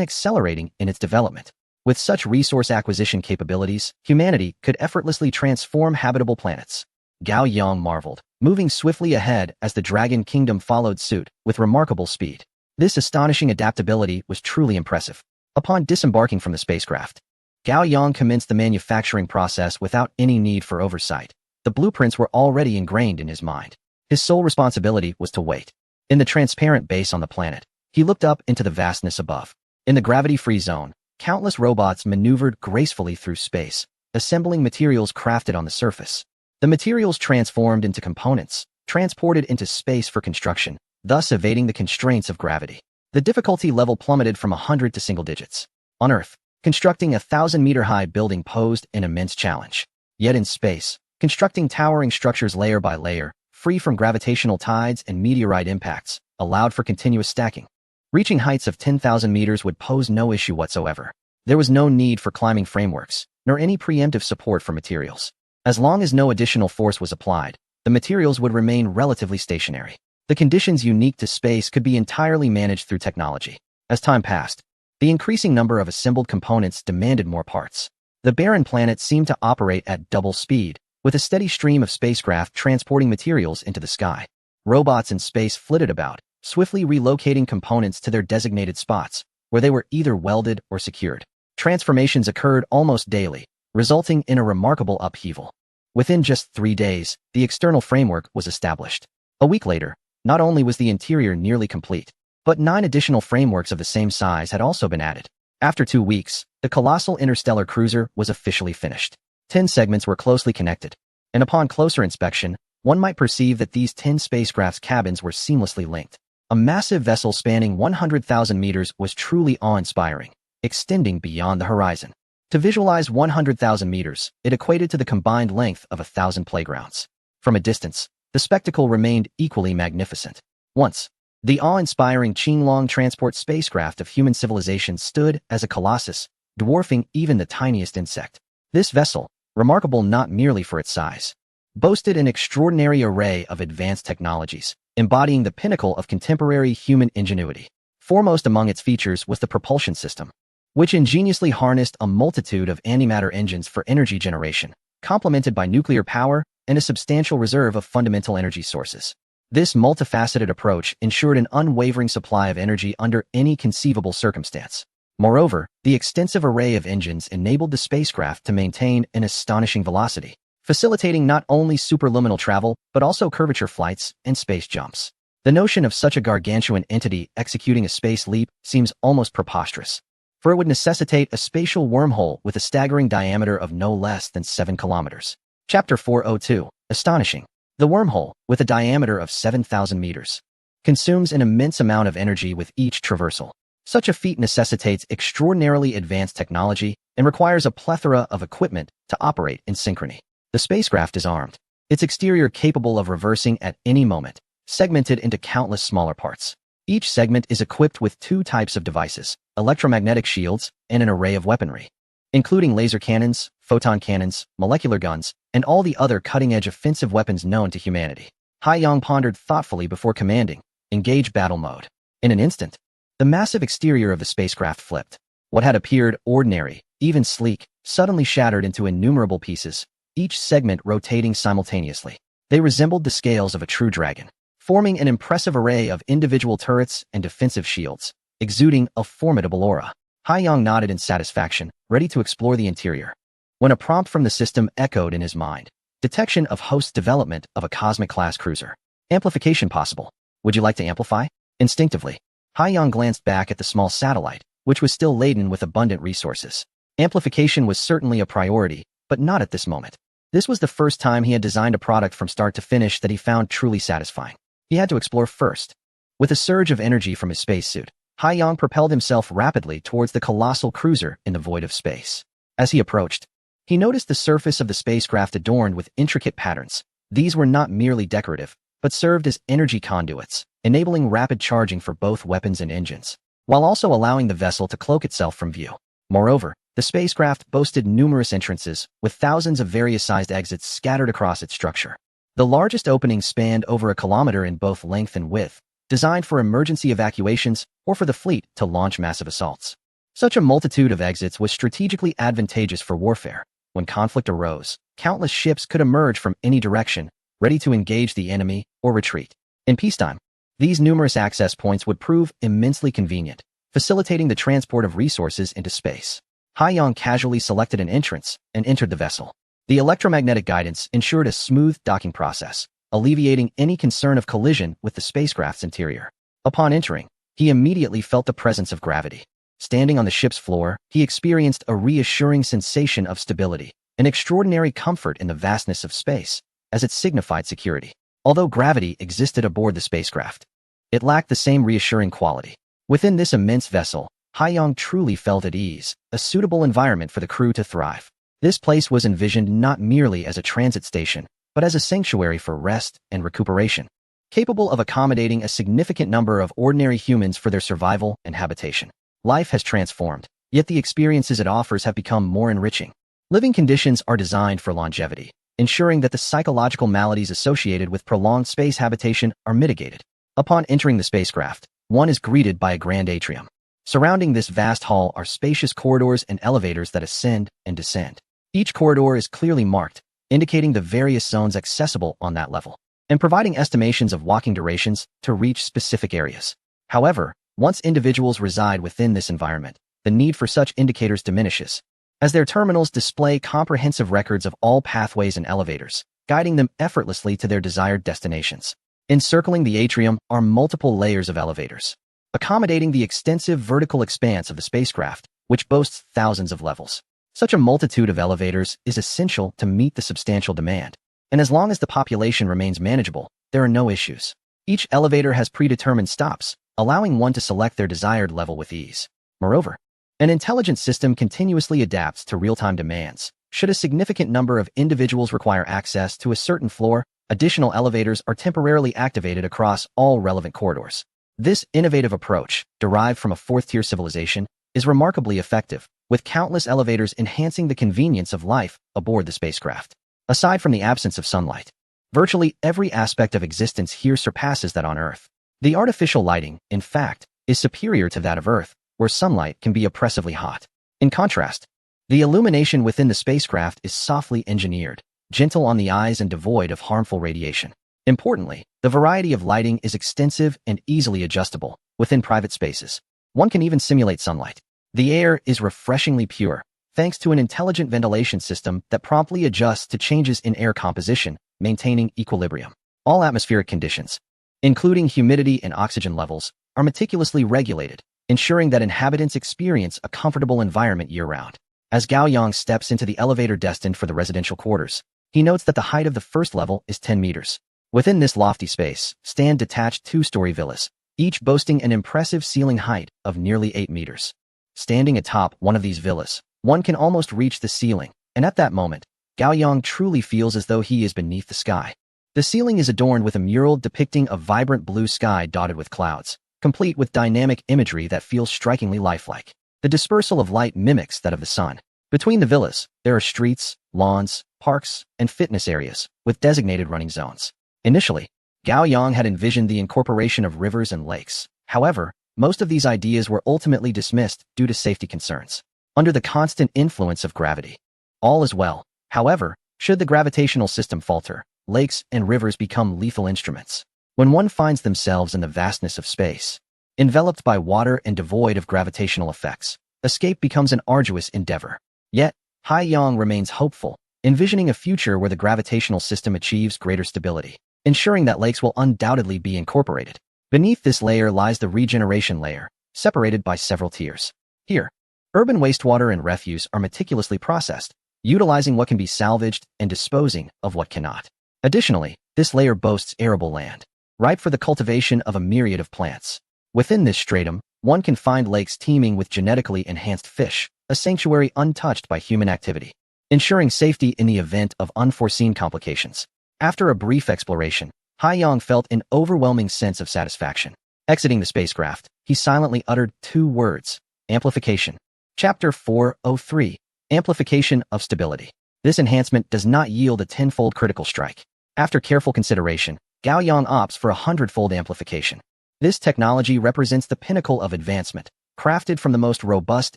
accelerating in its development. With such resource acquisition capabilities, humanity could effortlessly transform habitable planets. Gao Yang marveled, moving swiftly ahead as the Dragon Kingdom followed suit with remarkable speed. This astonishing adaptability was truly impressive. Upon disembarking from the spacecraft, Gao Yang commenced the manufacturing process without any need for oversight. The blueprints were already ingrained in his mind. His sole responsibility was to wait. In the transparent base on the planet, he looked up into the vastness above. In the gravity-free zone, countless robots maneuvered gracefully through space, assembling materials crafted on the surface. The materials transformed into components, transported into space for construction, thus evading the constraints of gravity. The difficulty level plummeted from 100 to single digits. On Earth, constructing a 1,000-meter-high building posed an immense challenge. Yet in space, constructing towering structures layer by layer, free from gravitational tides and meteorite impacts, allowed for continuous stacking. Reaching heights of 10,000 meters would pose no issue whatsoever. There was no need for climbing frameworks, nor any preemptive support for materials. As long as no additional force was applied, the materials would remain relatively stationary. The conditions unique to space could be entirely managed through technology. As time passed, the increasing number of assembled components demanded more parts. The barren planet seemed to operate at double speed, with a steady stream of spacecraft transporting materials into the sky. Robots in space flitted about, swiftly relocating components to their designated spots, where they were either welded or secured. Transformations occurred almost daily, resulting in a remarkable upheaval. Within just 3 days, the external framework was established. A week later, not only was the interior nearly complete, but 9 additional frameworks of the same size had also been added. After 2 weeks, the colossal interstellar cruiser was officially finished. 10 segments were closely connected, and upon closer inspection, one might perceive that these 10 spacecraft's cabins were seamlessly linked. A massive vessel spanning 100,000 meters was truly awe-inspiring, extending beyond the horizon. To visualize 100,000 meters, it equated to the combined length of 1,000 playgrounds. From a distance, the spectacle remained equally magnificent. Once, the awe-inspiring Qinglong transport spacecraft of human civilization stood as a colossus, dwarfing even the tiniest insect. This vessel, remarkable not merely for its size, boasted an extraordinary array of advanced technologies, embodying the pinnacle of contemporary human ingenuity. Foremost among its features was the propulsion system, which ingeniously harnessed a multitude of antimatter engines for energy generation, complemented by nuclear power and a substantial reserve of fundamental energy sources. This multifaceted approach ensured an unwavering supply of energy under any conceivable circumstance. Moreover, the extensive array of engines enabled the spacecraft to maintain an astonishing velocity, facilitating not only superluminal travel, but also curvature flights and space jumps. The notion of such a gargantuan entity executing a space leap seems almost preposterous, for it would necessitate a spatial wormhole with a staggering diameter of no less than 7 kilometers. Chapter 402. Astonishing. The wormhole, with a diameter of 7,000 meters, consumes an immense amount of energy with each traversal. Such a feat necessitates extraordinarily advanced technology and requires a plethora of equipment to operate in synchrony. The spacecraft is armed, its exterior capable of reversing at any moment, segmented into countless smaller parts. Each segment is equipped with 2 types of devices, electromagnetic shields and an array of weaponry, including laser cannons, photon cannons, molecular guns, and all the other cutting-edge offensive weapons known to humanity. Haiyang pondered thoughtfully before commanding, "Engage battle mode." In an instant, the massive exterior of the spacecraft flipped. What had appeared ordinary, even sleek, suddenly shattered into innumerable pieces, each segment rotating simultaneously. They resembled the scales of a true dragon, forming an impressive array of individual turrets and defensive shields, exuding a formidable aura. Haiyang nodded in satisfaction, ready to explore the interior, when a prompt from the system echoed in his mind. Detection of host development of a cosmic-class cruiser. Amplification possible. Would you like to amplify? Instinctively, Haiyang glanced back at the small satellite, which was still laden with abundant resources. Amplification was certainly a priority, but not at this moment. This was the first time he had designed a product from start to finish that he found truly satisfying. He had to explore first. With a surge of energy from his spacesuit, Haiyang propelled himself rapidly towards the colossal cruiser in the void of space. As he approached, he noticed the surface of the spacecraft adorned with intricate patterns. These were not merely decorative, but served as energy conduits, enabling rapid charging for both weapons and engines, while also allowing the vessel to cloak itself from view. Moreover, the spacecraft boasted numerous entrances, with thousands of various-sized exits scattered across its structure. The largest openings spanned over 1 kilometer in both length and width, designed for emergency evacuations or for the fleet to launch massive assaults. Such a multitude of exits was strategically advantageous for warfare. When conflict arose, countless ships could emerge from any direction, ready to engage the enemy or retreat. In peacetime, these numerous access points would prove immensely convenient, facilitating the transport of resources into space. Haiyang casually selected an entrance and entered the vessel. The electromagnetic guidance ensured a smooth docking process, alleviating any concern of collision with the spacecraft's interior. Upon entering, he immediately felt the presence of gravity. Standing on the ship's floor, he experienced a reassuring sensation of stability, an extraordinary comfort in the vastness of space, as it signified security. Although gravity existed aboard the spacecraft, it lacked the same reassuring quality. Within this immense vessel, Haiyang truly felt at ease, a suitable environment for the crew to thrive. This place was envisioned not merely as a transit station, but as a sanctuary for rest and recuperation, capable of accommodating a significant number of ordinary humans for their survival and habitation. Life has transformed, yet the experiences it offers have become more enriching. Living conditions are designed for longevity, ensuring that the psychological maladies associated with prolonged space habitation are mitigated. Upon entering the spacecraft, one is greeted by a grand atrium. Surrounding this vast hall are spacious corridors and elevators that ascend and descend. Each corridor is clearly marked, indicating the various zones accessible on that level, and providing estimations of walking durations to reach specific areas. However, once individuals reside within this environment, the need for such indicators diminishes, as their terminals display comprehensive records of all pathways and elevators, guiding them effortlessly to their desired destinations. Encircling the atrium are multiple layers of elevators, accommodating the extensive vertical expanse of the spacecraft, which boasts thousands of levels. Such a multitude of elevators is essential to meet the substantial demand, and as long as the population remains manageable, there are no issues. Each elevator has predetermined stops, allowing one to select their desired level with ease. Moreover, an intelligent system continuously adapts to real-time demands. Should a significant number of individuals require access to a certain floor, additional elevators are temporarily activated across all relevant corridors. This innovative approach, derived from a fourth-tier civilization, is remarkably effective, with countless elevators enhancing the convenience of life aboard the spacecraft. Aside from the absence of sunlight, virtually every aspect of existence here surpasses that on Earth. The artificial lighting, in fact, is superior to that of Earth, where sunlight can be oppressively hot. In contrast, the illumination within the spacecraft is softly engineered, gentle on the eyes and devoid of harmful radiation. Importantly, the variety of lighting is extensive and easily adjustable. Within private spaces, one can even simulate sunlight. The air is refreshingly pure, thanks to an intelligent ventilation system that promptly adjusts to changes in air composition, maintaining equilibrium. All atmospheric conditions, including humidity and oxygen levels, are meticulously regulated, ensuring that inhabitants experience a comfortable environment year-round. As Gao Yang steps into the elevator destined for the residential quarters, he notes that the height of the first level is 10 meters. Within this lofty space stand detached two-story villas, each boasting an impressive ceiling height of nearly 8 meters. Standing atop one of these villas, one can almost reach the ceiling, and at that moment, Gao Yang truly feels as though he is beneath the sky. The ceiling is adorned with a mural depicting a vibrant blue sky dotted with clouds, complete with dynamic imagery that feels strikingly lifelike. The dispersal of light mimics that of the sun. Between the villas, there are streets, lawns, parks, and fitness areas, with designated running zones. Initially, Gao Yang had envisioned the incorporation of rivers and lakes. However, most of these ideas were ultimately dismissed due to safety concerns. Under the constant influence of gravity, all is well. However, should the gravitational system falter, lakes and rivers become lethal instruments. When one finds themselves in the vastness of space, enveloped by water and devoid of gravitational effects, escape becomes an arduous endeavor. Yet, Haiyang remains hopeful, envisioning a future where the gravitational system achieves greater stability, ensuring that lakes will undoubtedly be incorporated. Beneath this layer lies the regeneration layer, separated by several tiers. Here, urban wastewater and refuse are meticulously processed, utilizing what can be salvaged and disposing of what cannot. Additionally, this layer boasts arable land, ripe for the cultivation of a myriad of plants. Within this stratum, one can find lakes teeming with genetically enhanced fish, a sanctuary untouched by human activity, ensuring safety in the event of unforeseen complications. After a brief exploration, Haiyang felt an overwhelming sense of satisfaction. Exiting the spacecraft, he silently uttered 2 words: amplification. Chapter 403, Amplification of Stability. This enhancement does not yield a 10-fold critical strike. After careful consideration, Gao Yang opts for a 100-fold amplification. This technology represents the pinnacle of advancement, crafted from the most robust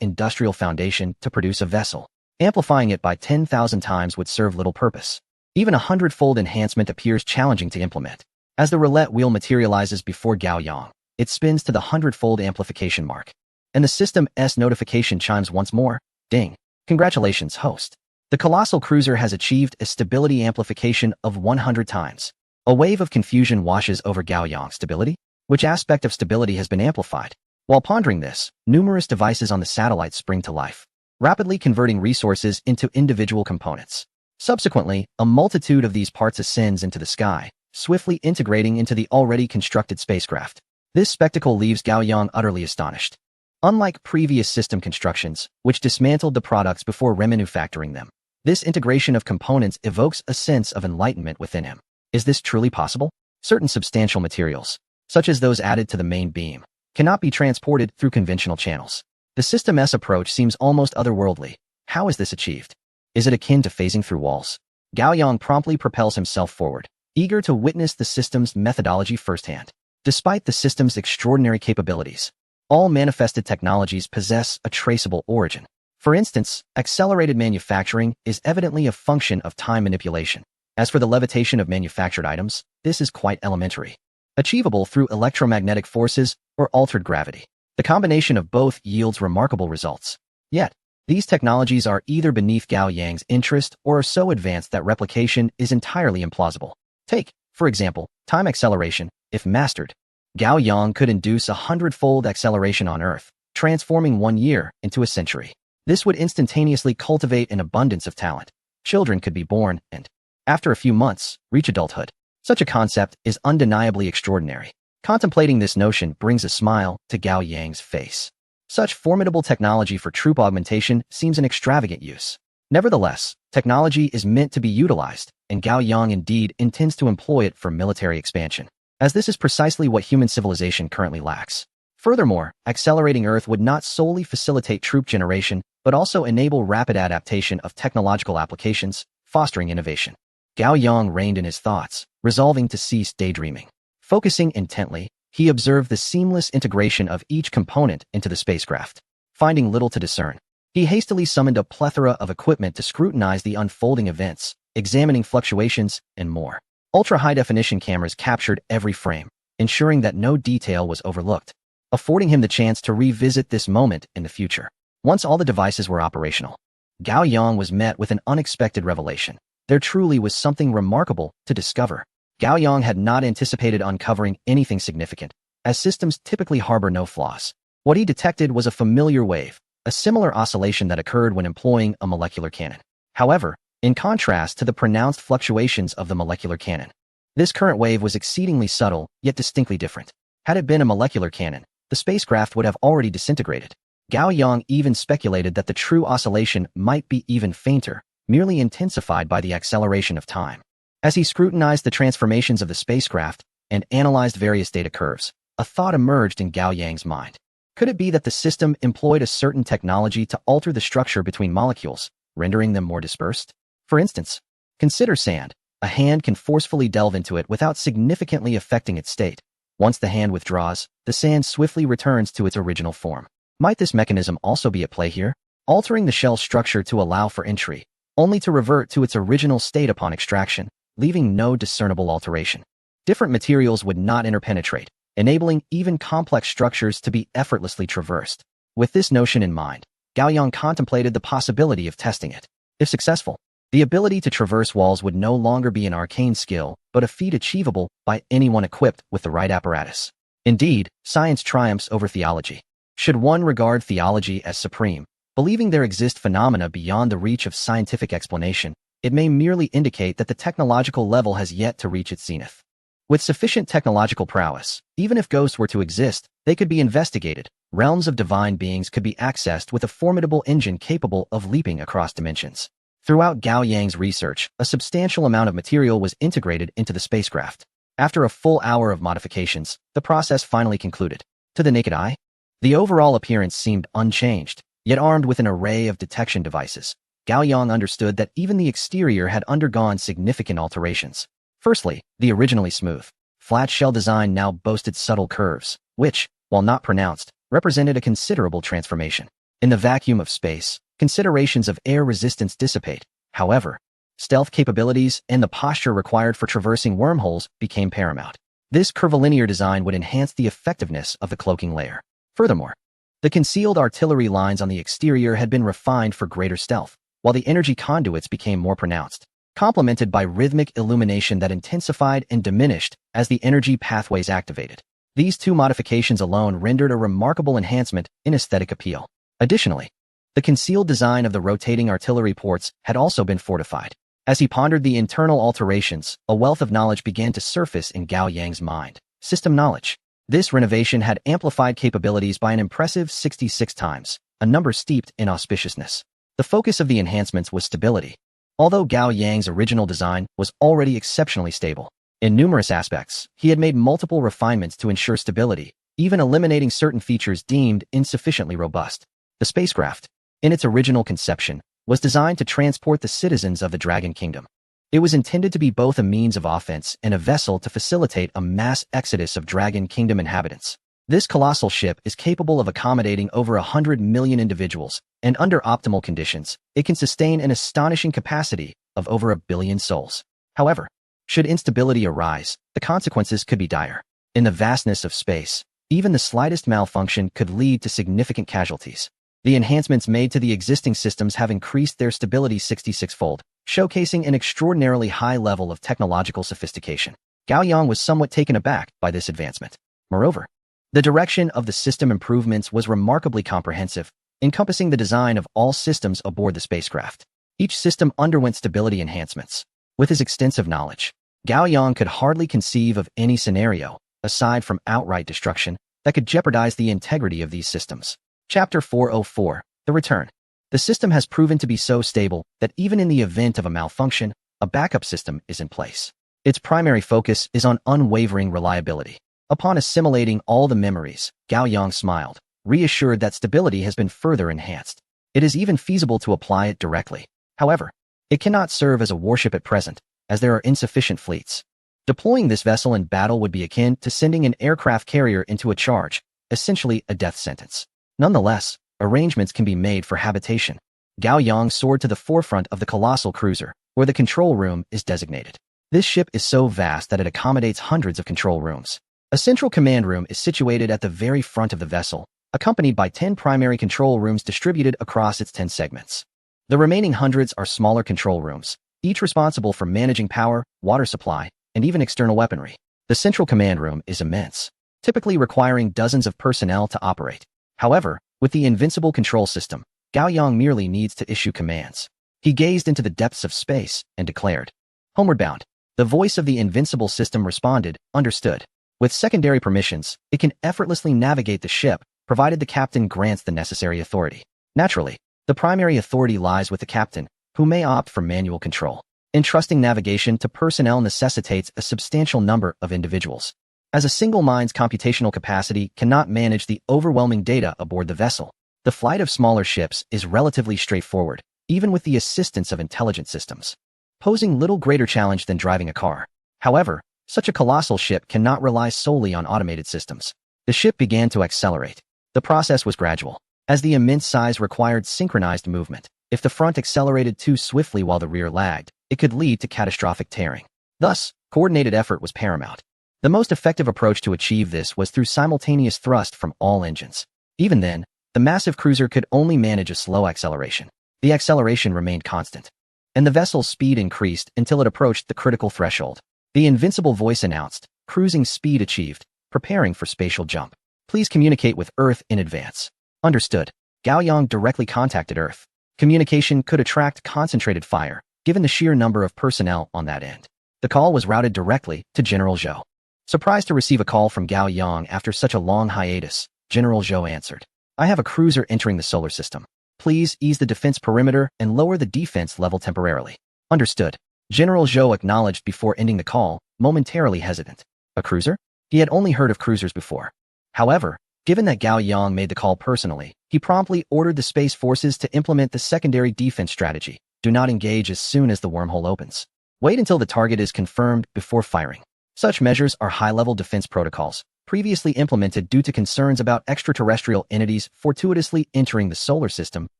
industrial foundation to produce a vessel. Amplifying it by 10,000 times would serve little purpose. Even a 100-fold enhancement appears challenging to implement. As the roulette wheel materializes before Gao Yang, it spins to the 100-fold amplification mark. And the system's notification chimes once more. Ding. Congratulations, host. The colossal cruiser has achieved a stability amplification of 100 times. A wave of confusion washes over Gao Yang's stability. Which aspect of stability has been amplified? While pondering this, numerous devices on the satellite spring to life, rapidly converting resources into individual components. Subsequently, a multitude of these parts ascends into the sky, swiftly integrating into the already constructed spacecraft. This spectacle leaves Gao Yang utterly astonished. Unlike previous system constructions, which dismantled the products before remanufacturing them, this integration of components evokes a sense of enlightenment within him. Is this truly possible? Certain substantial materials, such as those added to the main beam, cannot be transported through conventional channels. The system's approach seems almost otherworldly. How is this achieved? Is it akin to phasing through walls? Gao Yang promptly propels himself forward, eager to witness the system's methodology firsthand. Despite the system's extraordinary capabilities, all manifested technologies possess a traceable origin. For instance, accelerated manufacturing is evidently a function of time manipulation. As for the levitation of manufactured items, this is quite elementary, achievable through electromagnetic forces or altered gravity. The combination of both yields remarkable results. Yet, these technologies are either beneath Gao Yang's interest or are so advanced that replication is entirely implausible. Take, for example, time acceleration. If mastered, Gao Yang could induce a 100-fold acceleration on Earth, transforming 1 year into a century. This would instantaneously cultivate an abundance of talent. Children could be born and, after a few months, reach adulthood. Such a concept is undeniably extraordinary. Contemplating this notion brings a smile to Gao Yang's face. Such formidable technology for troop augmentation seems an extravagant use. Nevertheless, technology is meant to be utilized, and Gao Yang indeed intends to employ it for military expansion, as this is precisely what human civilization currently lacks. Furthermore, accelerating Earth would not solely facilitate troop generation, but also enable rapid adaptation of technological applications, fostering innovation. Gao Yang reined in his thoughts, resolving to cease daydreaming. Focusing intently, he observed the seamless integration of each component into the spacecraft. Finding little to discern, he hastily summoned a plethora of equipment to scrutinize the unfolding events, examining fluctuations, and more. Ultra-high-definition cameras captured every frame, ensuring that no detail was overlooked, affording him the chance to revisit this moment in the future. Once all the devices were operational, Gao Yang was met with an unexpected revelation. There truly was something remarkable to discover. Gao Yang had not anticipated uncovering anything significant, as systems typically harbor no flaws. What he detected was a familiar wave, a similar oscillation that occurred when employing a molecular cannon. However, in contrast to the pronounced fluctuations of the molecular cannon, this current wave was exceedingly subtle, yet distinctly different. Had it been a molecular cannon, the spacecraft would have already disintegrated. Gao Yang even speculated that the true oscillation might be even fainter, merely intensified by the acceleration of time. As he scrutinized the transformations of the spacecraft and analyzed various data curves, a thought emerged in Gao Yang's mind. Could it be that the system employed a certain technology to alter the structure between molecules, rendering them more dispersed? For instance, consider sand. A hand can forcefully delve into it without significantly affecting its state. Once the hand withdraws, the sand swiftly returns to its original form. Might this mechanism also be at play here? Altering the shell structure to allow for entry, only to revert to its original state upon extraction, leaving no discernible alteration. Different materials would not interpenetrate, enabling even complex structures to be effortlessly traversed. With this notion in mind, Gao Yang contemplated the possibility of testing it. If successful, the ability to traverse walls would no longer be an arcane skill, but a feat achievable by anyone equipped with the right apparatus. Indeed, science triumphs over theology. Should one regard theology as supreme, believing there exist phenomena beyond the reach of scientific explanation, it may merely indicate that the technological level has yet to reach its zenith. With sufficient technological prowess, even if ghosts were to exist, they could be investigated. Realms of divine beings could be accessed with a formidable engine capable of leaping across dimensions. Throughout Gao Yang's research, a substantial amount of material was integrated into the spacecraft. After a full hour of modifications, the process finally concluded. To the naked eye, the overall appearance seemed unchanged, yet armed with an array of detection devices. Gao Yang understood that even the exterior had undergone significant alterations. Firstly, the originally smooth, flat shell design now boasted subtle curves, which, while not pronounced, represented a considerable transformation. In the vacuum of space, considerations of air resistance dissipate. However, stealth capabilities and the posture required for traversing wormholes became paramount. This curvilinear design would enhance the effectiveness of the cloaking layer. Furthermore, the concealed artillery lines on the exterior had been refined for greater stealth, while the energy conduits became more pronounced, complemented by rhythmic illumination that intensified and diminished as the energy pathways activated. These two modifications alone rendered a remarkable enhancement in aesthetic appeal. Additionally, the concealed design of the rotating artillery ports had also been fortified. As he pondered the internal alterations, a wealth of knowledge began to surface in Gao Yang's mind. System knowledge. This renovation had amplified capabilities by an impressive 66 times, a number steeped in auspiciousness. The focus of the enhancements was stability. Although Gao Yang's original design was already exceptionally stable, in numerous aspects, he had made multiple refinements to ensure stability, even eliminating certain features deemed insufficiently robust. The spacecraft, in its original conception, was designed to transport the citizens of the Dragon Kingdom. It was intended to be both a means of offense and a vessel to facilitate a mass exodus of Dragon Kingdom inhabitants. This colossal ship is capable of accommodating over 100 million individuals, and under optimal conditions, it can sustain an astonishing capacity of over 1 billion souls. However, should instability arise, the consequences could be dire. In the vastness of space, even the slightest malfunction could lead to significant casualties. The enhancements made to the existing systems have increased their stability 66-fold, showcasing an extraordinarily high level of technological sophistication. Gao Yang was somewhat taken aback by this advancement. Moreover, the direction of the system improvements was remarkably comprehensive, encompassing the design of all systems aboard the spacecraft. Each system underwent stability enhancements. With his extensive knowledge, Gao Yang could hardly conceive of any scenario, aside from outright destruction, that could jeopardize the integrity of these systems. Chapter 404, The Return. The system has proven to be so stable that even in the event of a malfunction, a backup system is in place. Its primary focus is on unwavering reliability. Upon assimilating all the memories, Gao Yang smiled, reassured that stability has been further enhanced. It is even feasible to apply it directly. However, it cannot serve as a warship at present, as there are insufficient fleets. Deploying this vessel in battle would be akin to sending an aircraft carrier into a charge, essentially a death sentence. Nonetheless, arrangements can be made for habitation. Gao Yang soared to the forefront of the colossal cruiser, where the control room is designated. This ship is so vast that it accommodates hundreds of control rooms. A central command room is situated at the very front of the vessel, accompanied by 10 primary control rooms distributed across its 10 segments. The remaining hundreds are smaller control rooms, each responsible for managing power, water supply, and even external weaponry. The central command room is immense, typically requiring dozens of personnel to operate. However, with the invincible control system, Gao Yang merely needs to issue commands. He gazed into the depths of space and declared, "Homeward bound." The voice of the invincible system responded, "Understood." With secondary permissions, it can effortlessly navigate the ship, provided the captain grants the necessary authority. Naturally, the primary authority lies with the captain, who may opt for manual control. Entrusting navigation to personnel necessitates a substantial number of individuals, as a single mind's computational capacity cannot manage the overwhelming data aboard the vessel. The flight of smaller ships is relatively straightforward, even with the assistance of intelligent systems, posing little greater challenge than driving a car. However, such a colossal ship cannot rely solely on automated systems. The ship began to accelerate. The process was gradual, as the immense size required synchronized movement. If the front accelerated too swiftly while the rear lagged, it could lead to catastrophic tearing. Thus, coordinated effort was paramount. The most effective approach to achieve this was through simultaneous thrust from all engines. Even then, the massive cruiser could only manage a slow acceleration. The acceleration remained constant, and the vessel's speed increased until it approached the critical threshold. The invincible voice announced, "Cruising speed achieved, preparing for spatial jump. Please communicate with Earth in advance." Understood. Gao Yang directly contacted Earth. Communication could attract concentrated fire, given the sheer number of personnel on that end. The call was routed directly to General Zhou. Surprised to receive a call from Gao Yang after such a long hiatus, General Zhou answered, "I have a cruiser entering the solar system. Please ease the defense perimeter and lower the defense level temporarily." Understood. General Zhou acknowledged before ending the call, momentarily hesitant. A cruiser? He had only heard of cruisers before. However, given that Gao Yang made the call personally, he promptly ordered the space forces to implement the secondary defense strategy. Do not engage as soon as the wormhole opens. Wait until the target is confirmed before firing. Such measures are high-level defense protocols, previously implemented due to concerns about extraterrestrial entities fortuitously entering the solar system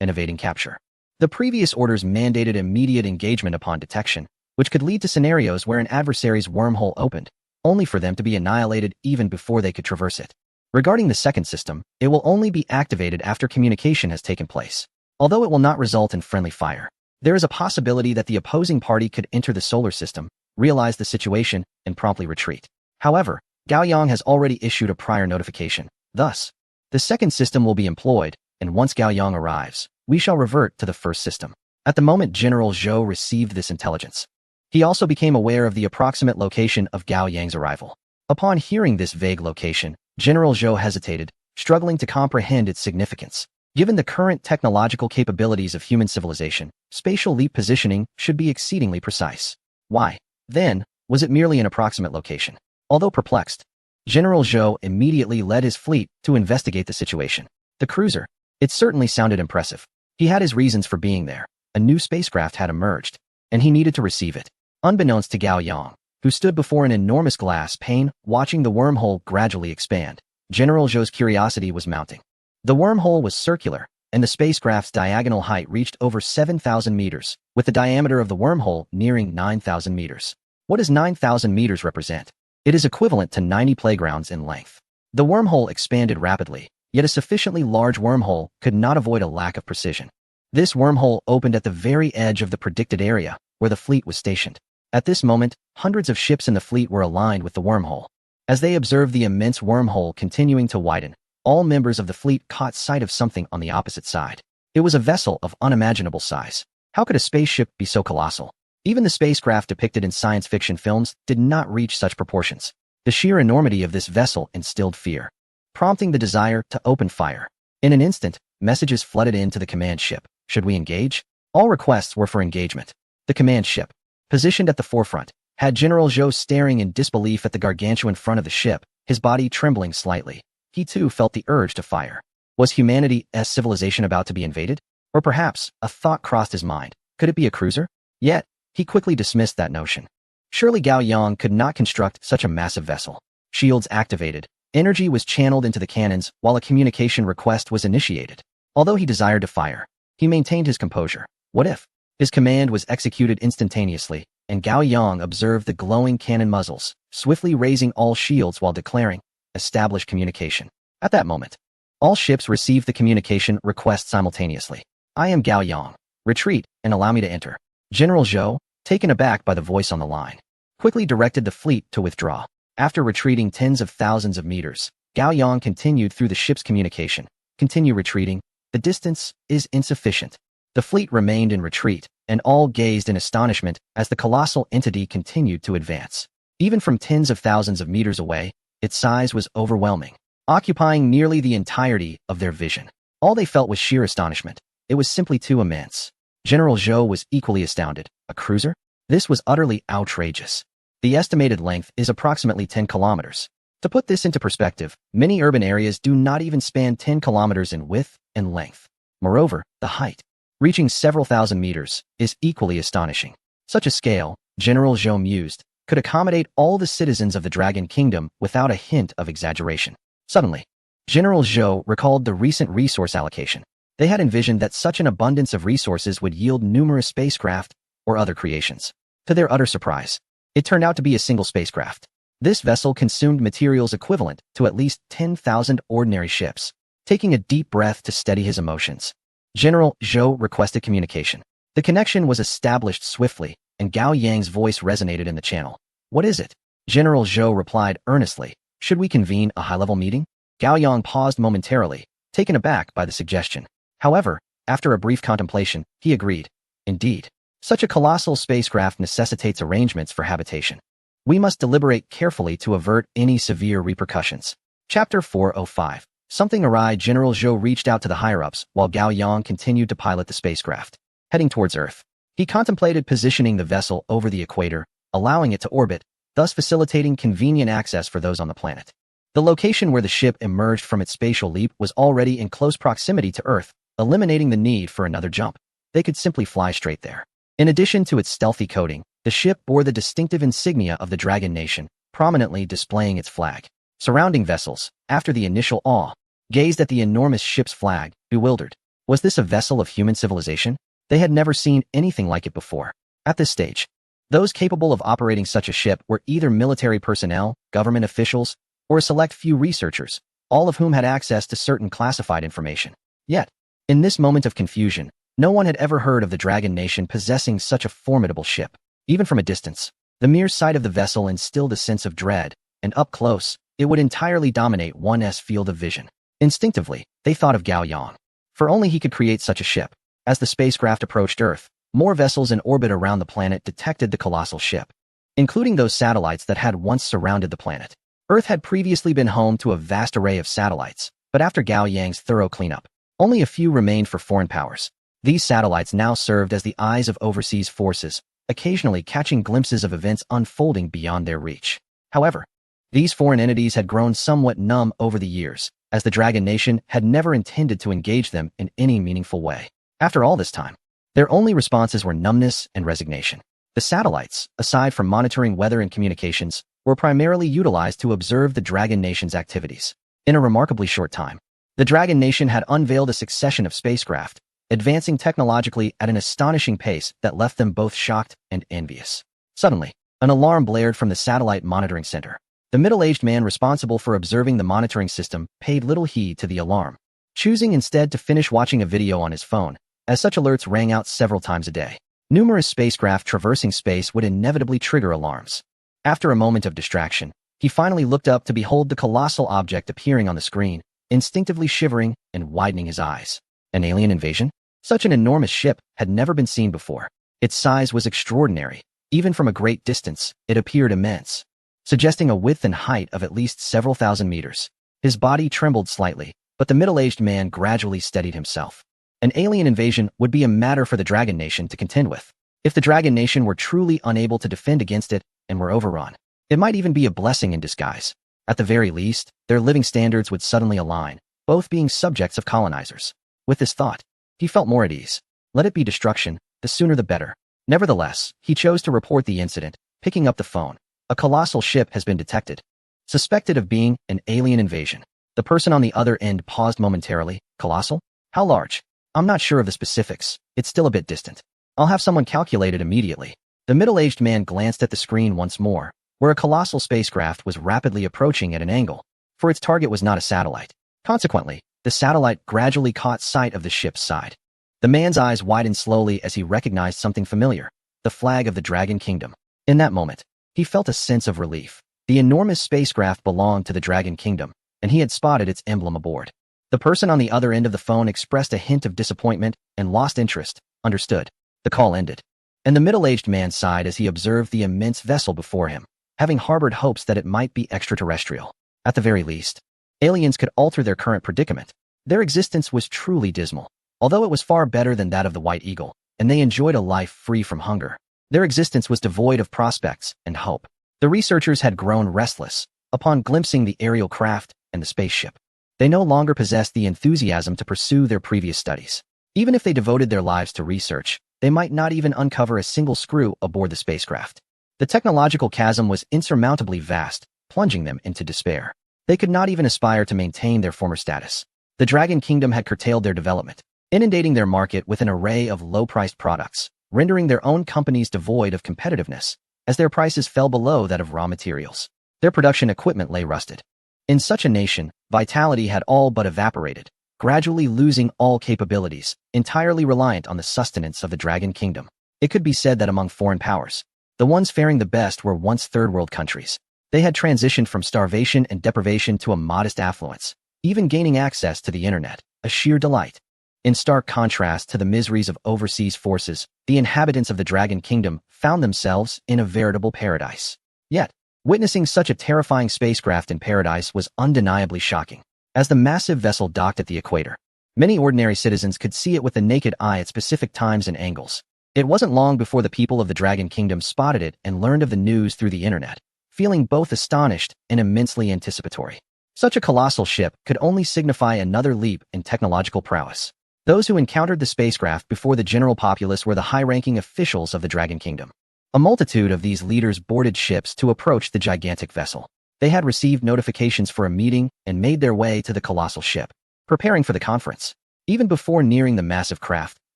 and evading capture. The previous orders mandated immediate engagement upon detection, which could lead to scenarios where an adversary's wormhole opened, only for them to be annihilated even before they could traverse it. Regarding the second system, it will only be activated after communication has taken place. Although it will not result in friendly fire, there is a possibility that the opposing party could enter the solar system, realize the situation, and promptly retreat. However, Gao Yang has already issued a prior notification. Thus, the second system will be employed, and once Gao Yang arrives, we shall revert to the first system. At the moment General Zhou received this intelligence, he also became aware of the approximate location of Gao Yang's arrival. Upon hearing this vague location, General Zhou hesitated, struggling to comprehend its significance. Given the current technological capabilities of human civilization, spatial leap positioning should be exceedingly precise. Why, then, was it merely an approximate location? Although perplexed, General Zhou immediately led his fleet to investigate the situation. The cruiser, it certainly sounded impressive. He had his reasons for being there. A new spacecraft had emerged, and he needed to receive it. Unbeknownst to Gao Yang, who stood before an enormous glass pane, watching the wormhole gradually expand, General Zhou's curiosity was mounting. The wormhole was circular, and the spacecraft's diagonal height reached over 7,000 meters, with the diameter of the wormhole nearing 9,000 meters. What does 9,000 meters represent? It is equivalent to 90 playgrounds in length. The wormhole expanded rapidly, yet a sufficiently large wormhole could not avoid a lack of precision. This wormhole opened at the very edge of the predicted area, where the fleet was stationed. At this moment, hundreds of ships in the fleet were aligned with the wormhole. As they observed the immense wormhole continuing to widen, all members of the fleet caught sight of something on the opposite side. It was a vessel of unimaginable size. How could a spaceship be so colossal? Even the spacecraft depicted in science fiction films did not reach such proportions. The sheer enormity of this vessel instilled fear, prompting the desire to open fire. In an instant, messages flooded into the command ship. Should we engage? All requests were for engagement. The command ship, positioned at the forefront, had General Zhou staring in disbelief at the gargantuan front of the ship, his body trembling slightly. He too felt the urge to fire. Was humanity's civilization about to be invaded? Or perhaps, a thought crossed his mind. Could it be a cruiser? Yet, he quickly dismissed that notion. Surely Gao Yang could not construct such a massive vessel. Shields activated. Energy was channeled into the cannons while a communication request was initiated. Although he desired to fire, he maintained his composure. What if? His command was executed instantaneously, and Gao Yang observed the glowing cannon muzzles, swiftly raising all shields while declaring, "Establish communication." At that moment, all ships received the communication request simultaneously. "I am Gao Yang. Retreat and allow me to enter." General Zhou, taken aback by the voice on the line, quickly directed the fleet to withdraw. After retreating tens of thousands of meters, Gao Yang continued through the ship's communication. "Continue retreating. The distance is insufficient." The fleet remained in retreat, and all gazed in astonishment as the colossal entity continued to advance. Even from tens of thousands of meters away, its size was overwhelming, occupying nearly the entirety of their vision. All they felt was sheer astonishment. It was simply too immense. General Zhou was equally astounded. A cruiser? This was utterly outrageous. The estimated length is approximately 10 kilometers. To put this into perspective, many urban areas do not even span 10 kilometers in width and length. Moreover, the height, reaching several thousand meters, is equally astonishing. Such a scale, General Zhou mused, could accommodate all the citizens of the Dragon Kingdom without a hint of exaggeration. Suddenly, General Zhou recalled the recent resource allocation. They had envisioned that such an abundance of resources would yield numerous spacecraft or other creations. To their utter surprise, it turned out to be a single spacecraft. This vessel consumed materials equivalent to at least 10,000 ordinary ships. Taking a deep breath to steady his emotions, General Zhou requested communication. The connection was established swiftly, and Gao Yang's voice resonated in the channel. "What is it?" General Zhou replied earnestly. "Should we convene a high-level meeting?" Gao Yang paused momentarily, taken aback by the suggestion. However, after a brief contemplation, he agreed. Indeed, such a colossal spacecraft necessitates arrangements for habitation. We must deliberate carefully to avert any severe repercussions. Chapter 405. Something awry. General Zhou reached out to the higher-ups while Gao Yang continued to pilot the spacecraft. Heading towards Earth, he contemplated positioning the vessel over the equator, allowing it to orbit, thus facilitating convenient access for those on the planet. The location where the ship emerged from its spatial leap was already in close proximity to Earth, eliminating the need for another jump. They could simply fly straight there. In addition to its stealthy coating, the ship bore the distinctive insignia of the Dragon Nation, prominently displaying its flag. Surrounding vessels, after the initial awe, gazed at the enormous ship's flag, bewildered. Was this a vessel of human civilization? They had never seen anything like it before. At this stage, those capable of operating such a ship were either military personnel, government officials, or a select few researchers, all of whom had access to certain classified information. Yet, in this moment of confusion, no one had ever heard of the Dragon Nation possessing such a formidable ship. Even from a distance, the mere sight of the vessel instilled a sense of dread, and up close, it would entirely dominate one's field of vision. Instinctively, they thought of Gao Yang. For only he could create such a ship. As the spacecraft approached Earth, more vessels in orbit around the planet detected the colossal ship, including those satellites that had once surrounded the planet. Earth had previously been home to a vast array of satellites, but after Gao Yang's thorough cleanup, only a few remained for foreign powers. These satellites now served as the eyes of overseas forces, occasionally catching glimpses of events unfolding beyond their reach. However, these foreign entities had grown somewhat numb over the years, as the Dragon Nation had never intended to engage them in any meaningful way. After all this time, their only responses were numbness and resignation. The satellites, aside from monitoring weather and communications, were primarily utilized to observe the Dragon Nation's activities. In a remarkably short time, the Dragon Nation had unveiled a succession of spacecraft, advancing technologically at an astonishing pace that left them both shocked and envious. Suddenly, an alarm blared from the satellite monitoring center. The middle-aged man responsible for observing the monitoring system paid little heed to the alarm, choosing instead to finish watching a video on his phone, as such alerts rang out several times a day. Numerous spacecraft traversing space would inevitably trigger alarms. After a moment of distraction, he finally looked up to behold the colossal object appearing on the screen, instinctively shivering and widening his eyes. An alien invasion? Such an enormous ship had never been seen before. Its size was extraordinary. Even from a great distance, it appeared immense, suggesting a width and height of at least several thousand meters. His body trembled slightly, but the middle-aged man gradually steadied himself. An alien invasion would be a matter for the Dragon Nation to contend with. If the Dragon Nation were truly unable to defend against it and were overrun, it might even be a blessing in disguise. At the very least, their living standards would suddenly align, both being subjects of colonizers. With this thought, he felt more at ease. Let it be destruction, the sooner the better. Nevertheless, he chose to report the incident, picking up the phone. A colossal ship has been detected, suspected of being an alien invasion. The person on the other end paused momentarily. Colossal? How large? I'm not sure of the specifics. It's still a bit distant. I'll have someone calculate it immediately. The middle-aged man glanced at the screen once more, where a colossal spacecraft was rapidly approaching at an angle, for its target was not a satellite. Consequently, the satellite gradually caught sight of the ship's side. The man's eyes widened slowly as he recognized something familiar, the flag of the Dragon Kingdom. In that moment, he felt a sense of relief. The enormous spacecraft belonged to the Dragon Kingdom, and he had spotted its emblem aboard. The person on the other end of the phone expressed a hint of disappointment and lost interest. Understood. The call ended, and the middle-aged man sighed as he observed the immense vessel before him, having harbored hopes that it might be extraterrestrial. At the very least, aliens could alter their current predicament. Their existence was truly dismal, although it was far better than that of the White Eagle, and they enjoyed a life free from hunger. Their existence was devoid of prospects and hope. The researchers had grown restless upon glimpsing the aerial craft and the spaceship. They no longer possessed the enthusiasm to pursue their previous studies. Even if they devoted their lives to research, they might not even uncover a single screw aboard the spacecraft. The technological chasm was insurmountably vast, plunging them into despair. They could not even aspire to maintain their former status. The Dragon Kingdom had curtailed their development, inundating their market with an array of low-priced products, rendering their own companies devoid of competitiveness, as their prices fell below that of raw materials. Their production equipment lay rusted. In such a nation, vitality had all but evaporated, gradually losing all capabilities, entirely reliant on the sustenance of the Dragon Kingdom. It could be said that among foreign powers, the ones faring the best were once third-world countries. They had transitioned from starvation and deprivation to a modest affluence, even gaining access to the internet, a sheer delight. In stark contrast to the miseries of overseas forces, the inhabitants of the Dragon Kingdom found themselves in a veritable paradise. Yet, witnessing such a terrifying spacecraft in paradise was undeniably shocking. As the massive vessel docked at the equator, many ordinary citizens could see it with the naked eye at specific times and angles. It wasn't long before the people of the Dragon Kingdom spotted it and learned of the news through the internet, feeling both astonished and immensely anticipatory. Such a colossal ship could only signify another leap in technological prowess. Those who encountered the spacecraft before the general populace were the high-ranking officials of the Dragon Kingdom. A multitude of these leaders boarded ships to approach the gigantic vessel. They had received notifications for a meeting and made their way to the colossal ship, preparing for the conference. Even before nearing the massive craft,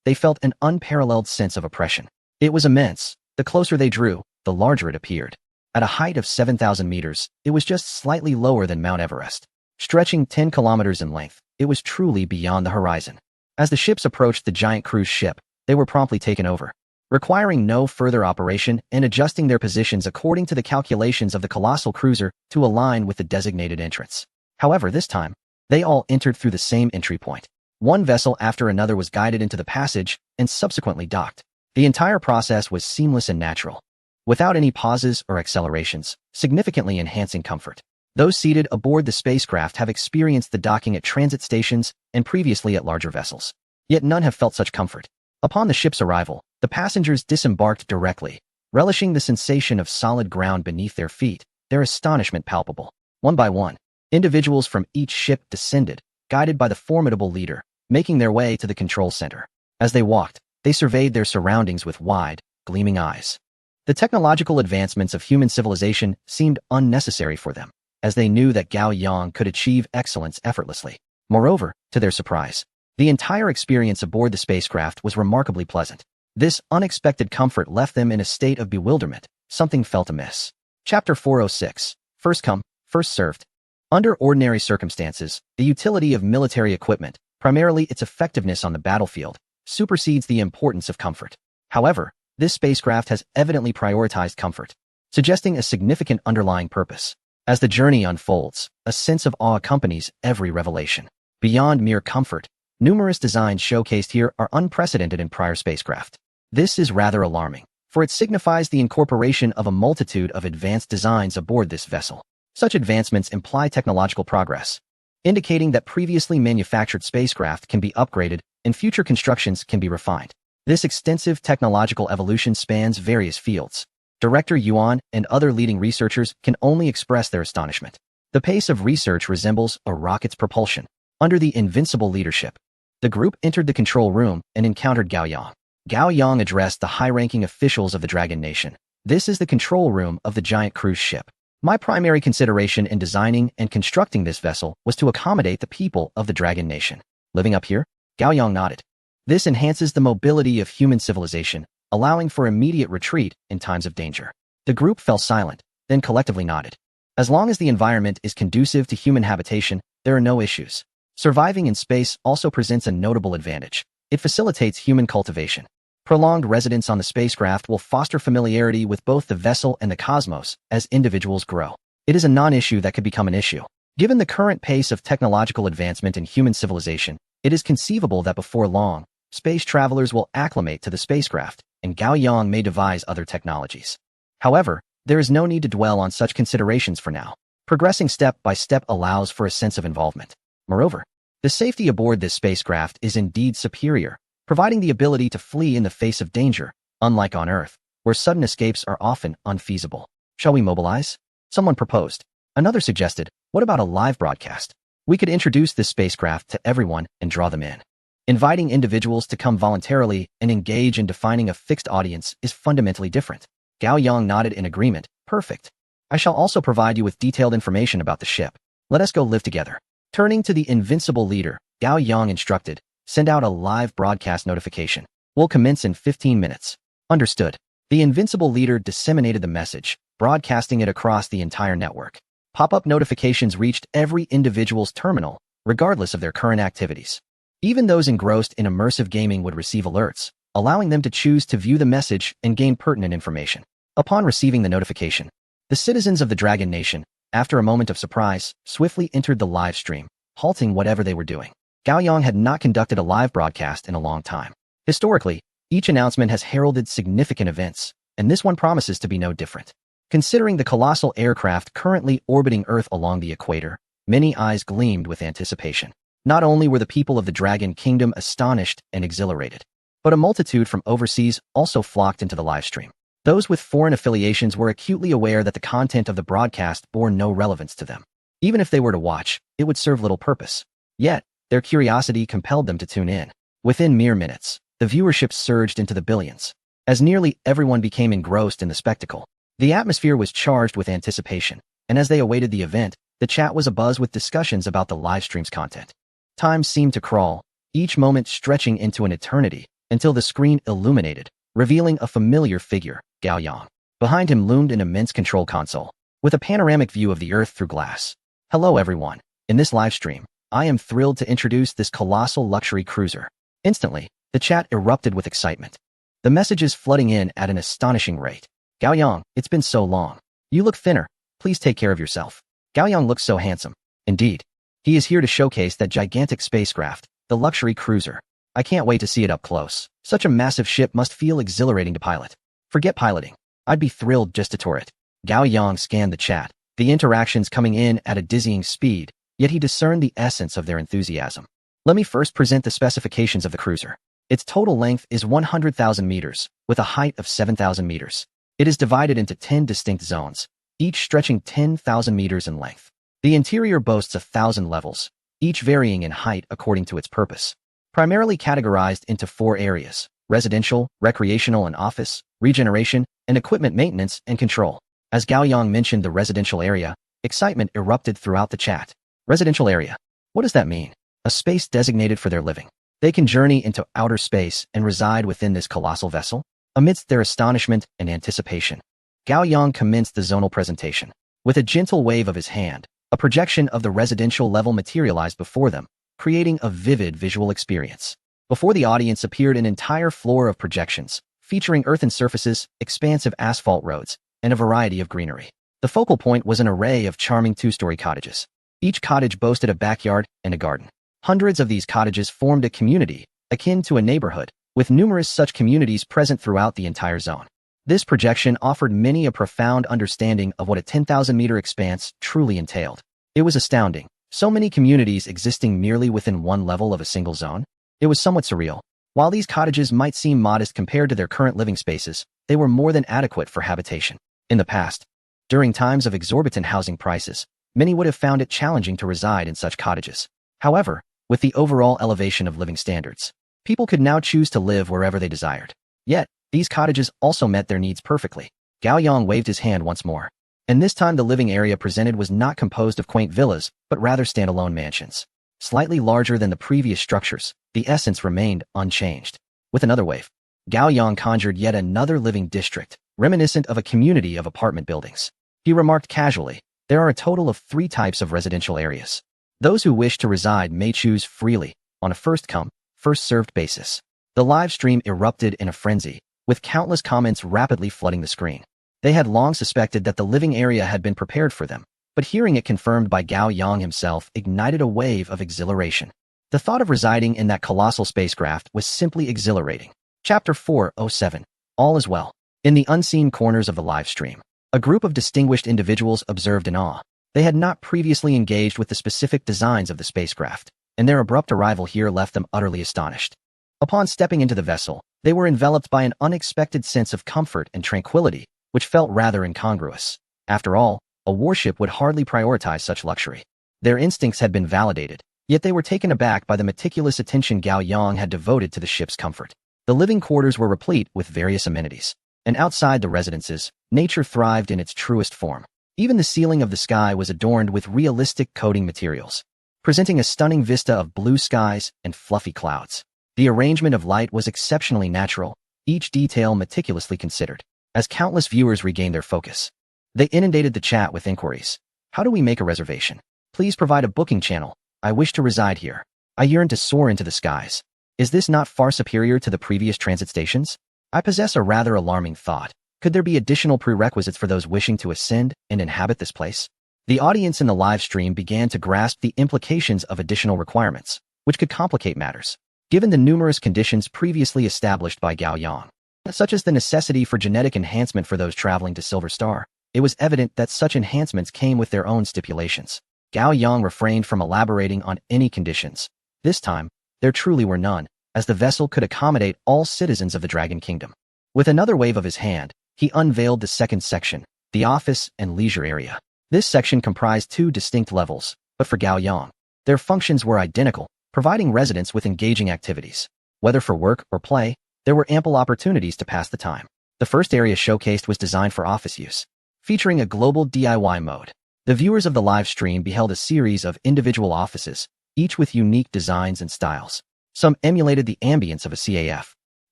they felt an unparalleled sense of oppression. It was immense. The closer they drew, the larger it appeared. At a height of 7,000 meters, it was just slightly lower than Mount Everest. Stretching 10 kilometers in length, it was truly beyond the horizon. As the ships approached the giant cruise ship, they were promptly taken over, requiring no further operation and adjusting their positions according to the calculations of the colossal cruiser to align with the designated entrance. However, this time, they all entered through the same entry point. One vessel after another was guided into the passage and subsequently docked. The entire process was seamless and natural, without any pauses or accelerations, significantly enhancing comfort. Those seated aboard the spacecraft have experienced the docking at transit stations and previously at larger vessels. Yet none have felt such comfort. Upon the ship's arrival, the passengers disembarked directly, relishing the sensation of solid ground beneath their feet, their astonishment palpable. One by one, individuals from each ship descended, guided by the formidable leader, making their way to the control center. As they walked, they surveyed their surroundings with wide, gleaming eyes. The technological advancements of human civilization seemed unnecessary for them, as they knew that Gao Yang could achieve excellence effortlessly. Moreover, to their surprise, the entire experience aboard the spacecraft was remarkably pleasant. This unexpected comfort left them in a state of bewilderment. Something felt amiss. Chapter 406. First come, first served. Under ordinary circumstances, the utility of military equipment, primarily its effectiveness on the battlefield, supersedes the importance of comfort. However, this spacecraft has evidently prioritized comfort, suggesting a significant underlying purpose. As the journey unfolds, a sense of awe accompanies every revelation. Beyond mere comfort, numerous designs showcased here are unprecedented in prior spacecraft. This is rather alarming, for it signifies the incorporation of a multitude of advanced designs aboard this vessel. Such advancements imply technological progress, indicating that previously manufactured spacecraft can be upgraded and future constructions can be refined. This extensive technological evolution spans various fields. Director Yuan and other leading researchers can only express their astonishment. The pace of research resembles a rocket's propulsion. Under the invincible leadership, the group entered the control room and encountered Gao Yang. Gao Yang addressed the high-ranking officials of the Dragon Nation. This is the control room of the giant cruise ship. My primary consideration in designing and constructing this vessel was to accommodate the people of the Dragon Nation. Living up here? Gao Yang nodded. This enhances the mobility of human civilization, allowing for immediate retreat in times of danger. The group fell silent, then collectively nodded. As long as the environment is conducive to human habitation, there are no issues. Surviving in space also presents a notable advantage. It facilitates human cultivation. Prolonged residence on the spacecraft will foster familiarity with both the vessel and the cosmos as individuals grow. It is a non-issue that could become an issue. Given the current pace of technological advancement in human civilization, it is conceivable that before long, space travelers will acclimate to the spacecraft, and Gao Yang may devise other technologies. However, there is no need to dwell on such considerations for now. Progressing step by step allows for a sense of involvement. Moreover, the safety aboard this spacecraft is indeed superior, providing the ability to flee in the face of danger, unlike on Earth, where sudden escapes are often unfeasible. Shall we mobilize? Someone proposed. Another suggested, what about a live broadcast? We could introduce this spacecraft to everyone and draw them in. Inviting individuals to come voluntarily and engage in defining a fixed audience is fundamentally different. Gao Yang nodded in agreement. Perfect. I shall also provide you with detailed information about the ship. Let us go live together. Turning to the invincible leader, Gao Yang instructed, send out a live broadcast notification. We'll commence in 15 minutes. Understood. The invincible leader disseminated the message, broadcasting it across the entire network. Pop-up notifications reached every individual's terminal, regardless of their current activities. Even those engrossed in immersive gaming would receive alerts, allowing them to choose to view the message and gain pertinent information. Upon receiving the notification, the citizens of the Dragon Nation, after a moment of surprise, swiftly entered the live stream, halting whatever they were doing. Gao Yang had not conducted a live broadcast in a long time. Historically, each announcement has heralded significant events, and this one promises to be no different. Considering the colossal aircraft currently orbiting Earth along the equator, many eyes gleamed with anticipation. Not only were the people of the Dragon Kingdom astonished and exhilarated, but a multitude from overseas also flocked into the live stream. Those with foreign affiliations were acutely aware that the content of the broadcast bore no relevance to them. Even if they were to watch, it would serve little purpose. Yet, their curiosity compelled them to tune in. Within mere minutes, the viewership surged into the billions. As nearly everyone became engrossed in the spectacle, the atmosphere was charged with anticipation. and as they awaited the event, the chat was abuzz with discussions about the live stream's content. Time seemed to crawl, each moment stretching into an eternity, until the screen illuminated, revealing a familiar figure, Gao Yang. Behind him loomed an immense control console, with a panoramic view of the Earth through glass. Hello everyone. In this live stream, I am thrilled to introduce this colossal luxury cruiser. Instantly, the chat erupted with excitement. The messages flooding in at an astonishing rate. Gao Yang, it's been so long. You look thinner. Please take care of yourself. Gao Yang looks so handsome. Indeed. He is here to showcase that gigantic spacecraft, the luxury cruiser. I can't wait to see it up close. Such a massive ship must feel exhilarating to pilot. Forget piloting. I'd be thrilled just to tour it. Gao Yang scanned the chat, the interactions coming in at a dizzying speed, yet he discerned the essence of their enthusiasm. Let me first present the specifications of the cruiser. Its total length is 100,000 meters, with a height of 7,000 meters. It is divided into 10 distinct zones, each stretching 10,000 meters in length. The interior boasts 1,000 levels, each varying in height according to its purpose. Primarily categorized into 4 areas: residential, recreational and office, regeneration, and equipment maintenance and control. As Gao Yang mentioned the residential area, excitement erupted throughout the chat. Residential area. What does that mean? A space designated for their living. They can journey into outer space and reside within this colossal vessel? Amidst their astonishment and anticipation, Gao Yang commenced the zonal presentation. With a gentle wave of his hand, a projection of the residential level materialized before them, creating a vivid visual experience. Before the audience appeared an entire floor of projections, featuring earthen surfaces, expansive asphalt roads, and a variety of greenery. The focal point was an array of charming 2-story cottages. Each cottage boasted a backyard and a garden. Hundreds of these cottages formed a community, akin to a neighborhood, with numerous such communities present throughout the entire zone. This projection offered many a profound understanding of what a 10,000-meter expanse truly entailed. It was astounding. So many communities existing merely within one level of a single zone. It was somewhat surreal. While these cottages might seem modest compared to their current living spaces, they were more than adequate for habitation. In the past, during times of exorbitant housing prices, many would have found it challenging to reside in such cottages. However, with the overall elevation of living standards, people could now choose to live wherever they desired. Yet, these cottages also met their needs perfectly. Gao Yang waved his hand once more. And this time the living area presented was not composed of quaint villas, but rather standalone mansions. Slightly larger than the previous structures, the essence remained unchanged. With another wave, Gao Yang conjured yet another living district, reminiscent of a community of apartment buildings. He remarked casually, there are a total of 3 types of residential areas. Those who wish to reside may choose freely, on a first-come, first-served basis. The live stream erupted in a frenzy, with countless comments rapidly flooding the screen. They had long suspected that the living area had been prepared for them, but hearing it confirmed by Gao Yang himself ignited a wave of exhilaration. The thought of residing in that colossal spacecraft was simply exhilarating. Chapter 407. All is well. In the unseen corners of the live stream, a group of distinguished individuals observed in awe. They had not previously engaged with the specific designs of the spacecraft, and their abrupt arrival here left them utterly astonished. Upon stepping into the vessel, they were enveloped by an unexpected sense of comfort and tranquility, which felt rather incongruous. After all, a warship would hardly prioritize such luxury. Their instincts had been validated, yet they were taken aback by the meticulous attention Gao Yang had devoted to the ship's comfort. The living quarters were replete with various amenities, and outside the residences, nature thrived in its truest form. Even the ceiling of the sky was adorned with realistic coating materials, presenting a stunning vista of blue skies and fluffy clouds. The arrangement of light was exceptionally natural, each detail meticulously considered. As countless viewers regained their focus, they inundated the chat with inquiries. How do we make a reservation? Please provide a booking channel. I wish to reside here. I yearn to soar into the skies. Is this not far superior to the previous transit stations? I possess a rather alarming thought. Could there be additional prerequisites for those wishing to ascend and inhabit this place? The audience in the live stream began to grasp the implications of additional requirements, which could complicate matters. Given the numerous conditions previously established by Gao Yang, such as the necessity for genetic enhancement for those traveling to Silver Star, it was evident that such enhancements came with their own stipulations. Gao Yang refrained from elaborating on any conditions. This time, there truly were none, as the vessel could accommodate all citizens of the Dragon Kingdom. With another wave of his hand, he unveiled the second section, the office and leisure area. This section comprised 2 distinct levels, but for Gao Yang, their functions were identical, providing residents with engaging activities. Whether for work or play, there were ample opportunities to pass the time. The first area showcased was designed for office use, featuring a global DIY mode. The viewers of the live stream beheld a series of individual offices, each with unique designs and styles. Some emulated the ambience of a CAF,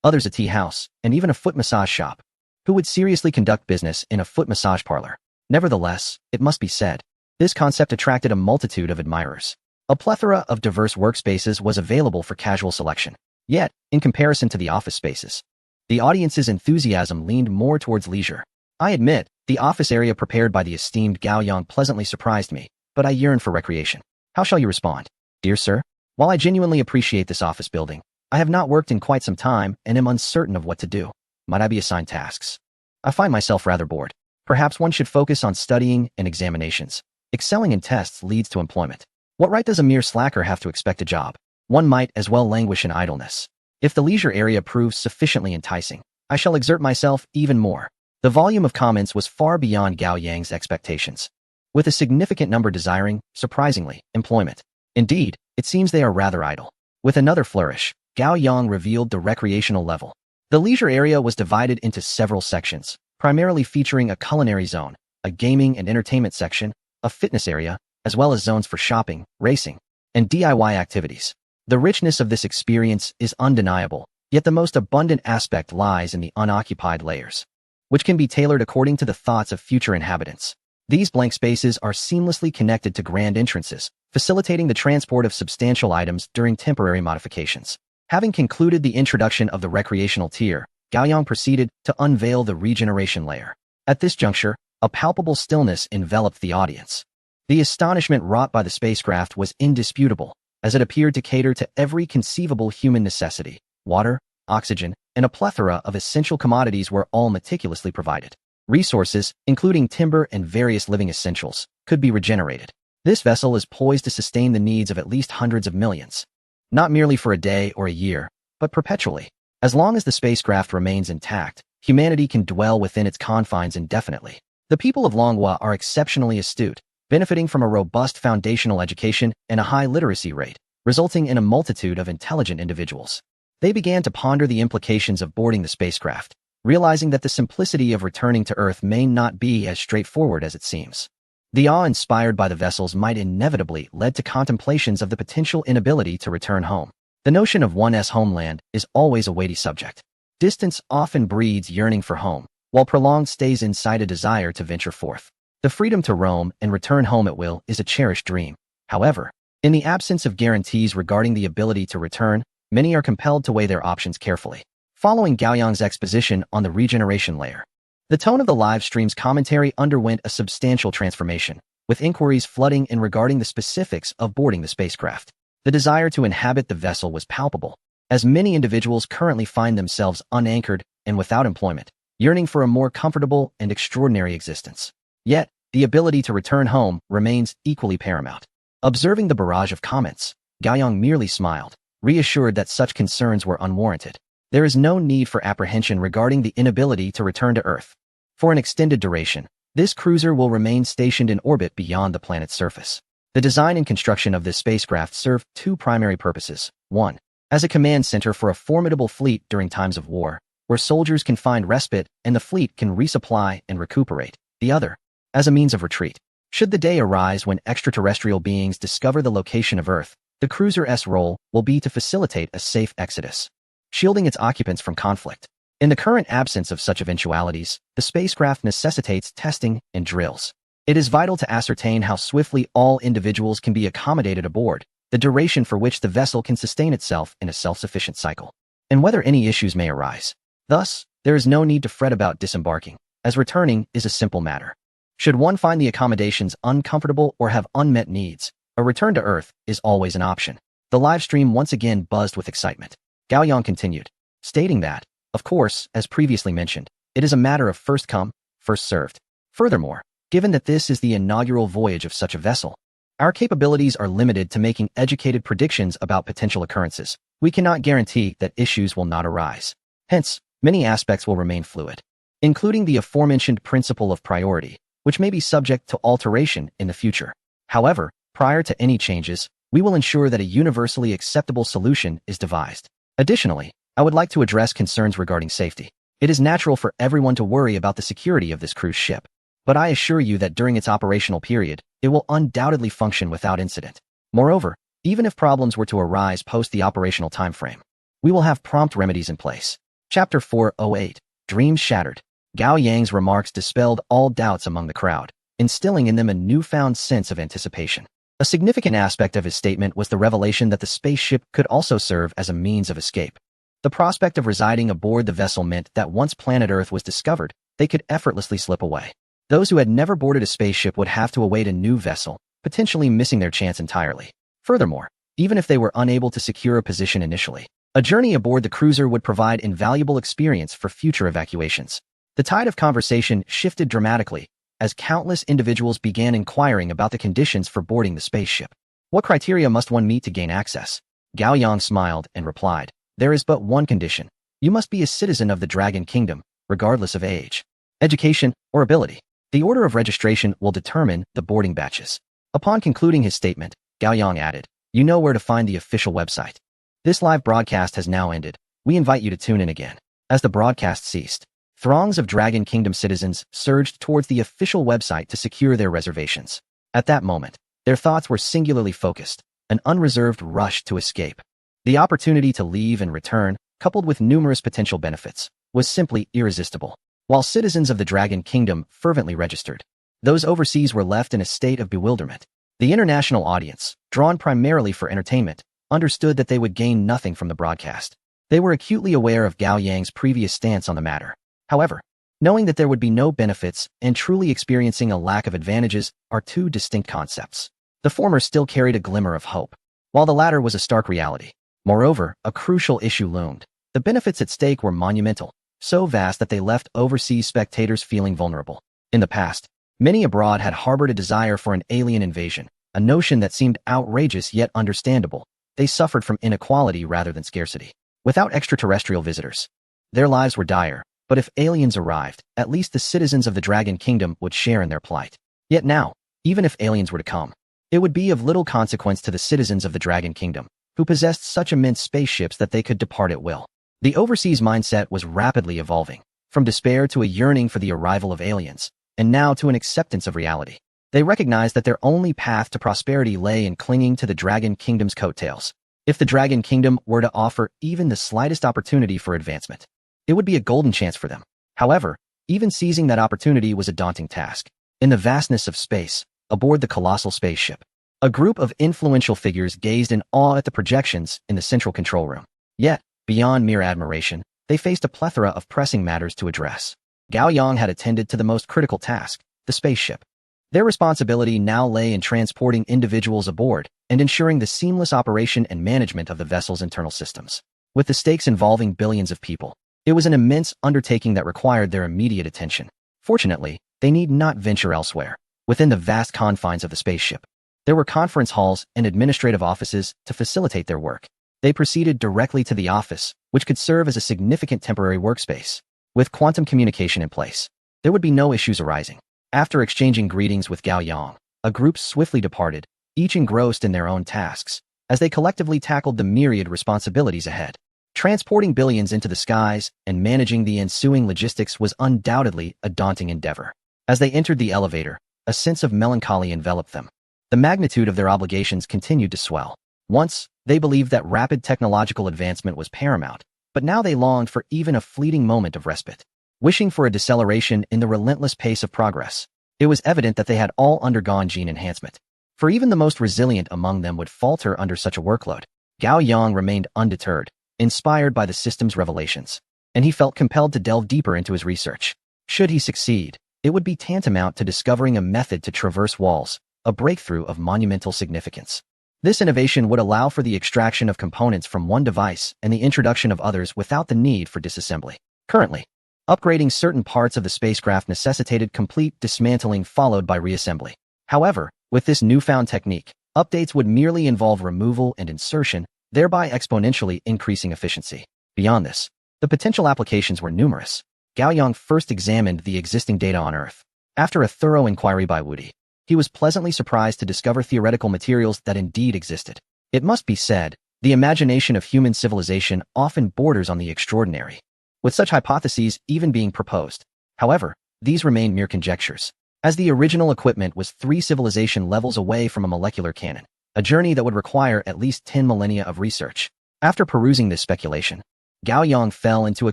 others a tea house, and even a foot massage shop. Who would seriously conduct business in a foot massage parlor? Nevertheless, it must be said, this concept attracted a multitude of admirers. A plethora of diverse workspaces was available for casual selection. Yet, in comparison to the office spaces, the audience's enthusiasm leaned more towards leisure. I admit, the office area prepared by the esteemed Gao Yang pleasantly surprised me, but I yearn for recreation. How shall you respond? Dear sir, while I genuinely appreciate this office building, I have not worked in quite some time and am uncertain of what to do. Might I be assigned tasks? I find myself rather bored. Perhaps one should focus on studying and examinations. Excelling in tests leads to employment. What right does a mere slacker have to expect a job? One might as well languish in idleness. If the leisure area proves sufficiently enticing, I shall exert myself even more. The volume of comments was far beyond Gao Yang's expectations, with a significant number desiring, surprisingly, employment. Indeed, it seems they are rather idle. With another flourish, Gao Yang revealed the recreational level. The leisure area was divided into several sections, primarily featuring a culinary zone, a gaming and entertainment section, a fitness area, as well as zones for shopping, racing, and DIY activities. The richness of this experience is undeniable, yet the most abundant aspect lies in the unoccupied layers, which can be tailored according to the thoughts of future inhabitants. These blank spaces are seamlessly connected to grand entrances, facilitating the transport of substantial items during temporary modifications. Having concluded the introduction of the recreational tier, Gao Yang proceeded to unveil the regeneration layer. At this juncture, a palpable stillness enveloped the audience. The astonishment wrought by the spacecraft was indisputable, as it appeared to cater to every conceivable human necessity. Water, oxygen, and a plethora of essential commodities were all meticulously provided. Resources, including timber and various living essentials, could be regenerated. This vessel is poised to sustain the needs of at least hundreds of millions. Not merely for a day or a year, but perpetually. As long as the spacecraft remains intact, humanity can dwell within its confines indefinitely. The people of Longhua are exceptionally astute, benefiting from a robust foundational education and a high literacy rate, resulting in a multitude of intelligent individuals. They began to ponder the implications of boarding the spacecraft, realizing that the simplicity of returning to Earth may not be as straightforward as it seems. The awe inspired by the vessels might inevitably lead to contemplations of the potential inability to return home. The notion of one's homeland is always a weighty subject. Distance often breeds yearning for home, while prolonged stays incite a desire to venture forth. The freedom to roam and return home at will is a cherished dream. However, in the absence of guarantees regarding the ability to return, many are compelled to weigh their options carefully. Following Gao Yang's exposition on the regeneration layer, the tone of the live stream's commentary underwent a substantial transformation, with inquiries flooding in regarding the specifics of boarding the spacecraft. The desire to inhabit the vessel was palpable, as many individuals currently find themselves unanchored and without employment, yearning for a more comfortable and extraordinary existence. Yet, the ability to return home remains equally paramount. Observing the barrage of comments, Gao Yang merely smiled, reassured that such concerns were unwarranted. There is no need for apprehension regarding the inability to return to Earth. For an extended duration, this cruiser will remain stationed in orbit beyond the planet's surface. The design and construction of this spacecraft serve two primary purposes. One, as a command center for a formidable fleet during times of war, where soldiers can find respite and the fleet can resupply and recuperate. The other, as a means of retreat. Should the day arise when extraterrestrial beings discover the location of Earth, the cruiser's role will be to facilitate a safe exodus, shielding its occupants from conflict. In the current absence of such eventualities, the spacecraft necessitates testing and drills. It is vital to ascertain how swiftly all individuals can be accommodated aboard, the duration for which the vessel can sustain itself in a self-sufficient cycle, and whether any issues may arise. Thus, there is no need to fret about disembarking, as returning is a simple matter. Should one find the accommodations uncomfortable or have unmet needs, a return to Earth is always an option. The live stream once again buzzed with excitement. Gao Yang continued, stating that, of course, as previously mentioned, it is a matter of first come, first served. Furthermore, given that this is the inaugural voyage of such a vessel, our capabilities are limited to making educated predictions about potential occurrences. We cannot guarantee that issues will not arise. Hence, many aspects will remain fluid, including the aforementioned principle of priority, which may be subject to alteration in the future. However, prior to any changes, we will ensure that a universally acceptable solution is devised. Additionally, I would like to address concerns regarding safety. It is natural for everyone to worry about the security of this cruise ship. but I assure you that during its operational period, it will undoubtedly function without incident. Moreover, even if problems were to arise post the operational timeframe, we will have prompt remedies in place. Chapter 408. Dreams Shattered. Gao Yang's remarks dispelled all doubts among the crowd, instilling in them a newfound sense of anticipation. A significant aspect of his statement was the revelation that the spaceship could also serve as a means of escape. The prospect of residing aboard the vessel meant that once planet Earth was discovered, they could effortlessly slip away. Those who had never boarded a spaceship would have to await a new vessel, potentially missing their chance entirely. Furthermore, even if they were unable to secure a position initially, a journey aboard the cruiser would provide invaluable experience for future evacuations. The tide of conversation shifted dramatically as countless individuals began inquiring about the conditions for boarding the spaceship. What criteria must one meet to gain access? Gao Yang smiled and replied, "There is but one condition. You must be a citizen of the Dragon Kingdom, regardless of age, education, or ability. The order of registration will determine the boarding batches." Upon concluding his statement, Gao Yang added, "You know where to find the official website." This live broadcast has now ended. We invite you to tune in again. As the broadcast ceased, throngs of Dragon Kingdom citizens surged towards the official website to secure their reservations. At that moment, their thoughts were singularly focused, an unreserved rush to escape. The opportunity to leave and return, coupled with numerous potential benefits, was simply irresistible. While citizens of the Dragon Kingdom fervently registered, those overseas were left in a state of bewilderment. The international audience, drawn primarily for entertainment, understood that they would gain nothing from the broadcast. They were acutely aware of Gao Yang's previous stance on the matter. However, knowing that there would be no benefits and truly experiencing a lack of advantages are two distinct concepts. The former still carried a glimmer of hope, while the latter was a stark reality. Moreover, a crucial issue loomed. The benefits at stake were monumental, so vast that they left overseas spectators feeling vulnerable. In the past, many abroad had harbored a desire for an alien invasion, a notion that seemed outrageous yet understandable. They suffered from inequality rather than scarcity. Without extraterrestrial visitors, their lives were dire, but if aliens arrived, at least the citizens of the Dragon Kingdom would share in their plight. Yet now, even if aliens were to come, it would be of little consequence to the citizens of the Dragon Kingdom, who possessed such immense spaceships that they could depart at will. The overseas mindset was rapidly evolving, from despair to a yearning for the arrival of aliens, and now to an acceptance of reality. They recognized that their only path to prosperity lay in clinging to the Dragon Kingdom's coattails. If the Dragon Kingdom were to offer even the slightest opportunity for advancement, it would be a golden chance for them. However, even seizing that opportunity was a daunting task. In the vastness of space, aboard the colossal spaceship, a group of influential figures gazed in awe at the projections in the central control room. Yet, beyond mere admiration, they faced a plethora of pressing matters to address. Gao Yang had attended to the most critical task, the spaceship. Their responsibility now lay in transporting individuals aboard and ensuring the seamless operation and management of the vessel's internal systems. With the stakes involving billions of people, it was an immense undertaking that required their immediate attention. Fortunately, they need not venture elsewhere. Within the vast confines of the spaceship, there were conference halls and administrative offices to facilitate their work. They proceeded directly to the office, which could serve as a significant temporary workspace. With quantum communication in place, there would be no issues arising. After exchanging greetings with Gao Yang, a group swiftly departed, each engrossed in their own tasks, as they collectively tackled the myriad responsibilities ahead. Transporting billions into the skies and managing the ensuing logistics was undoubtedly a daunting endeavor. As they entered the elevator, a sense of melancholy enveloped them. The magnitude of their obligations continued to swell. Once, they believed that rapid technological advancement was paramount, but now they longed for even a fleeting moment of respite. Wishing for a deceleration in the relentless pace of progress, it was evident that they had all undergone gene enhancement. For even the most resilient among them would falter under such a workload. Gao Yang remained undeterred, inspired by the system's revelations, and he felt compelled to delve deeper into his research. Should he succeed, it would be tantamount to discovering a method to traverse walls, a breakthrough of monumental significance. This innovation would allow for the extraction of components from one device and the introduction of others without the need for disassembly. Currently, upgrading certain parts of the spacecraft necessitated complete dismantling followed by reassembly. However, with this newfound technique, updates would merely involve removal and insertion, thereby exponentially increasing efficiency. Beyond this, the potential applications were numerous. Gao Yang first examined the existing data on Earth. After a thorough inquiry by Woody, he was pleasantly surprised to discover theoretical materials that indeed existed. It must be said, the imagination of human civilization often borders on the extraordinary, with such hypotheses even being proposed. However, these remain mere conjectures. as the original equipment was 3 civilization levels away from a molecular cannon, a journey that would require at least 10 millennia of research. After perusing this speculation, Gao Yang fell into a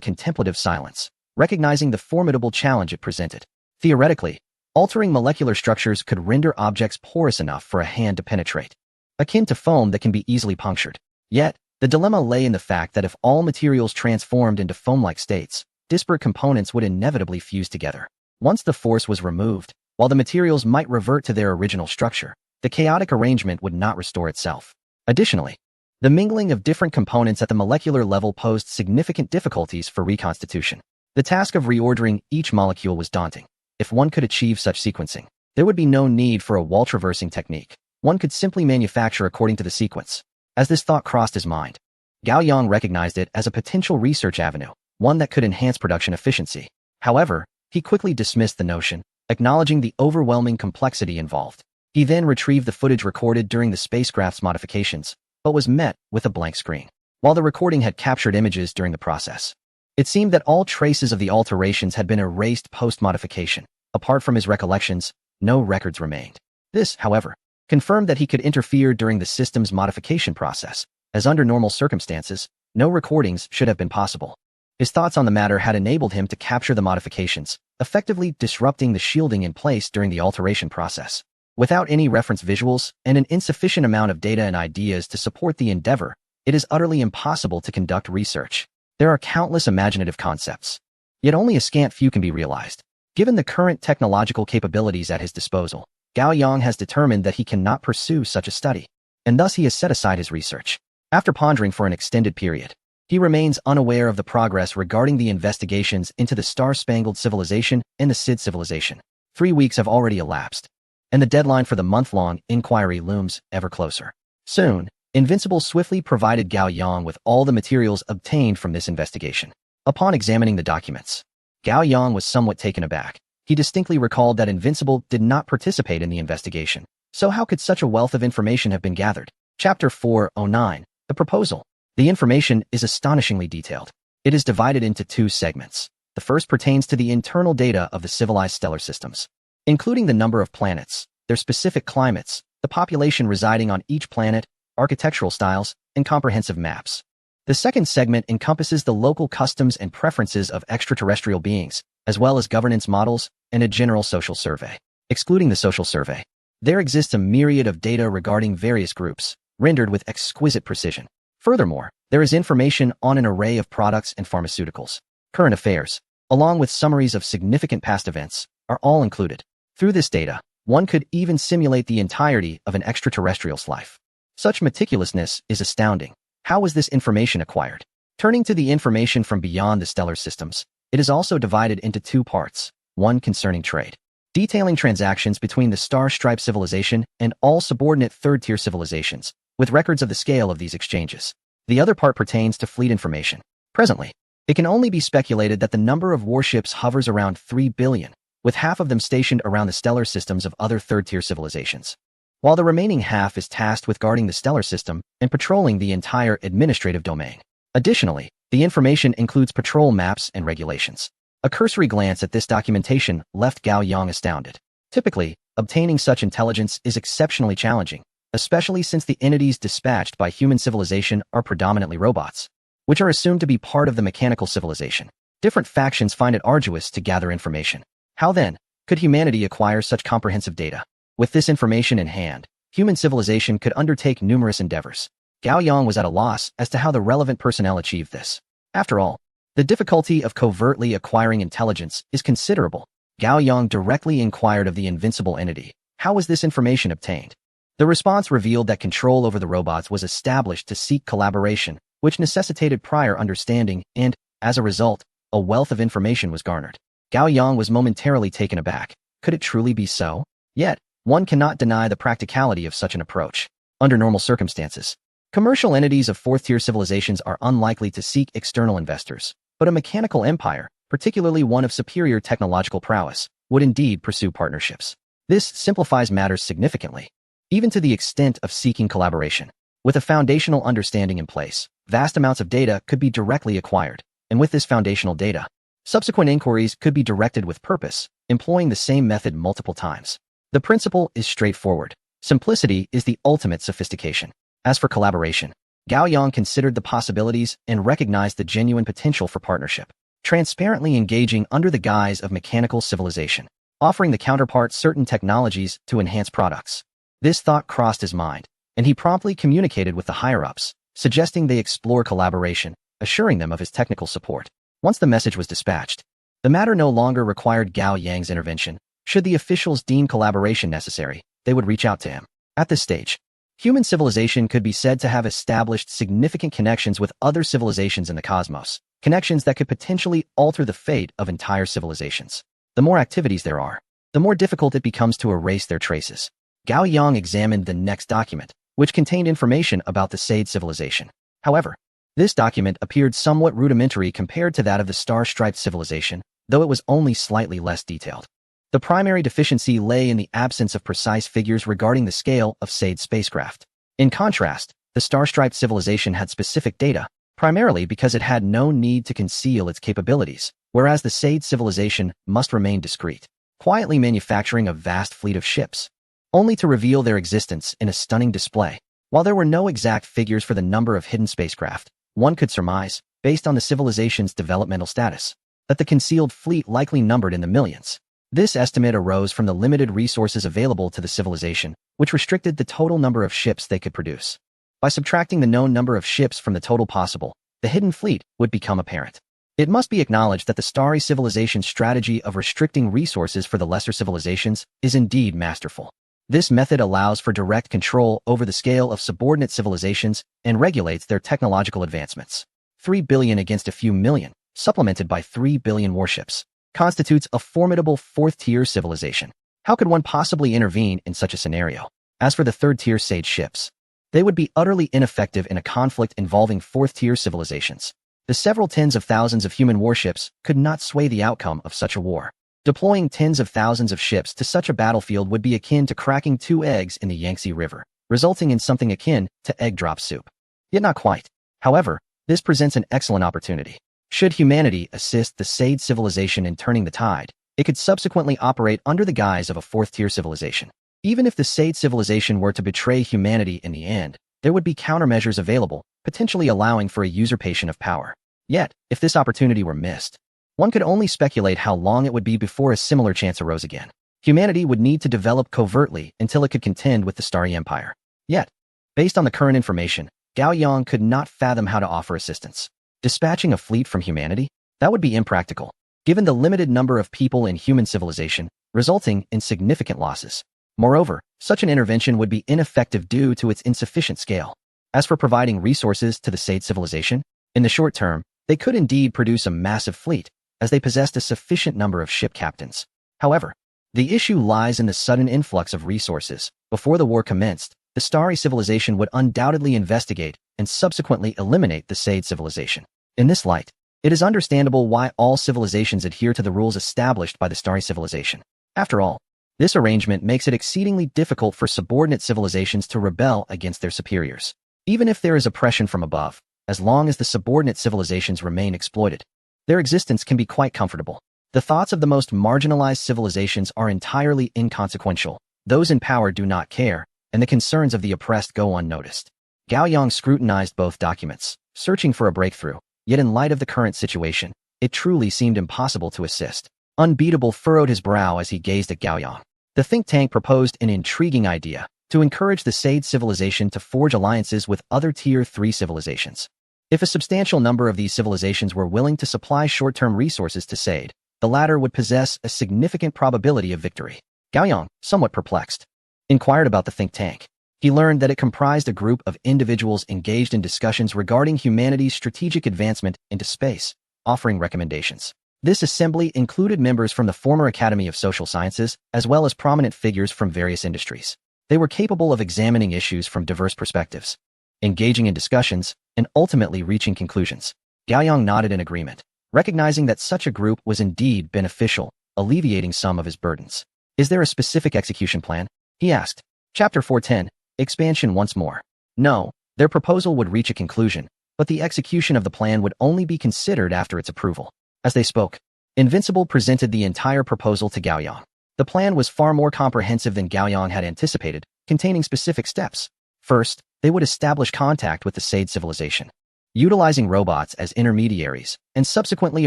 contemplative silence, recognizing the formidable challenge it presented. Theoretically, altering molecular structures could render objects porous enough for a hand to penetrate, akin to foam that can be easily punctured. Yet, the dilemma lay in the fact that if all materials transformed into foam-like states, disparate components would inevitably fuse together. Once the force was removed, while the materials might revert to their original structure, the chaotic arrangement would not restore itself. Additionally, the mingling of different components at the molecular level posed significant difficulties for reconstitution. The task of reordering each molecule was daunting. If one could achieve such sequencing, there would be no need for a wall-traversing technique. One could simply manufacture according to the sequence. As this thought crossed his mind, Gao Yang recognized it as a potential research avenue, one that could enhance production efficiency. However, he quickly dismissed the notion, acknowledging the overwhelming complexity involved. He then retrieved the footage recorded during the spacecraft's modifications, but was met with a blank screen. While the recording had captured images during the process, it seemed that all traces of the alterations had been erased post-modification. Apart from his recollections, no records remained. This, however, confirmed that he could interfere during the system's modification process, as under normal circumstances, no recordings should have been possible. His thoughts on the matter had enabled him to capture the modifications, effectively disrupting the shielding in place during the alteration process. Without any reference visuals and an insufficient amount of data and ideas to support the endeavor, it is utterly impossible to conduct research. There are countless imaginative concepts, yet only a scant few can be realized. Given the current technological capabilities at his disposal, Gao Yang has determined that he cannot pursue such a study, and thus he has set aside his research. After pondering for an extended period, he remains unaware of the progress regarding the investigations into the Star-Spangled Civilization and the Sid Civilization. 3 weeks have already elapsed, and the deadline for the month-long inquiry looms ever closer. Soon, Invincible swiftly provided Gao Yang with all the materials obtained from this investigation. Upon examining the documents, Gao Yang was somewhat taken aback. He distinctly recalled that Invincible did not participate in the investigation. So how could such a wealth of information have been gathered? Chapter 409, The Proposal. The information is astonishingly detailed. It is divided into 2 segments. The first pertains to the internal data of the civilized stellar systems, including the number of planets, their specific climates, the population residing on each planet, architectural styles, and comprehensive maps. The second segment encompasses the local customs and preferences of extraterrestrial beings, as well as governance models and a general social survey. Excluding the social survey, there exists a myriad of data regarding various groups, rendered with exquisite precision. Furthermore, there is information on an array of products and pharmaceuticals. Current affairs, along with summaries of significant past events, are all included. Through this data, one could even simulate the entirety of an extraterrestrial's life. Such meticulousness is astounding. How was this information acquired? Turning to the information from beyond the stellar systems, it is also divided into 2 parts, one concerning trade, detailing transactions between the Star-Stripe civilization and all subordinate third-tier civilizations, with records of the scale of these exchanges. The other part pertains to fleet information. Presently, it can only be speculated that the number of warships hovers around 3 billion, with half of them stationed around the stellar systems of other third-tier civilizations, while the remaining half is tasked with guarding the stellar system and patrolling the entire administrative domain. Additionally, the information includes patrol maps and regulations. A cursory glance at this documentation left Gao Yang astounded. Typically, obtaining such intelligence is exceptionally challenging, especially since the entities dispatched by human civilization are predominantly robots, which are assumed to be part of the mechanical civilization. Different factions find it arduous to gather information. How then could humanity acquire such comprehensive data? With this information in hand, human civilization could undertake numerous endeavors. Gao Yang was at a loss as to how the relevant personnel achieved this. After all, the difficulty of covertly acquiring intelligence is considerable. Gao Yang directly inquired of the invincible entity. How was this information obtained? The response revealed that control over the robots was established to seek collaboration, which necessitated prior understanding, and, as a result, a wealth of information was garnered. Gao Yang was momentarily taken aback. Could it truly be so? Yet, one cannot deny the practicality of such an approach. Under normal circumstances, commercial entities of fourth-tier civilizations are unlikely to seek external investors, but a mechanical empire, particularly one of superior technological prowess, would indeed pursue partnerships. This simplifies matters significantly, even to the extent of seeking collaboration. With a foundational understanding in place, vast amounts of data could be directly acquired, and with this foundational data, subsequent inquiries could be directed with purpose. employing the same method multiple times. The principle is straightforward. Simplicity is the ultimate sophistication. As for collaboration, Gao Yang considered the possibilities and recognized the genuine potential for partnership, transparently engaging under the guise of mechanical civilization, offering the counterpart certain technologies to enhance products. This thought crossed his mind, and he promptly communicated with the higher-ups, suggesting they explore collaboration, assuring them of his technical support. Once the message was dispatched, the matter no longer required Gao Yang's intervention. Should the officials deem collaboration necessary, they would reach out to him. At this stage, human civilization could be said to have established significant connections with other civilizations in the cosmos, connections that could potentially alter the fate of entire civilizations. The more activities there are, the more difficult it becomes to erase their traces. Gao Yang examined the next document, which contained information about the Sade civilization. However, this document appeared somewhat rudimentary compared to that of the star-striped civilization, though it was only slightly less detailed. The primary deficiency lay in the absence of precise figures regarding the scale of Sade's spacecraft. In contrast, the star-striped civilization had specific data, primarily because it had no need to conceal its capabilities, whereas the Sade civilization must remain discreet, quietly manufacturing a vast fleet of ships, only to reveal their existence in a stunning display. While there were no exact figures for the number of hidden spacecraft, one could surmise, based on the civilization's developmental status, that the concealed fleet likely numbered in the millions. This estimate arose from the limited resources available to the civilization, which restricted the total number of ships they could produce. By subtracting the known number of ships from the total possible, the hidden fleet would become apparent. It must be acknowledged that the starry civilization's strategy of restricting resources for the lesser civilizations is indeed masterful. This method allows for direct control over the scale of subordinate civilizations and regulates their technological advancements. 3 billion against a few million, supplemented by 3 billion warships, constitutes a formidable fourth-tier civilization. How could one possibly intervene in such a scenario? As for the third-tier Sage ships, they would be utterly ineffective in a conflict involving fourth-tier civilizations. The several tens of thousands of human warships could not sway the outcome of such a war. Deploying tens of thousands of ships to such a battlefield would be akin to cracking 2 eggs in the Yangtze River, resulting in something akin to egg drop soup. Yet not quite. However, this presents an excellent opportunity. Should humanity assist the Sade civilization in turning the tide, it could subsequently operate under the guise of a fourth-tier civilization. Even if the Sade civilization were to betray humanity in the end, there would be countermeasures available, potentially allowing for a usurpation of power. Yet, if this opportunity were missed, one could only speculate how long it would be before a similar chance arose again. Humanity would need to develop covertly until it could contend with the Starry Empire. Yet, based on the current information, Gao Yang could not fathom how to offer assistance. Dispatching a fleet from humanity? That would be impractical, given the limited number of people in human civilization, resulting in significant losses. Moreover, such an intervention would be ineffective due to its insufficient scale. As for providing resources to the Sade civilization, in the short term, they could indeed produce a massive fleet, as they possessed a sufficient number of ship captains. However, the issue lies in the sudden influx of resources. Before the war commenced, the Starry civilization would undoubtedly investigate and subsequently eliminate the Sade civilization. In this light, it is understandable why all civilizations adhere to the rules established by the Starry civilization. After all, this arrangement makes it exceedingly difficult for subordinate civilizations to rebel against their superiors. Even if there is oppression from above, as long as the subordinate civilizations remain exploited, their existence can be quite comfortable. The thoughts of the most marginalized civilizations are entirely inconsequential. Those in power do not care, and the concerns of the oppressed go unnoticed. Gao Yang scrutinized both documents, searching for a breakthrough, yet in light of the current situation, it truly seemed impossible to assist. Unbeatable furrowed his brow as he gazed at Gao Yang. The think tank proposed an intriguing idea, to encourage the Sade civilization to forge alliances with other Tier 3 civilizations. If a substantial number of these civilizations were willing to supply short-term resources to Sade, the latter would possess a significant probability of victory. Gao Yang, somewhat perplexed, inquired about the think tank. He learned that it comprised a group of individuals engaged in discussions regarding humanity's strategic advancement into space, offering recommendations. This assembly included members from the former Academy of Social Sciences, as well as prominent figures from various industries. They were capable of examining issues from diverse perspectives, engaging in discussions, and ultimately reaching conclusions. Gao Yang nodded in agreement, recognizing that such a group was indeed beneficial, alleviating some of his burdens. Is there a specific execution plan? He asked. Chapter 410, Expansion once more. No, their proposal would reach a conclusion, but the execution of the plan would only be considered after its approval. As they spoke, Invincible presented the entire proposal to Gao Yang. The plan was far more comprehensive than Gao Yang had anticipated, containing specific steps. First, they would establish contact with the Sade civilization, utilizing robots as intermediaries, and subsequently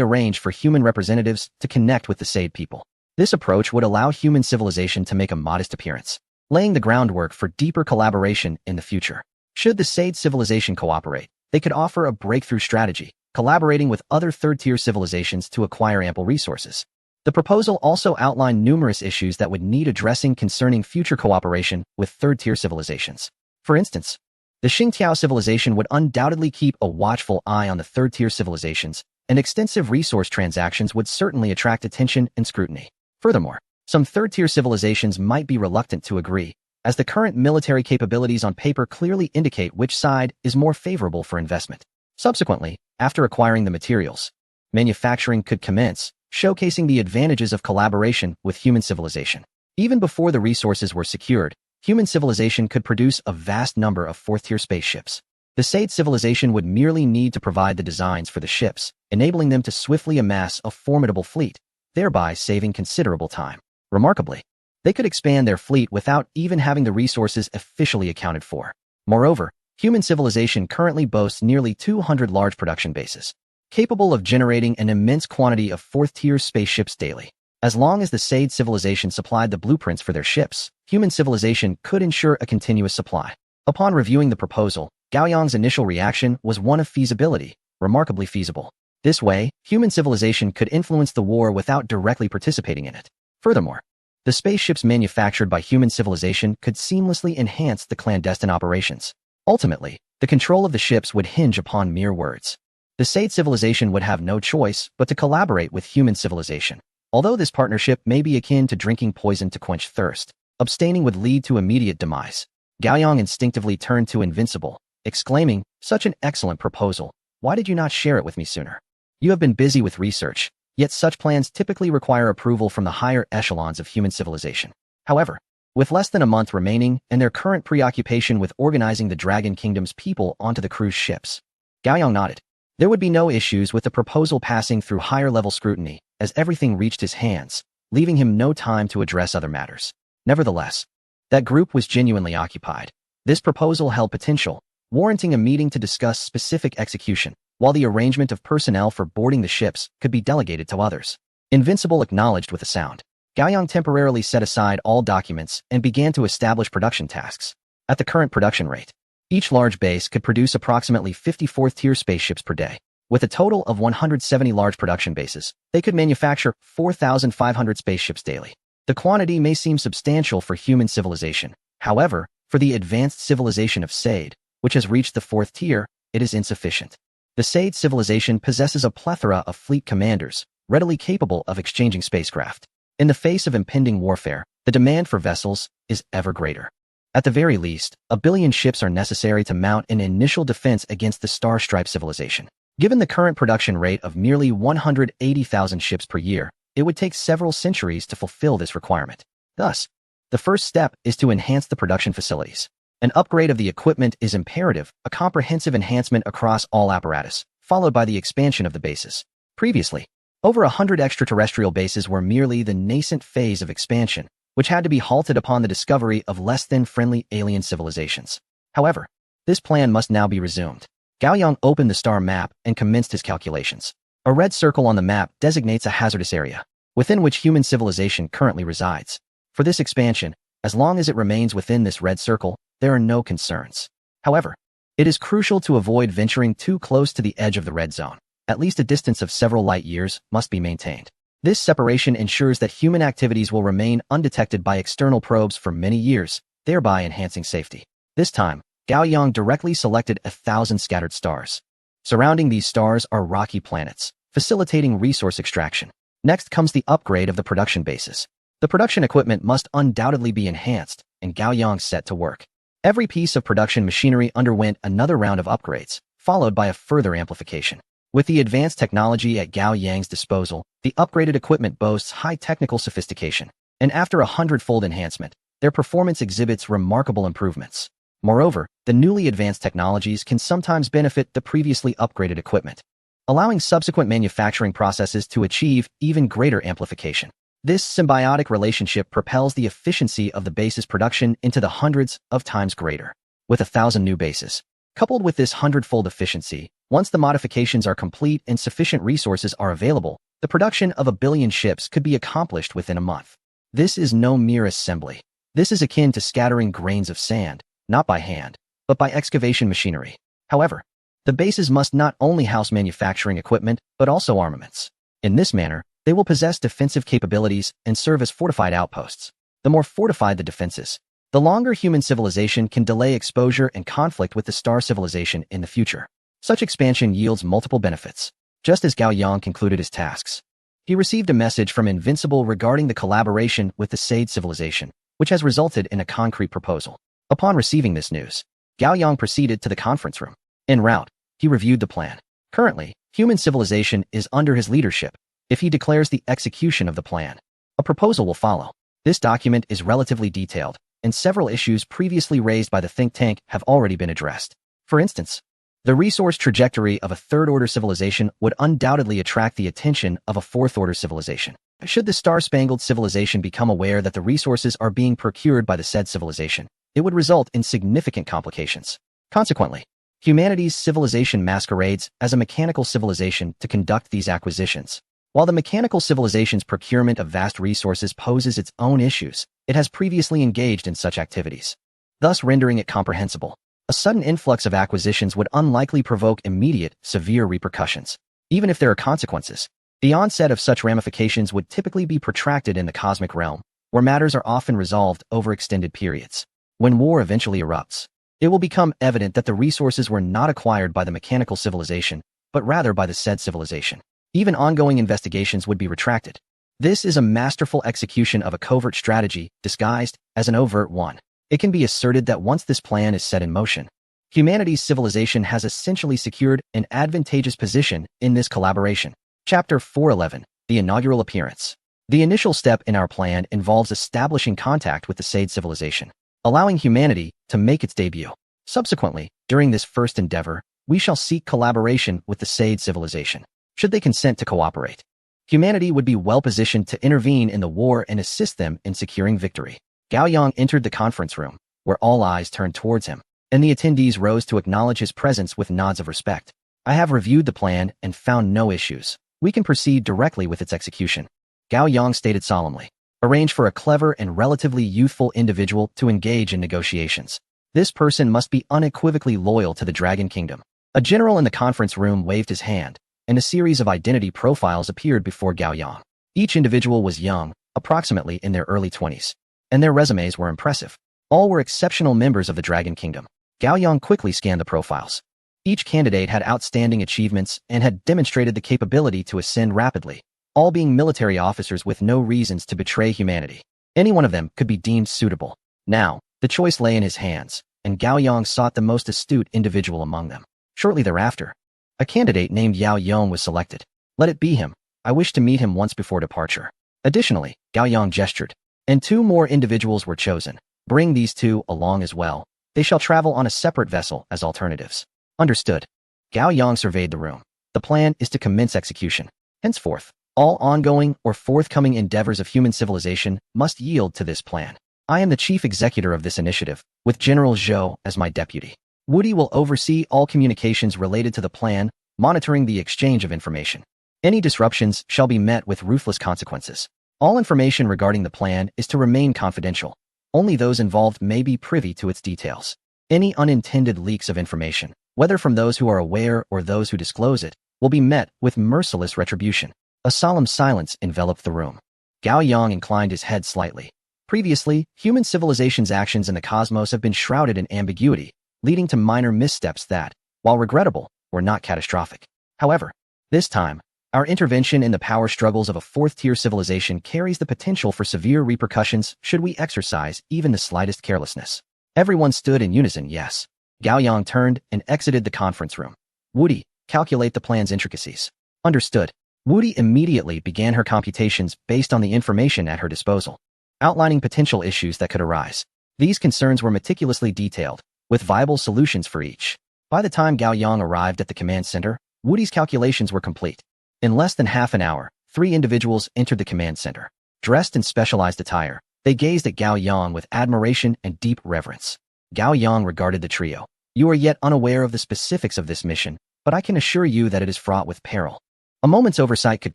arrange for human representatives to connect with the Sade people. This approach would allow human civilization to make a modest appearance, laying the groundwork for deeper collaboration in the future. Should the Sade civilization cooperate, they could offer a breakthrough strategy, collaborating with other third-tier civilizations to acquire ample resources. The proposal also outlined numerous issues that would need addressing concerning future cooperation with third-tier civilizations. For instance, the Xingtiao civilization would undoubtedly keep a watchful eye on the third-tier civilizations, and extensive resource transactions would certainly attract attention and scrutiny. Furthermore, some third-tier civilizations might be reluctant to agree, as the current military capabilities on paper clearly indicate which side is more favorable for investment. Subsequently, after acquiring the materials, manufacturing could commence, showcasing the advantages of collaboration with human civilization. Even before the resources were secured, human civilization could produce a vast number of fourth-tier spaceships. The Sade civilization would merely need to provide the designs for the ships, enabling them to swiftly amass a formidable fleet, thereby saving considerable time. Remarkably, they could expand their fleet without even having the resources officially accounted for. Moreover, human civilization currently boasts nearly 200 large production bases, capable of generating an immense quantity of fourth-tier spaceships daily. As long as the Sade civilization supplied the blueprints for their ships, human civilization could ensure a continuous supply. Upon reviewing the proposal, Gao Yang's initial reaction was one of feasibility, remarkably feasible. This way, human civilization could influence the war without directly participating in it. Furthermore, the spaceships manufactured by human civilization could seamlessly enhance the clandestine operations. Ultimately, the control of the ships would hinge upon mere words. The Sade civilization would have no choice but to collaborate with human civilization. Although this partnership may be akin to drinking poison to quench thirst, abstaining would lead to immediate demise. Gao Yang instinctively turned to Invincible, exclaiming, "Such an excellent proposal. Why did you not share it with me sooner? You have been busy with research, yet such plans typically require approval from the higher echelons of human civilization." However, with less than a month remaining and their current preoccupation with organizing the Dragon Kingdom's people onto the cruise ships, Gao Yang nodded. There would be no issues with the proposal passing through higher-level scrutiny, as everything reached his hands, leaving him no time to address other matters. Nevertheless, that group was genuinely occupied. This proposal held potential, warranting a meeting to discuss specific execution, while the arrangement of personnel for boarding the ships could be delegated to others. Invincible acknowledged with a sound. Gao Yang temporarily set aside all documents and began to establish production tasks. At the current production rate, each large base could produce approximately 50 fourth-tier spaceships per day. With a total of 170 large production bases, they could manufacture 4,500 spaceships daily. The quantity may seem substantial for human civilization. However, for the advanced civilization of Sade, which has reached the fourth tier, it is insufficient. The Sade civilization possesses a plethora of fleet commanders, readily capable of exchanging spacecraft. In the face of impending warfare, the demand for vessels is ever greater. At the very least, 1 billion ships are necessary to mount an initial defense against the Star Stripe civilization. Given the current production rate of merely 180,000 ships per year, it would take several centuries to fulfill this requirement. Thus, the first step is to enhance the production facilities. An upgrade of the equipment is imperative, a comprehensive enhancement across all apparatus, followed by the expansion of the bases. Previously, over 100 extraterrestrial bases were merely the nascent phase of expansion, which had to be halted upon the discovery of less than friendly alien civilizations. However, this plan must now be resumed. Gao Yang opened the star map and commenced his calculations. A red circle on the map designates a hazardous area, within which human civilization currently resides. For this expansion, as long as it remains within this red circle, there are no concerns. However, it is crucial to avoid venturing too close to the edge of the red zone. At least a distance of several light years must be maintained. This separation ensures that human activities will remain undetected by external probes for many years, thereby enhancing safety. This time, Gao Yang directly selected 1,000 scattered stars. Surrounding these stars are rocky planets, facilitating resource extraction. Next comes the upgrade of the production bases. The production equipment must undoubtedly be enhanced, and Gao Yang set to work. Every piece of production machinery underwent another round of upgrades, followed by a further amplification. With the advanced technology at Gao Yang's disposal, the upgraded equipment boasts high technical sophistication, and after a 100-fold enhancement, their performance exhibits remarkable improvements. Moreover, the newly advanced technologies can sometimes benefit the previously upgraded equipment. allowing subsequent manufacturing processes to achieve even greater amplification. This symbiotic relationship propels the efficiency of the base's production into the hundreds of times greater. With 1,000 new bases, coupled with this hundredfold efficiency, once the modifications are complete and sufficient resources are available, the production of 1 billion ships could be accomplished within a month. This is no mere assembly. This is akin to scattering grains of sand, not by hand, but by excavation machinery. However, the bases must not only house manufacturing equipment, but also armaments. In this manner, they will possess defensive capabilities and serve as fortified outposts. The more fortified the defenses, the longer human civilization can delay exposure and conflict with the star civilization in the future. Such expansion yields multiple benefits. Just as Gao Yang concluded his tasks, he received a message from Invincible regarding the collaboration with the Sade civilization, which has resulted in a concrete proposal. Upon receiving this news, Gao Yang proceeded to the conference room. En route, he reviewed the plan. Currently, human civilization is under his leadership. If he declares the execution of the plan, a proposal will follow. This document is relatively detailed, and several issues previously raised by the think tank have already been addressed. For instance, the resource trajectory of a third-order civilization would undoubtedly attract the attention of a fourth-order civilization. Should the star-spangled civilization become aware that the resources are being procured by the said civilization, it would result in significant complications. Consequently, humanity's civilization masquerades as a mechanical civilization to conduct these acquisitions. While the mechanical civilization's procurement of vast resources poses its own issues, it has previously engaged in such activities, thus rendering it comprehensible. A sudden influx of acquisitions would unlikely provoke immediate, severe repercussions. Even if there are consequences, the onset of such ramifications would typically be protracted in the cosmic realm, where matters are often resolved over extended periods. When war eventually erupts, it will become evident that the resources were not acquired by the mechanical civilization, but rather by the said civilization. Even ongoing investigations would be retracted. This is a masterful execution of a covert strategy disguised as an overt one. It can be asserted that once this plan is set in motion, humanity's civilization has essentially secured an advantageous position in this collaboration. Chapter 411, The Inaugural Appearance. The initial step in our plan involves establishing contact with the Sade civilization, allowing humanity to make its debut. Subsequently, during this first endeavor, we shall seek collaboration with the Sade civilization. Should they consent to cooperate, humanity would be well positioned to intervene in the war and assist them in securing victory. Gao Yang entered the conference room, where all eyes turned towards him, and the attendees rose to acknowledge his presence with nods of respect. I have reviewed the plan and found no issues. We can proceed directly with its execution. Gao Yang stated solemnly. Arrange for a clever and relatively youthful individual to engage in negotiations. This person must be unequivocally loyal to the Dragon Kingdom. A general in the conference room waved his hand, and a series of identity profiles appeared before Gao Yang. Each individual was young, approximately in their early 20s, and their resumes were impressive. All were exceptional members of the Dragon Kingdom. Gao Yang quickly scanned the profiles. Each candidate had outstanding achievements and had demonstrated the capability to ascend rapidly, all being military officers with no reasons to betray humanity. Any one of them could be deemed suitable. Now, the choice lay in his hands, and Gao Yang sought the most astute individual among them. Shortly thereafter, a candidate named Yao Yong was selected. Let it be him. I wish to meet him once before departure. Additionally, Gao Yang gestured, and 2 more individuals were chosen. Bring these 2 along as well. They shall travel on a separate vessel as alternatives. Understood. Gao Yang surveyed the room. The plan is to commence execution. Henceforth, all ongoing or forthcoming endeavors of human civilization must yield to this plan. I am the chief executor of this initiative, with General Zhou as my deputy. Woody will oversee all communications related to the plan, monitoring the exchange of information. Any disruptions shall be met with ruthless consequences. All information regarding the plan is to remain confidential. Only those involved may be privy to its details. Any unintended leaks of information, whether from those who are aware or those who disclose it, will be met with merciless retribution. A solemn silence enveloped the room. Gao Yang inclined his head slightly. Previously, human civilization's actions in the cosmos have been shrouded in ambiguity, leading to minor missteps that, while regrettable, were not catastrophic. However, this time, our intervention in the power struggles of a fourth-tier civilization carries the potential for severe repercussions should we exercise even the slightest carelessness. Everyone stood in unison, yes. Gao Yang turned and exited the conference room. Woody, calculate the plan's intricacies. Understood. Woody immediately began her computations based on the information at her disposal, outlining potential issues that could arise. These concerns were meticulously detailed, with viable solutions for each. By the time Gao Yang arrived at the command center, Woody's calculations were complete. In less than half an hour, 3 individuals entered the command center. Dressed in specialized attire, they gazed at Gao Yang with admiration and deep reverence. Gao Yang regarded the trio. You are yet unaware of the specifics of this mission, but I can assure you that it is fraught with peril. A moment's oversight could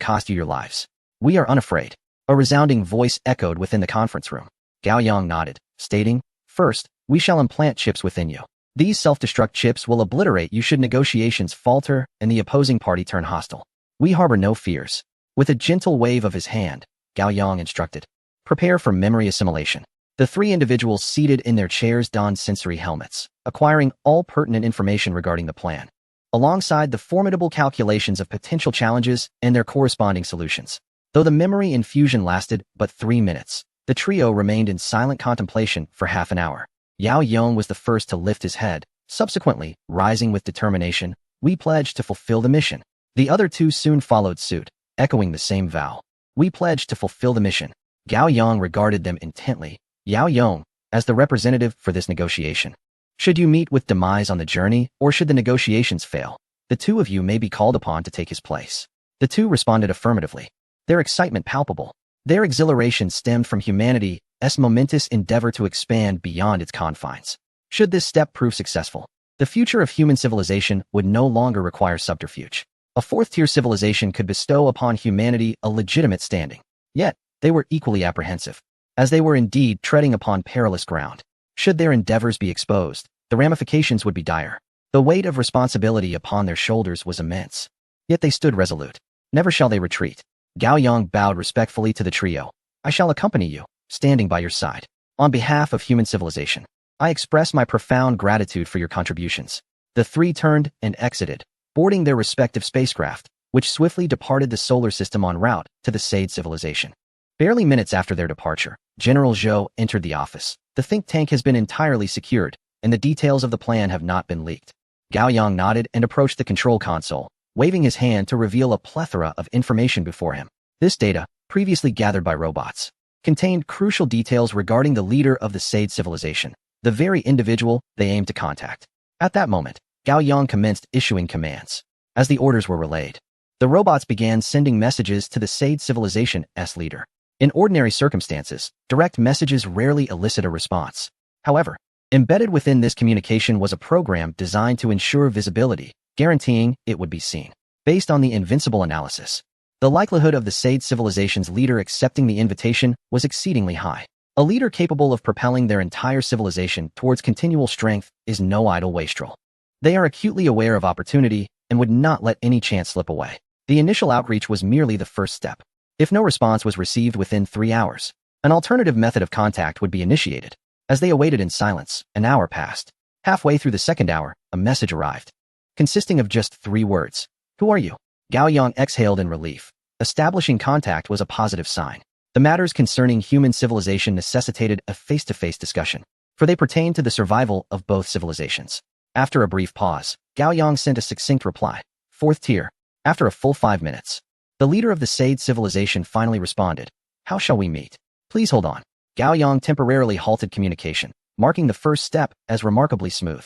cost you your lives. We are unafraid. A resounding voice echoed within the conference room. Gao Yang nodded, stating, First, we shall implant chips within you. These self-destruct chips will obliterate you should negotiations falter and the opposing party turn hostile. We harbor no fears. With a gentle wave of his hand, Gao Yang instructed, Prepare for memory assimilation. The 3 individuals seated in their chairs donned sensory helmets, acquiring all pertinent information regarding the plan, alongside the formidable calculations of potential challenges and their corresponding solutions. Though the memory infusion lasted but 3 minutes, the trio remained in silent contemplation for half an hour. Yao Yong was the first to lift his head, subsequently, rising with determination, We pledge to fulfill the mission. The other 2 soon followed suit, echoing the same vow. We pledge to fulfill the mission. Gao Yang regarded them intently. Yao Yong, as the representative for this negotiation. Should you meet with demise on the journey, or should the negotiations fail, the 2 of you may be called upon to take his place. The 2 responded affirmatively, their excitement palpable. Their exhilaration stemmed from humanity's momentous endeavor to expand beyond its confines. Should this step prove successful, the future of human civilization would no longer require subterfuge. A 4th-tier civilization could bestow upon humanity a legitimate standing. Yet, they were equally apprehensive, as they were indeed treading upon perilous ground. Should their endeavors be exposed, the ramifications would be dire. The weight of responsibility upon their shoulders was immense. Yet they stood resolute. Never shall they retreat. Gao Yang bowed respectfully to the trio. I shall accompany you, standing by your side. On behalf of human civilization, I express my profound gratitude for your contributions. The 3 turned and exited, boarding their respective spacecraft, which swiftly departed the solar system en route to the Sade civilization. Barely minutes after their departure, General Zhou entered the office. The think tank has been entirely secured, and the details of the plan have not been leaked. Gao Yang nodded and approached the control console, waving his hand to reveal a plethora of information before him. This data, previously gathered by robots, contained crucial details regarding the leader of the Sade civilization, the very individual they aimed to contact. At that moment, Gao Yang commenced issuing commands. As the orders were relayed, the robots began sending messages to the Sade civilization's leader. In ordinary circumstances, direct messages rarely elicit a response. However, embedded within this communication was a program designed to ensure visibility, guaranteeing it would be seen. Based on the invincible analysis, the likelihood of the Sade civilization's leader accepting the invitation was exceedingly high. A leader capable of propelling their entire civilization towards continual strength is no idle wastrel. They are acutely aware of opportunity and would not let any chance slip away. The initial outreach was merely the first step. If no response was received within 3 hours, an alternative method of contact would be initiated. As they awaited in silence, an hour passed. Halfway through the second hour, a message arrived, consisting of just 3 words. Who are you? Gao Yang exhaled in relief. Establishing contact was a positive sign. The matters concerning human civilization necessitated a face-to-face discussion, for they pertained to the survival of both civilizations. After a brief pause, Gao Yang sent a succinct reply. 4th tier. After a full 5 minutes, the leader of the Sade civilization finally responded. How shall we meet? Please hold on. Gao Yang temporarily halted communication, marking the first step as remarkably smooth.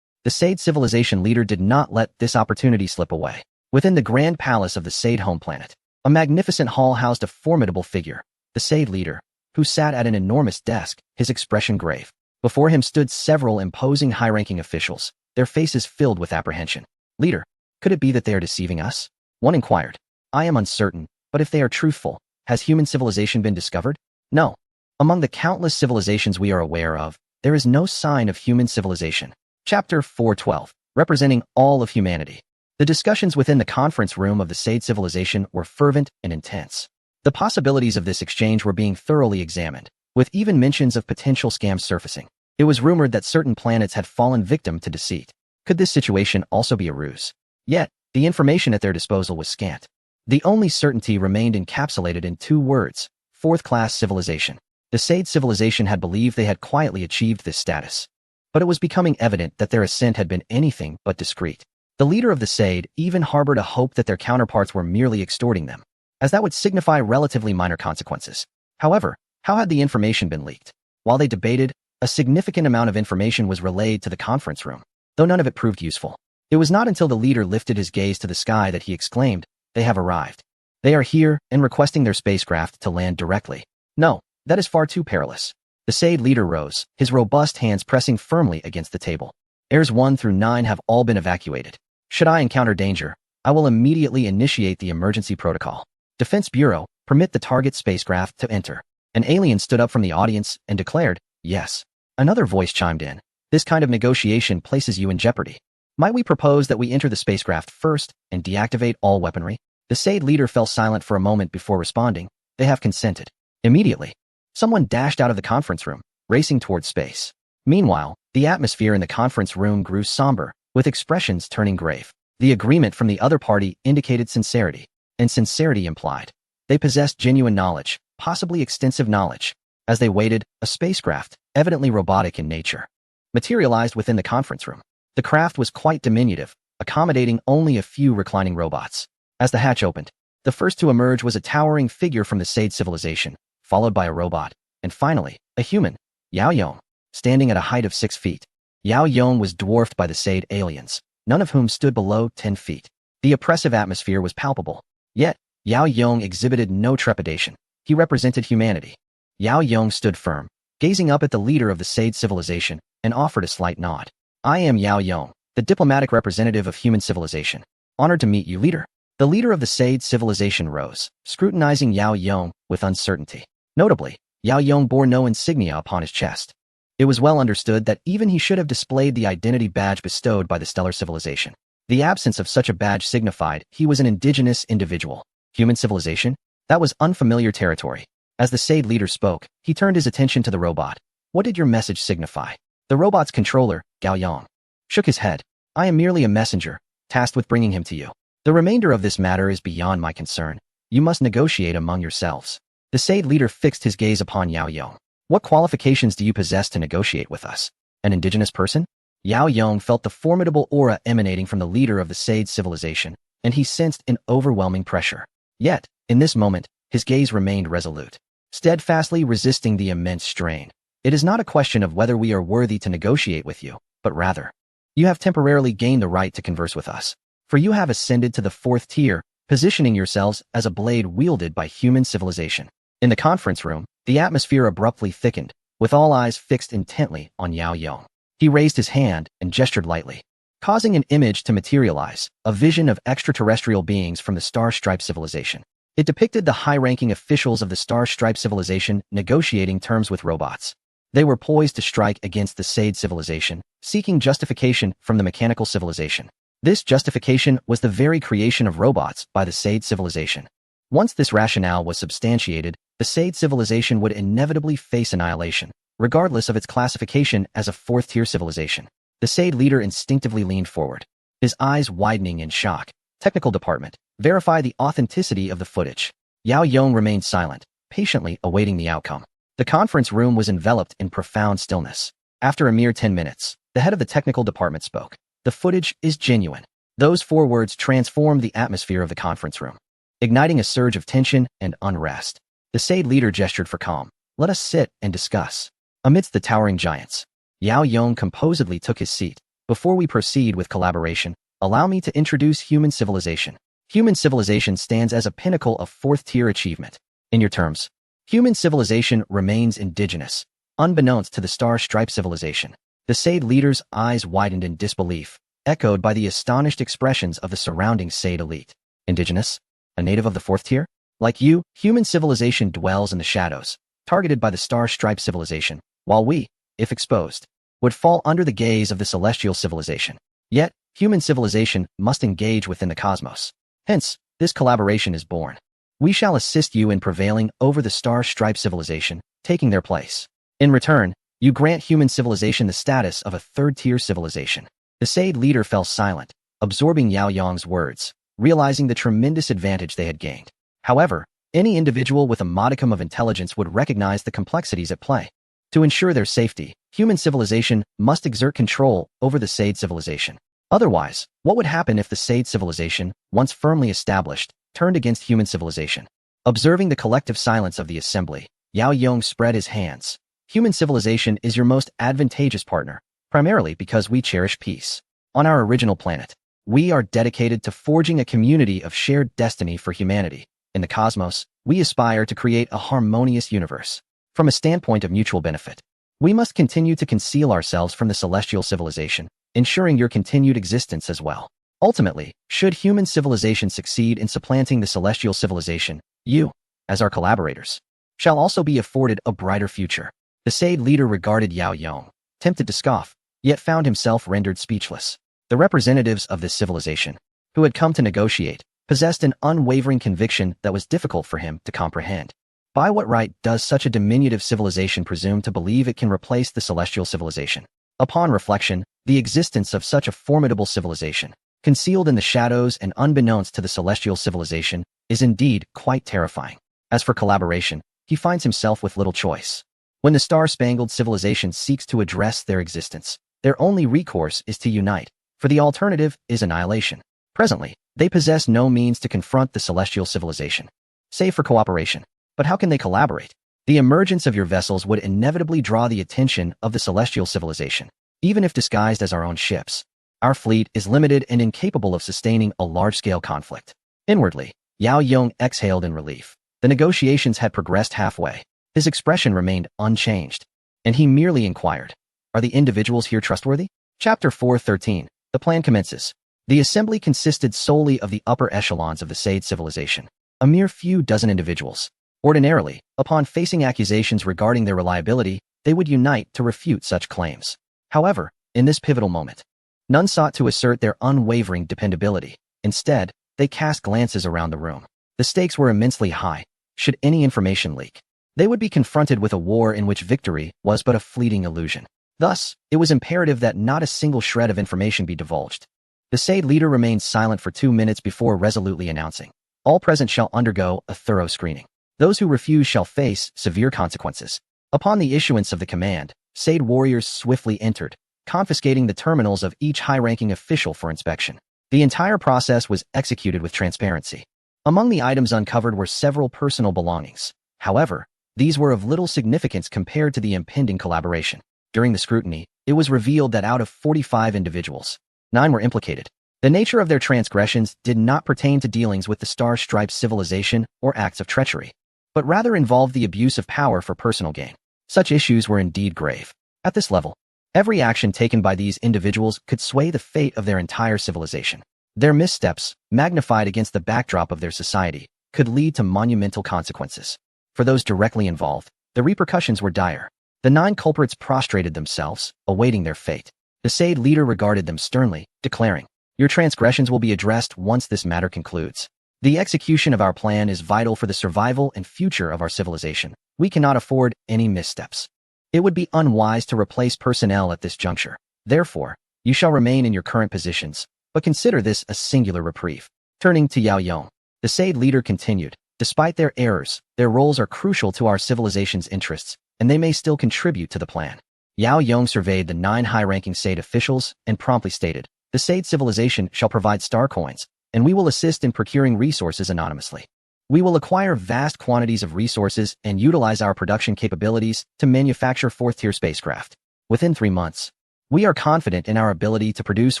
The Sade civilization leader did not let this opportunity slip away. Within the grand palace of the Sade home planet, a magnificent hall housed a formidable figure, the Sade leader, who sat at an enormous desk, his expression grave. Before him stood several imposing high-ranking officials, their faces filled with apprehension. Leader, could it be that they are deceiving us? One inquired. I am uncertain, but if they are truthful, has human civilization been discovered? No. Among the countless civilizations we are aware of, there is no sign of human civilization. Chapter 412, representing all of humanity. The discussions within the conference room of the Sade civilization were fervent and intense. The possibilities of this exchange were being thoroughly examined, with even mentions of potential scams surfacing. It was rumored that certain planets had fallen victim to deceit. Could this situation also be a ruse? Yet, the information at their disposal was scant. The only certainty remained encapsulated in 2 words: 4th-class civilization. The Sade civilization had believed they had quietly achieved this status, but it was becoming evident that their ascent had been anything but discreet. The leader of the Sade even harbored a hope that their counterparts were merely extorting them, as that would signify relatively minor consequences. However, how had the information been leaked? While they debated, a significant amount of information was relayed to the conference room, though none of it proved useful. It was not until the leader lifted his gaze to the sky that he exclaimed, "They have arrived. They are here and requesting their spacecraft to land directly." "No, that is far too perilous." The SAID leader rose, his robust hands pressing firmly against the table. "Airs 1 through 9 have all been evacuated. Should I encounter danger, I will immediately initiate the emergency protocol. Defense Bureau, permit the target spacecraft to enter." An alien stood up from the audience and declared, "Yes." Another voice chimed in, "This kind of negotiation places you in jeopardy. Might we propose that we enter the spacecraft first and deactivate all weaponry?" The SAID leader fell silent for a moment before responding, "They have consented." Immediately, someone dashed out of the conference room, racing towards space. Meanwhile, the atmosphere in the conference room grew somber, with expressions turning grave. The agreement from the other party indicated sincerity, and sincerity implied they possessed genuine knowledge, possibly extensive knowledge. As they waited, a spacecraft, evidently robotic in nature, materialized within the conference room. The craft was quite diminutive, accommodating only a few reclining robots. As the hatch opened, the first to emerge was a towering figure from the SAID civilization, followed by a robot, and finally, a human, Yao Yong, standing at a height of 6 feet. Yao Yong was dwarfed by the SAID aliens, none of whom stood below 10 feet. The oppressive atmosphere was palpable. Yet, Yao Yong exhibited no trepidation. He represented humanity. Yao Yong stood firm, gazing up at the leader of the SAID civilization, and offered a slight nod. "I am Yao Yong, the diplomatic representative of human civilization. Honored to meet you, leader." The leader of the SAID civilization rose, scrutinizing Yao Yong with uncertainty. Notably, Yao Yong bore no insignia upon his chest. It was well understood that even he should have displayed the identity badge bestowed by the stellar civilization. The absence of such a badge signified he was an indigenous individual. Human civilization? That was unfamiliar territory. As the SAID leader spoke, he turned his attention to the robot. "What did your message signify?" The robot's controller, Gao Yong, shook his head. "I am merely a messenger, tasked with bringing him to you. The remainder of this matter is beyond my concern. You must negotiate among yourselves." The SAID leader fixed his gaze upon Yao Yong. "What qualifications do you possess to negotiate with us? An indigenous person?" Yao Yong felt the formidable aura emanating from the leader of the SAID civilization, and he sensed an overwhelming pressure. Yet, in this moment, his gaze remained resolute, steadfastly resisting the immense strain. "It is not a question of whether we are worthy to negotiate with you, but rather, you have temporarily gained the right to converse with us. For you have ascended to the 4th tier, positioning yourselves as a blade wielded by human civilization." In the conference room, the atmosphere abruptly thickened, with all eyes fixed intently on Yao Yong. He raised his hand and gestured lightly, causing an image to materialize, a vision of extraterrestrial beings from the Star Stripe civilization. It depicted the high-ranking officials of the Star Stripe civilization negotiating terms with robots. They were poised to strike against the SAID civilization, seeking justification from the mechanical civilization. This justification was the very creation of robots by the SAID civilization. Once this rationale was substantiated, the SAID civilization would inevitably face annihilation, regardless of its classification as a 4th-tier civilization. The SAID leader instinctively leaned forward, his eyes widening in shock. "Technical department, verify the authenticity of the footage." Yao Yong remained silent, patiently awaiting the outcome. The conference room was enveloped in profound stillness. After a mere 10 minutes, the head of the technical department spoke. "The footage is genuine." Those 4 words transformed the atmosphere of the conference room, igniting a surge of tension and unrest. The SAID leader gestured for calm. "Let us sit and discuss." Amidst the towering giants, Yao Yong composedly took his seat. "Before we proceed with collaboration, allow me to introduce human civilization. Human civilization stands as a pinnacle of 4th-tier achievement. In your terms, human civilization remains indigenous, unbeknownst to the Star Stripe civilization." The SAID leader's eyes widened in disbelief, echoed by the astonished expressions of the surrounding SAID elite. "Indigenous? A native of the 4th tier? Like you, human civilization dwells in the shadows, targeted by the Star Stripe civilization, while we, if exposed, would fall under the gaze of the celestial civilization. Yet, human civilization must engage within the cosmos. Hence, this collaboration is born. We shall assist you in prevailing over the Star Stripe civilization, taking their place. In return, you grant human civilization the status of a 3rd-tier civilization." The SAID leader fell silent, absorbing Yao Yong's words, realizing the tremendous advantage they had gained. However, any individual with a modicum of intelligence would recognize the complexities at play. To ensure their safety, human civilization must exert control over the SAID civilization. Otherwise, what would happen if the SAID civilization, once firmly established, turned against human civilization? Observing the collective silence of the assembly, Yao Yong spread his hands. "Human civilization is your most advantageous partner, primarily because we cherish peace. On our original planet, We are dedicated to forging a community of shared destiny for humanity. In the cosmos, we aspire to create a harmonious universe. From a standpoint of mutual benefit, we must continue to conceal ourselves from the celestial civilization, ensuring your continued existence as well. Ultimately, should human civilization succeed in supplanting the celestial civilization, you, as our collaborators, shall also be afforded a brighter future. The Sade leader regarded Yao Yong, tempted to scoff, yet found himself rendered speechless. The representatives of this civilization, who had come to negotiate, possessed an unwavering conviction that was difficult for him to comprehend. By what right does such a diminutive civilization presume to believe it can replace the celestial civilization? Upon reflection, the existence of such a formidable civilization, concealed in the shadows and unbeknownst to the celestial civilization, is indeed quite terrifying. As for collaboration, he finds himself with little choice. When the star-spangled civilization seeks to address their existence, their only recourse is to unite, for the alternative is annihilation. Presently, they possess no means to confront the celestial civilization, save for cooperation. But how can they collaborate? The emergence of your vessels would inevitably draw the attention of the celestial civilization. Even if disguised as our own ships, our fleet is limited and incapable of sustaining a large-scale conflict. Inwardly, Yao Yong exhaled in relief. The negotiations had progressed halfway. His expression remained unchanged, and he merely inquired, "Are the individuals here trustworthy?" Chapter 4:13. The plan commences. The assembly consisted solely of the upper echelons of the Sade civilization, a mere few dozen individuals. Ordinarily, upon facing accusations regarding their reliability, they would unite to refute such claims. However, in this pivotal moment, none sought to assert their unwavering dependability. Instead, they cast glances around the room. The stakes were immensely high. Should any information leak, they would be confronted with a war in which victory was but a fleeting illusion. Thus, it was imperative that not a single shred of information be divulged. The Sade leader remained silent for 2 minutes before resolutely announcing, "All present shall undergo a thorough screening. Those who refuse shall face severe consequences." Upon the issuance of the command, Sade warriors swiftly entered, confiscating the terminals of each high-ranking official for inspection. The entire process was executed with transparency. Among the items uncovered were several personal belongings. However, these were of little significance compared to the impending collaboration. During the scrutiny, it was revealed that out of 45 individuals, 9 were implicated. The nature of their transgressions did not pertain to dealings with the Star-Striped civilization or acts of treachery, but rather involved the abuse of power for personal gain. Such issues were indeed grave. At this level, every action taken by these individuals could sway the fate of their entire civilization. Their missteps, magnified against the backdrop of their society, could lead to monumental consequences. For those directly involved, the repercussions were dire. The 9 culprits prostrated themselves, awaiting their fate. The Sade leader regarded them sternly, declaring, "Your transgressions will be addressed once this matter concludes. The execution of our plan is vital for the survival and future of our civilization. We cannot afford any missteps. It would be unwise to replace personnel at this juncture. Therefore, you shall remain in your current positions, but consider this a singular reprieve." Turning to Yao Yong, the Sade leader continued, "Despite their errors, their roles are crucial to our civilization's interests, and they may still contribute to the plan." Yao Yong surveyed the 9 high-ranking Sade officials and promptly stated, "The Sade civilization shall provide star coins, and we will assist in procuring resources anonymously. We will acquire vast quantities of resources and utilize our production capabilities to manufacture 4th-tier spacecraft. Within 3 months, we are confident in our ability to produce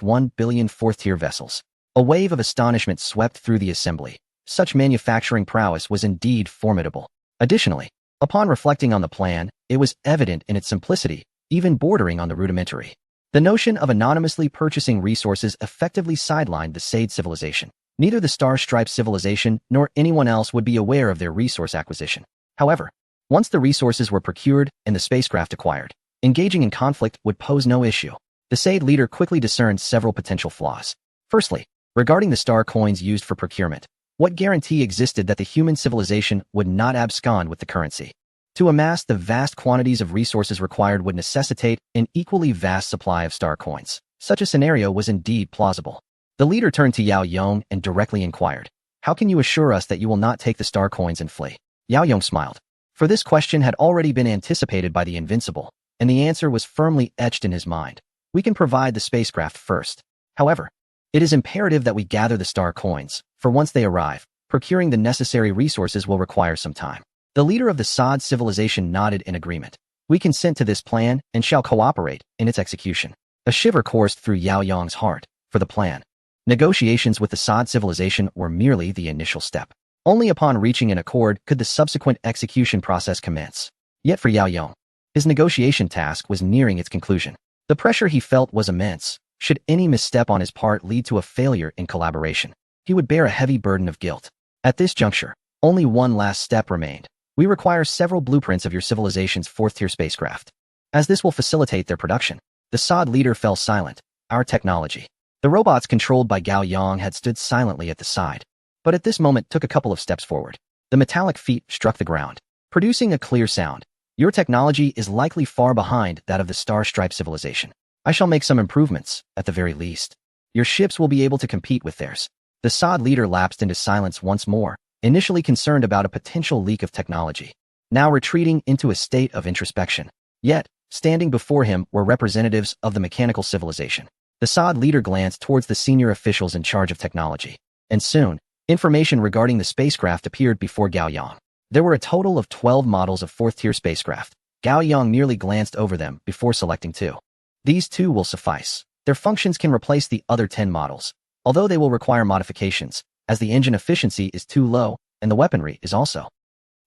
1 billion 4th-tier vessels." A wave of astonishment swept through the assembly. Such manufacturing prowess was indeed formidable. Additionally, upon reflecting on the plan, it was evident in its simplicity, even bordering on the rudimentary. The notion of anonymously purchasing resources effectively sidelined the Sade civilization. Neither the Star-Striped civilization nor anyone else would be aware of their resource acquisition. However, once the resources were procured and the spacecraft acquired, engaging in conflict would pose no issue. The Sade leader quickly discerned several potential flaws. Firstly, regarding the star coins used for procurement, what guarantee existed that the human civilization would not abscond with the currency? To amass the vast quantities of resources required would necessitate an equally vast supply of star coins. Such a scenario was indeed plausible. The leader turned to Yao Yong and directly inquired, "How can you assure us that you will not take the star coins and flee?" Yao Yong smiled, for this question had already been anticipated by the Invincible, and the answer was firmly etched in his mind. "We can provide the spacecraft first. However, it is imperative that we gather the star coins, for once they arrive, procuring the necessary resources will require some time." The leader of the Sade civilization nodded in agreement. "We consent to this plan and shall cooperate in its execution." A shiver coursed through Yao Yong's heart, for the plan, Negotiations with the Sod civilization were merely the initial step. Only upon reaching an accord could the subsequent execution process commence. Yet for Yao Yong, his negotiation task was nearing its conclusion. The pressure he felt was immense. Should any misstep on his part lead to a failure in collaboration, he would bear a heavy burden of guilt. At this juncture, only one last step remained. We require several blueprints of your civilization's fourth-tier spacecraft, as this will facilitate their production. The Sod leader fell silent. Our technology. The robots controlled by Gao Yang had stood silently at the side, but at this moment took a couple of steps forward. The metallic feet struck the ground, producing a clear sound. Your technology is likely far behind that of the Star-Stripe civilization. I shall make some improvements, at the very least. Your ships will be able to compete with theirs. The Sod leader lapsed into silence once more, initially concerned about a potential leak of technology, now retreating into a state of introspection. Yet, standing before him were representatives of the mechanical civilization. The Sod leader glanced towards the senior officials in charge of technology, and soon, information regarding the spacecraft appeared before Gao Yang. There were a total of 12 models of fourth-tier spacecraft. Gao Yang merely glanced over them before selecting 2. These 2 will suffice. Their functions can replace the other 10 models, although they will require modifications, as the engine efficiency is too low and the weaponry is also.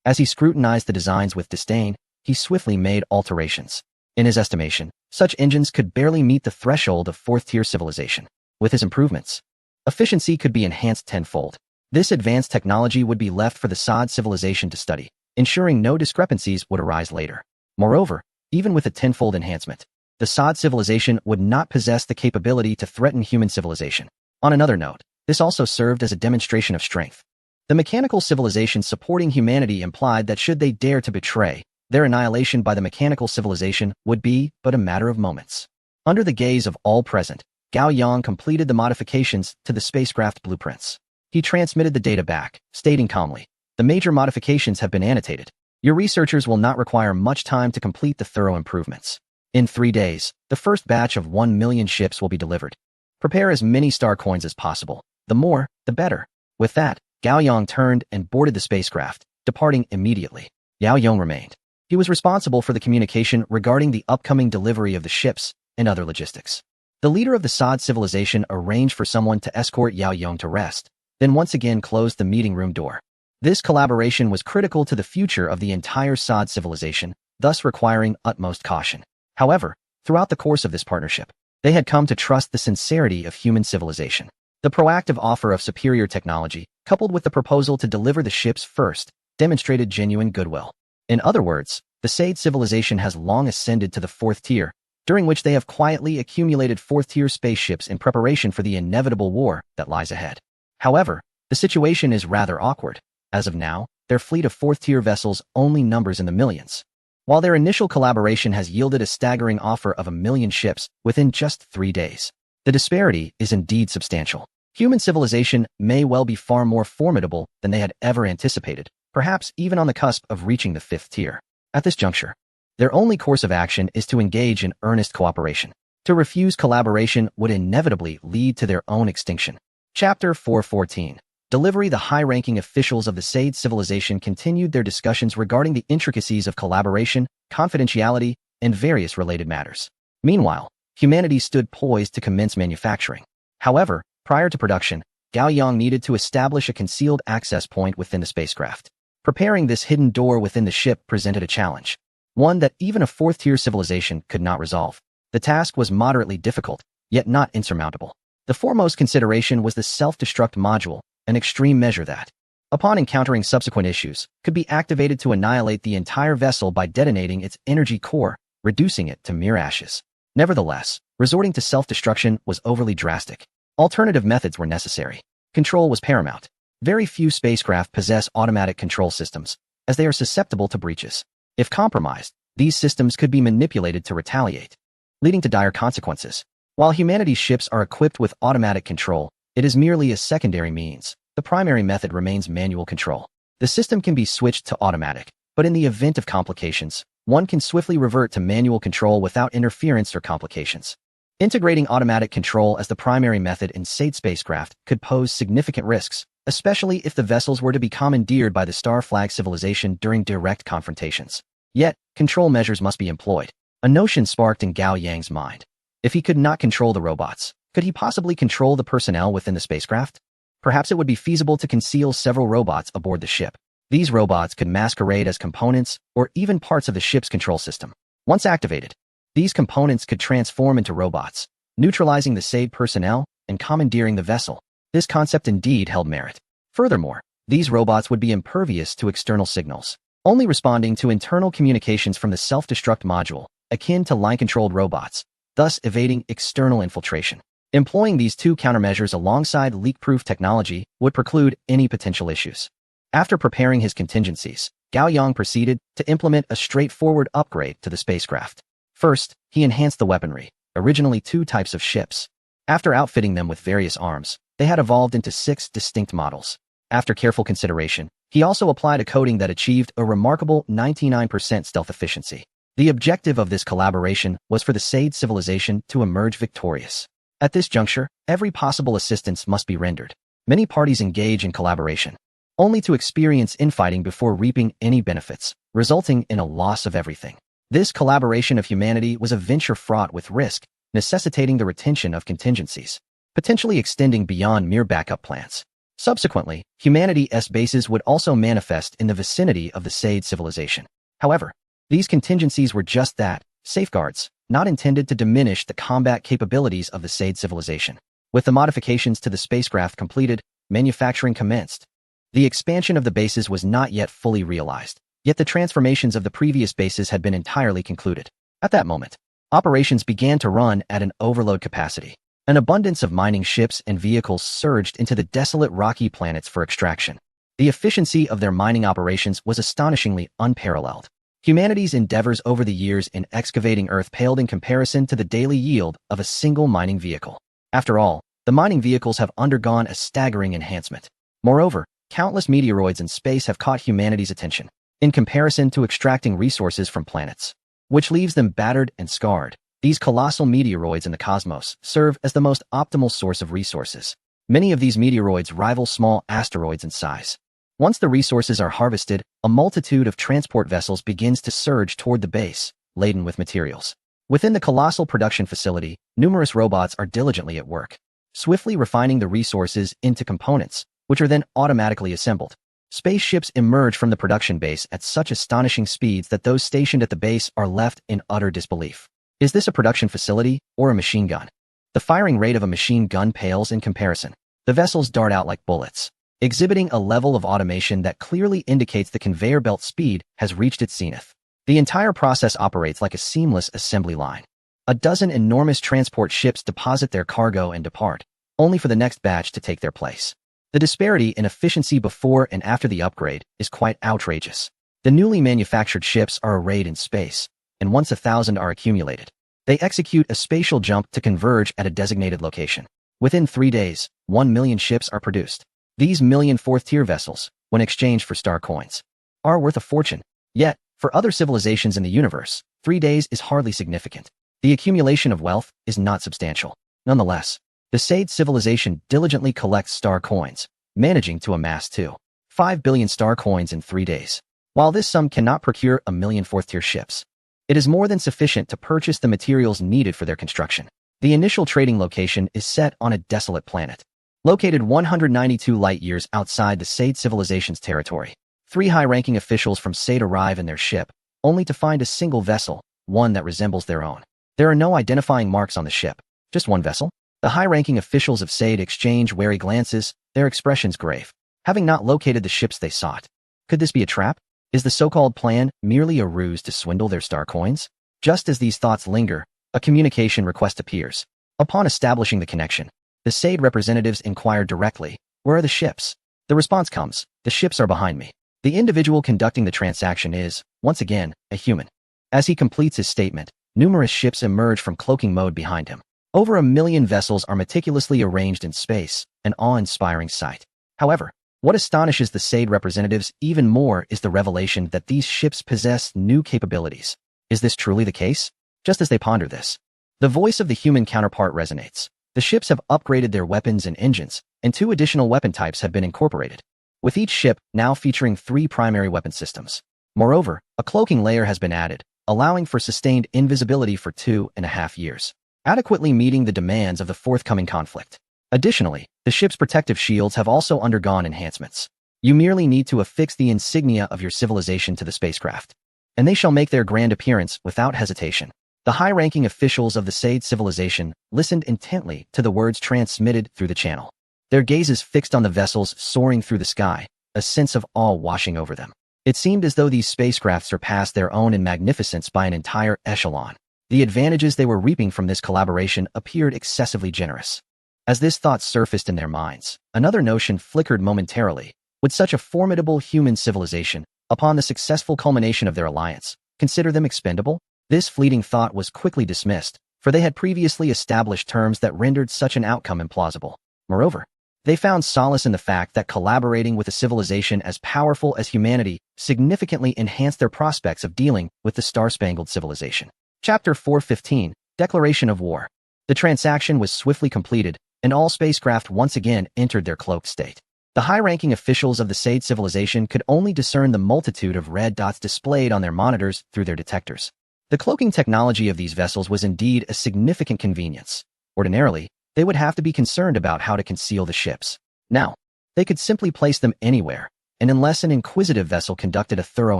As he scrutinized the designs with disdain, he swiftly made alterations. In his estimation, such engines could barely meet the threshold of fourth-tier civilization. With his improvements, efficiency could be enhanced tenfold. This advanced technology would be left for the Sod civilization to study, ensuring no discrepancies would arise later. Moreover, even with a tenfold enhancement, the Sod civilization would not possess the capability to threaten human civilization. On another note, this also served as a demonstration of strength. The mechanical civilization supporting humanity implied that should they dare to betray, their annihilation by the mechanical civilization would be but a matter of moments. Under the gaze of all present, Gao Yang completed the modifications to the spacecraft blueprints. He transmitted the data back, stating calmly, "The major modifications have been annotated. Your researchers will not require much time to complete the thorough improvements. In 3 days, the first batch of 1 million ships will be delivered. Prepare as many star coins as possible. The more, the better." With that, Gao Yang turned and boarded the spacecraft, departing immediately. Yao Yong remained. He was responsible for the communication regarding the upcoming delivery of the ships and other logistics. The leader of the Sod civilization arranged for someone to escort Yao Yong to rest, then once again closed the meeting room door. This collaboration was critical to the future of the entire Sod civilization, thus requiring utmost caution. However, throughout the course of this partnership, they had come to trust the sincerity of human civilization. The proactive offer of superior technology, coupled with the proposal to deliver the ships first, demonstrated genuine goodwill. In other words, the Sade civilization has long ascended to the 4th tier, during which they have quietly accumulated 4th-tier spaceships in preparation for the inevitable war that lies ahead. However, the situation is rather awkward. As of now, their fleet of 4th-tier vessels only numbers in the millions. While their initial collaboration has yielded a staggering offer of 1 million ships within just 3 days, the disparity is indeed substantial. Human civilization may well be far more formidable than they had ever anticipated, perhaps even on the cusp of reaching the 5th tier. At this juncture, their only course of action is to engage in earnest cooperation. To refuse collaboration would inevitably lead to their own extinction. Chapter 414. Delivery. The high-ranking officials of the Sade civilization continued their discussions regarding the intricacies of collaboration, confidentiality, and various related matters. Meanwhile, humanity stood poised to commence manufacturing. However, prior to production, Gao Yang needed to establish a concealed access point within the spacecraft. Preparing this hidden door within the ship presented a challenge, one that even a 4th-tier civilization could not resolve. The task was moderately difficult, yet not insurmountable. The foremost consideration was the self-destruct module, an extreme measure that, upon encountering subsequent issues, could be activated to annihilate the entire vessel by detonating its energy core, reducing it to mere ashes. Nevertheless, resorting to self-destruction was overly drastic. Alternative methods were necessary. Control was paramount. Very few spacecraft possess automatic control systems, as they are susceptible to breaches. If compromised, these systems could be manipulated to retaliate, leading to dire consequences. While humanity's ships are equipped with automatic control, it is merely a secondary means. The primary method remains manual control. The system can be switched to automatic, but in the event of complications, one can swiftly revert to manual control without interference or complications. Integrating automatic control as the primary method in Sade spacecraft could pose significant risks, especially if the vessels were to be commandeered by the Star Flag civilization during direct confrontations. Yet, control measures must be employed. A notion sparked in Gao Yang's mind. If he could not control the robots, Could he possibly control the personnel within the spacecraft? Perhaps it would be feasible to conceal several robots aboard the ship. These robots could masquerade as components or even parts of the ship's control system. Once activated, these components could transform into robots, neutralizing the SAID personnel and commandeering the vessel. This concept indeed held merit. Furthermore, these robots would be impervious to external signals, only responding to internal communications from the self-destruct module, akin to line-controlled robots, thus evading external infiltration. Employing these two countermeasures alongside leak-proof technology would preclude any potential issues. After preparing his contingencies, Gao Yang proceeded to implement a straightforward upgrade to the spacecraft. First, he enhanced the weaponry, originally 2 types of ships. After outfitting them with various arms, they had evolved into 6 distinct models. After careful consideration, he also applied a coating that achieved a remarkable 99% stealth efficiency. The objective of this collaboration was for the SAID civilization to emerge victorious. At this juncture, every possible assistance must be rendered. Many parties engage in collaboration, only to experience infighting before reaping any benefits, resulting in a loss of everything. This collaboration of humanity was a venture fraught with risk, necessitating the retention of contingencies, potentially extending beyond mere backup plans. Subsequently, humanity's bases would also manifest in the vicinity of the SAID civilization. However, these contingencies were just that, safeguards, not intended to diminish the combat capabilities of the SAID civilization. With the modifications to the spacecraft completed, manufacturing commenced. The expansion of the bases was not yet fully realized, yet the transformations of the previous bases had been entirely concluded. At that moment, operations began to run at an overload capacity. An abundance of mining ships and vehicles surged into the desolate rocky planets for extraction. The efficiency of their mining operations was astonishingly unparalleled. Humanity's endeavors over the years in excavating Earth paled in comparison to the daily yield of a single mining vehicle. After all, the mining vehicles have undergone a staggering enhancement. Moreover, countless meteoroids in space have caught humanity's attention, in comparison to extracting resources from planets, which leaves them battered and scarred. These colossal meteoroids in the cosmos serve as the most optimal source of resources. Many of these meteoroids rival small asteroids in size. Once the resources are harvested, a multitude of transport vessels begins to surge toward the base, laden with materials. Within the colossal production facility, numerous robots are diligently at work, swiftly refining the resources into components, which are then automatically assembled. Spaceships emerge from the production base at such astonishing speeds that those stationed at the base are left in utter disbelief. Is this a production facility or a machine gun? The firing rate of a machine gun pales in comparison. The vessels dart out like bullets, exhibiting a level of automation that clearly indicates the conveyor belt speed has reached its zenith. The entire process operates like a seamless assembly line. A dozen enormous transport ships deposit their cargo and depart, only for the next batch to take their place. The disparity in efficiency before and after the upgrade is quite outrageous. The newly manufactured ships are arrayed in space, and once 1,000 are accumulated, they execute a spatial jump to converge at a designated location. Within 3 days, 1 million ships are produced. These million fourth-tier vessels, when exchanged for star coins, are worth a fortune. Yet, for other civilizations in the universe, 3 days is hardly significant. The accumulation of wealth is not substantial. Nonetheless, the SAID civilization diligently collects star coins, managing to amass 2.5 billion star coins in 3 days. While this sum cannot procure 1 million fourth-tier ships, it is more than sufficient to purchase the materials needed for their construction. The initial trading location is set on a desolate planet, located 192 light-years outside the SAID civilization's territory. 3 high-ranking officials from SAID arrive in their ship, only to find a single vessel, one that resembles their own. There are no identifying marks on the ship, just one vessel. The high-ranking officials of SAID exchange wary glances, their expressions grave, having not located the ships they sought. Could this be a trap? Is the so-called plan merely a ruse to swindle their star coins? Just as these thoughts linger, a communication request appears. Upon establishing the connection, the SAID representatives inquire directly, "Where are the ships?" The response comes, "The ships are behind me." The individual conducting the transaction is, once again, a human. As he completes his statement, numerous ships emerge from cloaking mode behind him. Over 1 million vessels are meticulously arranged in space, an awe-inspiring sight. However, what astonishes the SAID representatives even more is the revelation that these ships possess new capabilities. Is this truly the case? Just as they ponder this, the voice of the human counterpart resonates. The ships have upgraded their weapons and engines, and 2 additional weapon types have been incorporated, with each ship now featuring 3 primary weapon systems. Moreover, a cloaking layer has been added, allowing for sustained invisibility for 2.5 years. adequately meeting the demands of the forthcoming conflict. Additionally, the ship's protective shields have also undergone enhancements. You merely need to affix the insignia of your civilization to the spacecraft, and they shall make their grand appearance without hesitation. The high-ranking officials of the Sade civilization listened intently to the words transmitted through the channel. Their gazes fixed on the vessels soaring through the sky, a sense of awe washing over them. It seemed as though these spacecraft surpassed their own in magnificence by an entire echelon. The advantages they were reaping from this collaboration appeared excessively generous. As this thought surfaced in their minds, another notion flickered momentarily. Would such a formidable human civilization, upon the successful culmination of their alliance, consider them expendable? This fleeting thought was quickly dismissed, for they had previously established terms that rendered such an outcome implausible. Moreover, they found solace in the fact that collaborating with a civilization as powerful as humanity significantly enhanced their prospects of dealing with the Star-Spangled Civilization. Chapter 415, Declaration of War. The transaction was swiftly completed, and all spacecraft once again entered their cloaked state. The high-ranking officials of the Sade civilization could only discern the multitude of red dots displayed on their monitors through their detectors. The cloaking technology of these vessels was indeed a significant convenience. Ordinarily, they would have to be concerned about how to conceal the ships. Now, they could simply place them anywhere, and unless an inquisitive vessel conducted a thorough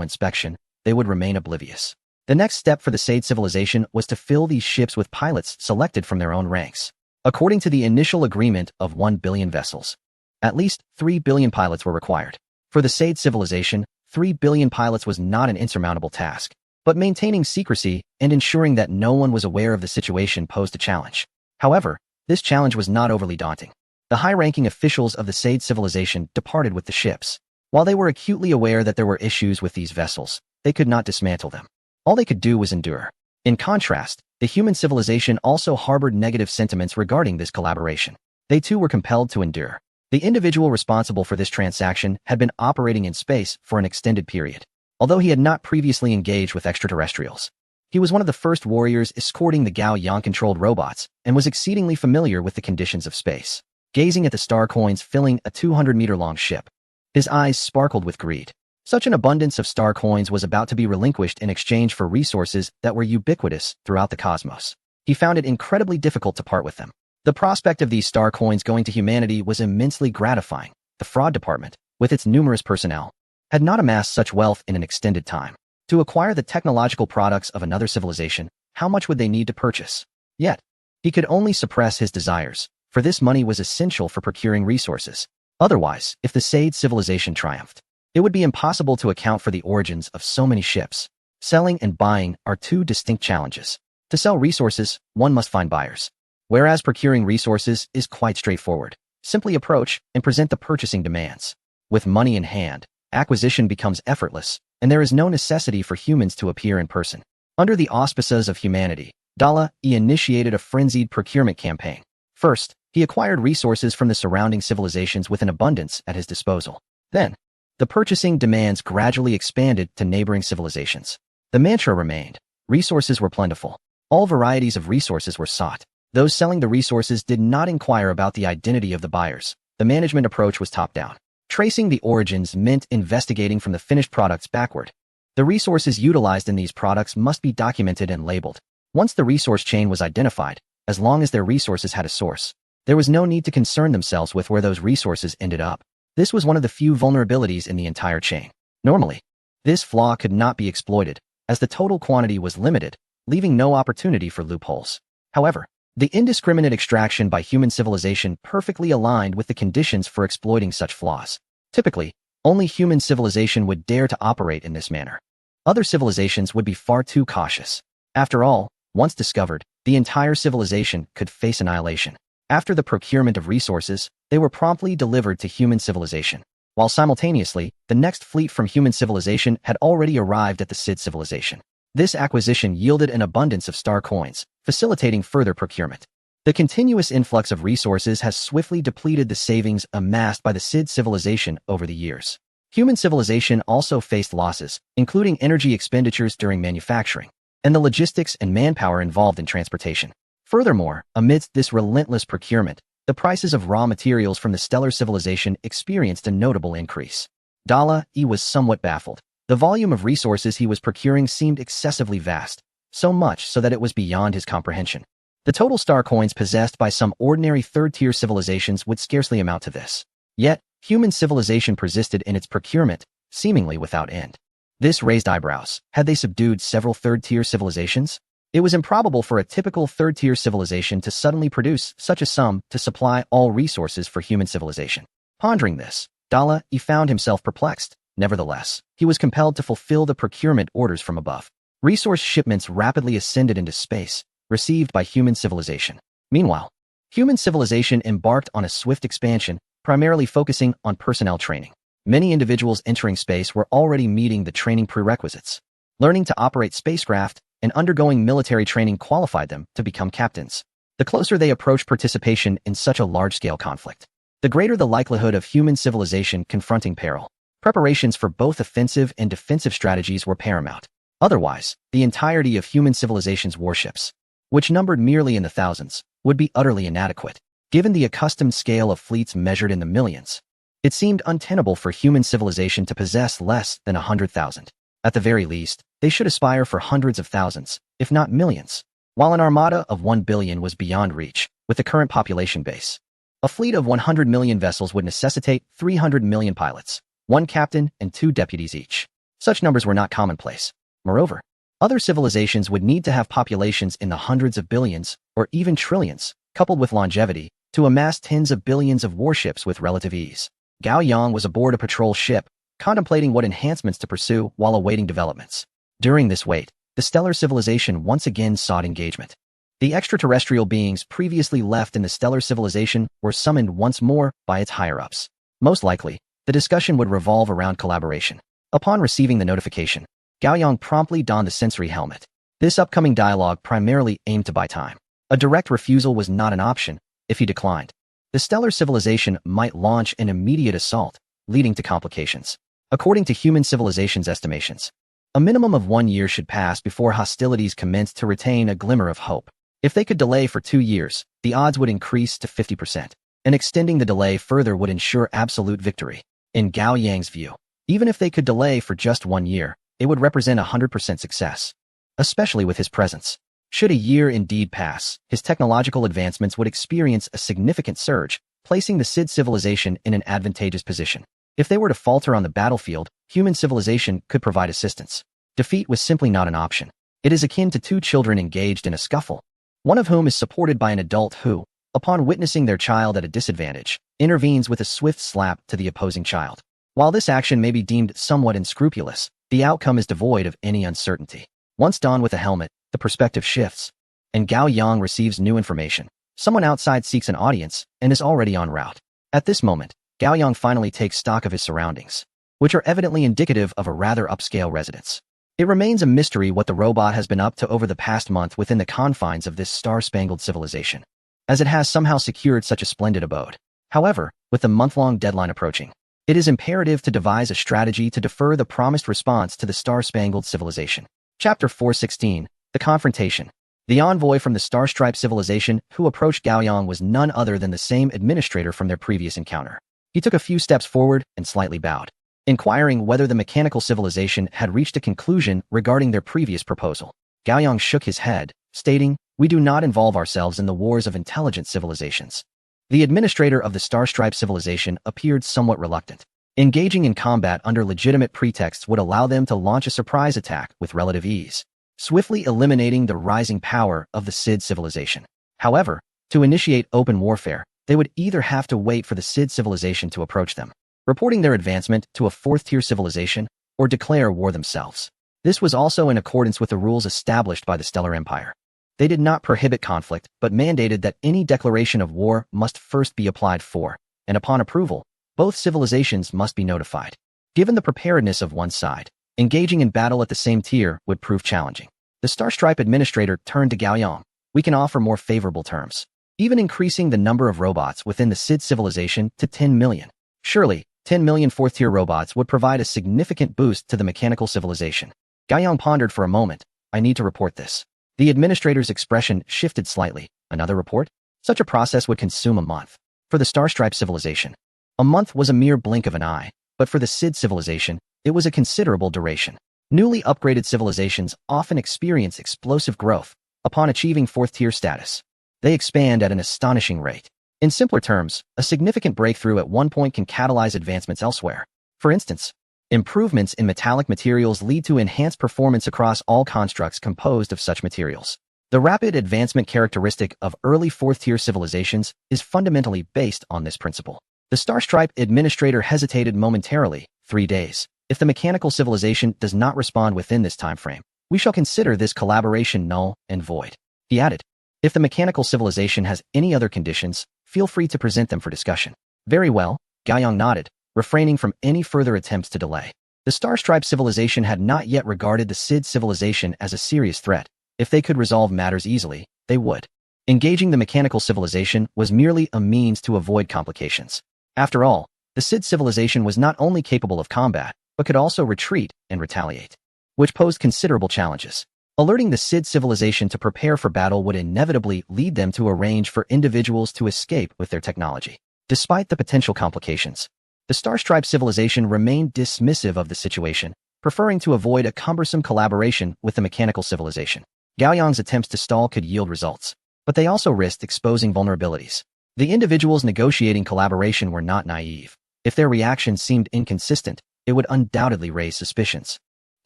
inspection, they would remain oblivious. The next step for the Sade civilization was to fill these ships with pilots selected from their own ranks. According to the initial agreement of 1 billion vessels, at least 3 billion pilots were required. For the Sade civilization, 3 billion pilots was not an insurmountable task, but maintaining secrecy and ensuring that no one was aware of the situation posed a challenge. However, this challenge was not overly daunting. The high-ranking officials of the Sade civilization departed with the ships. While they were acutely aware that there were issues with these vessels, they could not dismantle them. All they could do was endure. In contrast, the human civilization also harbored negative sentiments regarding this collaboration. They too were compelled to endure. The individual responsible for this transaction had been operating in space for an extended period. Although he had not previously engaged with extraterrestrials, he was one of the first warriors escorting the Gao Yang-controlled robots and was exceedingly familiar with the conditions of space. Gazing at the star coins filling a 200-meter-long ship, his eyes sparkled with greed. Such an abundance of star coins was about to be relinquished in exchange for resources that were ubiquitous throughout the cosmos. He found it incredibly difficult to part with them. The prospect of these star coins going to humanity was immensely gratifying. The fraud department, with its numerous personnel, had not amassed such wealth in an extended time. To acquire the technological products of another civilization, how much would they need to purchase? Yet, he could only suppress his desires, for this money was essential for procuring resources. Otherwise, if the Sade civilization triumphed, it would be impossible to account for the origins of so many ships. Selling and buying are two distinct challenges. To sell resources, one must find buyers, whereas procuring resources is quite straightforward. Simply approach and present the purchasing demands. With money in hand, acquisition becomes effortless, and there is no necessity for humans to appear in person. Under the auspices of humanity, Dala initiated a frenzied procurement campaign. First, he acquired resources from the surrounding civilizations with an abundance at his disposal. Then, the purchasing demands gradually expanded to neighboring civilizations. The mantra remained. Resources were plentiful. All varieties of resources were sought. Those selling the resources did not inquire about the identity of the buyers. The management approach was top-down. Tracing the origins meant investigating from the finished products backward. The resources utilized in these products must be documented and labeled. Once the resource chain was identified, as long as their resources had a source, there was no need to concern themselves with where those resources ended up. This was one of the few vulnerabilities in the entire chain. Normally, this flaw could not be exploited, as the total quantity was limited, leaving no opportunity for loopholes. However, the indiscriminate extraction by human civilization perfectly aligned with the conditions for exploiting such flaws. Typically, only human civilization would dare to operate in this manner. Other civilizations would be far too cautious. After all, once discovered, the entire civilization could face annihilation. After the procurement of resources, they were promptly delivered to human civilization, while simultaneously, the next fleet from human civilization had already arrived at the Sid civilization. This acquisition yielded an abundance of star coins, facilitating further procurement. The continuous influx of resources has swiftly depleted the savings amassed by the Sid civilization over the years. Human civilization also faced losses, including energy expenditures during manufacturing, and the logistics and manpower involved in transportation. Furthermore, amidst this relentless procurement, the prices of raw materials from the stellar civilization experienced a notable increase. Dala was somewhat baffled. The volume of resources he was procuring seemed excessively vast, so much so that it was beyond his comprehension. The total star coins possessed by some ordinary third-tier civilizations would scarcely amount to this. Yet, human civilization persisted in its procurement, seemingly without end. This raised eyebrows. Had they subdued several third-tier civilizations? It was improbable for a typical third-tier civilization to suddenly produce such a sum to supply all resources for human civilization. Pondering this, Dala-E found himself perplexed. Nevertheless, he was compelled to fulfill the procurement orders from above. Resource shipments rapidly ascended into space, received by human civilization. Meanwhile, human civilization embarked on a swift expansion, primarily focusing on personnel training. Many individuals entering space were already meeting the training prerequisites. Learning to operate spacecraft and undergoing military training qualified them to become captains. The closer they approached participation in such a large-scale conflict, the greater the likelihood of human civilization confronting peril. Preparations for both offensive and defensive strategies were paramount. Otherwise, the entirety of human civilization's warships, which numbered merely in the thousands, would be utterly inadequate. Given the accustomed scale of fleets measured in the millions, it seemed untenable for human civilization to possess less than 100,000. At the very least, they should aspire for hundreds of thousands, if not millions. While an armada of 1 billion was beyond reach, with the current population base, a fleet of 100 million vessels would necessitate 300 million pilots, 1 captain and 2 deputies each. Such numbers were not commonplace. Moreover, other civilizations would need to have populations in the hundreds of billions, or even trillions, coupled with longevity, to amass tens of billions of warships with relative ease. Gao Yang was aboard a patrol ship, contemplating what enhancements to pursue while awaiting developments. During this wait, the stellar civilization once again sought engagement. The extraterrestrial beings previously left in the stellar civilization were summoned once more by its higher-ups. Most likely, the discussion would revolve around collaboration. Upon receiving the notification, Gao Yang promptly donned the sensory helmet. This upcoming dialogue primarily aimed to buy time. A direct refusal was not an option. If he declined, the stellar civilization might launch an immediate assault, leading to complications. According to human civilization's estimations, a minimum of 1 year should pass before hostilities commenced to retain a glimmer of hope. If they could delay for 2 years, the odds would increase to 50%, and extending the delay further would ensure absolute victory. In Gao Yang's view, even if they could delay for just 1 year, it would represent 100% success, especially with his presence. Should a year indeed pass, his technological advancements would experience a significant surge, placing the Sid civilization in an advantageous position. If they were to falter on the battlefield, human civilization could provide assistance. Defeat was simply not an option. It is akin to 2 children engaged in a scuffle, one of whom is supported by an adult who, upon witnessing their child at a disadvantage, intervenes with a swift slap to the opposing child. While this action may be deemed somewhat unscrupulous, the outcome is devoid of any uncertainty. Once donned with a helmet, the perspective shifts, and Gao Yang receives new information. Someone outside seeks an audience and is already en route. At this moment, Gao Yang finally takes stock of his surroundings, which are evidently indicative of a rather upscale residence. It remains a mystery what the robot has been up to over the past month within the confines of this star-spangled civilization, as it has somehow secured such a splendid abode. However, with the month-long deadline approaching, it is imperative to devise a strategy to defer the promised response to the star-spangled civilization. Chapter 416, The Confrontation. The envoy from the Starstripe civilization who approached Gao Yang was none other than the same administrator from their previous encounter. He took a few steps forward and slightly bowed, inquiring whether the mechanical civilization had reached a conclusion regarding their previous proposal. Gao Yang shook his head, stating, "We do not involve ourselves in the wars of intelligent civilizations." The administrator of the Starstripe civilization appeared somewhat reluctant. Engaging in combat under legitimate pretexts would allow them to launch a surprise attack with relative ease, swiftly eliminating the rising power of the Sid civilization. However, to initiate open warfare, they would either have to wait for the Sid civilization to approach them, reporting their advancement to a 4th-tier civilization, or declare war themselves. This was also in accordance with the rules established by the Stellar Empire. They did not prohibit conflict, but mandated that any declaration of war must first be applied for, and upon approval, both civilizations must be notified. Given the preparedness of one side, engaging in battle at the same tier would prove challenging. The Starstripe administrator turned to Gao Yang. "We can offer more favorable terms, even increasing the number of robots within the Sid civilization to 10 million. Surely, 10 million 4th-tier robots would provide a significant boost to the mechanical civilization." Gao Yang pondered for a moment. "I need to report this." The administrator's expression shifted slightly. "Another report? Such a process would consume a month." For the Starstripe civilization, a month was a mere blink of an eye, but for the Sid civilization, it was a considerable duration. Newly upgraded civilizations often experience explosive growth upon achieving 4th-tier status. They expand at an astonishing rate. In simpler terms, a significant breakthrough at one point can catalyze advancements elsewhere. For instance, improvements in metallic materials lead to enhanced performance across all constructs composed of such materials. The rapid advancement characteristic of early fourth-tier civilizations is fundamentally based on this principle. The Starstripe administrator hesitated momentarily. 3 days. If the mechanical civilization does not respond within this time frame, we shall consider this collaboration null and void. He added, if the mechanical civilization has any other conditions, feel free to present them for discussion. Very well, Gaoyang nodded, refraining from any further attempts to delay. The Starstripe civilization had not yet regarded the Sid civilization as a serious threat. If they could resolve matters easily, they would. Engaging the mechanical civilization was merely a means to avoid complications. After all, the Sid civilization was not only capable of combat, but could also retreat and retaliate, which posed considerable challenges. Alerting the Sid civilization to prepare for battle would inevitably lead them to arrange for individuals to escape with their technology. Despite the potential complications, the Starstripe civilization remained dismissive of the situation, preferring to avoid a cumbersome collaboration with the mechanical civilization. Gaoyang's attempts to stall could yield results, but they also risked exposing vulnerabilities. The individuals negotiating collaboration were not naive. If their reactions seemed inconsistent, it would undoubtedly raise suspicions.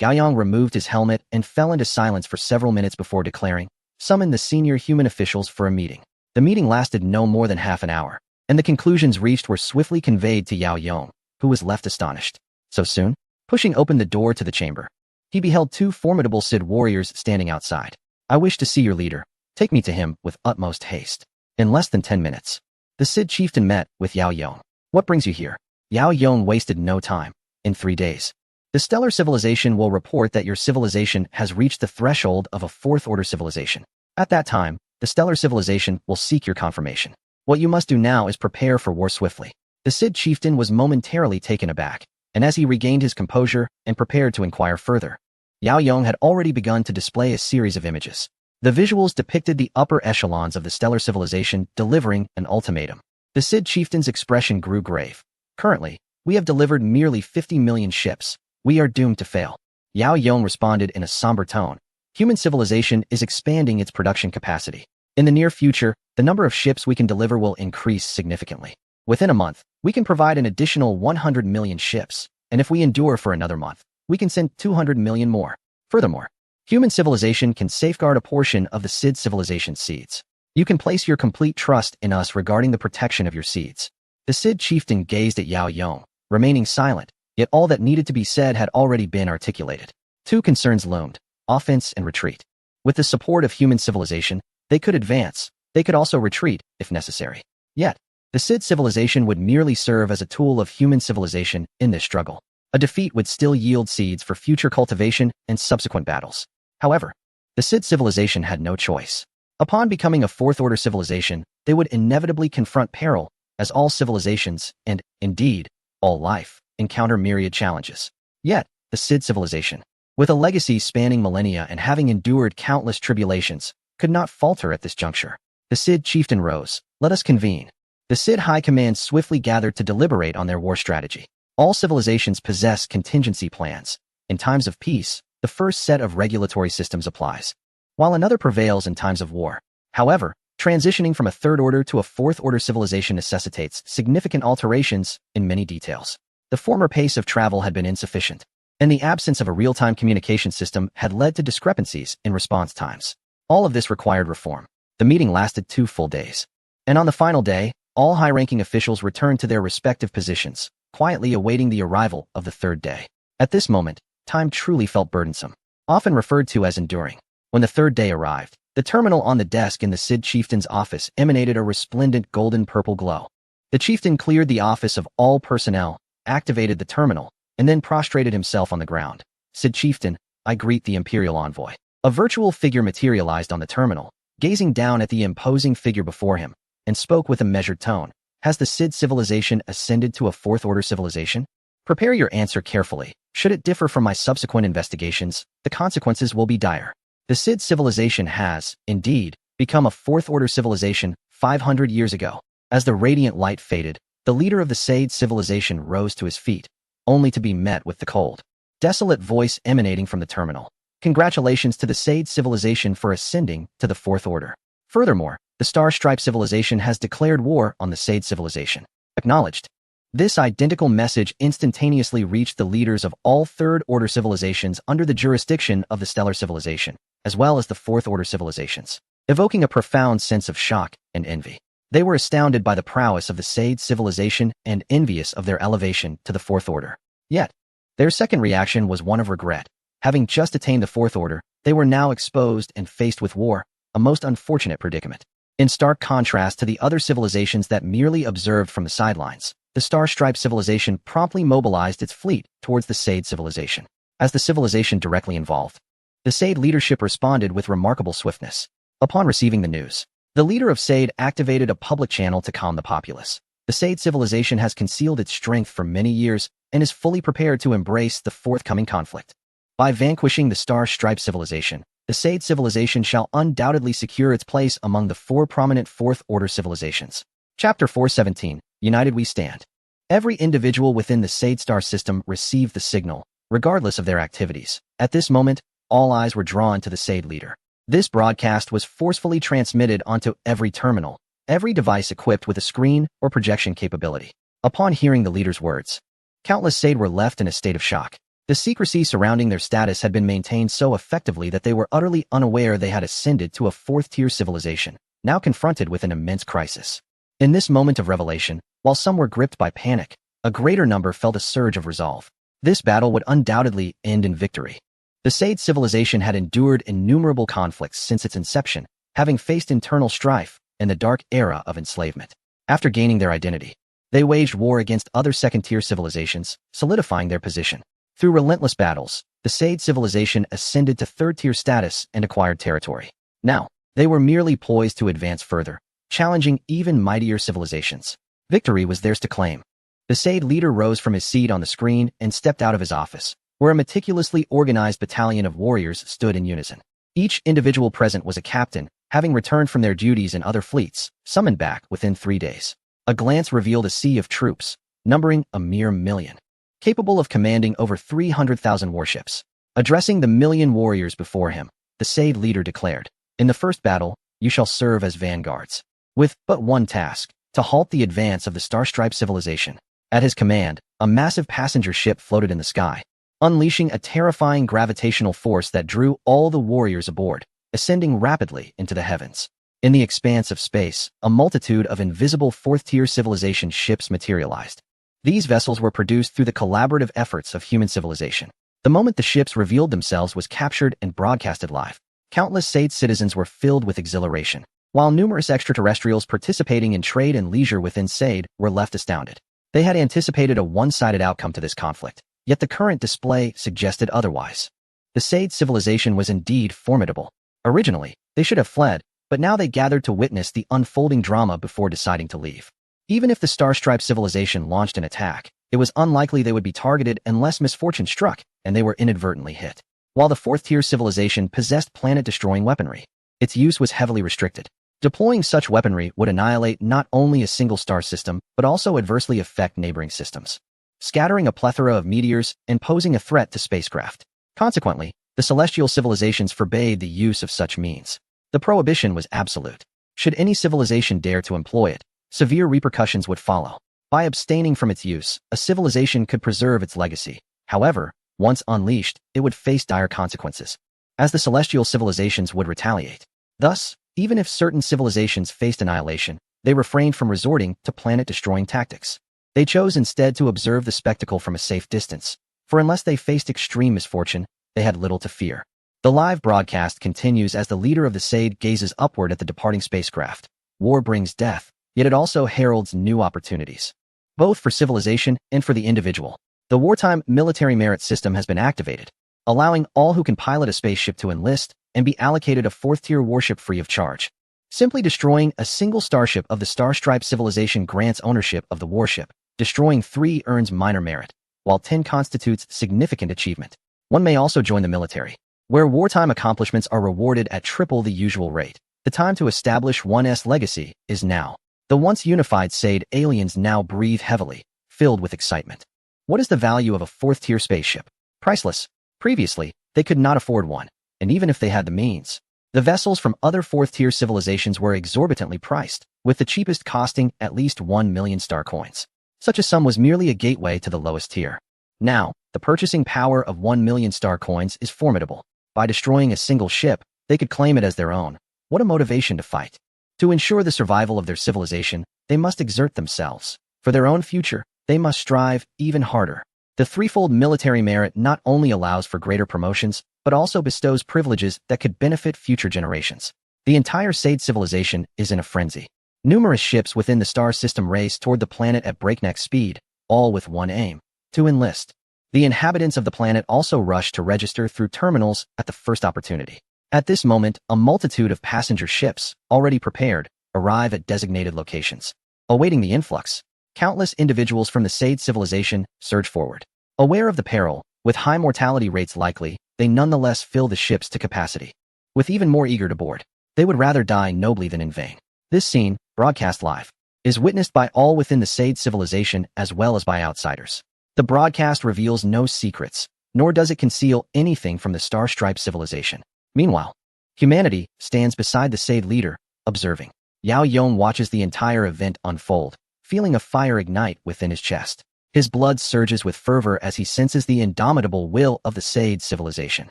Gaoyang removed his helmet and fell into silence for several minutes before declaring, summon the senior human officials for a meeting. The meeting lasted no more than half an hour, and the conclusions reached were swiftly conveyed to Yao Yong, who was left astonished. So soon? Pushing open the door to the chamber, he beheld 2 formidable Sid warriors standing outside. I wish to see your leader. Take me to him with utmost haste. In less than 10 minutes, the Sid chieftain met with Yao Yong. What brings you here? Yao Yong wasted no time. In 3 days, the stellar civilization will report that your civilization has reached the threshold of a fourth-order civilization. At that time, the stellar civilization will seek your confirmation. What you must do now is prepare for war swiftly. The Sid chieftain was momentarily taken aback, and as he regained his composure and prepared to inquire further, Yao Yong had already begun to display a series of images. The visuals depicted the upper echelons of the stellar civilization delivering an ultimatum. The Sid chieftain's expression grew grave. Currently, we have delivered merely 50 million ships. We are doomed to fail. Yao Yong responded in a somber tone. Human civilization is expanding its production capacity. In the near future, the number of ships we can deliver will increase significantly. Within a month, we can provide an additional 100 million ships, and if we endure for another month, we can send 200 million more. Furthermore, human civilization can safeguard a portion of the Sid civilization's seeds. You can place your complete trust in us regarding the protection of your seeds. The Sid chieftain gazed at Yao Yong, remaining silent, yet all that needed to be said had already been articulated. 2 concerns loomed: offense and retreat. With the support of human civilization, they could advance. They could also retreat, if necessary. Yet, the Sid civilization would merely serve as a tool of human civilization in this struggle. A defeat would still yield seeds for future cultivation and subsequent battles. However, the Sid civilization had no choice. Upon becoming a fourth-order civilization, they would inevitably confront peril, as all civilizations, and, indeed, all life, encounter myriad challenges. Yet, the Sid civilization, with a legacy spanning millennia and having endured countless tribulations, could not falter at this juncture. The Sid chieftain rose. Let us convene. The Sid High Command swiftly gathered to deliberate on their war strategy. All civilizations possess contingency plans. In times of peace, the first set of regulatory systems applies, while another prevails in times of war. However, transitioning from a third-order to a fourth-order civilization necessitates significant alterations in many details. The former pace of travel had been insufficient, and the absence of a real-time communication system had led to discrepancies in response times. All of this required reform. The meeting lasted 2 full days, and on the final day, all high-ranking officials returned to their respective positions, quietly awaiting the arrival of the 3rd day. At this moment, time truly felt burdensome, often referred to as enduring. When the 3rd day arrived, the terminal on the desk in the Sid chieftain's office emanated a resplendent golden-purple glow. The chieftain cleared the office of all personnel, activated the terminal, and then prostrated himself on the ground. Sid chieftain, I greet the imperial envoy. A virtual figure materialized on the terminal, gazing down at the imposing figure before him, and spoke with a measured tone. Has the Sid civilization ascended to a fourth-order civilization? Prepare your answer carefully. Should it differ from my subsequent investigations, the consequences will be dire. The Sid civilization has, indeed, become a fourth-order civilization 500 years ago. As the radiant light faded, the leader of the Sid civilization rose to his feet, only to be met with the cold, desolate voice emanating from the terminal. Congratulations to the Sid civilization for ascending to the fourth order. Furthermore, The Star Stripe civilization has declared war on the Sade civilization. Acknowledged. This identical message instantaneously reached the leaders of all Third-Order civilizations under the jurisdiction of the Stellar Civilization, as well as the Fourth-Order civilizations, evoking a profound sense of shock and envy. They were astounded by the prowess of the Sade civilization and envious of their elevation to the Fourth Order. Yet, their second reaction was one of regret. Having just attained the Fourth Order, they were now exposed and faced with war, a most unfortunate predicament. In stark contrast to the other civilizations that merely observed from the sidelines, the Star Stripe civilization promptly mobilized its fleet towards the Sade civilization. As the civilization directly involved, the Sade leadership responded with remarkable swiftness. Upon receiving the news, the leader of Sade activated a public channel to calm the populace. The Sade civilization has concealed its strength for many years and is fully prepared to embrace the forthcoming conflict. By vanquishing the Star Stripe civilization, the Sade civilization shall undoubtedly secure its place among the four prominent Fourth-Order civilizations. Chapter 417, United We Stand. Every individual within the Sade star system received the signal, regardless of their activities. At this moment, all eyes were drawn to the Sade leader. This broadcast was forcefully transmitted onto every terminal, every device equipped with a screen or projection capability. Upon hearing the leader's words, countless Sade were left in a state of shock. The secrecy surrounding their status had been maintained so effectively that they were utterly unaware they had ascended to a fourth-tier civilization, now confronted with an immense crisis. In this moment of revelation, while some were gripped by panic, a greater number felt a surge of resolve. This battle would undoubtedly end in victory. The Sade civilization had endured innumerable conflicts since its inception, having faced internal strife and the dark era of enslavement. After gaining their identity, they waged war against other second-tier civilizations, solidifying their position. Through relentless battles, the Sade civilization ascended to third-tier status and acquired territory. Now, they were merely poised to advance further, challenging even mightier civilizations. Victory was theirs to claim. The Sade leader rose from his seat on the screen and stepped out of his office, where a meticulously organized battalion of warriors stood in unison. Each individual present was a captain, having returned from their duties in other fleets, summoned back within 3 days. A glance revealed a sea of troops, numbering a mere 1,000,000. Capable of commanding over 300,000 warships. Addressing the 1,000,000 warriors before him, the Sade leader declared, "In the first battle, you shall serve as vanguards, with but one task, to halt the advance of the Star Stripe civilization." At his command, a massive passenger ship floated in the sky, unleashing a terrifying gravitational force that drew all the warriors aboard, ascending rapidly into the heavens. In the expanse of space, a multitude of invisible fourth-tier civilization ships materialized. These vessels were produced through the collaborative efforts of human civilization. The moment the ships revealed themselves was captured and broadcasted live. Countless Sade citizens were filled with exhilaration, while numerous extraterrestrials participating in trade and leisure within Sade were left astounded. They had anticipated a one-sided outcome to this conflict, yet the current display suggested otherwise. The Sade civilization was indeed formidable. Originally, they should have fled, but now they gathered to witness the unfolding drama before deciding to leave. Even if the Star Stripe civilization launched an attack, it was unlikely they would be targeted unless misfortune struck and they were inadvertently hit. While the fourth-tier civilization possessed planet-destroying weaponry, its use was heavily restricted. Deploying such weaponry would annihilate not only a single star system, but also adversely affect neighboring systems, scattering a plethora of meteors and posing a threat to spacecraft. Consequently, the celestial civilizations forbade the use of such means. The prohibition was absolute. Should any civilization dare to employ it, severe repercussions would follow. By abstaining from its use, a civilization could preserve its legacy. However, once unleashed, it would face dire consequences, as the celestial civilizations would retaliate. Thus, even if certain civilizations faced annihilation, they refrained from resorting to planet-destroying tactics. They chose instead to observe the spectacle from a safe distance, for unless they faced extreme misfortune, they had little to fear. The live broadcast continues as the leader of the Sade gazes upward at the departing spacecraft. War brings death, yet it also heralds new opportunities, both for civilization and for the individual. The wartime military merit system has been activated, allowing all who can pilot a spaceship to enlist and be allocated a fourth-tier warship free of charge. Simply destroying a single starship of the Star Stripe civilization grants ownership of the warship. Destroying 3 earns minor merit, while 10 constitutes significant achievement. One may also join the military, where wartime accomplishments are rewarded at triple the usual rate. The time to establish one's legacy is now. The once unified Sade aliens now breathe heavily, filled with excitement. What is the value of a fourth-tier spaceship? Priceless. Previously, they could not afford one, and even if they had the means, The vessels from other fourth-tier civilizations were exorbitantly priced, with the cheapest costing at least 1 million star coins. Such a sum was merely a gateway to the lowest tier. Now, the purchasing power of 1 million star coins is formidable. By destroying a single ship, they could claim it as their own. What a motivation to fight. To ensure the survival of their civilization, they must exert themselves. For their own future, they must strive even harder. The threefold military merit not only allows for greater promotions, but also bestows privileges that could benefit future generations. The entire Sade civilization is in a frenzy. Numerous ships within the star system race toward the planet at breakneck speed, all with one aim: to enlist. The inhabitants of the planet also rush to register through terminals at the first opportunity. At this moment, a multitude of passenger ships, already prepared, arrive at designated locations. Awaiting the influx, countless individuals from the Sade civilization surge forward. Aware of the peril, with high mortality rates likely, they nonetheless fill the ships to capacity. With even more eager to board, they would rather die nobly than in vain. This scene, broadcast live, is witnessed by all within the Sade civilization as well as by outsiders. The broadcast reveals no secrets, nor does it conceal anything from the Star-Stripe civilization. Meanwhile, humanity stands beside the Sade leader, observing. Yao Yong watches the entire event unfold, feeling a fire ignite within his chest. His blood surges with fervor as he senses the indomitable will of the Sade civilization.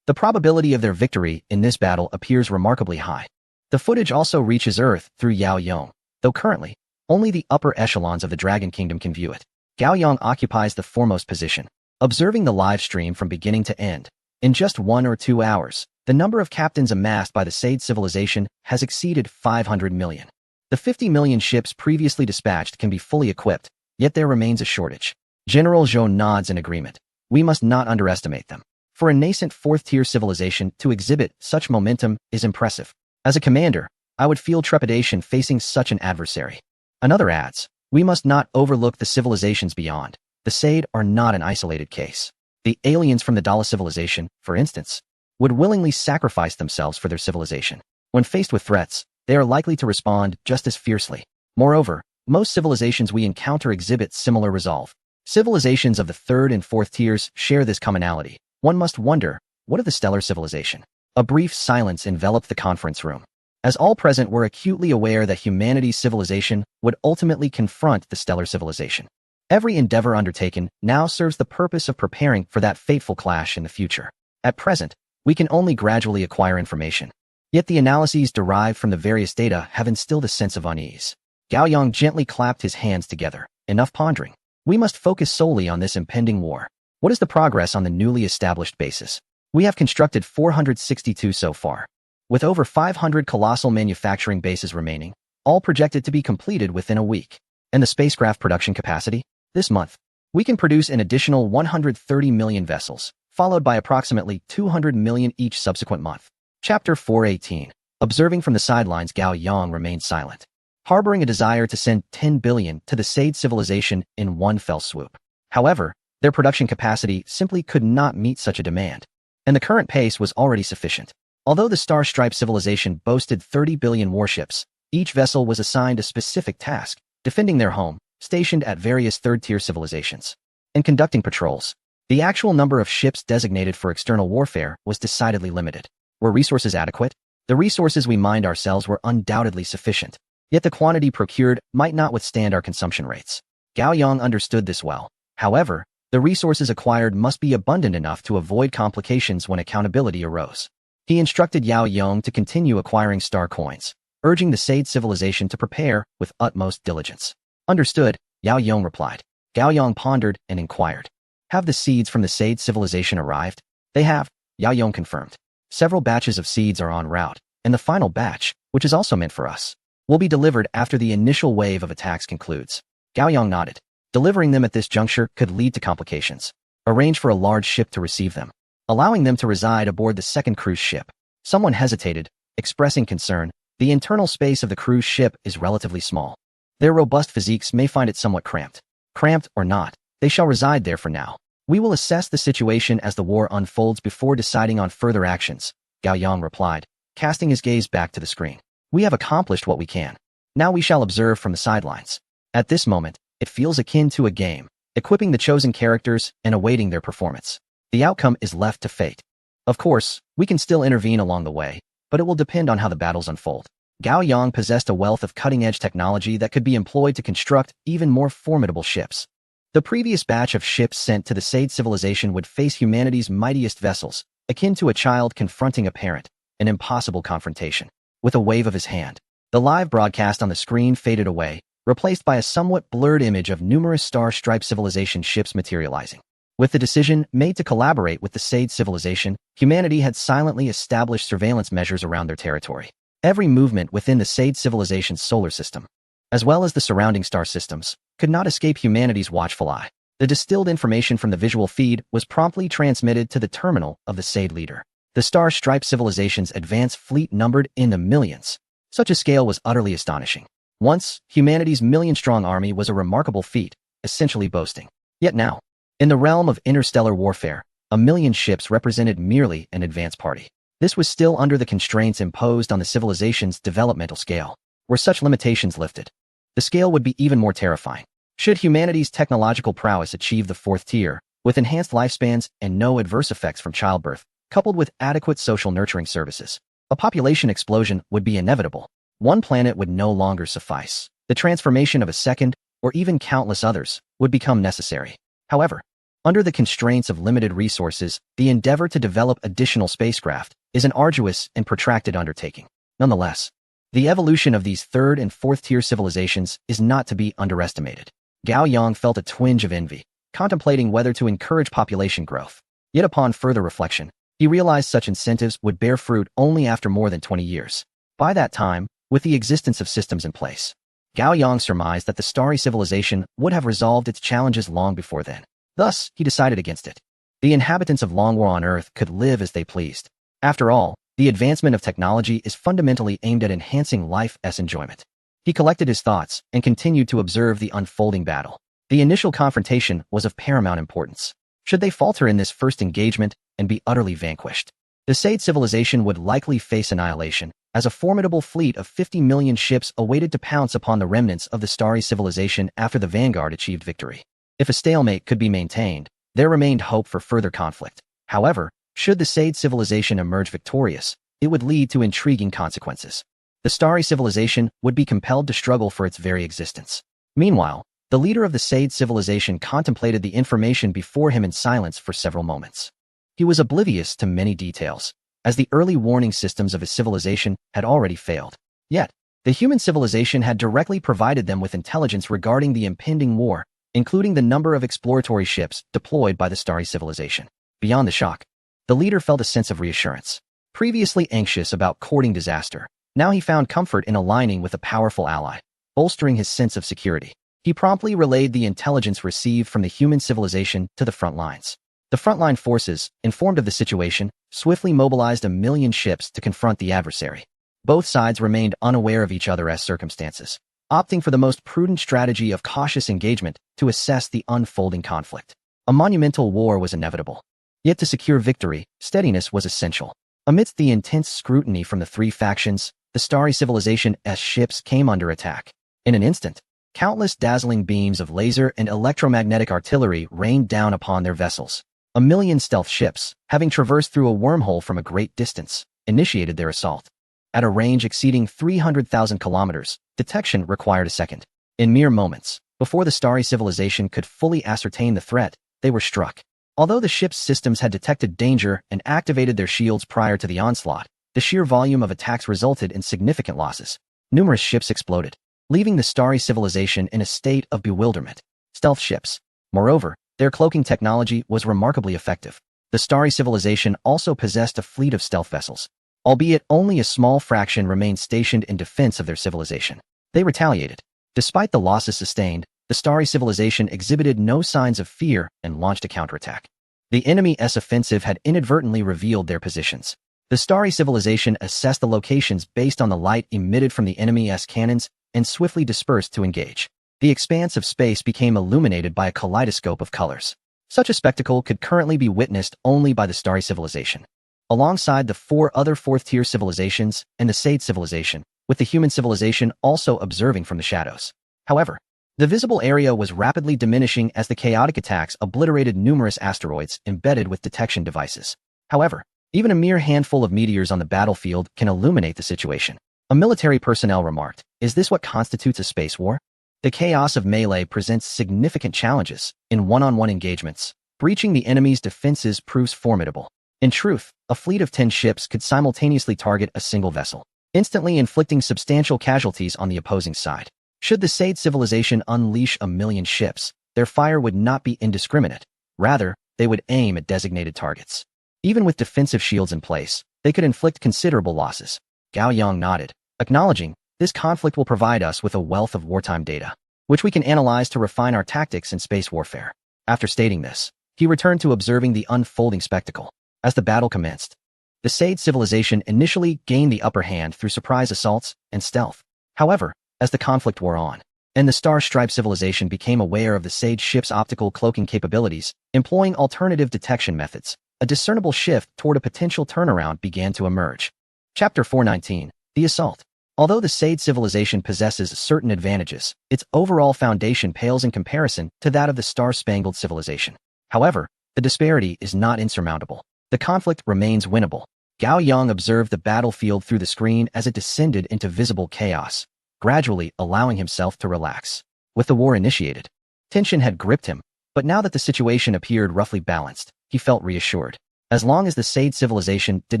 The probability of their victory in this battle appears remarkably high. The footage also reaches Earth through Yao Yong, though currently, only the upper echelons of the Dragon Kingdom can view it. Gao Yong occupies the foremost position, observing the live stream from beginning to end. In just 1 or 2 hours, the number of captains amassed by the Sade civilization has exceeded 500 million. The 50 million ships previously dispatched can be fully equipped, yet there remains a shortage. General Zhou nods in agreement. We must not underestimate them. For a nascent fourth-tier civilization to exhibit such momentum is impressive. As a commander, I would feel trepidation facing such an adversary. Another adds, we must not overlook the civilizations beyond. The Sade are not an isolated case. The aliens from the Dala civilization, for instance, would willingly sacrifice themselves for their civilization. When faced with threats, they are likely to respond just as fiercely. Moreover, most civilizations we encounter exhibit similar resolve. Civilizations of the third and fourth tiers share this commonality. One must wonder, what of the stellar civilization? A brief silence enveloped the conference room, as all present were acutely aware that humanity's civilization would ultimately confront the stellar civilization. Every endeavor undertaken now serves the purpose of preparing for that fateful clash in the future. At present, we can only gradually acquire information. Yet the analyses derived from the various data have instilled a sense of unease. Gao Yong gently clapped his hands together. Enough pondering. We must focus solely on this impending war. What is the progress on the newly established bases? We have constructed 462 so far, with over 500 colossal manufacturing bases remaining, all projected to be completed within a week. And the spacecraft production capacity? This month, we can produce an additional 130 million vessels, followed by approximately 200 million each subsequent month. Chapter 418. Observing from the sidelines, Gao Yong remained silent, harboring a desire to send 10 billion to the Sade civilization in one fell swoop. However, their production capacity simply could not meet such a demand, and the current pace was already sufficient. Although the Star Stripe civilization boasted 30 billion warships, each vessel was assigned a specific task, defending their home, stationed at various third-tier civilizations, and conducting patrols. The actual number of ships designated for external warfare was decidedly limited. Were resources adequate? The resources we mined ourselves were undoubtedly sufficient, yet the quantity procured might not withstand our consumption rates. Gao Yong understood this well. However, the resources acquired must be abundant enough to avoid complications when accountability arose. He instructed Yao Yong to continue acquiring star coins, urging the Sade civilization to prepare with utmost diligence. Understood, Yao Yong replied. Gao Yong pondered and inquired. Have the seeds from the Sade civilization arrived? They have, Yao Yong confirmed. Several batches of seeds are en route, and the final batch, which is also meant for us, will be delivered after the initial wave of attacks concludes. Gao Yong nodded. Delivering them at this juncture could lead to complications. Arrange for a large ship to receive them, allowing them to reside aboard the second cruise ship. Someone hesitated, expressing concern. The internal space of the cruise ship is relatively small. Their robust physiques may find it somewhat cramped. Cramped or not, they shall reside there for now. We will assess the situation as the war unfolds before deciding on further actions, Gao Yong replied, casting his gaze back to the screen. We have accomplished what we can. Now we shall observe from the sidelines. At this moment, it feels akin to a game, equipping the chosen characters and awaiting their performance. The outcome is left to fate. Of course, we can still intervene along the way, but it will depend on how the battles unfold. Gao Yang possessed a wealth of cutting-edge technology that could be employed to construct even more formidable ships. The previous batch of ships sent to the Sade civilization would face humanity's mightiest vessels, akin to a child confronting a parent, an impossible confrontation. With a wave of his hand, the live broadcast on the screen faded away, replaced by a somewhat blurred image of numerous star-striped civilization ships materializing. With the decision made to collaborate with the Sade civilization, humanity had silently established surveillance measures around their territory. Every movement within the Sade civilization's solar system, as well as the surrounding star systems, could not escape humanity's watchful eye. The distilled information from the visual feed was promptly transmitted to the terminal of the Sade leader. The star-striped civilization's advance fleet numbered in the millions. Such a scale was utterly astonishing. Once, humanity's million-strong army was a remarkable feat, essentially boasting. Yet now, in the realm of interstellar warfare, 1,000,000 ships represented merely an advance party. This was still under the constraints imposed on the civilization's developmental scale. Were such limitations lifted, the scale would be even more terrifying. Should humanity's technological prowess achieve the fourth tier, with enhanced lifespans and no adverse effects from childbirth, coupled with adequate social nurturing services, a population explosion would be inevitable. One planet would no longer suffice. The transformation of a second, or even countless others, would become necessary. However, under the constraints of limited resources, the endeavor to develop additional spacecraft is an arduous and protracted undertaking. Nonetheless, the evolution of these third and fourth-tier civilizations is not to be underestimated. Gao Yang felt a twinge of envy, contemplating whether to encourage population growth. Yet upon further reflection, he realized such incentives would bear fruit only after more than 20 years. By that time, with the existence of systems in place, Gao Yang surmised that the starry civilization would have resolved its challenges long before then. Thus, he decided against it. The inhabitants of Longwar on Earth could live as they pleased. After all, the advancement of technology is fundamentally aimed at enhancing life's enjoyment. He collected his thoughts and continued to observe the unfolding battle. The initial confrontation was of paramount importance. Should they falter in this first engagement and be utterly vanquished, the Sade civilization would likely face annihilation, as a formidable fleet of 50 million ships awaited to pounce upon the remnants of the starry civilization after the vanguard achieved victory. If a stalemate could be maintained, there remained hope for further conflict. However, should the Sade civilization emerge victorious, it would lead to intriguing consequences. The starry civilization would be compelled to struggle for its very existence. Meanwhile, the leader of the Sade civilization contemplated the information before him in silence for several moments. He was oblivious to many details, as the early warning systems of his civilization had already failed. Yet, the human civilization had directly provided them with intelligence regarding the impending war, including the number of exploratory ships deployed by the starry civilization. Beyond the shock, the leader felt a sense of reassurance. Previously anxious about courting disaster, now he found comfort in aligning with a powerful ally, bolstering his sense of security. He promptly relayed the intelligence received from the human civilization to the front lines. The frontline forces, informed of the situation, swiftly mobilized 1,000,000 ships to confront the adversary. Both sides remained unaware of each other's circumstances, opting for the most prudent strategy of cautious engagement to assess the unfolding conflict. A monumental war was inevitable. Yet to secure victory, steadiness was essential. Amidst the intense scrutiny from the three factions, the starry civilization's ships came under attack. In an instant, countless dazzling beams of laser and electromagnetic artillery rained down upon their vessels. 1,000,000 stealth ships, having traversed through a wormhole from a great distance, initiated their assault. At a range exceeding 300,000 kilometers, detection required a second. In mere moments, before the starry civilization could fully ascertain the threat, they were struck. Although the ship's systems had detected danger and activated their shields prior to the onslaught, the sheer volume of attacks resulted in significant losses. Numerous ships exploded, leaving the starry civilization in a state of bewilderment. Stealth ships. Moreover, their cloaking technology was remarkably effective. The starry civilization also possessed a fleet of stealth vessels, albeit only a small fraction remained stationed in defense of their civilization. They retaliated. Despite the losses sustained, the starry civilization exhibited no signs of fear and launched a counterattack. The enemy's offensive had inadvertently revealed their positions. The starry civilization assessed the locations based on the light emitted from the enemy's cannons and swiftly dispersed to engage. The expanse of space became illuminated by a kaleidoscope of colors. Such a spectacle could currently be witnessed only by the starry civilization, alongside the 4 other fourth-tier civilizations and the Sade civilization, with the human civilization also observing from the shadows. However, the visible area was rapidly diminishing as the chaotic attacks obliterated numerous asteroids embedded with detection devices. However, Even a mere handful of meteors on the battlefield can illuminate the situation. A military personnel remarked, "Is this what constitutes a space war?" The chaos of melee presents significant challenges. In one-on-one engagements, breaching the enemy's defenses proves formidable. In truth, a fleet of 10 ships could simultaneously target a single vessel, instantly inflicting substantial casualties on the opposing side. Should the Sade civilization unleash 1,000,000 ships, their fire would not be indiscriminate. Rather, they would aim at designated targets. Even with defensive shields in place, they could inflict considerable losses. Gao Yang nodded, acknowledging, "This conflict will provide us with a wealth of wartime data, which we can analyze to refine our tactics in space warfare." After stating this, he returned to observing the unfolding spectacle. As the battle commenced, the Sade civilization initially gained the upper hand through surprise assaults and stealth. However, as the conflict wore on, and the Star Stripe civilization became aware of the Sade ship's optical cloaking capabilities, employing alternative detection methods, a discernible shift toward a potential turnaround began to emerge. Chapter 419, The Assault. Although the Sade civilization possesses certain advantages, its overall foundation pales in comparison to that of the Star-Spangled civilization. However, the disparity is not insurmountable. The conflict remains winnable. Gao Yang observed the battlefield through the screen as it descended into visible chaos, gradually allowing himself to relax. With the war initiated, tension had gripped him, but now that the situation appeared roughly balanced, he felt reassured. As long as the Sade civilization did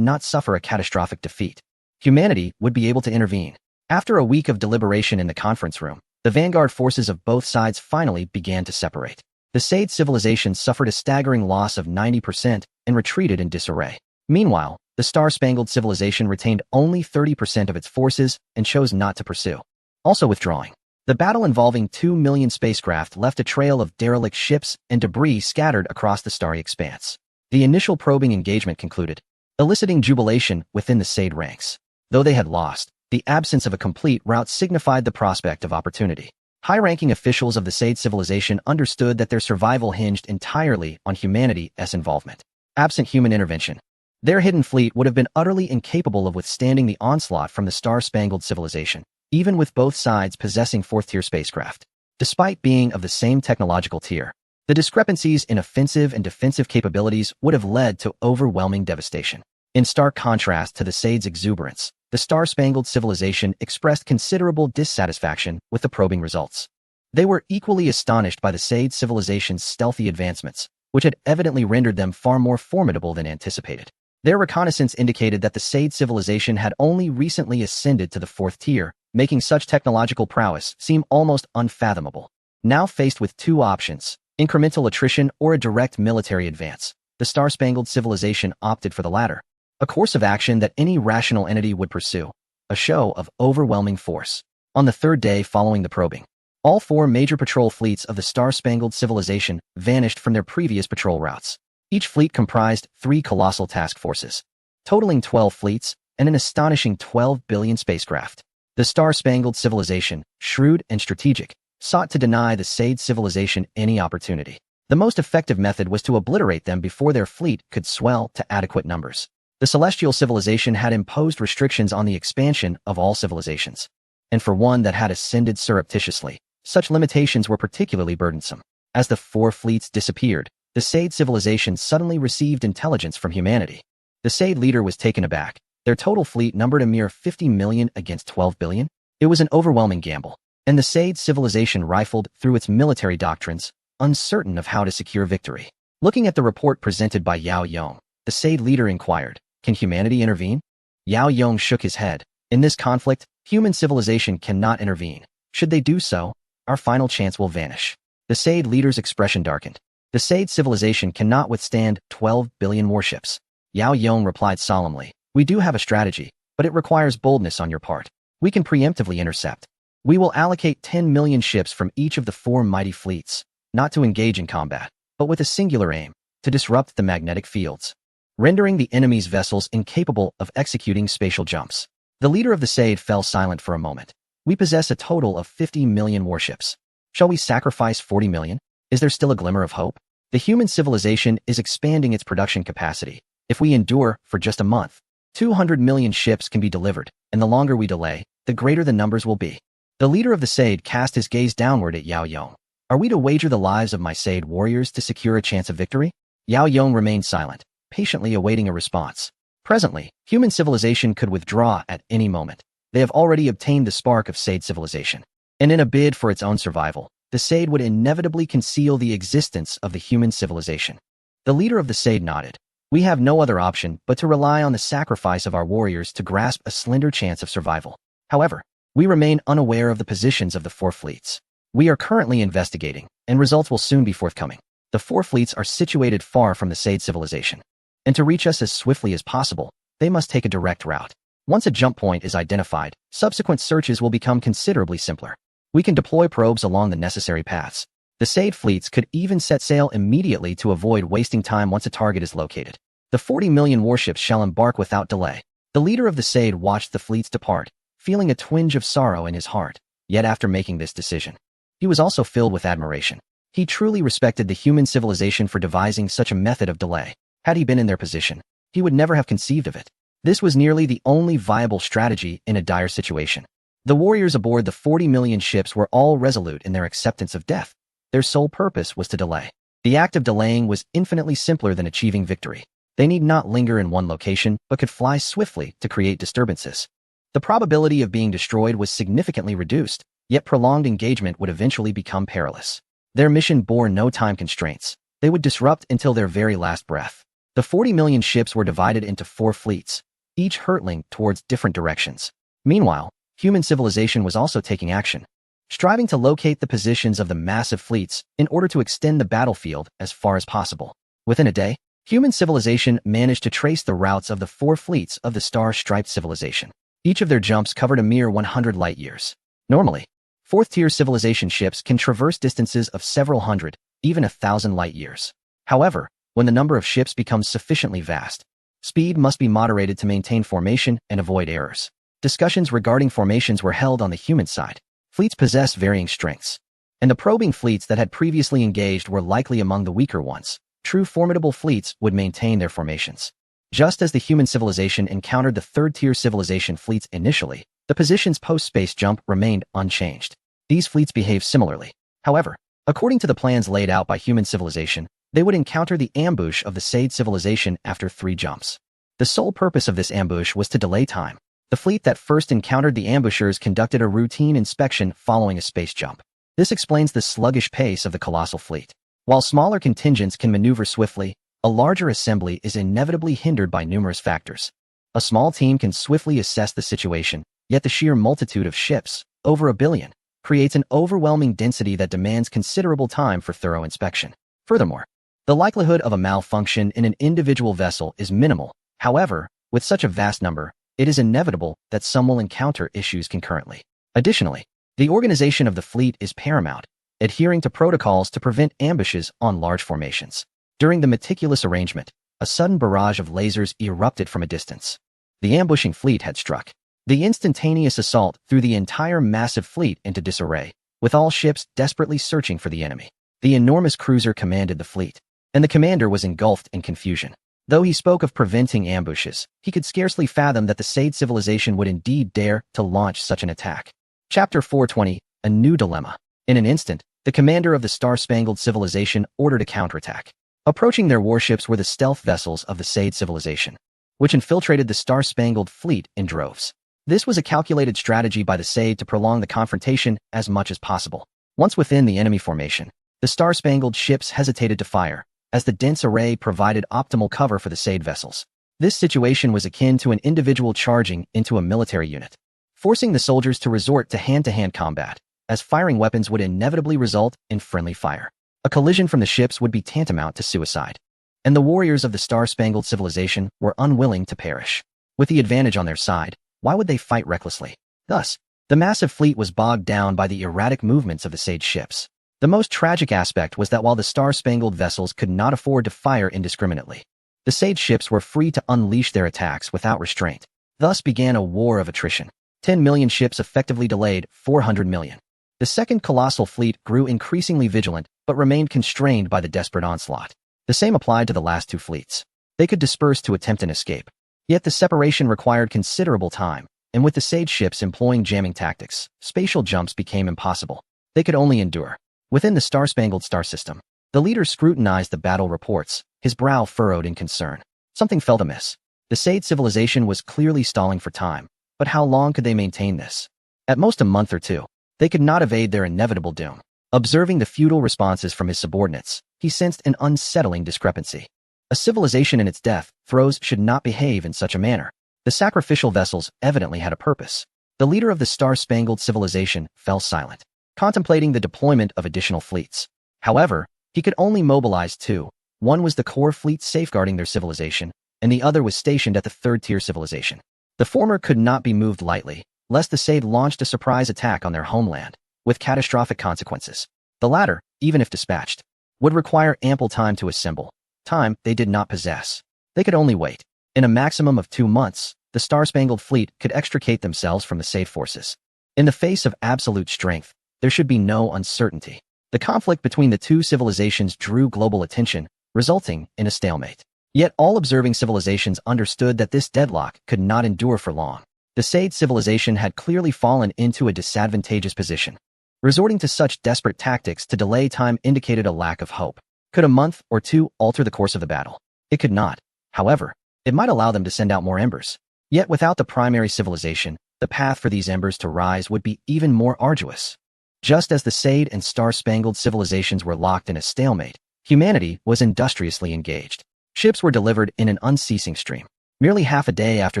not suffer a catastrophic defeat, humanity would be able to intervene. After a week of deliberation in the conference room, the vanguard forces of both sides finally began to separate. The Sade civilization suffered a staggering loss of 90% and retreated in disarray. Meanwhile, the Star-Spangled civilization retained only 30% of its forces and chose not to pursue, also withdrawing. The battle involving 2,000,000 spacecraft left a trail of derelict ships and debris scattered across the starry expanse. The initial probing engagement concluded, eliciting jubilation within the Sade ranks. Though they had lost, the absence of a complete rout signified the prospect of opportunity. High-ranking officials of the Sade civilization understood that their survival hinged entirely on humanity's involvement. Absent human intervention, their hidden fleet would have been utterly incapable of withstanding the onslaught from the Star-Spangled civilization, even with both sides possessing fourth-tier spacecraft. Despite being of the same technological tier, the discrepancies in offensive and defensive capabilities would have led to overwhelming devastation. In stark contrast to the Sade's exuberance, the Star-Spangled civilization expressed considerable dissatisfaction with the probing results. They were equally astonished by the Sade civilization's stealthy advancements, which had evidently rendered them far more formidable than anticipated. Their reconnaissance indicated that the Sade civilization had only recently ascended to the fourth tier, making such technological prowess seem almost unfathomable. Now faced with two options, incremental attrition or a direct military advance, the Star-Spangled civilization opted for the latter, a course of action that any rational entity would pursue, a show of overwhelming force. On the third day following the probing, all four major patrol fleets of the Star-Spangled civilization vanished from their previous patrol routes. Each fleet comprised 3 colossal task forces, totaling 12 fleets and an astonishing 12 billion spacecraft. The Star-Spangled civilization, shrewd and strategic, sought to deny the Sade civilization any opportunity. The most effective method was to obliterate them before their fleet could swell to adequate numbers. The Celestial civilization had imposed restrictions on the expansion of all civilizations, and for one that had ascended surreptitiously, such limitations were particularly burdensome. As the 4 fleets disappeared, the Sade civilization suddenly received intelligence from humanity. The Sade leader was taken aback. Their total fleet numbered a mere 50 million against 12 billion. It was an overwhelming gamble, and the Sade civilization rifled through its military doctrines, uncertain of how to secure victory. Looking at the report presented by Yao Yong, the Sade leader inquired, "Can humanity intervene?" Yao Yong shook his head. "In this conflict, human civilization cannot intervene. Should they do so, our final chance will vanish." The Sade leader's expression darkened. "The Sade civilization cannot withstand 12 billion warships." Yao Yong replied solemnly, "We do have a strategy, but it requires boldness on your part. We can preemptively intercept. We will allocate 10 million ships from each of the 4 mighty fleets, not to engage in combat, but with a singular aim, to disrupt the magnetic fields, rendering the enemy's vessels incapable of executing spatial jumps." The leader of the Sade fell silent for a moment. "We possess a total of 50 million warships. Shall we sacrifice 40 million? Is there still a glimmer of hope? The human civilization is expanding its production capacity. If we endure for just a month, 200 million ships can be delivered, and the longer we delay, the greater the numbers will be." The leader of the Sade cast his gaze downward at Yao Yong. "Are we to wager the lives of my Sade warriors to secure a chance of victory?" Yao Yong remained silent, patiently awaiting a response. Presently, human civilization could withdraw at any moment. They have already obtained the spark of Sade civilization. And in a bid for its own survival, the Sade would inevitably conceal the existence of the human civilization. The leader of the Sade nodded. We have no other option but to rely on the sacrifice of our warriors to grasp a slender chance of survival. However, we remain unaware of the positions of the 4 fleets. We are currently investigating, and results will soon be forthcoming. The 4 fleets are situated far from the Sade civilization. And to reach us as swiftly as possible, they must take a direct route. Once a jump point is identified, subsequent searches will become considerably simpler. We can deploy probes along the necessary paths. The Sade fleets could even set sail immediately to avoid wasting time once a target is located. The 40 million warships shall embark without delay. The leader of the Sade watched the fleets depart, feeling a twinge of sorrow in his heart. Yet after making this decision, he was also filled with admiration. He truly respected the human civilization for devising such a method of delay. Had he been in their position, he would never have conceived of it. This was nearly the only viable strategy in a dire situation. The warriors aboard the 40 million ships were all resolute in their acceptance of death. Their sole purpose was to delay. The act of delaying was infinitely simpler than achieving victory. They need not linger in one location, but could fly swiftly to create disturbances. The probability of being destroyed was significantly reduced, yet prolonged engagement would eventually become perilous. Their mission bore no time constraints. They would disrupt until their very last breath. The 40 million ships were divided into 4 fleets, each hurtling towards different directions. Meanwhile, human civilization was also taking action, striving to locate the positions of the massive fleets in order to extend the battlefield as far as possible. Within a day, human civilization managed to trace the routes of the 4 fleets of the star-striped civilization. Each of their jumps covered a mere 100 light-years. Normally, 4th-tier civilization ships can traverse distances of several hundred, even 1,000 light-years. However, when the number of ships becomes sufficiently vast, speed must be moderated to maintain formation and avoid errors. Discussions regarding formations were held on the human side. Fleets possessed varying strengths, and the probing fleets that had previously engaged were likely among the weaker ones. True formidable fleets would maintain their formations. Just as the human civilization encountered the 3rd-tier civilization fleets initially, the positions post-space jump remained unchanged. These fleets behaved similarly. However, according to the plans laid out by human civilization, they would encounter the ambush of the Sade civilization after 3 jumps. The sole purpose of this ambush was to delay time. The fleet that first encountered the ambushers conducted a routine inspection following a space jump. This explains the sluggish pace of the colossal fleet. While smaller contingents can maneuver swiftly, a larger assembly is inevitably hindered by numerous factors. A small team can swiftly assess the situation, yet the sheer multitude of ships, over 1 billion, creates an overwhelming density that demands considerable time for thorough inspection. Furthermore, the likelihood of a malfunction in an individual vessel is minimal. However, with such a vast number, it is inevitable that some will encounter issues concurrently. Additionally, the organization of the fleet is paramount, adhering to protocols to prevent ambushes on large formations. During the meticulous arrangement, a sudden barrage of lasers erupted from a distance. The ambushing fleet had struck. The instantaneous assault threw the entire massive fleet into disarray, with all ships desperately searching for the enemy. The enormous cruiser commanded the fleet, and the commander was engulfed in confusion. Though he spoke of preventing ambushes, he could scarcely fathom that the Sade civilization would indeed dare to launch such an attack. Chapter 420, A New Dilemma. In an instant, the commander of the Star-Spangled Civilization ordered a counterattack. Approaching their warships were the stealth vessels of the Sade civilization, which infiltrated the Star-Spangled fleet in droves. This was a calculated strategy by the Sade to prolong the confrontation as much as possible. Once within the enemy formation, the Star-Spangled ships hesitated to fire, as the dense array provided optimal cover for the Sade vessels. This situation was akin to an individual charging into a military unit, forcing the soldiers to resort to hand-to-hand combat, as firing weapons would inevitably result in friendly fire. A collision from the ships would be tantamount to suicide, and the warriors of the Star-Spangled Civilization were unwilling to perish. With the advantage on their side, why would they fight recklessly? Thus, the massive fleet was bogged down by the erratic movements of the Sade ships. The most tragic aspect was that while the Star-Spangled vessels could not afford to fire indiscriminately, the Sade ships were free to unleash their attacks without restraint. Thus began a war of attrition. 10 million ships effectively delayed 400 million. The second colossal fleet grew increasingly vigilant, but remained constrained by the desperate onslaught. The same applied to the last 2 fleets. They could disperse to attempt an escape. Yet the separation required considerable time, and with the Sade ships employing jamming tactics, spatial jumps became impossible. They could only endure. Within the Star-Spangled Star System, the leader scrutinized the battle reports, his brow furrowed in concern. Something felt amiss. The Sade civilization was clearly stalling for time, but how long could they maintain this? At most a month or two. They could not evade their inevitable doom. Observing the futile responses from his subordinates, he sensed an unsettling discrepancy. A civilization in its death throes should not behave in such a manner. The sacrificial vessels evidently had a purpose. The leader of the star-spangled civilization fell silent, contemplating the deployment of additional fleets. However, he could only mobilize two. One was the core fleet safeguarding their civilization, and the other was stationed at the third-tier civilization. The former could not be moved lightly, lest the Sade launched a surprise attack on their homeland, with catastrophic consequences. The latter, even if dispatched, would require ample time to assemble, time they did not possess. They could only wait. In a maximum of 2 months, the Star-Spangled Fleet could extricate themselves from the Sade forces. In the face of absolute strength, there should be no uncertainty. The conflict between the two civilizations drew global attention, resulting in a stalemate. Yet all observing civilizations understood that this deadlock could not endure for long. The Sade civilization had clearly fallen into a disadvantageous position. Resorting to such desperate tactics to delay time indicated a lack of hope. Could a month or two alter the course of the battle? It could not. However, it might allow them to send out more embers. Yet without the primary civilization, the path for these embers to rise would be even more arduous. Just as the Sade and Star-Spangled civilizations were locked in a stalemate, humanity was industriously engaged. Ships were delivered in an unceasing stream. Merely half a day after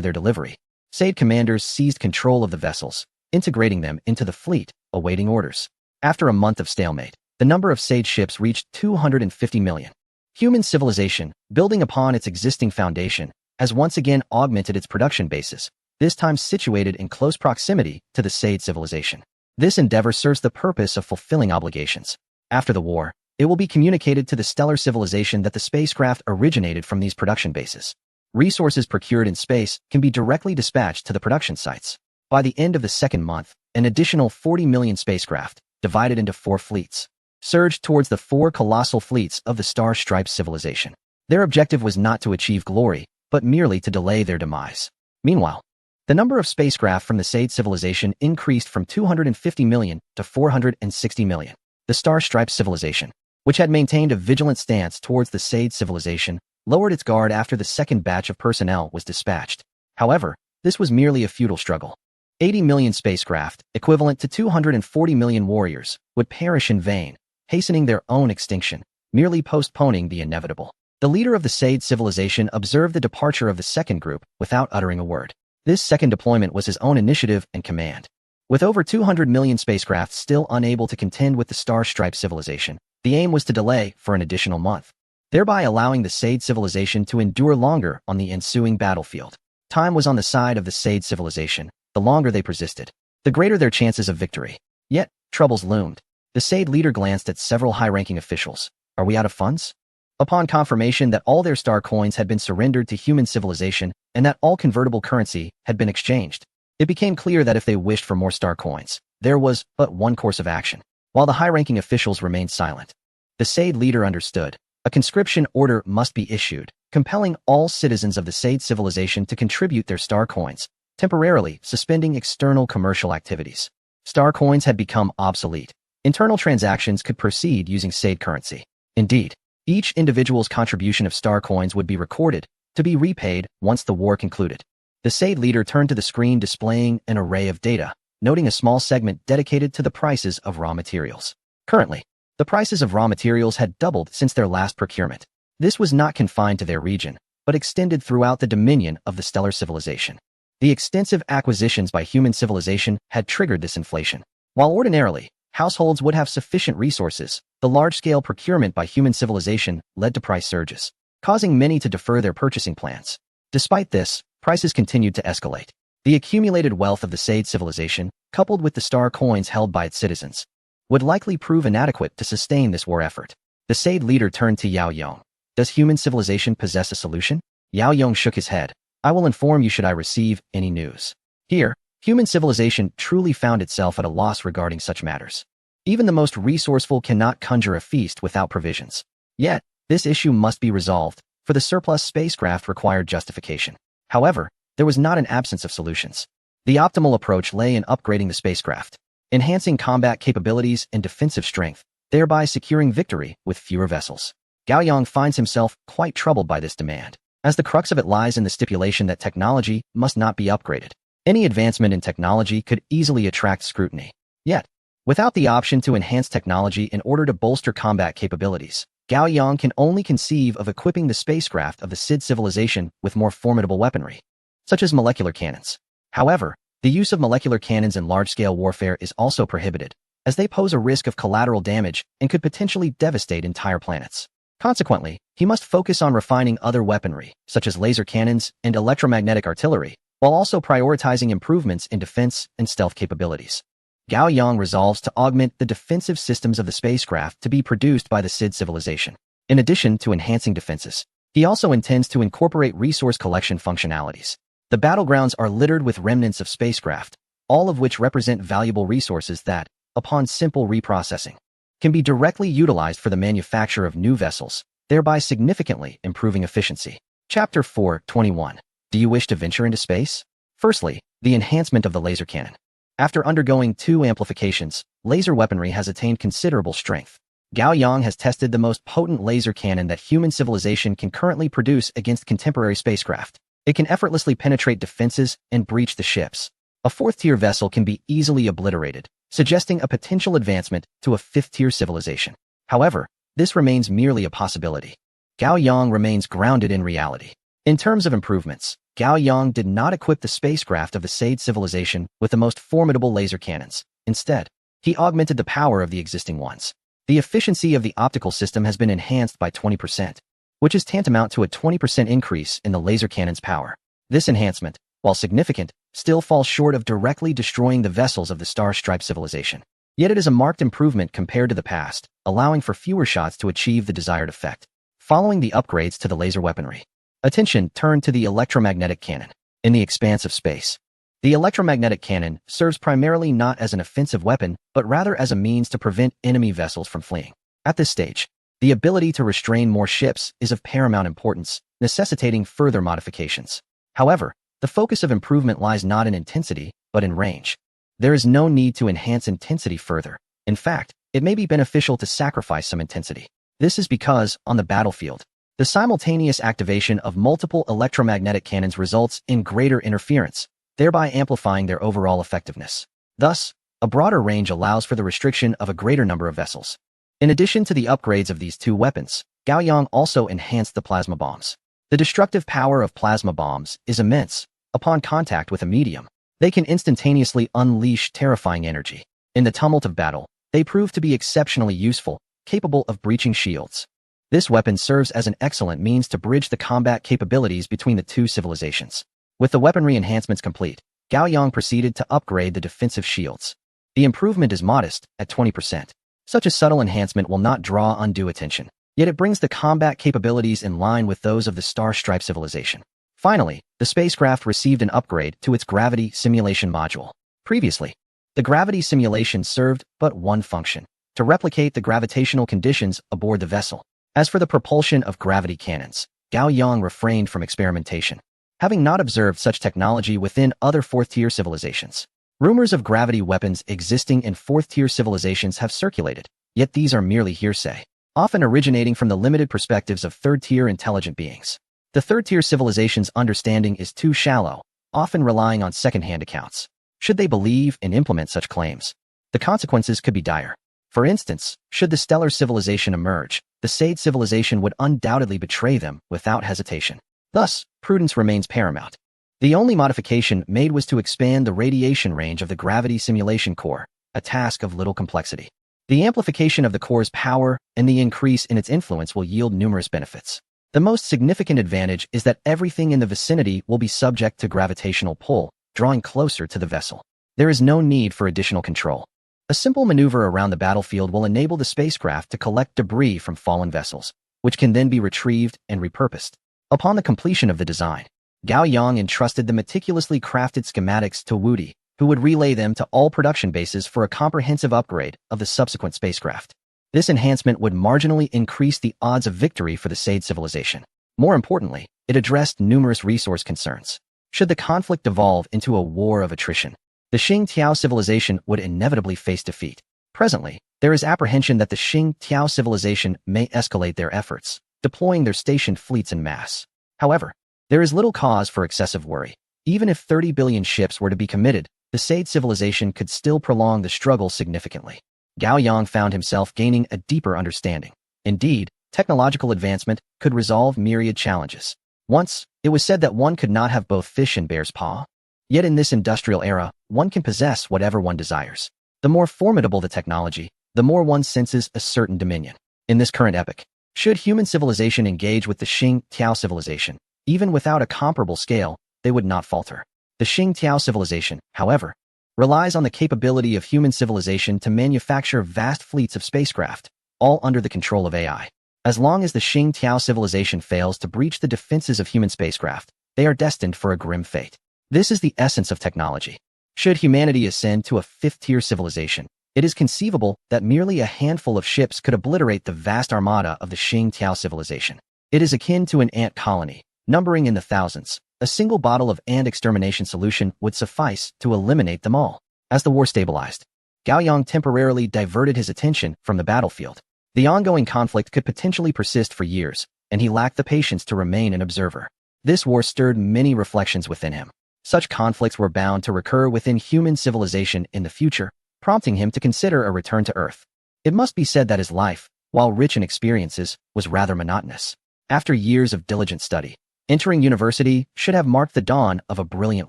their delivery, Sade commanders seized control of the vessels, integrating them into the fleet, awaiting orders. After a month of stalemate, the number of Sade ships reached 250 million. Human civilization, building upon its existing foundation, has once again augmented its production bases, this time situated in close proximity to the Sade civilization. This endeavor serves the purpose of fulfilling obligations. After the war, it will be communicated to the stellar civilization that the spacecraft originated from these production bases. Resources procured in space can be directly dispatched to the production sites. By the end of the second month, an additional 40 million spacecraft, divided into 4 fleets, surged towards the 4 colossal fleets of the Star-Striped civilization. Their objective was not to achieve glory, but merely to delay their demise. Meanwhile, the number of spacecraft from the Sade civilization increased from 250 million to 460 million. The Star-Striped civilization, which had maintained a vigilant stance towards the Sade civilization, lowered its guard after the second batch of personnel was dispatched. However, this was merely a futile struggle. 80 million spacecraft, equivalent to 240 million warriors, would perish in vain, hastening their own extinction, merely postponing the inevitable. The leader of the Sade civilization observed the departure of the second group without uttering a word. This second deployment was his own initiative and command. With over 200 million spacecraft still unable to contend with the Star-Striped civilization, the aim was to delay for an additional month, thereby allowing the Sade civilization to endure longer on the ensuing battlefield. Time was on the side of the Sade civilization. The longer they persisted, the greater their chances of victory. Yet, troubles loomed. The Sade leader glanced at several high-ranking officials. Are we out of funds? Upon confirmation that all their star coins had been surrendered to human civilization and that all convertible currency had been exchanged, it became clear that if they wished for more star coins, there was but one course of action. While the high-ranking officials remained silent, the Sade leader understood. A conscription order must be issued, compelling all citizens of the Sade civilization to contribute their star coins, temporarily suspending external commercial activities. Star coins had become obsolete. Internal transactions could proceed using Sade currency. Indeed, each individual's contribution of star coins would be recorded, to be repaid once the war concluded. The Sade leader turned to the screen displaying an array of data, noting a small segment dedicated to the prices of raw materials. Currently, the prices of raw materials had doubled since their last procurement. This was not confined to their region, but extended throughout the dominion of the stellar civilization. The extensive acquisitions by human civilization had triggered this inflation. While ordinarily, households would have sufficient resources, the large-scale procurement by human civilization led to price surges, causing many to defer their purchasing plans. Despite this, prices continued to escalate. The accumulated wealth of the Sade civilization, coupled with the star coins held by its citizens, would likely prove inadequate to sustain this war effort. The Sade leader turned to Yao Yong. Does human civilization possess a solution? Yao Yong shook his head. I will inform you should I receive any news. Here, human civilization truly found itself at a loss regarding such matters. Even the most resourceful cannot conjure a feast without provisions. Yet, this issue must be resolved, for the surplus spacecraft required justification. However, there was not an absence of solutions. The optimal approach lay in upgrading the spacecraft, enhancing combat capabilities and defensive strength, thereby securing victory with fewer vessels. Gao Yang finds himself quite troubled by this demand. as the crux of it lies in the stipulation that technology must not be upgraded. Any advancement in technology could easily attract scrutiny. Yet, without the option to enhance technology in order to bolster combat capabilities, Gao Yang can only conceive of equipping the spacecraft of the Sid civilization with more formidable weaponry, such as molecular cannons. However, the use of molecular cannons in large-scale warfare is also prohibited, as they pose a risk of collateral damage and could potentially devastate entire planets. Consequently, he must focus on refining other weaponry, such as laser cannons and electromagnetic artillery, while also prioritizing improvements in defense and stealth capabilities. Gao Yang resolves to augment the defensive systems of the spacecraft to be produced by the Sid civilization. In addition to enhancing defenses, he also intends to incorporate resource collection functionalities. The battlegrounds are littered with remnants of spacecraft, all of which represent valuable resources that, upon simple reprocessing, can be directly utilized for the manufacture of new vessels, thereby significantly improving efficiency. Chapter 4:21. Do you wish to venture into space? Firstly, the enhancement of the laser cannon. After undergoing 2 amplifications, laser weaponry has attained considerable strength. Gao Yang has tested the most potent laser cannon that human civilization can currently produce against contemporary spacecraft. It can effortlessly penetrate defenses and breach the ships. A 4th-tier vessel can be easily obliterated, suggesting a potential advancement to a 5th-tier civilization. However, this remains merely a possibility. Gao Yang remains grounded in reality. In terms of improvements, Gao Yang did not equip the spacecraft of the Sid civilization with the most formidable laser cannons. Instead, he augmented the power of the existing ones. The efficiency of the optical system has been enhanced by 20%, which is tantamount to a 20% increase in the laser cannon's power. This enhancement, while significant, still falls short of directly destroying the vessels of the Star-Stripe civilization. Yet it is a marked improvement compared to the past, allowing for fewer shots to achieve the desired effect. Following the upgrades to the laser weaponry, attention turned to the electromagnetic cannon. In the expanse of space, the electromagnetic cannon serves primarily not as an offensive weapon, but rather as a means to prevent enemy vessels from fleeing. At this stage, the ability to restrain more ships is of paramount importance, necessitating further modifications. However, the focus of improvement lies not in intensity, but in range. There is no need to enhance intensity further. In fact, it may be beneficial to sacrifice some intensity. This is because, on the battlefield, the simultaneous activation of multiple electromagnetic cannons results in greater interference, thereby amplifying their overall effectiveness. Thus, a broader range allows for the restriction of a greater number of vessels. In addition to the upgrades of these 2 weapons, Gao Yang also enhanced the plasma bombs. The destructive power of plasma bombs is immense. Upon contact with a medium, they can instantaneously unleash terrifying energy. In the tumult of battle, they prove to be exceptionally useful, capable of breaching shields. This weapon serves as an excellent means to bridge the combat capabilities between the 2 civilizations. With the weaponry enhancements complete, Gao Yang proceeded to upgrade the defensive shields. The improvement is modest, at 20%. Such a subtle enhancement will not draw undue attention, yet it brings the combat capabilities in line with those of the Star-Stripe civilization. Finally, the spacecraft received an upgrade to its gravity simulation module. Previously, the gravity simulation served but one function: to replicate the gravitational conditions aboard the vessel. As for the propulsion of gravity cannons, Gao Yang refrained from experimentation, having not observed such technology within other 4th-tier civilizations. Rumors of gravity weapons existing in 4th-tier civilizations have circulated, yet these are merely hearsay, often originating from the limited perspectives of 3rd-tier intelligent beings. The 3rd-tier civilization's understanding is too shallow, often relying on second-hand accounts. Should they believe and implement such claims, the consequences could be dire. For instance, should the stellar civilization emerge, the Sid civilization would undoubtedly betray them without hesitation. Thus, prudence remains paramount. The only modification made was to expand the radiation range of the gravity simulation core, a task of little complexity. The amplification of the core's power and the increase in its influence will yield numerous benefits. The most significant advantage is that everything in the vicinity will be subject to gravitational pull, drawing closer to the vessel. There is no need for additional control. A simple maneuver around the battlefield will enable the spacecraft to collect debris from fallen vessels, which can then be retrieved and repurposed. Upon the completion of the design, Gao Yang entrusted the meticulously crafted schematics to Wudi, who would relay them to all production bases for a comprehensive upgrade of the subsequent spacecraft. This enhancement would marginally increase the odds of victory for the Sid civilization. More importantly, it addressed numerous resource concerns. Should the conflict devolve into a war of attrition, the Xing Tiao civilization would inevitably face defeat. Presently, there is apprehension that the Xing Tiao civilization may escalate their efforts, deploying their stationed fleets en masse. However, there is little cause for excessive worry. Even if 30 billion ships were to be committed, the Sade civilization could still prolong the struggle significantly. Gao Yang found himself gaining a deeper understanding. Indeed, technological advancement could resolve myriad challenges. Once, it was said that one could not have both fish and bear's paw. Yet in this industrial era, one can possess whatever one desires. The more formidable the technology, the more one senses a certain dominion. In this current epoch, should human civilization engage with the Qing-Tiao civilization, even without a comparable scale, they would not falter. The Qing-Tiao civilization, however, relies on the capability of human civilization to manufacture vast fleets of spacecraft, all under the control of AI. As long as the Qing-Tiao civilization fails to breach the defenses of human spacecraft, they are destined for a grim fate. This is the essence of technology. Should humanity ascend to a fifth-tier civilization, it is conceivable that merely a handful of ships could obliterate the vast armada of the Qing-Tiao civilization. It is akin to an ant colony, numbering in the thousands. A single bottle of ant extermination solution would suffice to eliminate them all. As the war stabilized, Gao Yang temporarily diverted his attention from the battlefield. The ongoing conflict could potentially persist for years, and he lacked the patience to remain an observer. This war stirred many reflections within him. Such conflicts were bound to recur within human civilization in the future, prompting him to consider a return to Earth. It must be said that his life, while rich in experiences, was rather monotonous. After years of diligent study, entering university should have marked the dawn of a brilliant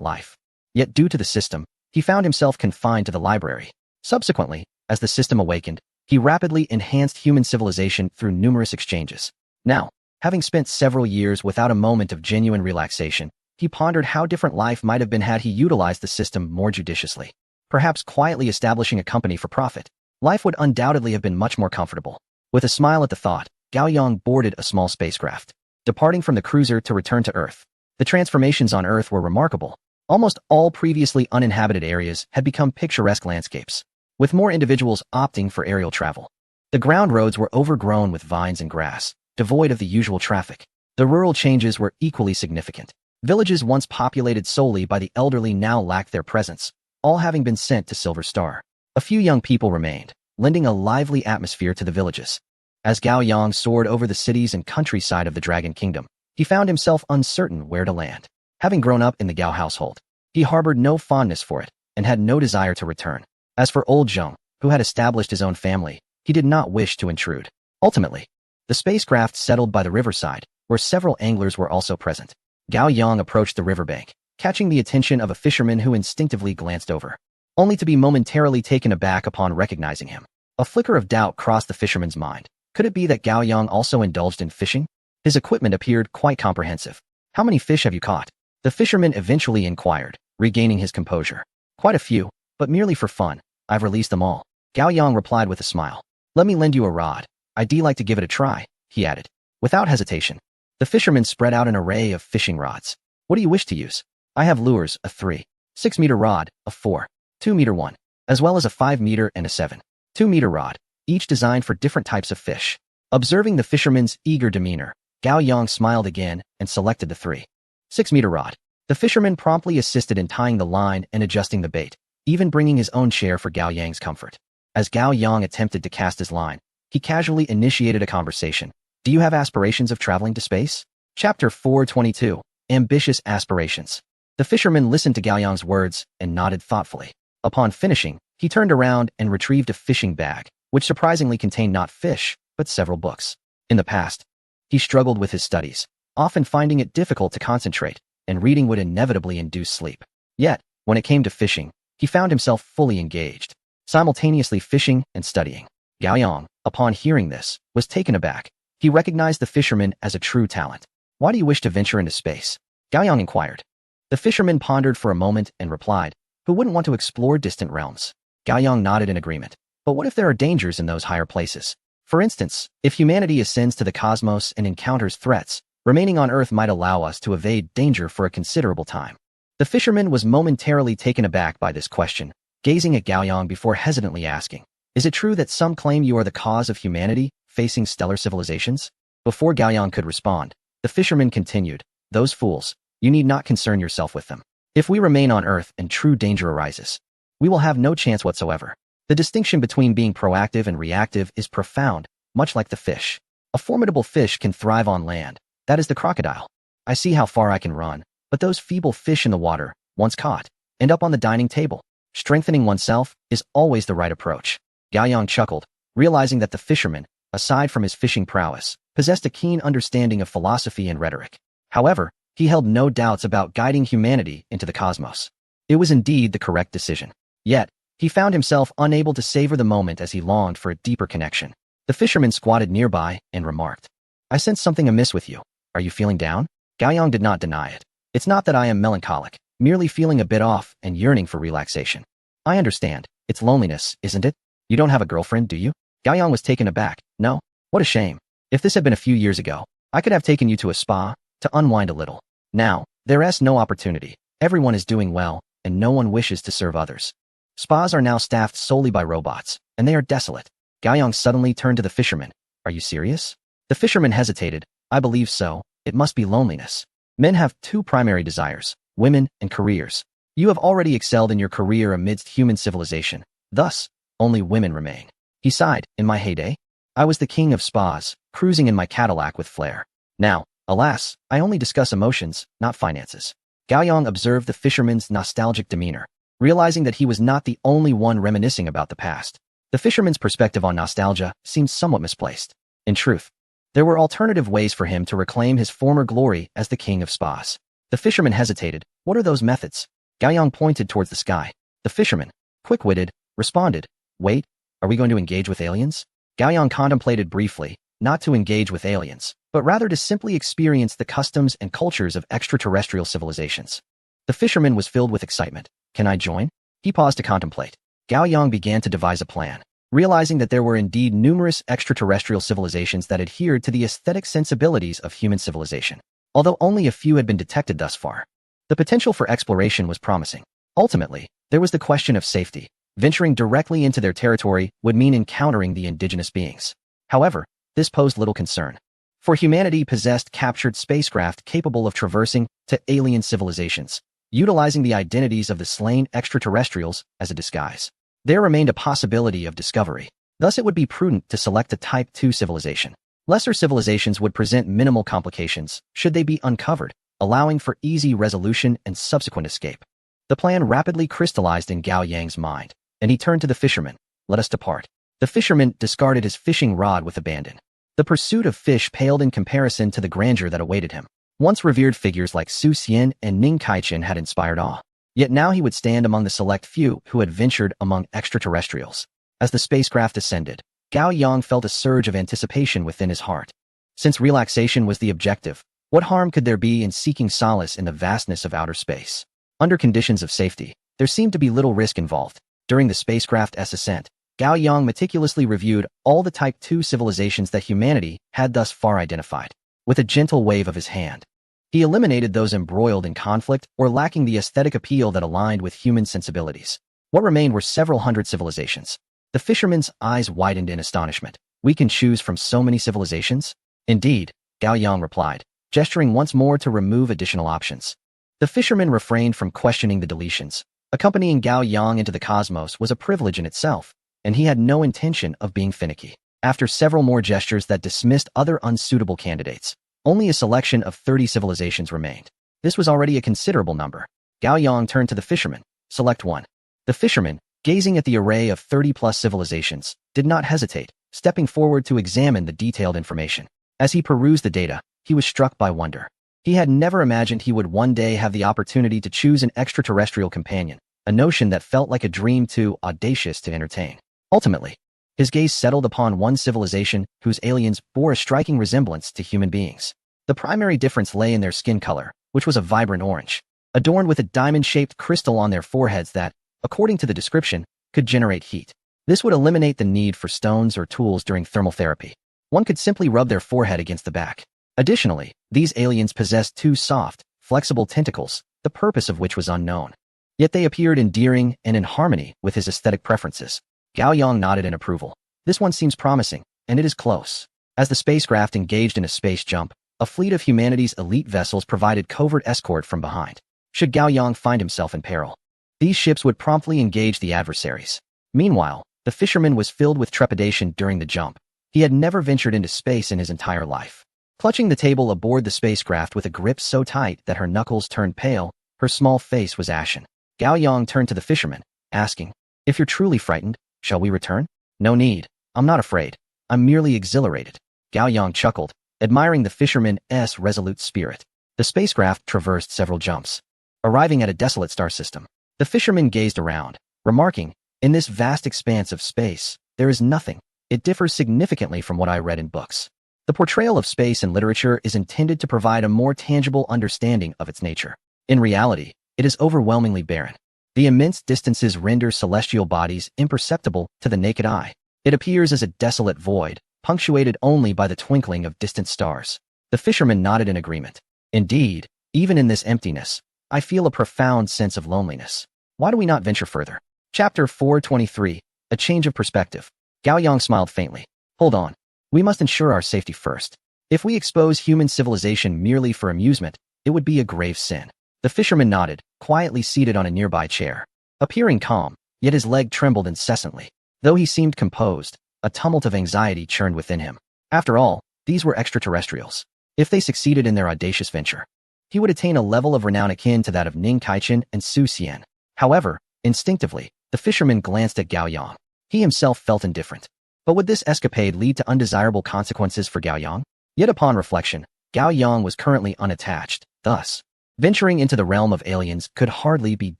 life. Yet due to the system, he found himself confined to the library. Subsequently, as the system awakened, he rapidly enhanced human civilization through numerous exchanges. Now, having spent several years without a moment of genuine relaxation, he pondered how different life might have been had he utilized the system more judiciously. Perhaps quietly establishing a company for profit, life would undoubtedly have been much more comfortable. With a smile at the thought, Gao Yang boarded a small spacecraft, departing from the cruiser to return to Earth. The transformations on Earth were remarkable. Almost all previously uninhabited areas had become picturesque landscapes, with more individuals opting for aerial travel. The ground roads were overgrown with vines and grass, devoid of the usual traffic. The rural changes were equally significant. Villages once populated solely by the elderly now lacked their presence, all having been sent to Silver Star. A few young people remained, lending a lively atmosphere to the villages. As Gao Yang soared over the cities and countryside of the Dragon Kingdom, he found himself uncertain where to land. Having grown up in the Gao household, he harbored no fondness for it and had no desire to return. As for old Zheng, who had established his own family, he did not wish to intrude. Ultimately, the spacecraft settled by the riverside, where several anglers were also present. Gao Yang approached the riverbank, catching the attention of a fisherman who instinctively glanced over, only to be momentarily taken aback upon recognizing him. A flicker of doubt crossed the fisherman's mind. Could it be that Gao Yang also indulged in fishing? His equipment appeared quite comprehensive. How many fish have you caught? The fisherman eventually inquired, regaining his composure. Quite a few, but merely for fun. I've released them all. Gao Yang replied with a smile. Let me lend you a rod. I'd like to give it a try, he added. Without hesitation, the fisherman spread out an array of fishing rods. What do you wish to use? I have lures, a 3.6-meter rod, a 4.2-meter one, as well as a 5-meter and a 7.2-meter rod, each designed for different types of fish. Observing the fisherman's eager demeanor, Gao Yang smiled again and selected the 3.6-meter rod. The fisherman promptly assisted in tying the line and adjusting the bait, even bringing his own chair for Gao Yang's comfort. As Gao Yang attempted to cast his line, he casually initiated a conversation. Do you have aspirations of traveling to space? Chapter 422. Ambitious Aspirations. The fisherman listened to Gao Yang's words and nodded thoughtfully. Upon finishing, he turned around and retrieved a fishing bag, which surprisingly contained not fish, but several books. In the past, he struggled with his studies, often finding it difficult to concentrate, and reading would inevitably induce sleep. Yet, when it came to fishing, he found himself fully engaged, simultaneously fishing and studying. Gao Yang, upon hearing this, was taken aback. He recognized the fisherman as a true talent. Why do you wish to venture into space? Gao Yang inquired. The fisherman pondered for a moment and replied, who wouldn't want to explore distant realms? Gao Yang nodded in agreement. But what if there are dangers in those higher places? For instance, if humanity ascends to the cosmos and encounters threats, remaining on Earth might allow us to evade danger for a considerable time. The fisherman was momentarily taken aback by this question, gazing at Gao Yang before hesitantly asking, is it true that some claim you are the cause of humanity facing stellar civilizations? Before Gao Yang could respond, the fisherman continued, those fools, you need not concern yourself with them. If we remain on Earth and true danger arises, we will have no chance whatsoever. The distinction between being proactive and reactive is profound, much like the fish. A formidable fish can thrive on land, that is the crocodile. I see how far I can run, but those feeble fish in the water, once caught, end up on the dining table. Strengthening oneself is always the right approach. Gao Yang chuckled, realizing that the fisherman, aside from his fishing prowess, possessed a keen understanding of philosophy and rhetoric. However, he held no doubts about guiding humanity into the cosmos. It was indeed the correct decision. Yet, he found himself unable to savor the moment as he longed for a deeper connection. The fisherman squatted nearby and remarked, "I sense something amiss with you. Are you feeling down?" Gao Yang did not deny it. "It's not that I am melancholic, merely feeling a bit off and yearning for relaxation." "I understand. It's loneliness, isn't it? You don't have a girlfriend, do you?" Gao Yang was taken aback. "No? What a shame. If this had been a few years ago, I could have taken you to a spa to unwind a little. Now, there's no opportunity. Everyone is doing well, and no one wishes to serve others. Spas are now staffed solely by robots, and they are desolate." Gao Yang suddenly turned to the fisherman. "Are you serious?" The fisherman hesitated. "I believe so. It must be loneliness. Men have two primary desires, women and careers. You have already excelled in your career amidst human civilization. Thus, only women remain." He sighed. "In my heyday, I was the king of spas, cruising in my Cadillac with flair. Now, alas, I only discuss emotions, not finances." Gao Yang observed the fisherman's nostalgic demeanor, realizing that he was not the only one reminiscing about the past. The fisherman's perspective on nostalgia seemed somewhat misplaced. In truth, there were alternative ways for him to reclaim his former glory as the king of spas. The fisherman hesitated. "What are those methods?" Gao Yang pointed towards the sky. The fisherman, quick-witted, responded, "Wait, are we going to engage with aliens?" Gao Yang contemplated briefly, not to engage with aliens, but rather to simply experience the customs and cultures of extraterrestrial civilizations. The fisherman was filled with excitement. "Can I join?" He paused to contemplate. Gao Yang began to devise a plan, realizing that there were indeed numerous extraterrestrial civilizations that adhered to the aesthetic sensibilities of human civilization. Although only a few had been detected thus far, the potential for exploration was promising. Ultimately, there was the question of safety. Venturing directly into their territory would mean encountering the indigenous beings. However, this posed little concern, for humanity possessed captured spacecraft capable of traversing to alien civilizations, utilizing the identities of the slain extraterrestrials as a disguise. There remained a possibility of discovery. Thus, it would be prudent to select a Type 2 civilization. Lesser civilizations would present minimal complications should they be uncovered, allowing for easy resolution and subsequent escape. The plan rapidly crystallized in Gao Yang's mind, and he turned to the fisherman. "Let us depart." The fisherman discarded his fishing rod with abandon. The pursuit of fish paled in comparison to the grandeur that awaited him. Once revered figures like Su Xian and Ning Kaichen had inspired awe. Yet now he would stand among the select few who had ventured among extraterrestrials. As the spacecraft ascended, Gao Yang felt a surge of anticipation within his heart. Since relaxation was the objective, what harm could there be in seeking solace in the vastness of outer space? Under conditions of safety, there seemed to be little risk involved. During the spacecraft's ascent, Gao Yang meticulously reviewed all the Type 2 civilizations that humanity had thus far identified. With a gentle wave of his hand, he eliminated those embroiled in conflict or lacking the aesthetic appeal that aligned with human sensibilities. What remained were several hundred civilizations. The fisherman's eyes widened in astonishment. "We can choose from so many civilizations?" "Indeed," Gao Yang replied, gesturing once more to remove additional options. The fisherman refrained from questioning the deletions. Accompanying Gao Yang into the cosmos was a privilege in itself, and he had no intention of being finicky. After several more gestures that dismissed other unsuitable candidates, only a selection of 30 civilizations remained. This was already a considerable number. Gao Yang turned to the fisherman. "Select one." The fisherman, gazing at the array of 30-plus civilizations, did not hesitate, stepping forward to examine the detailed information. As he perused the data, he was struck by wonder. He had never imagined he would one day have the opportunity to choose an extraterrestrial companion, a notion that felt like a dream too audacious to entertain. Ultimately, his gaze settled upon one civilization whose aliens bore a striking resemblance to human beings. The primary difference lay in their skin color, which was a vibrant orange, adorned with a diamond-shaped crystal on their foreheads that, according to the description, could generate heat. This would eliminate the need for stones or tools during thermal therapy. One could simply rub their forehead against the back. Additionally, these aliens possessed two soft, flexible tentacles, the purpose of which was unknown. Yet they appeared endearing and in harmony with his aesthetic preferences. Gao Yang nodded in approval. "This one seems promising, and it is close." As the spacecraft engaged in a space jump, a fleet of humanity's elite vessels provided covert escort from behind. Should Gao Yang find himself in peril, these ships would promptly engage the adversaries. Meanwhile, the fisherman was filled with trepidation during the jump. He had never ventured into space in his entire life. Clutching the table aboard the spacecraft with a grip so tight that her knuckles turned pale, her small face was ashen. Gao Yang turned to the fisherman, asking, "If you're truly frightened, shall we return?" "No need. I'm not afraid. I'm merely exhilarated." Gao Yang chuckled, admiring the fisherman's resolute spirit. The spacecraft traversed several jumps, arriving at a desolate star system. The fisherman gazed around, remarking, "In this vast expanse of space, there is nothing. It differs significantly from what I read in books." The portrayal of space in literature is intended to provide a more tangible understanding of its nature. In reality, it is overwhelmingly barren. The immense distances render celestial bodies imperceptible to the naked eye. It appears as a desolate void, punctuated only by the twinkling of distant stars. The fisherman nodded in agreement. "Indeed, even in this emptiness, I feel a profound sense of loneliness. Why do we not venture further?" Chapter 423, A Change of Perspective. Gao Yang smiled faintly. "Hold on. We must ensure our safety first. If we expose human civilization merely for amusement, it would be a grave sin." The fisherman nodded, quietly seated on a nearby chair. Appearing calm, yet his leg trembled incessantly. Though he seemed composed, a tumult of anxiety churned within him. After all, these were extraterrestrials. If they succeeded in their audacious venture, he would attain a level of renown akin to that of Ning Kaichen and Su Xian. However, instinctively, the fisherman glanced at Gao Yang. He himself felt indifferent. But would this escapade lead to undesirable consequences for Gao Yang? Yet upon reflection, Gao Yang was currently unattached. Thus, venturing into the realm of aliens could hardly be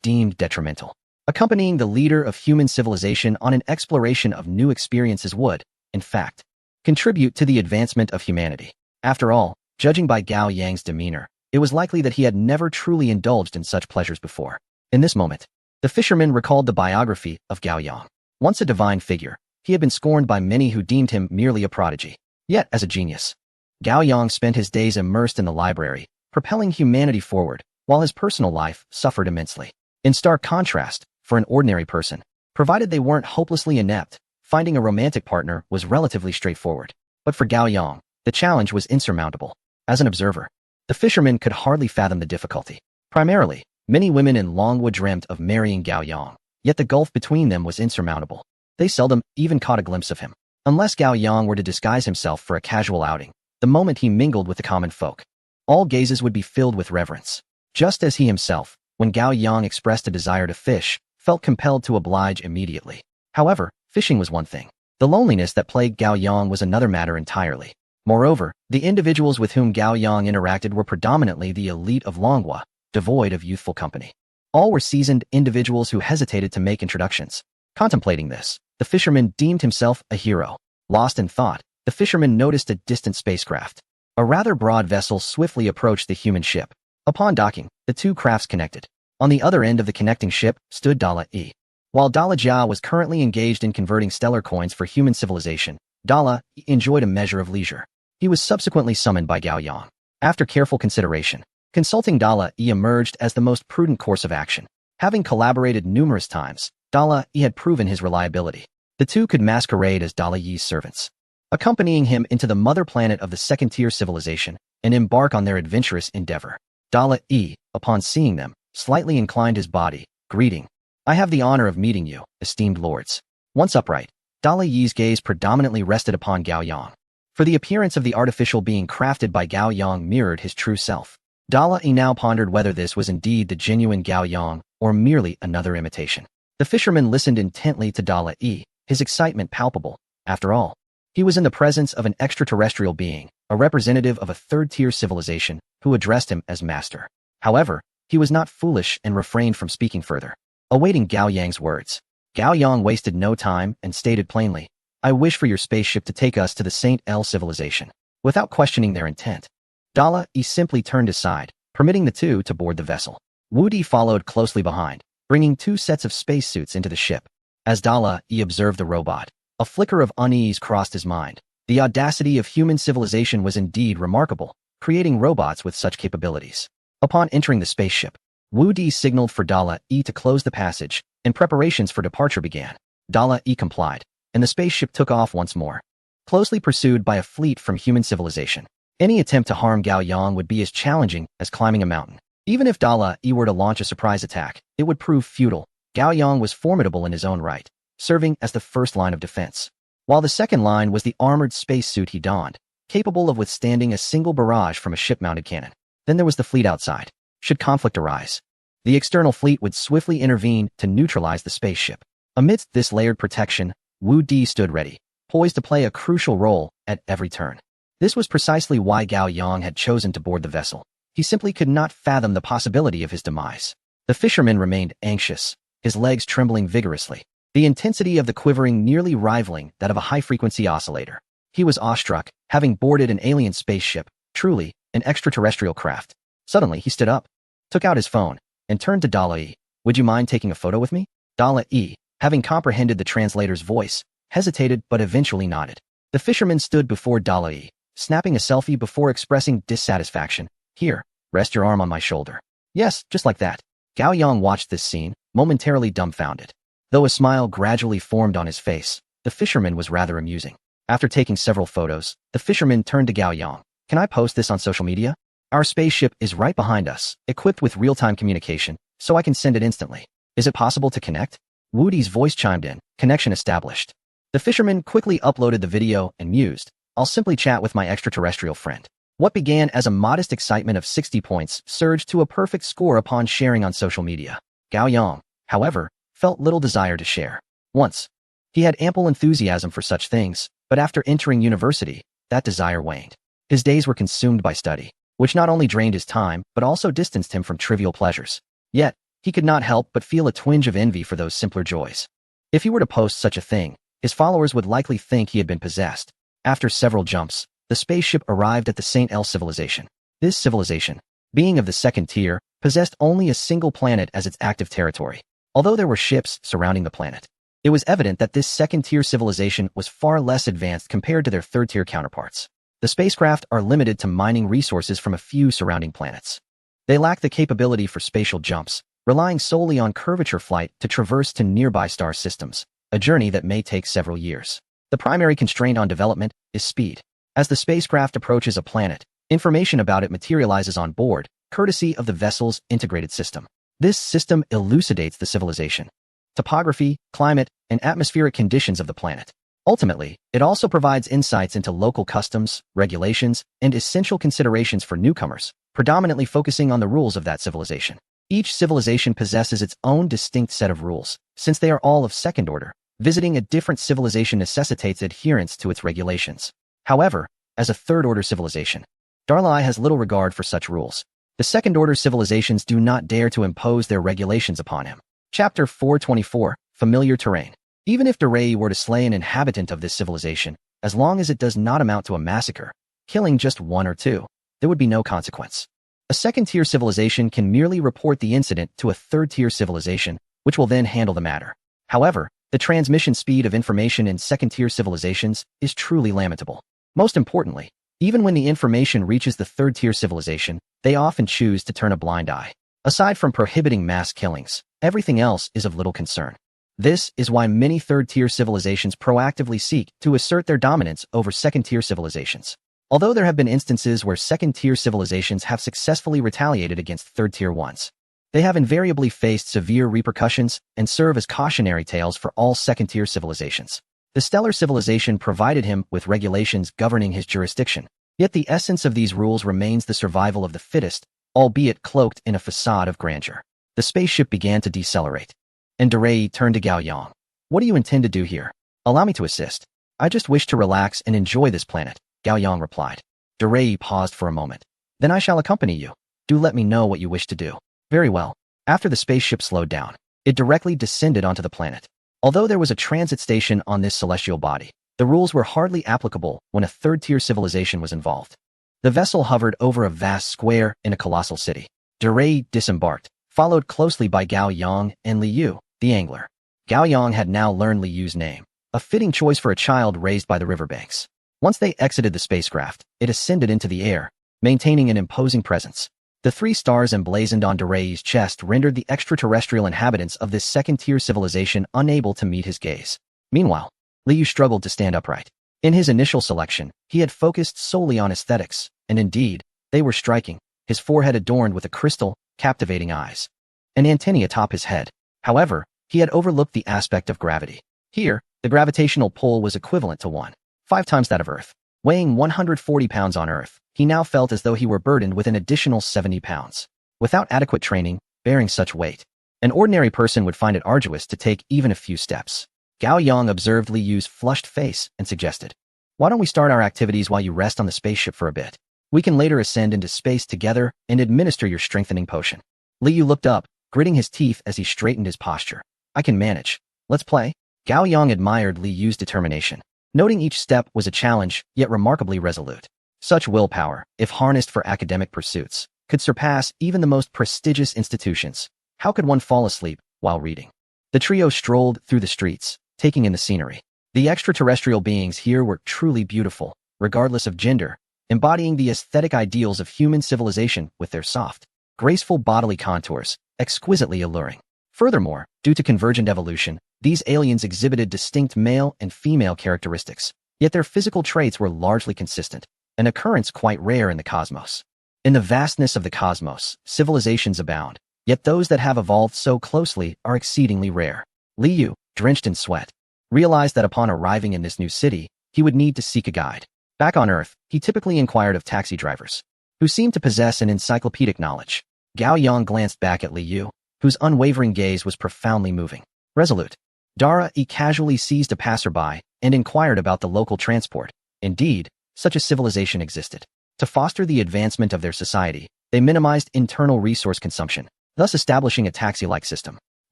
deemed detrimental. Accompanying the leader of human civilization on an exploration of new experiences would, in fact, contribute to the advancement of humanity. After all, judging by Gao Yang's demeanor, it was likely that he had never truly indulged in such pleasures before. In this moment, the fisherman recalled the biography of Gao Yang. Once a divine figure, he had been scorned by many who deemed him merely a prodigy. Yet, as a genius, Gao Yang spent his days immersed in the library, propelling humanity forward, while his personal life suffered immensely. In stark contrast, for an ordinary person, provided they weren't hopelessly inept, finding a romantic partner was relatively straightforward. But for Gao Yang, the challenge was insurmountable. As an observer, the fisherman could hardly fathom the difficulty. Primarily, many women in Longwood dreamt of marrying Gao Yang, yet the gulf between them was insurmountable. They seldom even caught a glimpse of him. Unless Gao Yang were to disguise himself for a casual outing, the moment he mingled with the common folk, all gazes would be filled with reverence. Just as he himself, when Gao Yang expressed a desire to fish, felt compelled to oblige immediately. However, fishing was one thing. The loneliness that plagued Gao Yang was another matter entirely. Moreover, the individuals with whom Gao Yang interacted were predominantly the elite of Longhua, devoid of youthful company. All were seasoned individuals who hesitated to make introductions. Contemplating this, the fisherman deemed himself a hero. Lost in thought, the fisherman noticed a distant spacecraft. A rather broad vessel swiftly approached the human ship. Upon docking, the two crafts connected. On the other end of the connecting ship stood Dala E. While Dala Jia was currently engaged in converting stellar coins for human civilization, Dala E enjoyed a measure of leisure. He was subsequently summoned by Gao Yang. After careful consideration, consulting Dala E emerged as the most prudent course of action. Having collaborated numerous times, Dala E had proven his reliability. The two could masquerade as Dala Yi's servants, accompanying him into the mother planet of the second-tier civilization and embark on their adventurous endeavor. Dala E, upon seeing them, slightly inclined his body, greeting, "I have the honor of meeting you, esteemed lords." Once upright, Dala Yi's gaze predominantly rested upon Gao Yang. For the appearance of the artificial being crafted by Gao Yang mirrored his true self. Dala E now pondered whether this was indeed the genuine Gao Yang or merely another imitation. The fisherman listened intently to Dala E, his excitement palpable. After all, he was in the presence of an extraterrestrial being, a representative of a third-tier civilization, who addressed him as master. However, he was not foolish and refrained from speaking further. Awaiting Gao Yang's words, Gao Yang wasted no time and stated plainly, "I wish for your spaceship to take us to the Saint L civilization." Without questioning their intent, Dala E simply turned aside, permitting the two to board the vessel. Wu Di followed closely behind, bringing two sets of spacesuits into the ship. As Dala E observed the robot, a flicker of unease crossed his mind. The audacity of human civilization was indeed remarkable, creating robots with such capabilities. Upon entering the spaceship, Wu Di signaled for Dala E to close the passage, and preparations for departure began. Dala E complied, and the spaceship took off once more, closely pursued by a fleet from human civilization. Any attempt to harm Gao Yang would be as challenging as climbing a mountain. Even if Dala E were to launch a surprise attack, it would prove futile. Gao Yang was formidable in his own right, serving as the first line of defense, while the second line was the armored spacesuit he donned. capable of withstanding a single barrage from a ship-mounted cannon. Then there was the fleet outside. Should conflict arise, the external fleet would swiftly intervene to neutralize the spaceship. Amidst this layered protection, Wu Di stood ready, poised to play a crucial role at every turn. This was precisely why Gao Yang had chosen to board the vessel. He simply could not fathom the possibility of his demise. The fisherman remained anxious, his legs trembling vigorously, the intensity of the quivering nearly rivaling that of a high-frequency oscillator. He was awestruck, having boarded an alien spaceship, truly an extraterrestrial craft. Suddenly, he stood up, took out his phone, and turned to Dalai. "Would you mind taking a photo with me?" Dalai, having comprehended the translator's voice, hesitated but eventually nodded. The fisherman stood before Dalai, snapping a selfie before expressing dissatisfaction. "Here, rest your arm on my shoulder." "Yes, just like that." Gao Yang watched this scene, momentarily dumbfounded. Though a smile gradually formed on his face, the fisherman was rather amusing. After taking several photos, the fisherman turned to Gao Yang. "Can I post this on social media? Our spaceship is right behind us, equipped with real-time communication, so I can send it instantly. Is it possible to connect?" Wu Di's voice chimed in, connection established. The fisherman quickly uploaded the video and mused, "I'll simply chat with my extraterrestrial friend." What began as a modest excitement of 60 points surged to a perfect score upon sharing on social media. Gao Yang, however, felt little desire to share. Once, he had ample enthusiasm for such things, but after entering university, that desire waned. His days were consumed by study, which not only drained his time but also distanced him from trivial pleasures. Yet, he could not help but feel a twinge of envy for those simpler joys. If he were to post such a thing, his followers would likely think he had been possessed. After several jumps, the spaceship arrived at the St. L civilization. This civilization, being of the second tier, possessed only a single planet as its active territory. Although there were ships surrounding the planet, it was evident that this second-tier civilization was far less advanced compared to their third-tier counterparts. The spacecraft are limited to mining resources from a few surrounding planets. They lack the capability for spatial jumps, relying solely on curvature flight to traverse to nearby star systems, a journey that may take several years. The primary constraint on development is speed. As the spacecraft approaches a planet, information about it materializes on board, courtesy of the vessel's integrated system. This system elucidates the civilization, topography, climate, and atmospheric conditions of the planet. Ultimately, it also provides insights into local customs, regulations, and essential considerations for newcomers, predominantly focusing on the rules of that civilization. Each civilization possesses its own distinct set of rules. Since they are all of second order, visiting a different civilization necessitates adherence to its regulations. However, as a third-order civilization, Darlai has little regard for such rules. The second-order civilizations do not dare to impose their regulations upon him. Chapter 424, Familiar Terrain. Even if Darei were to slay an inhabitant of this civilization, as long as it does not amount to a massacre, killing just one or two, there would be no consequence. A second-tier civilization can merely report the incident to a third-tier civilization, which will then handle the matter. However, the transmission speed of information in second-tier civilizations is truly lamentable. Most importantly, even when the information reaches the third-tier civilization, they often choose to turn a blind eye. Aside from prohibiting mass killings, everything else is of little concern. This is why many third-tier civilizations proactively seek to assert their dominance over second-tier civilizations. Although there have been instances where second-tier civilizations have successfully retaliated against third-tier ones, they have invariably faced severe repercussions and serve as cautionary tales for all second-tier civilizations. The stellar civilization provided him with regulations governing his jurisdiction, yet the essence of these rules remains the survival of the fittest, albeit cloaked in a facade of grandeur. The spaceship began to decelerate, and Darei turned to Gao Yang. "What do you intend to do here?" "Allow me to assist. I just wish to relax and enjoy this planet," Gao Yang replied. Darei paused for a moment. "Then I shall accompany you. Do let me know what you wish to do." "Very well." After the spaceship slowed down, it directly descended onto the planet. Although there was a transit station on this celestial body, the rules were hardly applicable when a third-tier civilization was involved. The vessel hovered over a vast square in a colossal city. Darei disembarked, followed closely by Gao Yang and Liu, the angler. Gao Yang had now learned Liu's name, a fitting choice for a child raised by the riverbanks. Once they exited the spacecraft, it ascended into the air, maintaining an imposing presence. The 3 stars emblazoned on Darei's chest rendered the extraterrestrial inhabitants of this second-tier civilization unable to meet his gaze. Meanwhile, Liu struggled to stand upright. In his initial selection, he had focused solely on aesthetics, and indeed, they were striking, his forehead adorned with a crystal, captivating eyes, and antennae atop his head. However, he had overlooked the aspect of gravity. Here, the gravitational pull was equivalent to 1.5 times that of Earth. Weighing 140 pounds on Earth, he now felt as though he were burdened with an additional 70 pounds. Without adequate training, bearing such weight, an ordinary person would find it arduous to take even a few steps. Gao Yang observed Li Yu's flushed face and suggested, "Why don't we start our activities while you rest on the spaceship for a bit? We can later ascend into space together and administer your strengthening potion." Li Yu looked up, gritting his teeth as he straightened his posture. "I can manage. Let's play." Gao Yang admired Li Yu's determination, noting each step was a challenge, yet remarkably resolute. Such willpower, if harnessed for academic pursuits, could surpass even the most prestigious institutions. How could one fall asleep while reading? The trio strolled through the streets, taking in the scenery. The extraterrestrial beings here were truly beautiful, regardless of gender, embodying the aesthetic ideals of human civilization with their soft, graceful bodily contours, exquisitely alluring. Furthermore, due to convergent evolution, these aliens exhibited distinct male and female characteristics, yet their physical traits were largely consistent, an occurrence quite rare in the cosmos. In the vastness of the cosmos, civilizations abound, yet those that have evolved so closely are exceedingly rare. Li Yu, drenched in sweat, realized that upon arriving in this new city, he would need to seek a guide. Back on Earth, he typically inquired of taxi drivers, who seemed to possess an encyclopedic knowledge. Gao Yang glanced back at Li Yu, whose unwavering gaze was profoundly moving. Resolute, Dara casually seized a passerby and inquired about the local transport. Indeed, such a civilization existed. To foster the advancement of their society, they minimized internal resource consumption, thus establishing a taxi-like system.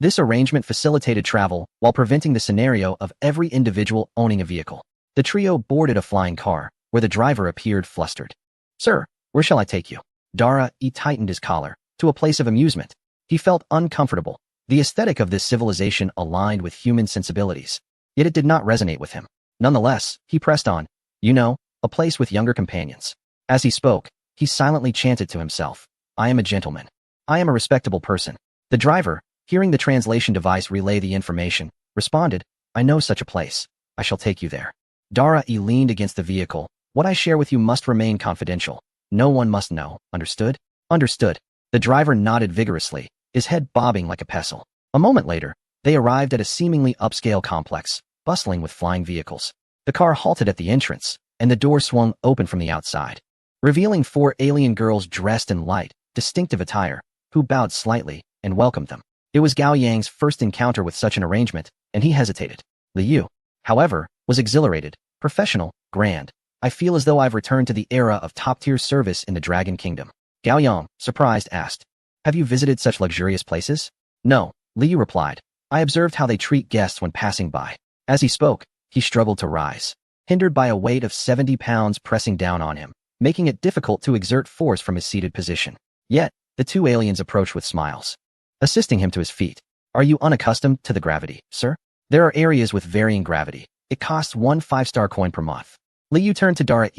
This arrangement facilitated travel while preventing the scenario of every individual owning a vehicle. The trio boarded a flying car, where the driver appeared flustered. "Sir, where shall I take you?" Dara tightened his collar, to a place of amusement. He felt uncomfortable. The aesthetic of this civilization aligned with human sensibilities, yet it did not resonate with him. Nonetheless, he pressed on, "You know, a place with younger companions." As he spoke, he silently chanted to himself, "I am a gentleman. I am a respectable person." The driver, hearing the translation device relay the information, responded, "I know such a place. I shall take you there." Dara leaned against the vehicle. "What I share with you must remain confidential. No one must know. Understood?" "Understood." The driver nodded vigorously, his head bobbing like a pestle. A moment later, they arrived at a seemingly upscale complex, bustling with flying vehicles. The car halted at the entrance, and the door swung open from the outside, revealing 4 alien girls dressed in light, distinctive attire, who bowed slightly and welcomed them. It was Gao Yang's first encounter with such an arrangement, and he hesitated. Li Yu, however, was exhilarated, professional, grand. "I feel as though I've returned to the era of top-tier service in the Dragon Kingdom." Gao Yang, surprised, asked, "Have you visited such luxurious places?" "No," Li Yu replied. "I observed how they treat guests when passing by." As he spoke, he struggled to rise, hindered by a weight of 70 pounds pressing down on him, making it difficult to exert force from his seated position. Yet, the 2 aliens approached with smiles, assisting him to his feet. "Are you unaccustomed to the gravity, sir? There are areas with varying gravity. It costs 1 5-star coin per month." Li Yu turned to Dara,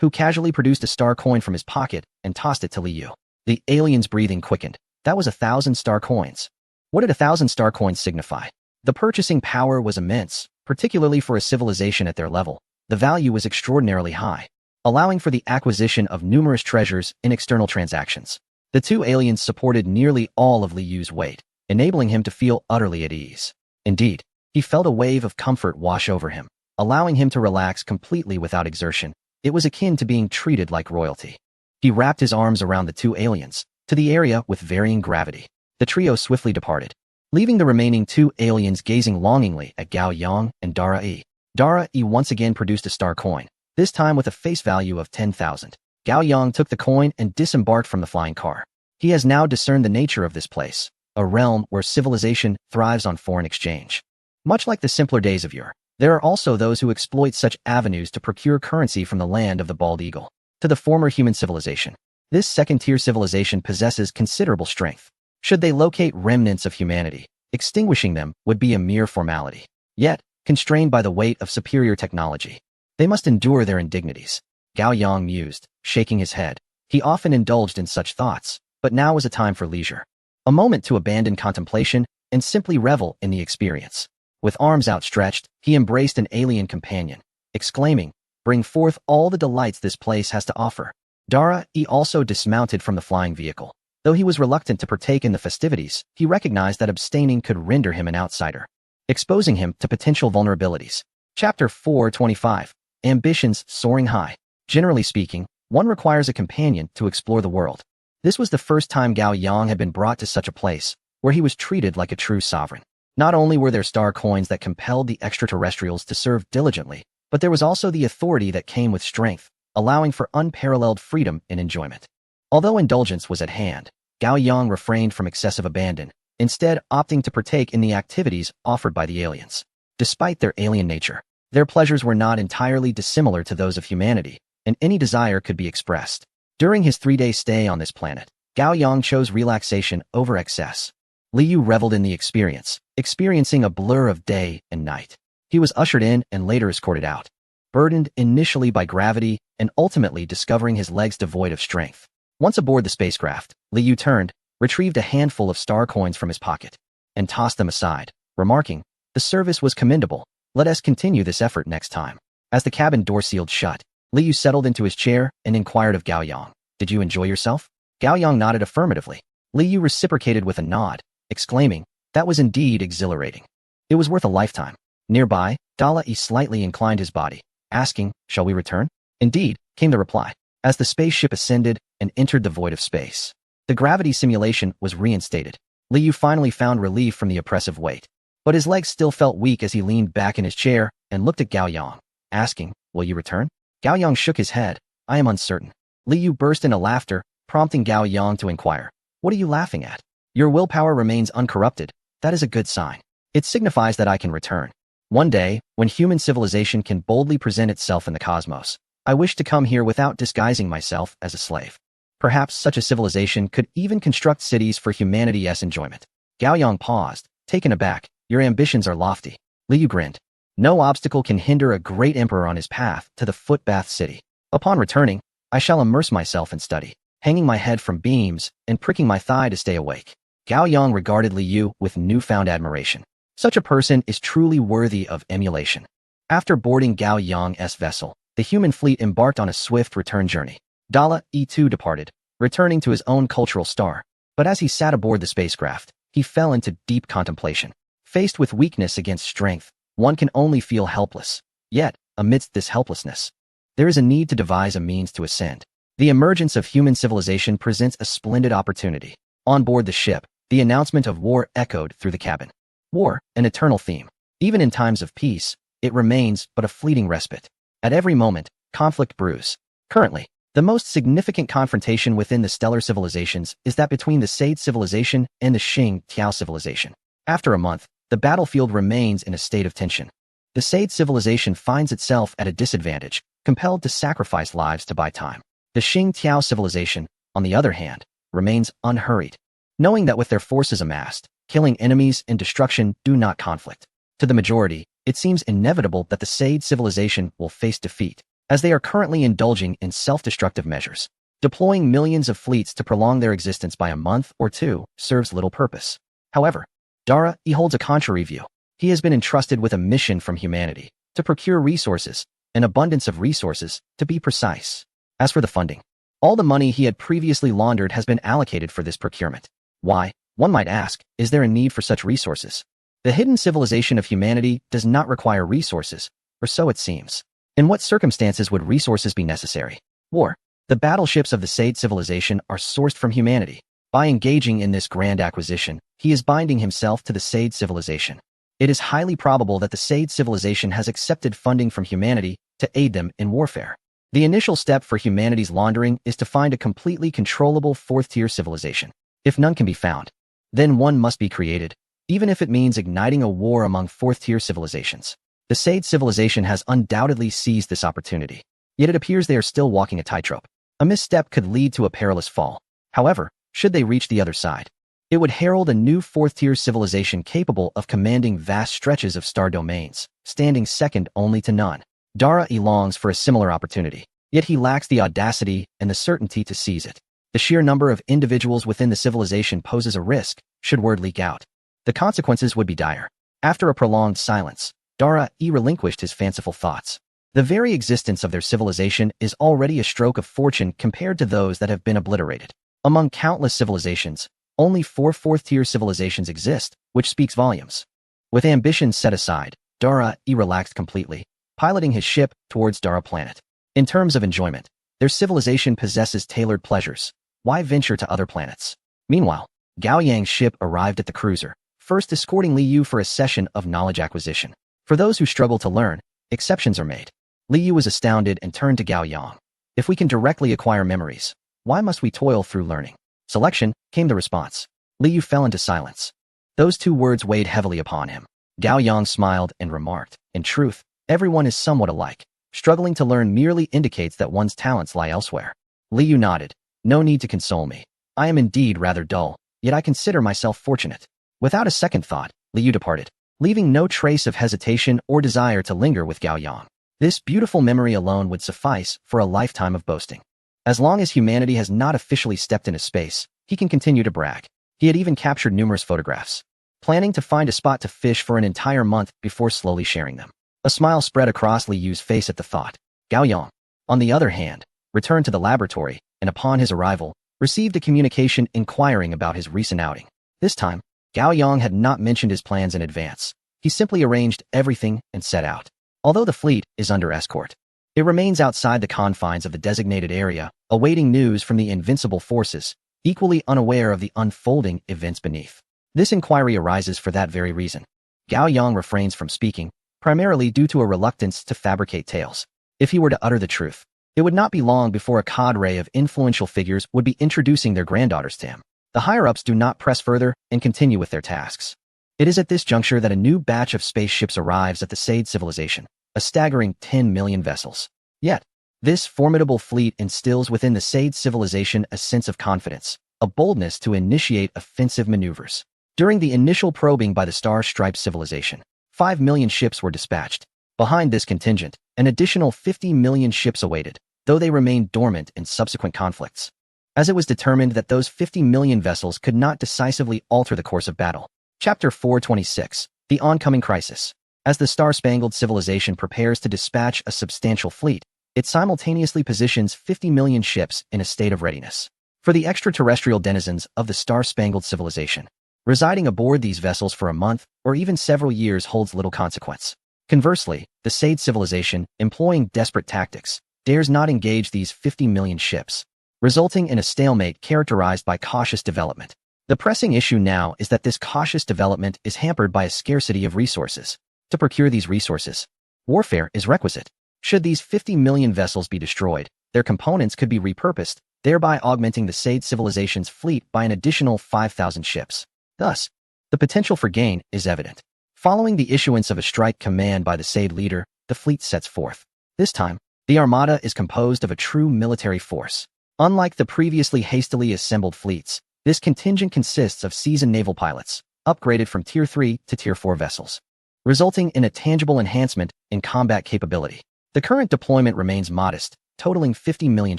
who casually produced a star coin from his pocket and tossed it to Li Yu. The alien's breathing quickened. That was 1,000 star coins. What did 1,000 star coins signify? The purchasing power was immense, particularly for a civilization at their level. The value was extraordinarily high, allowing for the acquisition of numerous treasures in external transactions. The 2 aliens supported nearly all of Li Yu's weight, enabling him to feel utterly at ease. Indeed, he felt a wave of comfort wash over him, allowing him to relax completely without exertion. It was akin to being treated like royalty. He wrapped his arms around the 2 aliens, to the area with varying gravity. The trio swiftly departed, leaving the remaining 2 aliens gazing longingly at Gao Yang and Dara. Dara once again produced a star coin, this time with a face value of 10,000. Gao Yang took the coin and disembarked from the flying car. He has now discerned the nature of this place, a realm where civilization thrives on foreign exchange. Much like the simpler days of yore, there are also those who exploit such avenues to procure currency from the land of the bald eagle. To the former human civilization, this second-tier civilization possesses considerable strength. Should they locate remnants of humanity, extinguishing them would be a mere formality. Yet, constrained by the weight of superior technology, they must endure their indignities. Gao Yang mused, shaking his head. He often indulged in such thoughts, but now was a time for leisure. A moment to abandon contemplation and simply revel in the experience. With arms outstretched, he embraced an alien companion, exclaiming, "Bring forth all the delights this place has to offer." Dara also dismounted from the flying vehicle. Though he was reluctant to partake in the festivities, he recognized that abstaining could render him an outsider, exposing him to potential vulnerabilities. Chapter 425. ambitions soaring high. Generally speaking, one requires a companion to explore the world. This was the first time Gao Yang had been brought to such a place, where he was treated like a true sovereign. Not only were there star coins that compelled the extraterrestrials to serve diligently, but there was also the authority that came with strength, allowing for unparalleled freedom and enjoyment. Although indulgence was at hand, Gao Yang refrained from excessive abandon, instead opting to partake in the activities offered by the aliens. Despite their alien nature, their pleasures were not entirely dissimilar to those of humanity, and any desire could be expressed. During his 3-day stay on this planet, Gao Yang chose relaxation over excess. Liu reveled in the experience, experiencing a blur of day and night. He was ushered in and later escorted out, burdened initially by gravity and ultimately discovering his legs devoid of strength. Once aboard the spacecraft, Liu turned, retrieved a handful of star coins from his pocket, and tossed them aside, remarking, "The service was commendable. Let us continue this effort next time." As the cabin door sealed shut, Liu settled into his chair and inquired of Gao Yang, "Did you enjoy yourself?" Gao Yang nodded affirmatively. Liu reciprocated with a nod, exclaiming, "That was indeed exhilarating. It was worth a lifetime." Nearby, Dala-E slightly inclined his body, asking, "Shall we return?" "Indeed," came the reply, as the spaceship ascended and entered the void of space. The gravity simulation was reinstated. Liu finally found relief from the oppressive weight, but his legs still felt weak as he leaned back in his chair and looked at Gao Yang, asking, "Will you return?" Gao Yang shook his head. "I am uncertain." Liu burst into laughter, prompting Gao Yang to inquire, "What are you laughing at?" "Your willpower remains uncorrupted. That is a good sign. It signifies that I can return. One day, when human civilization can boldly present itself in the cosmos, I wish to come here without disguising myself as a slave. Perhaps such a civilization could even construct cities for humanity's enjoyment." Gao Yang paused, taken aback. "Your ambitions are lofty." Liu grinned. "No obstacle can hinder a great emperor on his path to the footbath city. Upon returning, I shall immerse myself in study, hanging my head from beams and pricking my thigh to stay awake." Gao Yang regarded Liu with newfound admiration. Such a person is truly worthy of emulation. After boarding Gao Yang's vessel, the human fleet embarked on a swift return journey. Dala-E too departed, returning to his own cultural star. But as he sat aboard the spacecraft, he fell into deep contemplation. Faced with weakness against strength, one can only feel helpless. Yet, amidst this helplessness, there is a need to devise a means to ascend. The emergence of human civilization presents a splendid opportunity. On board the ship, the announcement of war echoed through the cabin. War, an eternal theme. Even in times of peace, it remains but a fleeting respite. At every moment, conflict brews. Currently, the most significant confrontation within the stellar civilizations is that between the Sade civilization and the Xing-Tiao civilization. After a month, the battlefield remains in a state of tension. The Sade civilization finds itself at a disadvantage, compelled to sacrifice lives to buy time. The Xing-Tiao civilization, on the other hand, remains unhurried, knowing that with their forces amassed, killing enemies and destruction do not conflict. To the majority, it seems inevitable that the Sade civilization will face defeat, as they are currently indulging in self-destructive measures. Deploying millions of fleets to prolong their existence by a month or two serves little purpose. However, Dara-E holds a contrary view. He has been entrusted with a mission from humanity, to procure resources, an abundance of resources, to be precise. As for the funding, all the money he had previously laundered has been allocated for this procurement. Why, one might ask, is there a need for such resources? The hidden civilization of humanity does not require resources, or so it seems. In what circumstances would resources be necessary? War. The battleships of the Sade civilization are sourced from humanity. By engaging in this grand acquisition, he is binding himself to the Sade civilization. It is highly probable that the Sade civilization has accepted funding from humanity to aid them in warfare. The initial step for humanity's laundering is to find a completely controllable fourth-tier civilization. If none can be found, then one must be created, even if it means igniting a war among fourth-tier civilizations. The Sade civilization has undoubtedly seized this opportunity, yet it appears they are still walking a tightrope. A misstep could lead to a perilous fall. However, should they reach the other side, it would herald a new fourth-tier civilization capable of commanding vast stretches of star domains, standing second only to none. Dara-E longs for a similar opportunity, yet he lacks the audacity and the certainty to seize it. The sheer number of individuals within the civilization poses a risk, should word leak out. The consequences would be dire. After a prolonged silence, Dara-E relinquished his fanciful thoughts. The very existence of their civilization is already a stroke of fortune compared to those that have been obliterated. Among countless civilizations, only 4 fourth-tier civilizations exist, which speaks volumes. With ambitions set aside, Dara-E relaxed completely, piloting his ship towards Dara planet. In terms of enjoyment, their civilization possesses tailored pleasures. Why venture to other planets? Meanwhile, Gao Yang's ship arrived at the cruiser, first escorting Li Yu for a session of knowledge acquisition. For those who struggle to learn, exceptions are made. Li Yu was astounded and turned to Gao Yang. If we can directly acquire memories, why must we toil through learning? Selection, came the response. Li Yu fell into silence. Those two words weighed heavily upon him. Gao Yang smiled and remarked, in truth, everyone is somewhat alike. Struggling to learn merely indicates that one's talents lie elsewhere. Li Yu nodded. No need to console me. I am indeed rather dull, yet I consider myself fortunate. Without a second thought, Li Yu departed, leaving no trace of hesitation or desire to linger with Gao Yang. This beautiful memory alone would suffice for a lifetime of boasting. As long as humanity has not officially stepped into space, he can continue to brag. He had even captured numerous photographs, planning to find a spot to fish for an entire month before slowly sharing them. A smile spread across Li Yu's face at the thought. Gao Yang, on the other hand, returned to the laboratory, and upon his arrival, received a communication inquiring about his recent outing. This time, Gao Yang had not mentioned his plans in advance. He simply arranged everything and set out. Although the fleet is under escort, it remains outside the confines of the designated area, awaiting news from the invincible forces, equally unaware of the unfolding events beneath. This inquiry arises for that very reason. Gao Yang refrains from speaking, primarily due to a reluctance to fabricate tales. If he were to utter the truth, it would not be long before a cadre of influential figures would be introducing their granddaughters to him. The higher-ups do not press further and continue with their tasks. It is at this juncture that a new batch of spaceships arrives at the Sade civilization, a staggering 10 million vessels. Yet, this formidable fleet instills within the Sade civilization a sense of confidence, a boldness to initiate offensive maneuvers. During the initial probing by the Star-Striped civilization, 5 million ships were dispatched. Behind this contingent, an additional 50 million ships awaited, though they remained dormant in subsequent conflicts, as it was determined that those 50 million vessels could not decisively alter the course of battle. Chapter 426, The Oncoming Crisis. As the Star-Spangled Civilization prepares to dispatch a substantial fleet, it simultaneously positions 50 million ships in a state of readiness. For the extraterrestrial denizens of the Star-Spangled Civilization, residing aboard these vessels for a month or even several years holds little consequence. Conversely, the Sade civilization, employing desperate tactics, dares not engage these 50 million ships, resulting in a stalemate characterized by cautious development. The pressing issue now is that this cautious development is hampered by a scarcity of resources. To procure these resources, warfare is requisite. Should these 50 million vessels be destroyed, their components could be repurposed, thereby augmenting the Sade civilization's fleet by an additional 5,000 ships. Thus, the potential for gain is evident. Following the issuance of a strike command by the Sade leader, the fleet sets forth. This time, the Armada is composed of a true military force. Unlike the previously hastily assembled fleets, this contingent consists of seasoned naval pilots, upgraded from Tier 3 to Tier 4 vessels, resulting in a tangible enhancement in combat capability. The current deployment remains modest, totaling 50 million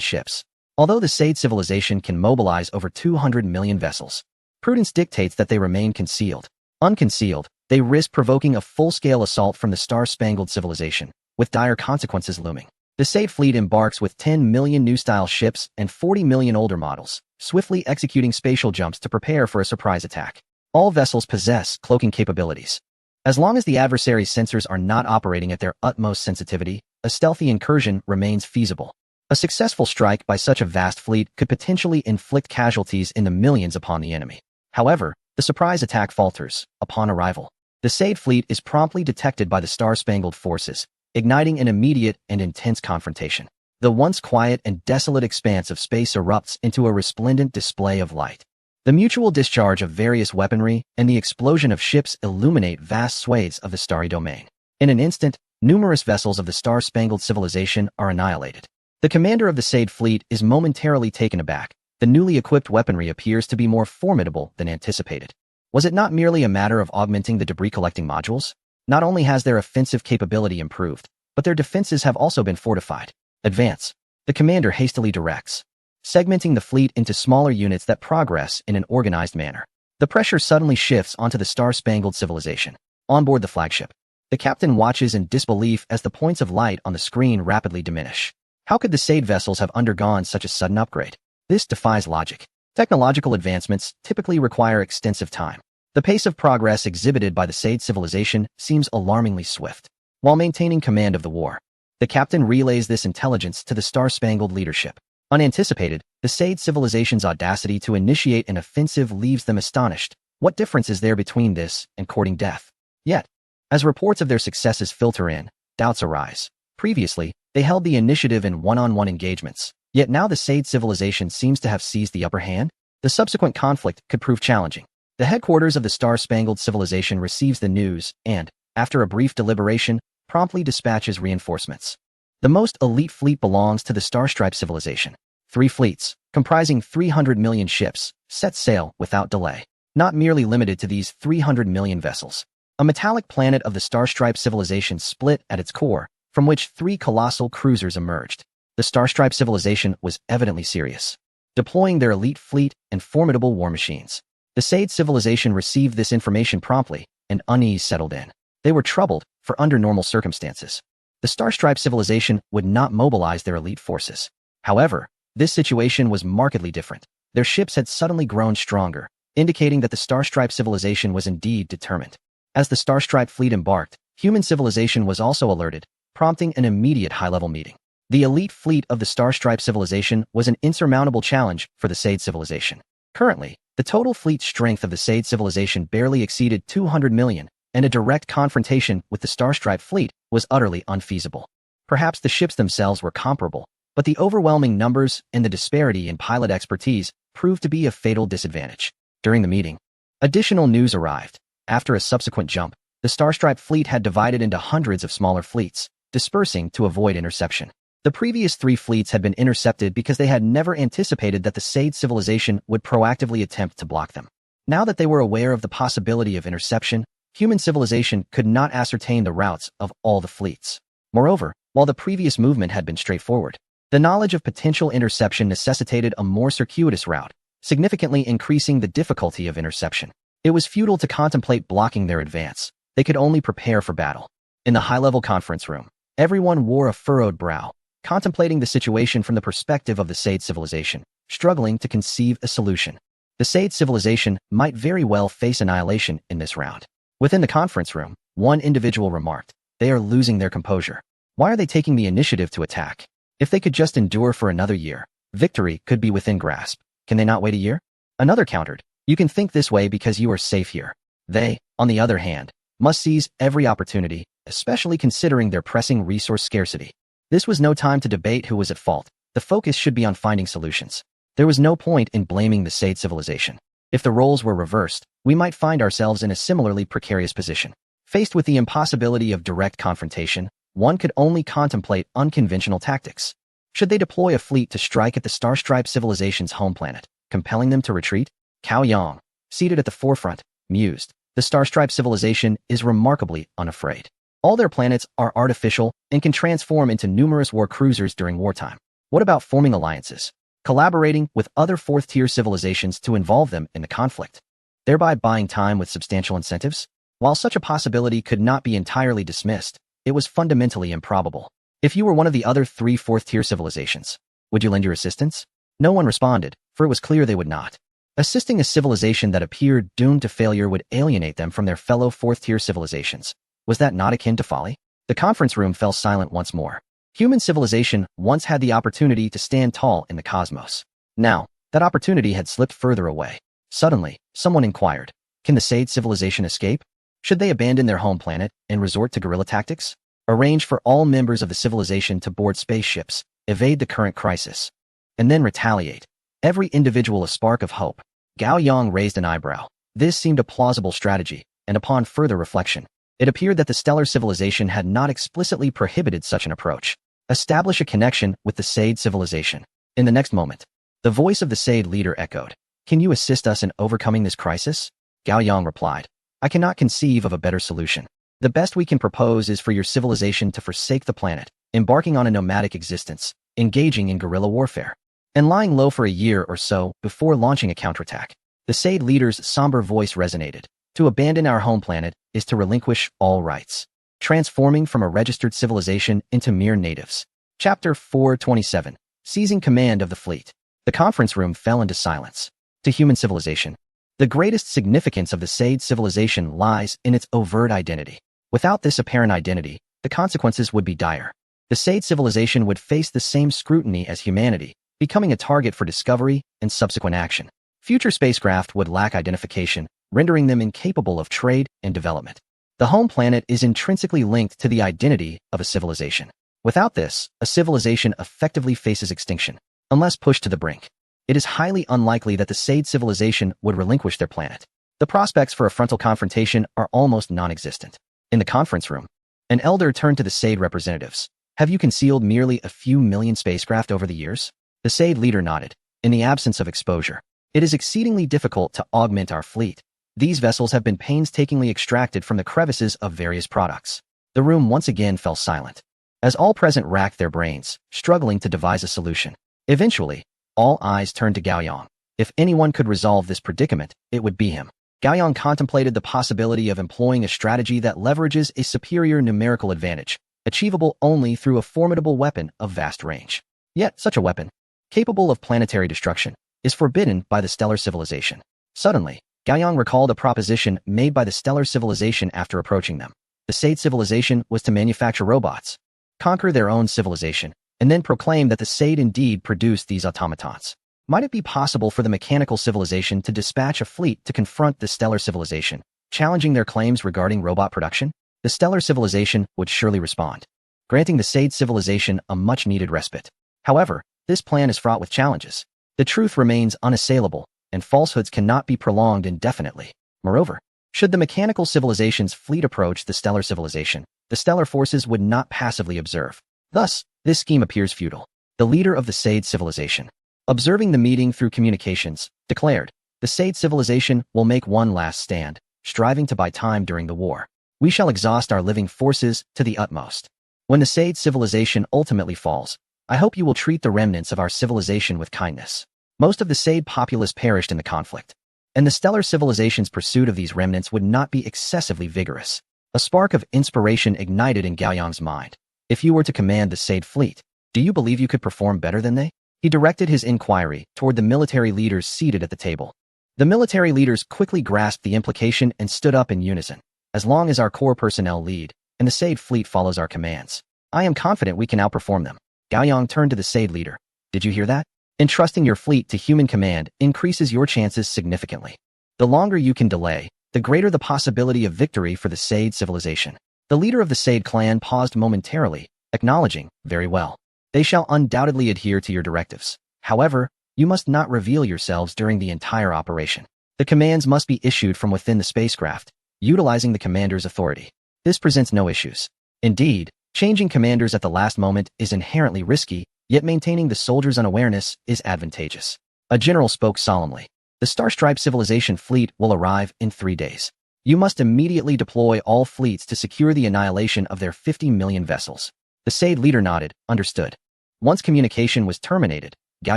ships. Although the Sade civilization can mobilize over 200 million vessels, prudence dictates that they remain concealed. Unconcealed, they risk provoking a full-scale assault from the Star-Spangled Civilization, with dire consequences looming. The Sade fleet embarks with 10 million new-style ships and 40 million older models, swiftly executing spatial jumps to prepare for a surprise attack. All vessels possess cloaking capabilities. As long as the adversary's sensors are not operating at their utmost sensitivity, a stealthy incursion remains feasible. A successful strike by such a vast fleet could potentially inflict casualties in the millions upon the enemy. However, the surprise attack falters. Upon arrival, the Sade fleet is promptly detected by the Star-Spangled forces, igniting an immediate and intense confrontation. The once quiet and desolate expanse of space erupts into a resplendent display of light. The mutual discharge of various weaponry and the explosion of ships illuminate vast swathes of the starry domain. In an instant, numerous vessels of the Star-Spangled Civilization are annihilated. The commander of the Sade fleet is momentarily taken aback. The newly equipped weaponry appears to be more formidable than anticipated. Was it not merely a matter of augmenting the debris-collecting modules? Not only has their offensive capability improved, but their defenses have also been fortified. Advance, the commander hastily directs, segmenting the fleet into smaller units that progress in an organized manner. The pressure suddenly shifts onto the Star-Spangled Civilization. On board the flagship, the captain watches in disbelief as the points of light on the screen rapidly diminish. How could the Sade vessels have undergone such a sudden upgrade? This defies logic. Technological advancements typically require extensive time. The pace of progress exhibited by the Sade civilization seems alarmingly swift. while maintaining command of the war. The captain relays this intelligence to the Star-Spangled leadership. Unanticipated, the Sade civilization's audacity to initiate an offensive leaves them astonished. What difference is there between this and courting death? Yet, as reports of their successes filter in, doubts arise. Previously, they held the initiative in one-on-one engagements, yet now the Sade civilization seems to have seized the upper hand. The subsequent conflict could prove challenging. The headquarters of the Star-Spangled civilization receives the news and, after a brief deliberation, promptly dispatches reinforcements. The most elite fleet belongs to the Starstripe civilization. 3 fleets, comprising 300 million ships, set sail without delay. Not merely limited to these 300 million vessels. A metallic planet of the Starstripe civilization split at its core, from which 3 colossal cruisers emerged. The Starstripe civilization was evidently serious, deploying their elite fleet and formidable war machines. The Sade civilization received this information promptly, and unease settled in. They were troubled, for under normal circumstances, the Starstripe civilization would not mobilize their elite forces. However, this situation was markedly different. Their ships had suddenly grown stronger, indicating that the Starstripe civilization was indeed determined. As the Starstripe fleet embarked, human civilization was also alerted, prompting an immediate high-level meeting. The elite fleet of the Starstripe civilization was an insurmountable challenge for the Sade civilization. Currently, the total fleet strength of the Sade civilization barely exceeded 200 million, and a direct confrontation with the Starstripe fleet was utterly unfeasible. Perhaps the ships themselves were comparable, but the overwhelming numbers and the disparity in pilot expertise proved to be a fatal disadvantage. During the meeting, additional news arrived. After a subsequent jump, the Starstripe fleet had divided into hundreds of smaller fleets, dispersing to avoid interception. The previous 3 fleets had been intercepted because they had never anticipated that the Sade civilization would proactively attempt to block them. Now that they were aware of the possibility of interception, human civilization could not ascertain the routes of all the fleets. Moreover, while the previous movement had been straightforward, the knowledge of potential interception necessitated a more circuitous route, significantly increasing the difficulty of interception. It was futile to contemplate blocking their advance. They could only prepare for battle. In the high-level conference room, everyone wore a furrowed brow, contemplating the situation from the perspective of the Sade civilization, struggling to conceive a solution. The Sade civilization might very well face annihilation in this round. Within the conference room, one individual remarked, "They are losing their composure. Why are they taking the initiative to attack? If they could just endure for another year, victory could be within grasp. Can they not wait a year?" Another countered, "You can think this way because you are safe here. They, on the other hand, must seize every opportunity, especially considering their pressing resource scarcity." This was no time to debate who was at fault. The focus should be on finding solutions. There was no point in blaming the Sade civilization. If the roles were reversed, we might find ourselves in a similarly precarious position. Faced with the impossibility of direct confrontation, one could only contemplate unconventional tactics. Should they deploy a fleet to strike at the Starstripe civilization's home planet, compelling them to retreat? Cao Yang, seated at the forefront, mused. The Starstripe civilization is remarkably unafraid. All their planets are artificial and can transform into numerous war cruisers during wartime. What about forming alliances? Collaborating with other 4th-tier civilizations to involve them in the conflict, thereby buying time with substantial incentives? While such a possibility could not be entirely dismissed, it was fundamentally improbable. If you were one of the other 3 4th-tier civilizations, would you lend your assistance? No one responded, for it was clear they would not. Assisting a civilization that appeared doomed to failure would alienate them from their fellow 4th-tier civilizations. Was that not akin to folly? The conference room fell silent once more. Human civilization once had the opportunity to stand tall in the cosmos. Now, that opportunity had slipped further away. Suddenly, someone inquired, "Can the Sade civilization escape? Should they abandon their home planet and resort to guerrilla tactics? Arrange for all members of the civilization to board spaceships, evade the current crisis, and then retaliate. Every individual a spark of hope." Gao Yang raised an eyebrow. This seemed a plausible strategy, and upon further reflection, it appeared that the stellar civilization had not explicitly prohibited such an approach. Establish a connection with the Sade civilization. In the next moment, the voice of the Sade leader echoed, "Can you assist us in overcoming this crisis?" Gao Yang replied, "I cannot conceive of a better solution. The best we can propose is for your civilization to forsake the planet, embarking on a nomadic existence, engaging in guerrilla warfare, and lying low for a year or so before launching a counterattack." The Sade leader's somber voice resonated. "To abandon our home planet is to relinquish all rights, transforming from a registered civilization into mere natives." Chapter 427, Seizing Command of the Fleet. The conference room fell into silence. To human civilization, the greatest significance of the Sade civilization lies in its overt identity. Without this apparent identity, the consequences would be dire. The Sade civilization would face the same scrutiny as humanity, becoming a target for discovery and subsequent action. Future spacecraft would lack identification, rendering them incapable of trade and development. The home planet is intrinsically linked to the identity of a civilization. Without this, a civilization effectively faces extinction, unless pushed to the brink. It is highly unlikely that the Sade civilization would relinquish their planet. The prospects for a frontal confrontation are almost non-existent. In the conference room, an elder turned to the Sade representatives. Have you concealed merely a few million spacecraft over the years? The Sade leader nodded. In the absence of exposure, it is exceedingly difficult to augment our fleet. These vessels have been painstakingly extracted from the crevices of various products. The room once again fell silent, as all present racked their brains, struggling to devise a solution. Eventually, all eyes turned to Gao Yang. If anyone could resolve this predicament, it would be him. Gao Yang contemplated the possibility of employing a strategy that leverages a superior numerical advantage, achievable only through a formidable weapon of vast range. Yet, such a weapon, capable of planetary destruction, is forbidden by the stellar civilization. Suddenly, Gao Yang recalled a proposition made by the stellar civilization after approaching them. The Sade civilization was to manufacture robots, conquer their own civilization, and then proclaim that the Sade indeed produced these automatons. Might it be possible for the mechanical civilization to dispatch a fleet to confront the stellar civilization, challenging their claims regarding robot production? The stellar civilization would surely respond, granting the Sade civilization a much-needed respite. However, this plan is fraught with challenges. The truth remains unassailable, and falsehoods cannot be prolonged indefinitely. Moreover, should the mechanical civilization's fleet approach the stellar civilization, the stellar forces would not passively observe. Thus, this scheme appears futile. The leader of the Sade civilization, observing the meeting through communications, declared, the Sade civilization will make one last stand, striving to buy time during the war. We shall exhaust our living forces to the utmost. When the Sade civilization ultimately falls, I hope you will treat the remnants of our civilization with kindness. Most of the Sade populace perished in the conflict, and the stellar civilization's pursuit of these remnants would not be excessively vigorous. A spark of inspiration ignited in Gao Yang's mind. If you were to command the Sade fleet, do you believe you could perform better than they? He directed his inquiry toward the military leaders seated at the table. The military leaders quickly grasped the implication and stood up in unison. As long as our core personnel lead, and the Sade fleet follows our commands, I am confident we can outperform them. Gao Yang turned to the Sade leader. Did you hear that? Entrusting your fleet to human command increases your chances significantly. The longer you can delay, the greater the possibility of victory for the Sade civilization. The leader of the Sade clan paused momentarily, acknowledging, very well. They shall undoubtedly adhere to your directives. However, you must not reveal yourselves during the entire operation. The commands must be issued from within the spacecraft, utilizing the commander's authority. This presents no issues. Indeed, changing commanders at the last moment is inherently risky, yet maintaining the soldiers' unawareness is advantageous. A general spoke solemnly. The Starstripe civilization fleet will arrive in 3 days. You must immediately deploy all fleets to secure the annihilation of their 50 million vessels. The Sade leader nodded, understood. Once communication was terminated, Gao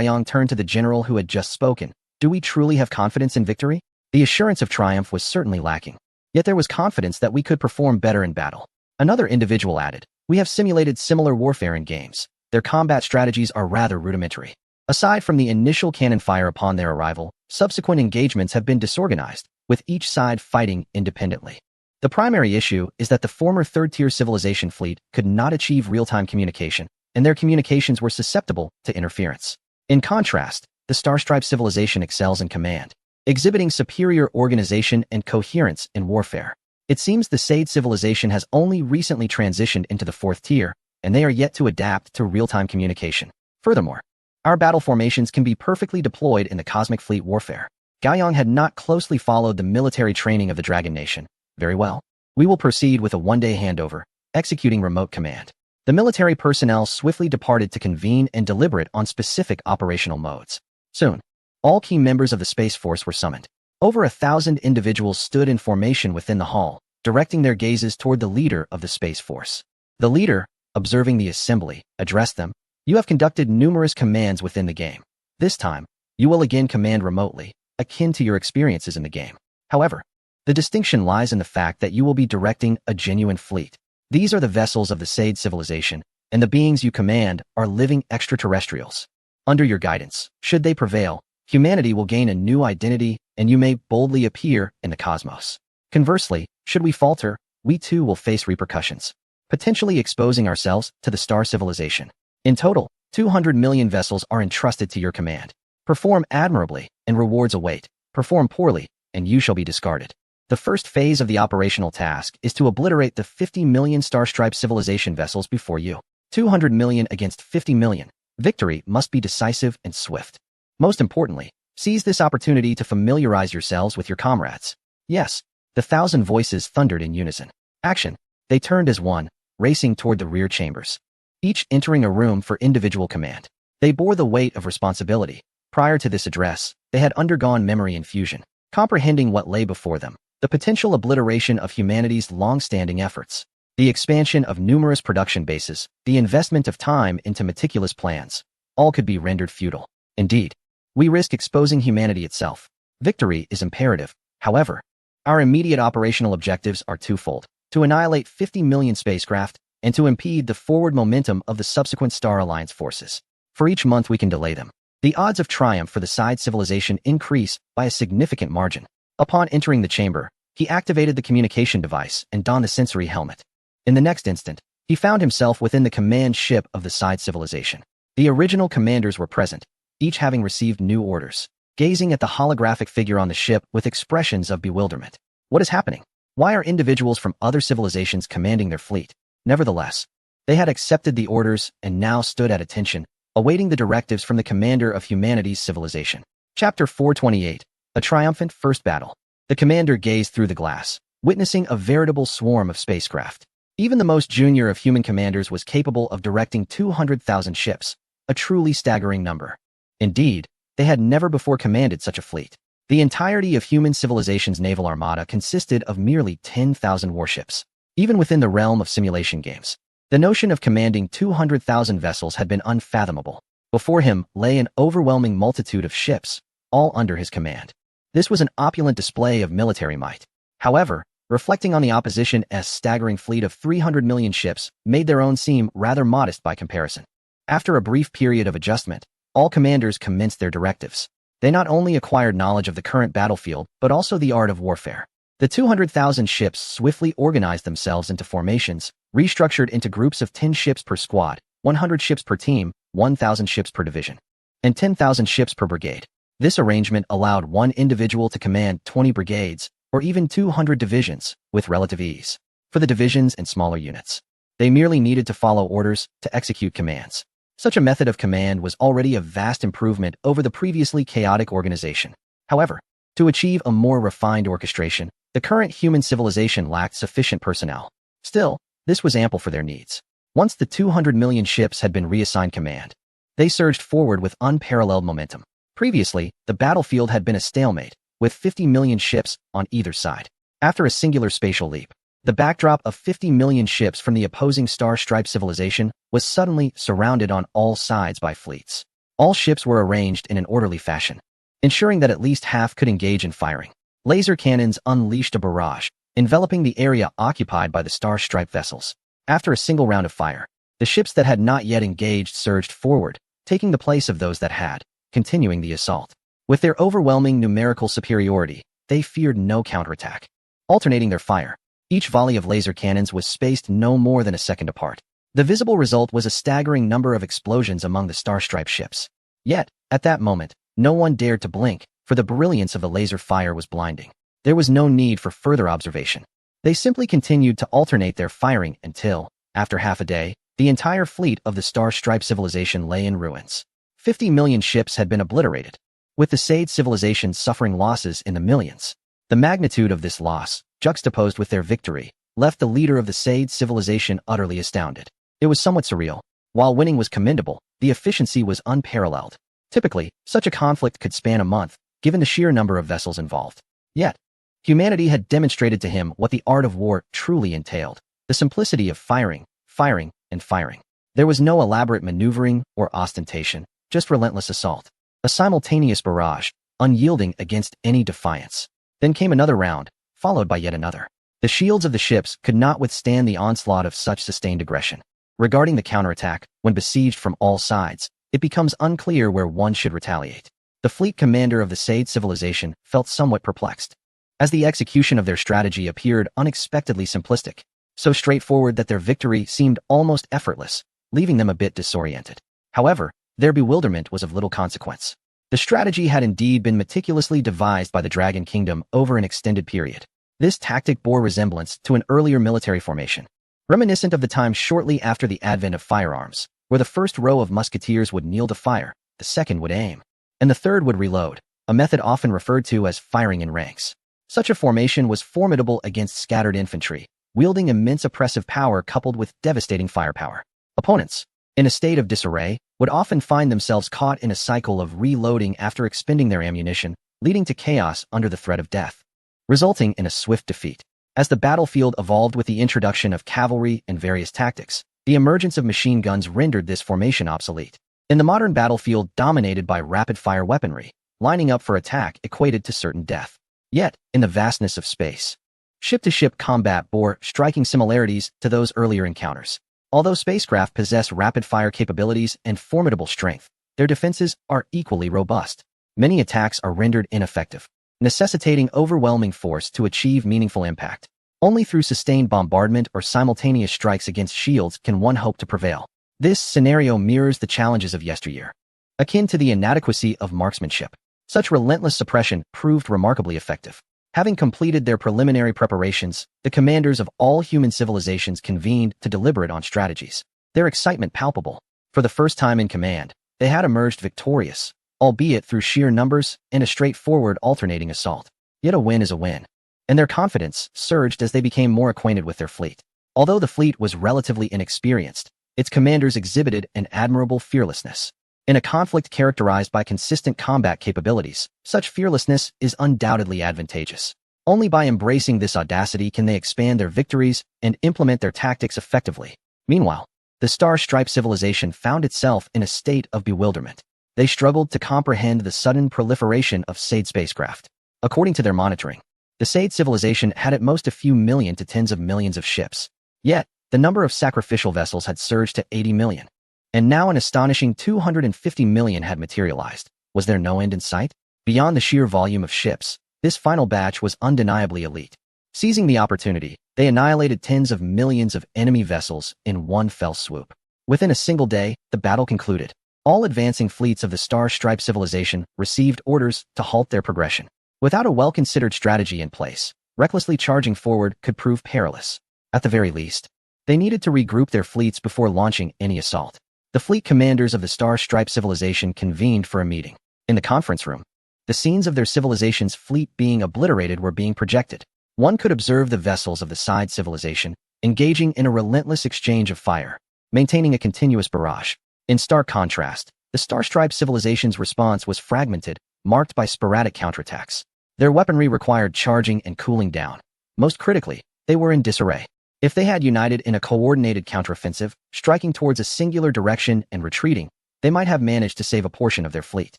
Yang turned to the general who had just spoken. Do we truly have confidence in victory? The assurance of triumph was certainly lacking. Yet there was confidence that we could perform better in battle. Another individual added, we have simulated similar warfare in games. Their combat strategies are rather rudimentary. Aside from the initial cannon fire upon their arrival, subsequent engagements have been disorganized, with each side fighting independently. The primary issue is that the former third-tier civilization fleet could not achieve real-time communication, and their communications were susceptible to interference. In contrast, the Starstripe civilization excels in command, exhibiting superior organization and coherence in warfare. It seems the Sade civilization has only recently transitioned into the fourth tier, and they are yet to adapt to real-time communication. Furthermore, our battle formations can be perfectly deployed in the cosmic fleet warfare. Gao Yang had not closely followed the military training of the Dragon Nation. Very well. We will proceed with a one-day handover, executing remote command. The military personnel swiftly departed to convene and deliberate on specific operational modes. Soon, all key members of the Space Force were summoned. Over 1,000 individuals stood in formation within the hall, directing their gazes toward the leader of the Space Force. The leader, observing the assembly, addressed them. You have conducted numerous commands within the game. This time, you will again command remotely, akin to your experiences in the game. However, the distinction lies in the fact that you will be directing a genuine fleet. These are the vessels of the Sade civilization, and the beings you command are living extraterrestrials. Under your guidance, should they prevail, humanity will gain a new identity, and you may boldly appear in the cosmos. Conversely, should we falter, we too will face repercussions. potentially exposing ourselves to the star civilization. In total, 200 million vessels are entrusted to your command. Perform admirably, and rewards await. Perform poorly, and you shall be discarded. The first phase of the operational task is to obliterate the 50 million Starstripe civilization vessels before you. 200 million against 50 million. Victory must be decisive and swift. Most importantly, seize this opportunity to familiarize yourselves with your comrades. Yes, the 1,000 voices thundered in unison. Action! They turned as one, racing toward the rear chambers, each entering a room for individual command. They bore the weight of responsibility. Prior to this address, they had undergone memory infusion, comprehending what lay before them. The potential obliteration of humanity's long-standing efforts, the expansion of numerous production bases, the investment of time into meticulous plans, all could be rendered futile. Indeed, we risk exposing humanity itself. Victory is imperative, however. Our immediate operational objectives are twofold: to annihilate 50 million spacecraft and to impede the forward momentum of the subsequent Star Alliance forces. For each month we can delay them, the odds of triumph for the side civilization increase by a significant margin. Upon entering the chamber, he activated the communication device and donned the sensory helmet. In the next instant, he found himself within the command ship of the side civilization. The original commanders were present, each having received new orders, gazing at the holographic figure on the ship with expressions of bewilderment. What is happening? Why are individuals from other civilizations commanding their fleet? Nevertheless, they had accepted the orders and now stood at attention, awaiting the directives from the commander of humanity's civilization. Chapter 428. A triumphant first battle. The commander gazed through the glass, witnessing a veritable swarm of spacecraft. Even the most junior of human commanders was capable of directing 200,000 ships, a truly staggering number. Indeed, they had never before commanded such a fleet. The entirety of human civilization's naval armada consisted of merely 10,000 warships. Even within the realm of simulation games, the notion of commanding 200,000 vessels had been unfathomable. Before him lay an overwhelming multitude of ships, all under his command. This was an opulent display of military might. However, reflecting on the opposition's staggering fleet of 300 million ships made their own seem rather modest by comparison. After a brief period of adjustment, all commanders commenced their directives. They not only acquired knowledge of the current battlefield, but also the art of warfare. The 200,000 ships swiftly organized themselves into formations, restructured into groups of 10 ships per squad, 100 ships per team, 1,000 ships per division, and 10,000 ships per brigade. This arrangement allowed one individual to command 20 brigades, or even 200 divisions, with relative ease. For the divisions and smaller units, they merely needed to follow orders to execute commands. Such a method of command was already a vast improvement over the previously chaotic organization. However, to achieve a more refined orchestration, the current human civilization lacked sufficient personnel. Still, this was ample for their needs. Once the 200 million ships had been reassigned command, they surged forward with unparalleled momentum. Previously, the battlefield had been a stalemate, with 50 million ships on either side. After a singular spatial leap, the backdrop of 50 million ships from the opposing star-striped civilization was suddenly surrounded on all sides by fleets. All ships were arranged in an orderly fashion, ensuring that at least half could engage in firing. Laser cannons unleashed a barrage, enveloping the area occupied by the star-striped vessels. After a single round of fire, the ships that had not yet engaged surged forward, taking the place of those that had, continuing the assault. With their overwhelming numerical superiority, they feared no counterattack. Alternating their fire, each volley of laser cannons was spaced no more than a second apart. The visible result was a staggering number of explosions among the star-striped ships. Yet, at that moment, no one dared to blink, for the brilliance of the laser fire was blinding. There was no need for further observation. They simply continued to alternate their firing until, after half a day, the entire fleet of the star-striped civilization lay in ruins. 50 million ships had been obliterated, with the Sade civilization suffering losses in the millions. The magnitude of this loss, juxtaposed with their victory, left the leader of the Sade civilization utterly astounded. It was somewhat surreal. While winning was commendable, the efficiency was unparalleled. Typically, such a conflict could span a month, given the sheer number of vessels involved. Yet, humanity had demonstrated to him what the art of war truly entailed: the simplicity of firing, firing, and firing. There was no elaborate maneuvering or ostentation, just relentless assault. A simultaneous barrage, unyielding against any defiance. Then came another round, followed by yet another. The shields of the ships could not withstand the onslaught of such sustained aggression. Regarding the counterattack, when besieged from all sides, it becomes unclear where one should retaliate. The fleet commander of the Sade civilization felt somewhat perplexed, as the execution of their strategy appeared unexpectedly simplistic. so straightforward that their victory seemed almost effortless, leaving them a bit disoriented. However, their bewilderment was of little consequence. The strategy had indeed been meticulously devised by the Dragon Kingdom over an extended period. This tactic bore resemblance to an earlier military formation, reminiscent of the time shortly after the advent of firearms, where the first row of musketeers would kneel to fire, the second would aim, and the third would reload, a method often referred to as firing in ranks. Such a formation was formidable against scattered infantry, wielding immense oppressive power coupled with devastating firepower. Opponents, in a state of disarray, would often find themselves caught in a cycle of reloading after expending their ammunition, leading to chaos under the threat of death, resulting in a swift defeat. As the battlefield evolved with the introduction of cavalry and various tactics, the emergence of machine guns rendered this formation obsolete. In the modern battlefield dominated by rapid-fire weaponry, lining up for attack equated to certain death. Yet, in the vastness of space, ship-to-ship combat bore striking similarities to those earlier encounters. Although spacecraft possess rapid-fire capabilities and formidable strength, their defenses are equally robust. Many attacks are rendered ineffective, necessitating overwhelming force to achieve meaningful impact. Only through sustained bombardment or simultaneous strikes against shields can one hope to prevail. This scenario mirrors the challenges of yesteryear, akin to the inadequacy of marksmanship. Such relentless suppression proved remarkably effective. Having completed their preliminary preparations, the commanders of all human civilizations convened to deliberate on strategies. Their excitement palpable. For the first time in command, they had emerged victorious, albeit through sheer numbers and a straightforward alternating assault. Yet a win is a win, and their confidence surged as they became more acquainted with their fleet. Although the fleet was relatively inexperienced, its commanders exhibited an admirable fearlessness. In a conflict characterized by consistent combat capabilities, such fearlessness is undoubtedly advantageous. Only by embracing this audacity can they expand their victories and implement their tactics effectively. Meanwhile, the Star-Striped civilization found itself in a state of bewilderment. They struggled to comprehend the sudden proliferation of SAID spacecraft. According to their monitoring, the SAID civilization had at most a few million to tens of millions of ships. Yet, the number of sacrificial vessels had surged to 80 million. And now an astonishing 250 million had materialized. Was there no end in sight? Beyond the sheer volume of ships, this final batch was undeniably elite. Seizing the opportunity, they annihilated tens of millions of enemy vessels in one fell swoop. Within a single day, the battle concluded. All advancing fleets of the Star-Striped civilization received orders to halt their progression. Without a well-considered strategy in place, recklessly charging forward could prove perilous. At the very least, they needed to regroup their fleets before launching any assault. The fleet commanders of the Star-Striped civilization convened for a meeting. In the conference room, the scenes of their civilization's fleet being obliterated were being projected. One could observe the vessels of the SIDE civilization engaging in a relentless exchange of fire, maintaining a continuous barrage. In stark contrast, the Star-Striped civilization's response was fragmented, marked by sporadic counterattacks. Their weaponry required charging and cooling down. Most critically, they were in disarray. If they had united in a coordinated counteroffensive, striking towards a singular direction and retreating, they might have managed to save a portion of their fleet.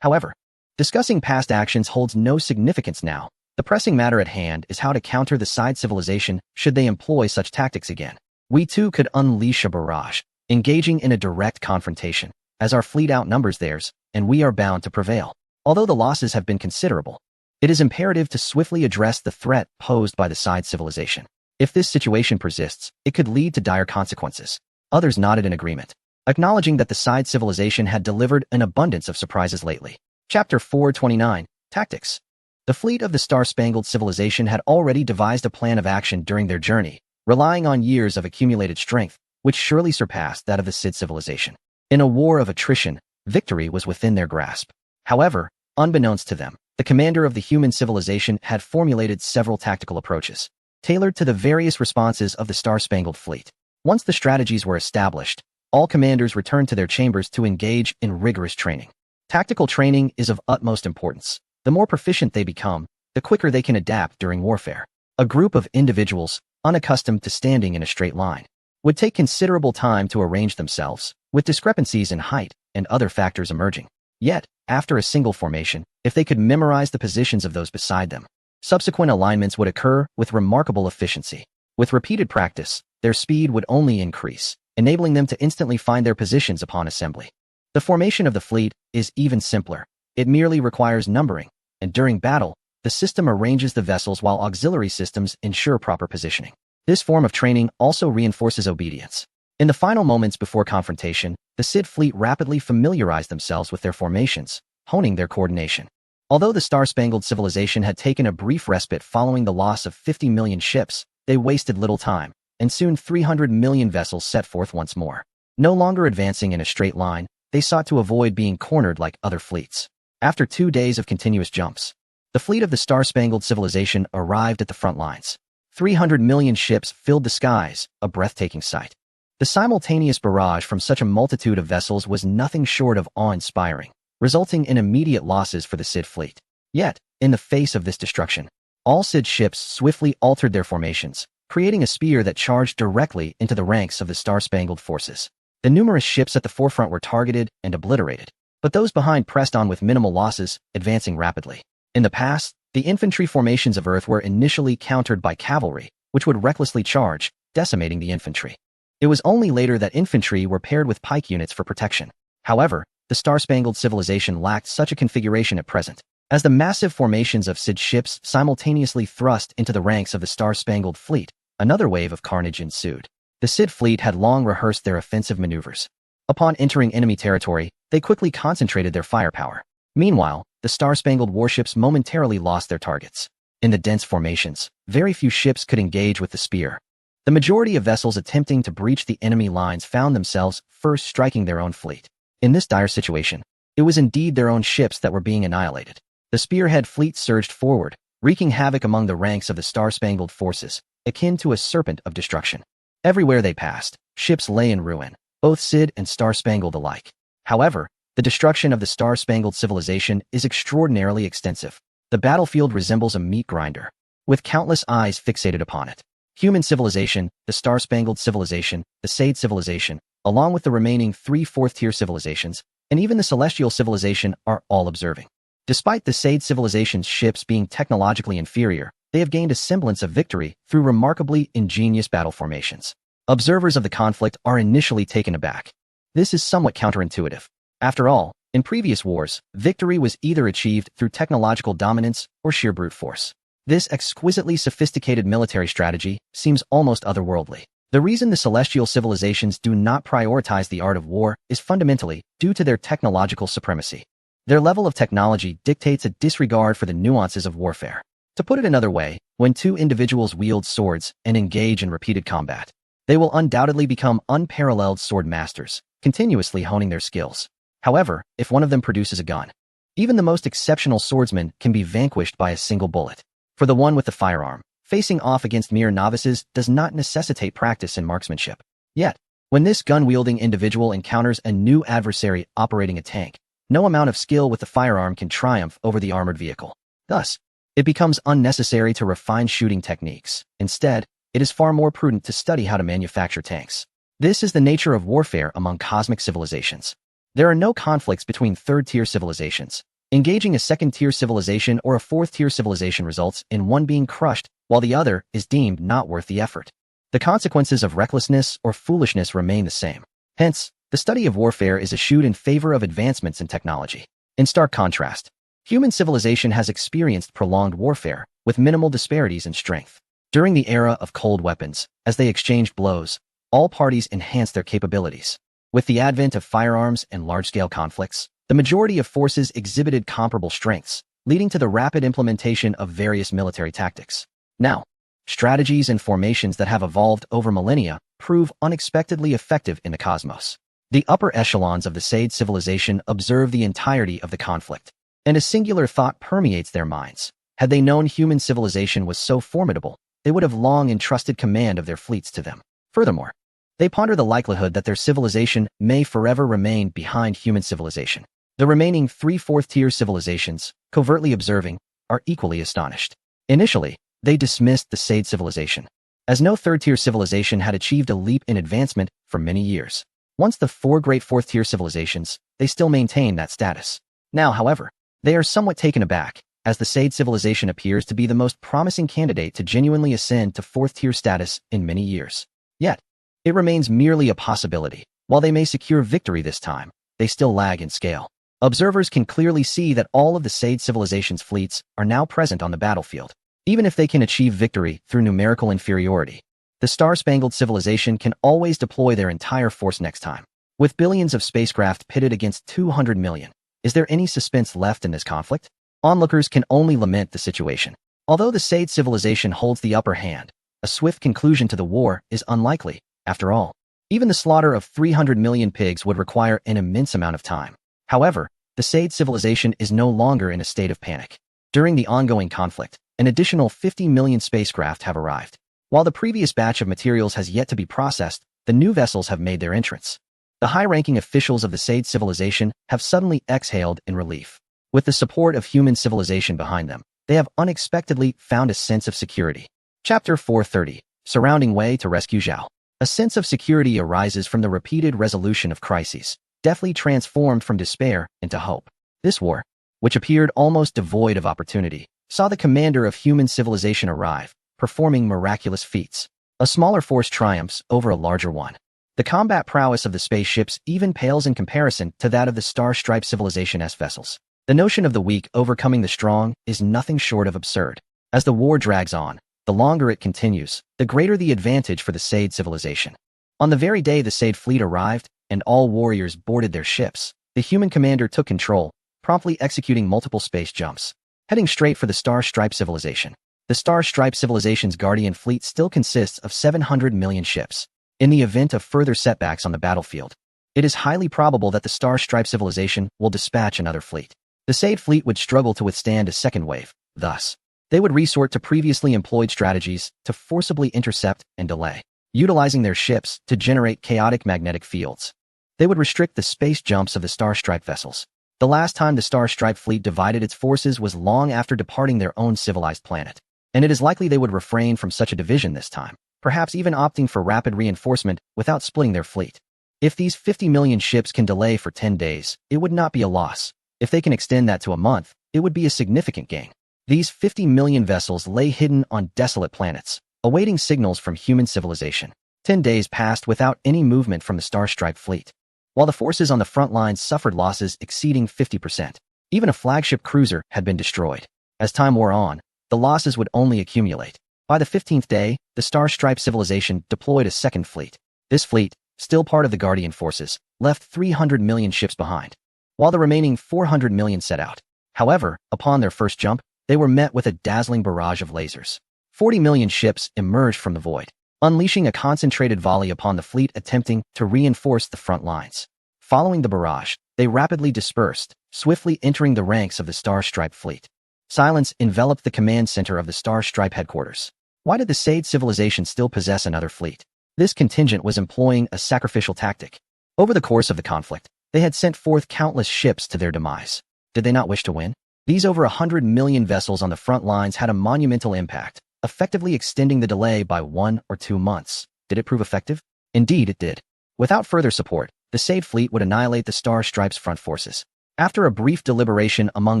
However, discussing past actions holds no significance now. The pressing matter at hand is how to counter the SIDE civilization should they employ such tactics again. We too could unleash a barrage, engaging in a direct confrontation, as our fleet outnumbers theirs, and we are bound to prevail. Although the losses have been considerable, it is imperative to swiftly address the threat posed by the SIDE civilization. If this situation persists, it could lead to dire consequences. Others nodded in agreement, acknowledging that the SIDE civilization had delivered an abundance of surprises lately. Chapter 429, Tactics. The fleet of the Star-Spangled civilization had already devised a plan of action during their journey, relying on years of accumulated strength, which surely surpassed that of the SID civilization. In a war of attrition, victory was within their grasp. However, unbeknownst to them, the commander of the human civilization had formulated several tactical approaches, tailored to the various responses of the Star-Spangled fleet. Once the strategies were established, all commanders returned to their chambers to engage in rigorous training. Tactical training is of utmost importance. The more proficient they become, the quicker they can adapt during warfare. A group of individuals, unaccustomed to standing in a straight line, would take considerable time to arrange themselves, with discrepancies in height and other factors emerging. Yet, after a single formation, if they could memorize the positions of those beside them, subsequent alignments would occur with remarkable efficiency. With repeated practice, their speed would only increase, enabling them to instantly find their positions upon assembly. The formation of the fleet is even simpler. It merely requires numbering, and during battle, the system arranges the vessels while auxiliary systems ensure proper positioning. This form of training also reinforces obedience. In the final moments before confrontation, the Sid fleet rapidly familiarized themselves with their formations, honing their coordination. Although the Star-Spangled Civilization had taken a brief respite following the loss of 50 million ships, they wasted little time, and soon 300 million vessels set forth once more. No longer advancing in a straight line, they sought to avoid being cornered like other fleets. After 2 days of continuous jumps, the fleet of the Star-Spangled Civilization arrived at the front lines. 300 million ships filled the skies, a breathtaking sight. The simultaneous barrage from such a multitude of vessels was nothing short of awe-inspiring, resulting in immediate losses for the Sid fleet. Yet, in the face of this destruction, all Sid ships swiftly altered their formations, creating a spear that charged directly into the ranks of the Star-Spangled forces. The numerous ships at the forefront were targeted and obliterated, but those behind pressed on with minimal losses, advancing rapidly. In the past, the infantry formations of Earth were initially countered by cavalry, which would recklessly charge, decimating the infantry. It was only later that infantry were paired with pike units for protection. However, the Star-Spangled Civilization lacked such a configuration at present. As the massive formations of Sid ships simultaneously thrust into the ranks of the Star-Spangled Fleet, another wave of carnage ensued. The Sid fleet had long rehearsed their offensive maneuvers. Upon entering enemy territory, they quickly concentrated their firepower. Meanwhile, the Star-Spangled warships momentarily lost their targets. In the dense formations, very few ships could engage with the spear. The majority of vessels attempting to breach the enemy lines found themselves first striking their own fleet. In this dire situation, it was indeed their own ships that were being annihilated. The spearhead fleet surged forward, wreaking havoc among the ranks of the Star-Spangled forces, akin to a serpent of destruction. Everywhere they passed, ships lay in ruin, both Sid and Star-Spangled alike. However, the destruction of the Star-Spangled Civilization is extraordinarily extensive. The battlefield resembles a meat grinder, with countless eyes fixated upon it. Human civilization, the Star-Spangled Civilization, the Sade Civilization, along with the remaining 3 fourth-tier civilizations, and even the Celestial Civilization are all observing. Despite the Sade Civilization's ships being technologically inferior, they have gained a semblance of victory through remarkably ingenious battle formations. Observers of the conflict are initially taken aback. This is somewhat counterintuitive. After all, in previous wars, victory was either achieved through technological dominance or sheer brute force. This exquisitely sophisticated military strategy seems almost otherworldly. The reason the celestial civilizations do not prioritize the art of war is fundamentally due to their technological supremacy. Their level of technology dictates a disregard for the nuances of warfare. To put it another way, when 2 individuals wield swords and engage in repeated combat, they will undoubtedly become unparalleled sword masters, continuously honing their skills. However, if one of them produces a gun, even the most exceptional swordsman can be vanquished by a single bullet. For the one with the firearm, facing off against mere novices does not necessitate practice in marksmanship. Yet, when this gun-wielding individual encounters a new adversary operating a tank, no amount of skill with the firearm can triumph over the armored vehicle. Thus, it becomes unnecessary to refine shooting techniques. Instead, it is far more prudent to study how to manufacture tanks. This is the nature of warfare among cosmic civilizations. There are no conflicts between third-tier civilizations. Engaging a second-tier civilization or a fourth-tier civilization results in one being crushed, while the other is deemed not worth the effort. The consequences of recklessness or foolishness remain the same. Hence, the study of warfare is eschewed in favor of advancements in technology. In stark contrast, human civilization has experienced prolonged warfare, with minimal disparities in strength. During the era of cold weapons, as they exchanged blows, all parties enhanced their capabilities. With the advent of firearms and large-scale conflicts, the majority of forces exhibited comparable strengths, leading to the rapid implementation of various military tactics. Now, strategies and formations that have evolved over millennia prove unexpectedly effective in the cosmos. The upper echelons of the Sade civilization observe the entirety of the conflict, and a singular thought permeates their minds. Had they known human civilization was so formidable, they would have long entrusted command of their fleets to them. Furthermore, they ponder the likelihood that their civilization may forever remain behind human civilization. The remaining 3 fourth-tier civilizations, covertly observing, are equally astonished. Initially, they dismissed the Sade civilization, as no third-tier civilization had achieved a leap in advancement for many years. Once the 4 great fourth-tier civilizations, they still maintain that status. Now, however, they are somewhat taken aback, as the Sade civilization appears to be the most promising candidate to genuinely ascend to fourth-tier status in many years. Yet, it remains merely a possibility. While they may secure victory this time, they still lag in scale. Observers can clearly see that all of the Sade civilization's fleets are now present on the battlefield. Even if they can achieve victory through numerical inferiority, the star-spangled civilization can always deploy their entire force next time. With billions of spacecraft pitted against 200 million, is there any suspense left in this conflict? Onlookers can only lament the situation. Although the Sade civilization holds the upper hand, a swift conclusion to the war is unlikely, after all. Even the slaughter of 300 million pigs would require an immense amount of time. However, the Sade civilization is no longer in a state of panic. During the ongoing conflict, an additional 50 million spacecraft have arrived. While the previous batch of materials has yet to be processed, the new vessels have made their entrance. The high-ranking officials of the Sade civilization have suddenly exhaled in relief. With the support of human civilization behind them, they have unexpectedly found a sense of security. Chapter 430, Surrounding Way to Rescue Zhao. A sense of security arises from the repeated resolution of crises, deftly transformed from despair into hope. This war, which appeared almost devoid of opportunity, saw the commander of human civilization arrive, performing miraculous feats. A smaller force triumphs over a larger one. The combat prowess of the spaceships even pales in comparison to that of the Star-Stripe Civilization's vessels. The notion of the weak overcoming the strong is nothing short of absurd. As the war drags on, the longer it continues, the greater the advantage for the Sade civilization. On the very day the Sade fleet arrived, and all warriors boarded their ships, the human commander took control, promptly executing multiple space jumps. Heading straight for the Star-Stripe civilization. The Star-Stripe civilization's guardian fleet still consists of 700 million ships. In the event of further setbacks on the battlefield, it is highly probable that the Star-Stripe civilization will dispatch another fleet. The Sade fleet would struggle to withstand a second wave, thus, they would resort to previously employed strategies to forcibly intercept and delay, utilizing their ships to generate chaotic magnetic fields. They would restrict the space jumps of the Star-Stripe vessels. The last time the Star-Stripe fleet divided its forces was long after departing their own civilized planet, and it is likely they would refrain from such a division this time, perhaps even opting for rapid reinforcement without splitting their fleet. If these 50 million ships can delay for 10 days, it would not be a loss. If they can extend that to a month, it would be a significant gain. These 50 million vessels lay hidden on desolate planets, awaiting signals from human civilization. 10 days passed without any movement from the Star-Stripe fleet, while the forces on the front lines suffered losses exceeding 50%. Even a flagship cruiser had been destroyed. As time wore on, the losses would only accumulate. By the 15th day, the Star-Stripe civilization deployed a second fleet. This fleet, still part of the Guardian forces, left 300 million ships behind, while the remaining 400 million set out. However, upon their first jump, they were met with a dazzling barrage of lasers. 40 million ships emerged from the void, unleashing a concentrated volley upon the fleet attempting to reinforce the front lines. Following the barrage, they rapidly dispersed, swiftly entering the ranks of the Star-Stripe fleet. Silence enveloped the command center of the Star-Stripe headquarters. Why did the Sade civilization still possess another fleet? This contingent was employing a sacrificial tactic. Over the course of the conflict, they had sent forth countless ships to their demise. Did they not wish to win? These over 100 million vessels on the front lines had a monumental impact, effectively extending the delay by 1 or 2 months. Did it prove effective? Indeed, it did. Without further support, the Sade fleet would annihilate the Star-Stripe's front forces. After a brief deliberation among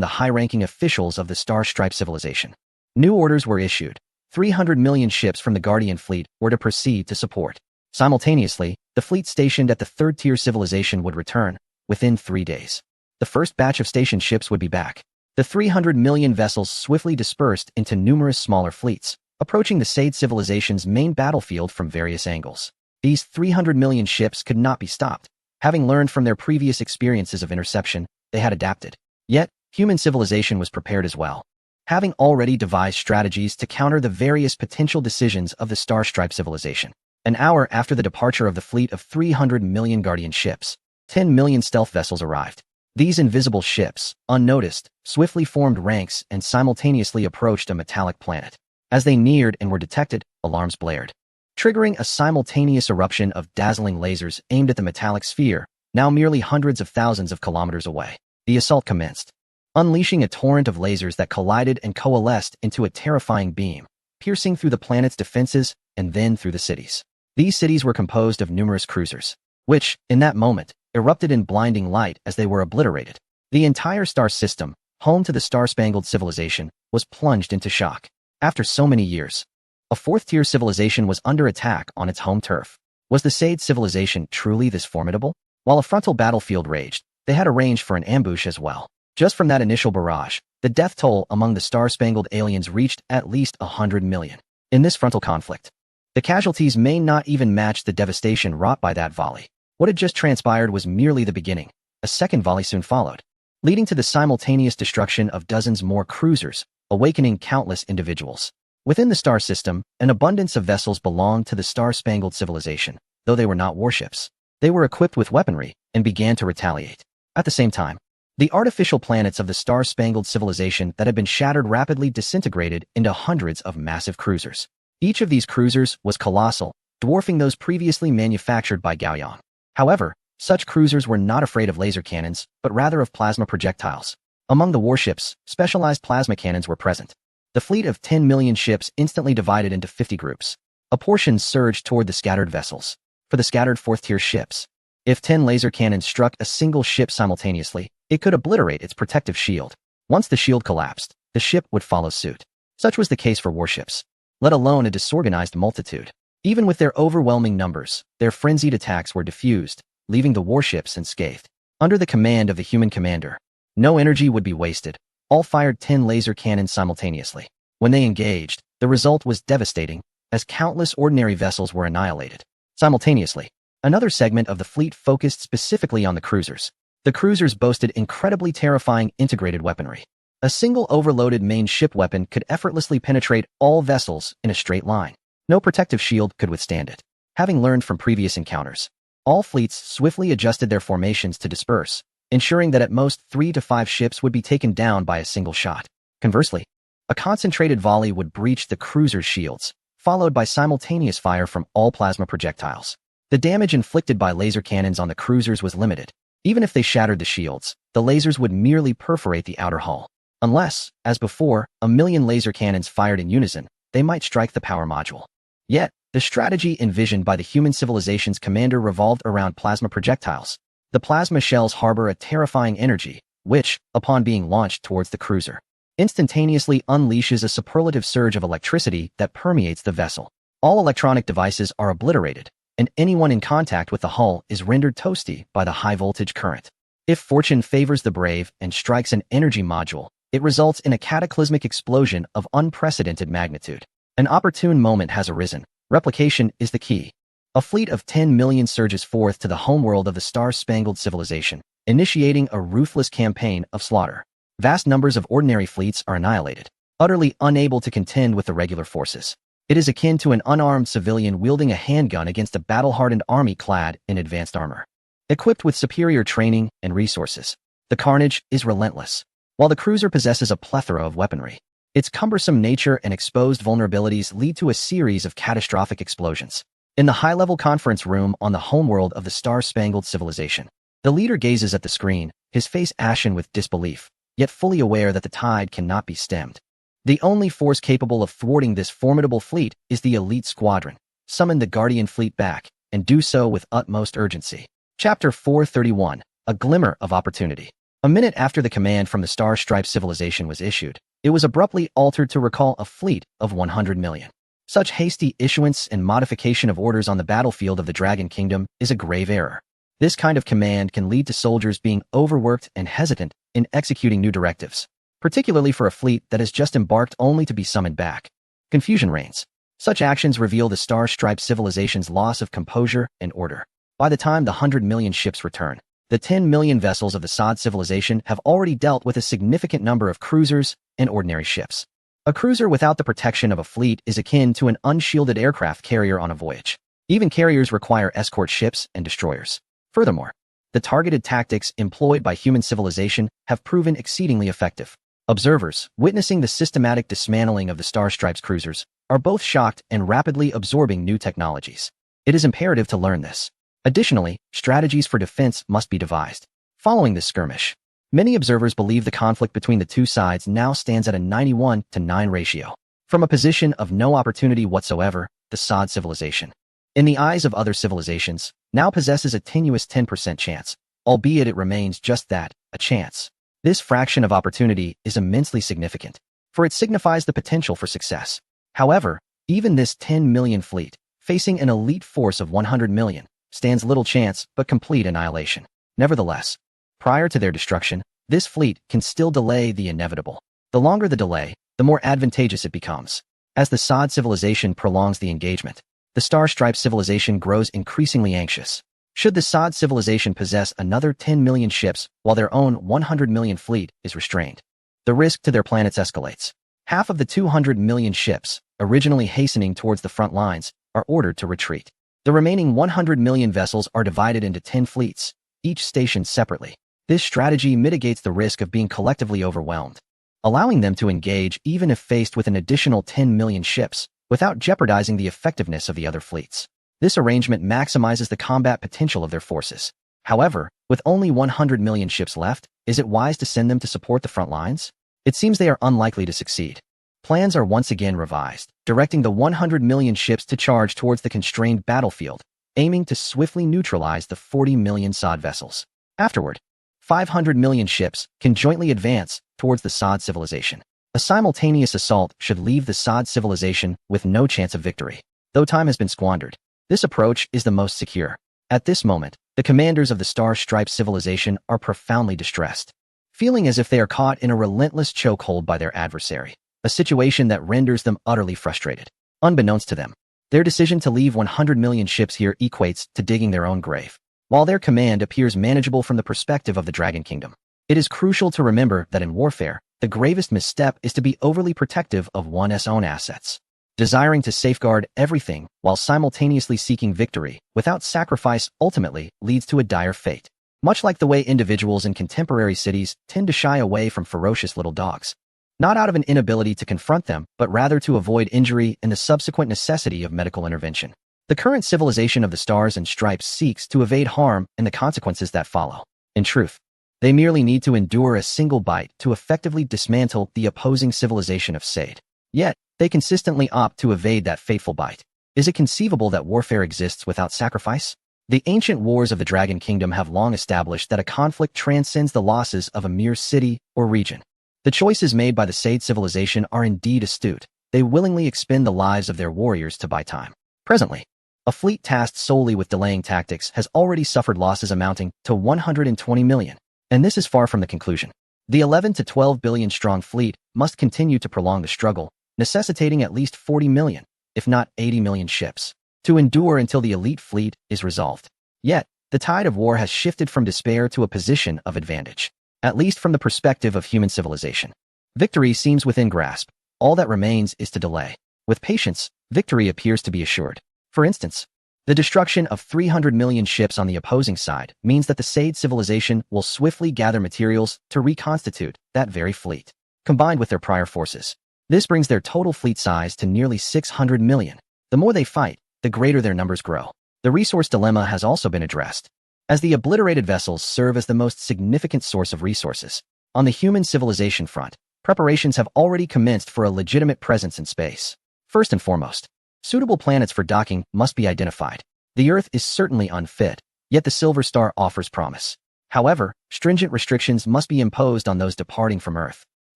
the high-ranking officials of the Star-Stripe civilization, new orders were issued. 300 million ships from the Guardian fleet were to proceed to support. Simultaneously, the fleet stationed at the third-tier civilization would return within 3 days. The first batch of stationed ships would be back. The 300 million vessels swiftly dispersed into numerous smaller fleets, approaching the Sade civilization's main battlefield from various angles. These 300 million ships could not be stopped. Having learned from their previous experiences of interception, they had adapted. Yet, human civilization was prepared as well, having already devised strategies to counter the various potential decisions of the Star-Stripe civilization. An hour after the departure of the fleet of 300 million Guardian ships, 10 million stealth vessels arrived. These invisible ships, unnoticed, swiftly formed ranks and simultaneously approached a metallic planet. As they neared and were detected, alarms blared, triggering a simultaneous eruption of dazzling lasers aimed at the metallic sphere, now merely hundreds of thousands of kilometers away. The assault commenced, unleashing a torrent of lasers that collided and coalesced into a terrifying beam, piercing through the planet's defenses and then through the cities. These cities were composed of numerous cruisers, which, in that moment, erupted in blinding light as they were obliterated. The entire star system, home to the star-spangled civilization, was plunged into shock. After so many years, a fourth-tier civilization was under attack on its home turf. Was the Sade civilization truly this formidable? While a frontal battlefield raged, they had arranged for an ambush as well. Just from that initial barrage, the death toll among the star-spangled aliens reached at least 100 million. In this frontal conflict, The casualties may not even match the devastation wrought by that volley. What had just transpired was merely the beginning. A second volley soon followed, leading to the simultaneous destruction of dozens more cruisers, awakening countless individuals. Within the star system, an abundance of vessels belonged to the star-spangled civilization. Though they were not warships, they were equipped with weaponry and began to retaliate. At the same time, the artificial planets of the star-spangled civilization that had been shattered rapidly disintegrated into hundreds of massive cruisers. Each of these cruisers was colossal, dwarfing those previously manufactured by Gaoyang. However, such cruisers were not afraid of laser cannons, but rather of plasma projectiles. Among the warships, specialized plasma cannons were present. The fleet of 10 million ships instantly divided into 50 groups. A portion surged toward the scattered vessels. For the scattered fourth-tier ships, if 10 laser cannons struck a single ship simultaneously, it could obliterate its protective shield. Once the shield collapsed, the ship would follow suit. Such was the case for warships, let alone a disorganized multitude. Even with their overwhelming numbers, their frenzied attacks were diffused, leaving the warships unscathed. Under the command of the human commander, no energy would be wasted. All fired 10 laser cannons simultaneously. When they engaged, the result was devastating, as countless ordinary vessels were annihilated. Simultaneously, another segment of the fleet focused specifically on the cruisers. The cruisers boasted incredibly terrifying integrated weaponry. A single overloaded main ship weapon could effortlessly penetrate all vessels in a straight line. No protective shield could withstand it. Having learned from previous encounters, all fleets swiftly adjusted their formations to disperse, ensuring that at most 3 to 5 ships would be taken down by a single shot. Conversely, a concentrated volley would breach the cruiser's shields, followed by simultaneous fire from all plasma projectiles. The damage inflicted by laser cannons on the cruisers was limited. Even if they shattered the shields, the lasers would merely perforate the outer hull. Unless, as before, a million laser cannons fired in unison, they might strike the power module. Yet, the strategy envisioned by the human civilization's commander revolved around plasma projectiles. The plasma shells harbor a terrifying energy, which, upon being launched towards the cruiser, instantaneously unleashes a superlative surge of electricity that permeates the vessel. All electronic devices are obliterated, and anyone in contact with the hull is rendered toasty by the high-voltage current. If fortune favors the brave and strikes an energy module, it results in a cataclysmic explosion of unprecedented magnitude. An opportune moment has arisen. Replication is the key. A fleet of 10 million surges forth to the homeworld of the star-spangled civilization, initiating a ruthless campaign of slaughter. Vast numbers of ordinary fleets are annihilated, utterly unable to contend with the regular forces. It is akin to an unarmed civilian wielding a handgun against a battle-hardened army clad in advanced armor. Equipped with superior training and resources, the carnage is relentless. While the cruiser possesses a plethora of weaponry, its cumbersome nature and exposed vulnerabilities lead to a series of catastrophic explosions. In the high-level conference room on the homeworld of the star-spangled civilization, the leader gazes at the screen, his face ashen with disbelief, yet fully aware that the tide cannot be stemmed. The only force capable of thwarting this formidable fleet is the elite squadron. Summon the Guardian fleet back, and do so with utmost urgency. Chapter 431, A Glimmer of Opportunity. A minute after the command from the Star-Striped civilization was issued, it was abruptly altered to recall a fleet of 100 million. Such hasty issuance and modification of orders on the battlefield of the Dragon Kingdom is a grave error. This kind of command can lead to soldiers being overworked and hesitant in executing new directives, particularly for a fleet that has just embarked only to be summoned back. Confusion reigns. Such actions reveal the Star-Striped civilization's loss of composure and order. By the time the 100 million ships return, the 10 million vessels of the Sod civilization have already dealt with a significant number of cruisers and ordinary ships. A cruiser without the protection of a fleet is akin to an unshielded aircraft carrier on a voyage. Even carriers require escort ships and destroyers. Furthermore, the targeted tactics employed by human civilization have proven exceedingly effective. Observers, witnessing the systematic dismantling of the Star-Stripes cruisers, are both shocked and rapidly absorbing new technologies. It is imperative to learn this. Additionally, strategies for defense must be devised. Following this skirmish, many observers believe the conflict between the two sides now stands at a 91-9 ratio. From a position of no opportunity whatsoever, the Sod civilization, in the eyes of other civilizations, now possesses a tenuous 10% chance, albeit it remains just that, a chance. This fraction of opportunity is immensely significant, for it signifies the potential for success. However, even this 10 million fleet, facing an elite force of 100 million, stands little chance but complete annihilation. Nevertheless, prior to their destruction, this fleet can still delay the inevitable. The longer the delay, the more advantageous it becomes. As the Sod civilization prolongs the engagement, the star-striped civilization grows increasingly anxious. Should the Sod civilization possess another 10 million ships while their own 100 million fleet is restrained, the risk to their planets escalates. Half of the 200 million ships, originally hastening towards the front lines, are ordered to retreat. The remaining 100 million vessels are divided into 10 fleets, each stationed separately. This strategy mitigates the risk of being collectively overwhelmed, allowing them to engage even if faced with an additional 10 million ships, without jeopardizing the effectiveness of the other fleets. This arrangement maximizes the combat potential of their forces. However, with only 100 million ships left, is it wise to send them to support the front lines? It seems they are unlikely to succeed. Plans are once again revised, directing the 100 million ships to charge towards the constrained battlefield, aiming to swiftly neutralize the 40 million Sod vessels. Afterward, 500 million ships can jointly advance towards the Sod civilization. A simultaneous assault should leave the Sod civilization with no chance of victory. Though time has been squandered, this approach is the most secure. At this moment, the commanders of the Star-Striped civilization are profoundly distressed, feeling as if they are caught in a relentless chokehold by their adversary, a situation that renders them utterly frustrated. Unbeknownst to them, their decision to leave 100 million ships here equates to digging their own grave. While their command appears manageable from the perspective of the Dragon Kingdom, it is crucial to remember that in warfare, the gravest misstep is to be overly protective of one's own assets. Desiring to safeguard everything while simultaneously seeking victory without sacrifice ultimately leads to a dire fate. Much like the way individuals in contemporary cities tend to shy away from ferocious little dogs, not out of an inability to confront them, but rather to avoid injury and the subsequent necessity of medical intervention. The current civilization of the Stars and Stripes seeks to evade harm and the consequences that follow. In truth, they merely need to endure a single bite to effectively dismantle the opposing civilization of Sade. Yet, they consistently opt to evade that fateful bite. Is it conceivable that warfare exists without sacrifice? The ancient wars of the Dragon Kingdom have long established that a conflict transcends the losses of a mere city or region. The choices made by the Sade civilization are indeed astute. They willingly expend the lives of their warriors to buy time. Presently, a fleet tasked solely with delaying tactics has already suffered losses amounting to 120 million. And this is far from the conclusion. The 11 to 12 billion strong fleet must continue to prolong the struggle, necessitating at least 40 million, if not 80 million ships, to endure until the elite fleet is resolved. Yet, the tide of war has shifted from despair to a position of advantage, at least from the perspective of human civilization. Victory seems within grasp. All that remains is to delay. With patience, victory appears to be assured. For instance, the destruction of 300 million ships on the opposing side means that the Sade civilization will swiftly gather materials to reconstitute that very fleet, combined with their prior forces. This brings their total fleet size to nearly 600 million. The more they fight, the greater their numbers grow. The resource dilemma has also been addressed, as the obliterated vessels serve as the most significant source of resources. On the human civilization front, preparations have already commenced for a legitimate presence in space. First and foremost, suitable planets for docking must be identified. The Earth is certainly unfit, yet the Silver Star offers promise. However, stringent restrictions must be imposed on those departing from Earth,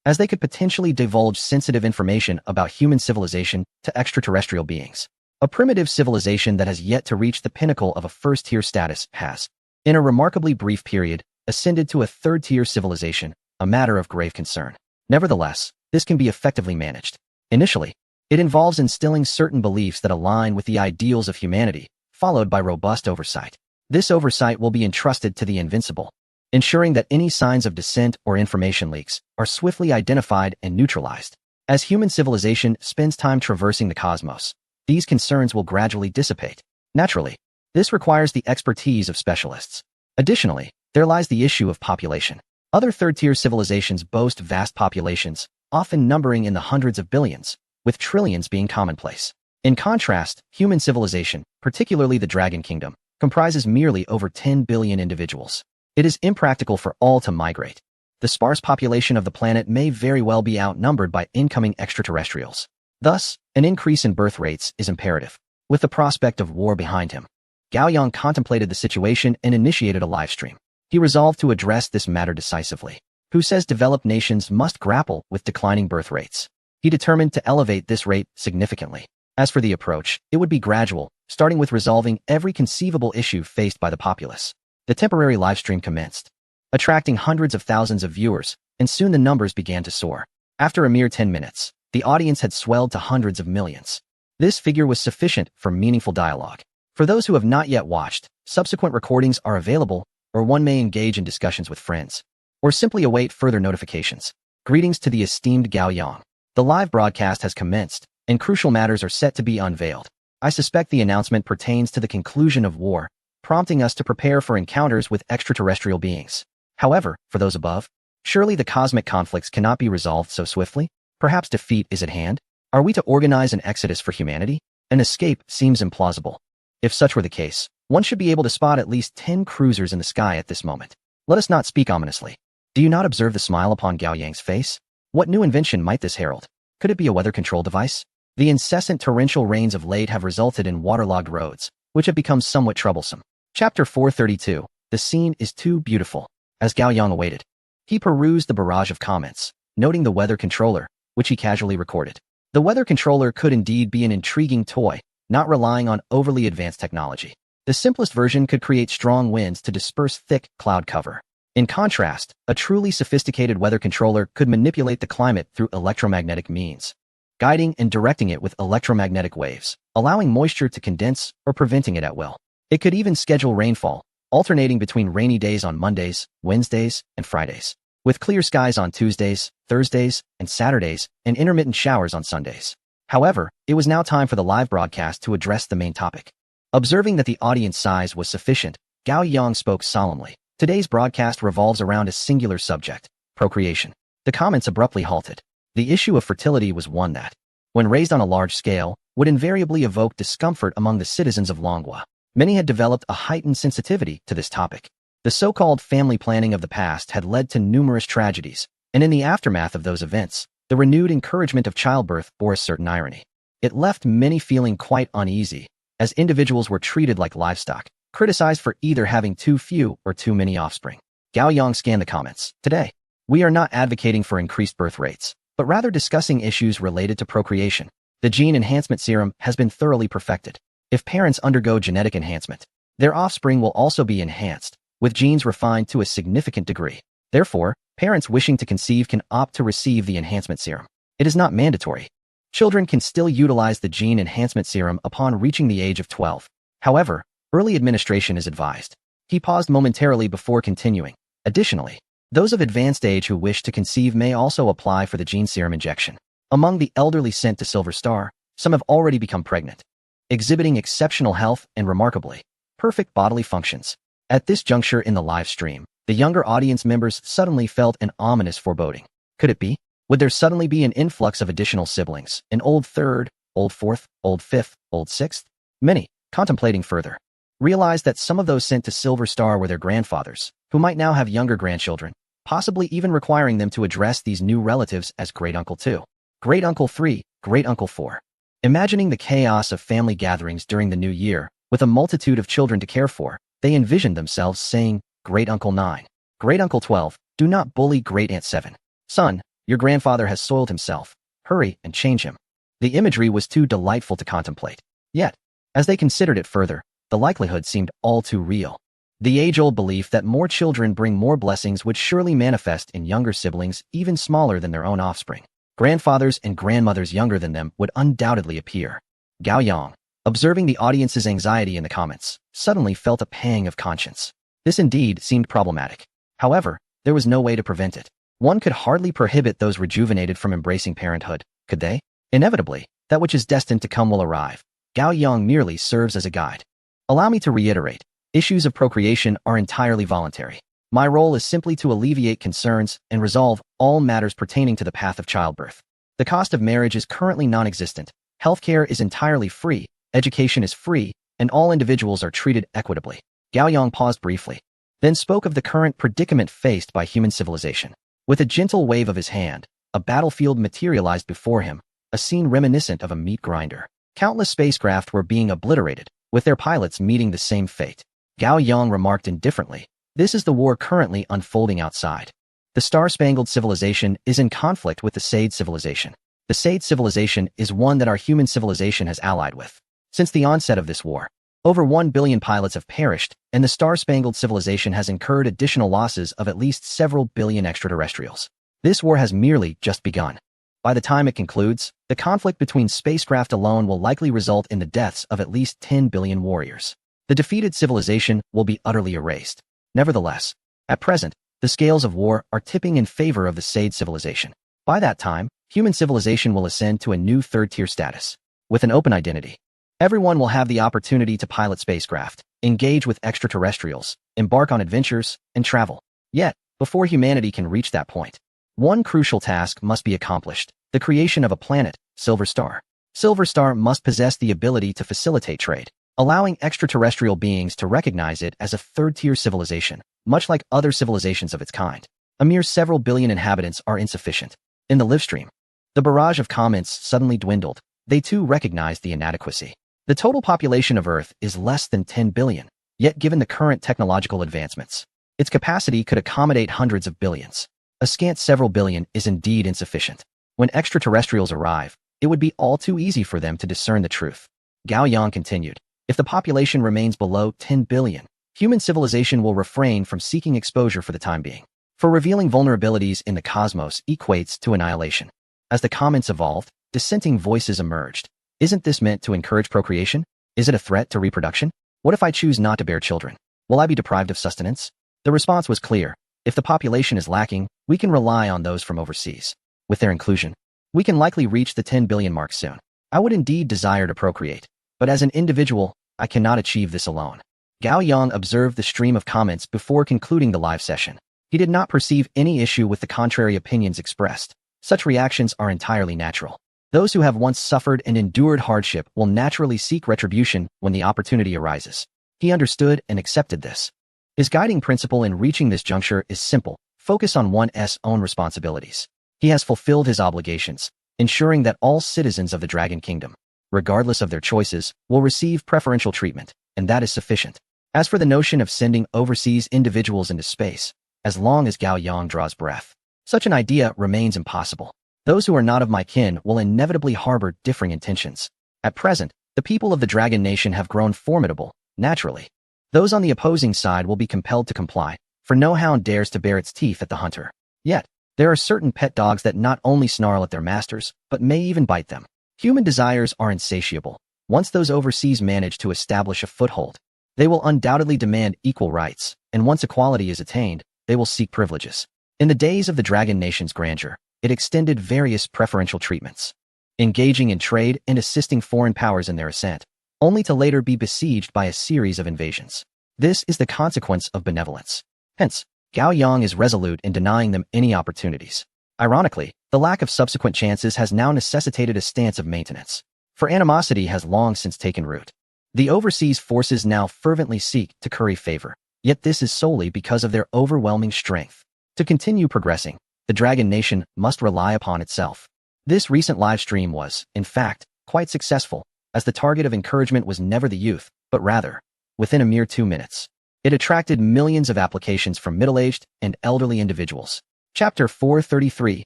as they could potentially divulge sensitive information about human civilization to extraterrestrial beings. A primitive civilization that has yet to reach the pinnacle of a first-tier status has, in a remarkably brief period, ascended to a third-tier civilization, a matter of grave concern. Nevertheless, this can be effectively managed. Initially, it involves instilling certain beliefs that align with the ideals of humanity, followed by robust oversight. This oversight will be entrusted to the invincible, ensuring that any signs of dissent or information leaks are swiftly identified and neutralized. As human civilization spends time traversing the cosmos, these concerns will gradually dissipate. Naturally, this requires the expertise of specialists. Additionally, there lies the issue of population. Other third-tier civilizations boast vast populations, often numbering in the hundreds of billions, with trillions being commonplace. In contrast, human civilization, particularly the Dragon Kingdom, comprises merely over 10 billion individuals. It is impractical for all to migrate. The sparse population of the planet may very well be outnumbered by incoming extraterrestrials. Thus, an increase in birth rates is imperative. With the prospect of war behind him, Gao Yang contemplated the situation and initiated a livestream. He resolved to address this matter decisively. Who says developed nations must grapple with declining birth rates? He determined to elevate this rate significantly. As for the approach, it would be gradual, starting with resolving every conceivable issue faced by the populace. The temporary livestream commenced, attracting hundreds of thousands of viewers, and soon the numbers began to soar. After a mere 10 minutes, the audience had swelled to hundreds of millions. This figure was sufficient for meaningful dialogue. For those who have not yet watched, subsequent recordings are available, or one may engage in discussions with friends, or simply await further notifications. Greetings to the esteemed Gao Yang. The live broadcast has commenced, and crucial matters are set to be unveiled. I suspect the announcement pertains to the conclusion of war, prompting us to prepare for encounters with extraterrestrial beings. However, for those above, surely the cosmic conflicts cannot be resolved so swiftly? Perhaps defeat is at hand? Are we to organize an exodus for humanity? An escape seems implausible. If such were the case, one should be able to spot at least 10 cruisers in the sky at this moment. Let us not speak ominously. Do you not observe the smile upon Gao Yang's face? What new invention might this herald? Could it be a weather control device? The incessant torrential rains of late have resulted in waterlogged roads, which have become somewhat troublesome. Chapter 432. The scene is too beautiful. As Gao Yang awaited, he perused the barrage of comments, noting the weather controller, which he casually recorded. The weather controller could indeed be an intriguing toy, not relying on overly advanced technology. The simplest version could create strong winds to disperse thick cloud cover. In contrast, a truly sophisticated weather controller could manipulate the climate through electromagnetic means, guiding and directing it with electromagnetic waves, allowing moisture to condense or preventing it at will. It could even schedule rainfall, alternating between rainy days on Mondays, Wednesdays, and Fridays, with clear skies on Tuesdays, Thursdays, and Saturdays, and intermittent showers on Sundays. However, it was now time for the live broadcast to address the main topic. Observing that the audience size was sufficient, Gao Yang spoke solemnly. Today's broadcast revolves around a singular subject: procreation. The comments abruptly halted. The issue of fertility was one that, when raised on a large scale, would invariably evoke discomfort among the citizens of Longhua. Many had developed a heightened sensitivity to this topic. The so-called family planning of the past had led to numerous tragedies, and in the aftermath of those events, the renewed encouragement of childbirth bore a certain irony. It left many feeling quite uneasy, as individuals were treated like livestock, criticized for either having too few or too many offspring. Gao Yang scanned the comments. Today, we are not advocating for increased birth rates, but rather discussing issues related to procreation. The gene enhancement serum has been thoroughly perfected. If parents undergo genetic enhancement, their offspring will also be enhanced, with genes refined to a significant degree. Therefore, parents wishing to conceive can opt to receive the enhancement serum. It is not mandatory. Children can still utilize the gene enhancement serum upon reaching the age of 12. However, early administration is advised. He paused momentarily before continuing. Additionally, those of advanced age who wish to conceive may also apply for the gene serum injection. Among the elderly sent to Silver Star, some have already become pregnant, exhibiting exceptional health and remarkably perfect bodily functions. At this juncture in the live stream, the younger audience members suddenly felt an ominous foreboding. Could it be? Would there suddenly be an influx of additional siblings, an old third, old fourth, old fifth, old sixth? Many, contemplating further, realized that some of those sent to Silver Star were their grandfathers, who might now have younger grandchildren, possibly even requiring them to address these new relatives as Great-Uncle 2, Great-Uncle 3, Great-Uncle 4. Imagining the chaos of family gatherings during the new year, with a multitude of children to care for, they envisioned themselves saying, Great-Uncle 9, Great-Uncle 12, do not bully Great-Aunt 7. Son, your grandfather has soiled himself. Hurry and change him. The imagery was too delightful to contemplate. Yet, as they considered it further, the likelihood seemed all too real. The age-old belief that more children bring more blessings would surely manifest in younger siblings even smaller than their own offspring. Grandfathers and grandmothers younger than them would undoubtedly appear. Gao Yang, observing the audience's anxiety in the comments, suddenly felt a pang of conscience. This indeed seemed problematic. However, there was no way to prevent it. One could hardly prohibit those rejuvenated from embracing parenthood, could they? Inevitably, that which is destined to come will arrive. Gao Yang merely serves as a guide. Allow me to reiterate, issues of procreation are entirely voluntary. My role is simply to alleviate concerns and resolve all matters pertaining to the path of childbirth. The cost of marriage is currently non-existent. Healthcare is entirely free, education is free, and all individuals are treated equitably. Gao Yang paused briefly, then spoke of the current predicament faced by human civilization. With a gentle wave of his hand, a battlefield materialized before him, a scene reminiscent of a meat grinder. Countless spacecraft were being obliterated, with their pilots meeting the same fate. Gao Yang remarked indifferently, this is the war currently unfolding outside. The Star-Spangled Civilization is in conflict with the Sade Civilization. The Sade Civilization is one that our human civilization has allied with. Since the onset of this war, over 1 billion pilots have perished, and the Star-Spangled Civilization has incurred additional losses of at least several billion extraterrestrials. This war has merely just begun. By the time it concludes, the conflict between spacecraft alone will likely result in the deaths of at least 10 billion warriors. The defeated civilization will be utterly erased. Nevertheless, at present, the scales of war are tipping in favor of the Sade civilization. By that time, human civilization will ascend to a new third-tier status. With an open identity, everyone will have the opportunity to pilot spacecraft, engage with extraterrestrials, embark on adventures, and travel. Yet, before humanity can reach that point, one crucial task must be accomplished: the creation of a planet, Silver Star. Silver Star must possess the ability to facilitate trade, allowing extraterrestrial beings to recognize it as a third-tier civilization. Much like other civilizations of its kind, a mere several billion inhabitants are insufficient. In the livestream, the barrage of comments suddenly dwindled. They too recognized the inadequacy. The total population of Earth is less than 10 billion, yet given the current technological advancements, its capacity could accommodate hundreds of billions. A scant several billion is indeed insufficient. When extraterrestrials arrive, it would be all too easy for them to discern the truth. Gao Yang continued, if the population remains below 10 billion, human civilization will refrain from seeking exposure for the time being. For revealing vulnerabilities in the cosmos equates to annihilation. As the comments evolved, dissenting voices emerged. Isn't this meant to encourage procreation? Is it a threat to reproduction? What if I choose not to bear children? Will I be deprived of sustenance? The response was clear. If the population is lacking, we can rely on those from overseas. With their inclusion, we can likely reach the 10 billion mark soon. I would indeed desire to procreate, but as an individual, I cannot achieve this alone. Gao Yang observed the stream of comments before concluding the live session. He did not perceive any issue with the contrary opinions expressed. Such reactions are entirely natural. Those who have once suffered and endured hardship will naturally seek retribution when the opportunity arises. He understood and accepted this. His guiding principle in reaching this juncture is simple: focus on one's own responsibilities. He has fulfilled his obligations, ensuring that all citizens of the Dragon Kingdom, regardless of their choices, will receive preferential treatment, and that is sufficient. As for the notion of sending overseas individuals into space, as long as Gao Yang draws breath, such an idea remains impossible. Those who are not of my kin will inevitably harbor differing intentions. At present, the people of the Dragon Nation have grown formidable, naturally. Those on the opposing side will be compelled to comply, for no hound dares to bare its teeth at the hunter. Yet, there are certain pet dogs that not only snarl at their masters, but may even bite them. Human desires are insatiable. Once those overseas manage to establish a foothold, they will undoubtedly demand equal rights, and once equality is attained, they will seek privileges. In the days of the Dragon Nation's grandeur, it extended various preferential treatments, engaging in trade and assisting foreign powers in their ascent, only to later be besieged by a series of invasions. This is the consequence of benevolence. Hence, Gao Yang is resolute in denying them any opportunities. Ironically, the lack of subsequent chances has now necessitated a stance of maintenance, for animosity has long since taken root. The overseas forces now fervently seek to curry favor, yet this is solely because of their overwhelming strength. To continue progressing, the Dragon Nation must rely upon itself. This recent live stream was, in fact, quite successful, as the target of encouragement was never the youth, but rather, within a mere 2 minutes, it attracted millions of applications from middle-aged and elderly individuals. Chapter 433,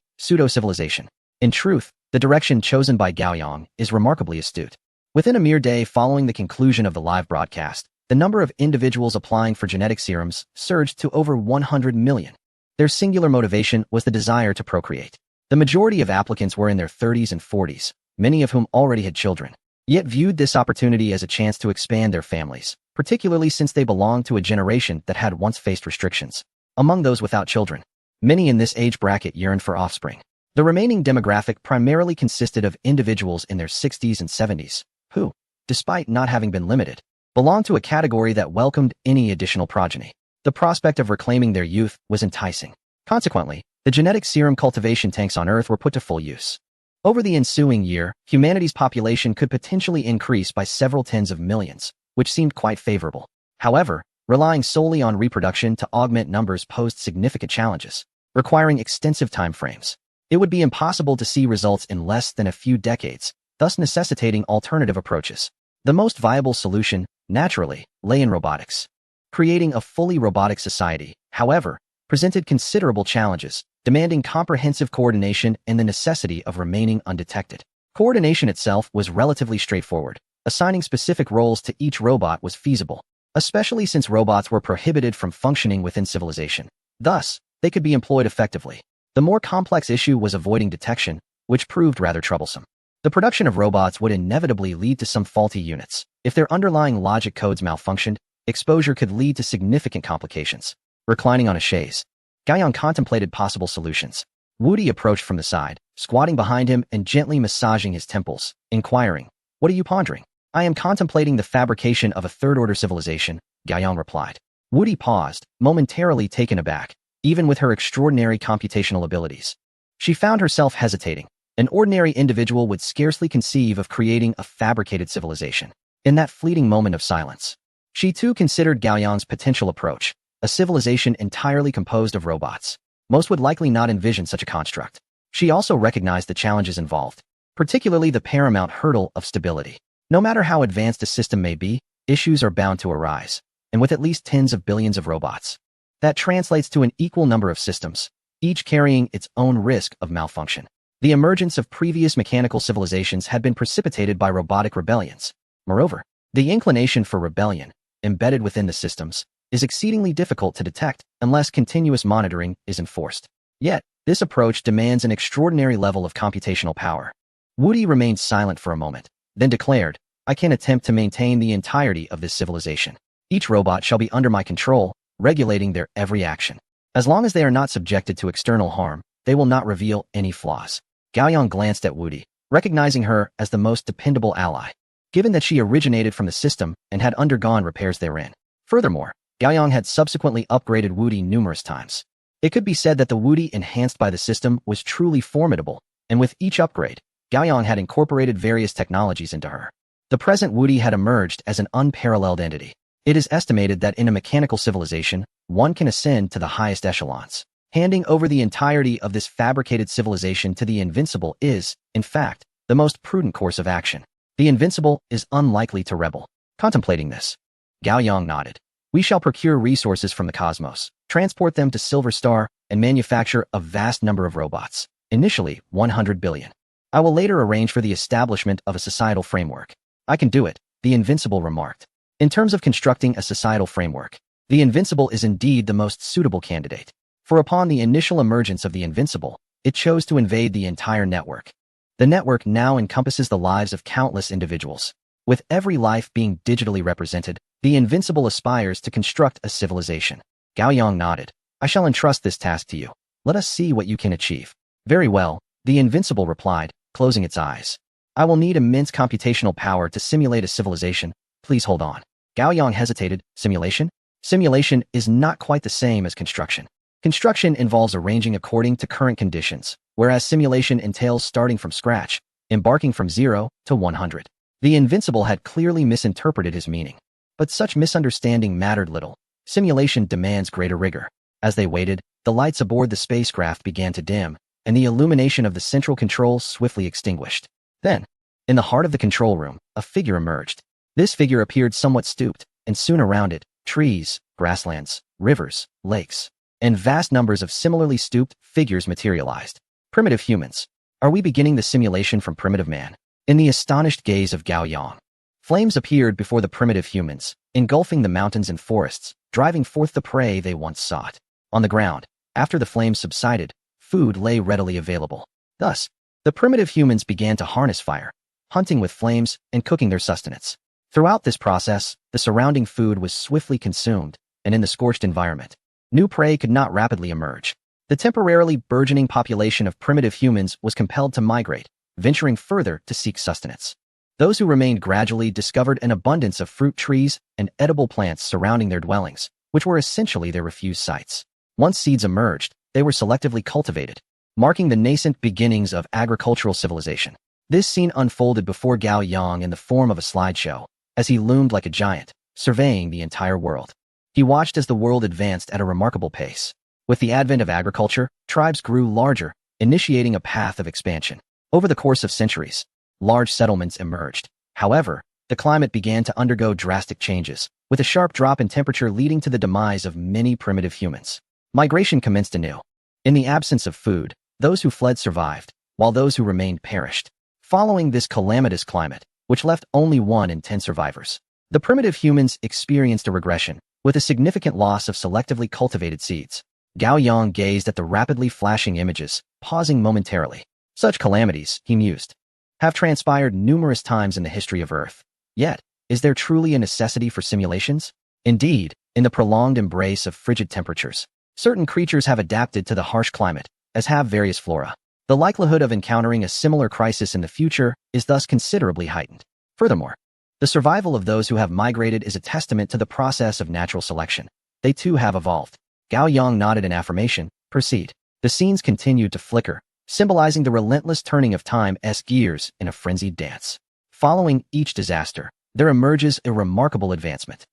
Pseudo-Civilization. In truth, the direction chosen by Gao Yang is remarkably astute. Within a mere day following the conclusion of the live broadcast, the number of individuals applying for genetic serums surged to over 100 million. Their singular motivation was the desire to procreate. The majority of applicants were in their 30s and 40s, many of whom already had children, yet viewed this opportunity as a chance to expand their families, particularly since they belonged to a generation that had once faced restrictions. Among those without children, many in this age bracket yearned for offspring. The remaining demographic primarily consisted of individuals in their 60s and 70s, who, despite not having been limited, belonged to a category that welcomed any additional progeny. The prospect of reclaiming their youth was enticing. Consequently, the genetic serum cultivation tanks on Earth were put to full use. Over the ensuing year, humanity's population could potentially increase by several tens of millions, which seemed quite favorable. However, relying solely on reproduction to augment numbers posed significant challenges, requiring extensive time frames. It would be impossible to see results in less than a few decades, thus necessitating alternative approaches. The most viable solution, naturally, lay in robotics. Creating a fully robotic society, however, presented considerable challenges, demanding comprehensive coordination and the necessity of remaining undetected. Coordination itself was relatively straightforward. Assigning specific roles to each robot was feasible, especially since robots were prohibited from functioning within civilization. Thus, they could be employed effectively. The more complex issue was avoiding detection, which proved rather troublesome. The production of robots would inevitably lead to some faulty units. If their underlying logic codes malfunctioned, exposure could lead to significant complications. Reclining on a chaise, Gaoyang contemplated possible solutions. Woody approached from the side, squatting behind him and gently massaging his temples, inquiring, "What are you pondering?" "I am contemplating the fabrication of a third-order civilization," Gaoyang replied. Woody paused, momentarily taken aback, even with her extraordinary computational abilities. She found herself hesitating. An ordinary individual would scarcely conceive of creating a fabricated civilization. In that fleeting moment of silence, she too considered Gaoyang's potential approach, a civilization entirely composed of robots. Most would likely not envision such a construct. She also recognized the challenges involved, particularly the paramount hurdle of stability. No matter how advanced a system may be, issues are bound to arise, and with at least tens of billions of robots, that translates to an equal number of systems, each carrying its own risk of malfunction. The emergence of previous mechanical civilizations had been precipitated by robotic rebellions. Moreover, the inclination for rebellion, embedded within the systems, is exceedingly difficult to detect unless continuous monitoring is enforced. Yet, this approach demands an extraordinary level of computational power. Woody remained silent for a moment, then declared, "I can attempt to maintain the entirety of this civilization. Each robot shall be under my control, regulating their every action. As long as they are not subjected to external harm, they will not reveal any flaws." Gaoyang glanced at Woody, recognizing her as the most dependable ally, given that she originated from the system and had undergone repairs therein. Furthermore, Gaoyang had subsequently upgraded Woody numerous times. It could be said that the Woody enhanced by the system was truly formidable, and with each upgrade, Gaoyang had incorporated various technologies into her. The present Woody had emerged as an unparalleled entity. It is estimated that in a mechanical civilization, one can ascend to the highest echelons. Handing over the entirety of this fabricated civilization to the Invincible is, in fact, the most prudent course of action. The Invincible is unlikely to rebel. Contemplating this, Gaoyang nodded. "We shall procure resources from the cosmos, transport them to Silver Star, and manufacture a vast number of robots. Initially, 100 billion. I will later arrange for the establishment of a societal framework." "I can do it," the Invincible remarked. In terms of constructing a societal framework, the Invincible is indeed the most suitable candidate. For upon the initial emergence of the Invincible, it chose to invade the entire network. The network now encompasses the lives of countless individuals. With every life being digitally represented, the Invincible aspires to construct a civilization. Gaoyang nodded. "I shall entrust this task to you. Let us see what you can achieve." "Very well," the Invincible replied, closing its eyes. "I will need immense computational power to simulate a civilization. Please hold on." Gaoyang hesitated. "Simulation?" "Simulation is not quite the same as construction. Construction involves arranging according to current conditions, whereas simulation entails starting from scratch, embarking from 0 to 100. The Invincible had clearly misinterpreted his meaning. But such misunderstanding mattered little. Simulation demands greater rigor. As they waited, the lights aboard the spacecraft began to dim, and the illumination of the central controls swiftly extinguished. Then, in the heart of the control room, a figure emerged. This figure appeared somewhat stooped, and soon around it, trees, grasslands, rivers, lakes, and vast numbers of similarly stooped figures materialized. Primitive humans. Are we beginning the simulation from primitive man? In the astonished gaze of Gaoyang, flames appeared before the primitive humans, engulfing the mountains and forests, driving forth the prey they once sought. On the ground, after the flames subsided, food lay readily available. Thus, the primitive humans began to harness fire, hunting with flames and cooking their sustenance. Throughout this process, the surrounding food was swiftly consumed, and in the scorched environment, new prey could not rapidly emerge. The temporarily burgeoning population of primitive humans was compelled to migrate, venturing further to seek sustenance. Those who remained gradually discovered an abundance of fruit trees and edible plants surrounding their dwellings, which were essentially their refuge sites. Once seeds emerged, they were selectively cultivated, marking the nascent beginnings of agricultural civilization. This scene unfolded before Gaoyang in the form of a slideshow, as he loomed like a giant, surveying the entire world. He watched as the world advanced at a remarkable pace. With the advent of agriculture, tribes grew larger, initiating a path of expansion. Over the course of centuries, large settlements emerged. However, the climate began to undergo drastic changes, with a sharp drop in temperature leading to the demise of many primitive humans. Migration commenced anew. In the absence of food, those who fled survived, while those who remained perished. Following this calamitous climate, which left only 1 in 10 survivors, the primitive humans experienced a regression, with a significant loss of selectively cultivated seeds. Gaoyang gazed at the rapidly flashing images, pausing momentarily. Such calamities, he mused, have transpired numerous times in the history of Earth. Yet, is there truly a necessity for simulations? Indeed, in the prolonged embrace of frigid temperatures, certain creatures have adapted to the harsh climate, as have various flora. The likelihood of encountering a similar crisis in the future is thus considerably heightened. Furthermore, the survival of those who have migrated is a testament to the process of natural selection. They too have evolved. Gao Yang nodded in affirmation. Proceed. The scenes continued to flicker, symbolizing the relentless turning of time's gears in a frenzied dance. Following each disaster, there emerges a remarkable advancement.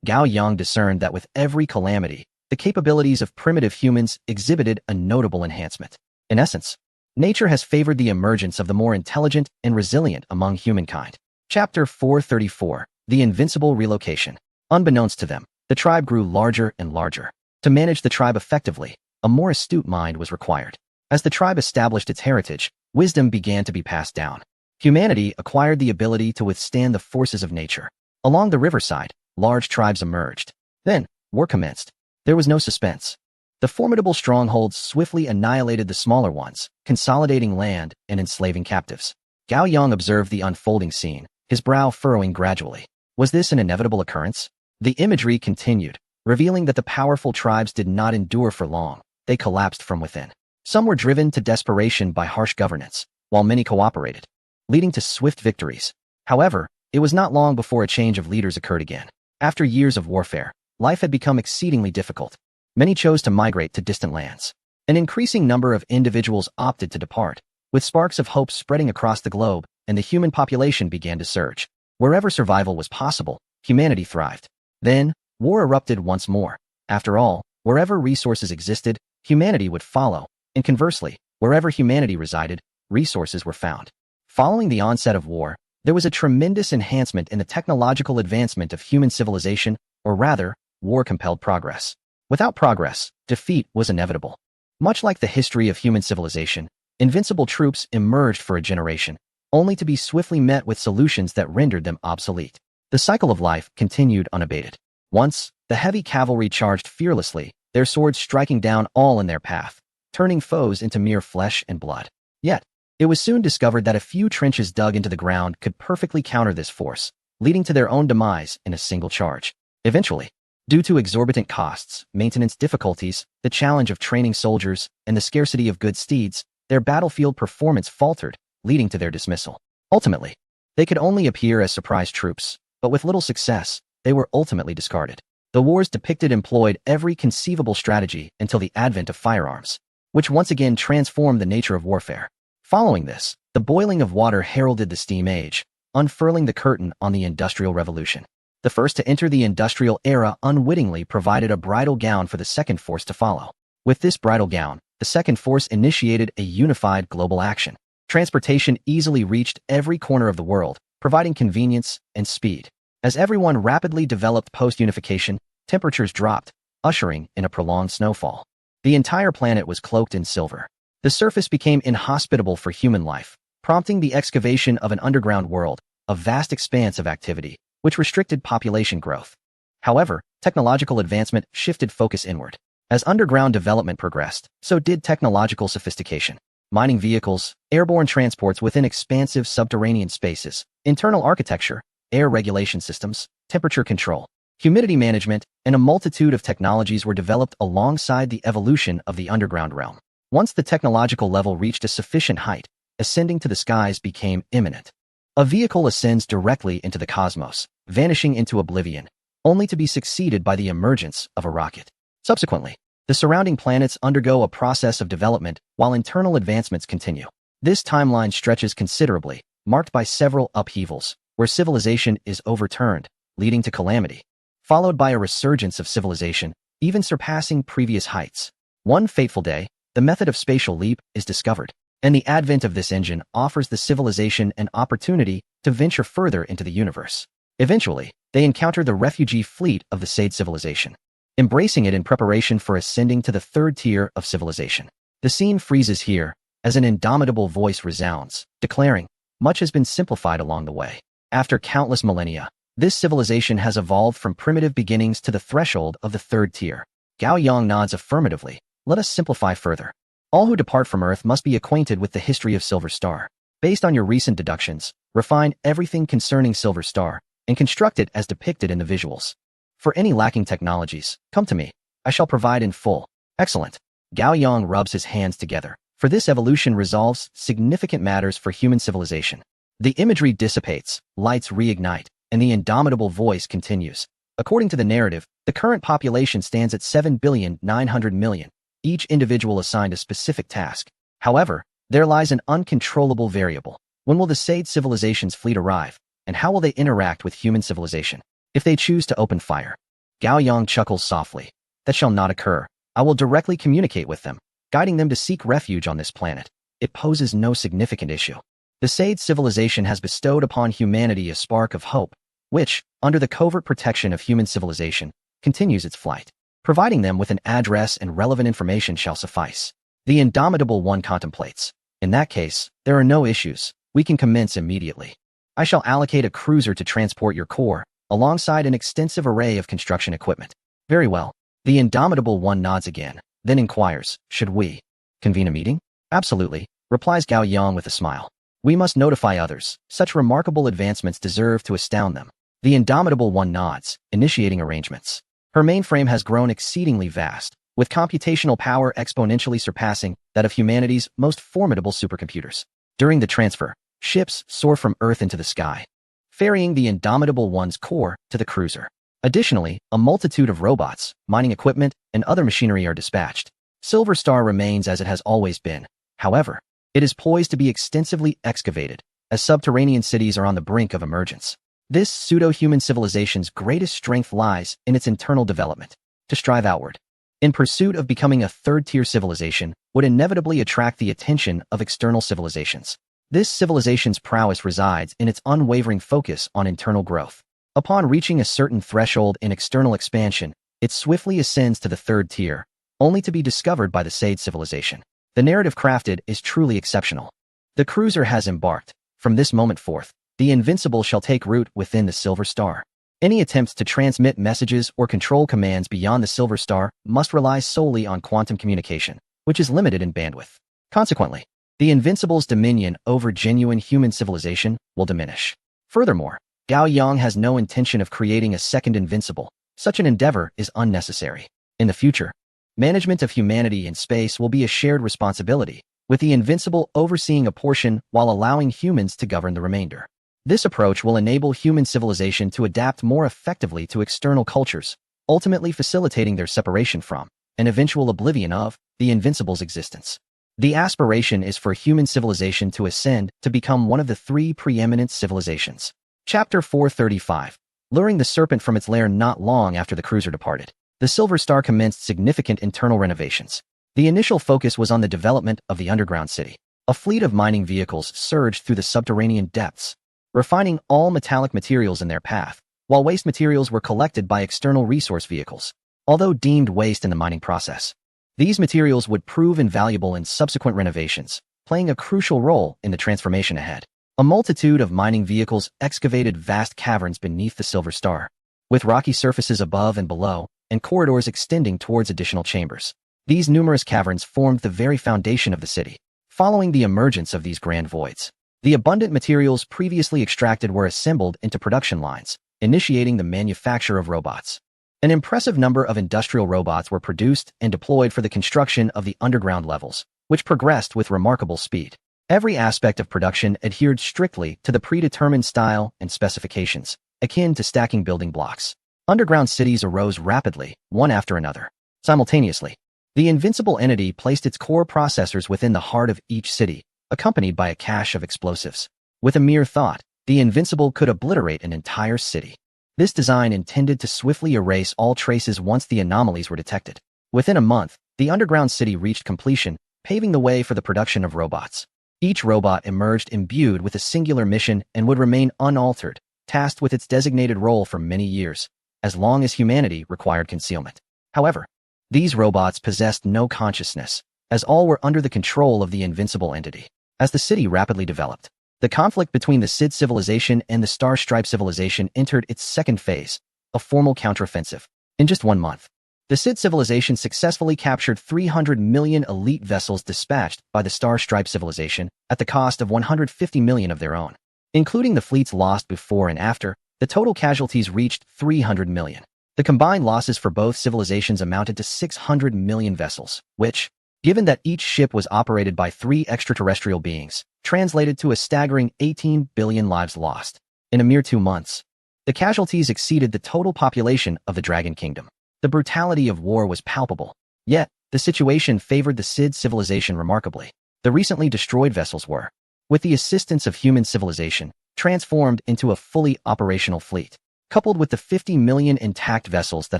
Gao Yang discerned that with every calamity, the capabilities of primitive humans exhibited a notable enhancement. In essence, nature has favored the emergence of the more intelligent and resilient among humankind. Chapter 434, The Invincible Relocation. Unbeknownst to them, the tribe grew larger and larger. To manage the tribe effectively, a more astute mind was required. As the tribe established its heritage, wisdom began to be passed down. Humanity acquired the ability to withstand the forces of nature. Along the riverside, large tribes emerged. Then, war commenced. There was no suspense. The formidable strongholds swiftly annihilated the smaller ones, consolidating land and enslaving captives. Gao Yang observed the unfolding scene, his brow furrowing gradually. Was this an inevitable occurrence? The imagery continued, revealing that the powerful tribes did not endure for long. They collapsed from within. Some were driven to desperation by harsh governance, while many cooperated, leading to swift victories. However, it was not long before a change of leaders occurred again. After years of warfare, life had become exceedingly difficult. Many chose to migrate to distant lands. An increasing number of individuals opted to depart, with sparks of hope spreading across the globe, and the human population began to surge. Wherever survival was possible, humanity thrived. Then, war erupted once more. After all, wherever resources existed, humanity would follow, and conversely, wherever humanity resided, resources were found. Following the onset of war, there was a tremendous enhancement in the technological advancement of human civilization, or rather, war-compelled progress. Without progress, defeat was inevitable. Much like the history of human civilization, invincible troops emerged for a generation, only to be swiftly met with solutions that rendered them obsolete. The cycle of life continued unabated. Once, the heavy cavalry charged fearlessly, their swords striking down all in their path, turning foes into mere flesh and blood. Yet, it was soon discovered that a few trenches dug into the ground could perfectly counter this force, leading to their own demise in a single charge. Eventually, due to exorbitant costs, maintenance difficulties, the challenge of training soldiers, and the scarcity of good steeds, their battlefield performance faltered, leading to their dismissal. Ultimately, they could only appear as surprise troops, but with little success, they were ultimately discarded. The wars depicted employed every conceivable strategy until the advent of firearms, which once again transformed the nature of warfare. Following this, the boiling of water heralded the steam age, unfurling the curtain on the Industrial Revolution. The first to enter the industrial era unwittingly provided a bridal gown for the second force to follow. With this bridal gown, the second force initiated a unified global action. Transportation easily reached every corner of the world, providing convenience and speed. As everyone rapidly developed post-unification, temperatures dropped, ushering in a prolonged snowfall. The entire planet was cloaked in silver. The surface became inhospitable for human life, prompting the excavation of an underground world, a vast expanse of activity, which restricted population growth. However, technological advancement shifted focus inward. As underground development progressed, so did technological sophistication. Mining vehicles, airborne transports within expansive subterranean spaces, internal architecture, air regulation systems, temperature control, humidity management, and a multitude of technologies were developed alongside the evolution of the underground realm. Once the technological level reached a sufficient height, ascending to the skies became imminent. A vehicle ascends directly into the cosmos, vanishing into oblivion, only to be succeeded by the emergence of a rocket. Subsequently, the surrounding planets undergo a process of development while internal advancements continue. This timeline stretches considerably, marked by several upheavals, where civilization is overturned, leading to calamity, followed by a resurgence of civilization, even surpassing previous heights. One fateful day, the method of spatial leap is discovered, and the advent of this engine offers the civilization an opportunity to venture further into the universe. Eventually, they encounter the refugee fleet of the Sade civilization, embracing it in preparation for ascending to the third tier of civilization. The scene freezes here, as an indomitable voice resounds, declaring, "Much has been simplified along the way." After countless millennia, this civilization has evolved from primitive beginnings to the threshold of the third tier. Gao Yang nods affirmatively. Let us simplify further. All who depart from Earth must be acquainted with the history of Silver Star. Based on your recent deductions, refine everything concerning Silver Star and construct it as depicted in the visuals. For any lacking technologies, come to me. I shall provide in full. Excellent. Gao Yang rubs his hands together, for this evolution resolves significant matters for human civilization. The imagery dissipates, lights reignite, and the indomitable voice continues. According to the narrative, the current population stands at 7,900,000,000, each individual assigned a specific task. However, there lies an uncontrollable variable. When will the Sade civilization's fleet arrive, and how will they interact with human civilization? If they choose to open fire. Gao Yang chuckles softly. That shall not occur. I will directly communicate with them, guiding them to seek refuge on this planet. It poses no significant issue. The Sade civilization has bestowed upon humanity a spark of hope, which, under the covert protection of human civilization, continues its flight. Providing them with an address and relevant information shall suffice. The Indomitable One contemplates. In that case, there are no issues. We can commence immediately. I shall allocate a cruiser to transport your core, alongside an extensive array of construction equipment. Very well. The Indomitable One nods again, then inquires, should we convene a meeting? Absolutely, replies Gao Yang with a smile. We must notify others. Such remarkable advancements deserve to astound them. The Indomitable One nods, initiating arrangements. Her mainframe has grown exceedingly vast, with computational power exponentially surpassing that of humanity's most formidable supercomputers. During the transfer, ships soar from Earth into the sky, ferrying the Indomitable One's core to the cruiser. Additionally, a multitude of robots, mining equipment, and other machinery are dispatched. Silver Star remains as it has always been. However, it is poised to be extensively excavated, as subterranean cities are on the brink of emergence. This pseudo-human civilization's greatest strength lies in its internal development. To strive outward, in pursuit of becoming a third-tier civilization, would inevitably attract the attention of external civilizations. This civilization's prowess resides in its unwavering focus on internal growth. Upon reaching a certain threshold in external expansion, it swiftly ascends to the third tier, only to be discovered by the Sade civilization. The narrative crafted is truly exceptional. The cruiser has embarked. From this moment forth, the Invincible shall take root within the Silver Star. Any attempts to transmit messages or control commands beyond the Silver Star must rely solely on quantum communication, which is limited in bandwidth. Consequently, the Invincible's dominion over genuine human civilization will diminish. Furthermore, Gao Yang has no intention of creating a second Invincible. Such an endeavor is unnecessary. In the future, management of humanity in space will be a shared responsibility, with the Invincible overseeing a portion while allowing humans to govern the remainder. This approach will enable human civilization to adapt more effectively to external cultures, ultimately facilitating their separation from, and eventual oblivion of, the Invincible's existence. The aspiration is for human civilization to ascend to become one of the three preeminent civilizations. Chapter 435. Luring the serpent from its lair. Not long after the cruiser departed, the Silver Star commenced significant internal renovations. The initial focus was on the development of the underground city. A fleet of mining vehicles surged through the subterranean depths, refining all metallic materials in their path, while waste materials were collected by external resource vehicles. Although deemed waste in the mining process, these materials would prove invaluable in subsequent renovations, playing a crucial role in the transformation ahead. A multitude of mining vehicles excavated vast caverns beneath the Silver Star, with rocky surfaces above and below, and corridors extending towards additional chambers. These numerous caverns formed the very foundation of the city. Following the emergence of these grand voids, the abundant materials previously extracted were assembled into production lines, initiating the manufacture of robots. An impressive number of industrial robots were produced and deployed for the construction of the underground levels, which progressed with remarkable speed. Every aspect of production adhered strictly to the predetermined style and specifications, akin to stacking building blocks. Underground cities arose rapidly, one after another. Simultaneously, the Invincible entity placed its core processors within the heart of each city, accompanied by a cache of explosives. With a mere thought, the Invincible could obliterate an entire city. This design intended to swiftly erase all traces once the anomalies were detected. Within a month, the underground city reached completion, paving the way for the production of robots. Each robot emerged imbued with a singular mission and would remain unaltered, tasked with its designated role for many years, as long as humanity required concealment. However, these robots possessed no consciousness, as all were under the control of the Invincible entity. As the city rapidly developed, the conflict between the Sid civilization and the Star Stripe civilization entered its second phase, a formal counteroffensive. In just 1 month, The Sid civilization successfully captured 300 million elite vessels dispatched by the Star Stripe civilization at the cost of 150 million of their own. Including the fleets lost before and after, the total casualties reached 300 million. The combined losses for both civilizations amounted to 600 million vessels, which, given that each ship was operated by 3 extraterrestrial beings, translated to a staggering 18 billion lives lost. In a mere 2 months, the casualties exceeded the total population of the Dragon Kingdom. The brutality of war was palpable. Yet, the situation favored the Sid civilization remarkably. The recently destroyed vessels were, with the assistance of human civilization, transformed into a fully operational fleet. Coupled with the 50 million intact vessels that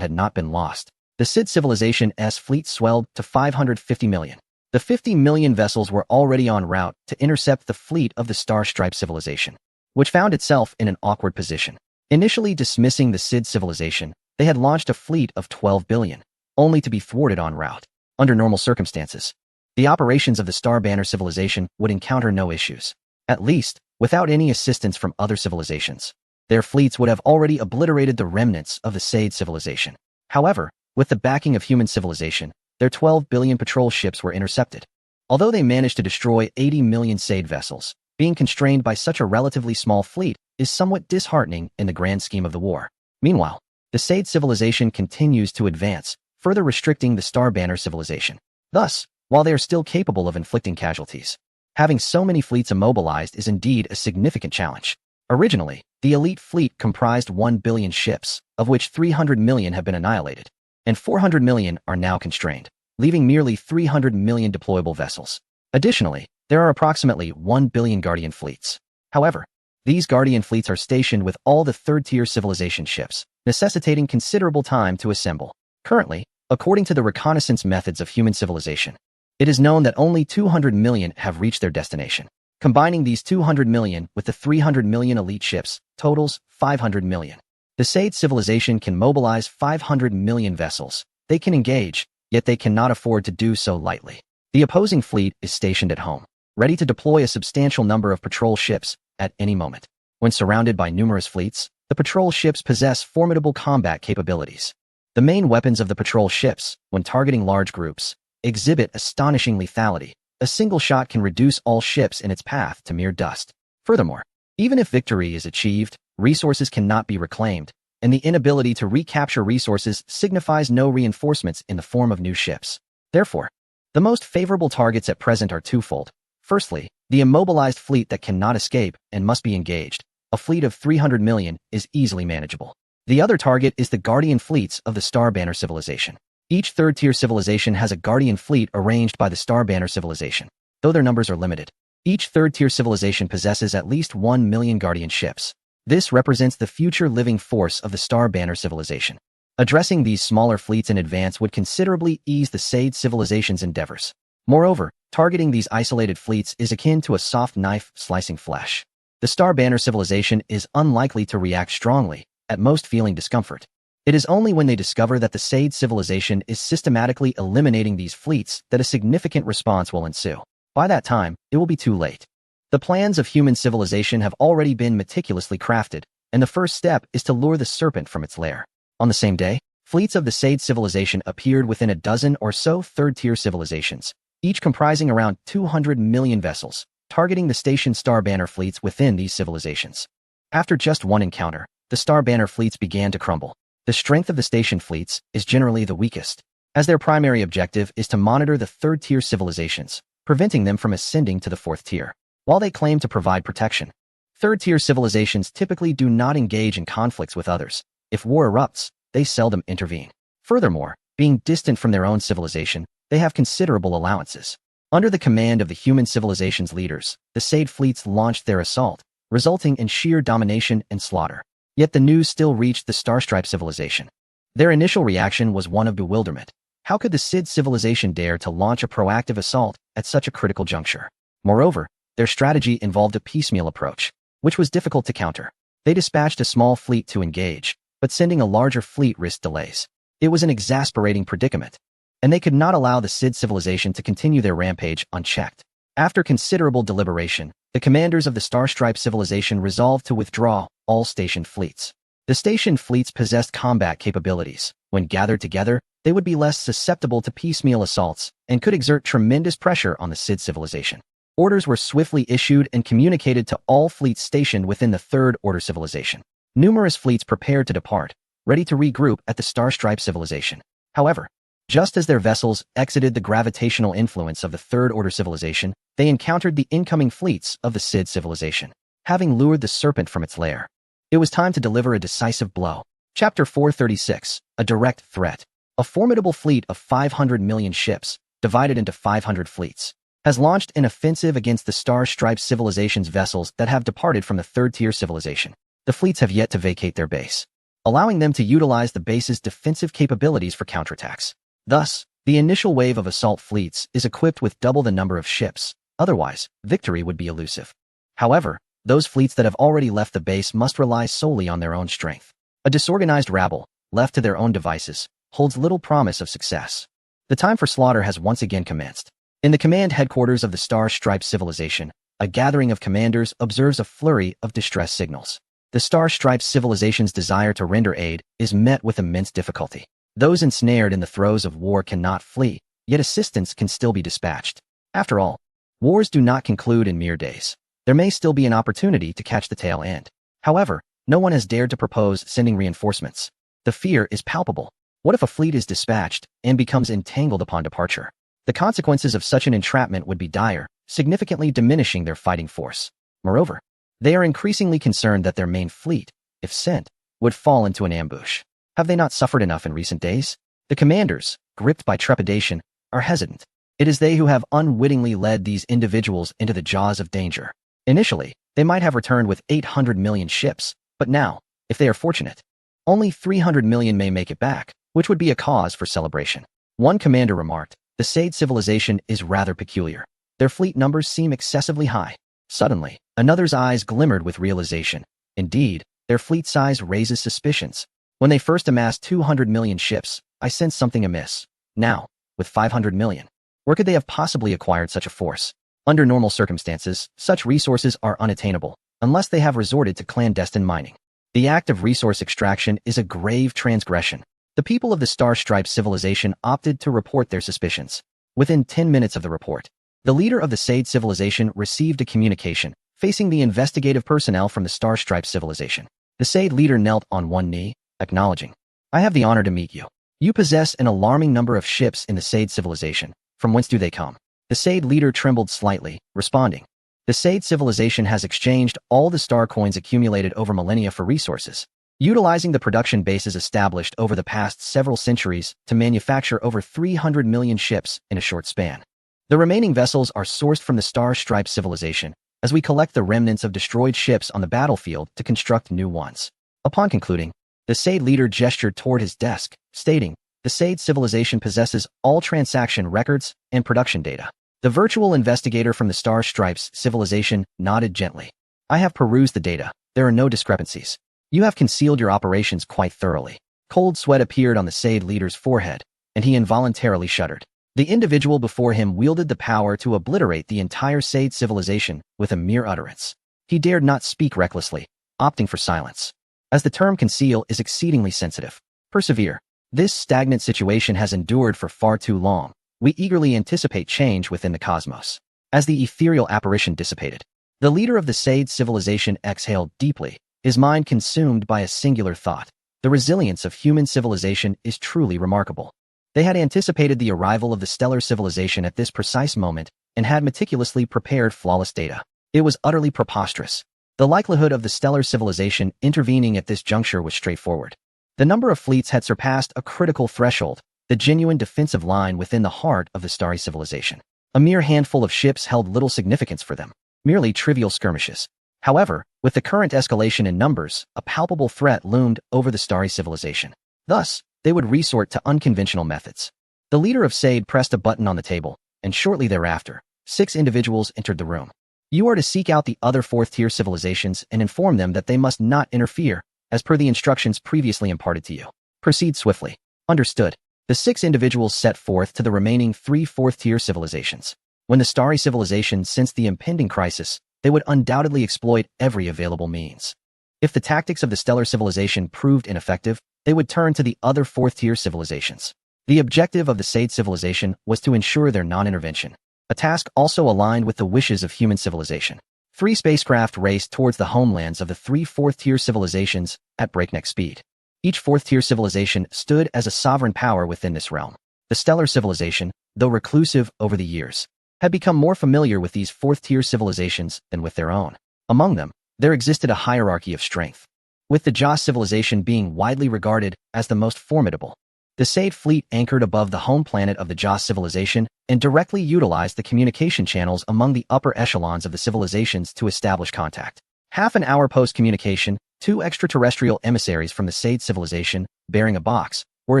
had not been lost, the Sid civilization's fleet swelled to 550 million. The 50 million vessels were already en route to intercept the fleet of the Star Stripe civilization, which found itself in an awkward position. Initially dismissing the Sid civilization, they had launched a fleet of 12 billion, only to be thwarted en route. Under normal circumstances, the operations of the Star Banner civilization would encounter no issues. At least, without any assistance from other civilizations. Their fleets would have already obliterated the remnants of the Sade civilization. However, with the backing of human civilization, their 12 billion patrol ships were intercepted. Although they managed to destroy 80 million Sade vessels, being constrained by such a relatively small fleet is somewhat disheartening in the grand scheme of the war. Meanwhile, the Sade civilization continues to advance, further restricting the Star Banner civilization. Thus, while they are still capable of inflicting casualties, having so many fleets immobilized is indeed a significant challenge. Originally, the elite fleet comprised 1 billion ships, of which 300 million have been annihilated, and 400 million are now constrained, leaving merely 300 million deployable vessels. Additionally, there are approximately 1 billion Guardian fleets. However, these Guardian fleets are stationed with all the third-tier civilization ships, necessitating considerable time to assemble. Currently, according to the reconnaissance methods of human civilization, it is known that only 200 million have reached their destination. Combining these 200 million with the 300 million elite ships totals 500 million. The Sade civilization can mobilize 500 million vessels. They can engage, yet they cannot afford to do so lightly. The opposing fleet is stationed at home, ready to deploy a substantial number of patrol ships at any moment. When surrounded by numerous fleets, the patrol ships possess formidable combat capabilities. The main weapons of the patrol ships, when targeting large groups, exhibit astonishing lethality. A single shot can reduce all ships in its path to mere dust. Furthermore, even if victory is achieved, resources cannot be reclaimed, and the inability to recapture resources signifies no reinforcements in the form of new ships. Therefore, the most favorable targets at present are twofold. Firstly, the immobilized fleet that cannot escape and must be engaged. A fleet of 300 million is easily manageable. The other target is the Guardian fleets of the Star Banner civilization. Each third-tier civilization has a Guardian fleet arranged by the Star Banner civilization. Though their numbers are limited, each third-tier civilization possesses at least 1 million Guardian ships. This represents the future living force of the Star Banner civilization. Addressing these smaller fleets in advance would considerably ease the Sade civilization's endeavors. Moreover, targeting these isolated fleets is akin to a soft knife slicing flesh. The Star Banner civilization is unlikely to react strongly, at most feeling discomfort. It is only when they discover that the Sade civilization is systematically eliminating these fleets that a significant response will ensue. By that time, it will be too late. The plans of human civilization have already been meticulously crafted, and the first step is to lure the serpent from its lair. On the same day, fleets of the Sade civilization appeared within a dozen or so third-tier civilizations, each comprising around 200 million vessels, targeting the stationed Star Banner fleets within these civilizations. After just one encounter, the Star Banner fleets began to crumble. The strength of the station fleets is generally the weakest, as their primary objective is to monitor the third-tier civilizations, preventing them from ascending to the fourth tier. While they claim to provide protection, third-tier civilizations typically do not engage in conflicts with others. If war erupts, they seldom intervene. Furthermore, being distant from their own civilization, they have considerable allowances. Under the command of the human civilization's leaders, the Sade fleets launched their assault, resulting in sheer domination and slaughter. Yet the news still reached the Starstripe civilization. Their initial reaction was one of bewilderment. How could the Sid civilization dare to launch a proactive assault at such a critical juncture? Moreover, their strategy involved a piecemeal approach, which was difficult to counter. They dispatched a small fleet to engage, but sending a larger fleet risked delays. It was an exasperating predicament, and they could not allow the Sid civilization to continue their rampage unchecked. After considerable deliberation, the commanders of the Starstripe civilization resolved to withdraw all stationed fleets. The stationed fleets possessed combat capabilities. When gathered together, they they would be less susceptible to piecemeal assaults and could exert tremendous pressure on the SID civilization. Orders were swiftly issued and communicated to all fleets stationed within the Third Order civilization. Numerous fleets prepared to depart, ready to regroup at the Star Stripe civilization. However, just as their vessels exited the gravitational influence of the Third Order civilization, they encountered the incoming fleets of the SID civilization. Having lured the serpent from its lair, it was time to deliver a decisive blow. Chapter 436, A Direct Threat. A formidable fleet of 500 million ships, divided into 500 fleets, has launched an offensive against the Star Stripe civilization's vessels that have departed from the third-tier civilization. The fleets have yet to vacate their base, allowing them to utilize the base's defensive capabilities for counterattacks. Thus, the initial wave of assault fleets is equipped with double the number of ships. Otherwise, victory would be elusive. However, those fleets that have already left the base must rely solely on their own strength. A disorganized rabble, left to their own devices, holds little promise of success. The time for slaughter has once again commenced. In the command headquarters of the Star Stripe civilization, a gathering of commanders observes a flurry of distress signals. The Star Stripe civilization's desire to render aid is met with immense difficulty. Those ensnared in the throes of war cannot flee, yet assistance can still be dispatched. After all, wars do not conclude in mere days. There may still be an opportunity to catch the tail end. However, no one has dared to propose sending reinforcements. The fear is palpable. What if a fleet is dispatched and becomes entangled upon departure? The consequences of such an entrapment would be dire, significantly diminishing their fighting force. Moreover, they are increasingly concerned that their main fleet, if sent, would fall into an ambush. Have they not suffered enough in recent days? The commanders, gripped by trepidation, are hesitant. It is they who have unwittingly led these individuals into the jaws of danger. Initially, they might have returned with 800 million ships, but now, if they are fortunate, only 300 million may make it back, which would be a cause for celebration. One commander remarked, "The Sade civilization is rather peculiar. Their fleet numbers seem excessively high." Suddenly, another's eyes glimmered with realization. Indeed, their fleet size raises suspicions. When they first amassed 200 million ships, I sensed something amiss. Now, with 500 million, where could they have possibly acquired such a force? Under normal circumstances, such resources are unattainable, unless they have resorted to clandestine mining. The act of resource extraction is a grave transgression. The people of the Star Stripe civilization opted to report their suspicions. Within 10 minutes of the report, the leader of the Sade civilization received a communication facing the investigative personnel from the Star Stripe civilization. The Sade leader knelt on one knee, acknowledging, "I have the honor to meet you. You possess an alarming number of ships in the Sade civilization. From whence do they come?" The Sade leader trembled slightly, responding, "The Sade civilization has exchanged all the star coins accumulated over millennia for resources, utilizing the production bases established over the past several centuries to manufacture over 300 million ships in a short span. The remaining vessels are sourced from the Star Stripe civilization, as we collect the remnants of destroyed ships on the battlefield to construct new ones." Upon concluding, the Sade leader gestured toward his desk, stating, "The Sade civilization possesses all transaction records and production data." The virtual investigator from the Star Stripes civilization nodded gently. "I have perused the data. There are no discrepancies. You have concealed your operations quite thoroughly." Cold sweat appeared on the Sade leader's forehead, and he involuntarily shuddered. The individual before him wielded the power to obliterate the entire Sade civilization with a mere utterance. He dared not speak recklessly, opting for silence. As the term conceal is exceedingly sensitive. Persevere. This stagnant situation has endured for far too long. We eagerly anticipate change within the cosmos. As the ethereal apparition dissipated, the leader of the Sade civilization exhaled deeply, his mind consumed by a singular thought. The resilience of human civilization is truly remarkable. They had anticipated the arrival of the stellar civilization at this precise moment and had meticulously prepared flawless data. It was utterly preposterous. The likelihood of the stellar civilization intervening at this juncture was straightforward. The number of fleets had surpassed a critical threshold, the genuine defensive line within the heart of the starry civilization. A mere handful of ships held little significance for them, merely trivial skirmishes. However, with the current escalation in numbers, a palpable threat loomed over the starry civilization. Thus, they would resort to unconventional methods. The leader of Sade pressed a button on the table, and shortly thereafter, 6 individuals entered the room. "You are to seek out the other fourth-tier civilizations and inform them that they must not interfere, as per the instructions previously imparted to you. Proceed swiftly." Understood. The 6 individuals set forth to the remaining 3 fourth-tier civilizations. When the starry civilization sensed the impending crisis, they would undoubtedly exploit every available means. If the tactics of the stellar civilization proved ineffective, they would turn to the other fourth-tier civilizations. The objective of the Sade civilization was to ensure their non-intervention, a task also aligned with the wishes of human civilization. 3 spacecraft raced towards the homelands of the 3 fourth-tier civilizations at breakneck speed. Each fourth-tier civilization stood as a sovereign power within this realm. The stellar civilization, though reclusive over the years, had become more familiar with these fourth-tier civilizations than with their own. Among them, there existed a hierarchy of strength, with the Joss civilization being widely regarded as the most formidable. The Sade fleet anchored above the home planet of the Joss civilization and directly utilized the communication channels among the upper echelons of the civilizations to establish contact. Half an hour post-communication, 2 extraterrestrial emissaries from the Sade civilization, bearing a box, were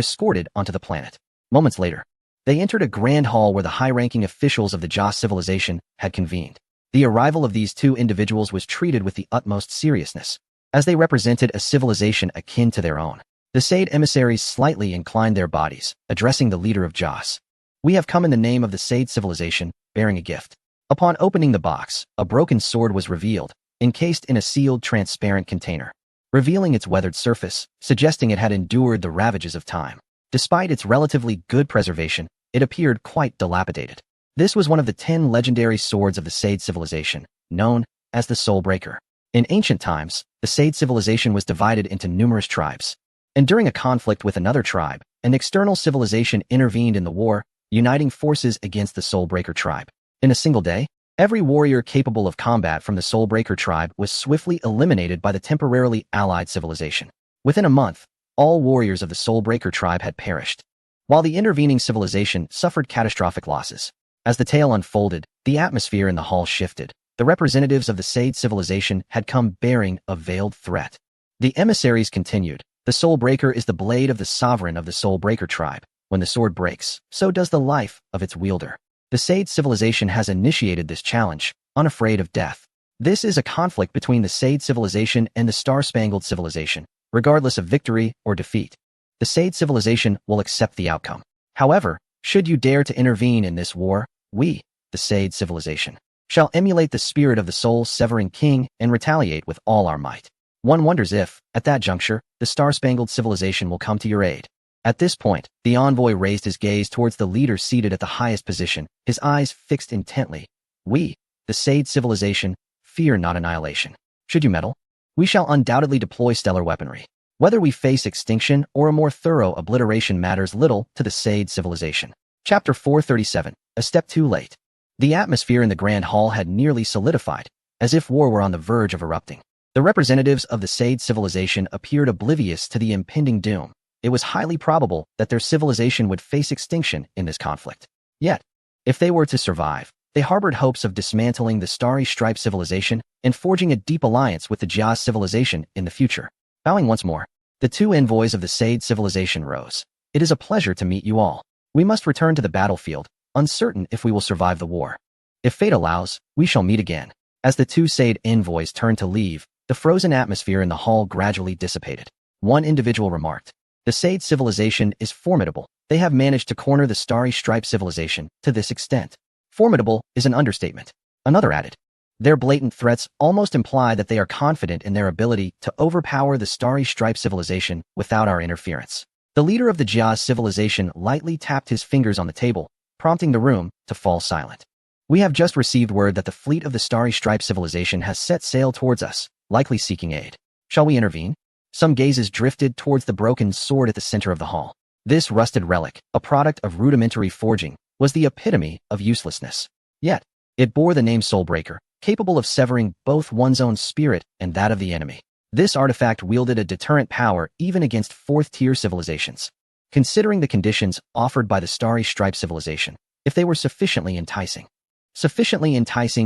escorted onto the planet. Moments later, they entered a grand hall where the high-ranking officials of the Joss civilization had convened. The arrival of these 2 individuals was treated with the utmost seriousness, as they represented a civilization akin to their own. The Sade emissaries slightly inclined their bodies, addressing the leader of Joss. "We have come in the name of the Sade civilization, bearing a gift." Upon opening the box, a broken sword was revealed, encased in a sealed, transparent container, revealing its weathered surface, suggesting it had endured the ravages of time. Despite its relatively good preservation, it appeared quite dilapidated. This was one of the 10 legendary swords of the Sade civilization, known as the Soul Breaker. In ancient times, the Sade civilization was divided into numerous tribes, and during a conflict with another tribe, an external civilization intervened in the war, uniting forces against the Soul Breaker tribe. In a single day, every warrior capable of combat from the Soul Breaker tribe was swiftly eliminated by the temporarily allied civilization. Within a month, all warriors of the Soul Breaker tribe had perished, while the intervening civilization suffered catastrophic losses. As the tale unfolded, the atmosphere in the hall shifted. The representatives of the Sade civilization had come bearing a veiled threat. The emissaries continued. "The Soul Breaker is the blade of the sovereign of the Soul Breaker tribe. When the sword breaks, so does the life of its wielder. The Sade civilization has initiated this challenge, unafraid of death. This is a conflict between the Sade civilization and the Star-Spangled civilization, regardless of victory or defeat. The Sade civilization will accept the outcome. However, should you dare to intervene in this war, we, the Sade civilization, shall emulate the spirit of the soul-severing king and retaliate with all our might." One wonders if, at that juncture, the Star-Spangled civilization will come to your aid. At this point, the envoy raised his gaze towards the leader seated at the highest position, his eyes fixed intently. "We, the Sade civilization, fear not annihilation. Should you meddle, we shall undoubtedly deploy stellar weaponry. Whether we face extinction or a more thorough obliteration matters little to the Sade civilization." Chapter 437, A Step Too Late. The atmosphere in the Grand Hall had nearly solidified, as if war were on the verge of erupting. The representatives of the Sade civilization appeared oblivious to the impending doom. It was highly probable that their civilization would face extinction in this conflict. Yet, if they were to survive, they harbored hopes of dismantling the Starry Stripe civilization and forging a deep alliance with the Joss civilization in the future. Bowing once more, the 2 envoys of the Sade civilization rose. "It is a pleasure to meet you all. We must return to the battlefield, uncertain if we will survive the war. If fate allows, we shall meet again." As the 2 Sade envoys turned to leave, the frozen atmosphere in the hall gradually dissipated. One individual remarked, "The Sade civilization is formidable. They have managed to corner the Starry Stripe civilization to this extent." Formidable is an understatement. Another added, "Their blatant threats almost imply that they are confident in their ability to overpower the Starry Stripe civilization without our interference." The leader of the Joss civilization lightly tapped his fingers on the table, prompting the room to fall silent. "We have just received word that the fleet of the Starry Stripe civilization has set sail towards us, likely seeking aid. Shall we intervene?" Some gazes drifted towards the broken sword at the center of the hall. This rusted relic, a product of rudimentary forging, was the epitome of uselessness. Yet, it bore the name Soul Breaker, capable of severing both one's own spirit and that of the enemy. This artifact wielded a deterrent power even against fourth-tier civilizations. Considering the conditions offered by the Starry Stripe civilization, if they were sufficiently enticing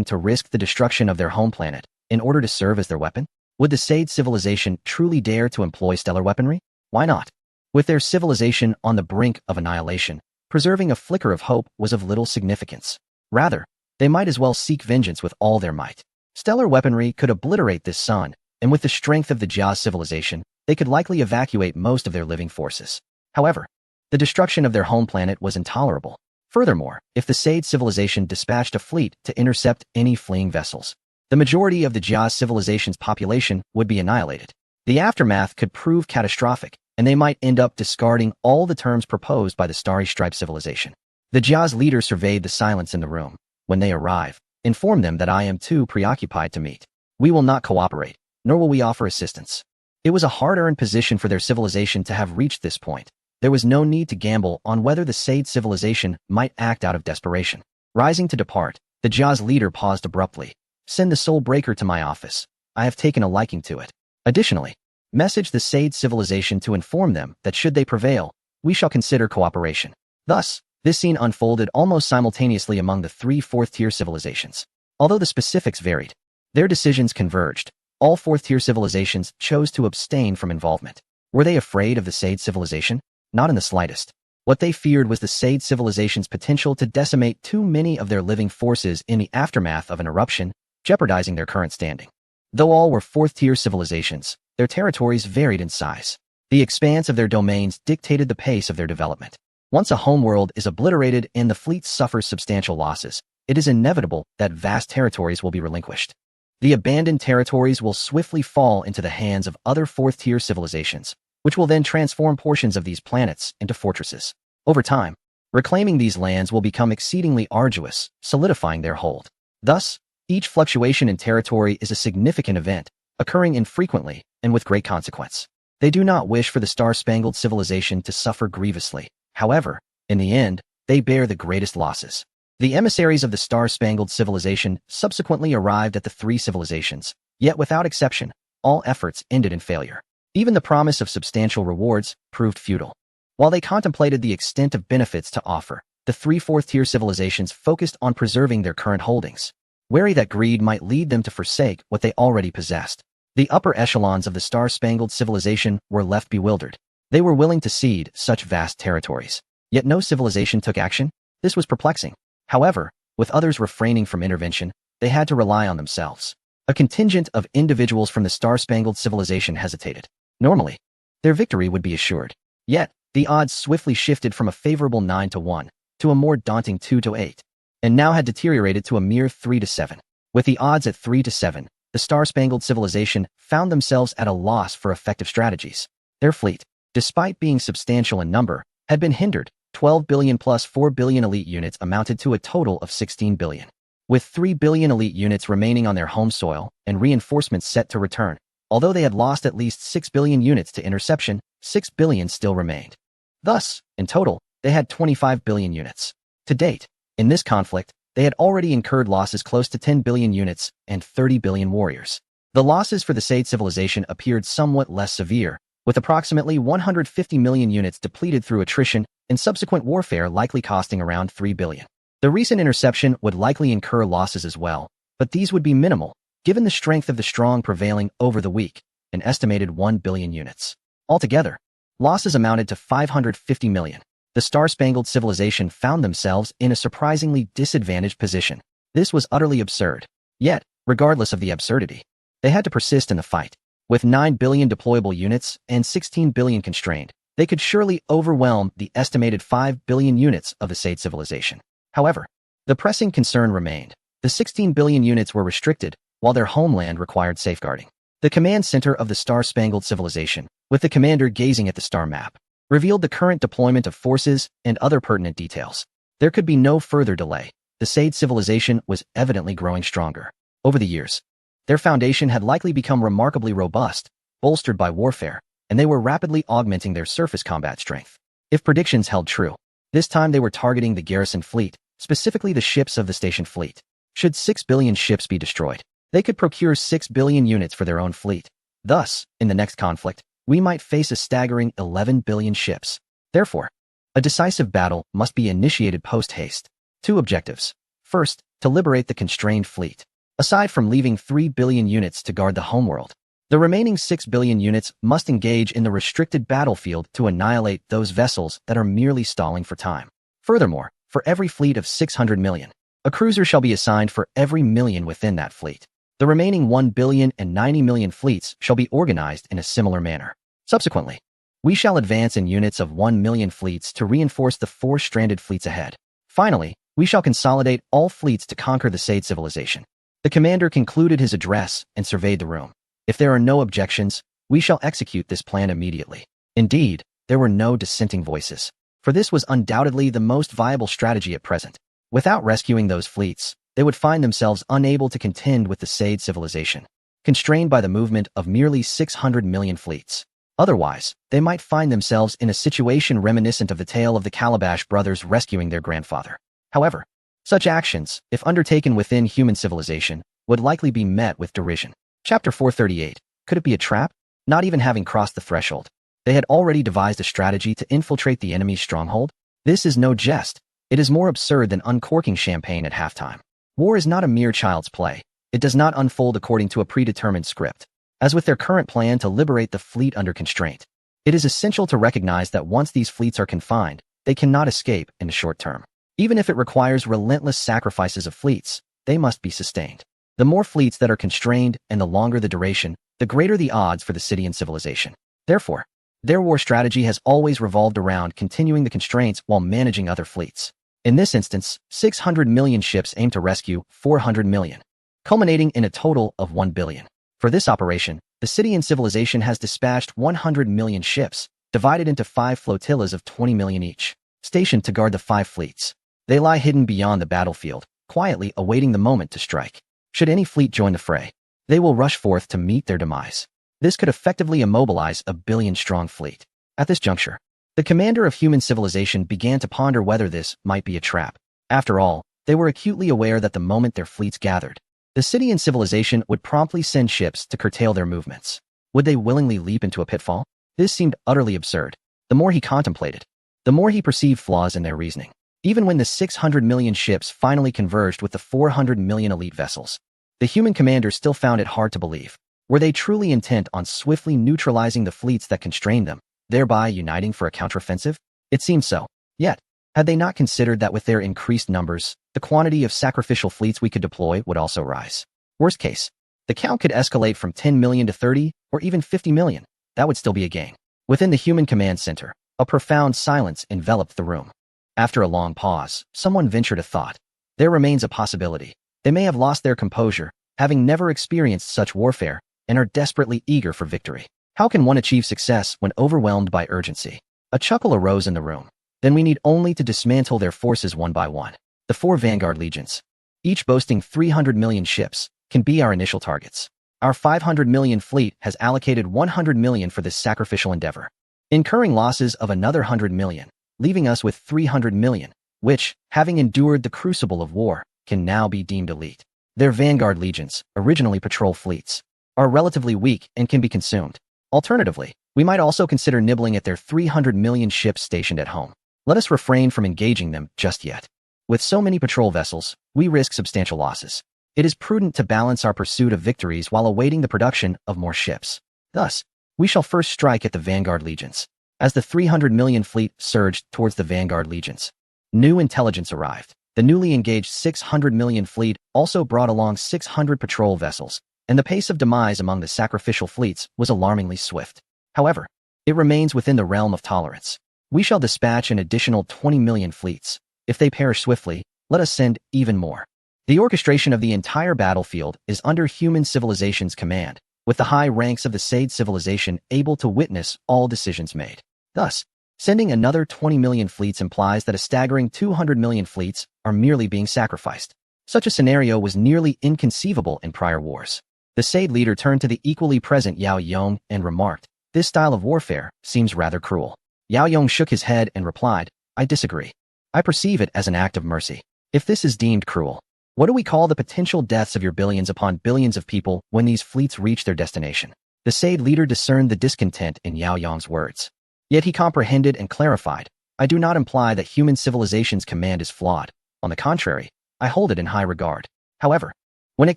to risk the destruction of their home planet in order to serve as their weapon, would the Sade civilization truly dare to employ stellar weaponry? Why not? With their civilization on the brink of annihilation, preserving a flicker of hope was of little significance. Rather, they might as well seek vengeance with all their might. Stellar weaponry could obliterate this sun, and with the strength of the Joss civilization, they could likely evacuate most of their living forces. However, the destruction of their home planet was intolerable. Furthermore, if the Sade civilization dispatched a fleet to intercept any fleeing vessels, the majority of the Joss civilization's population would be annihilated. The aftermath could prove catastrophic, and they might end up discarding all the terms proposed by the Starry Stripe civilization. The Jia's leader surveyed the silence in the room. When they arrive, inform them that I am too preoccupied to meet. We will not cooperate, nor will we offer assistance. It was a hard-earned position for their civilization to have reached this point. There was no need to gamble on whether the Sade civilization might act out of desperation. Rising to depart, the Jia's leader paused abruptly. Send the Soul Breaker to my office. I have taken a liking to it. Additionally, message the Sade civilization to inform them that should they prevail, we shall consider cooperation. Thus, this scene unfolded almost simultaneously among the three fourth-tier civilizations. Although the specifics varied, their decisions converged. All fourth-tier civilizations chose to abstain from involvement. Were they afraid of the Sade civilization? Not in the slightest. What they feared was the Sade civilization's potential to decimate too many of their living forces in the aftermath of an eruption, jeopardizing their current standing. Though all were fourth-tier civilizations, their territories varied in size. The expanse of their domains dictated the pace of their development. Once a homeworld is obliterated and the fleet suffers substantial losses, it is inevitable that vast territories will be relinquished. The abandoned territories will swiftly fall into the hands of other fourth-tier civilizations, which will then transform portions of these planets into fortresses. Over time, reclaiming these lands will become exceedingly arduous, solidifying their hold. Thus, each fluctuation in territory is a significant event, occurring infrequently and with great consequence. They do not wish for the star-spangled civilization to suffer grievously. However, in the end, they bear the greatest losses. The emissaries of the star-spangled civilization subsequently arrived at the three civilizations, yet without exception, all efforts ended in failure. Even the promise of substantial rewards proved futile. While they contemplated the extent of benefits to offer, the three fourth-tier civilizations focused on preserving their current holdings, wary that greed might lead them to forsake what they already possessed. The upper echelons of the star-spangled civilization were left bewildered. They were willing to cede such vast territories, yet no civilization took action. This was perplexing. However, with others refraining from intervention, they had to rely on themselves. A contingent of individuals from the star-spangled civilization hesitated. Normally, their victory would be assured. Yet, the odds swiftly shifted from a favorable 9-1 to a more daunting 2-8, and now had deteriorated to a mere 3-7. With the odds at 3-7, the star-spangled civilization found themselves at a loss for effective strategies. Their fleet, despite being substantial in number, had been hindered. 12 billion plus 4 billion elite units amounted to a total of 16 billion. With 3 billion elite units remaining on their home soil and reinforcements set to return, although they had lost at least 6 billion units to interception, 6 billion still remained. Thus, in total, they had 25 billion units. To date, in this conflict, they had already incurred losses close to 10 billion units and 30 billion warriors. The losses for the Sade civilization appeared somewhat less severe, with approximately 150 million units depleted through attrition and subsequent warfare likely costing around 3 billion. The recent interception would likely incur losses as well, but these would be minimal, given the strength of the strong prevailing over the weak, an estimated 1 billion units. Altogether, losses amounted to 550 million. The star-spangled civilization found themselves in a surprisingly disadvantaged position. This was utterly absurd. Yet, regardless of the absurdity, they had to persist in the fight. With 9 billion deployable units and 16 billion constrained, they could surely overwhelm the estimated 5 billion units of the Sade civilization. However, the pressing concern remained. The 16 billion units were restricted, while their homeland required safeguarding. The command center of the star-spangled civilization, with the commander gazing at the star map, revealed the current deployment of forces and other pertinent details. There could be no further delay. The Sade civilization was evidently growing stronger. Over the years, their foundation had likely become remarkably robust, bolstered by warfare, and they were rapidly augmenting their surface combat strength. If predictions held true, this time they were targeting the garrison fleet, specifically the ships of the station fleet. Should 6 billion ships be destroyed, they could procure 6 billion units for their own fleet. Thus, in the next conflict, we might face a staggering 11 billion ships. Therefore, a decisive battle must be initiated post-haste. Two objectives. First, to liberate the constrained fleet. Aside from leaving 3 billion units to guard the homeworld, the remaining 6 billion units must engage in the restricted battlefield to annihilate those vessels that are merely stalling for time. Furthermore, for every fleet of 600 million, a cruiser shall be assigned for every million within that fleet. The remaining 1 billion and 90 million fleets shall be organized in a similar manner. Subsequently, we shall advance in units of 1 million fleets to reinforce the 4 stranded fleets ahead. Finally, we shall consolidate all fleets to conquer the Sade civilization. The commander concluded his address and surveyed the room. If there are no objections, we shall execute this plan immediately. Indeed, there were no dissenting voices, for this was undoubtedly the most viable strategy at present. Without rescuing those fleets, they would find themselves unable to contend with the Sade civilization, constrained by the movement of merely 600 million fleets. Otherwise, they might find themselves in a situation reminiscent of the tale of the Calabash brothers rescuing their grandfather. However, such actions, if undertaken within human civilization, would likely be met with derision. Chapter 438. Could it be a trap? Not even having crossed the threshold, they had already devised a strategy to infiltrate the enemy's stronghold? This is no jest. It is more absurd than uncorking champagne at halftime. War is not a mere child's play. It does not unfold according to a predetermined script. As with their current plan to liberate the fleet under constraint, it is essential to recognize that once these fleets are confined, they cannot escape in the short term. Even if it requires relentless sacrifices of fleets, they must be sustained. The more fleets that are constrained and the longer the duration, the greater the odds for the city and civilization. Therefore, their war strategy has always revolved around continuing the constraints while managing other fleets. In this instance, 600 million ships aim to rescue 400 million, culminating in a total of 1 billion. For this operation, the city and civilization has dispatched 100 million ships, divided into 5 flotillas of 20 million each, stationed to guard the 5 fleets. They lie hidden beyond the battlefield, quietly awaiting the moment to strike. Should any fleet join the fray, they will rush forth to meet their demise. This could effectively immobilize a billion-strong fleet. At this juncture, the commander of human civilization began to ponder whether this might be a trap. After all, they were acutely aware that the moment their fleets gathered, the city and civilization would promptly send ships to curtail their movements. Would they willingly leap into a pitfall? This seemed utterly absurd. The more he contemplated, the more he perceived flaws in their reasoning. Even when the 600 million ships finally converged with the 400 million elite vessels, the human commander still found it hard to believe. Were they truly intent on swiftly neutralizing the fleets that constrained them, thereby uniting for a counteroffensive? It seemed so. Yet, had they not considered that with their increased numbers, the quantity of sacrificial fleets we could deploy would also rise? Worst case, the count could escalate from 10 million to 30 or even 50 million. That would still be a gain. Within the human command center, a profound silence enveloped the room. After a long pause, someone ventured a thought. There remains a possibility. They may have lost their composure, having never experienced such warfare, and are desperately eager for victory. How can one achieve success when overwhelmed by urgency? A chuckle arose in the room. Then we need only to dismantle their forces one by one. The 4 vanguard legions, each boasting 300 million ships, can be our initial targets. Our 500 million fleet has allocated 100 million for this sacrificial endeavor, incurring losses of another 100 million, leaving us with 300 million, which, having endured the crucible of war, can now be deemed elite. Their vanguard legions, originally patrol fleets, are relatively weak and can be consumed. Alternatively, we might also consider nibbling at their 300 million ships stationed at home. Let us refrain from engaging them just yet. With so many patrol vessels, we risk substantial losses. It is prudent to balance our pursuit of victories while awaiting the production of more ships. Thus, we shall first strike at the vanguard legions. As the 300 million fleet surged towards the vanguard legions, new intelligence arrived. The newly engaged 600 million fleet also brought along 600 patrol vessels, and the pace of demise among the sacrificial fleets was alarmingly swift. However, it remains within the realm of tolerance. We shall dispatch an additional 20 million fleets. If they perish swiftly, let us send even more. The orchestration of the entire battlefield is under human civilization's command, with the high ranks of the Sade civilization able to witness all decisions made. Thus, sending another 20 million fleets implies that a staggering 200 million fleets are merely being sacrificed. Such a scenario was nearly inconceivable in prior wars. The Sade leader turned to the equally present Yao Yong and remarked, "This style of warfare seems rather cruel." Yao Yong shook his head and replied, "I disagree. I perceive it as an act of mercy. If this is deemed cruel, what do we call the potential deaths of your billions upon billions of people when these fleets reach their destination?" The Sade leader discerned the discontent in Yao Yong's words. Yet he comprehended and clarified, "I do not imply that human civilization's command is flawed. On the contrary, I hold it in high regard. However, when it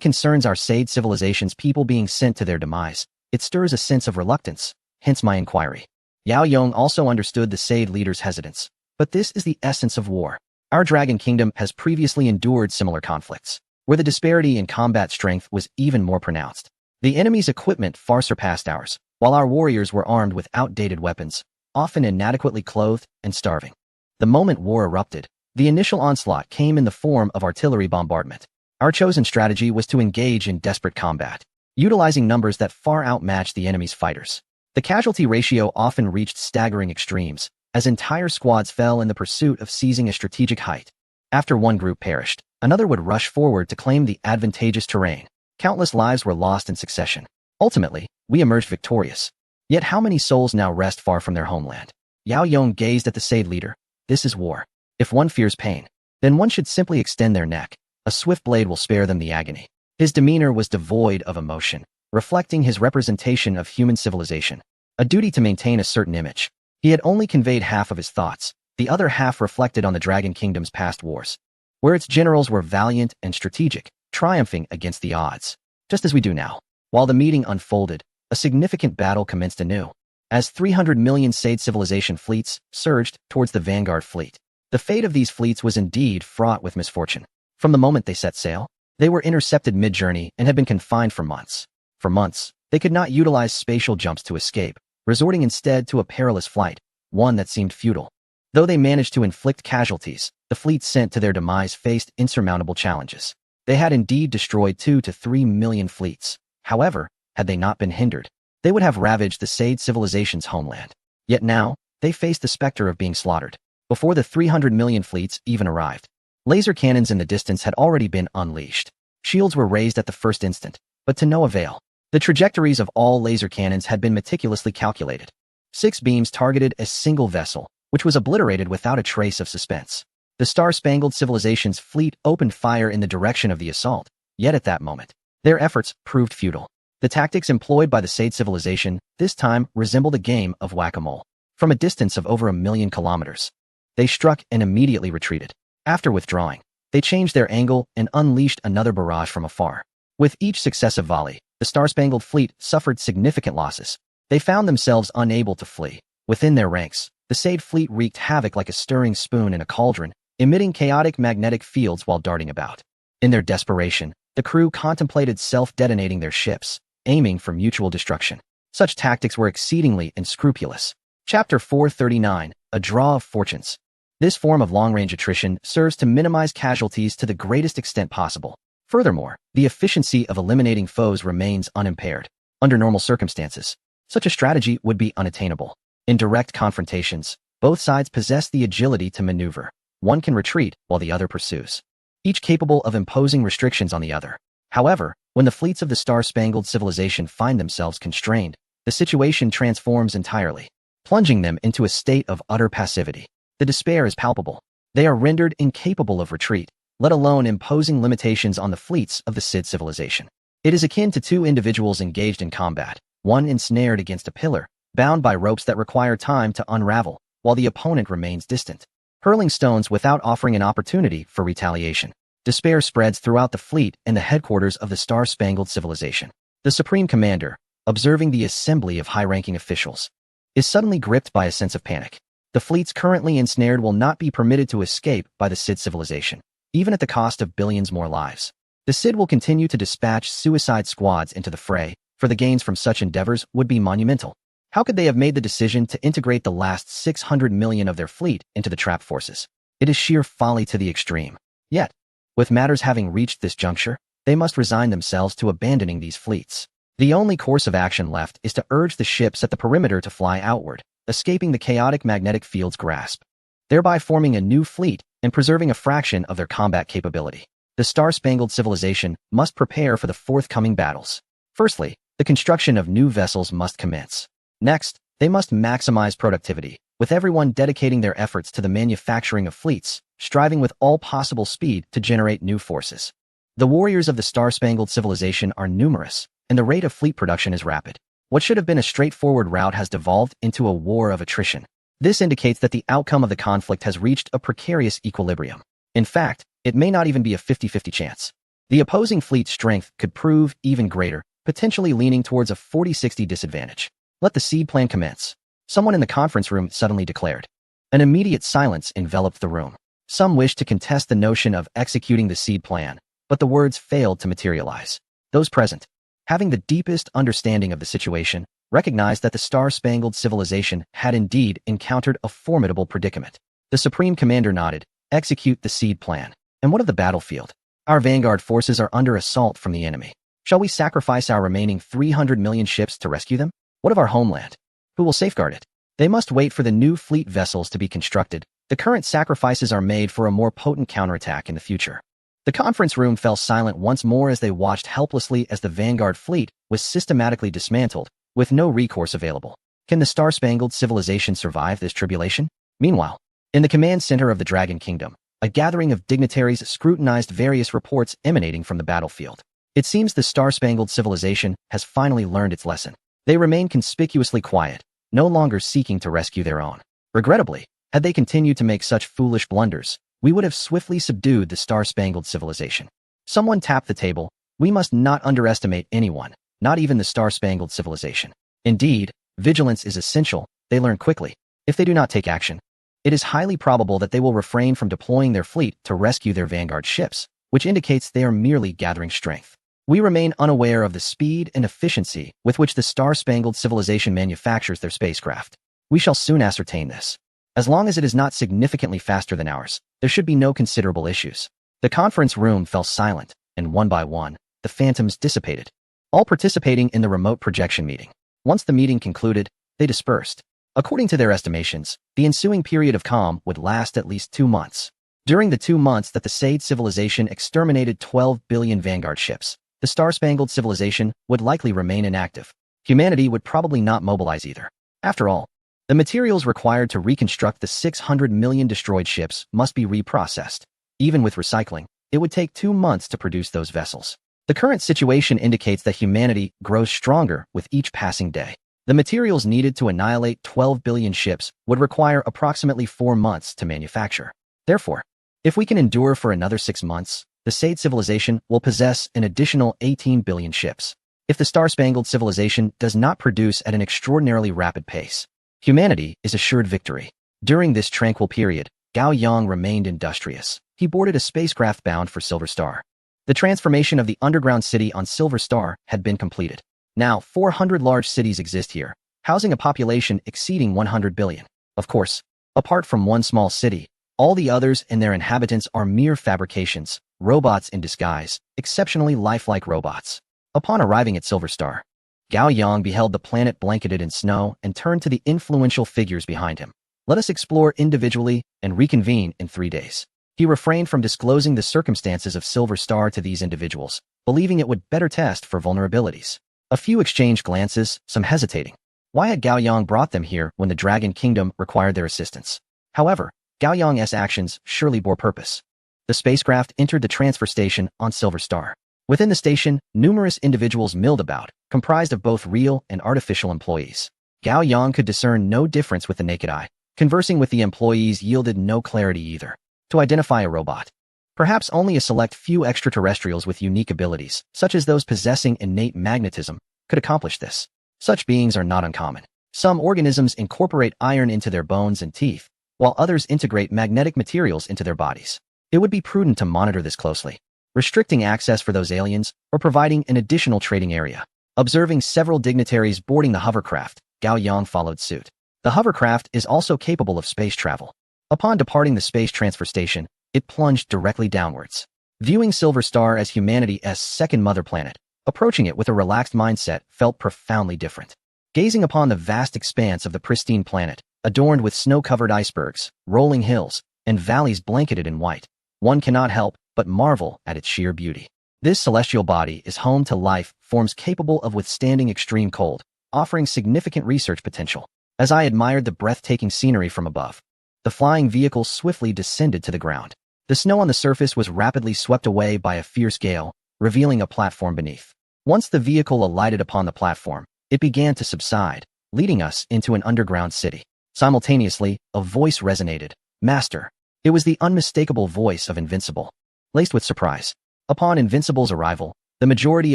concerns our Sade civilization's people being sent to their demise, it stirs a sense of reluctance, hence my inquiry." Yao Yong also understood the Sade leader's hesitance. But this is the essence of war. Our Dragon Kingdom has previously endured similar conflicts, where the disparity in combat strength was even more pronounced. The enemy's equipment far surpassed ours, while our warriors were armed with outdated weapons, often inadequately clothed and starving. The moment war erupted, the initial onslaught came in the form of artillery bombardment. Our chosen strategy was to engage in desperate combat, utilizing numbers that far outmatched the enemy's fighters. The casualty ratio often reached staggering extremes, as entire squads fell in the pursuit of seizing a strategic height. After one group perished, another would rush forward to claim the advantageous terrain. Countless lives were lost in succession. Ultimately, we emerged victorious. Yet how many souls now rest far from their homeland? Yao Yong gazed at the Said leader. This is war. If one fears pain, then one should simply extend their neck. A swift blade will spare them the agony. His demeanor was devoid of emotion, reflecting his representation of human civilization. A duty to maintain a certain image. He had only conveyed half of his thoughts. The other half reflected on the Dragon Kingdom's past wars, where its generals were valiant and strategic, triumphing against the odds. Just as we do now. While the meeting unfolded, a significant battle commenced anew. As 300 million Said civilization fleets surged towards the vanguard fleet. The fate of these fleets was indeed fraught with misfortune. From the moment they set sail, they were intercepted mid-journey and had been confined for months. For months, they could not utilize spatial jumps to escape, resorting instead to a perilous flight, one that seemed futile. Though they managed to inflict casualties, the fleets sent to their demise faced insurmountable challenges. They had indeed destroyed 2 to 3 million fleets. However, had they not been hindered, they would have ravaged the Said civilization's homeland. Yet now, they faced the specter of being slaughtered. Before the 300 million fleets even arrived, laser cannons in the distance had already been unleashed. Shields were raised at the first instant, but to no avail. The trajectories of all laser cannons had been meticulously calculated. 6 beams targeted a single vessel, which was obliterated without a trace of suspense. The Star-Spangled Civilization's fleet opened fire in the direction of the assault, yet at that moment, their efforts proved futile. The tactics employed by the Said civilization this time resembled a game of whack-a-mole. From a distance of over 1 million kilometers, they struck and immediately retreated. After withdrawing, they changed their angle and unleashed another barrage from afar. With each successive volley, the Star-Spangled Fleet suffered significant losses. They found themselves unable to flee. Within their ranks, the Said fleet wreaked havoc like a stirring spoon in a cauldron, emitting chaotic magnetic fields while darting about. In their desperation, the crew contemplated self-detonating their ships, aiming for mutual destruction. Such tactics were exceedingly unscrupulous. Chapter 439, A Draw of Fortunes. This form of long-range attrition serves to minimize casualties to the greatest extent possible. Furthermore, the efficiency of eliminating foes remains unimpaired. Under normal circumstances, such a strategy would be unattainable. In direct confrontations, both sides possess the agility to maneuver. One can retreat while the other pursues, each capable of imposing restrictions on the other. However, when the fleets of the Star-Spangled Civilization find themselves constrained, the situation transforms entirely, plunging them into a state of utter passivity. The despair is palpable. They are rendered incapable of retreat, let alone imposing limitations on the fleets of the Sid civilization. It is akin to 2 individuals engaged in combat, one ensnared against a pillar, bound by ropes that require time to unravel, while the opponent remains distant, hurling stones without offering an opportunity for retaliation. Despair spreads throughout the fleet and the headquarters of the Star-Spangled Civilization. The Supreme Commander, observing the assembly of high-ranking officials, is suddenly gripped by a sense of panic. The fleets currently ensnared will not be permitted to escape by the Sid civilization, even at the cost of billions more lives. The Sid will continue to dispatch suicide squads into the fray, for the gains from such endeavors would be monumental. How could they have made the decision to integrate the last 600 million of their fleet into the trap forces? It is sheer folly to the extreme. Yet, with matters having reached this juncture, they must resign themselves to abandoning these fleets. The only course of action left is to urge the ships at the perimeter to fly outward, escaping the chaotic magnetic field's grasp, thereby forming a new fleet and preserving a fraction of their combat capability. The Star-Spangled Civilization must prepare for the forthcoming battles. Firstly, the construction of new vessels must commence. Next, they must maximize productivity, with everyone dedicating their efforts to the manufacturing of fleets, striving with all possible speed to generate new forces. The warriors of the Star-Spangled Civilization are numerous, and the rate of fleet production is rapid. What should have been a straightforward route has devolved into a war of attrition. This indicates that the outcome of the conflict has reached a precarious equilibrium. In fact, it may not even be a 50-50 chance. The opposing fleet's strength could prove even greater, potentially leaning towards a 40-60 disadvantage. Let the seed plan commence. Someone in the conference room suddenly declared. An immediate silence enveloped the room. Some wished to contest the notion of executing the seed plan, but the words failed to materialize. Those present, having the deepest understanding of the situation, recognized that the Star-Spangled Civilization had indeed encountered a formidable predicament. The Supreme Commander nodded. Execute the seed plan. And what of the battlefield? Our vanguard forces are under assault from the enemy. Shall we sacrifice our remaining 300 million ships to rescue them? What of our homeland? Who will safeguard it? They must wait for the new fleet vessels to be constructed. The current sacrifices are made for a more potent counterattack in the future. The conference room fell silent once more as they watched helplessly as the Vanguard fleet was systematically dismantled, with no recourse available. Can the Star-Spangled Civilization survive this tribulation? Meanwhile, in the command center of the Dragon Kingdom, a gathering of dignitaries scrutinized various reports emanating from the battlefield. It seems the Star-Spangled Civilization has finally learned its lesson. They remain conspicuously quiet, no longer seeking to rescue their own. Regrettably, had they continued to make such foolish blunders, we would have swiftly subdued the Star-Spangled Civilization. Someone tapped the table. We must not underestimate anyone, not even the Star-Spangled Civilization. Indeed, vigilance is essential. They learn quickly. If they do not take action, it is highly probable that they will refrain from deploying their fleet to rescue their Vanguard ships, which indicates they are merely gathering strength. We remain unaware of the speed and efficiency with which the Star-Spangled Civilization manufactures their spacecraft. We shall soon ascertain this. As long as it is not significantly faster than ours, there should be no considerable issues. The conference room fell silent, and one by one, the phantoms dissipated, all participating in the remote projection meeting. Once the meeting concluded, they dispersed. According to their estimations, the ensuing period of calm would last at least 2 months. During the 2 months that the Sade civilization exterminated 12 billion Vanguard ships, the Star-Spangled Civilization would likely remain inactive. Humanity would probably not mobilize either. After all, the materials required to reconstruct the 600 million destroyed ships must be reprocessed. Even with recycling, it would take 2 months to produce those vessels. The current situation indicates that humanity grows stronger with each passing day. The materials needed to annihilate 12 billion ships would require approximately 4 months to manufacture. Therefore, if we can endure for another 6 months, the Sade civilization will possess an additional 18 billion ships. If the Star-Spangled Civilization does not produce at an extraordinarily rapid pace, humanity is assured victory. During this tranquil period, Gao Yang remained industrious. He boarded a spacecraft bound for Silver Star. The transformation of the underground city on Silver Star had been completed. Now, 400 large cities exist here, housing a population exceeding 100 billion. Of course, apart from one small city, all the others and their inhabitants are mere fabrications, robots in disguise, exceptionally lifelike robots. Upon arriving at Silver Star, Gao Yang beheld the planet blanketed in snow and turned to the influential figures behind him. Let us explore individually and reconvene in 3 days. He refrained from disclosing the circumstances of Silver Star to these individuals, believing it would better test for vulnerabilities. A few exchanged glances, some hesitating. Why had Gao Yang brought them here when the Dragon Kingdom required their assistance? However, Gao Yang's actions surely bore purpose. The spacecraft entered the transfer station on Silver Star. Within the station, numerous individuals milled about, comprised of both real and artificial employees. Gao Yang could discern no difference with the naked eye. Conversing with the employees yielded no clarity either. To identify a robot, perhaps only a select few extraterrestrials with unique abilities, such as those possessing innate magnetism, could accomplish this. Such beings are not uncommon. Some organisms incorporate iron into their bones and teeth, while others integrate magnetic materials into their bodies. It would be prudent to monitor this closely, restricting access for those aliens or providing an additional trading area. Observing several dignitaries boarding the hovercraft, Gao Yang followed suit. The hovercraft is also capable of space travel. Upon departing the space transfer station, it plunged directly downwards. Viewing Silver Star as humanity's second mother planet, approaching it with a relaxed mindset felt profoundly different. Gazing upon the vast expanse of the pristine planet, adorned with snow-covered icebergs, rolling hills, and valleys blanketed in white, one cannot help but marvel at its sheer beauty. This celestial body is home to life forms capable of withstanding extreme cold, offering significant research potential. As I admired the breathtaking scenery from above, the flying vehicle swiftly descended to the ground. The snow on the surface was rapidly swept away by a fierce gale, revealing a platform beneath. Once the vehicle alighted upon the platform, it began to subside, leading us into an underground city. Simultaneously, a voice resonated. Master. It was the unmistakable voice of Invincible. Laced with surprise, upon Invincible's arrival, the majority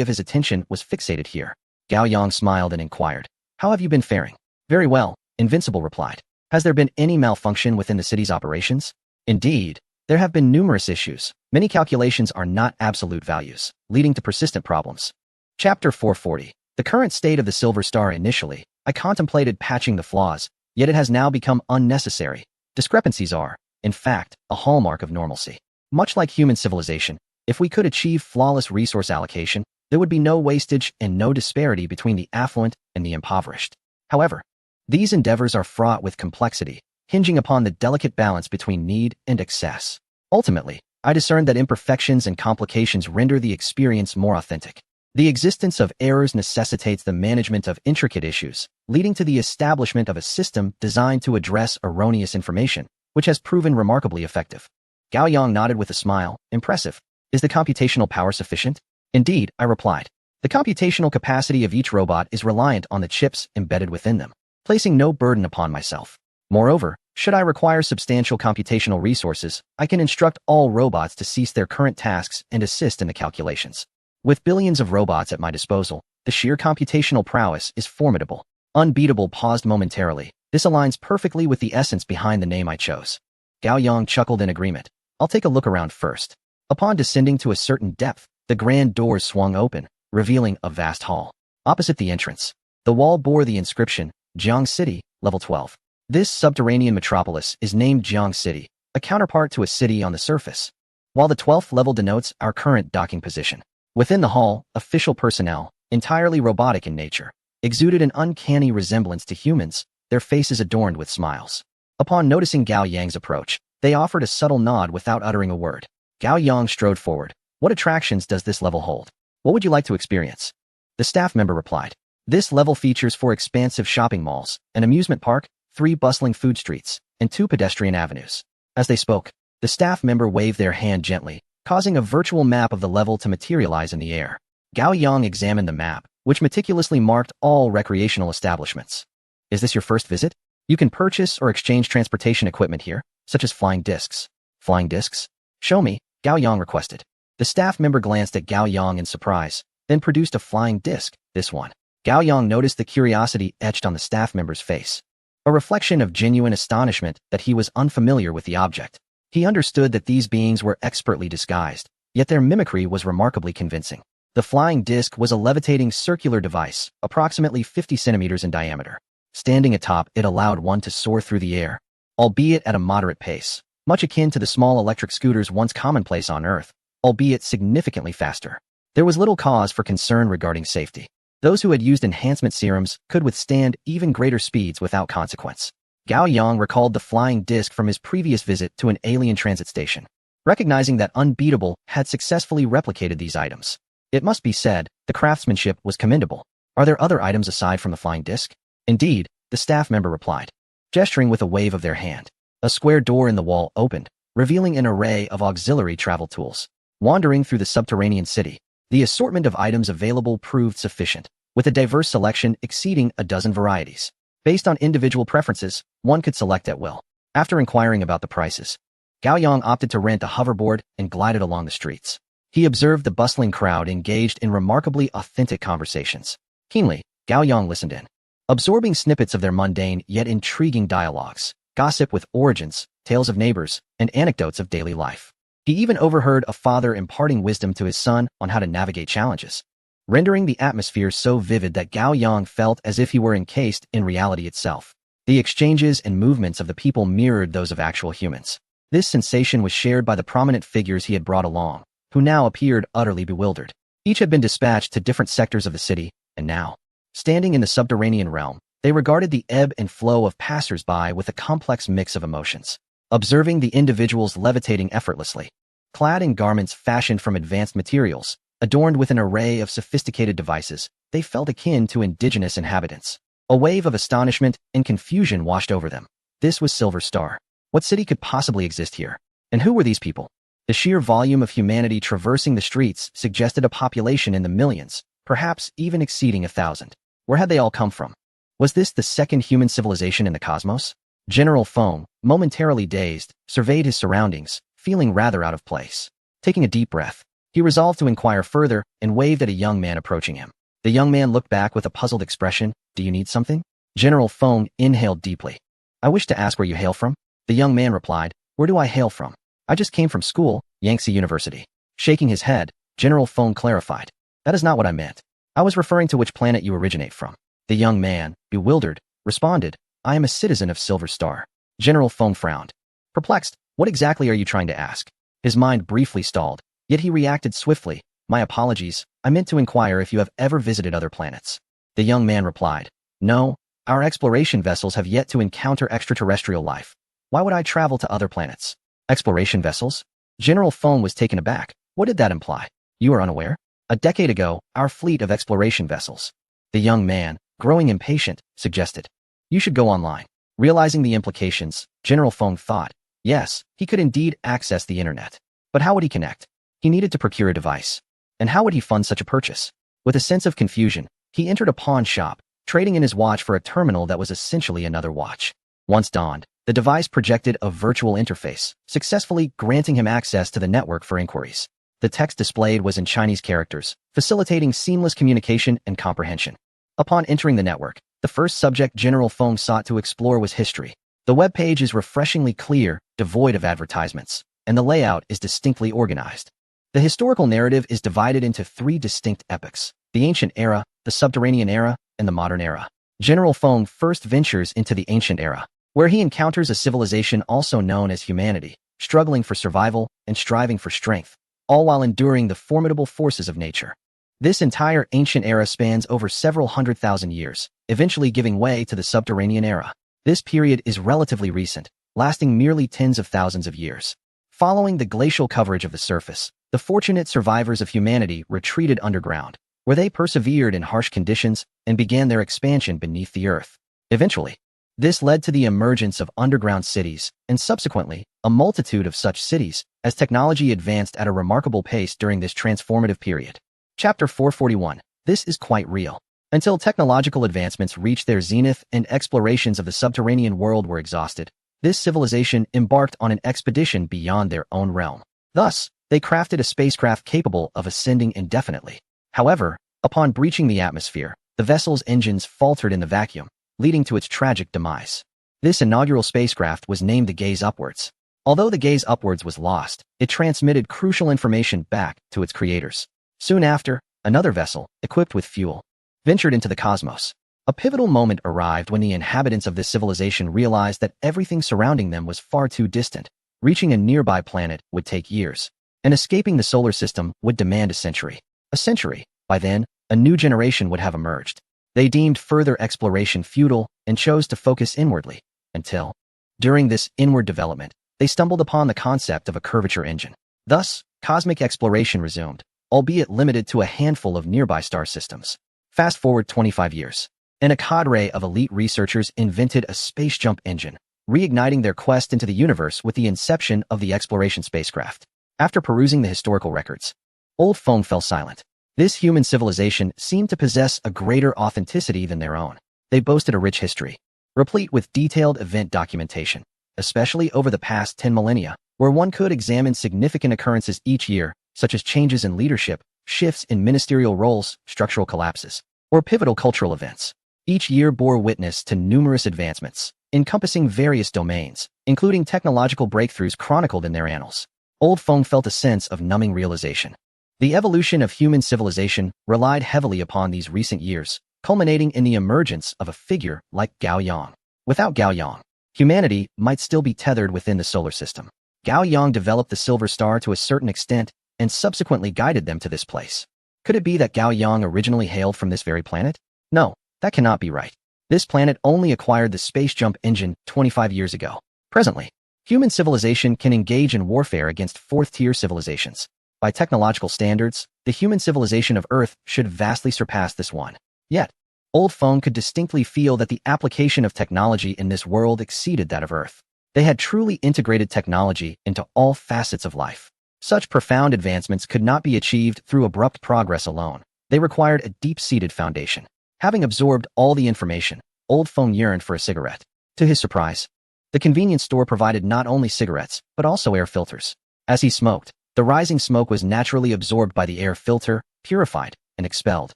of his attention was fixated here. Gao Yang smiled and inquired, "How have you been faring?" "Very well," Invincible replied. "Has there been any malfunction within the city's operations?" "Indeed, there have been numerous issues. Many calculations are not absolute values, leading to persistent problems." Chapter 440. The current state of the Silver Star. Initially, I contemplated patching the flaws, yet it has now become unnecessary. Discrepancies are, in fact, a hallmark of normalcy. Much like human civilization, if we could achieve flawless resource allocation, there would be no wastage and no disparity between the affluent and the impoverished. However, These endeavors are fraught with complexity, hinging upon the delicate balance between need and excess. Ultimately, I discerned that imperfections and complications render the experience more authentic. The existence of errors necessitates the management of intricate issues, leading to the establishment of a system designed to address erroneous information, which has proven remarkably effective. Gao Yang nodded with a smile. Impressive. Is the computational power sufficient? Indeed, I replied. The computational capacity of each robot is reliant on the chips embedded within them, placing no burden upon myself. Moreover, should I require substantial computational resources, I can instruct all robots to cease their current tasks and assist in the calculations. With billions of robots at my disposal, the sheer computational prowess is formidable. Unbeatable paused momentarily. This aligns perfectly with the essence behind the name I chose. Gao Yang chuckled in agreement. I'll take a look around first. Upon descending to a certain depth, the grand doors swung open, revealing a vast hall. Opposite the entrance, the wall bore the inscription, Jiang City, Level 12. This subterranean metropolis is named Jiang City, a counterpart to a city on the surface, while the 12th level denotes our current docking position. Within the hall, official personnel, entirely robotic in nature, exuded an uncanny resemblance to humans, their faces adorned with smiles. Upon noticing Gao Yang's approach, they offered a subtle nod without uttering a word. Gao Yang strode forward. What attractions does this level hold? What would you like to experience? The staff member replied. This level features 4 expansive shopping malls, an amusement park, 3 bustling food streets, and 2 pedestrian avenues. As they spoke, the staff member waved their hand gently, causing a virtual map of the level to materialize in the air. Gao Yang examined the map, which meticulously marked all recreational establishments. Is this your first visit? You can purchase or exchange transportation equipment here, such as flying discs. Flying discs? Show me, Gao Yang requested. The staff member glanced at Gao Yang in surprise, then produced a flying disc, this one. Gao Yang noticed the curiosity etched on the staff member's face, a reflection of genuine astonishment that he was unfamiliar with the object. He understood that these beings were expertly disguised, yet their mimicry was remarkably convincing. The flying disc was a levitating circular device, approximately 50 centimeters in diameter. Standing atop, it allowed one to soar through the air, albeit at a moderate pace, much akin to the small electric scooters once commonplace on Earth, albeit significantly faster. There was little cause for concern regarding safety. Those who had used enhancement serums could withstand even greater speeds without consequence. Gao Yang recalled the flying disc from his previous visit to an alien transit station, recognizing that Unbeatable had successfully replicated these items. It must be said, the craftsmanship was commendable. Are there other items aside from the flying disc? Indeed, the staff member replied, gesturing with a wave of their hand. A square door in the wall opened, revealing an array of auxiliary travel tools. Wandering through the subterranean city, the assortment of items available proved sufficient, with a diverse selection exceeding a dozen varieties. Based on individual preferences, one could select at will. After inquiring about the prices, Gao Yang opted to rent a hoverboard and glided along the streets. He observed the bustling crowd engaged in remarkably authentic conversations. Keenly, Gao Yang listened in, absorbing snippets of their mundane yet intriguing dialogues, gossip with origins, tales of neighbors, and anecdotes of daily life. He even overheard a father imparting wisdom to his son on how to navigate challenges, rendering the atmosphere so vivid that Gao Yang felt as if he were encased in reality itself. The exchanges and movements of the people mirrored those of actual humans. This sensation was shared by the prominent figures he had brought along, who now appeared utterly bewildered. Each had been dispatched to different sectors of the city, and now, standing in the subterranean realm, they regarded the ebb and flow of passers-by with a complex mix of emotions. Observing the individuals levitating effortlessly, clad in garments fashioned from advanced materials, adorned with an array of sophisticated devices, they felt akin to indigenous inhabitants. A wave of astonishment and confusion washed over them. This was Silver Star. What city could possibly exist here? And who were these people? The sheer volume of humanity traversing the streets suggested a population in the millions, perhaps even exceeding 1,000. Where had they all come from? Was this the second human civilization in the cosmos? General Feng, momentarily dazed, surveyed his surroundings, feeling rather out of place. Taking a deep breath, he resolved to inquire further and waved at a young man approaching him. The young man looked back with a puzzled expression. Do you need something? General Feng inhaled deeply. I wish to ask where you hail from. The young man replied, Where do I hail from? I just came from school, Yangtze University. Shaking his head, General Feng clarified. That is not what I meant. I was referring to which planet you originate from. The young man, bewildered, responded, I am a citizen of Silver Star. General Feng frowned. Perplexed, what exactly are you trying to ask? His mind briefly stalled, yet he reacted swiftly. My apologies, I meant to inquire if you have ever visited other planets. The young man replied, No, Our exploration vessels have yet to encounter extraterrestrial life. Why would I travel to other planets? Exploration vessels? General Feng was taken aback. What did that imply? You are unaware? A decade ago, our fleet of exploration vessels. The young man, growing impatient, suggested. You should go online. Realizing the implications, General Feng thought, yes, he could indeed access the internet. But how would he connect? He needed to procure a device. And how would he fund such a purchase? With a sense of confusion, he entered a pawn shop, trading in his watch for a terminal that was essentially another watch. Once donned, the device projected a virtual interface, successfully granting him access to the network for inquiries. The text displayed was in Chinese characters, facilitating seamless communication and comprehension. Upon entering the network, the first subject General Feng sought to explore was history. The web page is refreshingly clear, devoid of advertisements, and the layout is distinctly organized. The historical narrative is divided into 3 distinct epochs: the ancient era, the subterranean era, and the modern era. General Feng first ventures into the ancient era, where he encounters a civilization also known as humanity, struggling for survival and striving for strength, all while enduring the formidable forces of nature. This entire ancient era spans over several 100,000 years, eventually giving way to the subterranean era. This period is relatively recent, lasting merely tens of thousands of years. Following the glacial coverage of the surface, the fortunate survivors of humanity retreated underground, where they persevered in harsh conditions and began their expansion beneath the earth. Eventually, this led to the emergence of underground cities, and subsequently, a multitude of such cities, as technology advanced at a remarkable pace during this transformative period. Chapter 441. This is quite real. Until technological advancements reached their zenith and explorations of the subterranean world were exhausted, this civilization embarked on an expedition beyond their own realm. Thus, they crafted a spacecraft capable of ascending indefinitely. However, upon breaching the atmosphere, the vessel's engines faltered in the vacuum, leading to its tragic demise. This inaugural spacecraft was named the Gaze Upwards. Although the Gaze Upwards was lost, it transmitted crucial information back to its creators. Soon after, another vessel, equipped with fuel, ventured into the cosmos. A pivotal moment arrived when the inhabitants of this civilization realized that everything surrounding them was far too distant. Reaching a nearby planet would take years, and escaping the solar system would demand a century. A century. By then, a new generation would have emerged. They deemed further exploration futile and chose to focus inwardly, until, during this inward development, they stumbled upon the concept of a curvature engine. Thus, cosmic exploration resumed, albeit limited to a handful of nearby star systems. Fast forward 25 years, and a cadre of elite researchers invented a space jump engine, reigniting their quest into the universe with the inception of the exploration spacecraft. After perusing the historical records, Old Feng fell silent. This human civilization seemed to possess a greater authenticity than their own. They boasted a rich history, replete with detailed event documentation, especially over the past 10 millennia, where one could examine significant occurrences each year, such as changes in leadership, shifts in ministerial roles, structural collapses, or pivotal cultural events. Each year bore witness to numerous advancements, encompassing various domains, including technological breakthroughs chronicled in their annals. Old Feng felt a sense of numbing realization. The evolution of human civilization relied heavily upon these recent years, culminating in the emergence of a figure like Gao Yang. Without Gao Yang, humanity might still be tethered within the solar system. Gao Yang developed the Silver Star to a certain extent and subsequently guided them to this place. Could it be that Gao Yang originally hailed from this very planet? No, that cannot be right. This planet only acquired the space jump engine 25 years ago. Presently, human civilization can engage in warfare against fourth-tier civilizations. By technological standards, the human civilization of Earth should vastly surpass this one. Yet, Old Feng could distinctly feel that the application of technology in this world exceeded that of Earth. They had truly integrated technology into all facets of life. Such profound advancements could not be achieved through abrupt progress alone. They required a deep-seated foundation. Having absorbed all the information, Old Feng yearned for a cigarette. To his surprise, the convenience store provided not only cigarettes, but also air filters. As he smoked, the rising smoke was naturally absorbed by the air filter, purified, and expelled,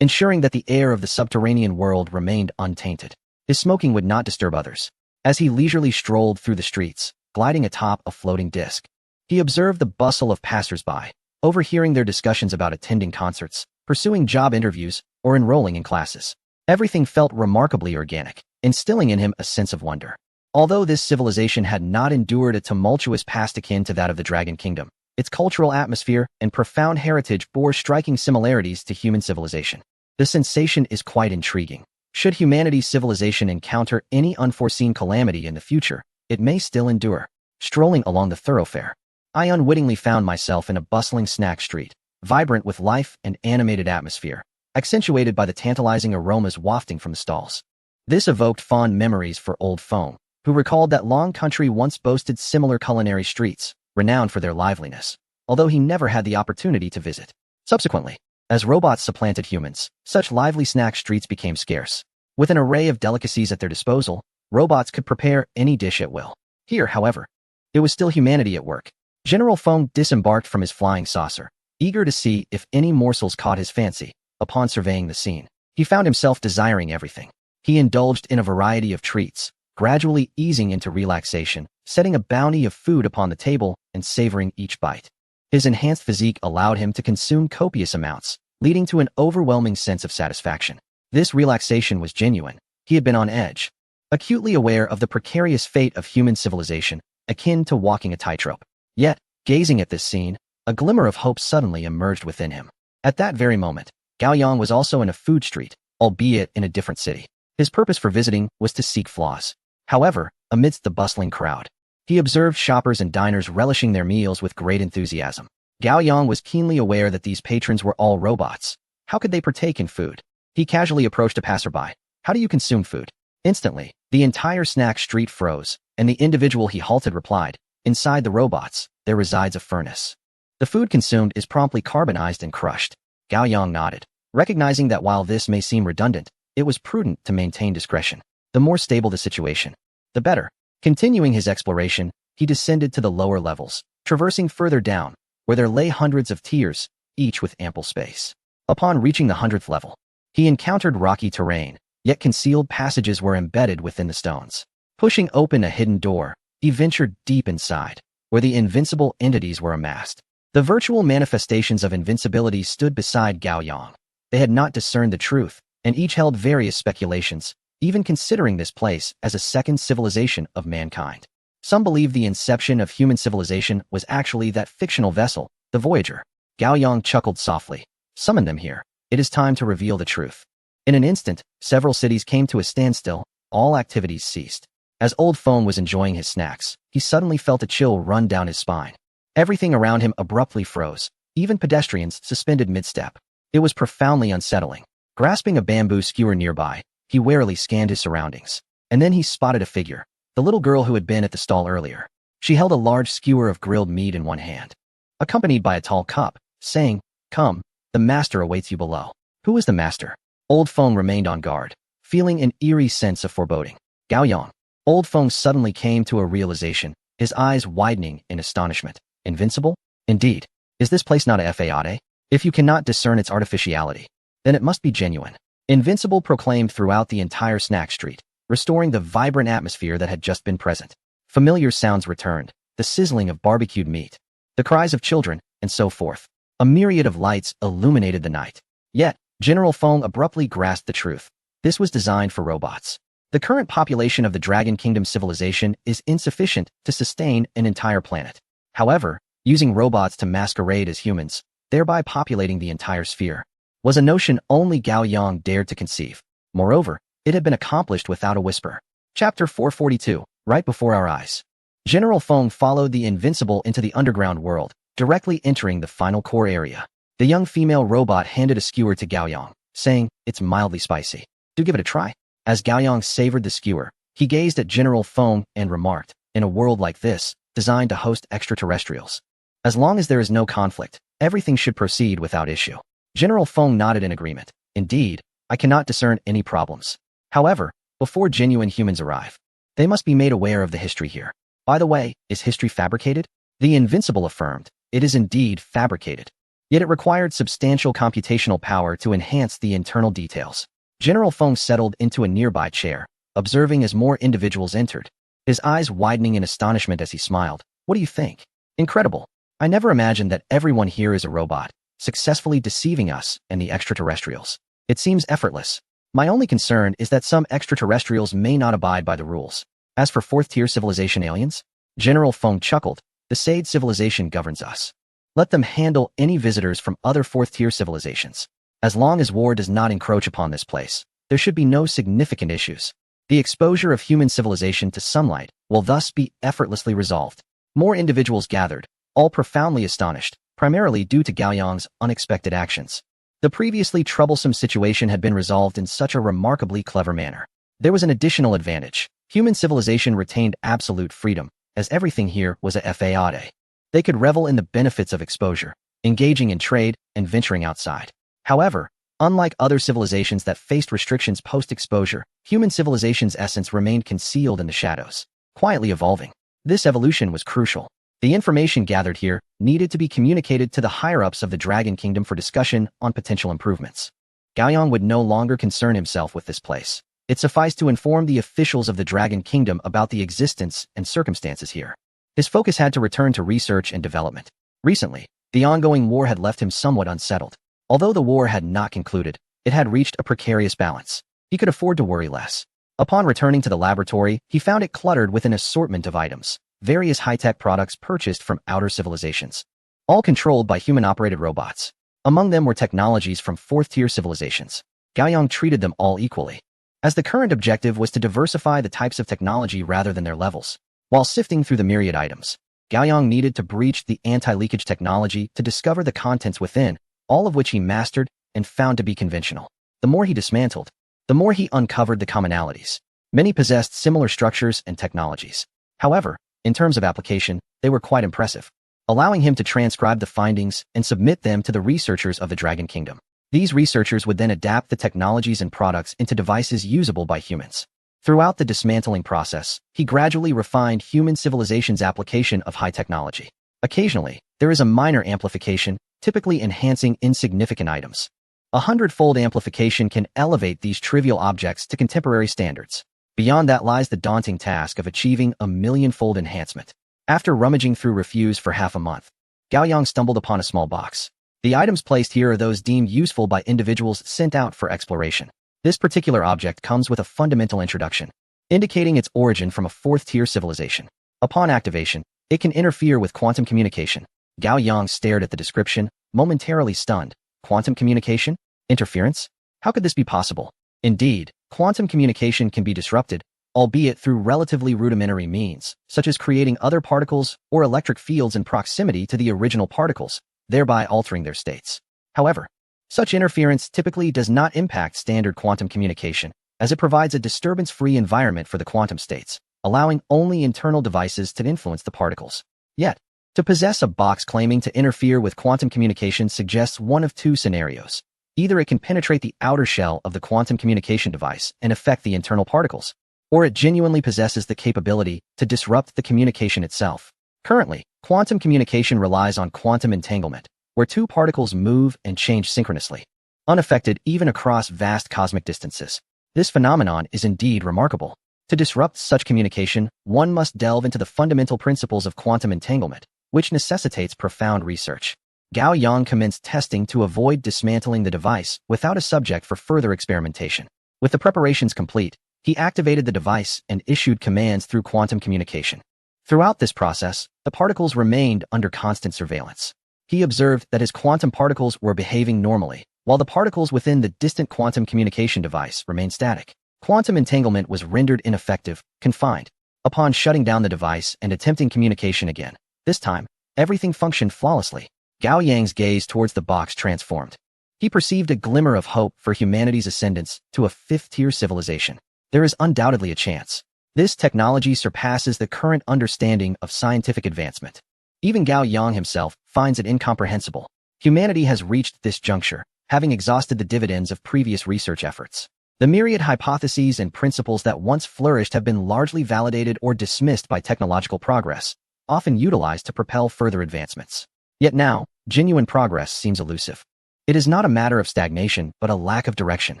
ensuring that the air of the subterranean world remained untainted. His smoking would not disturb others. As he leisurely strolled through the streets, gliding atop a floating disc, he observed the bustle of passers-by, overhearing their discussions about attending concerts, pursuing job interviews, or enrolling in classes. Everything felt remarkably organic, instilling in him a sense of wonder. Although this civilization had not endured a tumultuous past akin to that of the Dragon Kingdom, its cultural atmosphere and profound heritage bore striking similarities to human civilization. The sensation is quite intriguing. Should humanity's civilization encounter any unforeseen calamity in the future, it may still endure. Strolling along the thoroughfare, I unwittingly found myself in a bustling snack street, vibrant with life and animated atmosphere, accentuated by the tantalizing aromas wafting from the stalls. This evoked fond memories for old Fong, who recalled that Long Country once boasted similar culinary streets, renowned for their liveliness, although he never had the opportunity to visit. Subsequently, as robots supplanted humans, such lively snack streets became scarce. With an array of delicacies at their disposal, robots could prepare any dish at will. Here, however, it was still humanity at work. General Fong disembarked from his flying saucer, eager to see if any morsels caught his fancy. Upon surveying the scene, he found himself desiring everything. He indulged in a variety of treats, gradually easing into relaxation, setting a bounty of food upon the table and savoring each bite. His enhanced physique allowed him to consume copious amounts, leading to an overwhelming sense of satisfaction. This relaxation was genuine. He had been on edge, acutely aware of the precarious fate of human civilization, akin to walking a tightrope. Yet, gazing at this scene, a glimmer of hope suddenly emerged within him. At that very moment, Gaoyang was also in a food street, albeit in a different city. His purpose for visiting was to seek flaws. However, amidst the bustling crowd, he observed shoppers and diners relishing their meals with great enthusiasm. Gaoyang was keenly aware that these patrons were all robots. How could they partake in food? He casually approached a passerby. How do you consume food? Instantly, the entire snack street froze, and the individual he halted replied, inside the robots, there resides a furnace. The food consumed is promptly carbonized and crushed. Gaoyang nodded, recognizing that while this may seem redundant, it was prudent to maintain discretion. The more stable the situation, the better. Continuing his exploration, he descended to the lower levels, traversing further down, where there lay hundreds of tiers, each with ample space. Upon reaching the 100th level, he encountered rocky terrain, yet concealed passages were embedded within the stones. Pushing open a hidden door, he ventured deep inside, where the invincible entities were amassed. The virtual manifestations of invincibility stood beside Gaoyang. They had not discerned the truth, and each held various speculations, even considering this place as a second civilization of mankind. Some believe the inception of human civilization was actually that fictional vessel, the Voyager. Gaoyang chuckled softly. Summon them here. It is time to reveal the truth. In an instant, several cities came to a standstill. All activities ceased. As old Fong was enjoying his snacks, he suddenly felt a chill run down his spine. Everything around him abruptly froze, even pedestrians suspended mid-step. It was profoundly unsettling. Grasping a bamboo skewer nearby, he warily scanned his surroundings. And then he spotted a figure, the little girl who had been at the stall earlier. She held a large skewer of grilled meat in one hand, accompanied by a tall cup, saying, "Come, the master awaits you below." Who is the master? Old Fong remained on guard, feeling an eerie sense of foreboding. Gaoyang. Old Fong suddenly came to a realization, his eyes widening in astonishment. Invincible? Indeed. Is this place not a fade? If you cannot discern its artificiality, then it must be genuine. Invincible proclaimed throughout the entire snack street, restoring the vibrant atmosphere that had just been present. Familiar sounds returned, the sizzling of barbecued meat, the cries of children, and so forth. A myriad of lights illuminated the night. Yet, General Fong abruptly grasped the truth. This was designed for robots. The current population of the Dragon Kingdom civilization is insufficient to sustain an entire planet. However, using robots to masquerade as humans, thereby populating the entire sphere, was a notion only Gaoyang dared to conceive. Moreover, it had been accomplished without a whisper. Chapter 442, right before our eyes. General Fong followed the Invincible into the underground world, directly entering the final core area. The young female robot handed a skewer to Gaoyang, saying, "It's mildly spicy. Do give it a try." As Gaoyang savored the skewer, he gazed at General Fong and remarked, "In a world like this, designed to host extraterrestrials, as long as there is no conflict, everything should proceed without issue." General Fong nodded in agreement. "Indeed, I cannot discern any problems. However, before genuine humans arrive, they must be made aware of the history here." By the way, is history fabricated? The Invincible affirmed, "It is indeed fabricated." Yet it required substantial computational power to enhance the internal details. General Fong settled into a nearby chair, observing as more individuals entered, his eyes widening in astonishment as he smiled. "What do you think? Incredible. I never imagined that everyone here is a robot, successfully deceiving us and the extraterrestrials. It seems effortless. My only concern is that some extraterrestrials may not abide by the rules. As for fourth-tier civilization aliens," General Fong chuckled, "the Sade civilization governs us. Let them handle any visitors from other fourth-tier civilizations. As long as war does not encroach upon this place, there should be no significant issues. The exposure of human civilization to sunlight will thus be effortlessly resolved. More individuals gathered, all profoundly astonished, primarily due to Gao Yang's unexpected actions. The previously troublesome situation had been resolved in such a remarkably clever manner. There was an additional advantage. Human civilization retained absolute freedom, as everything here was a fade. They could revel in the benefits of exposure, engaging in trade and venturing outside. However, unlike other civilizations that faced restrictions post-exposure, human civilization's essence remained concealed in the shadows, quietly evolving. This evolution was crucial. The information gathered here needed to be communicated to the higher-ups of the Dragon Kingdom for discussion on potential improvements. Gao Yang would no longer concern himself with this place. It sufficed to inform the officials of the Dragon Kingdom about the existence and circumstances here. His focus had to return to research and development. Recently, the ongoing war had left him somewhat unsettled. Although the war had not concluded, it had reached a precarious balance. He could afford to worry less. Upon returning to the laboratory, he found it cluttered with an assortment of items, various high-tech products purchased from outer civilizations, all controlled by human-operated robots. Among them were technologies from fourth-tier civilizations. Gao Yang treated them all equally, as the current objective was to diversify the types of technology rather than their levels. While sifting through the myriad items, Gao Yang needed to breach the anti-leakage technology to discover the contents within, all of which he mastered and found to be conventional. The more he dismantled, the more he uncovered the commonalities. Many possessed similar structures and technologies. However, in terms of application, they were quite impressive, allowing him to transcribe the findings and submit them to the researchers of the Dragon Kingdom. These researchers would then adapt the technologies and products into devices usable by humans. Throughout the dismantling process, he gradually refined human civilization's application of high technology. Occasionally, there is a minor amplification, typically enhancing insignificant items. 100-fold amplification can elevate these trivial objects to contemporary standards. Beyond that lies the daunting task of achieving a 1,000,000-fold enhancement. After rummaging through refuse for half a month, Gao Yang stumbled upon a small box. The items placed here are those deemed useful by individuals sent out for exploration. This particular object comes with a fundamental introduction, indicating its origin from a fourth-tier civilization. Upon activation, it can interfere with quantum communication. Gao Yang stared at the description, momentarily stunned. Quantum communication? Interference? How could this be possible? Indeed, quantum communication can be disrupted, albeit through relatively rudimentary means, such as creating other particles or electric fields in proximity to the original particles, thereby altering their states. However, such interference typically does not impact standard quantum communication, as it provides a disturbance-free environment for the quantum states, allowing only internal devices to influence the particles. Yet, to possess a box claiming to interfere with quantum communication suggests one of two scenarios. Either it can penetrate the outer shell of the quantum communication device and affect the internal particles, or it genuinely possesses the capability to disrupt the communication itself. Currently, quantum communication relies on quantum entanglement, where two particles move and change synchronously, unaffected even across vast cosmic distances. This phenomenon is indeed remarkable. To disrupt such communication, one must delve into the fundamental principles of quantum entanglement, which necessitates profound research. Gao Yang commenced testing to avoid dismantling the device without a subject for further experimentation. With the preparations complete, he activated the device and issued commands through quantum communication. Throughout this process, the particles remained under constant surveillance. He observed that his quantum particles were behaving normally, while the particles within the distant quantum communication device remained static. Quantum entanglement was rendered ineffective, confined. Upon shutting down the device and attempting communication again, this time, everything functioned flawlessly. Gao Yang's gaze towards the box transformed. He perceived a glimmer of hope for humanity's ascendance to a fifth-tier civilization. There is undoubtedly a chance. This technology surpasses the current understanding of scientific advancement. Even Gao Yang himself finds it incomprehensible. Humanity has reached this juncture, having exhausted the dividends of previous research efforts. The myriad hypotheses and principles that once flourished have been largely validated or dismissed by technological progress, often utilized to propel further advancements. Yet now, genuine progress seems elusive. It is not a matter of stagnation, but a lack of direction.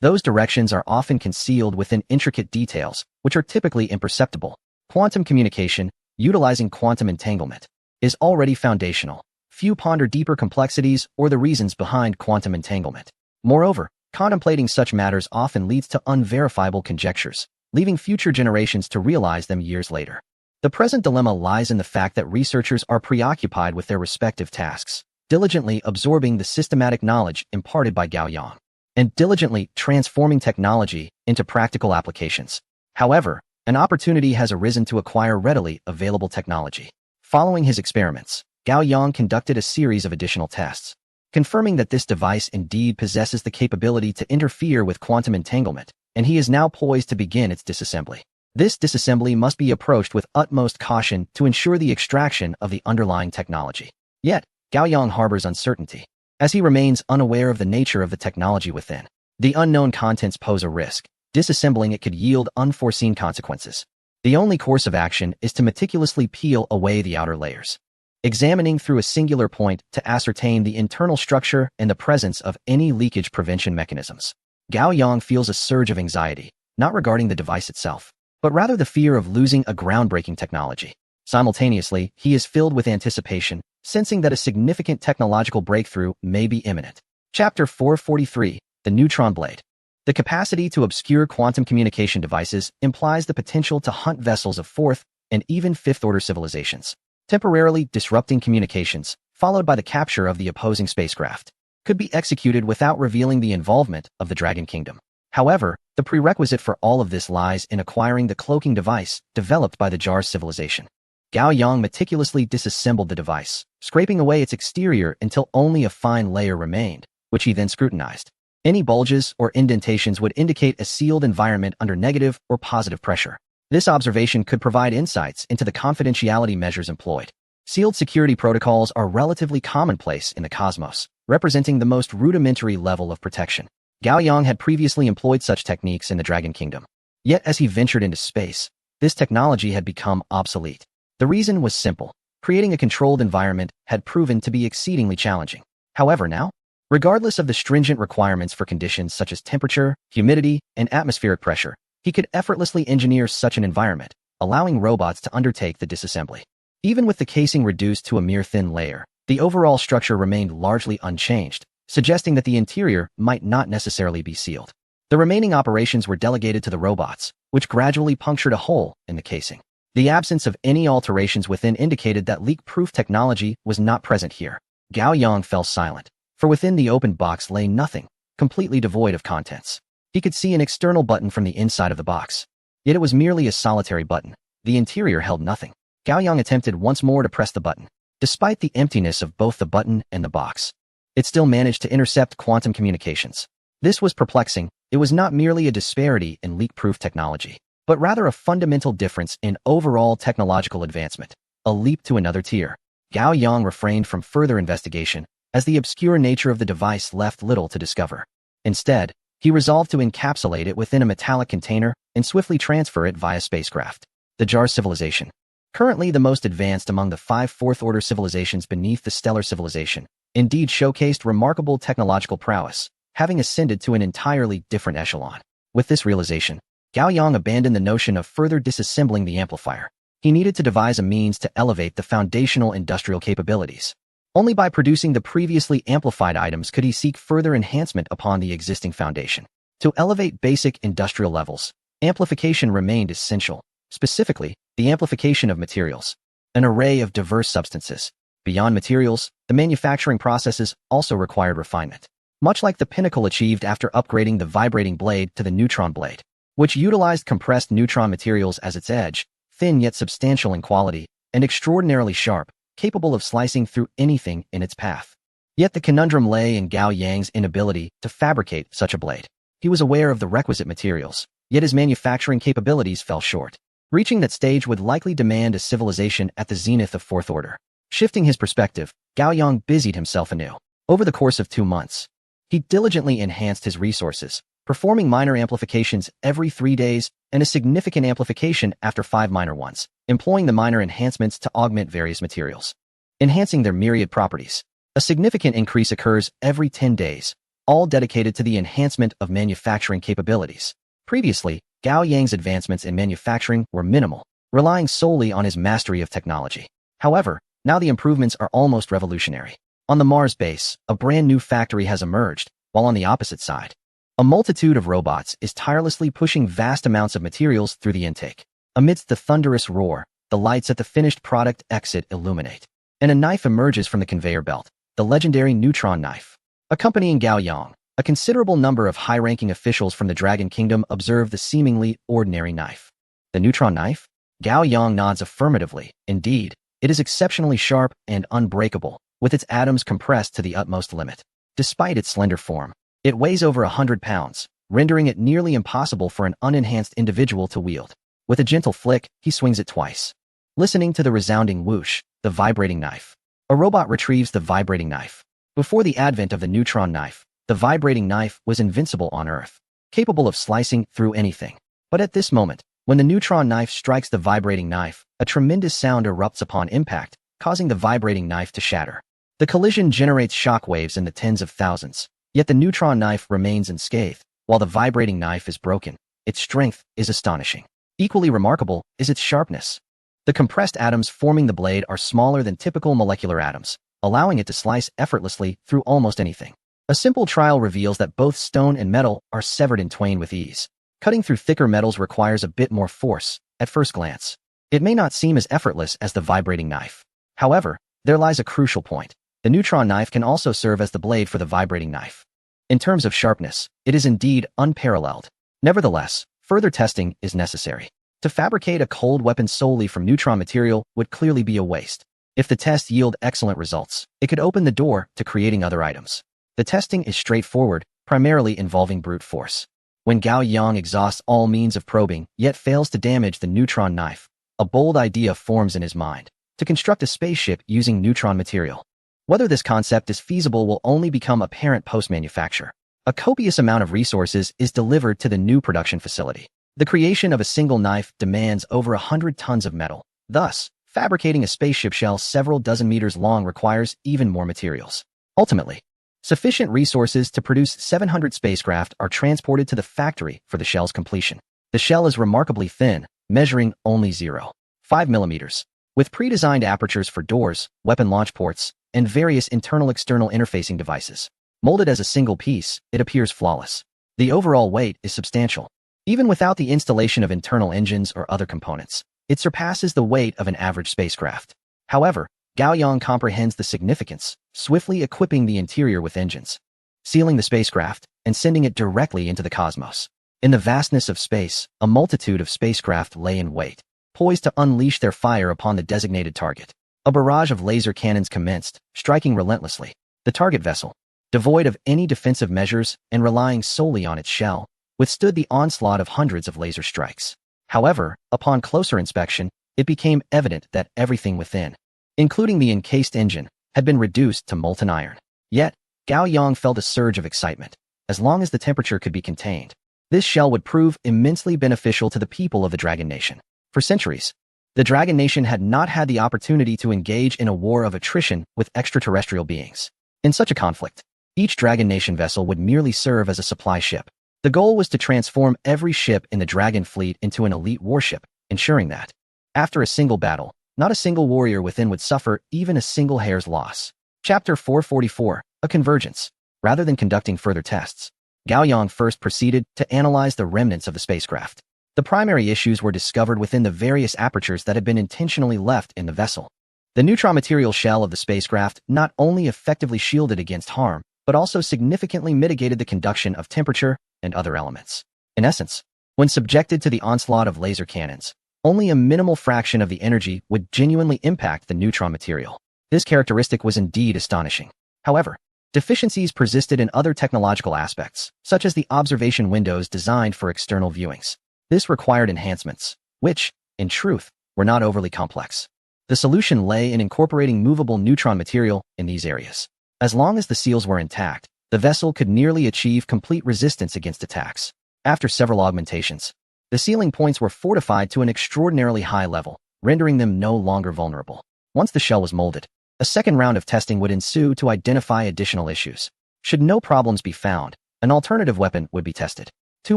Those directions are often concealed within intricate details, which are typically imperceptible. Quantum communication, utilizing quantum entanglement, is already foundational. Few ponder deeper complexities or the reasons behind quantum entanglement. Moreover, contemplating such matters often leads to unverifiable conjectures, leaving future generations to realize them years later. The present dilemma lies in the fact that researchers are preoccupied with their respective tasks, diligently absorbing the systematic knowledge imparted by Gao Yang. and diligently transforming technology into practical applications. However, an opportunity has arisen to acquire readily available technology. Following his experiments, Gao Yang conducted a series of additional tests, confirming that this device indeed possesses the capability to interfere with quantum entanglement, and he is now poised to begin its disassembly. This disassembly must be approached with utmost caution to ensure the extraction of the underlying technology. Yet, Gao Yang harbors uncertainty, as he remains unaware of the nature of the technology within. The unknown contents pose a risk. Disassembling it could yield unforeseen consequences. The only course of action is to meticulously peel away the outer layers, examining through a singular point to ascertain the internal structure and the presence of any leakage prevention mechanisms. Gao Yang feels a surge of anxiety, not regarding the device itself, but rather the fear of losing a groundbreaking technology. Simultaneously, he is filled with anticipation, sensing that a significant technological breakthrough may be imminent. Chapter 443, The Neutron Blade. The capacity to obscure quantum communication devices implies the potential to hunt vessels of fourth and even fifth-order civilizations. Temporarily disrupting communications, followed by the capture of the opposing spacecraft, could be executed without revealing the involvement of the Dragon Kingdom. However, the prerequisite for all of this lies in acquiring the cloaking device developed by the Jar's civilization. Gao Yang meticulously disassembled the device, scraping away its exterior until only a fine layer remained, which he then scrutinized. Any bulges or indentations would indicate a sealed environment under negative or positive pressure. This observation could provide insights into the confidentiality measures employed. Sealed security protocols are relatively commonplace in the cosmos, representing the most rudimentary level of protection. Gao Yang had previously employed such techniques in the Dragon Kingdom. Yet as he ventured into space, this technology had become obsolete. The reason was simple. Creating a controlled environment had proven to be exceedingly challenging. However, now, regardless of the stringent requirements for conditions such as temperature, humidity, and atmospheric pressure, he could effortlessly engineer such an environment, allowing robots to undertake the disassembly. Even with the casing reduced to a mere thin layer, the overall structure remained largely unchanged, suggesting that the interior might not necessarily be sealed. The remaining operations were delegated to the robots, which gradually punctured a hole in the casing. The absence of any alterations within indicated that leak-proof technology was not present here. Gao Yang fell silent, for within the open box lay nothing, completely devoid of contents. He could see an external button from the inside of the box. Yet it was merely a solitary button. The interior held nothing. Gao Yang attempted once more to press the button. Despite the emptiness of both the button and the box, it still managed to intercept quantum communications. This was perplexing. It was not merely a disparity in leak-proof technology, but rather a fundamental difference in overall technological advancement, a leap to another tier. Gao Yang refrained from further investigation, as the obscure nature of the device left little to discover. Instead, he resolved to encapsulate it within a metallic container and swiftly transfer it via spacecraft. The Jar civilization, currently the most advanced among the 5 fourth-order civilizations beneath the stellar civilization, indeed showcased remarkable technological prowess, having ascended to an entirely different echelon. With this realization, Gao Yang abandoned the notion of further disassembling the amplifier. He needed to devise a means to elevate the foundational industrial capabilities. Only by producing the previously amplified items could he seek further enhancement upon the existing foundation. To elevate basic industrial levels, amplification remained essential, specifically, the amplification of materials, an array of diverse substances. Beyond materials, the manufacturing processes also required refinement, much like the pinnacle achieved after upgrading the vibrating blade to the neutron blade, which utilized compressed neutron materials as its edge, thin yet substantial in quality, and extraordinarily sharp, capable of slicing through anything in its path. Yet the conundrum lay in Gao Yang's inability to fabricate such a blade. He was aware of the requisite materials, yet his manufacturing capabilities fell short. Reaching that stage would likely demand a civilization at the zenith of fourth order. Shifting his perspective, Gao Yang busied himself anew. Over the course of 2 months, he diligently enhanced his resources, performing minor amplifications every 3 days and a significant amplification after 5 minor ones, employing the minor enhancements to augment various materials, enhancing their myriad properties. A significant increase occurs every 10 days, all dedicated to the enhancement of manufacturing capabilities. Previously, Gao Yang's advancements in manufacturing were minimal, relying solely on his mastery of technology. However, now the improvements are almost revolutionary. On the Mars base, a brand new factory has emerged, while on the opposite side, a multitude of robots is tirelessly pushing vast amounts of materials through the intake. Amidst the thunderous roar, the lights at the finished product exit illuminate, and a knife emerges from the conveyor belt, the legendary neutron knife. Accompanying Gao Yang, A considerable number of high-ranking officials from the Dragon Kingdom observe the seemingly ordinary knife. The neutron knife? Gao Yang nods affirmatively. Indeed, it is exceptionally sharp and unbreakable, with its atoms compressed to the utmost limit. Despite its slender form, it weighs over 100 pounds, rendering it nearly impossible for an unenhanced individual to wield. With a gentle flick, he swings it twice. Listening to the resounding whoosh, the vibrating knife. A robot retrieves the vibrating knife. Before the advent of the neutron knife, the vibrating knife was invincible on Earth, capable of slicing through anything. But at this moment, when the neutron knife strikes the vibrating knife, a tremendous sound erupts upon impact, causing the vibrating knife to shatter. The collision generates shock waves in the tens of thousands, yet the neutron knife remains unscathed, while the vibrating knife is broken. Its strength is astonishing. Equally remarkable is its sharpness. The compressed atoms forming the blade are smaller than typical molecular atoms, allowing it to slice effortlessly through almost anything. A simple trial reveals that both stone and metal are severed in twain with ease. Cutting through thicker metals requires a bit more force, at first glance. It may not seem as effortless as the vibrating knife. However, there lies a crucial point. The neutron knife can also serve as the blade for the vibrating knife. In terms of sharpness, it is indeed unparalleled. Nevertheless, further testing is necessary. To fabricate a cold weapon solely from neutron material would clearly be a waste. If the test yield excellent results, it could open the door to creating other items. The testing is straightforward, primarily involving brute force. When Gao Yang exhausts all means of probing, yet fails to damage the neutron knife, a bold idea forms in his mind: to construct a spaceship using neutron material. Whether this concept is feasible will only become apparent post-manufacture. A copious amount of resources is delivered to the new production facility. The creation of a single knife demands over 100 tons of metal. Thus, fabricating a spaceship shell several dozen meters long requires even more materials. Ultimately, sufficient resources to produce 700 spacecraft are transported to the factory for the shell's completion. The shell is remarkably thin, measuring only 0.5 millimeters. With pre-designed apertures for doors, weapon launch ports, and various internal-external interfacing devices. Molded as a single piece, it appears flawless. The overall weight is substantial. Even without the installation of internal engines or other components, it surpasses the weight of an average spacecraft. However, Gao Yang comprehends the significance, swiftly equipping the interior with engines, sealing the spacecraft, and sending it directly into the cosmos. In the vastness of space, a multitude of spacecraft lay in wait, poised to unleash their fire upon the designated target. A barrage of laser cannons commenced, striking relentlessly. The target vessel, devoid of any defensive measures and relying solely on its shell, withstood the onslaught of hundreds of laser strikes. However, upon closer inspection, it became evident that everything within, including the encased engine, had been reduced to molten iron. Yet, Gao Yang felt a surge of excitement. As long as the temperature could be contained, this shell would prove immensely beneficial to the people of the Dragon Nation. For centuries, the Dragon Nation had not had the opportunity to engage in a war of attrition with extraterrestrial beings. In such a conflict, each Dragon Nation vessel would merely serve as a supply ship. The goal was to transform every ship in the Dragon fleet into an elite warship, ensuring that, after a single battle, not a single warrior within would suffer even a single hair's loss. Chapter 444, A Convergence. Rather than conducting further tests, Gao Yang first proceeded to analyze the remnants of the spacecraft. The primary issues were discovered within the various apertures that had been intentionally left in the vessel. The neutron material shell of the spacecraft not only effectively shielded against harm, but also significantly mitigated the conduction of temperature and other elements. In essence, when subjected to the onslaught of laser cannons, only a minimal fraction of the energy would genuinely impact the neutron material. This characteristic was indeed astonishing. However, deficiencies persisted in other technological aspects, such as the observation windows designed for external viewings. This required enhancements, which, in truth, were not overly complex. The solution lay in incorporating movable neutron material in these areas. As long as the seals were intact, the vessel could nearly achieve complete resistance against attacks. After several augmentations, the sealing points were fortified to an extraordinarily high level, rendering them no longer vulnerable. Once the shell was molded, a second round of testing would ensue to identify additional issues. Should no problems be found, an alternative weapon would be tested. 2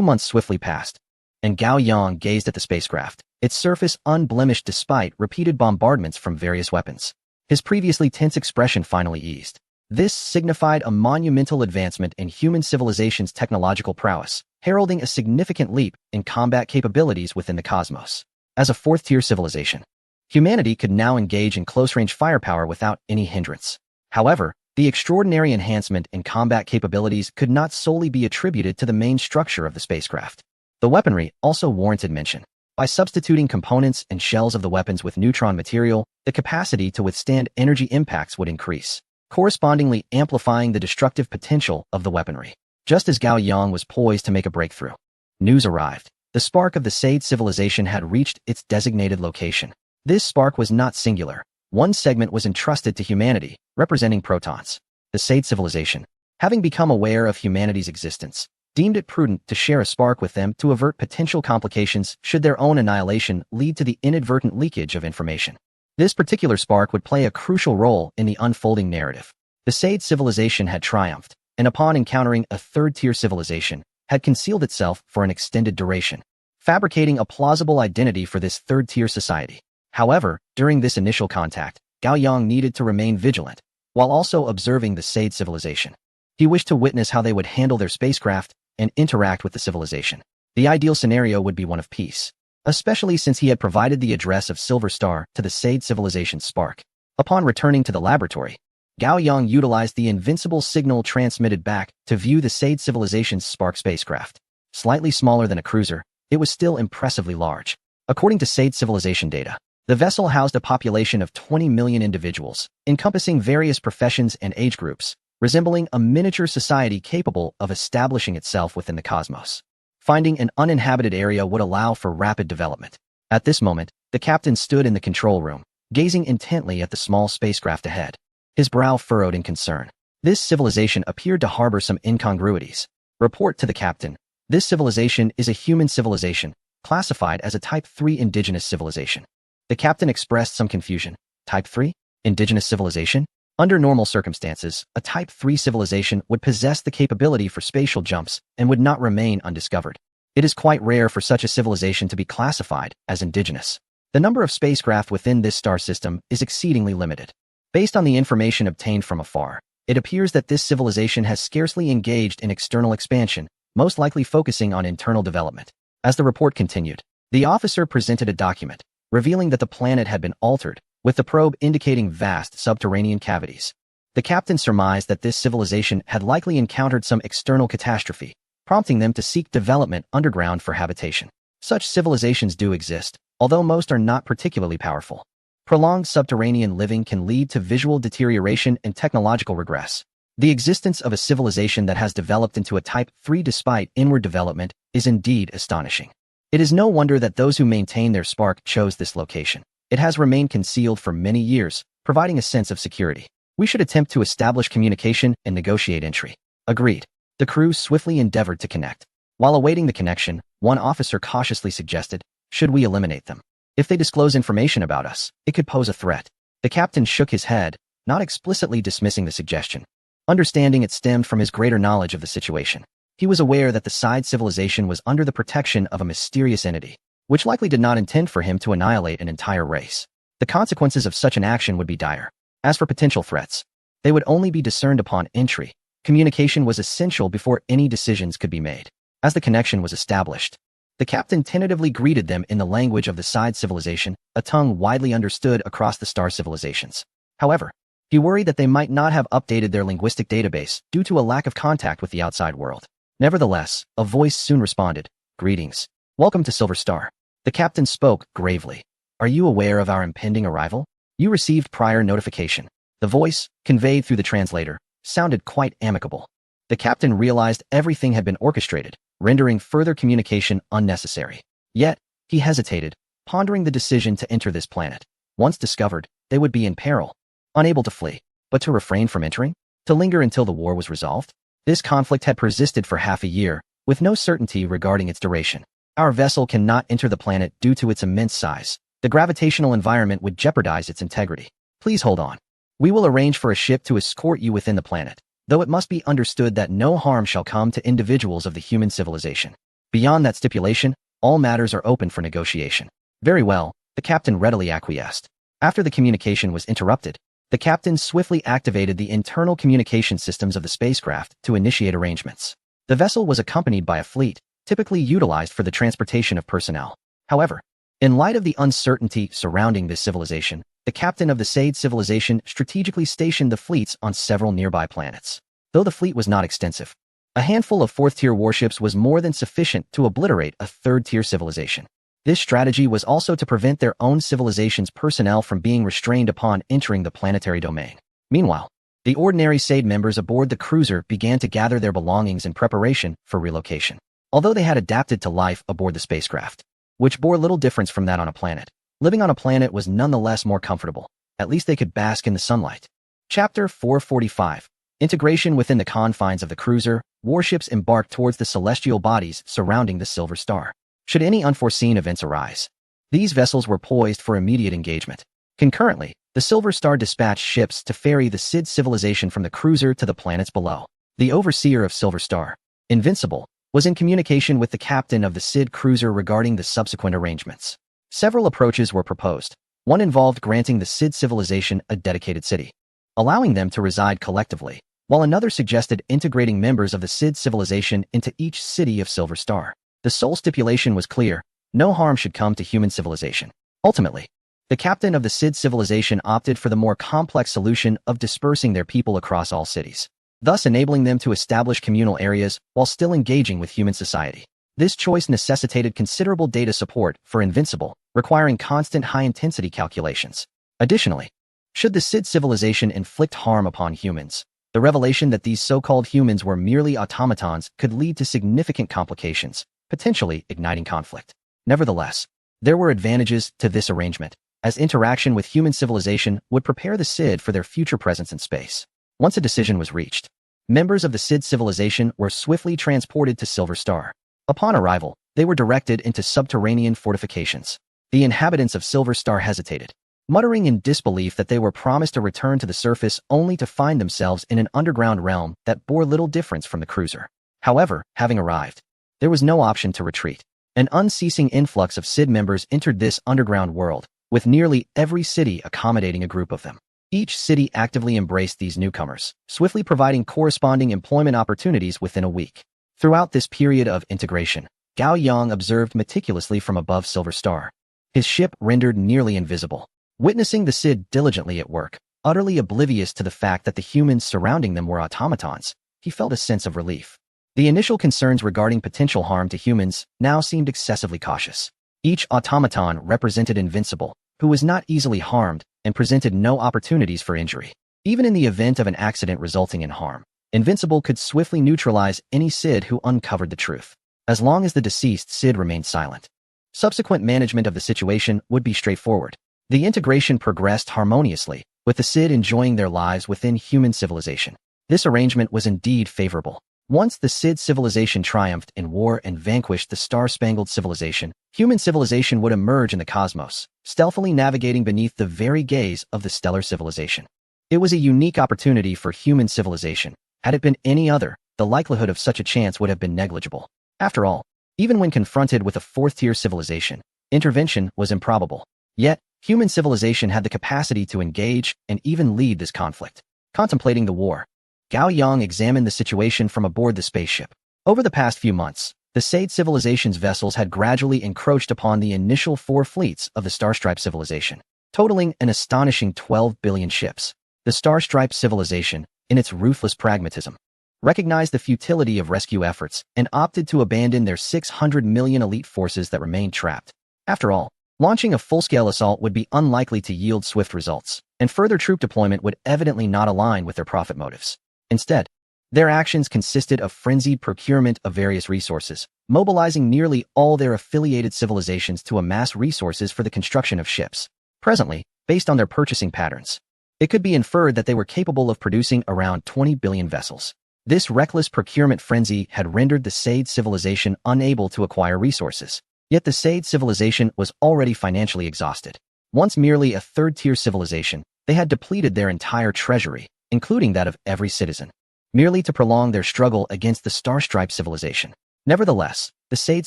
months swiftly passed, and Gao Yang gazed at the spacecraft, its surface unblemished despite repeated bombardments from various weapons. His previously tense expression finally eased. This signified a monumental advancement in human civilization's technological prowess, heralding a significant leap in combat capabilities within the cosmos. As a fourth-tier civilization, humanity could now engage in close-range firepower without any hindrance. However, The extraordinary enhancement in combat capabilities could not solely be attributed to the main structure of the spacecraft. The weaponry also warranted mention. By substituting components and shells of the weapons with neutron material, the capacity to withstand energy impacts would increase, correspondingly amplifying the destructive potential of the weaponry. Just as Gao Yang was poised to make a breakthrough, news arrived. The spark of the Sade civilization had reached its designated location. This spark was not singular. One segment was entrusted to humanity, representing protons. The Sade civilization, having become aware of humanity's existence, deemed it prudent to share a spark with them to avert potential complications should their own annihilation lead to the inadvertent leakage of information. This particular spark would play a crucial role in the unfolding narrative. The Sade civilization had triumphed, and upon encountering a third-tier civilization, had concealed itself for an extended duration, fabricating a plausible identity for this third-tier society. However, during this initial contact, Gao Yang needed to remain vigilant, while also observing the Sade civilization. He wished to witness how they would handle their spacecraft and interact with the civilization. The ideal scenario would be one of peace, especially since he had provided the address of Silver Star to the Sade civilization's spark. Upon returning to the laboratory, Gao Yang utilized the invincible signal transmitted back to view the Sade civilization's spark spacecraft. Slightly smaller than a cruiser, it was still impressively large. According to Sade civilization data, the vessel housed a population of 20 million individuals, encompassing various professions and age groups, resembling a miniature society capable of establishing itself within the cosmos. Finding an uninhabited area would allow for rapid development. At this moment, the captain stood in the control room, gazing intently at the small spacecraft ahead. His brow furrowed in concern. This civilization appeared to harbor some incongruities. Report to the captain. This civilization is a human civilization, classified as a Type 3 indigenous civilization. The captain expressed some confusion. Type 3? Indigenous civilization? Under normal circumstances, a Type 3 civilization would possess the capability for spatial jumps and would not remain undiscovered. It is quite rare for such a civilization to be classified as indigenous. The number of spacecraft within this star system is exceedingly limited. Based on the information obtained from afar, it appears that this civilization has scarcely engaged in external expansion, most likely focusing on internal development. As the report continued, the officer presented a document, revealing that the planet had been altered, with the probe indicating vast subterranean cavities. The captain surmised that this civilization had likely encountered some external catastrophe, prompting them to seek development underground for habitation. Such civilizations do exist, although most are not particularly powerful. Prolonged subterranean living can lead to visual deterioration and technological regress. The existence of a civilization that has developed into a Type 3 despite inward development is indeed astonishing. It is no wonder that those who maintain their spark chose this location. It has remained concealed for many years, providing a sense of security. We should attempt to establish communication and negotiate entry. Agreed. The crew swiftly endeavored to connect. While awaiting the connection, one officer cautiously suggested, should we eliminate them? If they disclose information about us, it could pose a threat. The captain shook his head, not explicitly dismissing the suggestion. Understanding it stemmed from his greater knowledge of the situation. He was aware that the Sade civilization was under the protection of a mysterious entity, which likely did not intend for him to annihilate an entire race. The consequences of such an action would be dire. As for potential threats, they would only be discerned upon entry. Communication was essential before any decisions could be made. As the connection was established, the captain tentatively greeted them in the language of the Sade civilization, a tongue widely understood across the star civilizations. However, he worried that they might not have updated their linguistic database due to a lack of contact with the outside world. Nevertheless, a voice soon responded, "Greetings. Welcome to Silver Star." The captain spoke gravely. "Are you aware of our impending arrival? You received prior notification." The voice, conveyed through the translator, sounded quite amicable. The captain realized everything had been orchestrated, rendering further communication unnecessary. Yet, he hesitated, pondering the decision to enter this planet. Once discovered, they would be in peril. Unable to flee, but to refrain from entering? To linger until the war was resolved? This conflict had persisted for half a year, with no certainty regarding its duration. Our vessel cannot enter the planet due to its immense size. The gravitational environment would jeopardize its integrity. Please hold on. We will arrange for a ship to escort you within the planet, though it must be understood that no harm shall come to individuals of the human civilization. Beyond that stipulation, all matters are open for negotiation. Very well, the captain readily acquiesced. After the communication was interrupted, the captain swiftly activated the internal communication systems of the spacecraft to initiate arrangements. The vessel was accompanied by a fleet, typically utilized for the transportation of personnel. However, In light of the uncertainty surrounding this civilization, the captain of the Sade civilization strategically stationed the fleets on several nearby planets. Though the fleet was not extensive, a handful of fourth-tier warships was more than sufficient to obliterate a third-tier civilization. This strategy was also to prevent their own civilization's personnel from being restrained upon entering the planetary domain. Meanwhile, the ordinary Sade members aboard the cruiser began to gather their belongings in preparation for relocation. Although they had adapted to life aboard the spacecraft, which bore little difference from that on a planet, living on a planet was nonetheless more comfortable. At least they could bask in the sunlight. Chapter 445. Integration within the confines of the cruiser, warships embarked towards the celestial bodies surrounding the Silver Star. Should any unforeseen events arise, these vessels were poised for immediate engagement. Concurrently, the Silver Star dispatched ships to ferry the Sid civilization from the cruiser to the planets below. The overseer of Silver Star, Invincible, was in communication with the captain of the Sid cruiser regarding the subsequent arrangements. Several approaches were proposed. One involved granting the Sid civilization a dedicated city, allowing them to reside collectively, while another suggested integrating members of the Sid civilization into each city of Silver Star. The sole stipulation was clear: no harm should come to human civilization. Ultimately, the captain of the Sid civilization opted for the more complex solution of dispersing their people across all cities, thus enabling them to establish communal areas while still engaging with human society. This choice necessitated considerable data support for Invincible, requiring constant high-intensity calculations. Additionally, should the Sid civilization inflict harm upon humans, the revelation that these so-called humans were merely automatons could lead to significant complications, potentially igniting conflict. Nevertheless, there were advantages to this arrangement, as interaction with human civilization would prepare the Sid for their future presence in space. Once a decision was reached, members of the Sid civilization were swiftly transported to Silver Star. Upon arrival, they were directed into subterranean fortifications. The inhabitants of Silver Star hesitated, muttering in disbelief that they were promised a return to the surface only to find themselves in an underground realm that bore little difference from the cruiser. However, having arrived, there was no option to retreat. An unceasing influx of Sid members entered this underground world, with nearly every city accommodating a group of them. Each city actively embraced these newcomers, swiftly providing corresponding employment opportunities within a week. Throughout this period of integration, Gao Yang observed meticulously from above Silver Star, his ship rendered nearly invisible. Witnessing the Sid diligently at work, utterly oblivious to the fact that the humans surrounding them were automatons, he felt a sense of relief. The initial concerns regarding potential harm to humans now seemed excessively cautious. Each automaton represented Invincible, who was not easily harmed and presented no opportunities for injury. Even in the event of an accident resulting in harm, Invincible could swiftly neutralize any Sid who uncovered the truth, as long as the deceased Sid remained silent. Subsequent management of the situation would be straightforward. The integration progressed harmoniously, with the Sid enjoying their lives within human civilization. This arrangement was indeed favorable. Once the Sid civilization triumphed in war and vanquished the Star-Spangled civilization, human civilization would emerge in the cosmos, stealthily navigating beneath the very gaze of the stellar civilization. It was a unique opportunity for human civilization. Had it been any other, the likelihood of such a chance would have been negligible. After all, even when confronted with a fourth-tier civilization, intervention was improbable. Yet, human civilization had the capacity to engage and even lead this conflict. Contemplating the war, Gao Yang examined the situation from aboard the spaceship. Over the past few months, the Sade civilization's vessels had gradually encroached upon the initial 4 fleets of the Starstripe civilization, totaling an astonishing 12 billion ships. The Starstripe civilization, in its ruthless pragmatism, recognized the futility of rescue efforts and opted to abandon their 600 million elite forces that remained trapped. After all, launching a full-scale assault would be unlikely to yield swift results, and further troop deployment would evidently not align with their profit motives. Instead, their actions consisted of frenzied procurement of various resources, mobilizing nearly all their affiliated civilizations to amass resources for the construction of ships. Presently, based on their purchasing patterns, it could be inferred that they were capable of producing around 20 billion vessels. This reckless procurement frenzy had rendered the Sade civilization unable to acquire resources. Yet the Sade civilization was already financially exhausted. Once merely a third-tier civilization, they had depleted their entire treasury, including that of every citizen, merely to prolong their struggle against the Starstripe civilization. Nevertheless, the Sade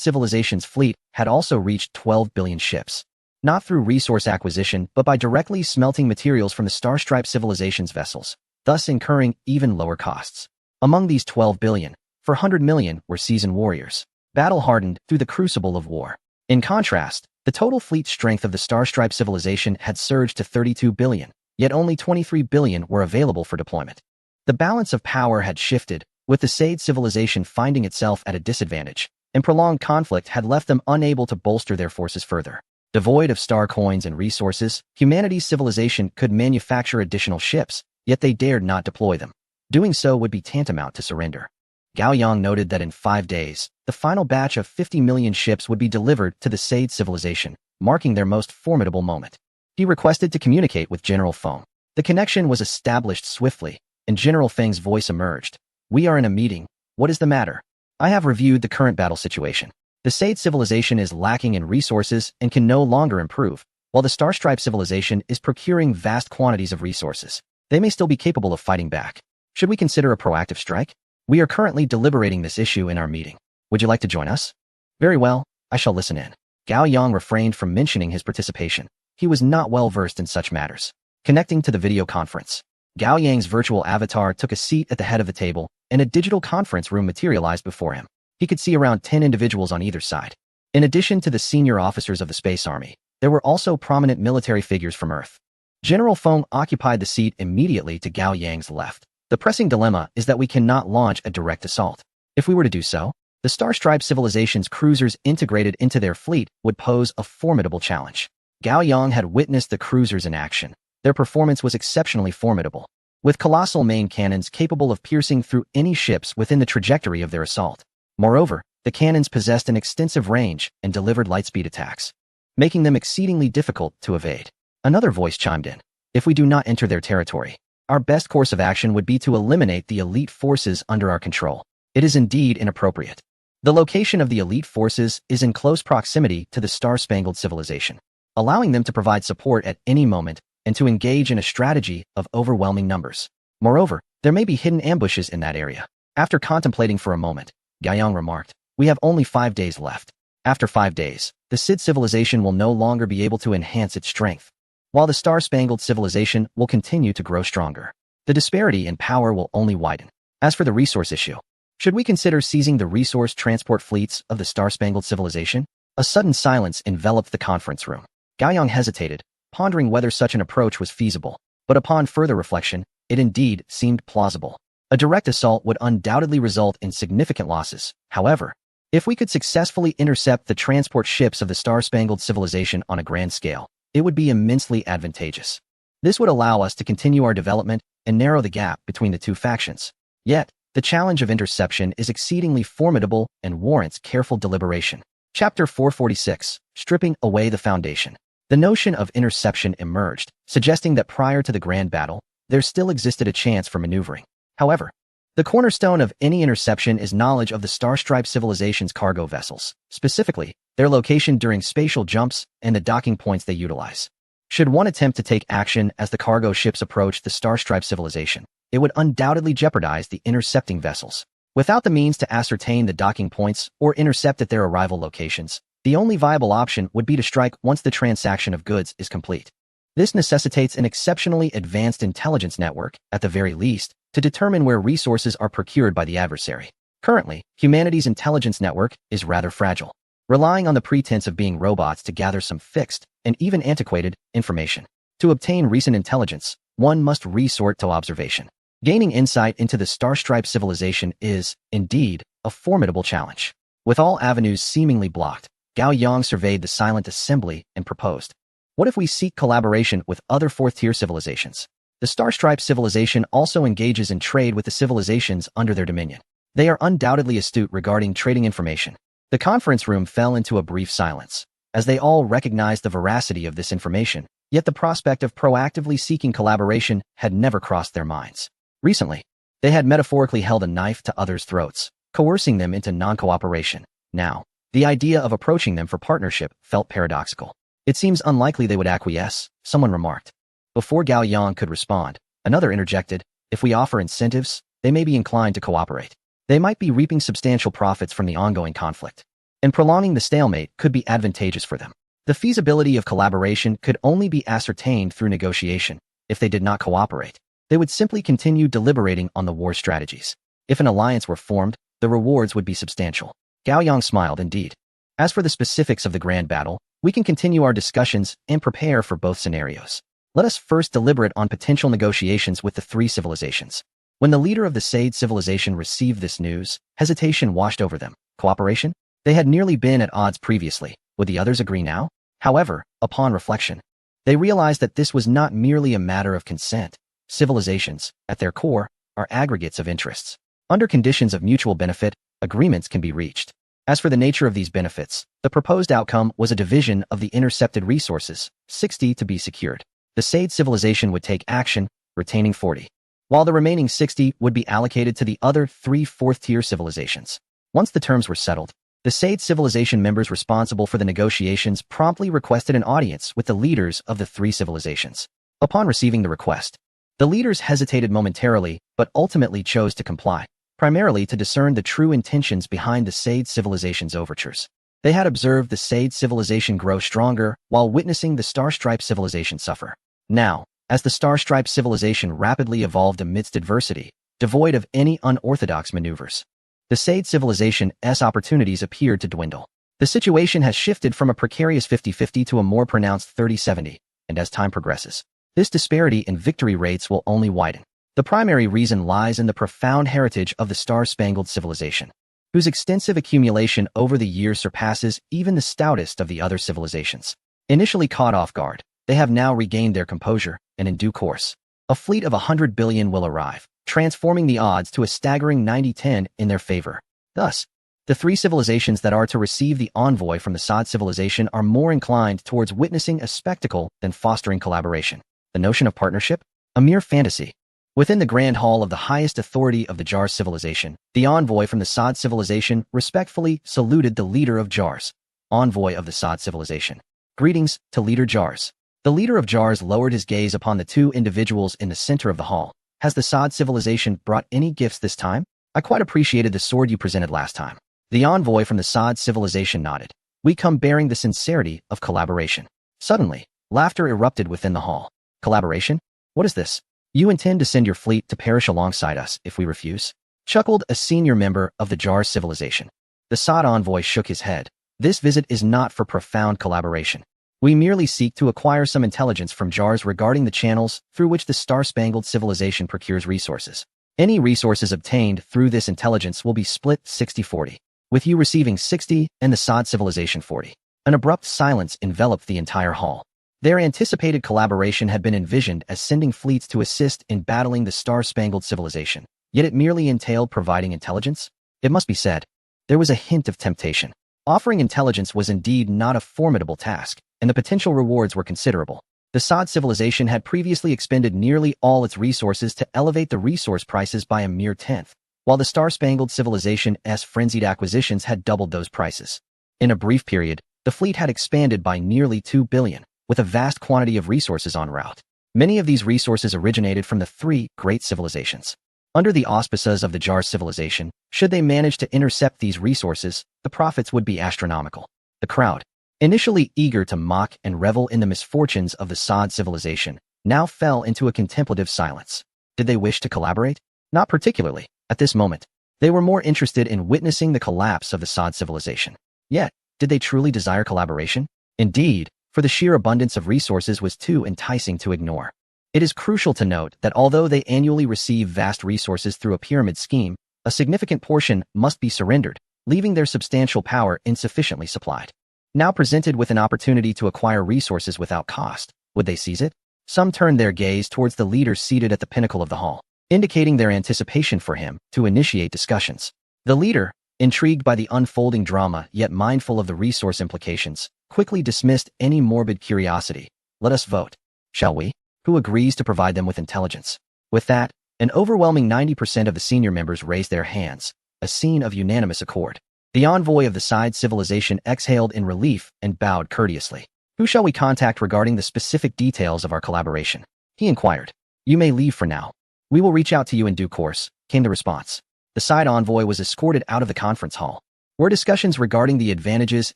civilization's fleet had also reached 12 billion ships, not through resource acquisition but by directly smelting materials from the Starstripe civilization's vessels, thus incurring even lower costs. Among these 12 billion, 400 million were seasoned warriors, battle-hardened through the crucible of war. In contrast, the The total fleet strength of the Starstripe civilization had surged to 32 billion, yet only 23 billion were available for deployment. The balance of power had shifted, with the Sade civilization finding itself at a disadvantage, and prolonged conflict had left them unable to bolster their forces further. Devoid of star coins and resources, humanity's civilization could manufacture additional ships, yet they dared not deploy them. Doing so would be tantamount to surrender. Gao Yang noted that in 5 days, the final batch of 50 million ships would be delivered to the Sade civilization, marking their most formidable moment. He requested to communicate with General Feng. The connection was established swiftly, and General Feng's voice emerged. "We are in a meeting. What is the matter? I have reviewed the current battle situation. The Sade civilization is lacking in resources and can no longer improve, while the Starstripe civilization is procuring vast quantities of resources. They may still be capable of fighting back. Should we consider a proactive strike? We are currently deliberating this issue in our meeting. Would you like to join us?" "Very well, I shall listen in." Gao Yang refrained from mentioning his participation. He was not well versed in such matters. Connecting to the video conference, Gao Yang's virtual avatar took a seat at the head of the table, and a digital conference room materialized before him. He could see around 10 individuals on either side. In addition to the senior officers of the Space Army, there were also prominent military figures from Earth. General Feng occupied the seat immediately to Gao Yang's left. "The pressing dilemma is that we cannot launch a direct assault. If we were to do so, the Starstripe civilization's cruisers integrated into their fleet would pose a formidable challenge." Gao Yang had witnessed the cruisers in action. Their performance was exceptionally formidable, with colossal main cannons capable of piercing through any ships within the trajectory of their assault. Moreover, the cannons possessed an extensive range and delivered lightspeed attacks, making them exceedingly difficult to evade. Another voice chimed in. "If we do not enter their territory, our best course of action would be to eliminate the elite forces under our control. It is indeed inappropriate. The location of the elite forces is in close proximity to the Star-Spangled civilization, allowing them to provide support at any moment and to engage in a strategy of overwhelming numbers. Moreover, there may be hidden ambushes in that area." After contemplating for a moment, Gao Yang remarked, "We have only 5 days left. After 5 days, the Sid civilization will no longer be able to enhance its strength, while the Star-Spangled civilization will continue to grow stronger. The disparity in power will only widen. As for the resource issue, should we consider seizing the resource transport fleets of the Star-Spangled civilization?" A sudden silence enveloped the conference room. Gao Yang hesitated, pondering whether such an approach was feasible, but upon further reflection, it indeed seemed plausible. A direct assault would undoubtedly result in significant losses. However, if we could successfully intercept the transport ships of the Star-Spangled civilization on a grand scale, it would be immensely advantageous. This would allow us to continue our development and narrow the gap between the two factions. Yet, the challenge of interception is exceedingly formidable and warrants careful deliberation. Chapter 446, Stripping Away the Foundation. The notion of interception emerged, suggesting that prior to the grand battle, there still existed a chance for maneuvering. However, the cornerstone of any interception is knowledge of the Starstripe civilization's cargo vessels, specifically, their location during spatial jumps and the docking points they utilize. Should one attempt to take action as the cargo ships approach the Starstripe civilization, it would undoubtedly jeopardize the intercepting vessels. Without the means to ascertain the docking points or intercept at their arrival locations, the only viable option would be to strike once the transaction of goods is complete. This necessitates an exceptionally advanced intelligence network, at the very least, to determine where resources are procured by the adversary. Currently, humanity's intelligence network is rather fragile, relying on the pretense of being robots to gather some fixed and even antiquated information. To obtain recent intelligence, one must resort to observation. Gaining insight into the Starstripe civilization is, indeed, a formidable challenge. With all avenues seemingly blocked, Gao Yang surveyed the silent assembly and proposed, "What if we seek collaboration with other fourth-tier civilizations? The Starstripe civilization also engages in trade with the civilizations under their dominion. They are undoubtedly astute regarding trading information." The conference room fell into a brief silence, as they all recognized the veracity of this information, yet the prospect of proactively seeking collaboration had never crossed their minds. Recently, they had metaphorically held a knife to others' throats, coercing them into non-cooperation. Now, the idea of approaching them for partnership felt paradoxical. "It seems unlikely they would acquiesce," someone remarked. Before Gao Yang could respond, another interjected, "If we offer incentives, they may be inclined to cooperate. They might be reaping substantial profits from the ongoing conflict, and prolonging the stalemate could be advantageous for them." The feasibility of collaboration could only be ascertained through negotiation. If they did not cooperate, they would simply continue deliberating on the war strategies. If an alliance were formed, the rewards would be substantial. Gao Yang smiled indeed. As for the specifics of the grand battle, We can continue our discussions and prepare for both scenarios. Let us first deliberate on potential negotiations with the three civilizations. When the leader of the Sade civilization received this news, hesitation washed over them. Cooperation? They had nearly been at odds previously. Would the others agree now? However, upon reflection, they realized that this was not merely a matter of consent. Civilizations, at their core, are aggregates of interests. Under conditions of mutual benefit, agreements can be reached. As for the nature of these benefits, the proposed outcome was a division of the intercepted resources, 60 to be secured. The Sade civilization would take action, retaining 40, while the remaining 60 would be allocated to the other three fourth-tier civilizations. Once the terms were settled, the Sade civilization members responsible for the negotiations promptly requested an audience with the leaders of the three civilizations. Upon receiving the request, the leaders hesitated momentarily but ultimately chose to comply, primarily to discern the true intentions behind the Sade civilization's overtures. They had observed the Sade civilization grow stronger while witnessing the Star-Stripe civilization suffer. Now, as the Star-Stripe civilization rapidly evolved amidst adversity, devoid of any unorthodox maneuvers, the Sade civilization's opportunities appeared to dwindle. The situation has shifted from a precarious 50-50 to a more pronounced 30-70, and as time progresses, this disparity in victory rates will only widen. The primary reason lies in the profound heritage of the Star-Spangled civilization, whose extensive accumulation over the years surpasses even the stoutest of the other civilizations. Initially caught off guard, they have now regained their composure, and in due course, a fleet of 100 billion will arrive, transforming the odds to a staggering 90-10 in their favor. Thus, the three civilizations that are to receive the envoy from the Sade civilization are more inclined towards witnessing a spectacle than fostering collaboration. The notion of partnership? A mere fantasy. Within the grand hall of the highest authority of the Jars civilization, the envoy from the Sade civilization respectfully saluted the leader of Jars. Envoy of the Sade civilization. Greetings to Leader Jars. The leader of Jars lowered his gaze upon the two individuals in the center of the hall. Has the Sade civilization brought any gifts this time? I quite appreciated the sword you presented last time. The envoy from the Sade civilization nodded. We come bearing the sincerity of collaboration. Suddenly, laughter erupted within the hall. Collaboration? What is this? You intend to send your fleet to perish alongside us if we refuse? Chuckled a senior member of the Jars civilization. The Sade envoy shook his head. This visit is not for profound collaboration. We merely seek to acquire some intelligence from Jars regarding the channels through which the Star-Spangled civilization procures resources. Any resources obtained through this intelligence will be split 60-40, with you receiving 60 and the Sade civilization 40. An abrupt silence enveloped the entire hall. Their anticipated collaboration had been envisioned as sending fleets to assist in battling the Star-Spangled civilization, yet it merely entailed providing intelligence. It must be said, there was a hint of temptation. Offering intelligence was indeed not a formidable task, and the potential rewards were considerable. The Sade civilization had previously expended nearly all its resources to elevate the resource prices by a mere tenth, while the Star-Spangled civilization's frenzied acquisitions had doubled those prices. In a brief period, the fleet had expanded by nearly 2 billion, with a vast quantity of resources en route. Many of these resources originated from the three great civilizations. Under the auspices of the Jar civilization, should they manage to intercept these resources, the profits would be astronomical. The crowd, initially eager to mock and revel in the misfortunes of the Sade civilization, now fell into a contemplative silence. Did they wish to collaborate? Not particularly. At this moment, they were more interested in witnessing the collapse of the Sade civilization. Yet, did they truly desire collaboration? Indeed, for the sheer abundance of resources was too enticing to ignore. It is crucial to note that although they annually receive vast resources through a pyramid scheme, a significant portion must be surrendered, leaving their substantial power insufficiently supplied. Now presented with an opportunity to acquire resources without cost, would they seize it? Some turned their gaze towards the leader seated at the pinnacle of the hall, indicating their anticipation for him to initiate discussions. The leader, intrigued by the unfolding drama yet mindful of the resource implications, quickly dismissed any morbid curiosity. Let us vote, shall we? Who agrees to provide them with intelligence? With that, an overwhelming 90% of the senior members raised their hands, a scene of unanimous accord. The envoy of the Sade civilization exhaled in relief and bowed courteously. Who shall we contact regarding the specific details of our collaboration? He inquired. You may leave for now. We will reach out to you in due course, came the response. The Sade envoy was escorted out of the conference hall, where discussions regarding the advantages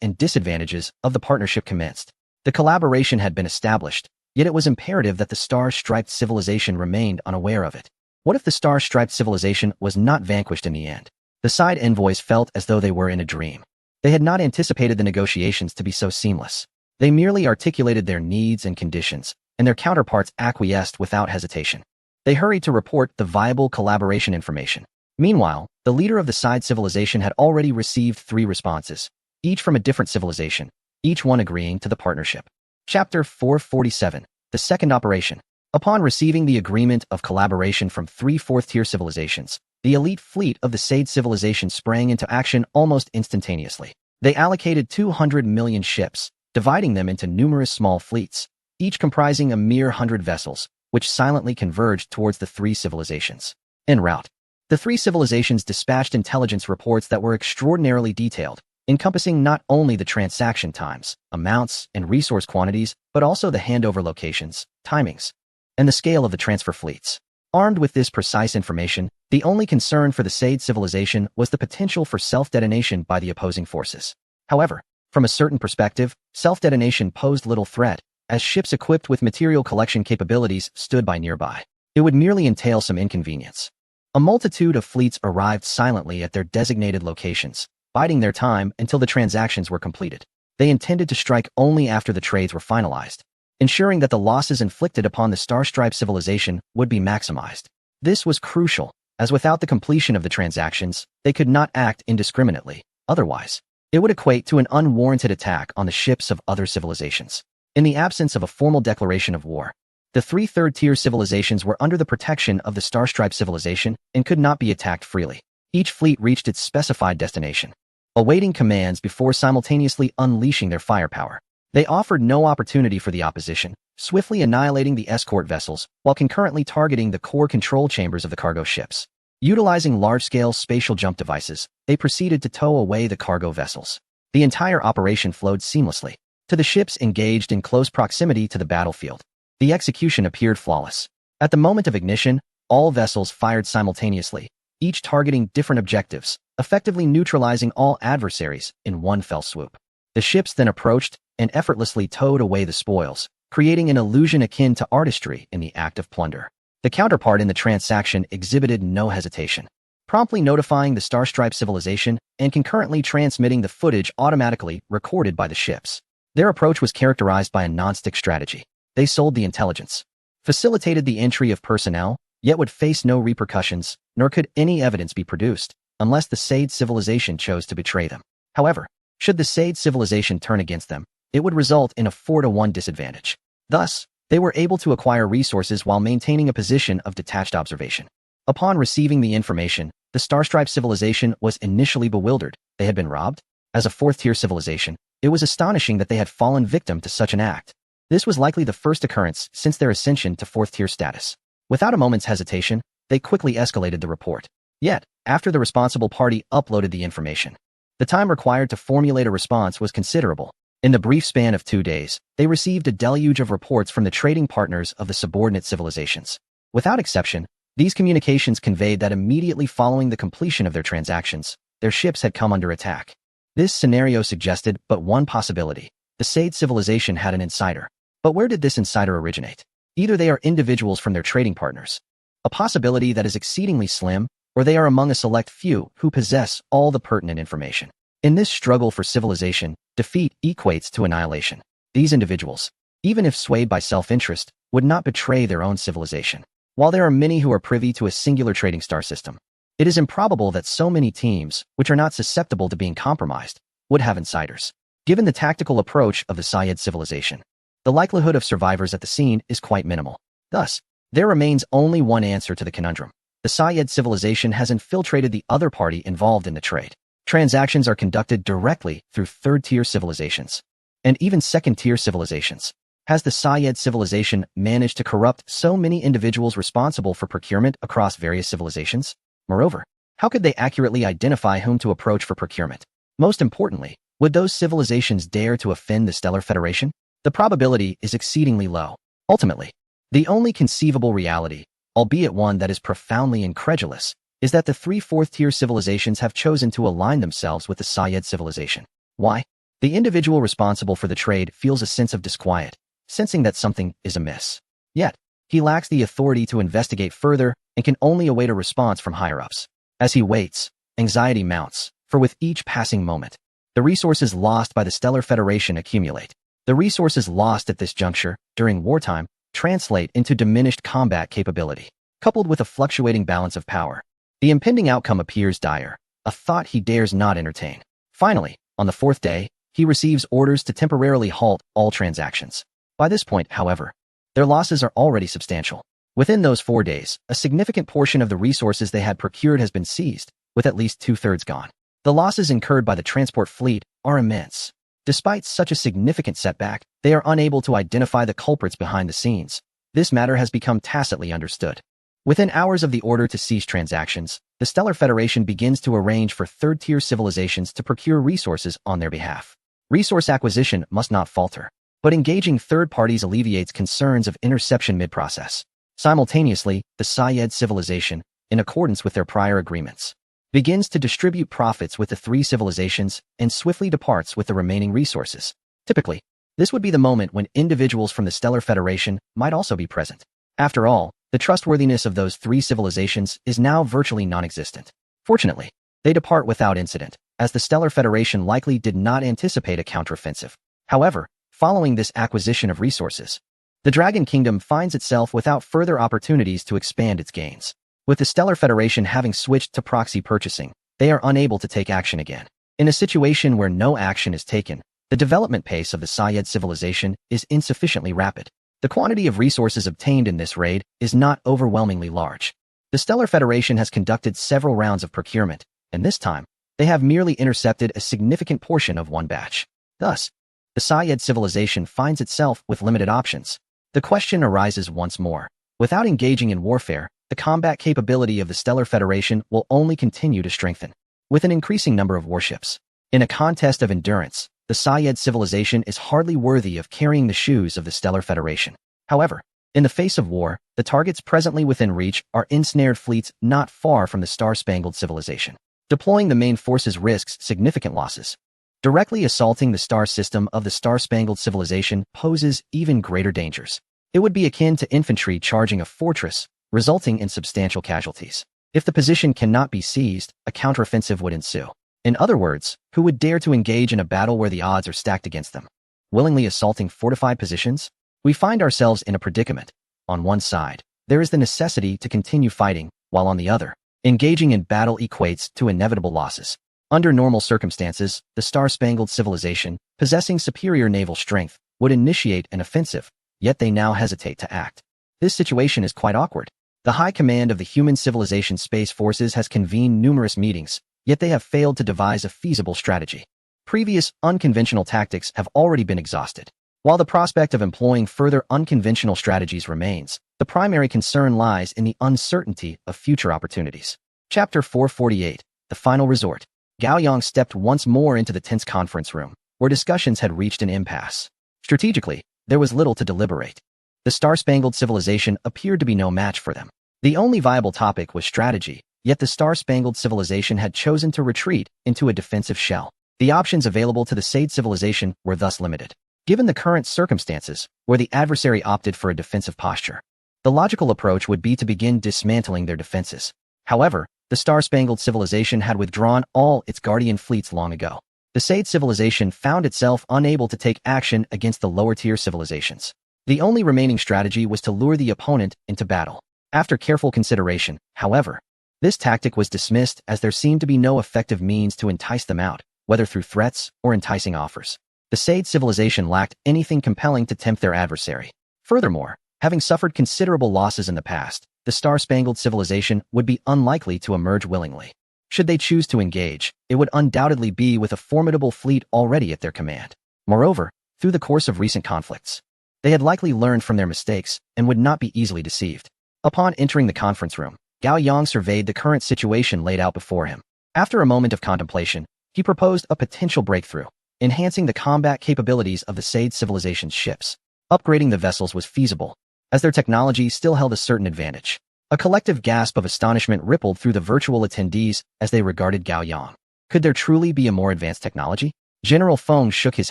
and disadvantages of the partnership commenced. The collaboration had been established, yet it was imperative that the Star-Striped civilization remained unaware of it. What if the Star-Striped civilization was not vanquished in the end? The Sade envoys felt as though they were in a dream. They had not anticipated the negotiations to be so seamless. They merely articulated their needs and conditions, and their counterparts acquiesced without hesitation. They hurried to report the viable collaboration information. Meanwhile, the leader of the side civilization had already received 3 responses, each from a different civilization, each one agreeing to the partnership. Chapter 447, the second operation. Upon receiving the agreement of collaboration from 3 fourth-tier civilizations, the elite fleet of the Sade civilization sprang into action almost instantaneously. They allocated 200 million ships, dividing them into numerous small fleets, each comprising a mere 100 vessels, which silently converged towards the 3 civilizations. En route, the 3 civilizations dispatched intelligence reports that were extraordinarily detailed, encompassing not only the transaction times, amounts, and resource quantities, but also the handover locations, timings, and the scale of the transfer fleets. Armed with this precise information, the only concern for the Sade civilization was the potential for self-detonation by the opposing forces. However, from a certain perspective, self-detonation posed little threat, as ships equipped with material collection capabilities stood by nearby. It would merely entail some inconvenience. A multitude of fleets arrived silently at their designated locations, biding their time until the transactions were completed. They intended to strike only after the trades were finalized, ensuring that the losses inflicted upon the Starstripe civilization would be maximized. This was crucial, as without the completion of the transactions, they could not act indiscriminately. Otherwise, it would equate to an unwarranted attack on the ships of other civilizations. In the absence of a formal declaration of war, the 3 third-tier civilizations were under the protection of the Starstripe civilization and could not be attacked freely. Each fleet reached its specified destination, awaiting commands before simultaneously unleashing their firepower. They offered no opportunity for the opposition, swiftly annihilating the escort vessels while concurrently targeting the core control chambers of the cargo ships. Utilizing large-scale spatial jump devices, they proceeded to tow away the cargo vessels. The entire operation flowed seamlessly to the ships engaged in close proximity to the battlefield. The execution appeared flawless. At the moment of ignition, all vessels fired simultaneously, each targeting different objectives, effectively neutralizing all adversaries in one fell swoop. The ships then approached and effortlessly towed away the spoils, creating an illusion akin to artistry in the act of plunder. The counterpart in the transaction exhibited no hesitation, promptly notifying the Starstripe civilization and concurrently transmitting the footage automatically recorded by the ships. Their approach was characterized by a non-stick strategy. They sold the intelligence, facilitated the entry of personnel, yet would face no repercussions, nor could any evidence be produced, unless the Sade civilization chose to betray them. However, should the Sade civilization turn against them, it would result in a 4-to-1 disadvantage. Thus, they were able to acquire resources while maintaining a position of detached observation. Upon receiving the information, the Starstripe civilization was initially bewildered. They had been robbed? As a 4th-tier civilization, it was astonishing that they had fallen victim to such an act. This was likely the first occurrence since their ascension to 4th-tier status. Without a moment's hesitation, they quickly escalated the report. Yet, after the responsible party uploaded the information, the time required to formulate a response was considerable. In the brief span of 2 days, they received a deluge of reports from the trading partners of the subordinate civilizations. Without exception, these communications conveyed that immediately following the completion of their transactions, their ships had come under attack. This scenario suggested but one possibility. The Sade civilization had an insider. But where did this insider originate? Either they are individuals from their trading partners, a possibility that is exceedingly slim, or they are among a select few who possess all the pertinent information. In this struggle for civilization, defeat equates to annihilation. These individuals, even if swayed by self-interest, would not betray their own civilization. While there are many who are privy to a singular trading star system, it is improbable that so many teams, which are not susceptible to being compromised, would have insiders. Given the tactical approach of the Syed civilization, the likelihood of survivors at the scene is quite minimal. Thus, there remains only one answer to the conundrum. The Syed civilization has infiltrated the other party involved in the trade. Transactions are conducted directly through 3rd-tier civilizations, and even 2nd-tier civilizations. Has the Syed civilization managed to corrupt so many individuals responsible for procurement across various civilizations? Moreover, how could they accurately identify whom to approach for procurement? Most importantly, would those civilizations dare to offend the Stellar Federation? The probability is exceedingly low. Ultimately, the only conceivable reality, albeit one that is profoundly incredulous, is that the 3 fourth-tier civilizations have chosen to align themselves with the Syed civilization. Why? The individual responsible for the trade feels a sense of disquiet, sensing that something is amiss. Yet, he lacks the authority to investigate further and can only await a response from higher-ups. As he waits, anxiety mounts, for with each passing moment, the resources lost by the Stellar Federation accumulate. The resources lost at this juncture, during wartime, translate into diminished combat capability. Coupled with a fluctuating balance of power, the impending outcome appears dire, a thought he dares not entertain. Finally, on the fourth day, he receives orders to temporarily halt all transactions. By this point, however, their losses are already substantial. Within those 4 days, a significant portion of the resources they had procured has been seized, with at least 2/3 gone. The losses incurred by the transport fleet are immense. Despite such a significant setback, they are unable to identify the culprits behind the scenes. This matter has become tacitly understood. Within hours of the order to cease transactions, the Stellar Federation begins to arrange for third-tier civilizations to procure resources on their behalf. Resource acquisition must not falter, but engaging third parties alleviates concerns of interception mid-process. Simultaneously, the Syed civilization, in accordance with their prior agreements, begins to distribute profits with the 3 civilizations and swiftly departs with the remaining resources. Typically, this would be the moment when individuals from the Stellar Federation might also be present. After all, the trustworthiness of those 3 civilizations is now virtually non-existent. Fortunately, they depart without incident, as the Stellar Federation likely did not anticipate a counteroffensive. However, following this acquisition of resources, the Dragon Kingdom finds itself without further opportunities to expand its gains. With the Stellar Federation having switched to proxy purchasing, they are unable to take action again. In a situation where no action is taken, the development pace of the Syed civilization is insufficiently rapid. The quantity of resources obtained in this raid is not overwhelmingly large. The Stellar Federation has conducted several rounds of procurement, and this time, they have merely intercepted a significant portion of one batch. Thus, the Syed civilization finds itself with limited options. The question arises once more. Without engaging in warfare, the combat capability of the Stellar Federation will only continue to strengthen. With an increasing number of warships, in a contest of endurance, the Syed civilization is hardly worthy of carrying the shoes of the Stellar Federation. However, in the face of war, the targets presently within reach are ensnared fleets not far from the Star-Spangled civilization. Deploying the main forces risks significant losses. Directly assaulting the star system of the Star-Spangled civilization poses even greater dangers. It would be akin to infantry charging a fortress, resulting in substantial casualties. If the position cannot be seized, a counteroffensive would ensue. In other words, who would dare to engage in a battle where the odds are stacked against them? Willingly assaulting fortified positions? We find ourselves in a predicament. On one side, there is the necessity to continue fighting, while on the other, engaging in battle equates to inevitable losses. Under normal circumstances, the Star-Spangled civilization, possessing superior naval strength, would initiate an offensive, yet they now hesitate to act. This situation is quite awkward. The High Command of the Human Civilization Space Forces has convened numerous meetings, yet they have failed to devise a feasible strategy. Previous unconventional tactics have already been exhausted. While the prospect of employing further unconventional strategies remains, the primary concern lies in the uncertainty of future opportunities. Chapter 448, The Final Resort. Gao Yang stepped once more into the tense conference room, where discussions had reached an impasse. Strategically, there was little to deliberate. The Star-Spangled civilization appeared to be no match for them. The only viable topic was strategy, yet the Star-Spangled civilization had chosen to retreat into a defensive shell. The options available to the Sade civilization were thus limited. Given the current circumstances, where the adversary opted for a defensive posture, the logical approach would be to begin dismantling their defenses. However, the Star-Spangled civilization had withdrawn all its guardian fleets long ago. The Sade civilization found itself unable to take action against the lower-tier civilizations. The only remaining strategy was to lure the opponent into battle. After careful consideration, however, this tactic was dismissed as there seemed to be no effective means to entice them out, whether through threats or enticing offers. The Sade civilization lacked anything compelling to tempt their adversary. Furthermore, having suffered considerable losses in the past, the Star-Spangled civilization would be unlikely to emerge willingly. Should they choose to engage, it would undoubtedly be with a formidable fleet already at their command. Moreover, through the course of recent conflicts, they had likely learned from their mistakes and would not be easily deceived. Upon entering the conference room, Gao Yang surveyed the current situation laid out before him. After a moment of contemplation, he proposed a potential breakthrough, enhancing the combat capabilities of the Sade civilization's ships. Upgrading the vessels was feasible, as their technology still held a certain advantage. A collective gasp of astonishment rippled through the virtual attendees as they regarded Gao Yang. Could there truly be a more advanced technology? General Feng shook his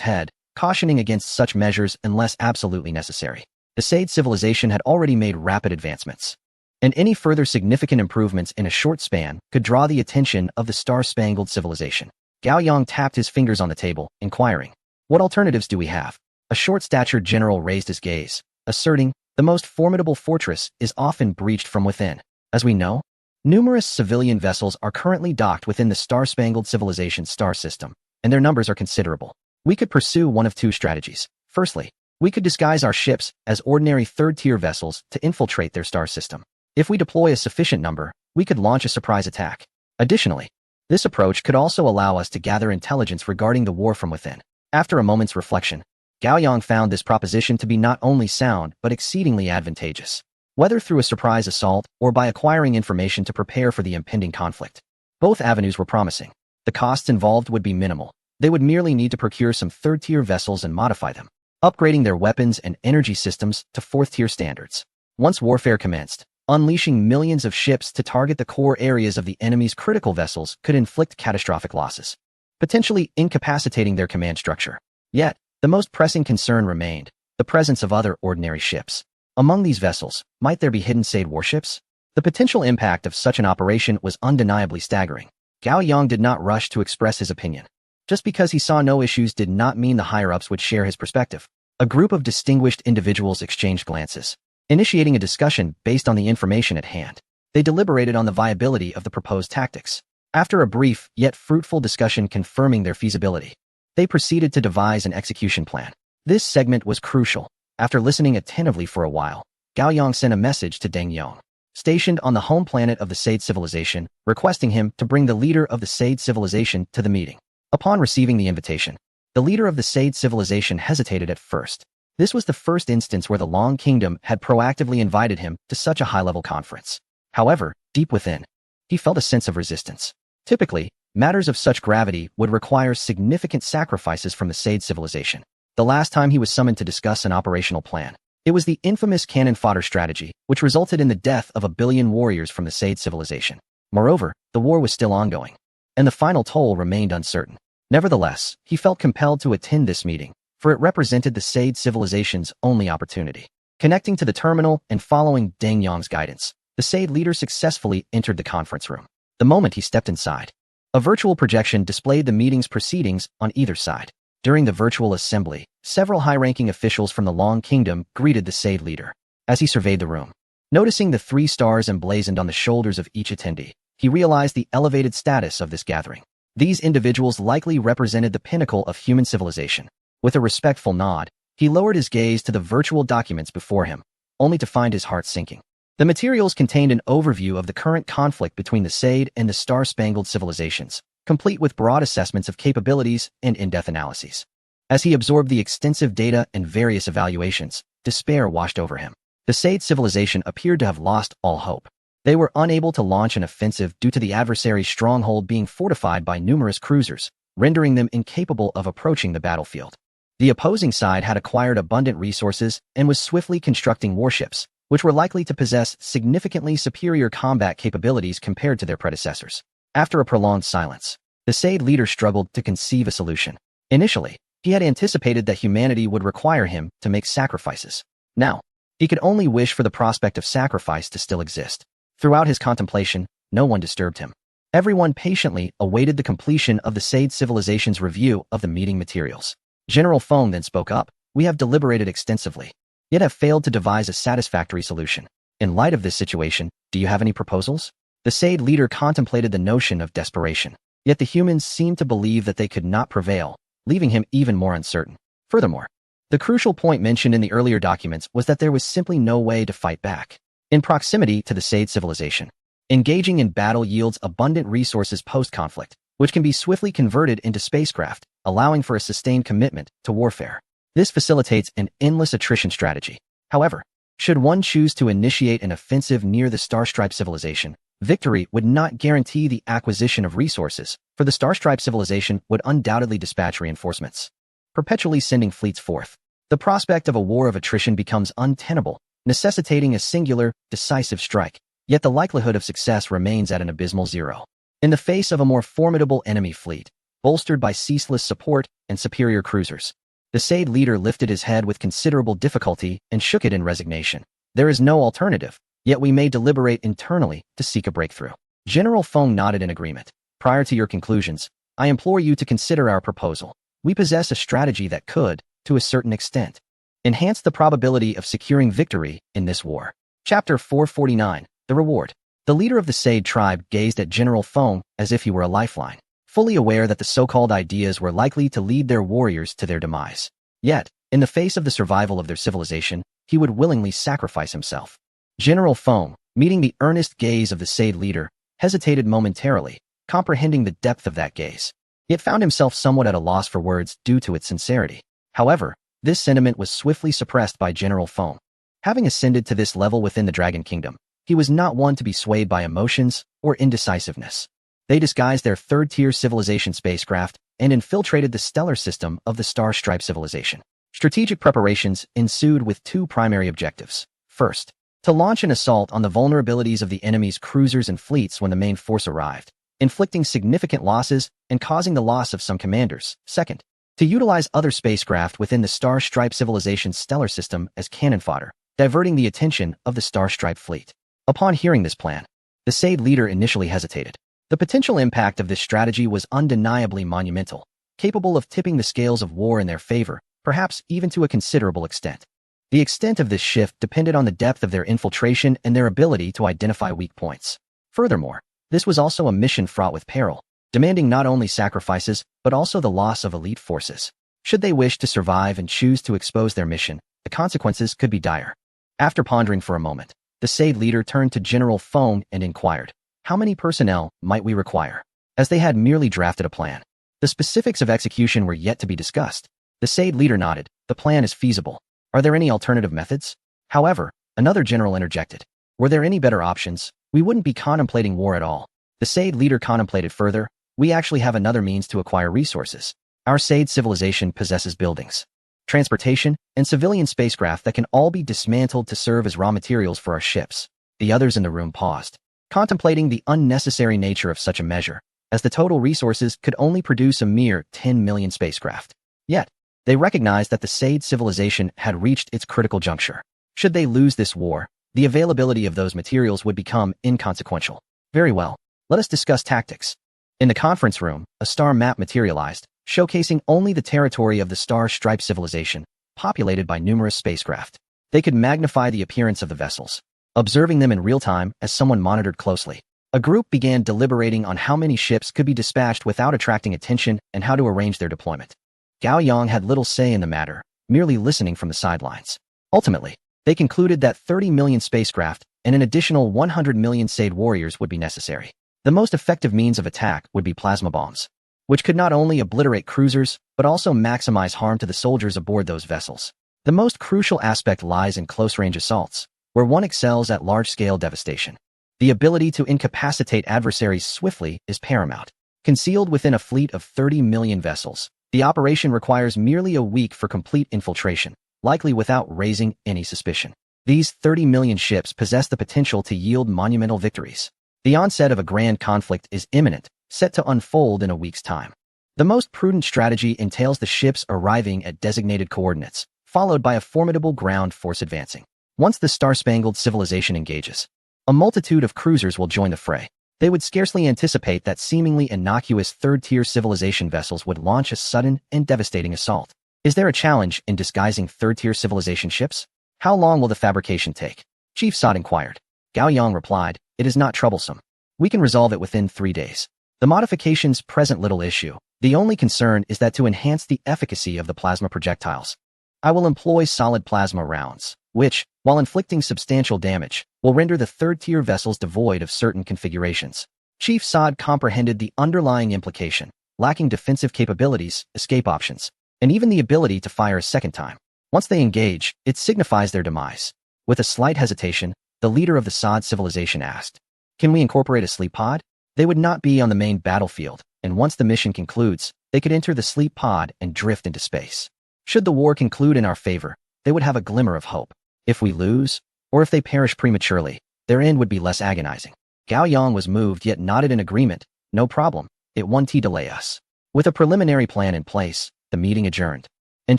head, cautioning against such measures unless absolutely necessary. The Sade civilization had already made rapid advancements, and any further significant improvements in a short span could draw the attention of the Star-Spangled civilization. Gao Yang tapped his fingers on the table, inquiring, "What alternatives do we have?" A short-statured general raised his gaze, asserting, "The most formidable fortress is often breached from within. As we know, numerous civilian vessels are currently docked within the Star-Spangled Civilization star system, and their numbers are considerable. We could pursue one of two strategies. Firstly, we could disguise our ships as ordinary third-tier vessels to infiltrate their star system. If we deploy a sufficient number, we could launch a surprise attack. Additionally, this approach could also allow us to gather intelligence regarding the war from within." After a moment's reflection, Gao Yang found this proposition to be not only sound but exceedingly advantageous. Whether through a surprise assault or by acquiring information to prepare for the impending conflict, both avenues were promising. The costs involved would be minimal. They would merely need to procure some third-tier vessels and modify them, upgrading their weapons and energy systems to fourth-tier standards. Once warfare commenced, unleashing millions of ships to target the core areas of the enemy's critical vessels could inflict catastrophic losses, potentially incapacitating their command structure. Yet, the most pressing concern remained the presence of other ordinary ships. Among these vessels, might there be hidden SAID warships? The potential impact of such an operation was undeniably staggering. Gao Yang did not rush to express his opinion. Just because he saw no issues did not mean the higher-ups would share his perspective. A group of distinguished individuals exchanged glances, initiating a discussion based on the information at hand. They deliberated on the viability of the proposed tactics. After a brief yet fruitful discussion confirming their feasibility, they proceeded to devise an execution plan. This segment was crucial. After listening attentively for a while, Gao Yang sent a message to Deng Yong, stationed on the home planet of the SAID civilization, requesting him to bring the leader of the SAID civilization to the meeting. Upon receiving the invitation, the leader of the SAID civilization hesitated at first. This was the first instance where the Long Kingdom had proactively invited him to such a high-level conference. However, deep within, he felt a sense of resistance. Typically, matters of such gravity would require significant sacrifices from the SAID civilization. The last time he was summoned to discuss an operational plan, it was the infamous cannon fodder strategy, which resulted in the death of 1 billion warriors from the SAID civilization. Moreover, the war was still ongoing, and the final toll remained uncertain. Nevertheless, he felt compelled to attend this meeting, for it represented the SAID civilization's only opportunity. Connecting to the terminal and following Deng Yang's guidance, the SAID leader successfully entered the conference room. The moment he stepped inside, a virtual projection displayed the meeting's proceedings on either side. During the virtual assembly, several high-ranking officials from the Long Kingdom greeted the SAID leader. As he surveyed the room, noticing the 3 stars emblazoned on the shoulders of each attendee, he realized the elevated status of this gathering. These individuals likely represented the pinnacle of human civilization. With a respectful nod, he lowered his gaze to the virtual documents before him, only to find his heart sinking. The materials contained an overview of the current conflict between the SAID and the Star-Spangled Civilizations, complete with broad assessments of capabilities and in-depth analyses. As he absorbed the extensive data and various evaluations, despair washed over him. The SAID civilization appeared to have lost all hope. They were unable to launch an offensive due to the adversary's stronghold being fortified by numerous cruisers, rendering them incapable of approaching the battlefield. The opposing side had acquired abundant resources and was swiftly constructing warships, which were likely to possess significantly superior combat capabilities compared to their predecessors. After a prolonged silence, the SAID leader struggled to conceive a solution. Initially, he had anticipated that humanity would require him to make sacrifices. Now, he could only wish for the prospect of sacrifice to still exist. Throughout his contemplation, no one disturbed him. Everyone patiently awaited the completion of the SAID civilization's review of the meeting materials. General Feng then spoke up. "We have deliberated extensively, yet have failed to devise a satisfactory solution. In light of this situation, do you have any proposals?" The SAID leader contemplated the notion of desperation, yet the humans seemed to believe that they could not prevail, leaving him even more uncertain. Furthermore, the crucial point mentioned in the earlier documents was that there was simply no way to fight back. In proximity to the SAID civilization, engaging in battle yields abundant resources post-conflict, which can be swiftly converted into spacecraft, allowing for a sustained commitment to warfare. This facilitates an endless attrition strategy. However, should one choose to initiate an offensive near the Starstripe civilization, victory would not guarantee the acquisition of resources, for the Starstripe civilization would undoubtedly dispatch reinforcements, perpetually sending fleets forth. The prospect of a war of attrition becomes untenable, necessitating a singular, decisive strike, yet the likelihood of success remains at an abysmal 0. In the face of a more formidable enemy fleet, bolstered by ceaseless support and superior cruisers, the SAID leader lifted his head with considerable difficulty and shook it in resignation. "There is no alternative, yet we may deliberate internally to seek a breakthrough." General Feng nodded in agreement. "Prior to your conclusions, I implore you to consider our proposal. We possess a strategy that could, to a certain extent, enhanced the probability of securing victory in this war. Chapter 449, The Reward. The leader of the Said tribe gazed at General Feng as if he were a lifeline, fully aware that the so-called ideas were likely to lead their warriors to their demise. Yet, in the face of the survival of their civilization, he would willingly sacrifice himself. General Feng, meeting the earnest gaze of the Said leader, hesitated momentarily, comprehending the depth of that gaze. Yet found himself somewhat at a loss for words due to its sincerity. However, this sentiment was swiftly suppressed by General Feng. Having ascended to this level within the Dragon Kingdom, he was not one to be swayed by emotions or indecisiveness. They disguised their third-tier civilization spacecraft and infiltrated the stellar system of the Star Stripe civilization. Strategic preparations ensued with two primary objectives. First, to launch an assault on the vulnerabilities of the enemy's cruisers and fleets when the main force arrived, inflicting significant losses and causing the loss of some commanders. Second, to utilize other spacecraft within the Star Stripe civilization's stellar system as cannon fodder, diverting the attention of the Star Stripe fleet. Upon hearing this plan, the Said leader initially hesitated. The potential impact of this strategy was undeniably monumental, capable of tipping the scales of war in their favor, perhaps even to a considerable extent. The extent of this shift depended on the depth of their infiltration and their ability to identify weak points. Furthermore, this was also a mission fraught with peril, demanding not only sacrifices, but also the loss of elite forces. Should they wish to survive and choose to expose their mission, the consequences could be dire. After pondering for a moment, the Said leader turned to General Feng and inquired, "How many personnel might we require?" As they had merely drafted a plan, the specifics of execution were yet to be discussed. The Said leader nodded. "The plan is feasible. Are there any alternative methods?" However, another general interjected. "Were there any better options, we wouldn't be contemplating war at all." The Said leader contemplated further. "We actually have another means to acquire resources. Our Said civilization possesses buildings, transportation, and civilian spacecraft that can all be dismantled to serve as raw materials for our ships." The others in the room paused, contemplating the unnecessary nature of such a measure, as the total resources could only produce a mere 10 million spacecraft. Yet, they recognized that the Said civilization had reached its critical juncture. Should they lose this war, the availability of those materials would become inconsequential. "Very well, let us discuss tactics." In the conference room, a star map materialized, showcasing only the territory of the Star Stripe civilization, populated by numerous spacecraft. They could magnify the appearance of the vessels, observing them in real time as someone monitored closely. A group began deliberating on how many ships could be dispatched without attracting attention and how to arrange their deployment. Gao Yang had little say in the matter, merely listening from the sidelines. Ultimately, they concluded that 30 million spacecraft and an additional 100 million Said warriors would be necessary. The most effective means of attack would be plasma bombs, which could not only obliterate cruisers, but also maximize harm to the soldiers aboard those vessels. The most crucial aspect lies in close-range assaults, where one excels at large-scale devastation. The ability to incapacitate adversaries swiftly is paramount. Concealed within a fleet of 30 million vessels, the operation requires merely a week for complete infiltration, likely without raising any suspicion. These 30 million ships possess the potential to yield monumental victories. The onset of a grand conflict is imminent, set to unfold in a week's time. The most prudent strategy entails the ships arriving at designated coordinates, followed by a formidable ground force advancing. Once the star-spangled civilization engages, a multitude of cruisers will join the fray. They would scarcely anticipate that seemingly innocuous third-tier civilization vessels would launch a sudden and devastating assault. Is there a challenge in disguising third-tier civilization ships? How long will the fabrication take? Chief Sod inquired. Gao Yang replied, "It is not troublesome. We can resolve it within 3 days. The modifications present little issue. The only concern is that to enhance the efficacy of the plasma projectiles, I will employ solid plasma rounds, which, while inflicting substantial damage, will render the third-tier vessels devoid of certain configurations." Chief Sod comprehended the underlying implication, lacking defensive capabilities, escape options, and even the ability to fire a second time. Once they engage, it signifies their demise. With a slight hesitation, the leader of the Sod civilization asked, "Can we incorporate a sleep pod?" They would not be on the main battlefield, and once the mission concludes, they could enter the sleep pod and drift into space. Should the war conclude in our favor, they would have a glimmer of hope. If we lose, or if they perish prematurely, their end would be less agonizing. Gao Yang was moved yet nodded in agreement. "No problem, it won't delay us." With a preliminary plan in place, the meeting adjourned, and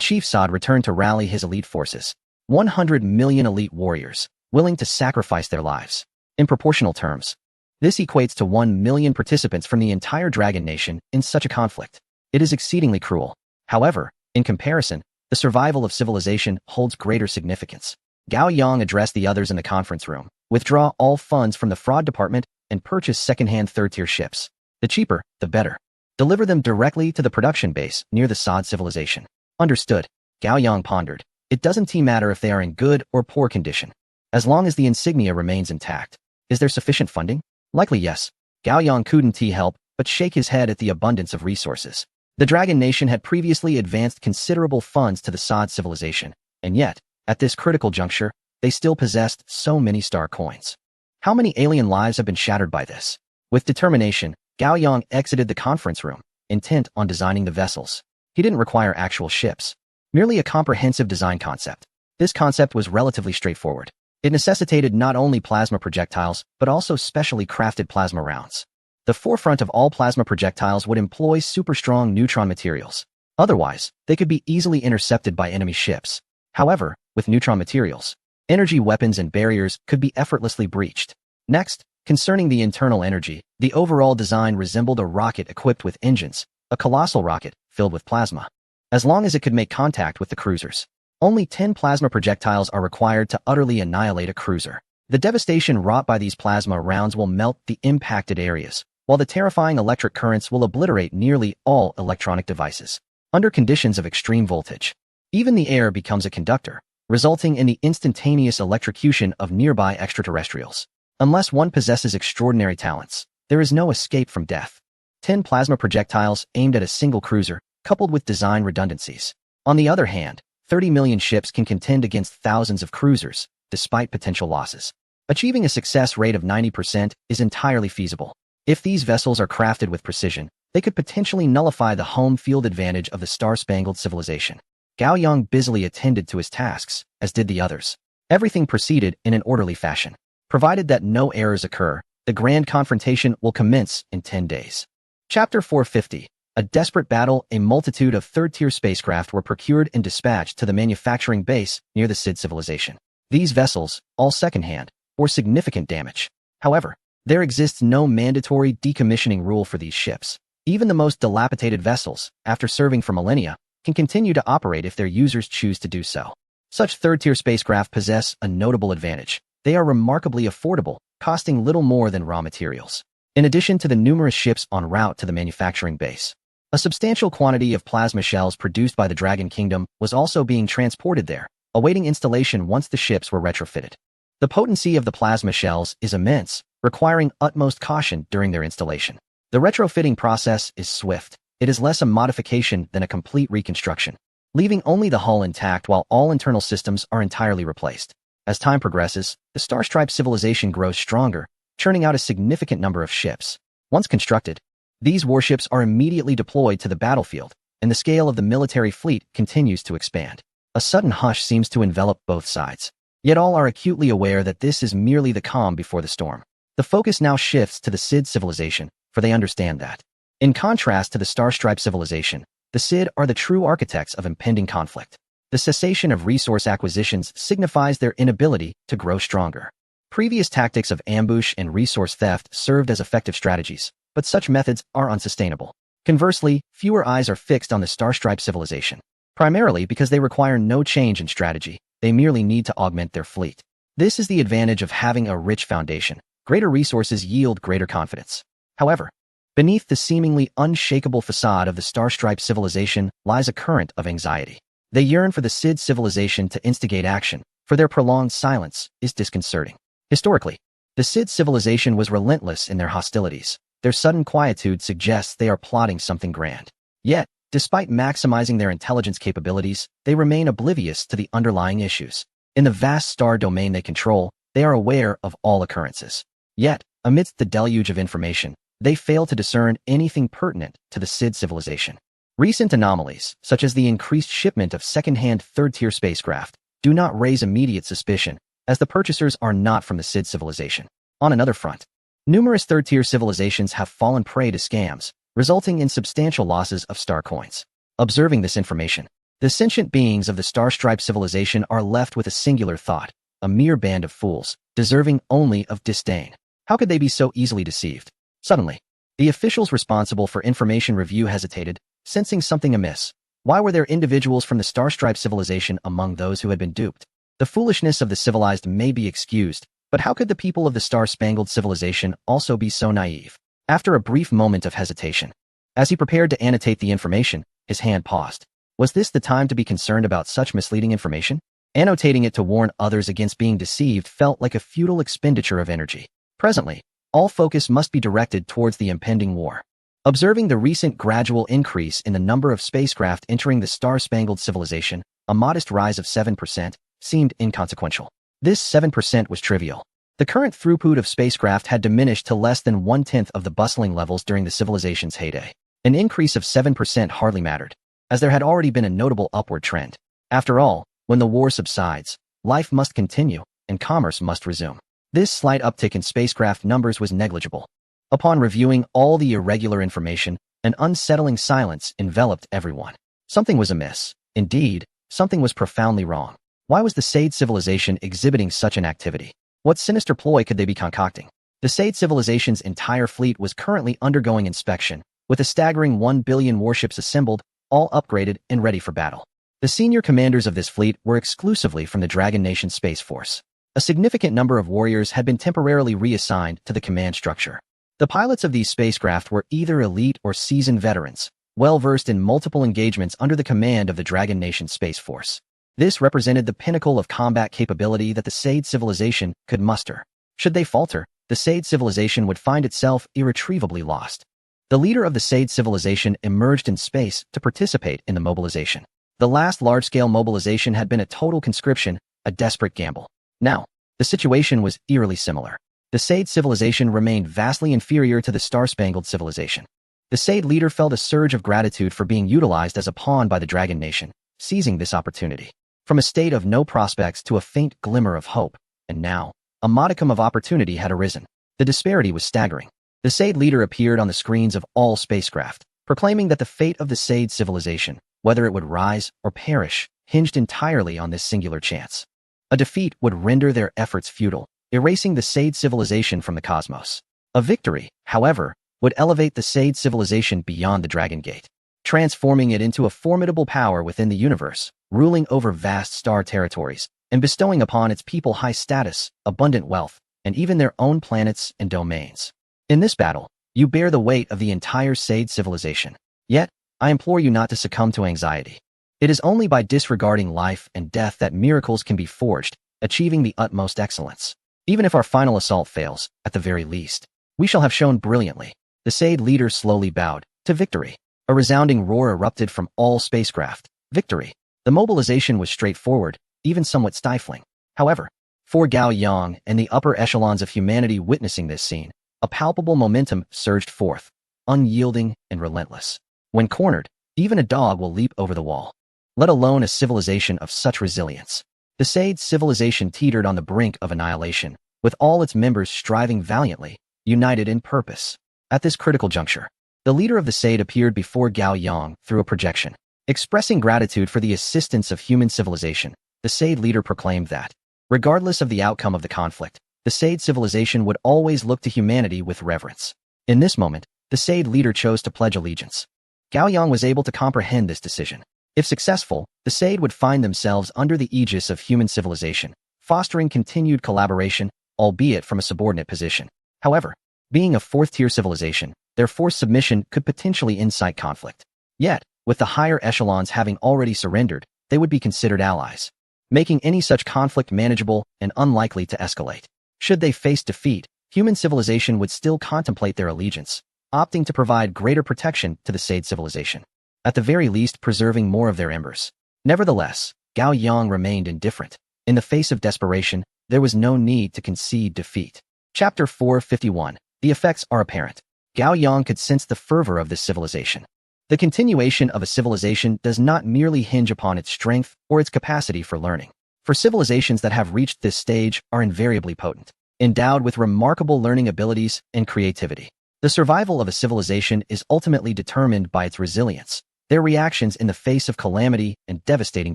Chief Sod returned to rally his elite forces. 100 million elite warriors, willing to sacrifice their lives. In proportional terms, this equates to 1 million participants from the entire Dragon Nation in such a conflict. It is exceedingly cruel. However, in comparison, The survival of civilization holds greater significance. Gao Yang addressed the others in the conference room. Withdraw all funds from the fraud department and purchase second-hand third-tier ships. The cheaper, the better. Deliver them directly to the production base near the Sod civilization. Understood. Gao Yang pondered. It doesn't matter if they are in good or poor condition, as long as the insignia remains intact. Is there sufficient funding? Likely yes. Gao Yang couldn't help but shake his head at the abundance of resources. The Dragon Nation had previously advanced considerable funds to the Sod civilization, and yet, at this critical juncture, they still possessed so many star coins. How many alien lives have been shattered by this? With determination, Gao Yang exited the conference room, intent on designing the vessels. He didn't require actual ships, merely a comprehensive design concept. This concept was relatively straightforward. It necessitated not only plasma projectiles, but also specially crafted plasma rounds. The forefront of all plasma projectiles would employ super-strong neutron materials. Otherwise, they could be easily intercepted by enemy ships. However, with neutron materials, energy weapons and barriers could be effortlessly breached. Next, concerning the internal energy, the overall design resembled a rocket equipped with engines, a colossal rocket filled with plasma. As long as it could make contact with the cruisers, only 10 plasma projectiles are required to utterly annihilate a cruiser. The devastation wrought by these plasma rounds will melt the impacted areas, while the terrifying electric currents will obliterate nearly all electronic devices. Under conditions of extreme voltage, even the air becomes a conductor, resulting in the instantaneous electrocution of nearby extraterrestrials. Unless one possesses extraordinary talents, there is no escape from death. 10 plasma projectiles aimed at a single cruiser, coupled with design redundancies. On the other hand, 30 million ships can contend against thousands of cruisers, despite potential losses. Achieving a success rate of 90% is entirely feasible. If these vessels are crafted with precision, they could potentially nullify the home field advantage of the star-spangled civilization. Gao Yang busily attended to his tasks, as did the others. Everything proceeded in an orderly fashion. Provided that no errors occur, the grand confrontation will commence in 10 days. Chapter 450. A desperate battle. A multitude of third-tier spacecraft were procured and dispatched to the manufacturing base near the Sid civilization. These vessels, all second-hand, bore significant damage. However, there exists no mandatory decommissioning rule for these ships. Even the most dilapidated vessels, after serving for millennia, can continue to operate if their users choose to do so. Such third-tier spacecraft possess a notable advantage. They are remarkably affordable, costing little more than raw materials. In addition to the numerous ships en route to the manufacturing base, a substantial quantity of plasma shells produced by the Dragon Kingdom was also being transported there, awaiting installation once the ships were retrofitted. The potency of the plasma shells is immense, requiring utmost caution during their installation. The retrofitting process is swift. It is less a modification than a complete reconstruction, leaving only the hull intact while all internal systems are entirely replaced. As time progresses, the Starstripe civilization grows stronger, churning out a significant number of ships. Once constructed, these warships are immediately deployed to the battlefield, and the scale of the military fleet continues to expand. A sudden hush seems to envelop both sides. Yet all are acutely aware that this is merely the calm before the storm. The focus now shifts to the Sid civilization, for they understand that. In contrast to the Starstripe civilization, the Sid are the true architects of impending conflict. The cessation of resource acquisitions signifies their inability to grow stronger. Previous tactics of ambush and resource theft served as effective strategies, but such methods are unsustainable. Conversely, fewer eyes are fixed on the Starstripe civilization, primarily because they require no change in strategy. They merely need to augment their fleet. This is the advantage of having a rich foundation. Greater resources yield greater confidence. However, beneath the seemingly unshakable facade of the Starstripe civilization lies a current of anxiety. They yearn for the Sid civilization to instigate action, for their prolonged silence is disconcerting. Historically, the Sid civilization was relentless in their hostilities. Their sudden quietude suggests they are plotting something grand. Yet, despite maximizing their intelligence capabilities, they remain oblivious to the underlying issues. In the vast star domain they control, they are aware of all occurrences. Yet, amidst the deluge of information, they fail to discern anything pertinent to the Sid civilization. Recent anomalies, such as the increased shipment of second-hand third-tier spacecraft, do not raise immediate suspicion, as the purchasers are not from the Sid civilization. On another front, numerous third-tier civilizations have fallen prey to scams, resulting in substantial losses of star coins. Observing this information, the sentient beings of the Starstripe civilization are left with a singular thought: a mere band of fools, deserving only of disdain. How could they be so easily deceived? Suddenly, the officials responsible for information review hesitated, sensing something amiss. Why were there individuals from the Star-Stripe civilization among those who had been duped? The foolishness of the civilized may be excused, but how could the people of the Star-Spangled civilization also be so naive? After a brief moment of hesitation, as he prepared to annotate the information, his hand paused. Was this the time to be concerned about such misleading information? Annotating it to warn others against being deceived felt like a futile expenditure of energy. Presently, all focus must be directed towards the impending war. Observing the recent gradual increase in the number of spacecraft entering the Star-Spangled civilization, a modest rise of 7%, seemed inconsequential. This 7% was trivial. The current throughput of spacecraft had diminished to less than 1/10 of the bustling levels during the civilization's heyday. An increase of 7% hardly mattered, as there had already been a notable upward trend. After all, when the war subsides, life must continue, and commerce must resume. This slight uptick in spacecraft numbers was negligible. Upon reviewing all the irregular information, an unsettling silence enveloped everyone. Something was amiss. Indeed, something was profoundly wrong. Why was the Sade civilization exhibiting such an activity? What sinister ploy could they be concocting? The Sade civilization's entire fleet was currently undergoing inspection, with a staggering 1 billion warships assembled, all upgraded and ready for battle. The senior commanders of this fleet were exclusively from the Dragon Nation Space Force. A significant number of warriors had been temporarily reassigned to the command structure. The pilots of these spacecraft were either elite or seasoned veterans, well-versed in multiple engagements under the command of the Dragon Nation Space Force. This represented the pinnacle of combat capability that the Sade civilization could muster. Should they falter, the Sade civilization would find itself irretrievably lost. The leader of the Sade civilization emerged in space to participate in the mobilization. The last large-scale mobilization had been a total conscription, a desperate gamble. Now, the situation was eerily similar. The Sade civilization remained vastly inferior to the Star-Spangled civilization. The Sade leader felt a surge of gratitude for being utilized as a pawn by the Dragon Nation, seizing this opportunity. From a state of no prospects to a faint glimmer of hope, and now, a modicum of opportunity had arisen. The disparity was staggering. The Sade leader appeared on the screens of all spacecraft, proclaiming that the fate of the Sade civilization, whether it would rise or perish, hinged entirely on this singular chance. A defeat would render their efforts futile, erasing the Sade civilization from the cosmos. A victory, however, would elevate the Sade civilization beyond the Dragon Gate, transforming it into a formidable power within the universe, ruling over vast star territories, and bestowing upon its people high status, abundant wealth, and even their own planets and domains. In this battle, you bear the weight of the entire Sade civilization. Yet, I implore you not to succumb to anxiety. It is only by disregarding life and death that miracles can be forged, achieving the utmost excellence. Even if our final assault fails, at the very least, we shall have shown brilliantly. The Sade leader slowly bowed to victory. A resounding roar erupted from all spacecraft. Victory. The mobilization was straightforward, even somewhat stifling. However, for Gao Yang and the upper echelons of humanity witnessing this scene, a palpable momentum surged forth, unyielding and relentless. When cornered, even a dog will leap over the wall, let alone a civilization of such resilience. The Sade civilization teetered on the brink of annihilation, with all its members striving valiantly, united in purpose. At this critical juncture, the leader of the Sade appeared before Gao Yang through a projection. Expressing gratitude for the assistance of human civilization, the Sade leader proclaimed that, regardless of the outcome of the conflict, the Sade civilization would always look to humanity with reverence. In this moment, the Sade leader chose to pledge allegiance. Gao Yang was able to comprehend this decision. If successful, the Sade would find themselves under the aegis of human civilization, fostering continued collaboration, albeit from a subordinate position. However, being a fourth-tier civilization, their forced submission could potentially incite conflict. Yet, with the higher echelons having already surrendered, they would be considered allies, making any such conflict manageable and unlikely to escalate. Should they face defeat, human civilization would still contemplate their allegiance, opting to provide greater protection to the Sade civilization, at the very least preserving more of their embers. Nevertheless, Gao Yang remained indifferent. In the face of desperation, there was no need to concede defeat. Chapter 451. The effects are apparent. Gao Yang could sense the fervor of this civilization. The continuation of a civilization does not merely hinge upon its strength or its capacity for learning. For civilizations that have reached this stage are invariably potent, endowed with remarkable learning abilities and creativity. The survival of a civilization is ultimately determined by its resilience, their reactions in the face of calamity and devastating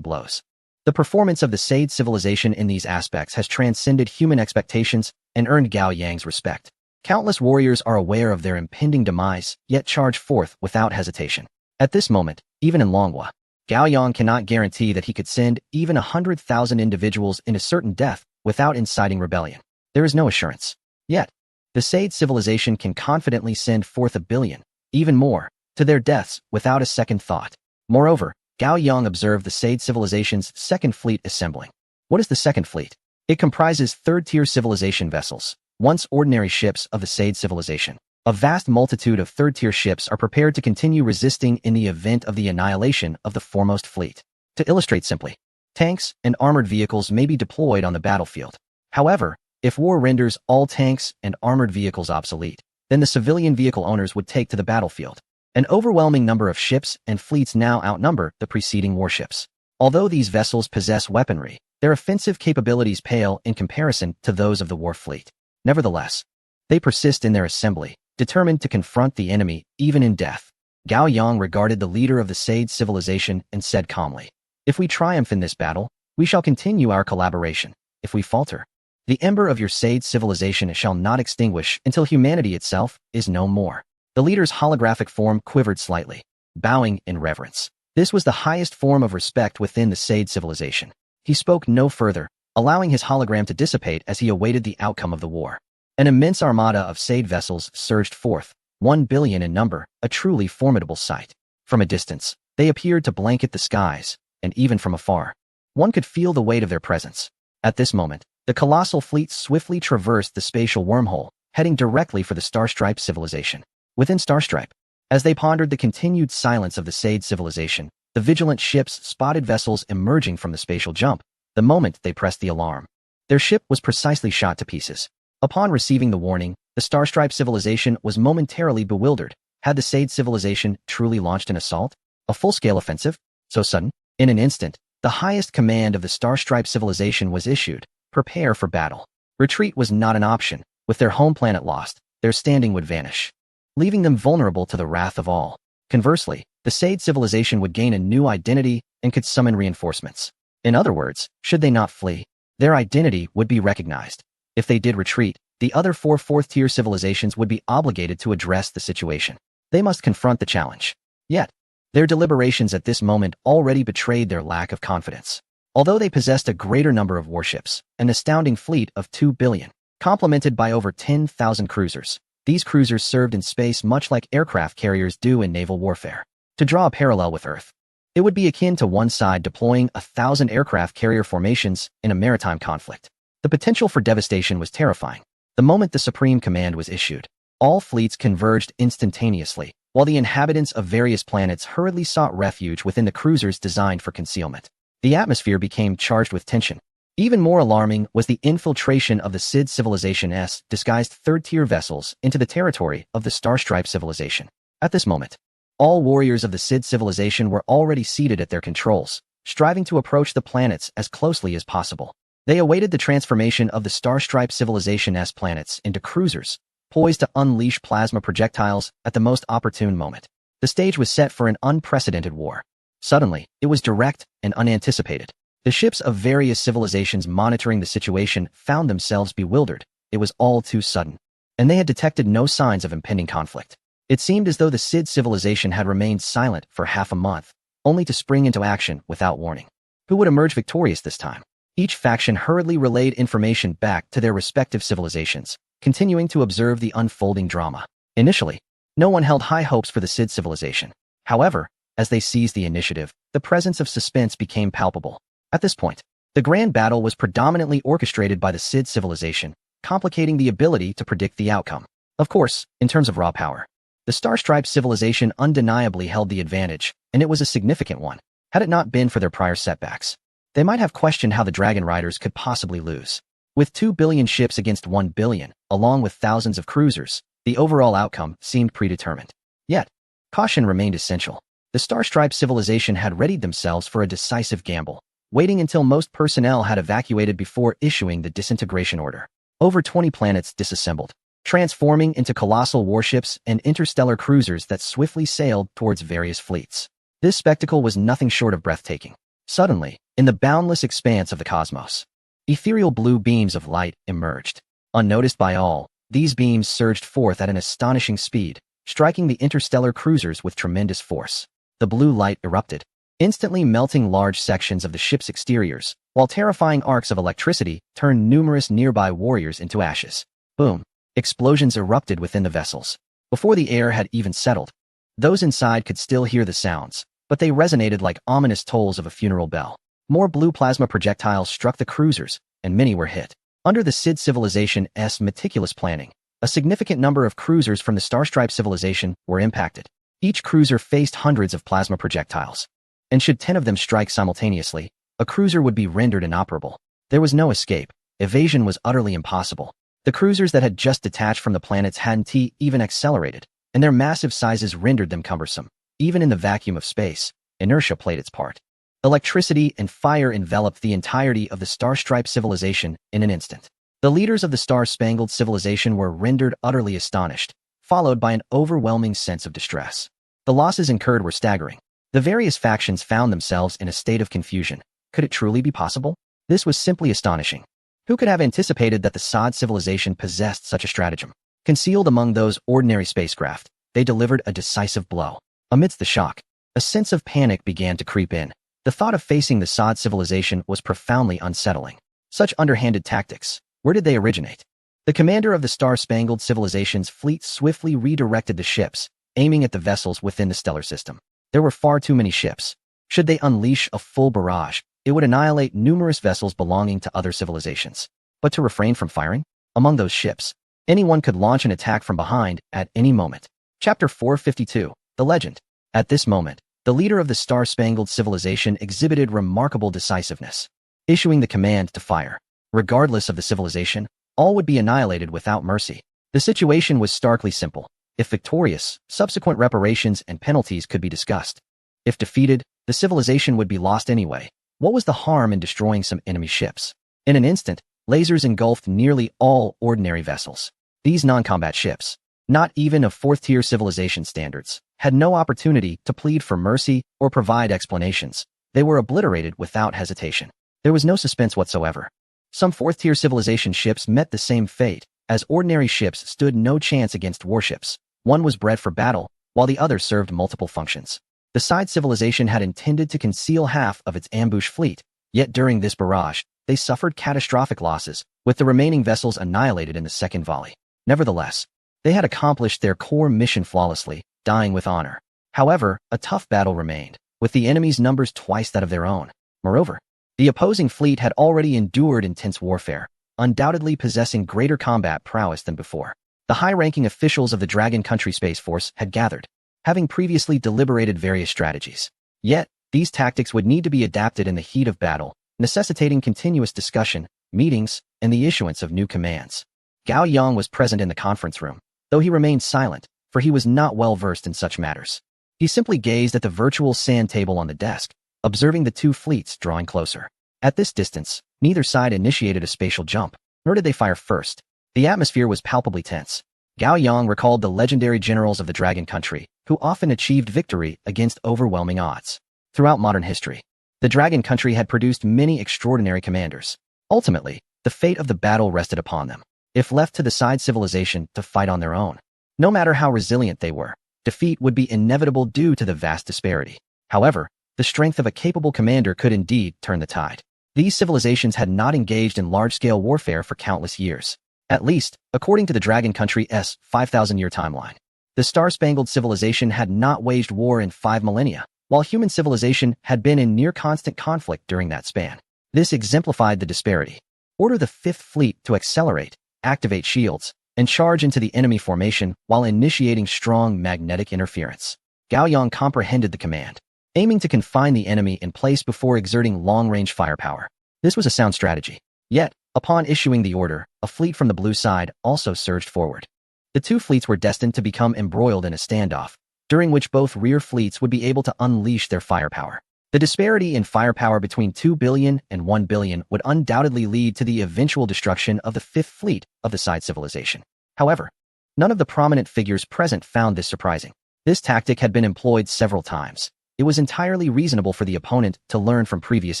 blows. The performance of the Sade civilization in these aspects has transcended human expectations and earned Gao Yang's respect. Countless warriors are aware of their impending demise, yet charge forth without hesitation. At this moment, even in Longhua, Gao Yang cannot guarantee that he could send even 100,000 individuals into certain death without inciting rebellion. There is no assurance. Yet, the Sade civilization can confidently send forth 1 billion, even more, to their deaths without a second thought. Moreover, Gao Yang observed the Sade civilization's second fleet assembling. What is the second fleet? It comprises third-tier civilization vessels, once ordinary ships of the Sade civilization. A vast multitude of third-tier ships are prepared to continue resisting in the event of the annihilation of the foremost fleet. To illustrate simply, tanks and armored vehicles may be deployed on the battlefield. However, if war renders all tanks and armored vehicles obsolete, then the civilian vehicle owners would take to the battlefield. An overwhelming number of ships and fleets now outnumber the preceding warships. Although these vessels possess weaponry, their offensive capabilities pale in comparison to those of the war fleet. Nevertheless, they persist in their assembly, determined to confront the enemy even in death. Gao Yang regarded the leader of the Sade civilization and said calmly, "If we triumph in this battle, we shall continue our collaboration. If we falter, the ember of your Sade civilization shall not extinguish until humanity itself is no more." The leader's holographic form quivered slightly, bowing in reverence. This was the highest form of respect within the Sade civilization. He spoke no further, allowing his hologram to dissipate as he awaited the outcome of the war. An immense armada of Sade vessels surged forth, 1 billion in number, a truly formidable sight. From a distance, they appeared to blanket the skies, and even from afar, one could feel the weight of their presence. At this moment, the colossal fleet swiftly traversed the spatial wormhole, heading directly for the Starstripe civilization. Within Starstripe, as they pondered the continued silence of the Sade civilization, the vigilant ships spotted vessels emerging from the spatial jump the moment they pressed the alarm. Their ship was precisely shot to pieces. Upon receiving the warning, the Starstripe civilization was momentarily bewildered. Had the Sade civilization truly launched an assault? A full-scale offensive? So sudden? In an instant, the highest command of the Starstripe civilization was issued: prepare for battle. Retreat was not an option. With their home planet lost, their standing would vanish, leaving them vulnerable to the wrath of all. Conversely, the Sade civilization would gain a new identity and could summon reinforcements. In other words, should they not flee, their identity would be recognized. If they did retreat, the other 4 fourth-tier civilizations would be obligated to address the situation. They must confront the challenge. Yet, their deliberations at this moment already betrayed their lack of confidence. Although they possessed a greater number of warships, an astounding fleet of 2 billion, complemented by over 10,000 cruisers, these cruisers served in space much like aircraft carriers do in naval warfare. To draw a parallel with Earth, it would be akin to one side deploying 1,000 aircraft carrier formations in a maritime conflict. The potential for devastation was terrifying. The moment the supreme command was issued, all fleets converged instantaneously, while the inhabitants of various planets hurriedly sought refuge within the cruisers designed for concealment. The atmosphere became charged with tension. Even more alarming was the infiltration of the Sade civilization's disguised third-tier vessels into the territory of the Starstripe civilization. At this moment, all warriors of the Sade civilization were already seated at their controls, striving to approach the planets as closely as possible. They awaited the transformation of the Starstripe civilization's planets into cruisers, poised to unleash plasma projectiles at the most opportune moment. The stage was set for an unprecedented war. Suddenly, it was direct and unanticipated. The ships of various civilizations monitoring the situation found themselves bewildered. It was all too sudden, and they had detected no signs of impending conflict. It seemed as though the Sade civilization had remained silent for half a month, only to spring into action without warning. Who would emerge victorious this time? Each faction hurriedly relayed information back to their respective civilizations, continuing to observe the unfolding drama. Initially, no one held high hopes for the Sade civilization. However, as they seized the initiative, the presence of suspense became palpable. At this point, the grand battle was predominantly orchestrated by the Sade civilization, complicating the ability to predict the outcome. Of course, in terms of raw power, the Starstripe civilization undeniably held the advantage, and it was a significant one. Had it not been for their prior setbacks, they might have questioned how the Dragon Riders could possibly lose. With 2 billion ships against 1 billion, along with thousands of cruisers, the overall outcome seemed predetermined. Yet, caution remained essential. The Starstripe civilization had readied themselves for a decisive gamble, waiting until most personnel had evacuated before issuing the disintegration order. Over 20 planets disassembled, transforming into colossal warships and interstellar cruisers that swiftly sailed towards various fleets. This spectacle was nothing short of breathtaking. Suddenly, in the boundless expanse of the cosmos, ethereal blue beams of light emerged. Unnoticed by all, these beams surged forth at an astonishing speed, striking the interstellar cruisers with tremendous force. The blue light erupted, instantly melting large sections of the ship's exteriors, while terrifying arcs of electricity turned numerous nearby warriors into ashes. Boom! Explosions erupted within the vessels. Before the air had even settled, those inside could still hear the sounds, but they resonated like ominous tolls of a funeral bell. More blue plasma projectiles struck the cruisers, and many were hit. Under the Sid civilization's meticulous planning, a significant number of cruisers from the Starstripe civilization were impacted. Each cruiser faced hundreds of plasma projectiles, and should 10 of them strike simultaneously, a cruiser would be rendered inoperable. There was no escape. Evasion was utterly impossible. The cruisers that had just detached from the planets hadn't even accelerated, and their massive sizes rendered them cumbersome. Even in the vacuum of space, inertia played its part. Electricity and fire enveloped the entirety of the Starstripe civilization in an instant. The leaders of the Star-Spangled civilization were rendered utterly astonished, followed by an overwhelming sense of distress. The losses incurred were staggering. The various factions found themselves in a state of confusion. Could it truly be possible? This was simply astonishing. Who could have anticipated that the Sod civilization possessed such a stratagem? Concealed among those ordinary spacecraft, they delivered a decisive blow. Amidst the shock, a sense of panic began to creep in. The thought of facing the Sod civilization was profoundly unsettling. Such underhanded tactics, where did they originate? The commander of the Star-Spangled civilization's fleet swiftly redirected the ships, aiming at the vessels within the stellar system. There were far too many ships. Should they unleash a full barrage, it would annihilate numerous vessels belonging to other civilizations. But to refrain from firing? Among those ships, anyone could launch an attack from behind at any moment. Chapter 452, The Legend. At this moment, the leader of the Star-Spangled civilization exhibited remarkable decisiveness, issuing the command to fire. Regardless of the civilization, all would be annihilated without mercy. The situation was starkly simple. If victorious, subsequent reparations and penalties could be discussed. If defeated, the civilization would be lost anyway. What was the harm in destroying some enemy ships? In an instant, lasers engulfed nearly all ordinary vessels. These non-combat ships, not even of fourth-tier civilization standards, had no opportunity to plead for mercy or provide explanations. They were obliterated without hesitation. There was no suspense whatsoever. Some fourth-tier civilization ships met the same fate, as ordinary ships stood no chance against warships. One was bred for battle, while the other served multiple functions. The Side civilization had intended to conceal half of its ambush fleet, yet during this barrage, they suffered catastrophic losses, with the remaining vessels annihilated in the second volley. Nevertheless, they had accomplished their core mission flawlessly, dying with honor. However, a tough battle remained, with the enemy's numbers twice that of their own. Moreover, the opposing fleet had already endured intense warfare, undoubtedly possessing greater combat prowess than before. The high-ranking officials of the Dragon Country Space Force had gathered, having previously deliberated various strategies. Yet, these tactics would need to be adapted in the heat of battle, necessitating continuous discussion, meetings, and the issuance of new commands. Gao Yang was present in the conference room, though he remained silent, for he was not well versed in such matters. He simply gazed at the virtual sand table on the desk, observing the two fleets drawing closer. At this distance, neither side initiated a spatial jump, nor did they fire first. The atmosphere was palpably tense. Gao Yang recalled the legendary generals of the Dragon Country, who often achieved victory against overwhelming odds. Throughout modern history, the Dragon Country had produced many extraordinary commanders. Ultimately, the fate of the battle rested upon them. If left to the Side civilization to fight on their own, no matter how resilient they were, defeat would be inevitable due to the vast disparity. However, the strength of a capable commander could indeed turn the tide. These civilizations had not engaged in large-scale warfare for countless years. At least, according to the Dragon Country's 5,000-year timeline. The Star-Spangled civilization had not waged war in 5 millennia, while human civilization had been in near-constant conflict during that span. This exemplified the disparity. Order the Fifth Fleet to accelerate, activate shields, and charge into the enemy formation while initiating strong magnetic interference. Gao Yang comprehended the command, aiming to confine the enemy in place before exerting long-range firepower. This was a sound strategy. Yet, upon issuing the order, a fleet from the blue side also surged forward. The two fleets were destined to become embroiled in a standoff, during which both rear fleets would be able to unleash their firepower. The disparity in firepower between 2 billion and 1 billion would undoubtedly lead to the eventual destruction of the Fifth Fleet of the Side civilization. However, none of the prominent figures present found this surprising. This tactic had been employed several times. It was entirely reasonable for the opponent to learn from previous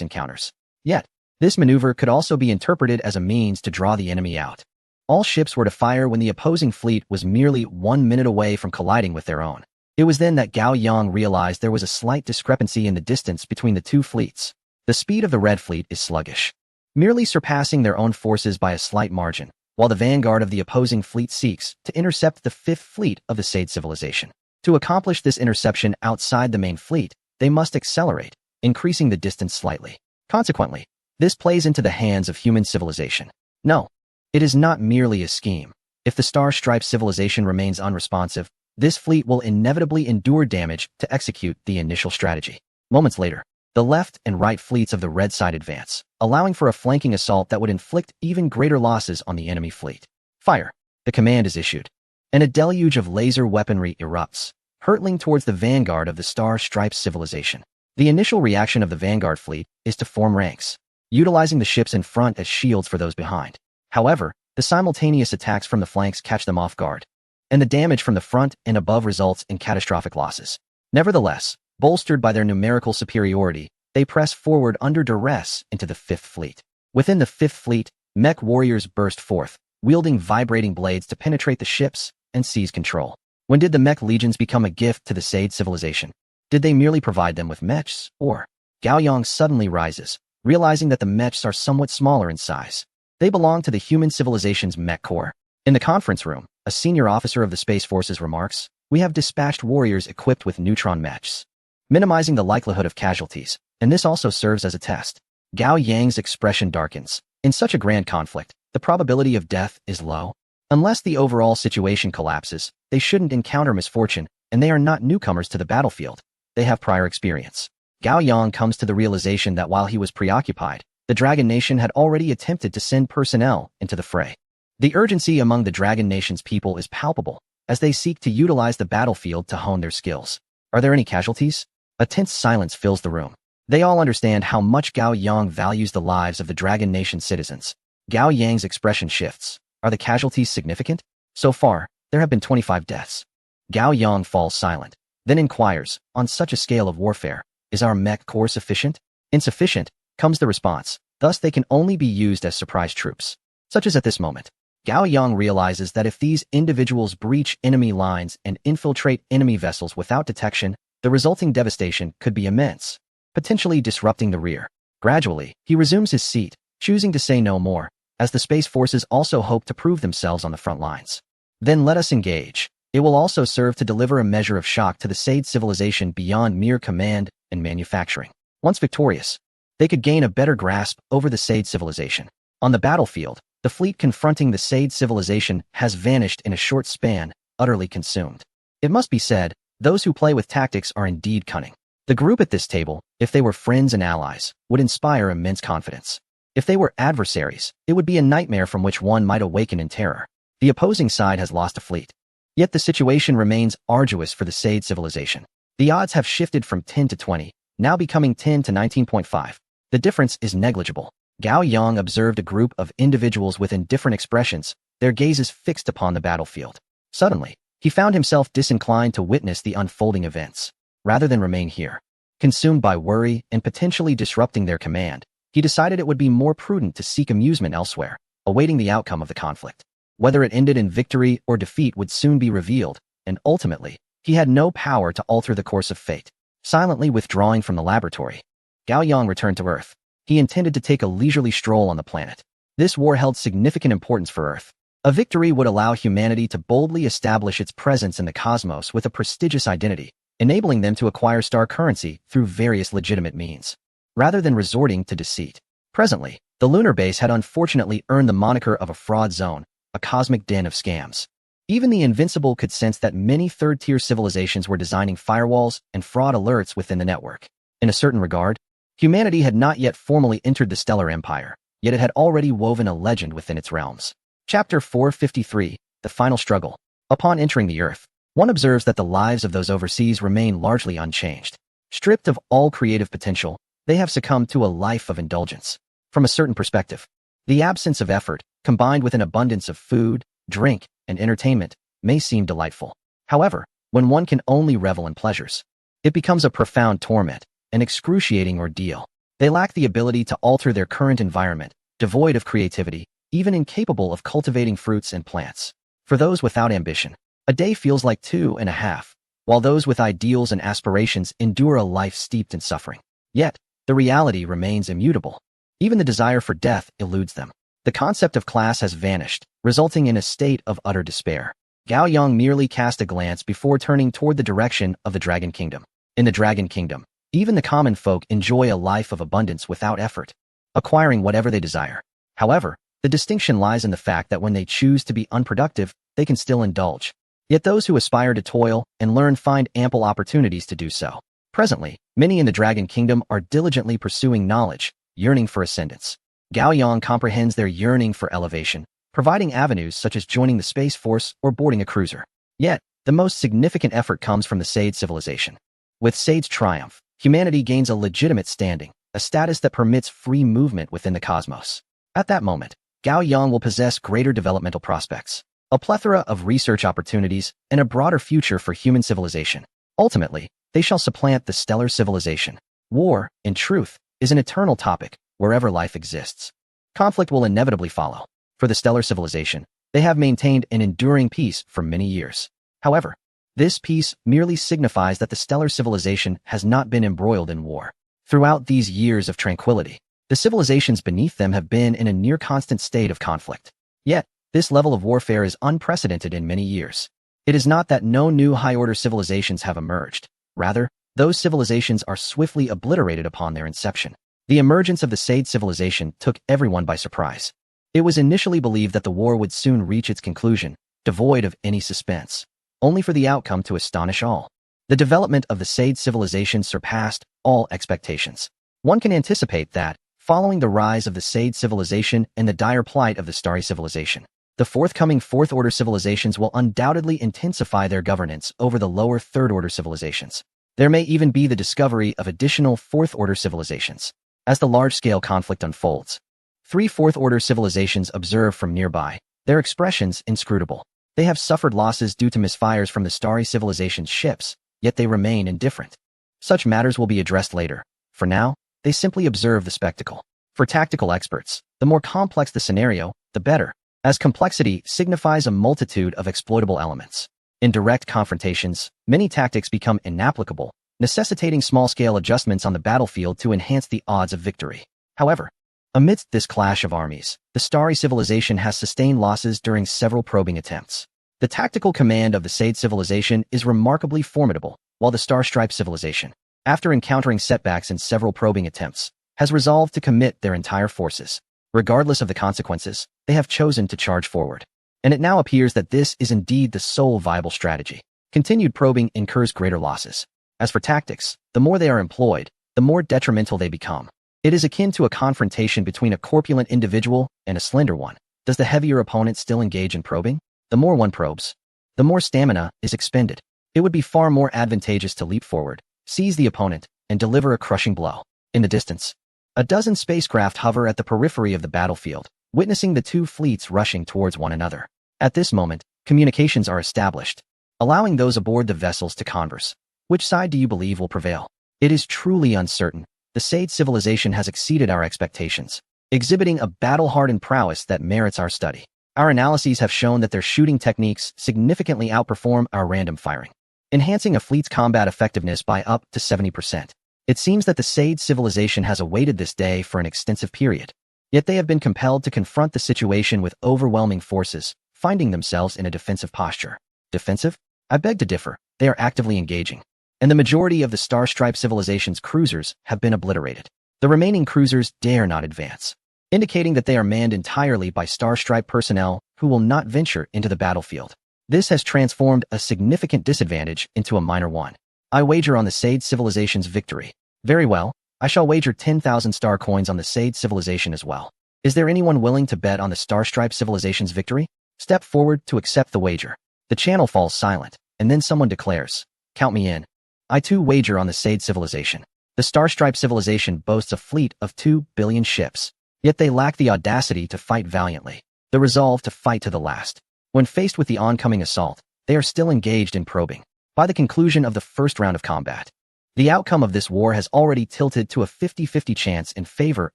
encounters. Yet, this maneuver could also be interpreted as a means to draw the enemy out. All ships were to fire when the opposing fleet was merely 1 minute away from colliding with their own. It was then that Gao Yang realized there was a slight discrepancy in the distance between the two fleets. The speed of the Red Fleet is sluggish, merely surpassing their own forces by a slight margin, while the vanguard of the opposing fleet seeks to intercept the Fifth Fleet of the Sade civilization. To accomplish this interception outside the main fleet, they must accelerate, increasing the distance slightly. Consequently, this plays into the hands of human civilization. No, it is not merely a scheme. If the Star-Stripe civilization remains unresponsive, this fleet will inevitably endure damage to execute the initial strategy. Moments later, the left and right fleets of the red side advance, allowing for a flanking assault that would inflict even greater losses on the enemy fleet. Fire! The command is issued, and a deluge of laser weaponry erupts, hurtling towards the vanguard of the Star-Stripe civilization. The initial reaction of the vanguard fleet is to form ranks, utilizing the ships in front as shields for those behind. However, the simultaneous attacks from the flanks catch them off guard, and the damage from the front and above results in catastrophic losses. Nevertheless, bolstered by their numerical superiority, they press forward under duress into the Fifth Fleet. Within the Fifth Fleet, mech warriors burst forth, wielding vibrating blades to penetrate the ships and seize control. When did the mech legions become a gift to the Sade civilization? Did they merely provide them with mechs, or? Gao Yang suddenly rises, realizing that the mechs are somewhat smaller in size. They belong to the human civilization's mech core. In the conference room, a senior officer of the Space Forces remarks, "We have dispatched warriors equipped with neutron mechs, minimizing the likelihood of casualties, and this also serves as a test." Gao Yang's expression darkens. In such a grand conflict, the probability of death is low. Unless the overall situation collapses, they shouldn't encounter misfortune, and they are not newcomers to the battlefield. They have prior experience. Gao Yang comes to the realization that while he was preoccupied, the Dragon Nation had already attempted to send personnel into the fray. The urgency among the Dragon Nation's people is palpable, as they seek to utilize the battlefield to hone their skills. Are there any casualties? A tense silence fills the room. They all understand how much Gao Yang values the lives of the Dragon Nation citizens. Gao Yang's expression shifts. Are the casualties significant? So far, there have been 25 deaths. Gao Yang falls silent, then inquires, on such a scale of warfare, is our mech core sufficient? Insufficient, comes the response. Thus they can only be used as surprise troops. Such as at this moment. Gao Yang realizes that if these individuals breach enemy lines and infiltrate enemy vessels without detection, the resulting devastation could be immense, potentially disrupting the rear. Gradually, he resumes his seat, choosing to say no more, as the Space Forces also hope to prove themselves on the front lines. Then let us engage. It will also serve to deliver a measure of shock to the Sade civilization beyond mere command and manufacturing. Once victorious, they could gain a better grasp over the Sade civilization. On the battlefield, the fleet confronting the Sade civilization has vanished in a short span, utterly consumed. It must be said, those who play with tactics are indeed cunning. The group at this table, if they were friends and allies, would inspire immense confidence. If they were adversaries, it would be a nightmare from which one might awaken in terror. The opposing side has lost a fleet. Yet the situation remains arduous for the Sade civilization. The odds have shifted from 10 to 20, now becoming 10 to 19.5. The difference is negligible. Gao Yang observed a group of individuals with indifferent expressions, their gazes fixed upon the battlefield. Suddenly, he found himself disinclined to witness the unfolding events. Rather than remain here, consumed by worry and potentially disrupting their command, he decided it would be more prudent to seek amusement elsewhere, awaiting the outcome of the conflict. Whether it ended in victory or defeat would soon be revealed, and ultimately, he had no power to alter the course of fate. Silently withdrawing from the laboratory, Gao Yang returned to Earth. He intended to take a leisurely stroll on the planet. This war held significant importance for Earth. A victory would allow humanity to boldly establish its presence in the cosmos with a prestigious identity, enabling them to acquire star currency through various legitimate means, rather than resorting to deceit. Presently, the lunar base had unfortunately earned the moniker of a fraud zone, a cosmic den of scams. Even the invincible could sense that many third-tier civilizations were designing firewalls and fraud alerts within the network. In a certain regard, humanity had not yet formally entered the stellar empire, yet it had already woven a legend within its realms. Chapter 453, The Final Struggle. Upon entering the Earth, one observes that the lives of those overseas remain largely unchanged. Stripped of all creative potential, they have succumbed to a life of indulgence. From a certain perspective, the absence of effort, combined with an abundance of food, drink, and entertainment, may seem delightful. However, when one can only revel in pleasures, it becomes a profound torment, an excruciating ordeal. They lack the ability to alter their current environment, devoid of creativity, even incapable of cultivating fruits and plants. For those without ambition, a day feels like 2.5 while those with ideals and aspirations endure a life steeped in suffering. Yet, the reality remains immutable. Even the desire for death eludes them. The concept of class has vanished, resulting in a state of utter despair. Gao Yang merely cast a glance before turning toward the direction of the Dragon Kingdom. In the Dragon Kingdom, even the common folk enjoy a life of abundance without effort, acquiring whatever they desire. However, the distinction lies in the fact that when they choose to be unproductive, they can still indulge. Yet those who aspire to toil and learn find ample opportunities to do so. Presently, many in the Dragon Kingdom are diligently pursuing knowledge, yearning for ascendance. Gao Yang comprehends their yearning for elevation, providing avenues such as joining the Space Force or boarding a cruiser. Yet, the most significant effort comes from the Sade civilization. With Sade's triumph, humanity gains a legitimate standing, a status that permits free movement within the cosmos. At that moment, Gao Yang will possess greater developmental prospects, a plethora of research opportunities, and a broader future for human civilization. Ultimately, they shall supplant the stellar civilization. War, in truth, is an eternal topic wherever life exists. Conflict will inevitably follow. For the stellar civilization, they have maintained an enduring peace for many years. However, this peace merely signifies that the stellar civilization has not been embroiled in war. Throughout these years of tranquility, the civilizations beneath them have been in a near-constant state of conflict. Yet, this level of warfare is unprecedented in many years. It is not that no new high-order civilizations have emerged. Rather, those civilizations are swiftly obliterated upon their inception. The emergence of the Sade civilization took everyone by surprise. It was initially believed that the war would soon reach its conclusion, devoid of any suspense, only for the outcome to astonish all. The development of the Sade civilization surpassed all expectations. One can anticipate that, following the rise of the Sade civilization and the dire plight of the Starry civilization, the forthcoming Fourth-Order civilizations will undoubtedly intensify their governance over the lower Third-Order civilizations. There may even be the discovery of additional Fourth-Order civilizations. As the large-scale conflict unfolds, 3 Fourth-Order civilizations observe from nearby, their expressions inscrutable. They have suffered losses due to misfires from the Starry civilization's ships, yet they remain indifferent. Such matters will be addressed later. For now, they simply observe the spectacle. For tactical experts, the more complex the scenario, the better, as complexity signifies a multitude of exploitable elements. In direct confrontations, many tactics become inapplicable, necessitating small-scale adjustments on the battlefield to enhance the odds of victory. However, amidst this clash of armies, the Starry civilization has sustained losses during several probing attempts. The tactical command of the Sade civilization is remarkably formidable, while the Starstripe civilization, after encountering setbacks in several probing attempts, has resolved to commit their entire forces. Regardless of the consequences, they have chosen to charge forward. And it now appears that this is indeed the sole viable strategy. Continued probing incurs greater losses. As for tactics, the more they are employed, the more detrimental they become. It is akin to a confrontation between a corpulent individual and a slender one. Does the heavier opponent still engage in probing? The more one probes, the more stamina is expended. It would be far more advantageous to leap forward, seize the opponent, and deliver a crushing blow. In the distance, a dozen spacecraft hover at the periphery of the battlefield, witnessing the 2 fleets rushing towards one another. At this moment, communications are established, allowing those aboard the vessels to converse. Which side do you believe will prevail? It is truly uncertain. The Sade civilization has exceeded our expectations, exhibiting a battle-hardened prowess that merits our study. Our analyses have shown that their shooting techniques significantly outperform our random firing, enhancing a fleet's combat effectiveness by up to 70%. It seems that the Sade civilization has awaited this day for an extensive period, yet they have been compelled to confront the situation with overwhelming forces, finding themselves in a defensive posture. Defensive? I beg to differ. They are actively engaging, and the majority of the Starstripe civilization's cruisers have been obliterated. The remaining cruisers dare not advance, indicating that they are manned entirely by Starstripe personnel who will not venture into the battlefield. This has transformed a significant disadvantage into a minor one. I wager on the Sade civilization's victory. Very well, I shall wager 10,000 star coins on the Sade civilization as well. Is there anyone willing to bet on the Starstripe civilization's victory? Step forward to accept the wager. The channel falls silent, and then someone declares, "Count me in." I too wager on the Sade civilization. The Starstripe civilization boasts a fleet of 2 billion ships, yet they lack the audacity to fight valiantly, the resolve to fight to the last. When faced with the oncoming assault, they are still engaged in probing. By the conclusion of the first round of combat, the outcome of this war has already tilted to a 50-50 chance in favor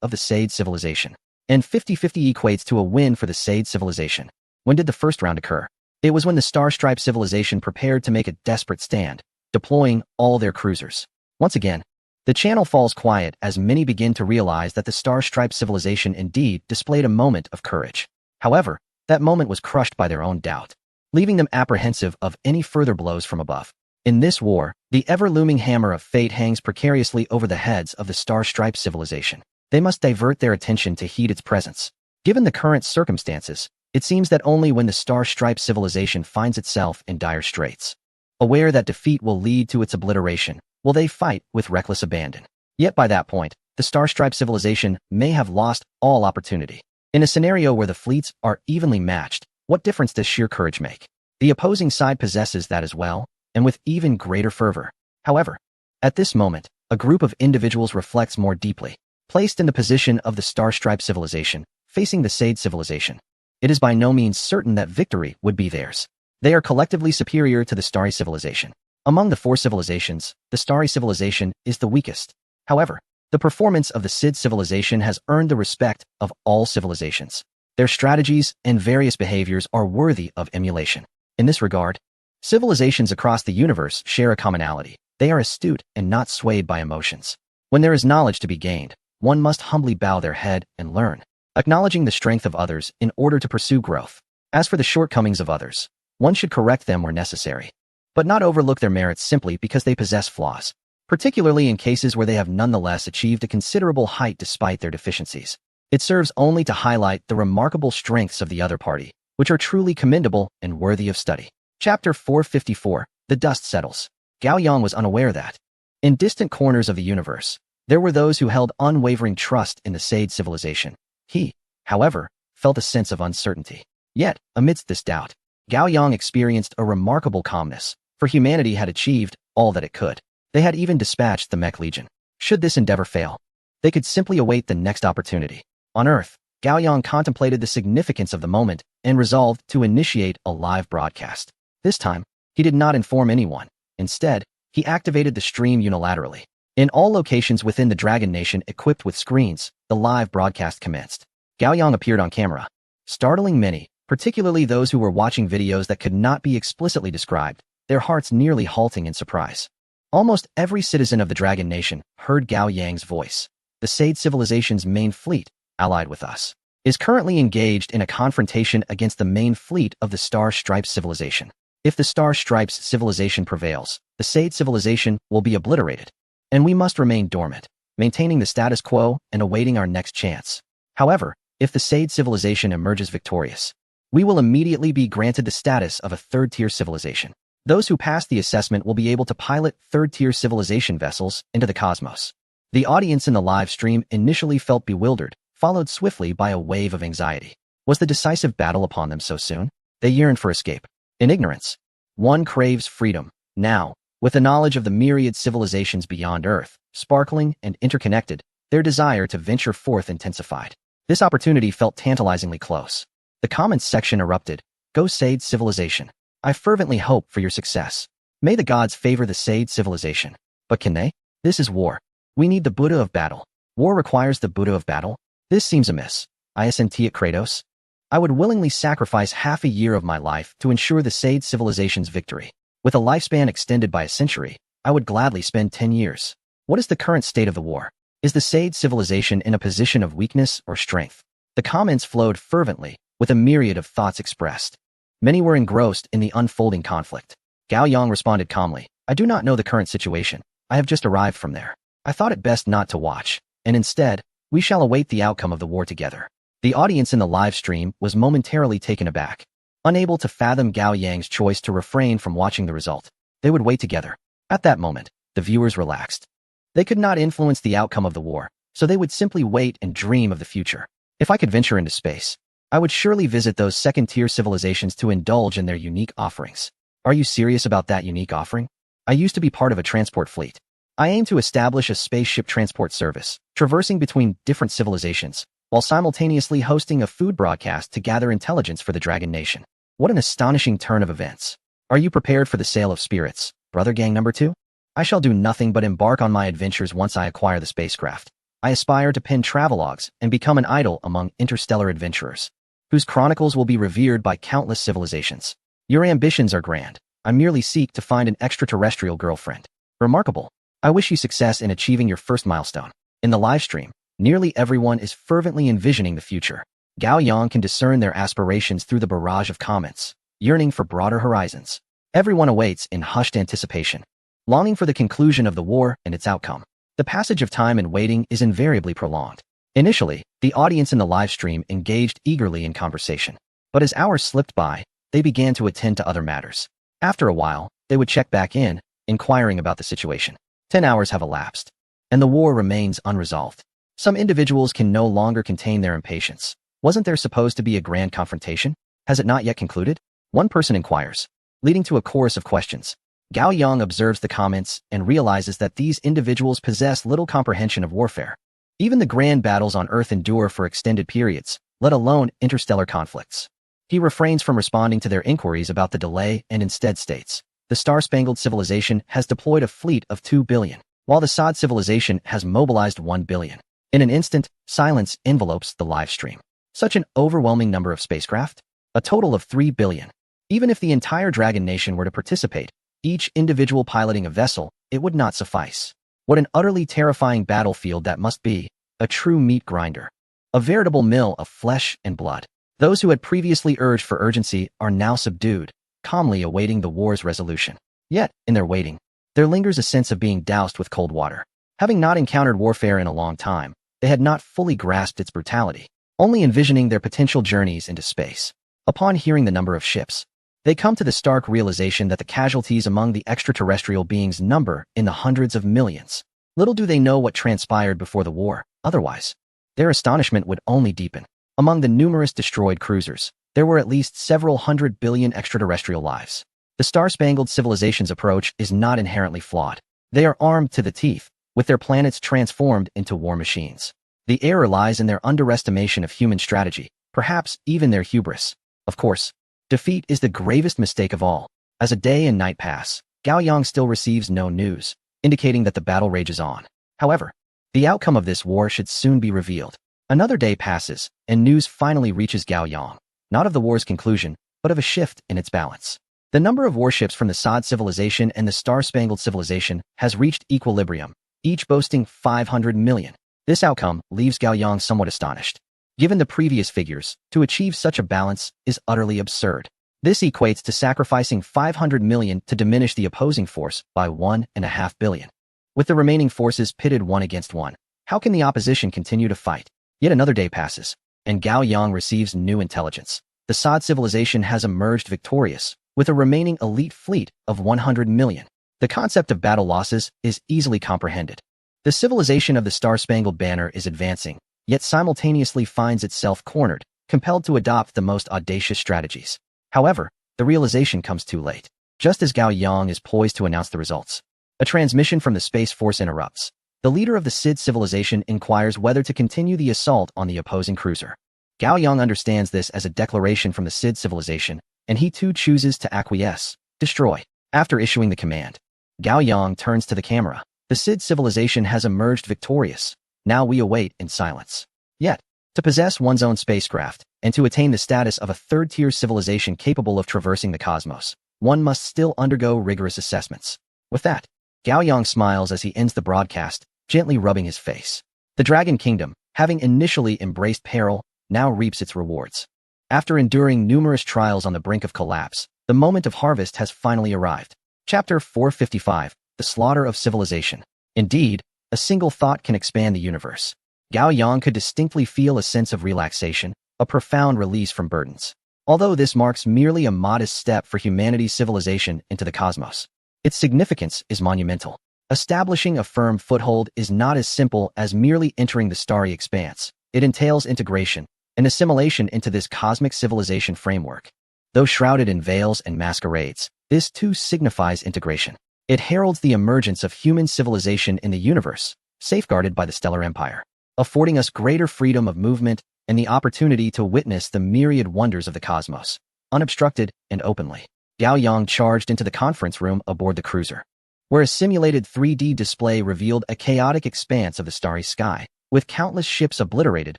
of the Sade civilization, and 50-50 equates to a win for the Sade civilization. When did the first round occur? It was when the Starstripe civilization prepared to make a desperate stand, deploying all their cruisers. Once again, the channel falls quiet as many begin to realize that the star-striped civilization indeed displayed a moment of courage. However, that moment was crushed by their own doubt, leaving them apprehensive of any further blows from above. In this war, the ever-looming hammer of fate hangs precariously over the heads of the star-striped civilization. They must divert their attention to heed its presence. Given the current circumstances, it seems that only when the star-striped civilization finds itself in dire straits, aware that defeat will lead to its obliteration, will they fight with reckless abandon. Yet by that point, the star-striped civilization may have lost all opportunity. In a scenario where the fleets are evenly matched, what difference does sheer courage make? The opposing side possesses that as well, and with even greater fervor. However, at this moment, a group of individuals reflects more deeply. Placed in the position of the star-striped civilization, facing the Sade civilization, it is by no means certain that victory would be theirs. They are collectively superior to the starry civilization. Among the four civilizations, the starry civilization is the weakest. However, the performance of the Sid civilization has earned the respect of all civilizations. Their strategies and various behaviors are worthy of emulation. In this regard, civilizations across the universe share a commonality. They are astute and not swayed by emotions. When there is knowledge to be gained, one must humbly bow their head and learn, acknowledging the strength of others in order to pursue growth. As for the shortcomings of others, one should correct them where necessary, but not overlook their merits simply because they possess flaws, particularly in cases where they have nonetheless achieved a considerable height despite their deficiencies. It serves only to highlight the remarkable strengths of the other party, which are truly commendable and worthy of study. Chapter 454, The Dust Settles. Gao Yang was unaware that, in distant corners of the universe, there were those who held unwavering trust in the Sade civilization. He, however, felt a sense of uncertainty. Yet, amidst this doubt, Gao Yang experienced a remarkable calmness, for humanity had achieved all that it could. They had even dispatched the Mech Legion. Should this endeavor fail, they could simply await the next opportunity. On Earth, Gao Yang contemplated the significance of the moment and resolved to initiate a live broadcast. This time, he did not inform anyone. Instead, he activated the stream unilaterally. In all locations within the Dragon Nation equipped with screens, the live broadcast commenced. Gao Yang appeared on camera, startling many, particularly those who were watching videos that could not be explicitly described, their hearts nearly halting in surprise. Almost every citizen of the Dragon Nation heard Gao Yang's voice. The Sade civilization's main fleet, allied with us, is currently engaged in a confrontation against the main fleet of the Star Stripes civilization. If the Star Stripes civilization prevails, the Sade civilization will be obliterated, and we must remain dormant, maintaining the status quo and awaiting our next chance. However, if the Sade civilization emerges victorious, we will immediately be granted the status of a third-tier civilization. Those who pass the assessment will be able to pilot third-tier civilization vessels into the cosmos. The audience in the live stream initially felt bewildered, followed swiftly by a wave of anxiety. Was the decisive battle upon them so soon? They yearned for escape. In ignorance, one craves freedom. Now, with the knowledge of the myriad civilizations beyond Earth, sparkling and interconnected, their desire to venture forth intensified. This opportunity felt tantalizingly close. The comments section erupted. Go Sade civilization. I fervently hope for your success. May the gods favor the Sade civilization. But can they? This is war. We need the Buddha of battle. War requires the Buddha of battle? This seems amiss. Isn't it, Kratos? I would willingly sacrifice half a year of my life to ensure the Sade civilization's victory. With a lifespan extended by a century, I would gladly spend 10 years. What is the current state of the war? Is the Sade civilization in a position of weakness or strength? The comments flowed fervently, with a myriad of thoughts expressed. Many were engrossed in the unfolding conflict. Gao Yang responded calmly, I do not know the current situation. I have just arrived from there. I thought it best not to watch, and instead, we shall await the outcome of the war together. The audience in the live stream was momentarily taken aback, unable to fathom Gao Yang's choice to refrain from watching the result. They would wait together. At that moment, the viewers relaxed. They could not influence the outcome of the war, so they would simply wait and dream of the future. If I could venture into space, I would surely visit those second-tier civilizations to indulge in their unique offerings. Are you serious about that unique offering? I used to be part of a transport fleet. I aim to establish a spaceship transport service, traversing between different civilizations, while simultaneously hosting a food broadcast to gather intelligence for the Dragon Nation. What an astonishing turn of events. Are you prepared for the sale of spirits, Brother Gang number 2? I shall do nothing but embark on my adventures once I acquire the spacecraft. I aspire to pen travelogues and become an idol among interstellar adventurers, whose chronicles will be revered by countless civilizations. Your ambitions are grand, I merely seek to find an extraterrestrial girlfriend. Remarkable. I wish you success in achieving your first milestone. In the live stream, nearly everyone is fervently envisioning the future. Gao Yang can discern their aspirations through the barrage of comments, yearning for broader horizons. Everyone awaits in hushed anticipation, longing for the conclusion of the war and its outcome. The passage of time and waiting is invariably prolonged. Initially, the audience in the live stream engaged eagerly in conversation. But as hours slipped by, they began to attend to other matters. After a while, they would check back in, inquiring about the situation. 10 hours have elapsed, and the war remains unresolved. Some individuals can no longer contain their impatience. Wasn't there supposed to be a grand confrontation? Has it not yet concluded? One person inquires, leading to a chorus of questions. Gao Yang observes the comments and realizes that these individuals possess little comprehension of warfare. Even the grand battles on Earth endure for extended periods, let alone interstellar conflicts. He refrains from responding to their inquiries about the delay and instead states, the Star-Spangled Civilization has deployed a fleet of 2 billion, while the SOD civilization has mobilized 1 billion. In an instant, silence envelopes the live stream. Such an overwhelming number of spacecraft? A total of 3 billion. Even if the entire Dragon Nation were to participate, each individual piloting a vessel, it would not suffice. What an utterly terrifying battlefield that must be, a true meat grinder. A veritable mill of flesh and blood. Those who had previously urged for urgency are now subdued, calmly awaiting the war's resolution. Yet, in their waiting, there lingers a sense of being doused with cold water. Having not encountered warfare in a long time, they had not fully grasped its brutality, only envisioning their potential journeys into space. Upon hearing the number of ships, they come to the stark realization that the casualties among the extraterrestrial beings number in the hundreds of millions. Little do they know what transpired before the war, otherwise, their astonishment would only deepen. Among the numerous destroyed cruisers, there were at least several 100 billion extraterrestrial lives. The Star-Spangled Civilization's approach is not inherently flawed. They are armed to the teeth, with their planets transformed into war machines. The error lies in their underestimation of human strategy, perhaps even their hubris. Of course, defeat is the gravest mistake of all. As a day and night pass, Gao Yang still receives no news, indicating that the battle rages on. However, the outcome of this war should soon be revealed. Another day passes, and news finally reaches Gao Yang, not of the war's conclusion, but of a shift in its balance. The number of warships from the SOD civilization and the Star-Spangled Civilization has reached equilibrium, each boasting 500 million. This outcome leaves Gao Yang somewhat astonished. Given the previous figures, to achieve such a balance is utterly absurd. This equates to sacrificing 500 million to diminish the opposing force by 1.5 billion. With the remaining forces pitted one against one, how can the opposition continue to fight? Yet another day passes, and Gao Yang receives new intelligence. The SOD civilization has emerged victorious, with a remaining elite fleet of 100 million. The concept of battle losses is easily comprehended. The civilization of the Star-Spangled Banner is advancing, yet simultaneously finds itself cornered, compelled to adopt the most audacious strategies. However, the realization comes too late. Just as Gao Yang is poised to announce the results, a transmission from the Space Force interrupts. The leader of the SID civilization inquires whether to continue the assault on the opposing cruiser. Gao Yang understands this as a declaration from the SID civilization, and he too chooses to acquiesce, destroy. After issuing the command, Gao Yang turns to the camera. The SID civilization has emerged victorious. Now we await in silence. Yet, to possess one's own spacecraft, and to attain the status of a third-tier civilization capable of traversing the cosmos, one must still undergo rigorous assessments. With that, Gao Yang smiles as he ends the broadcast, gently rubbing his face. The Dragon Kingdom, having initially embraced peril, now reaps its rewards. After enduring numerous trials on the brink of collapse, the moment of harvest has finally arrived. Chapter 455, The Slaughter of Civilization. Indeed, a single thought can expand the universe. Gao Yang could distinctly feel a sense of relaxation, a profound release from burdens. Although this marks merely a modest step for humanity's civilization into the cosmos, its significance is monumental. Establishing a firm foothold is not as simple as merely entering the starry expanse. It entails integration and assimilation into this cosmic civilization framework. Though shrouded in veils and masquerades, this too signifies integration. It heralds the emergence of human civilization in the universe, safeguarded by the stellar empire, affording us greater freedom of movement and the opportunity to witness the myriad wonders of the cosmos, unobstructed and openly. Gao Yang charged into the conference room aboard the cruiser, where a simulated 3D display revealed a chaotic expanse of the starry sky, with countless ships obliterated,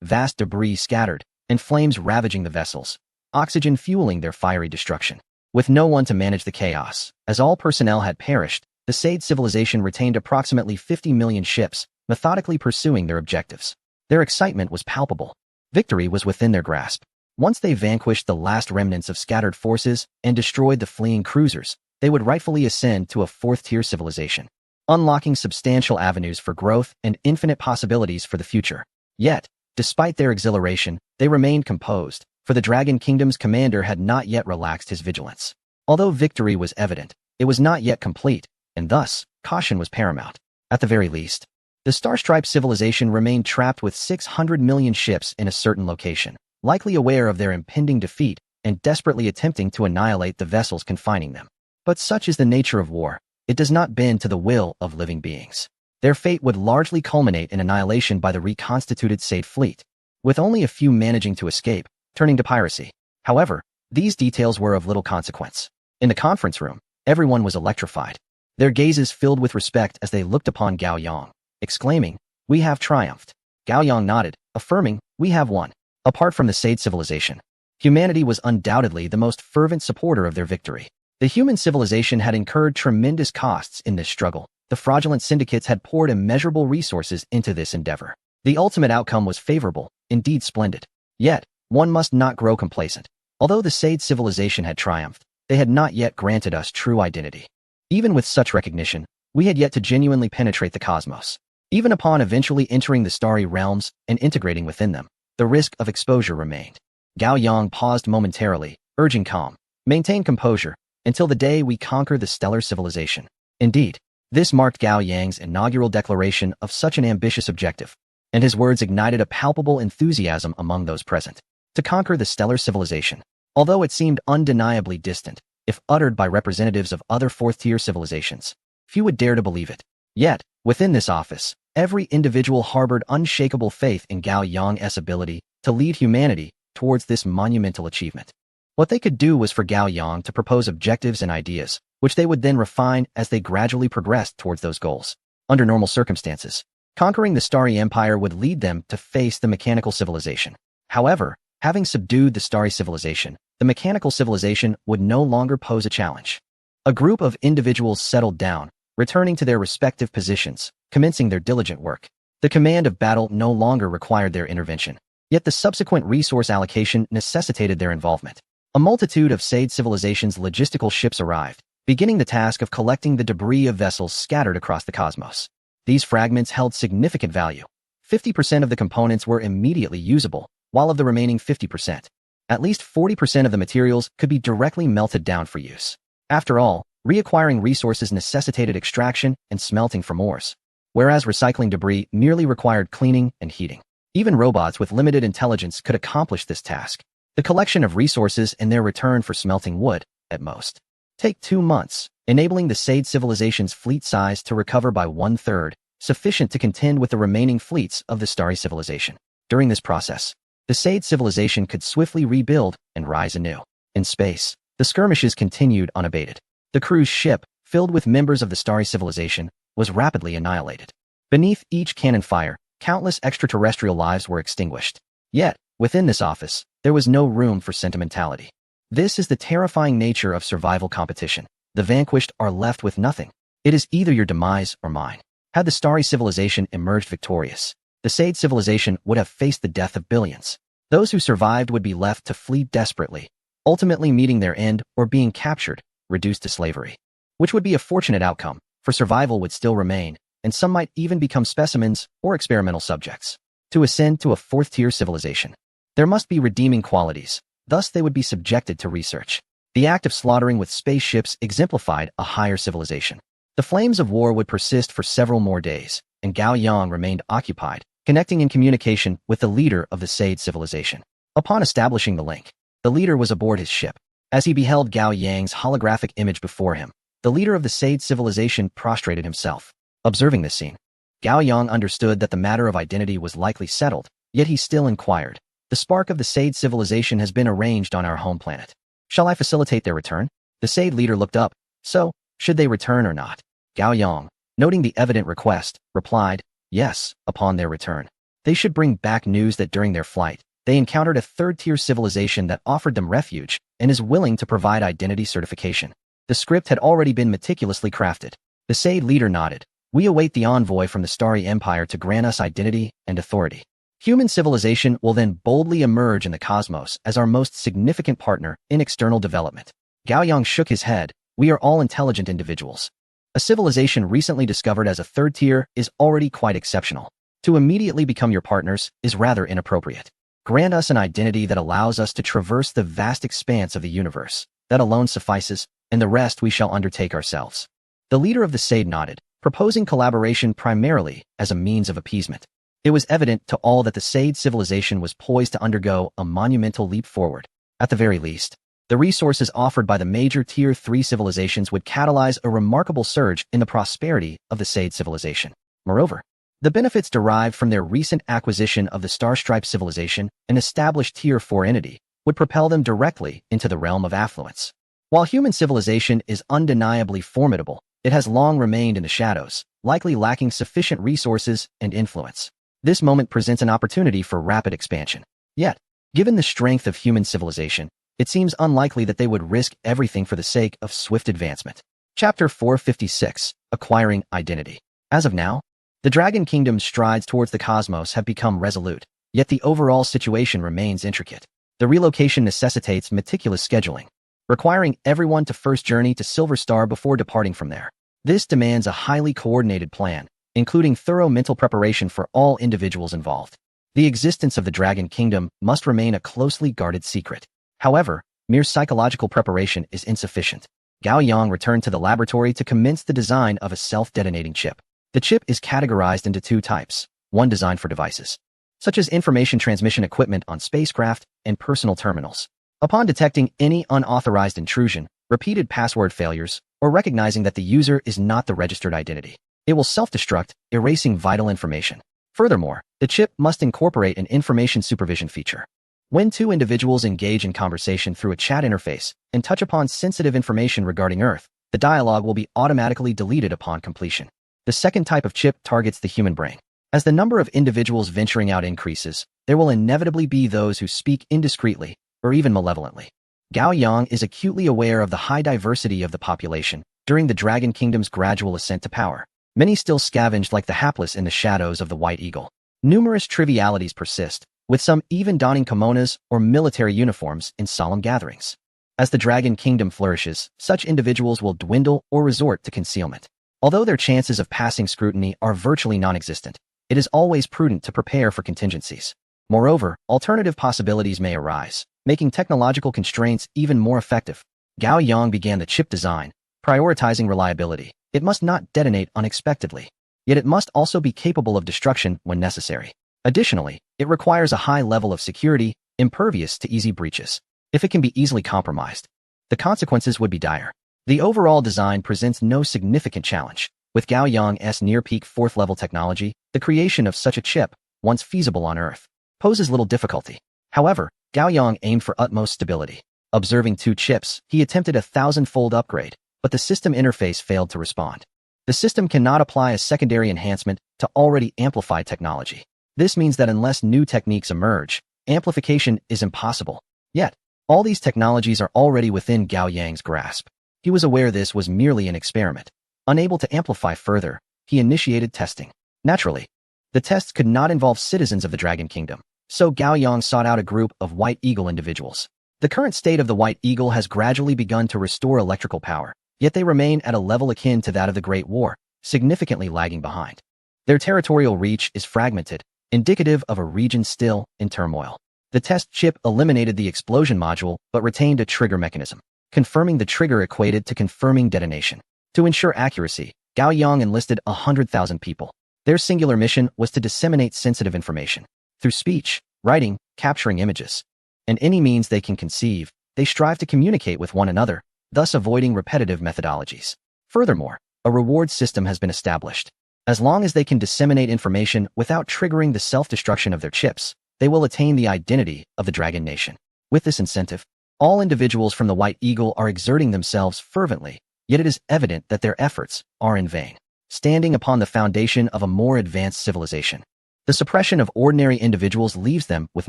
vast debris scattered, and flames ravaging the vessels, oxygen fueling their fiery destruction. With no one to manage the chaos, as all personnel had perished, the Sade civilization retained approximately 50 million ships, methodically pursuing their objectives. Their excitement was palpable. Victory was within their grasp. Once they vanquished the last remnants of scattered forces and destroyed the fleeing cruisers, they would rightfully ascend to a fourth-tier civilization, unlocking substantial avenues for growth and infinite possibilities for the future. Yet, despite their exhilaration, they remained composed, for the Dragon Kingdom's commander had not yet relaxed his vigilance. Although victory was evident, it was not yet complete, and thus, caution was paramount. At the very least, the Starstripe civilization remained trapped with 600 million ships in a certain location, likely aware of their impending defeat and desperately attempting to annihilate the vessels confining them. But such is the nature of war. It does not bend to the will of living beings. Their fate would largely culminate in annihilation by the reconstituted Sade fleet, with only a few managing to escape, turning to piracy. However, these details were of little consequence. In the conference room, everyone was electrified. Their gazes filled with respect as they looked upon Gao Yang, exclaiming, "We have triumphed." Gao Yang nodded, affirming, "We have won." Apart from the Sade civilization, humanity was undoubtedly the most fervent supporter of their victory. The human civilization had incurred tremendous costs in this struggle. The fraudulent syndicates had poured immeasurable resources into this endeavor. The ultimate outcome was favorable, indeed splendid. Yet, one must not grow complacent. Although the Sade civilization had triumphed, they had not yet granted us true identity. Even with such recognition, we had yet to genuinely penetrate the cosmos. Even upon eventually entering the starry realms and integrating within them, the risk of exposure remained. Gao Yang paused momentarily, urging calm. Maintain composure, until the day we conquer the stellar civilization. Indeed, this marked Gao Yang's inaugural declaration of such an ambitious objective, and his words ignited a palpable enthusiasm among those present. To conquer the stellar civilization, although it seemed undeniably distant, if uttered by representatives of other fourth-tier civilizations, few would dare to believe it. Yet, within this office, every individual harbored unshakable faith in Gao Yang's ability to lead humanity towards this monumental achievement. What they could do was for Gao Yang to propose objectives and ideas, which they would then refine as they gradually progressed towards those goals. Under normal circumstances, conquering the Starry Empire would lead them to face the mechanical civilization. However, having subdued the Starry civilization, the mechanical civilization would no longer pose a challenge. A group of individuals settled down, returning to their respective positions, commencing their diligent work. The command of battle no longer required their intervention, yet the subsequent resource allocation necessitated their involvement. A multitude of Sade civilization's logistical ships arrived, beginning the task of collecting the debris of vessels scattered across the cosmos. These fragments held significant value. 50% of the components were immediately usable, while of the remaining 50%, at least 40% of the materials could be directly melted down for use. After all, reacquiring resources necessitated extraction and smelting from ores, whereas recycling debris merely required cleaning and heating. Even robots with limited intelligence could accomplish this task. The collection of resources and their return for smelting would, at most, take 2 months, enabling the Sade civilization's fleet size to recover by 1/3, sufficient to contend with the remaining fleets of the Starry civilization. During this process, the Sade civilization could swiftly rebuild and rise anew. In space, the skirmishes continued unabated. The cruise ship, filled with members of the Starry civilization, was rapidly annihilated. Beneath each cannon fire, countless extraterrestrial lives were extinguished. Yet, within this office, there was no room for sentimentality. This is the terrifying nature of survival competition. The vanquished are left with nothing. It is either your demise or mine. Had the Starry civilization emerged victorious, the Sade civilization would have faced the death of billions. Those who survived would be left to flee desperately, ultimately meeting their end or being captured, reduced to slavery. Which would be a fortunate outcome, for survival would still remain, and some might even become specimens or experimental subjects. To ascend to a fourth-tier civilization, there must be redeeming qualities, thus they would be subjected to research. The act of slaughtering with spaceships exemplified a higher civilization. The flames of war would persist for several more days, and Gao Yang remained occupied, connecting in communication with the leader of the Sade civilization. Upon establishing the link, the leader was aboard his ship. As he beheld Gao Yang's holographic image before him, the leader of the Sade civilization prostrated himself. Observing this scene, Gao Yang understood that the matter of identity was likely settled, yet he still inquired. The spark of the Sade civilization has been arranged on our home planet. Shall I facilitate their return? The Sade leader looked up. So, should they return or not? Gao Yang, noting the evident request, replied, yes, upon their return. They should bring back news that during their flight, they encountered a third-tier civilization that offered them refuge, and is willing to provide identity certification. The script had already been meticulously crafted. The Sade leader nodded. We await the envoy from the Starry Empire to grant us identity and authority. Human civilization will then boldly emerge in the cosmos as our most significant partner in external development. Gao Yang shook his head. We are all intelligent individuals. A civilization recently discovered as a third tier is already quite exceptional. To immediately become your partners is rather inappropriate. Grant us an identity that allows us to traverse the vast expanse of the universe. That alone suffices, and the rest we shall undertake ourselves. The leader of the Sade nodded, proposing collaboration primarily as a means of appeasement. It was evident to all that the Sade civilization was poised to undergo a monumental leap forward. At the very least, the resources offered by the major Tier 3 civilizations would catalyze a remarkable surge in the prosperity of the Sade civilization. Moreover, the benefits derived from their recent acquisition of the Starstripe civilization, an established Tier 4 entity, would propel them directly into the realm of affluence. While human civilization is undeniably formidable, it has long remained in the shadows, likely lacking sufficient resources and influence. This moment presents an opportunity for rapid expansion. Yet, given the strength of human civilization, it seems unlikely that they would risk everything for the sake of swift advancement. Chapter 456, Acquiring Identity. As of now, the Dragon Kingdom's strides towards the cosmos have become resolute, yet the overall situation remains intricate. The relocation necessitates meticulous scheduling, requiring everyone to first journey to Silver Star before departing from there. This demands a highly coordinated plan, including thorough mental preparation for all individuals involved. The existence of the Dragon Kingdom must remain a closely guarded secret. However, mere psychological preparation is insufficient. Gao Yang returned to the laboratory to commence the design of a self-detonating chip. The chip is categorized into two types, one designed for devices, such as information transmission equipment on spacecraft and personal terminals. Upon detecting any unauthorized intrusion, repeated password failures, or recognizing that the user is not the registered identity, it will self-destruct, erasing vital information. Furthermore, the chip must incorporate an information supervision feature. When two individuals engage in conversation through a chat interface and touch upon sensitive information regarding Earth, the dialogue will be automatically deleted upon completion. The second type of chip targets the human brain. As the number of individuals venturing out increases, there will inevitably be those who speak indiscreetly or even malevolently. Gao Yang is acutely aware of the high diversity of the population during the Dragon Kingdom's gradual ascent to power. Many still scavenged like the hapless in the shadows of the White Eagle. Numerous trivialities persist, with some even donning kimonos or military uniforms in solemn gatherings. As the Dragon Kingdom flourishes, such individuals will dwindle or resort to concealment. Although their chances of passing scrutiny are virtually non-existent, it is always prudent to prepare for contingencies. Moreover, alternative possibilities may arise, making technological constraints even more effective. Gao Yang began the chip design, prioritizing reliability. It must not detonate unexpectedly, yet it must also be capable of destruction when necessary. Additionally, it requires a high level of security, impervious to easy breaches. If it can be easily compromised, the consequences would be dire. The overall design presents no significant challenge. With Gao Yang's near-peak 4th-level technology, the creation of such a chip, once feasible on Earth, poses little difficulty. However, Gao Yang aimed for utmost stability. Observing two chips, he attempted a 1,000-fold upgrade, but the system interface failed to respond. The system cannot apply a secondary enhancement to already amplified technology. This means that unless new techniques emerge, amplification is impossible. Yet, all these technologies are already within Gao Yang's grasp. He was aware this was merely an experiment. Unable to amplify further, he initiated testing. Naturally, the tests could not involve citizens of the Dragon Kingdom, so Gao Yang sought out a group of White Eagle individuals. The current state of the White Eagle has gradually begun to restore electrical power, yet they remain at a level akin to that of the Great War, significantly lagging behind. Their territorial reach is fragmented, indicative of a region still in turmoil. The test chip eliminated the explosion module but retained a trigger mechanism. Confirming the trigger equated to confirming detonation. To ensure accuracy, Gao Yang enlisted 100,000 people. Their singular mission was to disseminate sensitive information. Through speech, writing, capturing images, and any means they can conceive, they strive to communicate with one another, thus avoiding repetitive methodologies. Furthermore, a reward system has been established. As long as they can disseminate information without triggering the self-destruction of their chips, they will attain the identity of the Dragon Nation. With this incentive, all individuals from the White Eagle are exerting themselves fervently, yet it is evident that their efforts are in vain. Standing upon the foundation of a more advanced civilization, the suppression of ordinary individuals leaves them with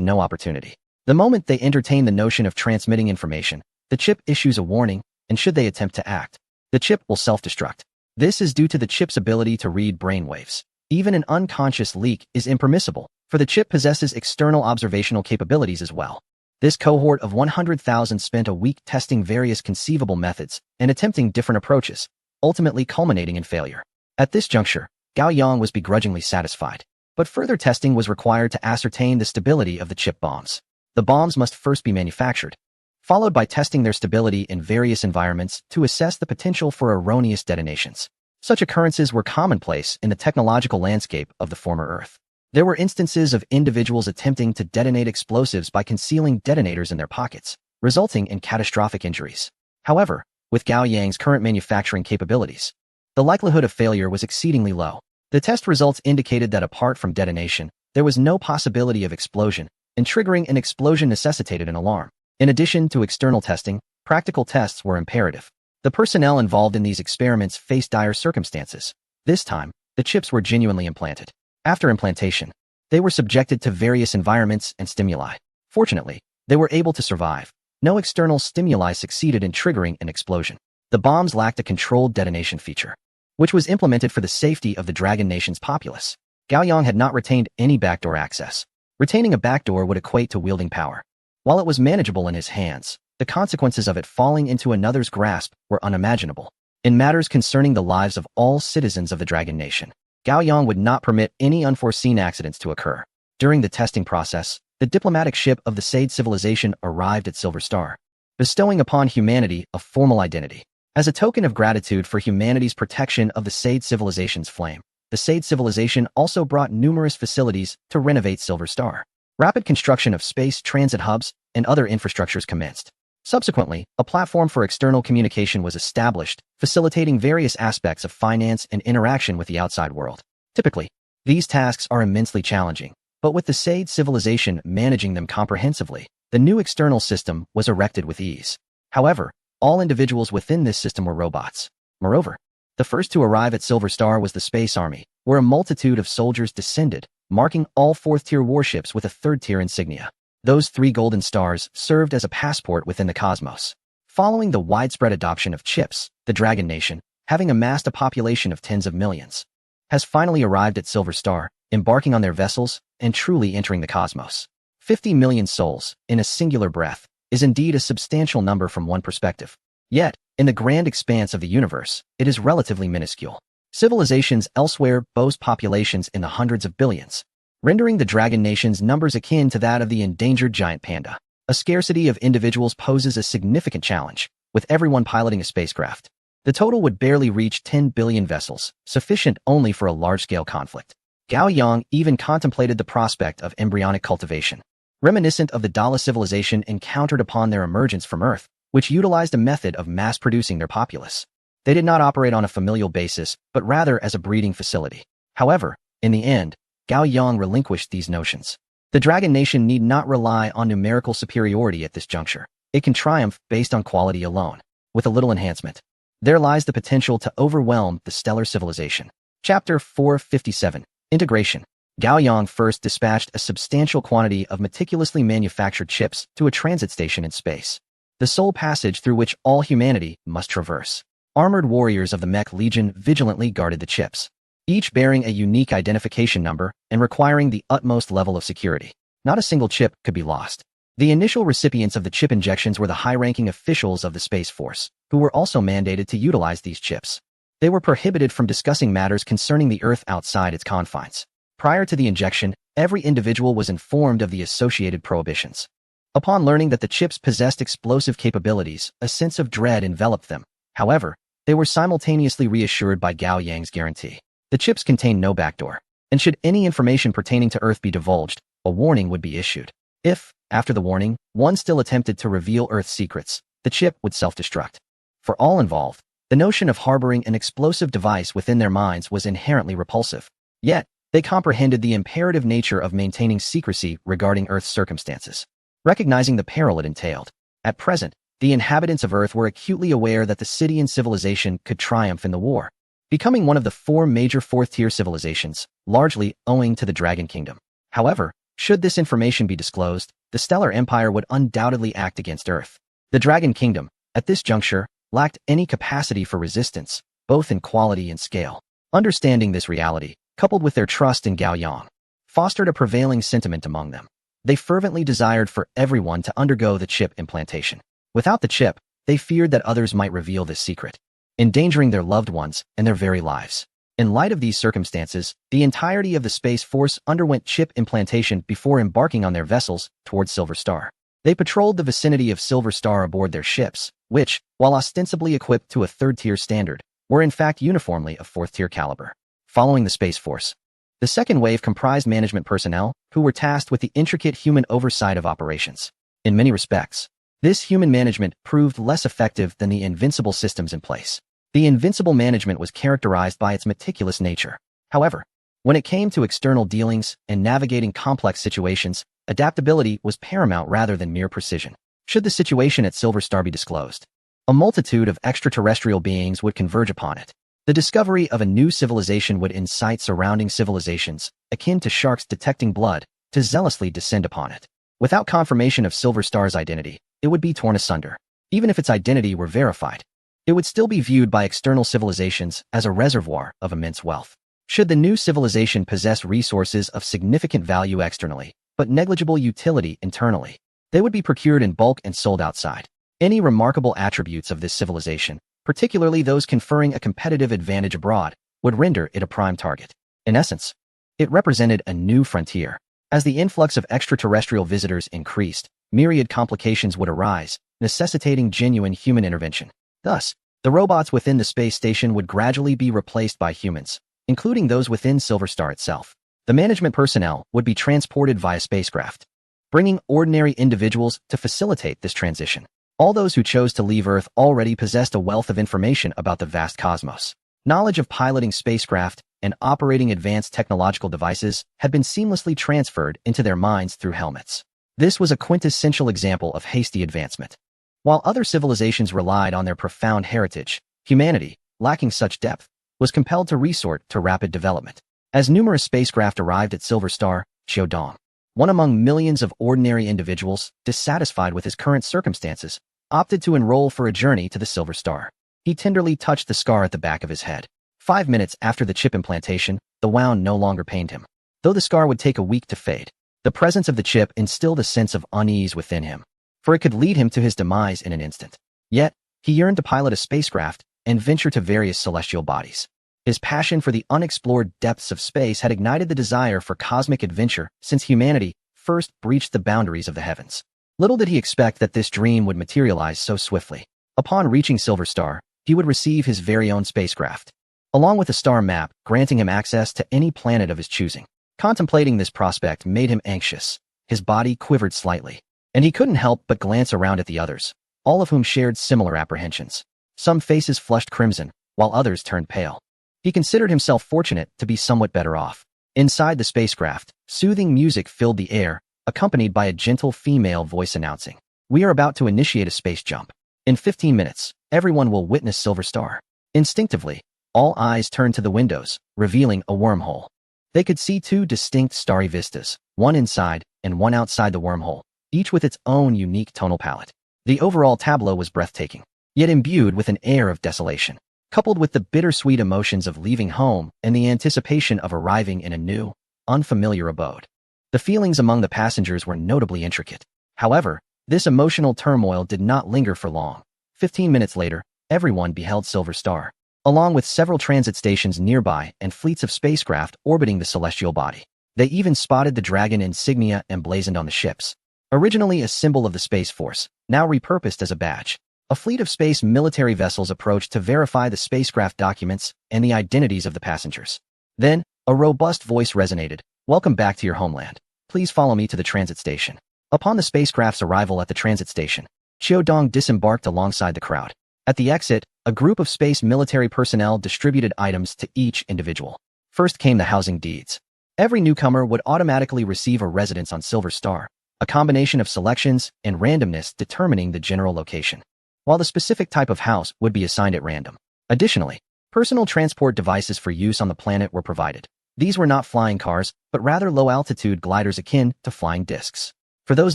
no opportunity. The moment they entertain the notion of transmitting information, The chip issues a warning, and should they attempt to act, the chip will self-destruct. This is due to the chip's ability to read brainwaves. Even an unconscious leak is impermissible, for the chip possesses external observational capabilities as well. This cohort of 100,000 spent a week testing various conceivable methods and attempting different approaches, ultimately culminating in failure. At this juncture, Gao Yang was begrudgingly satisfied, but further testing was required to ascertain the stability of the chip bombs. The bombs must first be manufactured, followed by testing their stability in various environments to assess the potential for erroneous detonations. Such occurrences were commonplace in the technological landscape of the former Earth. There were instances of individuals attempting to detonate explosives by concealing detonators in their pockets, resulting in catastrophic injuries. However, with Gao Yang's current manufacturing capabilities, the likelihood of failure was exceedingly low. The test results indicated that apart from detonation, there was no possibility of explosion, and triggering an explosion necessitated an alarm. In addition to external testing, practical tests were imperative. The personnel involved in these experiments faced dire circumstances. This time, the chips were genuinely implanted. After implantation, they were subjected to various environments and stimuli. Fortunately, they were able to survive. No external stimuli succeeded in triggering an explosion. The bombs lacked a controlled detonation feature, which was implemented for the safety of the Dragon Nation's populace. Gao Yang had not retained any backdoor access. Retaining a backdoor would equate to wielding power. While it was manageable in his hands, the consequences of it falling into another's grasp were unimaginable. In matters concerning the lives of all citizens of the Dragon Nation, Gao Yang would not permit any unforeseen accidents to occur. During the testing process, the diplomatic ship of the Sade civilization arrived at Silver Star, bestowing upon humanity a formal identity. As a token of gratitude for humanity's protection of the Sade civilization's flame, the Sade civilization also brought numerous facilities to renovate Silver Star. Rapid construction of space transit hubs and other infrastructures commenced. Subsequently, a platform for external communication was established, facilitating various aspects of finance and interaction with the outside world. Typically, these tasks are immensely challenging, but with the Sade civilization managing them comprehensively, the new external system was erected with ease. However, all individuals within this system were robots. Moreover, the first to arrive at Silver Star was the Space Army, where a multitude of soldiers descended, marking all fourth-tier warships with a third-tier insignia. Those 3 golden stars served as a passport within the cosmos. Following the widespread adoption of chips, the Dragon Nation, having amassed a population of tens of millions, has finally arrived at Silver Star, embarking on their vessels and truly entering the cosmos. 50 million souls, in a singular breath, is indeed a substantial number from one perspective. Yet, in the grand expanse of the universe, it is relatively minuscule. Civilizations elsewhere boast populations in the hundreds of billions, rendering the Dragon Nation's numbers akin to that of the endangered giant panda. A scarcity of individuals poses a significant challenge, with everyone piloting a spacecraft. The total would barely reach 10 billion vessels, sufficient only for a large-scale conflict. Gao Yang even contemplated the prospect of embryonic cultivation, reminiscent of the Dala civilization encountered upon their emergence from Earth, which utilized a method of mass-producing their populace. They did not operate on a familial basis, but rather as a breeding facility. However, in the end, Gao Yang relinquished these notions. The Dragon Nation need not rely on numerical superiority at this juncture. It can triumph based on quality alone. With a little enhancement, there lies the potential to overwhelm the stellar civilization. Chapter 457. Integration. Gao Yang first dispatched a substantial quantity of meticulously manufactured chips to a transit station in space, the sole passage through which all humanity must traverse. Armored warriors of the Mech Legion vigilantly guarded the chips, each bearing a unique identification number and requiring the utmost level of security. Not a single chip could be lost. The initial recipients of the chip injections were the high-ranking officials of the Space Force, who were also mandated to utilize these chips. They were prohibited from discussing matters concerning the Earth outside its confines. Prior to the injection, every individual was informed of the associated prohibitions. Upon learning that the chips possessed explosive capabilities, a sense of dread enveloped them. However, they were simultaneously reassured by Gao Yang's guarantee. The chips contained no backdoor, and should any information pertaining to Earth be divulged, a warning would be issued. If, after the warning, one still attempted to reveal Earth's secrets, the chip would self-destruct. For all involved, the notion of harboring an explosive device within their minds was inherently repulsive. Yet, they comprehended the imperative nature of maintaining secrecy regarding Earth's circumstances, recognizing the peril it entailed. At present, the inhabitants of Earth were acutely aware that the city and civilization could triumph in the war, becoming one of the 4 major fourth-tier civilizations, largely owing to the Dragon Kingdom. However, should this information be disclosed, the Stellar Empire would undoubtedly act against Earth. The Dragon Kingdom, at this juncture, lacked any capacity for resistance, both in quality and scale. Understanding this reality, coupled with their trust in Gao Yang, fostered a prevailing sentiment among them. They fervently desired for everyone to undergo the chip implantation. Without the chip, they feared that others might reveal this secret, endangering their loved ones and their very lives. In light of these circumstances, the entirety of the Space Force underwent chip implantation before embarking on their vessels towards Silver Star. They patrolled the vicinity of Silver Star aboard their ships, which, while ostensibly equipped to a third-tier standard, were in fact uniformly of fourth-tier caliber. Following the Space Force, the second wave comprised management personnel who were tasked with the intricate human oversight of operations. In many respects, this human management proved less effective than the invincible systems in place. The invincible management was characterized by its meticulous nature. However, when it came to external dealings and navigating complex situations, adaptability was paramount rather than mere precision. Should the situation at Silver Star be disclosed, a multitude of extraterrestrial beings would converge upon it. The discovery of a new civilization would incite surrounding civilizations, akin to sharks detecting blood, to zealously descend upon it. Without confirmation of Silver Star's identity, it would be torn asunder. Even if its identity were verified, it would still be viewed by external civilizations as a reservoir of immense wealth. Should the new civilization possess resources of significant value externally, but negligible utility internally, they would be procured in bulk and sold outside. Any remarkable attributes of this civilization, particularly those conferring a competitive advantage abroad, would render it a prime target. In essence, it represented a new frontier. As the influx of extraterrestrial visitors increased, myriad complications would arise, necessitating genuine human intervention. Thus, the robots within the space station would gradually be replaced by humans, including those within Silver Star itself. The management personnel would be transported via spacecraft, bringing ordinary individuals to facilitate this transition. All those who chose to leave Earth already possessed a wealth of information about the vast cosmos. Knowledge of piloting spacecraft and operating advanced technological devices had been seamlessly transferred into their minds through helmets. This was a quintessential example of hasty advancement. While other civilizations relied on their profound heritage, humanity, lacking such depth, was compelled to resort to rapid development. As numerous spacecraft arrived at Silver Star, Xiaodong, one among millions of ordinary individuals dissatisfied with his current circumstances, opted to enroll for a journey to the Silver Star. He tenderly touched the scar at the back of his head. 5 minutes after the chip implantation, the wound no longer pained him. Though the scar would take a week to fade, the presence of the chip instilled a sense of unease within him, for it could lead him to his demise in an instant. Yet, he yearned to pilot a spacecraft and venture to various celestial bodies. His passion for the unexplored depths of space had ignited the desire for cosmic adventure since humanity first breached the boundaries of the heavens. Little did he expect that this dream would materialize so swiftly. Upon reaching Silver Star, he would receive his very own spacecraft, along with a star map granting him access to any planet of his choosing. Contemplating this prospect made him anxious. His body quivered slightly, and he couldn't help but glance around at the others, all of whom shared similar apprehensions. Some faces flushed crimson, while others turned pale. He considered himself fortunate to be somewhat better off. Inside the spacecraft, soothing music filled the air, accompanied by a gentle female voice announcing, "We are about to initiate a space jump. In 15 minutes, everyone will witness Silver Star." Instinctively, all eyes turned to the windows, revealing a wormhole. They could see two distinct starry vistas, one inside and one outside the wormhole, each with its own unique tonal palette. The overall tableau was breathtaking, yet imbued with an air of desolation, coupled with the bittersweet emotions of leaving home and the anticipation of arriving in a new, unfamiliar abode. The feelings among the passengers were notably intricate. However, this emotional turmoil did not linger for long. 15 minutes later, everyone beheld Silver Star, along with several transit stations nearby and fleets of spacecraft orbiting the celestial body. They even spotted the dragon insignia emblazoned on the ships. Originally a symbol of the Space Force, now repurposed as a badge. A fleet of space military vessels approached to verify the spacecraft documents and the identities of the passengers. Then, a robust voice resonated, "Welcome back to your homeland. Please follow me to the transit station." Upon the spacecraft's arrival at the transit station, Xiaodong disembarked alongside the crowd. At the exit, a group of space military personnel distributed items to each individual. First came the housing deeds. Every newcomer would automatically receive a residence on Silver Star, a combination of selections and randomness determining the general location, while the specific type of house would be assigned at random. Additionally, personal transport devices for use on the planet were provided. These were not flying cars, but rather low-altitude gliders akin to flying discs. For those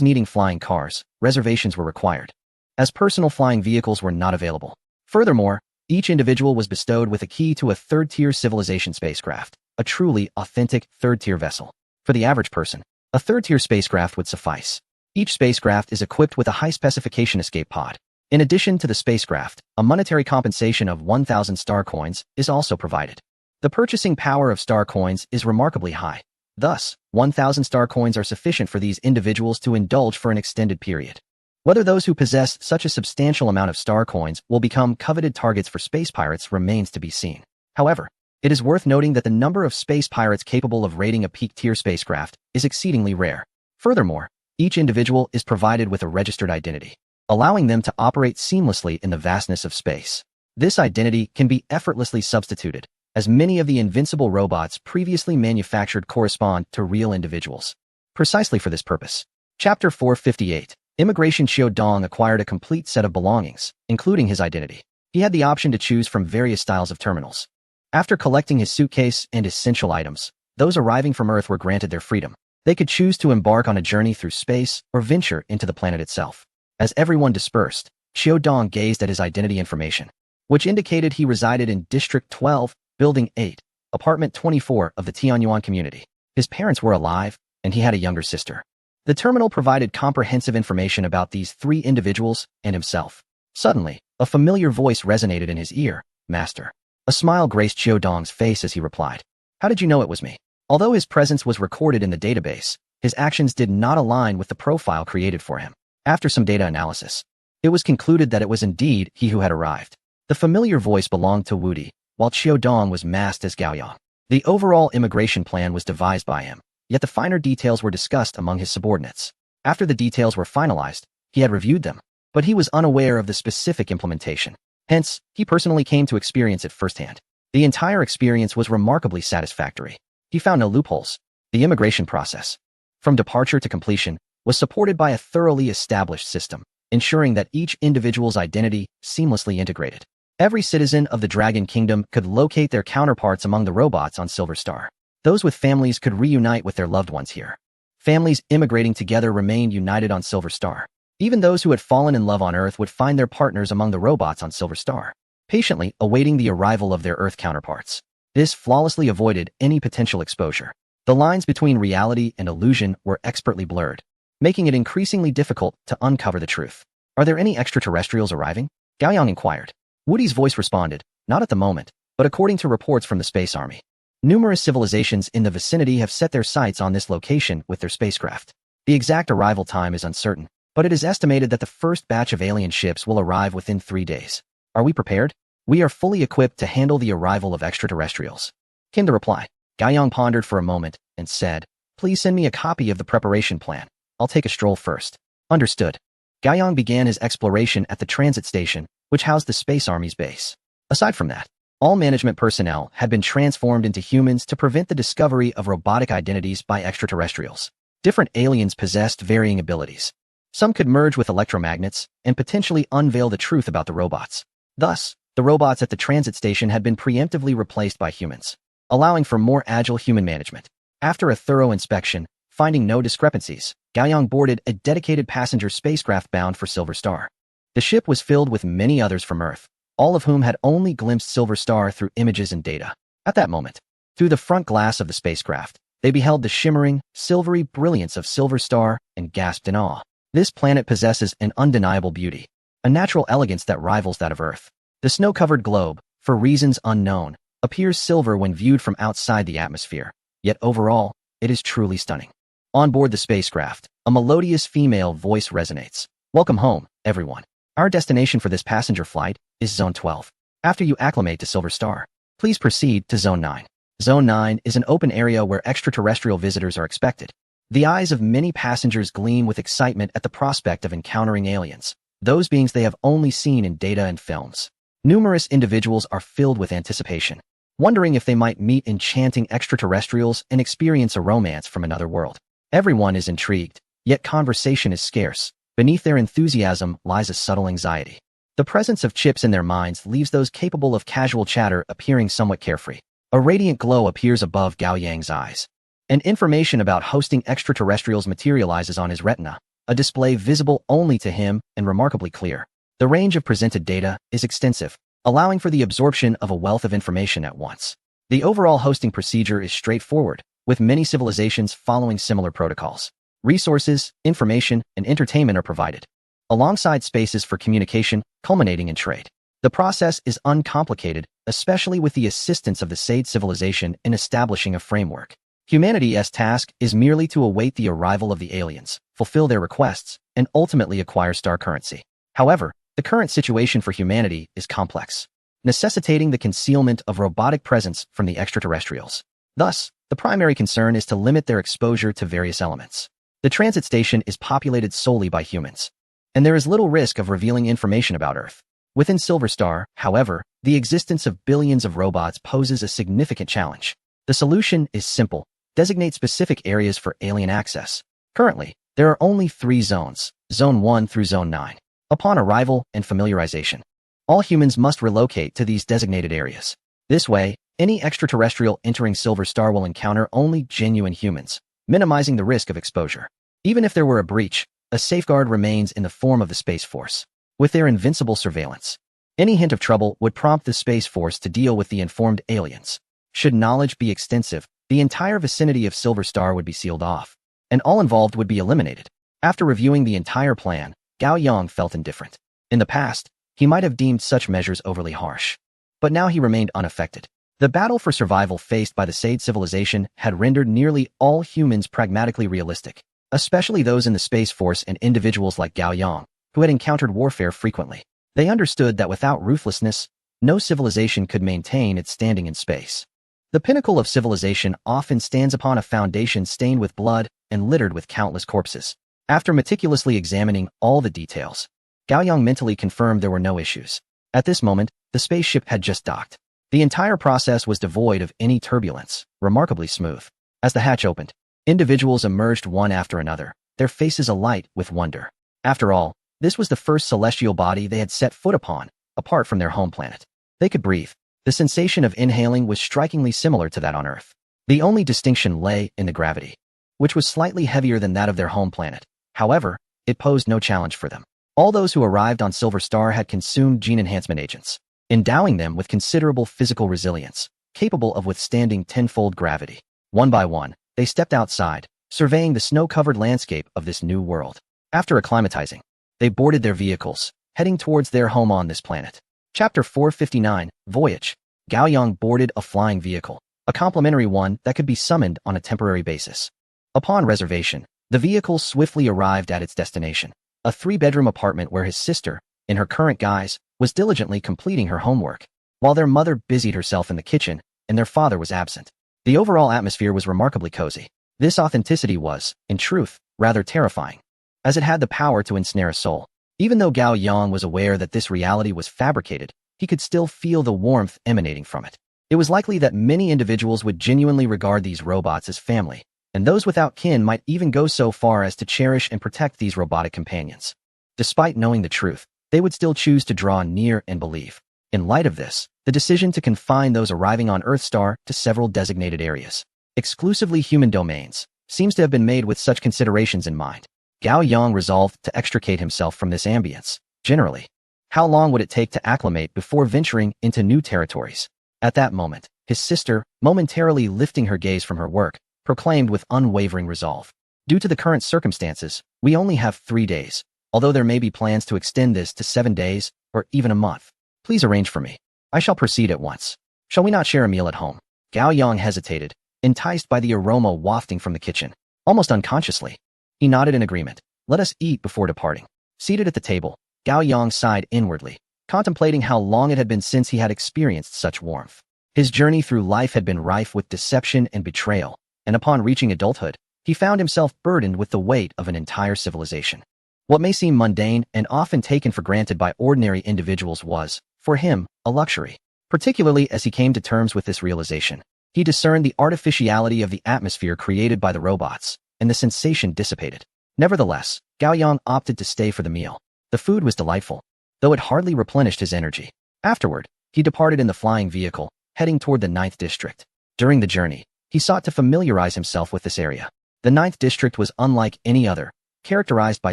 needing flying cars, reservations were required. as personal flying vehicles were not available. Furthermore, each individual was bestowed with a key to a third-tier civilization spacecraft, a truly authentic third-tier vessel. For the average person, a third-tier spacecraft would suffice. Each spacecraft is equipped with a high-specification escape pod. In addition to the spacecraft, a monetary compensation of 1,000 star coins is also provided. The purchasing power of star coins is remarkably high. Thus, 1,000 star coins are sufficient for these individuals to indulge for an extended period. Whether those who possess such a substantial amount of star coins will become coveted targets for space pirates remains to be seen. However, it is worth noting that the number of space pirates capable of raiding a peak-tier spacecraft is exceedingly rare. Furthermore, each individual is provided with a registered identity, allowing them to operate seamlessly in the vastness of space. This identity can be effortlessly substituted, as many of the invincible robots previously manufactured correspond to real individuals. Precisely for this purpose, Chapter 458, Immigration Xiao Dong acquired a complete set of belongings, including his identity. He had the option to choose from various styles of terminals. After collecting his suitcase and essential items, those arriving from Earth were granted their freedom. They could choose to embark on a journey through space or venture into the planet itself. As everyone dispersed, Xiao Dong gazed at his identity information, which indicated he resided in District 12, Building 8, Apartment 24 of the Tianyuan community. His parents were alive, and he had a younger sister. The terminal provided comprehensive information about these three individuals and himself. Suddenly, a familiar voice resonated in his ear. "Master." A smile graced Xiao Dong's face as he replied, "How did you know it was me?" Although his presence was recorded in the database, his actions did not align with the profile created for him. After some data analysis, it was concluded that it was indeed he who had arrived. The familiar voice belonged to Wudi, while Xiao Dong was masked as Gao Yang. The overall immigration plan was devised by him, yet the finer details were discussed among his subordinates. After the details were finalized, he had reviewed them, but he was unaware of the specific implementation. Hence, he personally came to experience it firsthand. The entire experience was remarkably satisfactory. He found no loopholes. The immigration process, from departure to completion, was supported by a thoroughly established system, ensuring that each individual's identity seamlessly integrated. Every citizen of the Dragon Kingdom could locate their counterparts among the robots on Silver Star. Those with families could reunite with their loved ones here. Families immigrating together remained united on Silver Star. Even those who had fallen in love on Earth would find their partners among the robots on Silver Star, patiently awaiting the arrival of their Earth counterparts. This flawlessly avoided any potential exposure. The lines between reality and illusion were expertly blurred, making it increasingly difficult to uncover the truth. "Are there any extraterrestrials arriving?" Gao Yang inquired. Woody's voice responded, "Not at the moment, but according to reports from the Space Army, numerous civilizations in the vicinity have set their sights on this location with their spacecraft. The exact arrival time is uncertain, but it is estimated that the first batch of alien ships will arrive within 3 days. Are we prepared? We are fully equipped to handle the arrival of extraterrestrials," came the reply. Gao Yang pondered for a moment and said, "Please send me a copy of the preparation plan. I'll take a stroll first." Understood. Gao Yang began his exploration at the transit station, which housed the Space Army's base. Aside from that, all management personnel had been transformed into humans to prevent the discovery of robotic identities by extraterrestrials. Different aliens possessed varying abilities. Some could merge with electromagnets and potentially unveil the truth about the robots. Thus, the robots at the transit station had been preemptively replaced by humans, allowing for more agile human management. After a thorough inspection, finding no discrepancies, Gao Yang boarded a dedicated passenger spacecraft bound for Silver Star. The ship was filled with many others from Earth, all of whom had only glimpsed Silver Star through images and data. At that moment, through the front glass of the spacecraft, they beheld the shimmering, silvery brilliance of Silver Star and gasped in awe. This planet possesses an undeniable beauty, a natural elegance that rivals that of Earth. The snow-covered globe, for reasons unknown, appears silver when viewed from outside the atmosphere, yet overall, it is truly stunning. On board the spacecraft, a melodious female voice resonates. "Welcome home, everyone. Our destination for this passenger flight is Zone 12. After you acclimate to Silver Star, please proceed to Zone 9. Zone 9 is an open area where extraterrestrial visitors are expected." The eyes of many passengers gleam with excitement at the prospect of encountering aliens, those beings they have only seen in data and films. Numerous individuals are filled with anticipation, wondering if they might meet enchanting extraterrestrials and experience a romance from another world. Everyone is intrigued, yet conversation is scarce. Beneath their enthusiasm lies a subtle anxiety. The presence of chips in their minds leaves those capable of casual chatter appearing somewhat carefree. A radiant glow appears above Gao Yang's eyes, and information about hosting extraterrestrials materializes on his retina. a display visible only to him and remarkably clear. The range of presented data is extensive, allowing for the absorption of a wealth of information at once. The overall hosting procedure is straightforward, with many civilizations following similar protocols. Resources, information, and entertainment are provided, alongside spaces for communication, culminating in trade. The process is uncomplicated, especially with the assistance of the Sade civilization in establishing a framework. Humanity's task is merely to await the arrival of the aliens, fulfill their requests, and ultimately acquire star currency. However, the current situation for humanity is complex, necessitating the concealment of robotic presence from the extraterrestrials. Thus, the primary concern is to limit their exposure to various elements. The transit station is populated solely by humans, and there is little risk of revealing information about Earth. Within Silver Star, however, the existence of billions of robots poses a significant challenge. The solution is simple: designate specific areas for alien access. Currently, there are only 3 zones, Zone 1 through Zone 9. Upon arrival and familiarization, all humans must relocate to these designated areas. This way, any extraterrestrial entering Silver Star will encounter only genuine humans, minimizing the risk of exposure. Even if there were a breach, a safeguard remains in the form of the Space Force. With their invincible surveillance, any hint of trouble would prompt the Space Force to deal with the informed aliens. Should knowledge be extensive, the entire vicinity of Silver Star would be sealed off, and all involved would be eliminated. After reviewing the entire plan, Gao Yang felt indifferent. In the past, he might have deemed such measures overly harsh, but now he remained unaffected. The battle for survival faced by the Sade civilization had rendered nearly all humans pragmatically realistic, especially those in the Space Force and individuals like Gao Yang, who had encountered warfare frequently. They understood that without ruthlessness, no civilization could maintain its standing in space. The pinnacle of civilization often stands upon a foundation stained with blood and littered with countless corpses. After meticulously examining all the details, Gao Yang mentally confirmed there were no issues. At this moment, the spaceship had just docked. The entire process was devoid of any turbulence, remarkably smooth. As the hatch opened, individuals emerged one after another, their faces alight with wonder. After all, this was the first celestial body they had set foot upon, apart from their home planet. They could breathe. The sensation of inhaling was strikingly similar to that on Earth. The only distinction lay in the gravity, which was slightly heavier than that of their home planet. However, it posed no challenge for them. All those who arrived on Silver Star had consumed gene enhancement agents, endowing them with considerable physical resilience, capable of withstanding tenfold gravity. One by one, they stepped outside, surveying the snow-covered landscape of this new world. After acclimatizing, they boarded their vehicles, heading towards their home on this planet. Chapter 459, Voyage. Gao Yang boarded a flying vehicle, a complimentary one that could be summoned on a temporary basis. Upon reservation, the vehicle swiftly arrived at its destination, a 3-bedroom apartment where his sister, in her current guise, was diligently completing her homework, while their mother busied herself in the kitchen and their father was absent. The overall atmosphere was remarkably cozy. This authenticity was, in truth, rather terrifying, as it had the power to ensnare a soul. Even though Gao Yang was aware that this reality was fabricated, he could still feel the warmth emanating from it. It was likely that many individuals would genuinely regard these robots as family, and those without kin might even go so far as to cherish and protect these robotic companions. Despite knowing the truth, they would still choose to draw near and believe. In light of this, the decision to confine those arriving on Earthstar to several designated areas, exclusively human domains, seems to have been made with such considerations in mind. Gao Yang resolved to extricate himself from this ambience. Generally, how long would it take to acclimate before venturing into new territories? At that moment, his sister, momentarily lifting her gaze from her work, proclaimed with unwavering resolve. Due to the current circumstances, we only have 3 days, although there may be plans to extend this to 7 days or even a month. Please arrange for me. I shall proceed at once. Shall we not share a meal at home? Gao Yang hesitated, enticed by the aroma wafting from the kitchen. Almost unconsciously, he nodded in agreement. Let us eat before departing. Seated at the table, Gao Yang sighed inwardly, contemplating how long it had been since he had experienced such warmth. His journey through life had been rife with deception and betrayal, and upon reaching adulthood, he found himself burdened with the weight of an entire civilization. What may seem mundane and often taken for granted by ordinary individuals was, for him, a luxury. Particularly as he came to terms with this realization, he discerned the artificiality of the atmosphere created by the robots, and the sensation dissipated. Nevertheless, Gao Yang opted to stay for the meal. The food was delightful, though it hardly replenished his energy. Afterward, he departed in the flying vehicle, heading toward the 9th district. During the journey, he sought to familiarize himself with this area. The 9th district was unlike any other, characterized by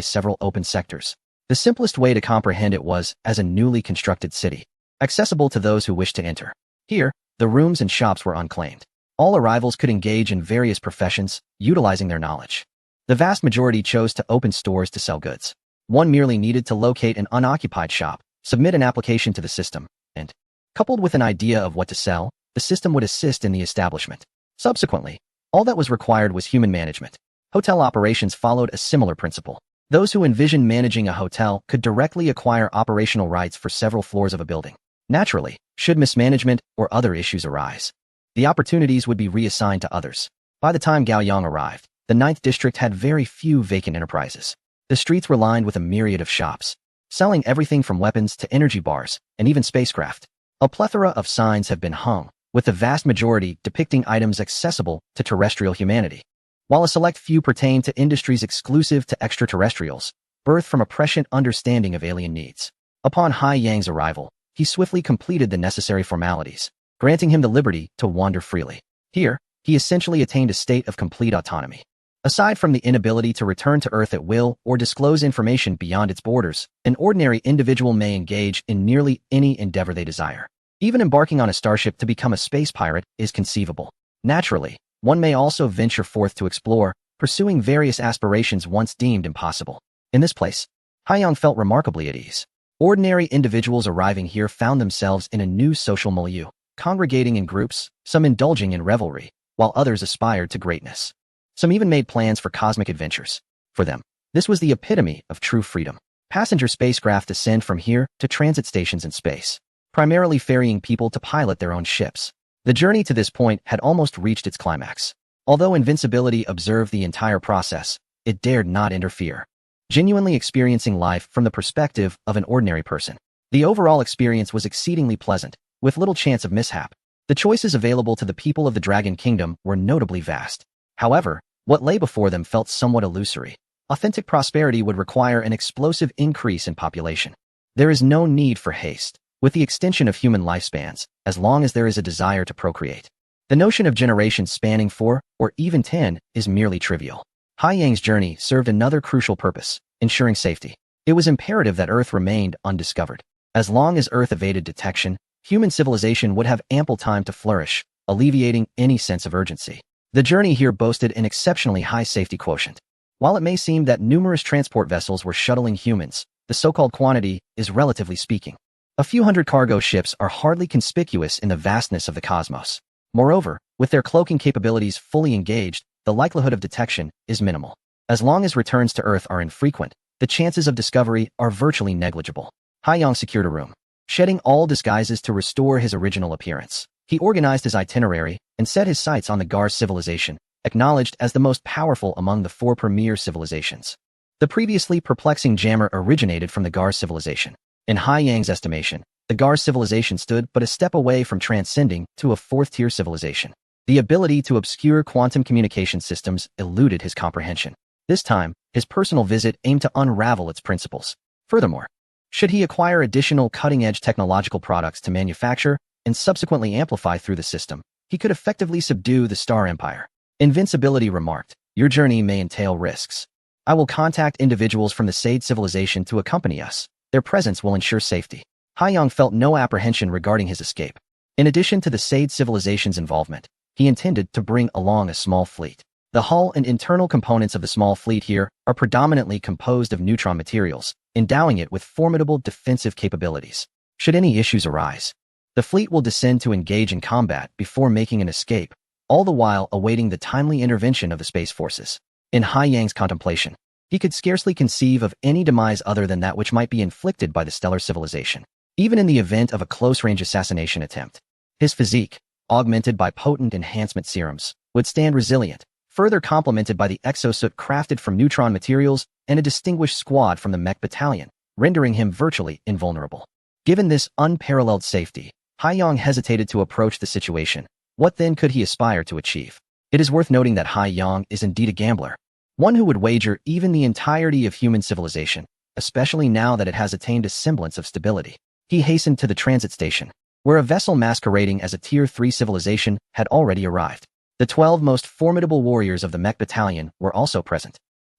several open sectors. The simplest way to comprehend it was as a newly constructed city, accessible to those who wished to enter. Here, the rooms and shops were unclaimed. All arrivals could engage in various professions, utilizing their knowledge. The vast majority chose to open stores to sell goods. One merely needed to locate an unoccupied shop, submit an application to the system, and, coupled with an idea of what to sell, the system would assist in the establishment. Subsequently, all that was required was human management. Hotel operations followed a similar principle. Those who envisioned managing a hotel could directly acquire operational rights for several floors of a building. Naturally, should mismanagement or other issues arise, the opportunities would be reassigned to others. By the time Gaoyang arrived, the 9th district had very few vacant enterprises. The streets were lined with a myriad of shops, selling everything from weapons to energy bars, and even spacecraft. A plethora of signs have been hung, with the vast majority depicting items accessible to terrestrial humanity, while a select few pertain to industries exclusive to extraterrestrials, birthed from a prescient understanding of alien needs. Upon Hai Yang's arrival, he swiftly completed the necessary formalities, granting him the liberty to wander freely. Here, he essentially attained a state of complete autonomy. Aside from the inability to return to Earth at will or disclose information beyond its borders, an ordinary individual may engage in nearly any endeavor they desire. Even embarking on a starship to become a space pirate is conceivable. Naturally, one may also venture forth to explore, pursuing various aspirations once deemed impossible. In this place, Haiyang felt remarkably at ease. Ordinary individuals arriving here found themselves in a new social milieu, congregating in groups, some indulging in revelry, while others aspired to greatness. Some even made plans for cosmic adventures. For them, this was the epitome of true freedom. Passenger spacecraft ascend from here to transit stations in space, primarily ferrying people to pilot their own ships. The journey to this point had almost reached its climax. Although invincibility observed the entire process, it dared not interfere, genuinely experiencing life from the perspective of an ordinary person. The overall experience was exceedingly pleasant, with little chance of mishap. The choices available to the people of the Dragon Kingdom were notably vast. However, what lay before them felt somewhat illusory. Authentic prosperity would require an explosive increase in population. There is no need for haste, with the extension of human lifespans, as long as there is a desire to procreate. The notion of generations spanning 4 or even 10 is merely trivial. Hai Yang's journey served another crucial purpose, ensuring safety. It was imperative that Earth remained undiscovered. As long as Earth evaded detection, human civilization would have ample time to flourish, alleviating any sense of urgency. The journey here boasted an exceptionally high safety quotient. While it may seem that numerous transport vessels were shuttling humans, the so-called quantity is relatively speaking. A few hundred cargo ships are hardly conspicuous in the vastness of the cosmos. Moreover, with their cloaking capabilities fully engaged, the likelihood of detection is minimal. As long as returns to Earth are infrequent, the chances of discovery are virtually negligible. Haiyang secured a room, shedding all disguises to restore his original appearance. He organized his itinerary and set his sights on the Gar civilization, acknowledged as the most powerful among the 4 premier civilizations. The previously perplexing jammer originated from the Gar civilization. In Hai Yang's estimation, the Gar civilization stood but a step away from transcending to a 4th-tier civilization. The ability to obscure quantum communication systems eluded his comprehension. This time, his personal visit aimed to unravel its principles. Furthermore, should he acquire additional cutting-edge technological products to manufacture and subsequently amplify through the system, he could effectively subdue the Star Empire. Invincibility remarked, "Your journey may entail risks. I will contact individuals from the Sade civilization to accompany us. Their presence will ensure safety." Haiyang felt no apprehension regarding his escape. In addition to the Sade civilization's involvement, he intended to bring along a small fleet. The hull and internal components of the small fleet here are predominantly composed of neutron materials, endowing it with formidable defensive capabilities. Should any issues arise, the fleet will descend to engage in combat before making an escape, all the while awaiting the timely intervention of the space forces. In Hai Yang's contemplation, he could scarcely conceive of any demise other than that which might be inflicted by the stellar civilization, even in the event of a close-range assassination attempt. His physique, augmented by potent enhancement serums, would stand resilient, further complemented by the exosuit crafted from neutron materials and a distinguished squad from the mech battalion, rendering him virtually invulnerable. Given this unparalleled safety, Haiyang hesitated to approach the situation. What then could he aspire to achieve? It is worth noting that Haiyang is indeed a gambler, one who would wager even the entirety of human civilization, especially now that it has attained a semblance of stability. He hastened to the transit station, where a vessel masquerading as a Tier 3 civilization had already arrived. The 12 most formidable warriors of the mech battalion were also present.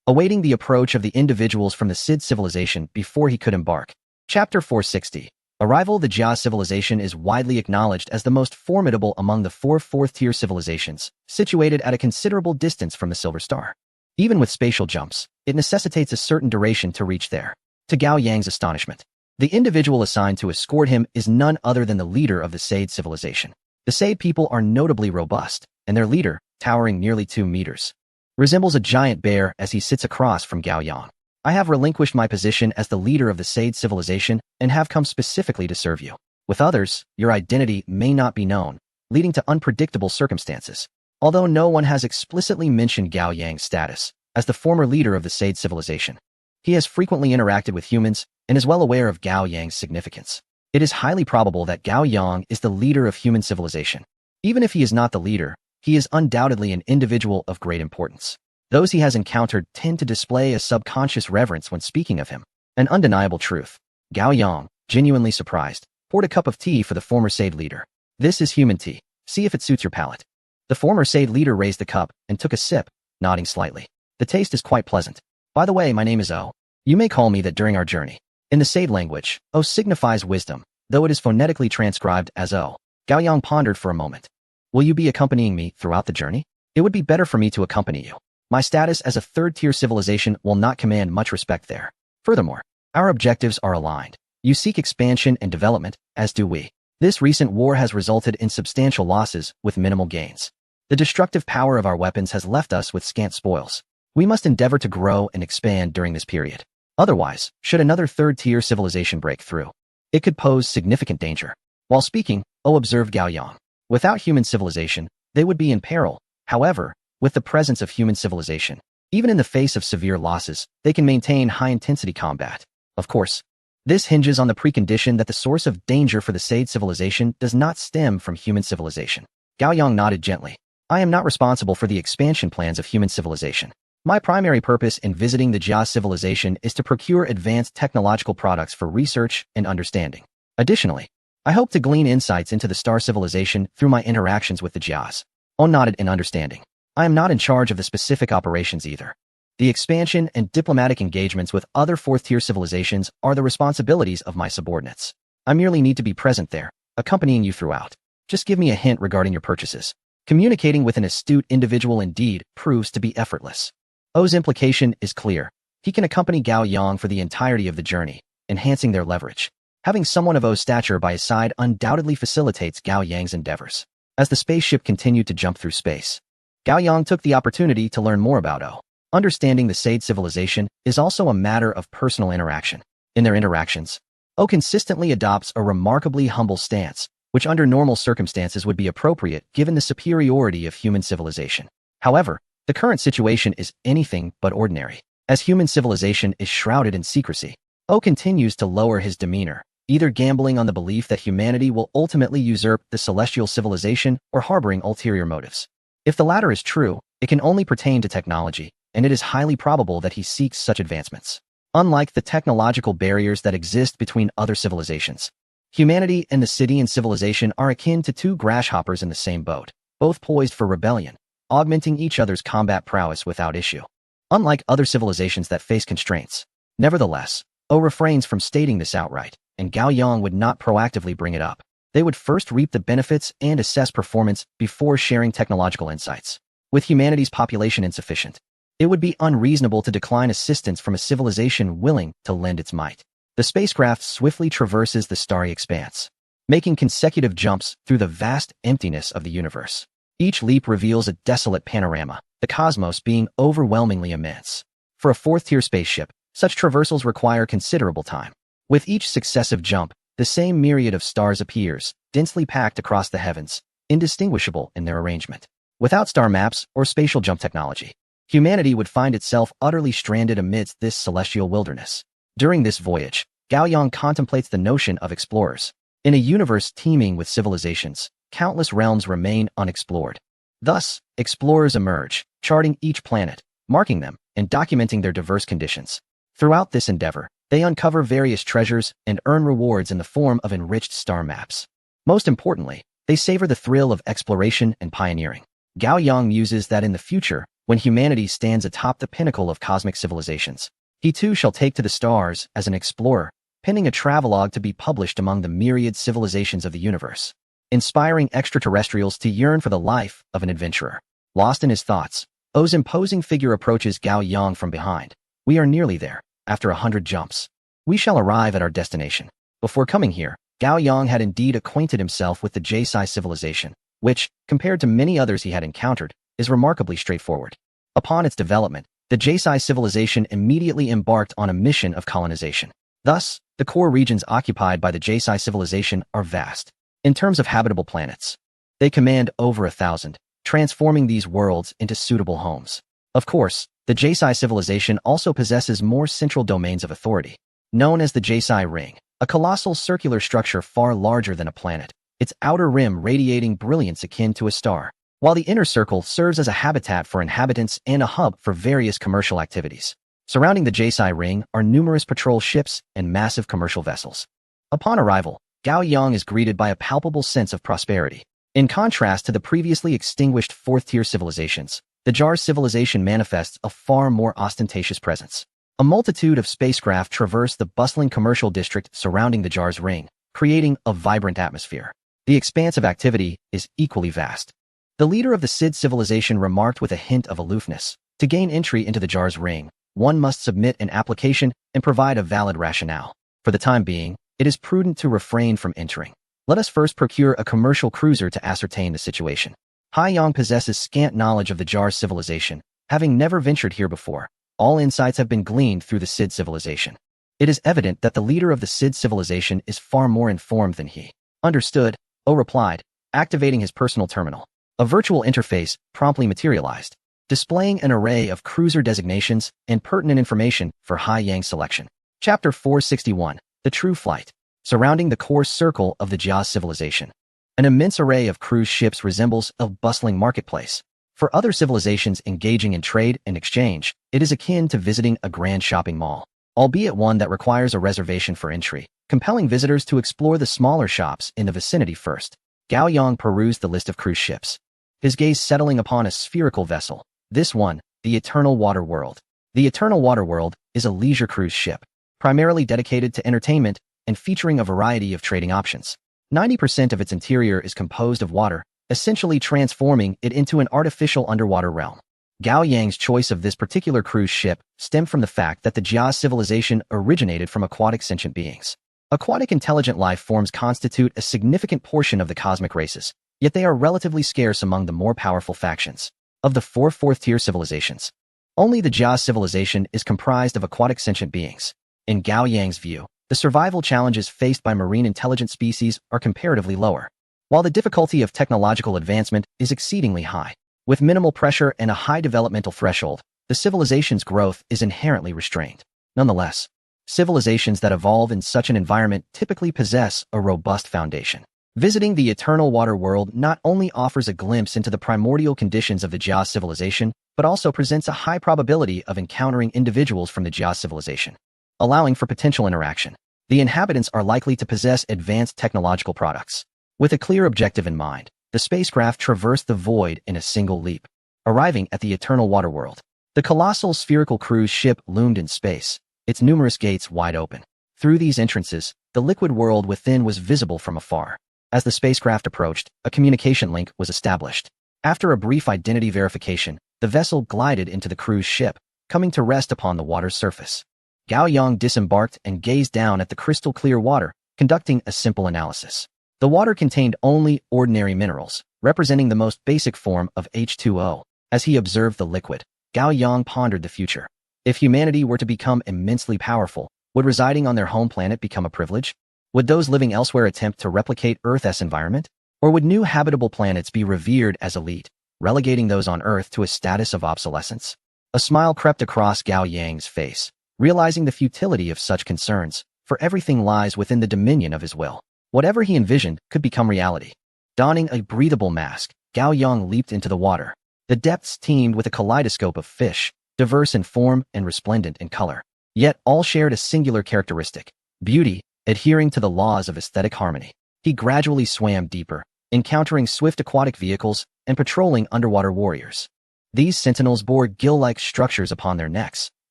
awaiting the approach of the individuals from the Sid civilization before he could embark. Chapter 460. Arrival. The Jia civilization is widely acknowledged as the most formidable among the four fourth-tier civilizations, situated at a considerable distance from the Silver Star. Even with spatial jumps, it necessitates a certain duration to reach there. To Gao Yang's astonishment, the individual assigned to escort him is none other than the leader of the Sade civilization. The Sade people are notably robust, and their leader, towering nearly 2 meters, resembles a giant bear as he sits across from Gao Yang. I have relinquished my position as the leader of the Sade civilization and have come specifically to serve you. With others, your identity may not be known, leading to unpredictable circumstances. Although no one has explicitly mentioned Gao Yang's status as the former leader of the Sade civilization, he has frequently interacted with humans and is well aware of Gao Yang's significance. It is highly probable that Gao Yang is the leader of human civilization. Even if he is not the leader, he is undoubtedly an individual of great importance. Those he has encountered tend to display a subconscious reverence when speaking of him. An undeniable truth. Gao Yang, genuinely surprised, poured a cup of tea for the former Sade leader. This is human tea. See if it suits your palate. The former Sade leader raised the cup and took a sip, nodding slightly. The taste is quite pleasant. By the way, my name is O. You may call me that during our journey. In the Sade language, O signifies wisdom, though it is phonetically transcribed as O. Gao Yang pondered for a moment. Will you be accompanying me throughout the journey? It would be better for me to accompany you. My status as a third-tier civilization will not command much respect there. Furthermore, our objectives are aligned. You seek expansion and development, as do we. This recent war has resulted in substantial losses with minimal gains. The destructive power of our weapons has left us with scant spoils. We must endeavor to grow and expand during this period. Otherwise, should another third-tier civilization break through, it could pose significant danger. While speaking, O observed Gao Yang. Without human civilization, they would be in peril. However, with the presence of human civilization, even in the face of severe losses, they can maintain high-intensity combat. Of course, this hinges on the precondition that the source of danger for the Sade civilization does not stem from human civilization. Gao Yang nodded gently. I am not responsible for the expansion plans of human civilization. My primary purpose in visiting the Jia civilization is to procure advanced technological products for research and understanding. Additionally, I hope to glean insights into the Star civilization through my interactions with the Jias. O nodded in understanding. I am not in charge of the specific operations either. The expansion and diplomatic engagements with other fourth-tier civilizations are the responsibilities of my subordinates. I merely need to be present there, accompanying you throughout. Just give me a hint regarding your purchases. Communicating with an astute individual indeed proves to be effortless. O's implication is clear. He can accompany Gao Yang for the entirety of the journey, enhancing their leverage. Having someone of O's stature by his side undoubtedly facilitates Gao Yang's endeavors. As the spaceship continued to jump through space, Gao Yang took the opportunity to learn more about O. Understanding the Sade civilization is also a matter of personal interaction. In their interactions, O consistently adopts a remarkably humble stance, which under normal circumstances would be appropriate given the superiority of human civilization. However, the current situation is anything but ordinary. As human civilization is shrouded in secrecy, O continues to lower his demeanor, either gambling on the belief that humanity will ultimately usurp the celestial civilization or harboring ulterior motives. If the latter is true, it can only pertain to technology, and it is highly probable that he seeks such advancements. Unlike the technological barriers that exist between other civilizations, humanity and the Sidian civilization are akin to two grasshoppers in the same boat, both poised for rebellion, augmenting each other's combat prowess without issue. Unlike other civilizations that face constraints, nevertheless, O refrains from stating this outright, and Gao Yang would not proactively bring it up. They would first reap the benefits and assess performance before sharing technological insights. With humanity's population insufficient, it would be unreasonable to decline assistance from a civilization willing to lend its might. The spacecraft swiftly traverses the starry expanse, making consecutive jumps through the vast emptiness of the universe. Each leap reveals a desolate panorama, the cosmos being overwhelmingly immense. For a fourth-tier spaceship, such traversals require considerable time. With each successive jump, the same myriad of stars appears, densely packed across the heavens, indistinguishable in their arrangement. Without star maps or spatial jump technology, humanity would find itself utterly stranded amidst this celestial wilderness. During this voyage, Gao Yang contemplates the notion of explorers. In a universe teeming with civilizations, countless realms remain unexplored. Thus, explorers emerge, charting each planet, marking them, and documenting their diverse conditions. Throughout this endeavor, they uncover various treasures and earn rewards in the form of enriched star maps. Most importantly, they savor the thrill of exploration and pioneering. Gao Yang muses that in the future, When humanity stands atop the pinnacle of cosmic civilizations, he too shall take to the stars as an explorer, penning a travelogue to be published among the myriad civilizations of the universe, inspiring extraterrestrials to yearn for the life of an adventurer. Lost in his thoughts, O's imposing figure approaches Gao Yang from behind. We are nearly there. After 100 jumps, we shall arrive at our destination. Before coming here, Gao Yang had indeed acquainted himself with the J-Psi civilization, which, compared to many others he had encountered, is remarkably straightforward. Upon its development, the J-Psi civilization immediately embarked on a mission of colonization. Thus, the core regions occupied by the J-Psi civilization are vast. In terms of habitable planets, they command over 1,000, transforming these worlds into suitable homes. Of course, the J-Psi civilization also possesses more central domains of authority, known as the J-Psi Ring, a colossal circular structure far larger than a planet, its outer rim radiating brilliance akin to a star, while the inner circle serves as a habitat for inhabitants and a hub for various commercial activities. Surrounding the J-Psi Ring are numerous patrol ships and massive commercial vessels. Upon arrival, Gao Yang is greeted by a palpable sense of prosperity. In contrast to the previously extinguished fourth-tier civilizations, the Jar civilization manifests a far more ostentatious presence. A multitude of spacecraft traverse the bustling commercial district surrounding the Jar's ring, creating a vibrant atmosphere. The expanse of activity is equally vast. The leader of the Sid civilization remarked with a hint of aloofness, "To gain entry into the Jar's ring, one must submit an application and provide a valid rationale. For the time being, it is prudent to refrain from entering. Let us first procure a commercial cruiser to ascertain the situation." Hai Yang possesses scant knowledge of the Jar civilization, having never ventured here before. All insights have been gleaned through the Sid civilization. It is evident that the leader of the Sid civilization is far more informed than he. "Understood," O replied, activating his personal terminal. A virtual interface promptly materialized, displaying an array of cruiser designations and pertinent information for Hai Yang's selection. Chapter 461, The True Flight. Surrounding the core circle of the Jia civilization, an immense array of cruise ships resembles a bustling marketplace. For other civilizations engaging in trade and exchange, it is akin to visiting a grand shopping mall, albeit one that requires a reservation for entry, compelling visitors to explore the smaller shops in the vicinity first. Gao Yang perused the list of cruise ships, his gaze settling upon a spherical vessel. This one, the Eternal Water World. The Eternal Water World is a leisure cruise ship, primarily dedicated to entertainment and featuring a variety of trading options. 90% of its interior is composed of water, essentially transforming it into an artificial underwater realm. Gao Yang's choice of this particular cruise ship stemmed from the fact that the Jia civilization originated from aquatic sentient beings. Aquatic intelligent life forms constitute a significant portion of the cosmic races, yet they are relatively scarce among the more powerful factions. Of the four fourth-tier civilizations, only the Jia civilization is comprised of aquatic sentient beings. In Gao Yang's view, the survival challenges faced by marine intelligent species are comparatively lower, while the difficulty of technological advancement is exceedingly high. With minimal pressure and a high developmental threshold, the civilization's growth is inherently restrained. Nonetheless, civilizations that evolve in such an environment typically possess a robust foundation. Visiting the Eternal Water World not only offers a glimpse into the primordial conditions of the Jia civilization, but also presents a high probability of encountering individuals from the Jia civilization, allowing for potential interaction. The inhabitants are likely to possess advanced technological products. With a clear objective in mind, the spacecraft traversed the void in a single leap, arriving at the Eternal Water World. The colossal spherical cruise ship loomed in space, its numerous gates wide open. Through these entrances, the liquid world within was visible from afar. As the spacecraft approached, a communication link was established. After a brief identity verification, the vessel glided into the cruise ship, coming to rest upon the water's surface. Gao Yang disembarked and gazed down at the crystal-clear water, conducting a simple analysis. The water contained only ordinary minerals, representing the most basic form of H2O. As he observed the liquid, Gao Yang pondered the future. If humanity were to become immensely powerful, would residing on their home planet become a privilege? Would those living elsewhere attempt to replicate Earth's environment? Or would new habitable planets be revered as elite, relegating those on Earth to a status of obsolescence? A smile crept across Gao Yang's face, realizing the futility of such concerns, for everything lies within the dominion of his will. Whatever he envisioned could become reality. Donning a breathable mask, Gao Yang leaped into the water. The depths teemed with a kaleidoscope of fish, diverse in form and resplendent in color. Yet all shared a singular characteristic: beauty, adhering to the laws of aesthetic harmony. He gradually swam deeper, encountering swift aquatic vehicles and patrolling underwater warriors. These sentinels bore gill-like structures upon their necks,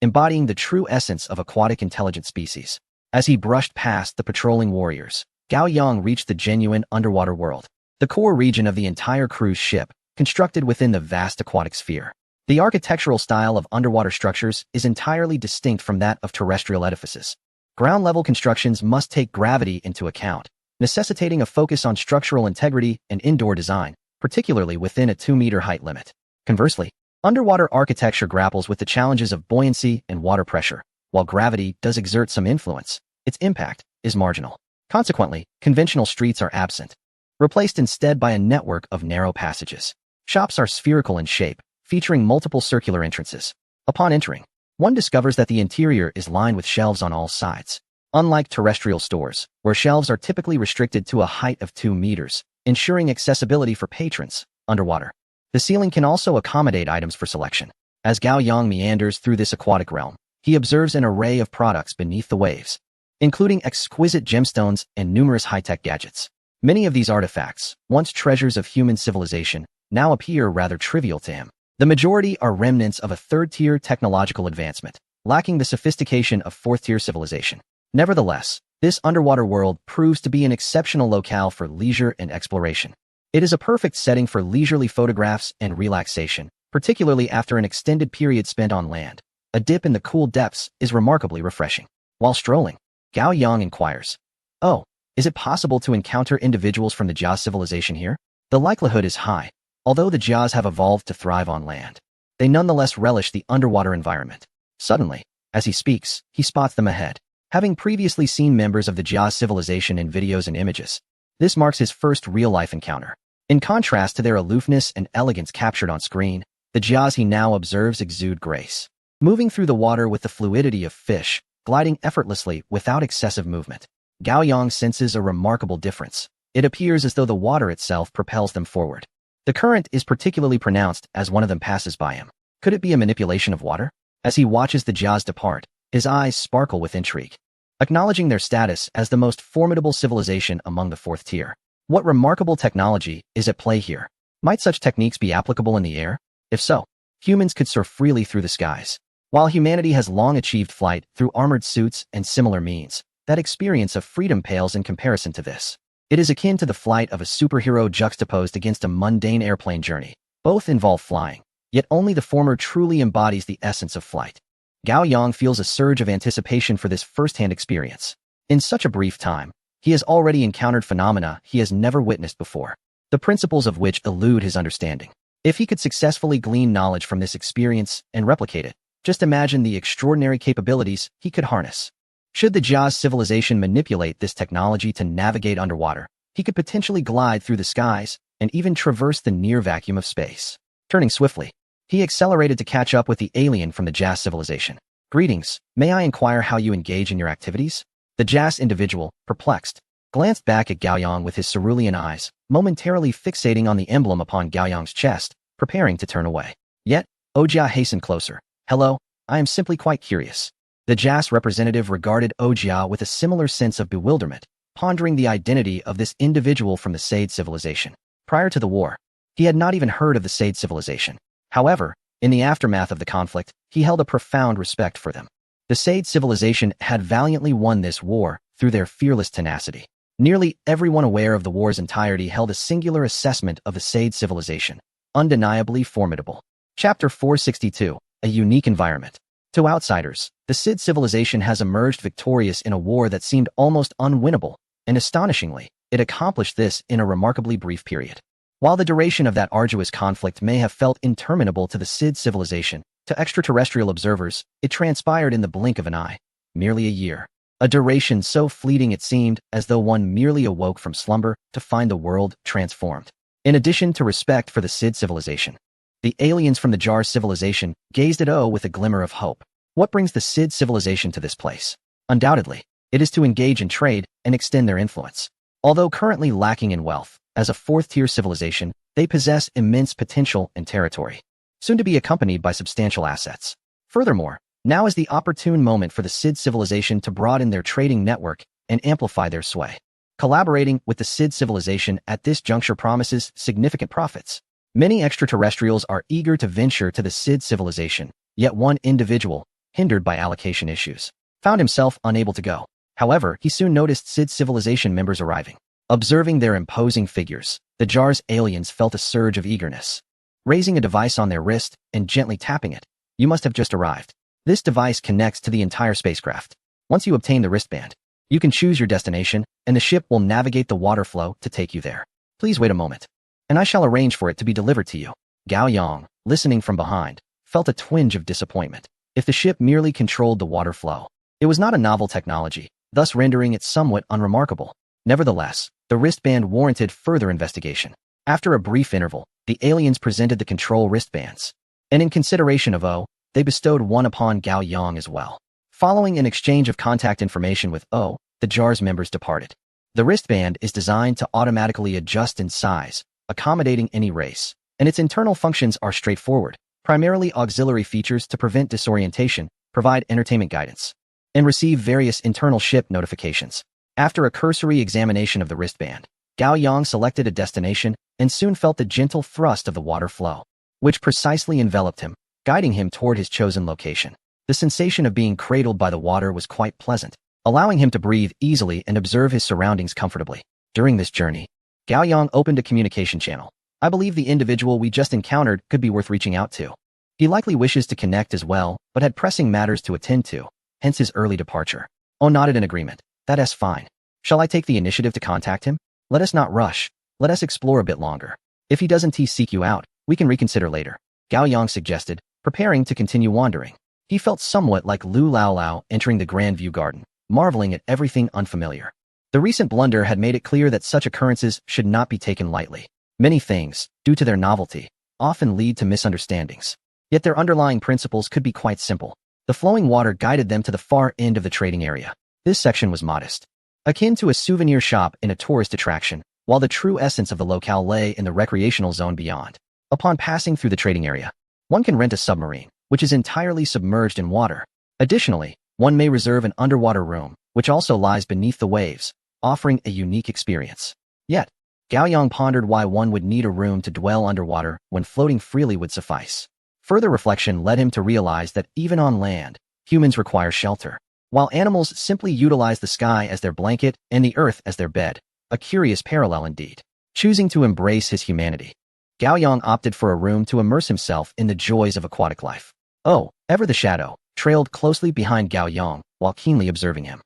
embodying the true essence of aquatic intelligent species. As he brushed past the patrolling warriors, Gao Yang reached the genuine underwater world, the core region of the entire cruise ship, constructed within the vast aquatic sphere. The architectural style of underwater structures is entirely distinct from that of terrestrial edifices. Ground-level constructions must take gravity into account, necessitating a focus on structural integrity and indoor design, particularly within a 2-meter height limit. Conversely, underwater architecture grapples with the challenges of buoyancy and water pressure. While gravity does exert some influence, its impact is marginal. Consequently, conventional streets are absent, replaced instead by a network of narrow passages. Shops are spherical in shape, featuring multiple circular entrances. Upon entering, one discovers that the interior is lined with shelves on all sides. Unlike terrestrial stores, where shelves are typically restricted to a height of 2 meters, ensuring accessibility for patrons, underwater, the ceiling can also accommodate items for selection. As Gao Yang meanders through this aquatic realm, he observes an array of products beneath the waves, including exquisite gemstones and numerous high-tech gadgets. Many of these artifacts, once treasures of human civilization, now appear rather trivial to him. The majority are remnants of a third-tier technological advancement, lacking the sophistication of fourth-tier civilization. Nevertheless, this underwater world proves to be an exceptional locale for leisure and exploration. It is a perfect setting for leisurely photographs and relaxation, particularly after an extended period spent on land. A dip in the cool depths is remarkably refreshing. While strolling, Gao Yang inquires, "Oh, is it possible to encounter individuals from the Jia civilization here?" The likelihood is high. Although the Jias have evolved to thrive on land, they nonetheless relish the underwater environment. Suddenly, as he speaks, he spots them ahead. Having previously seen members of the Jia civilization in videos and images, this marks his first real-life encounter. In contrast to their aloofness and elegance captured on screen, the Jias he now observes exude grace, moving through the water with the fluidity of fish, gliding effortlessly without excessive movement. Gao Yang senses a remarkable difference. It appears as though the water itself propels them forward. The current is particularly pronounced as one of them passes by him. Could it be a manipulation of water? As he watches the Jias depart, his eyes sparkle with intrigue, acknowledging their status as the most formidable civilization among the fourth tier. What remarkable technology is at play here? Might such techniques be applicable in the air? If so, humans could soar freely through the skies. While humanity has long achieved flight through armored suits and similar means, that experience of freedom pales in comparison to this. It is akin to the flight of a superhero juxtaposed against a mundane airplane journey. Both involve flying, yet only the former truly embodies the essence of flight. Gao Yang feels a surge of anticipation for this first-hand experience. In such a brief time, he has already encountered phenomena he has never witnessed before, the principles of which elude his understanding. If he could successfully glean knowledge from this experience and replicate it, just imagine the extraordinary capabilities he could harness. Should the Jia's civilization manipulate this technology to navigate underwater, he could potentially glide through the skies and even traverse the near vacuum of space. Turning swiftly, he accelerated to catch up with the alien from the Jia civilization. "Greetings, may I inquire how you engage in your activities?" The Jas individual, perplexed, glanced back at Gao Yang with his cerulean eyes, momentarily fixating on the emblem upon Gao Yang's chest, preparing to turn away. Yet, Ojia hastened closer. "Hello, I am simply quite curious." The Jas representative regarded Ojia with a similar sense of bewilderment, pondering the identity of this individual from the Sade civilization. Prior to the war, he had not even heard of the Sade civilization. However, in the aftermath of the conflict, he held a profound respect for them. The Sade civilization had valiantly won this war through their fearless tenacity. Nearly everyone aware of the war's entirety held a singular assessment of the Sade civilization, undeniably formidable. Chapter 462, A Unique Environment. To outsiders, the Sid civilization has emerged victorious in a war that seemed almost unwinnable, and astonishingly, it accomplished this in a remarkably brief period. While the duration of that arduous conflict may have felt interminable to the Sid civilization, to extraterrestrial observers, it transpired in the blink of an eye, merely a year. A duration so fleeting it seemed as though one merely awoke from slumber to find the world transformed. In addition to respect for the Sid civilization, the aliens from the Jar civilization gazed at O with a glimmer of hope. What brings the Sid civilization to this place? Undoubtedly, it is to engage in trade and extend their influence. Although currently lacking in wealth, as a fourth-tier civilization, they possess immense potential and territory, soon to be accompanied by substantial assets. Furthermore, now is the opportune moment for the Sid civilization to broaden their trading network and amplify their sway. Collaborating with the Sid civilization at this juncture promises significant profits. Many extraterrestrials are eager to venture to the Sid civilization, yet one individual, hindered by allocation issues, found himself unable to go. However, he soon noticed Sid civilization members arriving. Observing their imposing figures, the Jar's aliens felt a surge of eagerness. Raising a device on their wrist and gently tapping it, "You must have just arrived." This device connects to the entire spacecraft. Once you obtain the wristband, you can choose your destination, and the ship will navigate the water flow to take you there. Please wait a moment, and I shall arrange for it to be delivered to you. Gao Yang, listening from behind, felt a twinge of disappointment. If the ship merely controlled the water flow, it was not a novel technology, thus rendering it somewhat unremarkable. Nevertheless, the wristband warranted further investigation. After a brief interval, the aliens presented the control wristbands, and in consideration of O, they bestowed one upon Gao Yang as well. Following an exchange of contact information with O, the Jar's members departed. The wristband is designed to automatically adjust in size, accommodating any race, and its internal functions are straightforward, primarily auxiliary features to prevent disorientation, provide entertainment guidance, and receive various internal ship notifications. After a cursory examination of the wristband, Gao Yang selected a destination and soon felt the gentle thrust of the water flow, which precisely enveloped him, guiding him toward his chosen location. The sensation of being cradled by the water was quite pleasant, allowing him to breathe easily and observe his surroundings comfortably. During this journey, Gao Yang opened a communication channel. "I believe the individual we just encountered could be worth reaching out to. He likely wishes to connect as well, but had pressing matters to attend to, hence his early departure." Oh nodded in agreement. "That's fine. Shall I take the initiative to contact him? Let us not rush. Let us explore a bit longer. If he doesn't seek you out, we can reconsider later," Gao Yang suggested, preparing to continue wandering. He felt somewhat like Lu Lao Lao entering the Grand View Garden, marveling at everything unfamiliar. The recent blunder had made it clear that such occurrences should not be taken lightly. Many things, due to their novelty, often lead to misunderstandings. Yet their underlying principles could be quite simple. The flowing water guided them to the far end of the trading area. This section was modest, akin to a souvenir shop in a tourist attraction, while the true essence of the locale lay in the recreational zone beyond. Upon passing through the trading area, one can rent a submarine, which is entirely submerged in water. Additionally, one may reserve an underwater room, which also lies beneath the waves, offering a unique experience. Yet, Gao Yang pondered why one would need a room to dwell underwater when floating freely would suffice. Further reflection led him to realize that even on land, humans require shelter, while animals simply utilize the sky as their blanket and the earth as their bed. A curious parallel indeed. Choosing to embrace his humanity, Gao Yang opted for a room to immerse himself in the joys of aquatic life. Oh, ever the shadow, trailed closely behind Gao Yang while keenly observing him.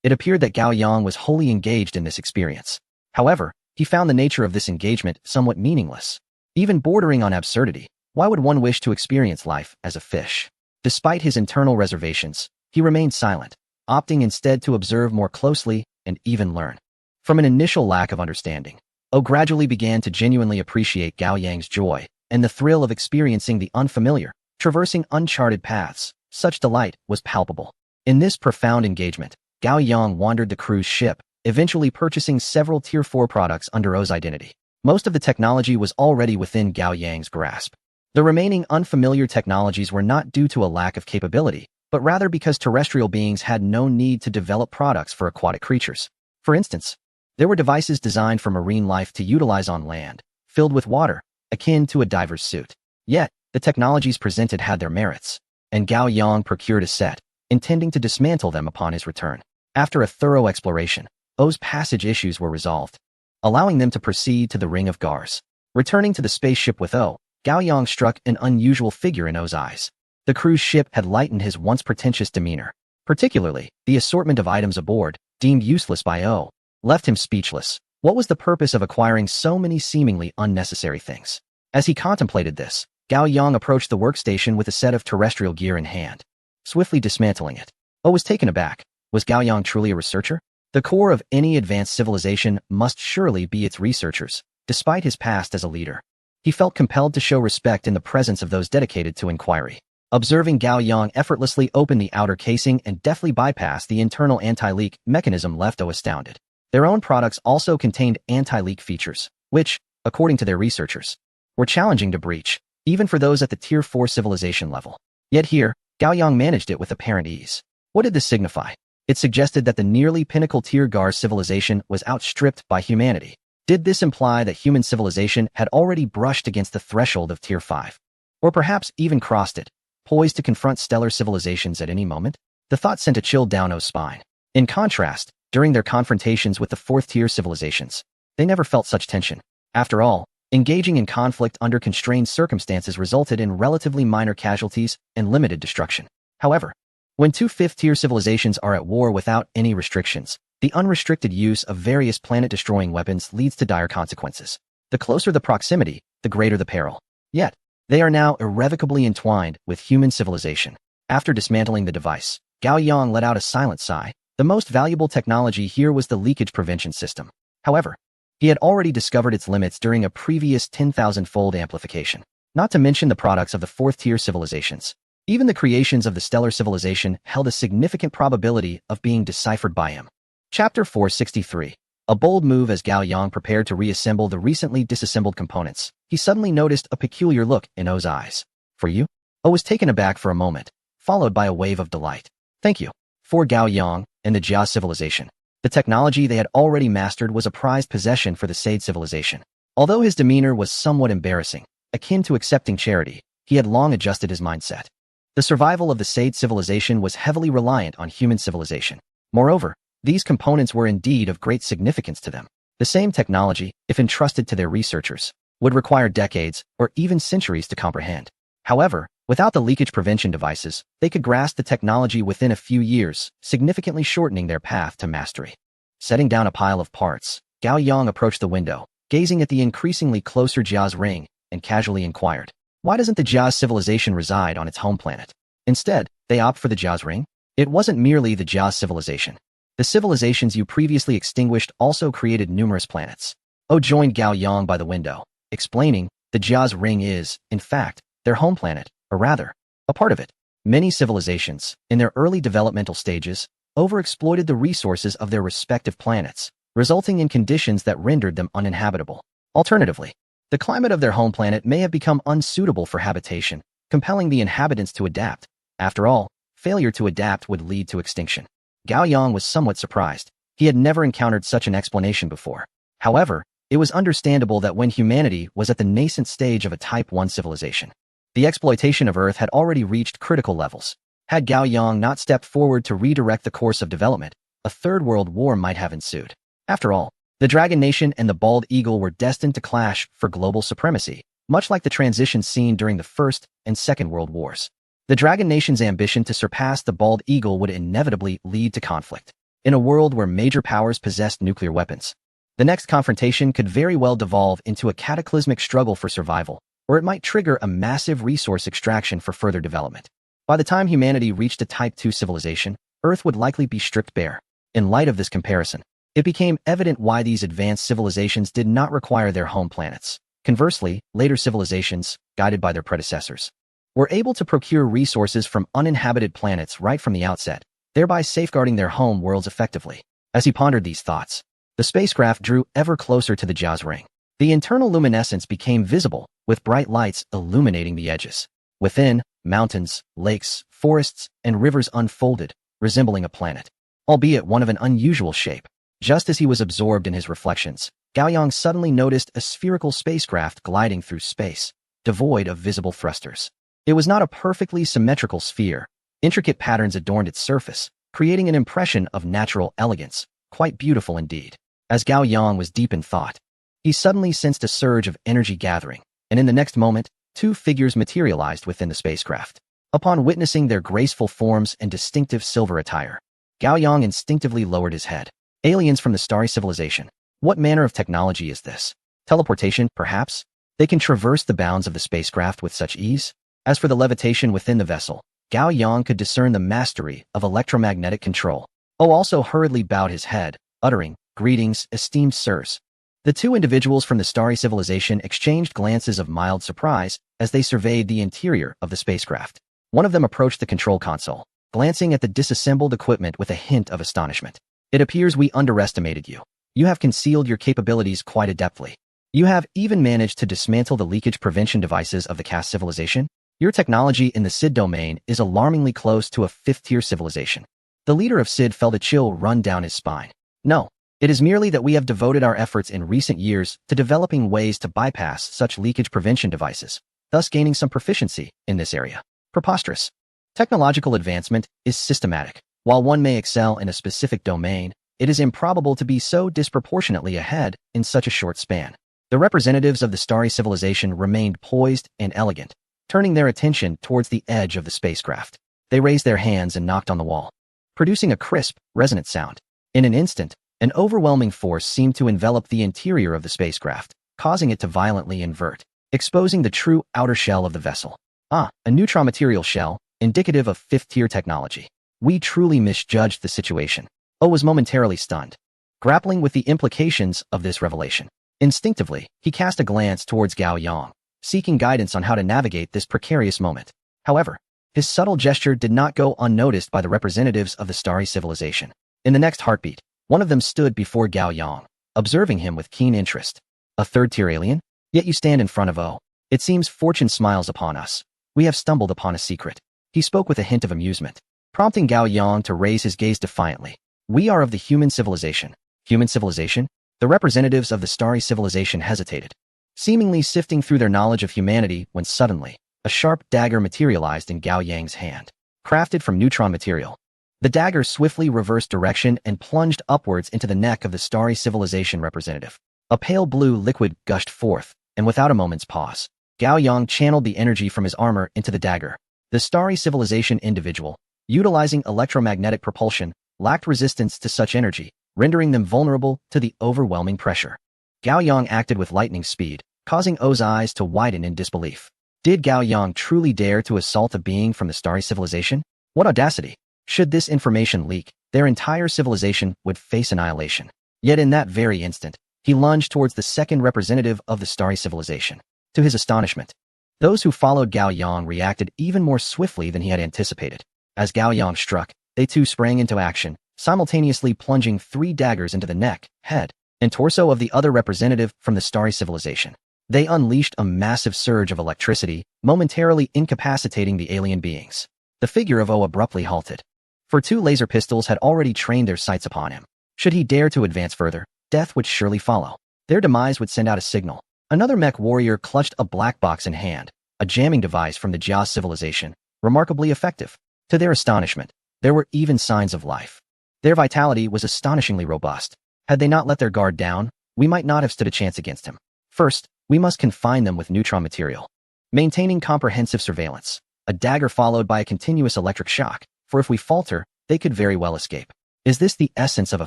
It appeared that Gao Yang was wholly engaged in this experience. However, he found the nature of this engagement somewhat meaningless, even bordering on absurdity. Why would one wish to experience life as a fish? Despite his internal reservations, he remained silent, opting instead to observe more closely and even learn. From an initial lack of understanding, O gradually began to genuinely appreciate Gao Yang's joy and the thrill of experiencing the unfamiliar, traversing uncharted paths. Such delight was palpable. In this profound engagement, Gao Yang wandered the cruise ship, eventually purchasing several Tier 4 products under O's identity. Most of the technology was already within Gao Yang's grasp. The remaining unfamiliar technologies were not due to a lack of capability, but rather because terrestrial beings had no need to develop products for aquatic creatures. For instance, there were devices designed for marine life to utilize on land, filled with water, akin to a diver's suit. Yet, the technologies presented had their merits, and Gao Yang procured a set, intending to dismantle them upon his return. After a thorough exploration, O's passage issues were resolved, allowing them to proceed to the Ring of Gars. Returning to the spaceship with O, Gao Yang struck an unusual figure in O's eyes. The cruise ship had lightened his once pretentious demeanor. Particularly, the assortment of items aboard, deemed useless by O, left him speechless. What was the purpose of acquiring so many seemingly unnecessary things? As he contemplated this, Gao Yang approached the workstation with a set of terrestrial gear in hand, swiftly dismantling it. O was taken aback. Was Gao Yang truly a researcher? The core of any advanced civilization must surely be its researchers, despite his past as a leader. He felt compelled to show respect in the presence of those dedicated to inquiry. Observing Gao Yang effortlessly open the outer casing and deftly bypass the internal anti-leak mechanism left O astounded. Their own products also contained anti-leak features, which, according to their researchers, were challenging to breach, even for those at the Tier 4 civilization level. Yet here, Gao Yang managed it with apparent ease. What did this signify? It suggested that the nearly pinnacle Tier Gar civilization was outstripped by humanity. Did this imply that human civilization had already brushed against the threshold of Tier 5? Or perhaps even crossed it, poised to confront stellar civilizations at any moment? The thought sent a chill down O's spine. In contrast, during their confrontations with the fourth-tier civilizations, they never felt such tension. After all, engaging in conflict under constrained circumstances resulted in relatively minor casualties and limited destruction. However, when two fifth-tier civilizations are at war without any restrictions, the unrestricted use of various planet-destroying weapons leads to dire consequences. The closer the proximity, the greater the peril. Yet, they are now irrevocably entwined with human civilization. After dismantling the device, Gao Yang let out a silent sigh. The most valuable technology here was the leakage prevention system. However, he had already discovered its limits during a previous 10,000-fold amplification, not to mention the products of the fourth-tier civilizations. Even the creations of the stellar civilization held a significant probability of being deciphered by him. Chapter 463. A bold move. As Gao Yang prepared to reassemble the recently disassembled components, he suddenly noticed a peculiar look in O's eyes. For you? O was taken aback for a moment, followed by a wave of delight. Thank you. For Gao Yang and the Jia civilization, the technology they had already mastered was a prized possession for the Sade civilization. Although his demeanor was somewhat embarrassing, akin to accepting charity, he had long adjusted his mindset. The survival of the Sade civilization was heavily reliant on human civilization. Moreover, these components were indeed of great significance to them. The same technology, if entrusted to their researchers, would require decades or even centuries to comprehend. However, without the leakage prevention devices, they could grasp the technology within a few years, significantly shortening their path to mastery. Setting down a pile of parts, Gao Yang approached the window, gazing at the increasingly closer Jia's ring, and casually inquired, why doesn't the Jia civilization reside on its home planet? Instead, they opt for the Jia's ring? It wasn't merely the Jia civilization. The civilizations you previously extinguished also created numerous planets. O joined Gao Yang by the window, explaining, the Jia's ring is, in fact, their home planet, or rather, a part of it. Many civilizations, in their early developmental stages, overexploited the resources of their respective planets, resulting in conditions that rendered them uninhabitable. Alternatively, the climate of their home planet may have become unsuitable for habitation, compelling the inhabitants to adapt. After all, failure to adapt would lead to extinction. Gao Yang was somewhat surprised. He had never encountered such an explanation before. However, it was understandable that when humanity was at the nascent stage of a Type 1 civilization, the exploitation of Earth had already reached critical levels. Had Gao Yang not stepped forward to redirect the course of development, a third world war might have ensued. After all, the Dragon Nation and the Bald Eagle were destined to clash for global supremacy, much like the transitions seen during the First and Second World Wars. The Dragon Nation's ambition to surpass the Bald Eagle would inevitably lead to conflict. In a world where major powers possessed nuclear weapons, the next confrontation could very well devolve into a cataclysmic struggle for survival, or it might trigger a massive resource extraction for further development. By the time humanity reached a Type 2 civilization, Earth would likely be stripped bare. In light of this comparison, it became evident why these advanced civilizations did not require their home planets. Conversely, later civilizations, guided by their predecessors, were able to procure resources from uninhabited planets right from the outset, thereby safeguarding their home worlds effectively. As he pondered these thoughts, the spacecraft drew ever closer to the Jia's ring. The internal luminescence became visible, with bright lights illuminating the edges. Within, mountains, lakes, forests, and rivers unfolded, resembling a planet, albeit one of an unusual shape. Just as he was absorbed in his reflections, Gao Yang suddenly noticed a spherical spacecraft gliding through space, devoid of visible thrusters. It was not a perfectly symmetrical sphere. Intricate patterns adorned its surface, creating an impression of natural elegance, quite beautiful indeed. As Gao Yang was deep in thought, he suddenly sensed a surge of energy gathering, and in the next moment, two figures materialized within the spacecraft. Upon witnessing their graceful forms and distinctive silver attire, Gao Yang instinctively lowered his head. Aliens from the starry civilization. What manner of technology is this? Teleportation, perhaps? They can traverse the bounds of the spacecraft with such ease? As for the levitation within the vessel, Gao Yang could discern the mastery of electromagnetic control. O also hurriedly bowed his head, uttering, "Greetings, esteemed sirs." The two individuals from the starry civilization exchanged glances of mild surprise as they surveyed the interior of the spacecraft. One of them approached the control console, glancing at the disassembled equipment with a hint of astonishment. "It appears we underestimated you. You have concealed your capabilities quite adeptly. You have even managed to dismantle the leakage prevention devices of the caste civilization. Your technology in the SID domain is alarmingly close to a fifth-tier civilization." The leader of SID felt a chill run down his spine. "No, It is merely that we have devoted our efforts in recent years to developing ways to bypass such leakage prevention devices, thus gaining some proficiency in this area. Preposterous. Technological advancement is systematic. While one may excel in a specific domain, it is improbable to be so disproportionately ahead in such a short span. The representatives of the starry civilization remained poised and elegant, turning their attention towards the edge of the spacecraft. They raised their hands and knocked on the wall, producing a crisp, resonant sound. In an instant, an overwhelming force seemed to envelop the interior of the spacecraft, causing it to violently invert, exposing the true outer shell of the vessel. A neutron material shell, indicative of fifth-tier technology. We truly misjudged the situation. O was momentarily stunned, grappling with the implications of this revelation. Instinctively, he cast a glance towards Gao Yang, seeking guidance on how to navigate this precarious moment. However, his subtle gesture did not go unnoticed by the representatives of the starry civilization. In the next heartbeat, one of them stood before Gao Yang, observing him with keen interest. A third-tier alien? Yet you stand in front of O. It seems fortune smiles upon us. We have stumbled upon a secret. He spoke with a hint of amusement, prompting Gao Yang to raise his gaze defiantly. We are of the human civilization. Human civilization? The representatives of the starry civilization hesitated, seemingly sifting through their knowledge of humanity when suddenly, a sharp dagger materialized in Gao Yang's hand, crafted from neutron material. The dagger swiftly reversed direction and plunged upwards into the neck of the starry civilization representative. A pale blue liquid gushed forth, and without a moment's pause, Gao Yang channeled the energy from his armor into the dagger. The starry civilization individual, utilizing electromagnetic propulsion, lacked resistance to such energy, rendering them vulnerable to the overwhelming pressure. Gao Yang acted with lightning speed, causing O's eyes to widen in disbelief. Did Gao Yang truly dare to assault a being from the starry civilization? What audacity! Should this information leak, their entire civilization would face annihilation. Yet in that very instant, he lunged towards the second representative of the starry civilization. To his astonishment, those who followed Gao Yang reacted even more swiftly than he had anticipated. As Gao Yang struck, they too sprang into action, simultaneously plunging 3 daggers into the neck, head, and torso of the other representative from the starry civilization. They unleashed a massive surge of electricity, momentarily incapacitating the alien beings. The figure of O abruptly halted, for 2 laser pistols had already trained their sights upon him. Should he dare to advance further, death would surely follow. Their demise would send out a signal. Another mech warrior clutched a black box in hand, a jamming device from the Jia civilization, remarkably effective. To their astonishment, there were even signs of life. Their vitality was astonishingly robust. Had they not let their guard down, we might not have stood a chance against him. First, we must confine them with neutron material, maintaining comprehensive surveillance. A dagger followed by a continuous electric shock, for if we falter, they could very well escape. Is this the essence of a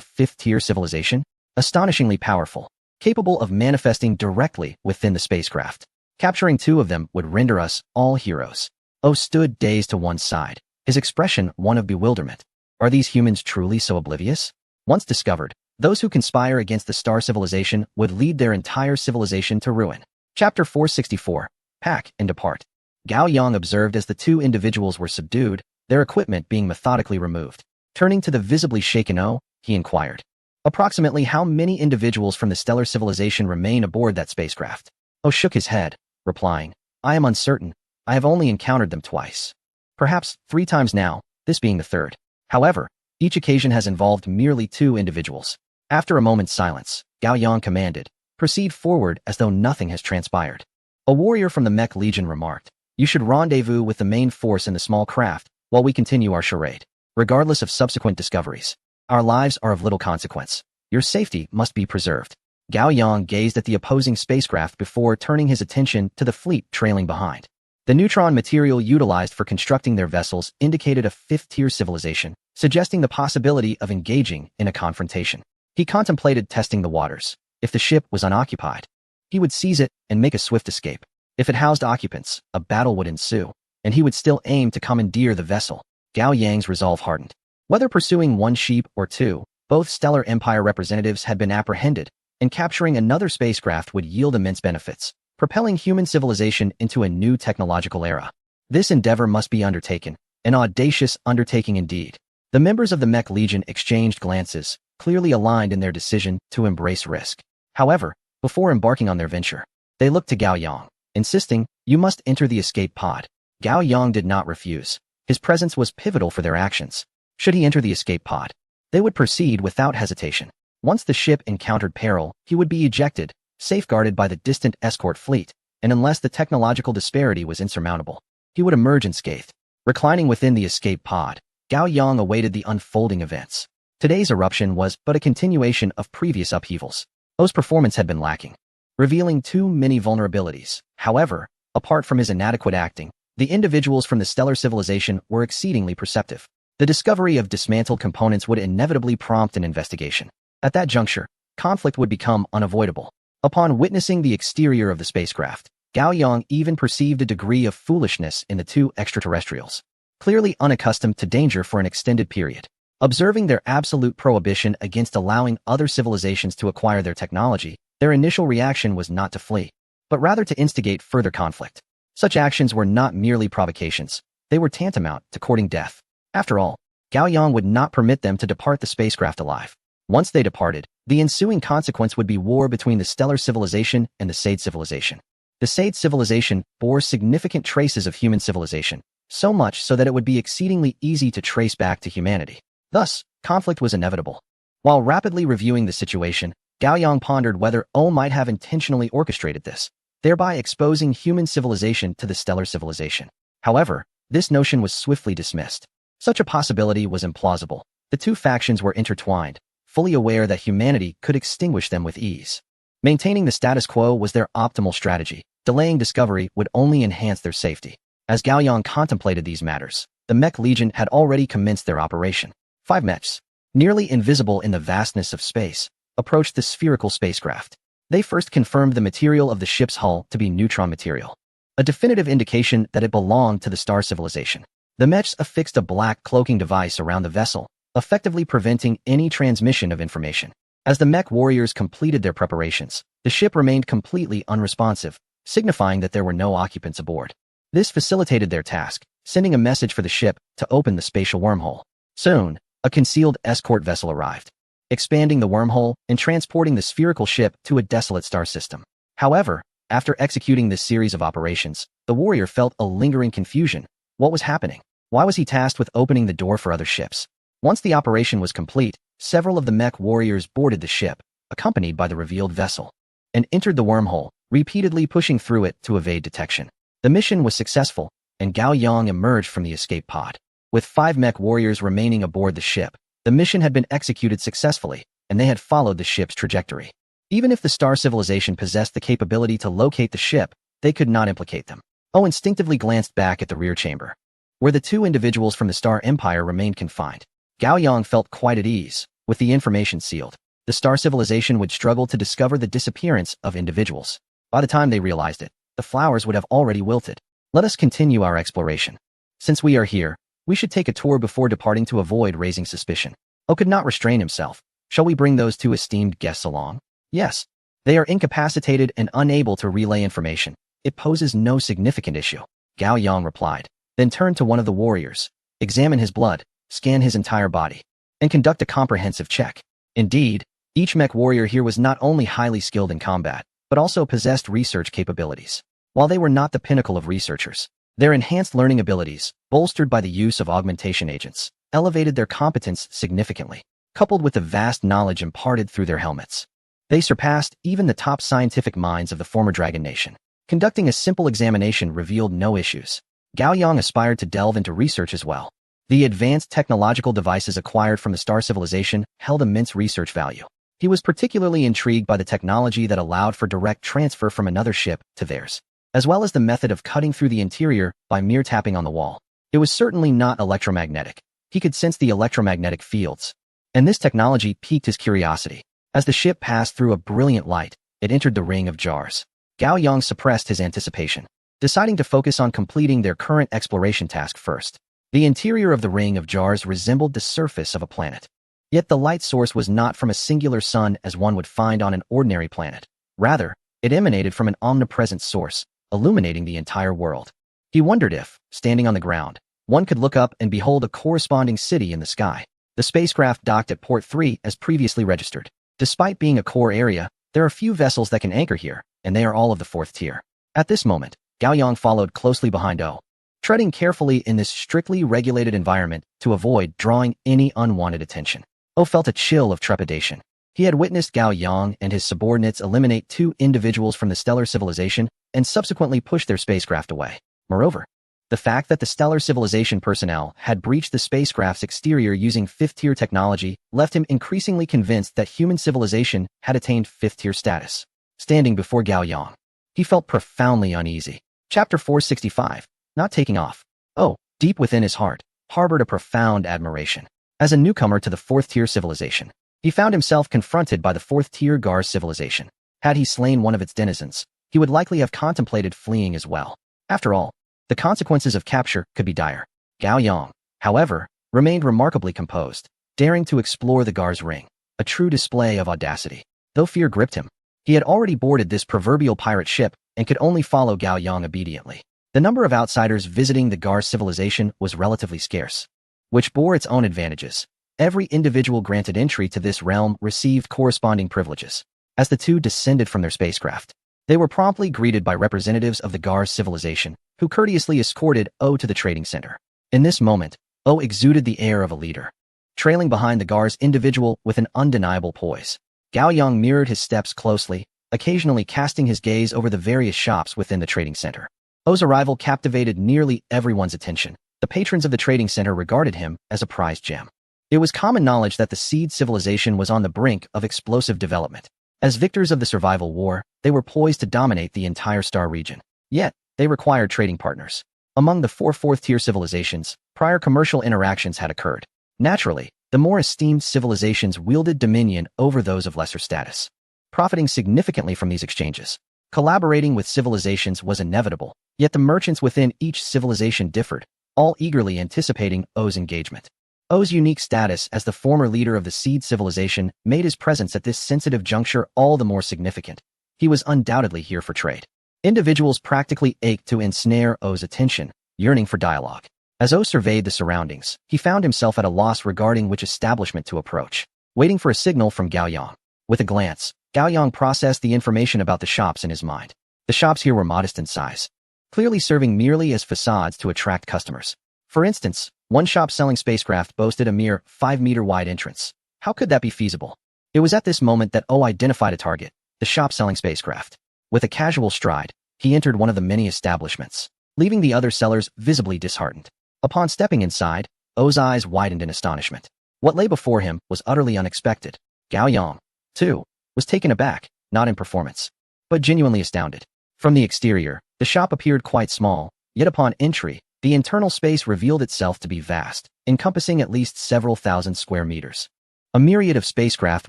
fifth-tier civilization? Astonishingly powerful, capable of manifesting directly within the spacecraft. Capturing 2 of them would render us all heroes. O stood dazed to one side, his expression one of bewilderment. Are these humans truly so oblivious? Once discovered, those who conspire against the star civilization would lead their entire civilization to ruin. Chapter 464. Pack and Depart. Gao Yang observed as the 2 individuals were subdued, their equipment being methodically removed. Turning to the visibly shaken O, he inquired, approximately how many individuals from the stellar civilization remain aboard that spacecraft? O shook his head, replying, I am uncertain. I have only encountered them twice. Perhaps 3 times now, this being the 3rd. However, each occasion has involved merely 2 individuals. After a moment's silence, Gao Yang commanded, proceed forward as though nothing has transpired. A warrior from the Mech Legion remarked, you should rendezvous with the main force in the small craft while we continue our charade. Regardless of subsequent discoveries, our lives are of little consequence. Your safety must be preserved. Gao Yang gazed at the opposing spacecraft before turning his attention to the fleet trailing behind. The neutron material utilized for constructing their vessels indicated a 5th-tier civilization, suggesting the possibility of engaging in a confrontation. He contemplated testing the waters. If the ship was unoccupied, he would seize it and make a swift escape. If it housed occupants, a battle would ensue, and he would still aim to commandeer the vessel. Gao Yang's resolve hardened. Whether pursuing 1 sheep or 2, both Stellar Empire representatives had been apprehended, and capturing another spacecraft would yield immense benefits, propelling human civilization into a new technological era. This endeavor must be undertaken, an audacious undertaking indeed. The members of the Mech Legion exchanged glances, clearly aligned in their decision to embrace risk. However, before embarking on their venture, they looked to Gao Yang, insisting, you must enter the escape pod. Gao Yang did not refuse. His presence was pivotal for their actions. Should he enter the escape pod, they would proceed without hesitation. Once the ship encountered peril, he would be ejected, safeguarded by the distant escort fleet, and unless the technological disparity was insurmountable, he would emerge unscathed. Reclining within the escape pod, Gao Yang awaited the unfolding events. Today's eruption was but a continuation of previous upheavals. O's performance had been lacking, revealing too many vulnerabilities. However, apart from his inadequate acting, the individuals from the stellar civilization were exceedingly perceptive. The discovery of dismantled components would inevitably prompt an investigation. At that juncture, conflict would become unavoidable. Upon witnessing the exterior of the spacecraft, Gao Yang even perceived a degree of foolishness in the two extraterrestrials, clearly unaccustomed to danger for an extended period. Observing their absolute prohibition against allowing other civilizations to acquire their technology, their initial reaction was not to flee, but rather to instigate further conflict. Such actions were not merely provocations, they were tantamount to courting death. After all, Gao Yang would not permit them to depart the spacecraft alive. Once they departed, the ensuing consequence would be war between the stellar civilization and the Sade civilization. The Sade civilization bore significant traces of human civilization, so much so that it would be exceedingly easy to trace back to humanity. Thus, conflict was inevitable. While rapidly reviewing the situation, Gao Yang pondered whether O might have intentionally orchestrated this, thereby exposing human civilization to the stellar civilization. However, this notion was swiftly dismissed. Such a possibility was implausible. The two factions were intertwined, fully aware that humanity could extinguish them with ease. Maintaining the status quo was their optimal strategy. Delaying discovery would only enhance their safety. As Gao Yang contemplated these matters, the Mech Legion had already commenced their operation. 5 mechs, nearly invisible in the vastness of space, approached the spherical spacecraft. They first confirmed the material of the ship's hull to be neutron material, a definitive indication that it belonged to the star civilization. The mechs affixed a black cloaking device around the vessel, effectively preventing any transmission of information. As the mech warriors completed their preparations, the ship remained completely unresponsive, signifying that there were no occupants aboard. This facilitated their task, sending a message for the ship to open the spatial wormhole. Soon, a concealed escort vessel arrived, expanding the wormhole and transporting the spherical ship to a desolate star system. However, after executing this series of operations, the warrior felt a lingering confusion. What was happening? Why was he tasked with opening the door for other ships? Once the operation was complete, several of the mech warriors boarded the ship, accompanied by the revealed vessel, and entered the wormhole, repeatedly pushing through it to evade detection. The mission was successful, and Gao Yang emerged from the escape pod. With 5 mech warriors remaining aboard the ship, the mission had been executed successfully, and they had followed the ship's trajectory. Even if the star civilization possessed the capability to locate the ship, they could not implicate them. O instinctively glanced back at the rear chamber, where the 2 individuals from the Star Empire remained confined. Gao Yang felt quite at ease. With the information sealed, the star civilization would struggle to discover the disappearance of individuals. By the time they realized it, the flowers would have already wilted. Let us continue our exploration. Since we are here, we should take a tour before departing to avoid raising suspicion. O could not restrain himself. Shall we bring those 2 esteemed guests along? Yes. They are incapacitated and unable to relay information. It poses no significant issue, Gao Yang replied, then turned to one of the warriors. Examine his blood, scan his entire body, and conduct a comprehensive check. Indeed, each mech warrior here was not only highly skilled in combat, but also possessed research capabilities. While they were not the pinnacle of researchers, their enhanced learning abilities, bolstered by the use of augmentation agents, elevated their competence significantly. Coupled with the vast knowledge imparted through their helmets, they surpassed even the top scientific minds of the former Dragon Nation. Conducting a simple examination revealed no issues. Gao Yang aspired to delve into research as well. The advanced technological devices acquired from the star civilization held immense research value. He was particularly intrigued by the technology that allowed for direct transfer from another ship to theirs, as well as the method of cutting through the interior by mere tapping on the wall. It was certainly not electromagnetic. He could sense the electromagnetic fields, and this technology piqued his curiosity. As the ship passed through a brilliant light, it entered the ring of jars. Gao Yang suppressed his anticipation, deciding to focus on completing their current exploration task first. The interior of the ring of jars resembled the surface of a planet. Yet the light source was not from a singular sun as one would find on an ordinary planet. Rather, it emanated from an omnipresent source, illuminating the entire world. He wondered if, standing on the ground, one could look up and behold a corresponding city in the sky. The spacecraft docked at Port 3 as previously registered. Despite being a core area, there are few vessels that can anchor here, and they are all of the 4th tier. At this moment, Gao Yang followed closely behind O, treading carefully in this strictly regulated environment to avoid drawing any unwanted attention. O felt a chill of trepidation. He had witnessed Gao Yang and his subordinates eliminate 2 individuals from the stellar civilization and subsequently push their spacecraft away. Moreover, the fact that the stellar civilization personnel had breached the spacecraft's exterior using 5th-tier technology left him increasingly convinced that human civilization had attained 5th-tier status. Standing before Gao Yang, he felt profoundly uneasy. Chapter 465. Not taking off. Oh, deep within his heart, harbored a profound admiration. As a newcomer to the 4th-tier civilization, he found himself confronted by the 4th-tier Gar civilization. Had he slain one of its denizens, he would likely have contemplated fleeing as well. After all, the consequences of capture could be dire. Gao Yang, however, remained remarkably composed, daring to explore the Gar's ring, a true display of audacity. Though fear gripped him, he had already boarded this proverbial pirate ship and could only follow Gao Yang obediently. The number of outsiders visiting the Gar civilization was relatively scarce, which bore its own advantages. Every individual granted entry to this realm received corresponding privileges. As the two descended from their spacecraft, they were promptly greeted by representatives of the Gar civilization, who courteously escorted O to the trading center. In this moment, O exuded the air of a leader, trailing behind the Gar's individual with an undeniable poise. Gao Yang mirrored his steps closely, occasionally casting his gaze over the various shops within the trading center. O's arrival captivated nearly everyone's attention. The patrons of the trading center regarded him as a prized gem. It was common knowledge that the Seed civilization was on the brink of explosive development. As victors of the survival war, they were poised to dominate the entire star region. Yet, they required trading partners. Among the 4 4th-tier civilizations, prior commercial interactions had occurred. Naturally, the more esteemed civilizations wielded dominion over those of lesser status, profiting significantly from these exchanges. Collaborating with civilizations was inevitable, yet the merchants within each civilization differed, all eagerly anticipating O's engagement. O's unique status as the former leader of the Seed civilization made his presence at this sensitive juncture all the more significant. He was undoubtedly here for trade. Individuals practically ached to ensnare O's attention, yearning for dialogue. As O surveyed the surroundings, he found himself at a loss regarding which establishment to approach, waiting for a signal from Gao Yang. With a glance, Gao Yang processed the information about the shops in his mind. The shops here were modest in size, clearly serving merely as facades to attract customers. For instance, one shop selling spacecraft boasted a mere 5-meter-wide entrance. How could that be feasible? It was at this moment that O identified a target, the shop selling spacecraft. With a casual stride, he entered one of the many establishments, leaving the other sellers visibly disheartened. Upon stepping inside, O's eyes widened in astonishment. What lay before him was utterly unexpected. Gao Yang, too, was taken aback, not in performance, but genuinely astounded. From the exterior, the shop appeared quite small, yet upon entry, the internal space revealed itself to be vast, encompassing at least several thousand square meters. A myriad of spacecraft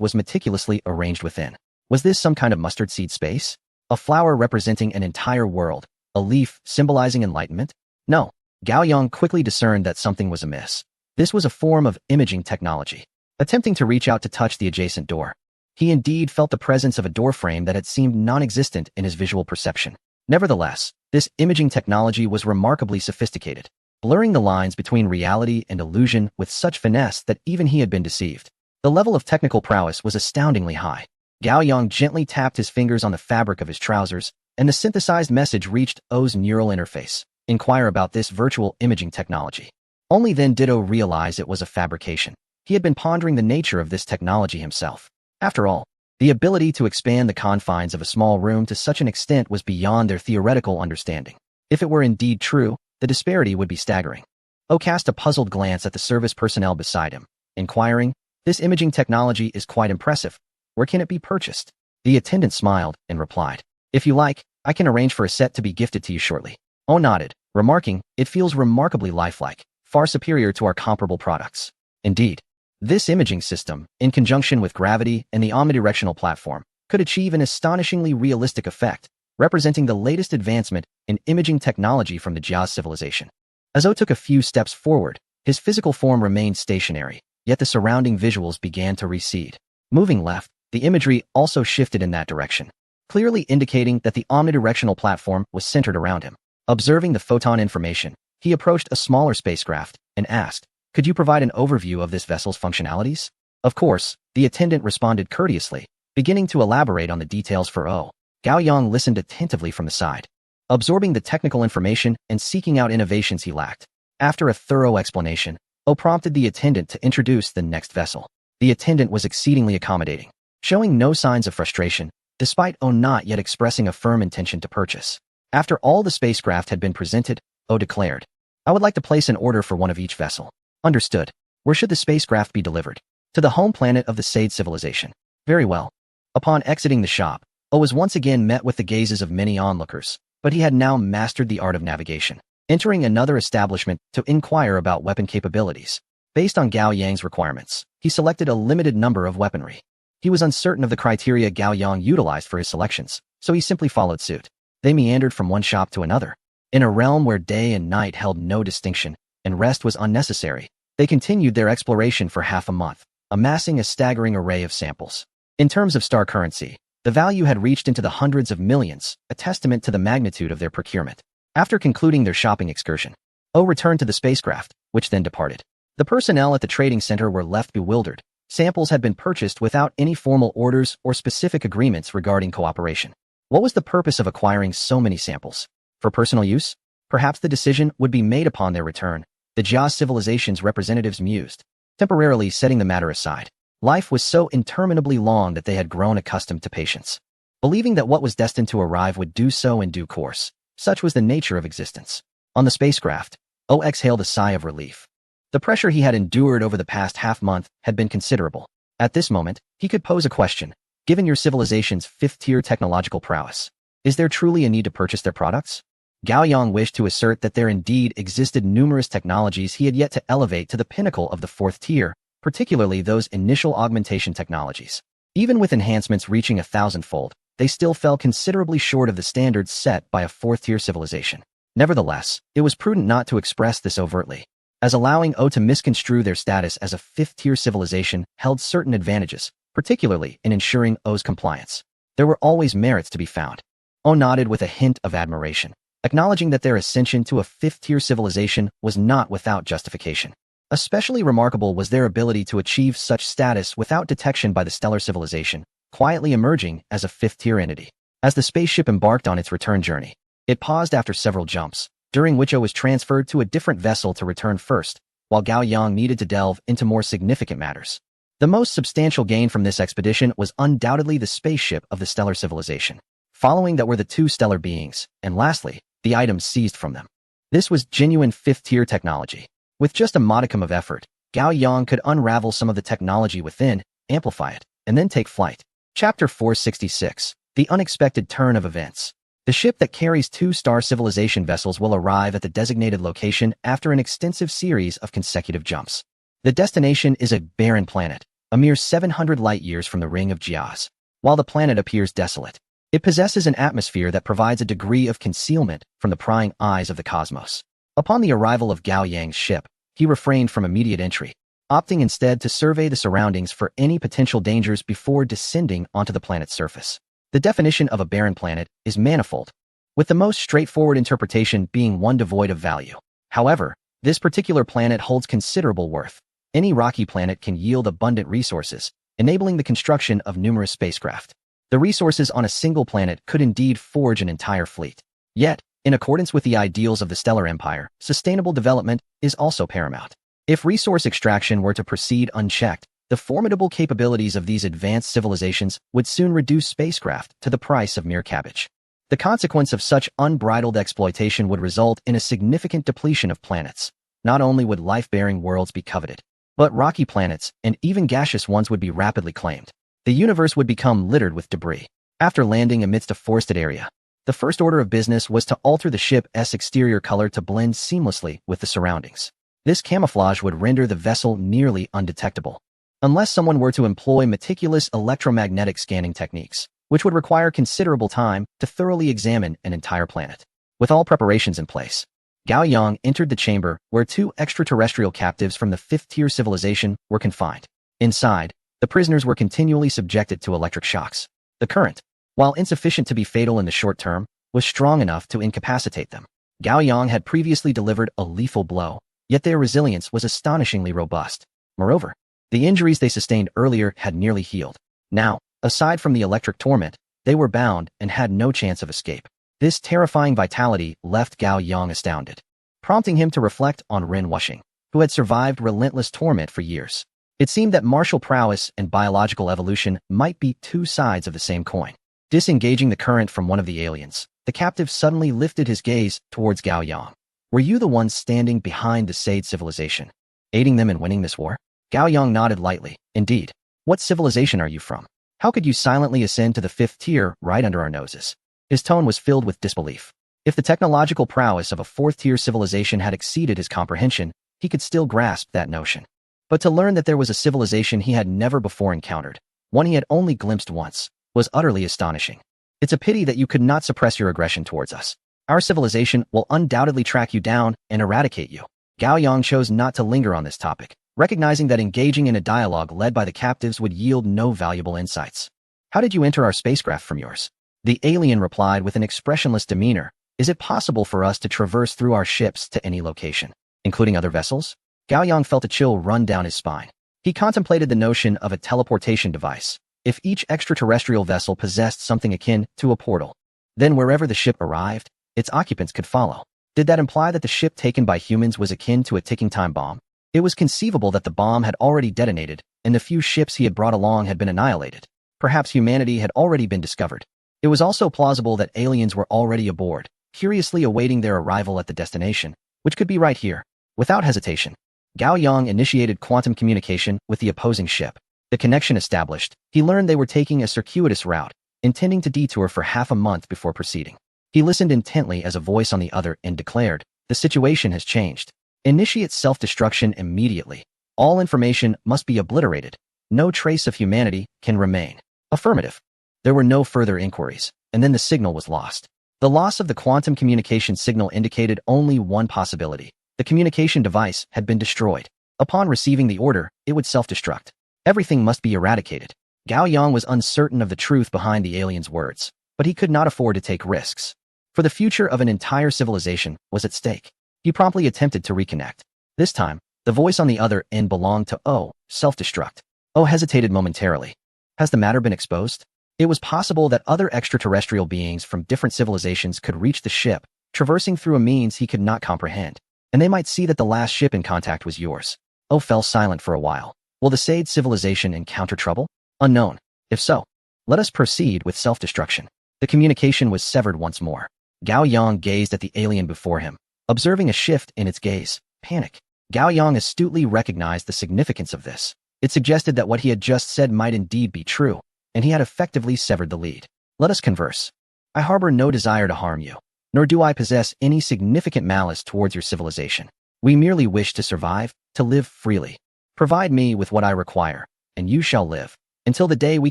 was meticulously arranged within. Was this some kind of mustard seed space? A flower representing an entire world? A leaf symbolizing enlightenment? No. Gao Yang quickly discerned that something was amiss. This was a form of imaging technology. Attempting to reach out to touch the adjacent door, he indeed felt the presence of a door frame that had seemed non-existent in his visual perception. Nevertheless, this imaging technology was remarkably sophisticated, blurring the lines between reality and illusion with such finesse that even he had been deceived. The level of technical prowess was astoundingly high. Gao Yang gently tapped his fingers on the fabric of his trousers, and the synthesized message reached O's neural interface. Inquire about this virtual imaging technology. Only then did O realize it was a fabrication. He had been pondering the nature of this technology himself. After all, the ability to expand the confines of a small room to such an extent was beyond their theoretical understanding. If it were indeed true, the disparity would be staggering. O cast a puzzled glance at the service personnel beside him, inquiring, "This imaging technology is quite impressive. Where can it be purchased?" The attendant smiled and replied, "If you like, I can arrange for a set to be gifted to you shortly." O nodded, remarking, "It feels remarkably lifelike, far superior to our comparable products." Indeed, this imaging system, in conjunction with gravity and the omnidirectional platform, could achieve an astonishingly realistic effect, representing the latest advancement in imaging technology from the Jia civilization. As O took a few steps forward, his physical form remained stationary, yet the surrounding visuals began to recede. Moving left, the imagery also shifted in that direction, clearly indicating that the omnidirectional platform was centered around him. Observing the photon information, he approached a smaller spacecraft and asked, "Could you provide an overview of this vessel's functionalities?" Of course, the attendant responded courteously, beginning to elaborate on the details for O. Gao Yang listened attentively from the side, absorbing the technical information and seeking out innovations he lacked. After a thorough explanation, O prompted the attendant to introduce the next vessel. The attendant was exceedingly accommodating, showing no signs of frustration, despite O not yet expressing a firm intention to purchase. After all the spacecraft had been presented, O declared, "I would like to place an order for one of each vessel." Understood. Where should the spacecraft be delivered? To the home planet of the Sade civilization. Very well. Upon exiting the shop, O was once again met with the gazes of many onlookers, but he had now mastered the art of navigation. Entering another establishment to inquire about weapon capabilities. Based on Gao Yang's requirements, he selected a limited number of weaponry. He was uncertain of the criteria Gao Yang utilized for his selections, so he simply followed suit. They meandered from one shop to another. In a realm where day and night held no distinction, and rest was unnecessary, they continued their exploration for half a month, amassing a staggering array of samples. In terms of star currency, the value had reached into the hundreds of millions, a testament to the magnitude of their procurement. After concluding their shopping excursion, O returned to the spacecraft, which then departed. The personnel at the trading center were left bewildered. Samples had been purchased without any formal orders or specific agreements regarding cooperation. What was the purpose of acquiring so many samples? For personal use? Perhaps the decision would be made upon their return, the Jia civilization's representatives mused, temporarily setting the matter aside. Life was so interminably long that they had grown accustomed to patience, believing that what was destined to arrive would do so in due course. Such was the nature of existence. On the spacecraft, O exhaled a sigh of relief. The pressure he had endured over the past half-month had been considerable. At this moment, he could pose a question. Given your civilization's fifth-tier technological prowess, is there truly a need to purchase their products? Gao Yang wished to assert that there indeed existed numerous technologies he had yet to elevate to the pinnacle of the fourth tier, particularly those initial augmentation technologies. Even with enhancements reaching 1,000-fold, they still fell considerably short of the standards set by a fourth-tier civilization. Nevertheless, it was prudent not to express this overtly, as allowing O to misconstrue their status as a fifth-tier civilization held certain advantages, particularly in ensuring O's compliance. There were always merits to be found. O nodded with a hint of admiration, acknowledging that their ascension to a fifth-tier civilization was not without justification. Especially remarkable was their ability to achieve such status without detection by the stellar civilization, quietly emerging as a fifth-tier entity. As the spaceship embarked on its return journey, it paused after several jumps, during which O was transferred to a different vessel to return first, while Gao Yang needed to delve into more significant matters. The most substantial gain from this expedition was undoubtedly the spaceship of the stellar civilization. Following that were the two stellar beings, and lastly, the items seized from them. This was genuine fifth-tier technology. With just a modicum of effort, Gao Yang could unravel some of the technology within, amplify it, and then take flight. Chapter 466. The Unexpected Turn of Events. The ship that carries two star civilization vessels will arrive at the designated location after an extensive series of consecutive jumps. The destination is a barren planet, a mere 700 light-years from the ring of Jiaz. While the planet appears desolate, it possesses an atmosphere that provides a degree of concealment from the prying eyes of the cosmos. Upon the arrival of Gao Yang's ship, he refrained from immediate entry, opting instead to survey the surroundings for any potential dangers before descending onto the planet's surface. The definition of a barren planet is manifold, with the most straightforward interpretation being one devoid of value. However, this particular planet holds considerable worth. Any rocky planet can yield abundant resources, enabling the construction of numerous spacecraft. The resources on a single planet could indeed forge an entire fleet. Yet, in accordance with the ideals of the Stellar Empire, sustainable development is also paramount. If resource extraction were to proceed unchecked, the formidable capabilities of these advanced civilizations would soon reduce spacecraft to the price of mere cabbage. The consequence of such unbridled exploitation would result in a significant depletion of planets. Not only would life-bearing worlds be coveted, but rocky planets and even gaseous ones would be rapidly claimed. The universe would become littered with debris. After landing amidst a forested area, the first order of business was to alter the ship's exterior color to blend seamlessly with the surroundings. This camouflage would render the vessel nearly undetectable, unless someone were to employ meticulous electromagnetic scanning techniques, which would require considerable time to thoroughly examine an entire planet. With all preparations in place, Gao Yang entered the chamber where two extraterrestrial captives from the fifth-tier civilization were confined. Inside, the prisoners were continually subjected to electric shocks. The current, while insufficient to be fatal in the short term, was strong enough to incapacitate them. Gao Yang had previously delivered a lethal blow, yet their resilience was astonishingly robust. Moreover, the injuries they sustained earlier had nearly healed. Now, aside from the electric torment, they were bound and had no chance of escape. This terrifying vitality left Gao Yang astounded, prompting him to reflect on Ren Wuxing, who had survived relentless torment for years. It seemed that martial prowess and biological evolution might be two sides of the same coin. Disengaging the current from one of the aliens, the captive suddenly lifted his gaze towards Gao Yang. Were you the one standing behind the Sade civilization, aiding them in winning this war? Gao Yang nodded lightly. Indeed. What civilization are you from? How could you silently ascend to the 5th tier right under our noses? His tone was filled with disbelief. If the technological prowess of a 4th-tier civilization had exceeded his comprehension, he could still grasp that notion. But to learn that there was a civilization he had never before encountered, one he had only glimpsed once, was utterly astonishing. It's a pity that you could not suppress your aggression towards us. Our civilization will undoubtedly track you down and eradicate you. Gao Yang chose not to linger on this topic, recognizing that engaging in a dialogue led by the captives would yield no valuable insights. How did you enter our spacecraft from yours? The alien replied with an expressionless demeanor. Is it possible for us to traverse through our ships to any location, including other vessels? Gao Yang felt a chill run down his spine. He contemplated the notion of a teleportation device. If each extraterrestrial vessel possessed something akin to a portal, then wherever the ship arrived, its occupants could follow. Did that imply that the ship taken by humans was akin to a ticking time bomb? It was conceivable that the bomb had already detonated, and the few ships he had brought along had been annihilated. Perhaps humanity had already been discovered. It was also plausible that aliens were already aboard, curiously awaiting their arrival at the destination, which could be right here. Without hesitation, Gao Yang initiated quantum communication with the opposing ship. The connection established, he learned they were taking a circuitous route, intending to detour for half a month before proceeding. He listened intently as a voice on the other end declared, "The situation has changed. Initiate self-destruction immediately. All information must be obliterated. No trace of humanity can remain." Affirmative. There were no further inquiries, and then the signal was lost. The loss of the quantum communication signal indicated only one possibility. The communication device had been destroyed. Upon receiving the order, it would self-destruct. Everything must be eradicated. Gao Yang was uncertain of the truth behind the alien's words, but he could not afford to take risks. For the future of an entire civilization was at stake. He promptly attempted to reconnect. This time, the voice on the other end belonged to O, self-destruct. O hesitated momentarily. Has the matter been exposed? It was possible that other extraterrestrial beings from different civilizations could reach the ship, traversing through a means he could not comprehend, and they might see that the last ship in contact was yours. O fell silent for a while. Will the Sade civilization encounter trouble? Unknown. If so, let us proceed with self-destruction. The communication was severed once more. Gao Yang gazed at the alien before him, observing a shift in its gaze. Panic. Gao Yang astutely recognized the significance of this. It suggested that what he had just said might indeed be true, and he had effectively severed the lead. Let us converse. I harbor no desire to harm you, nor do I possess any significant malice towards your civilization. We merely wish to survive, to live freely. Provide me with what I require, and you shall live, until the day we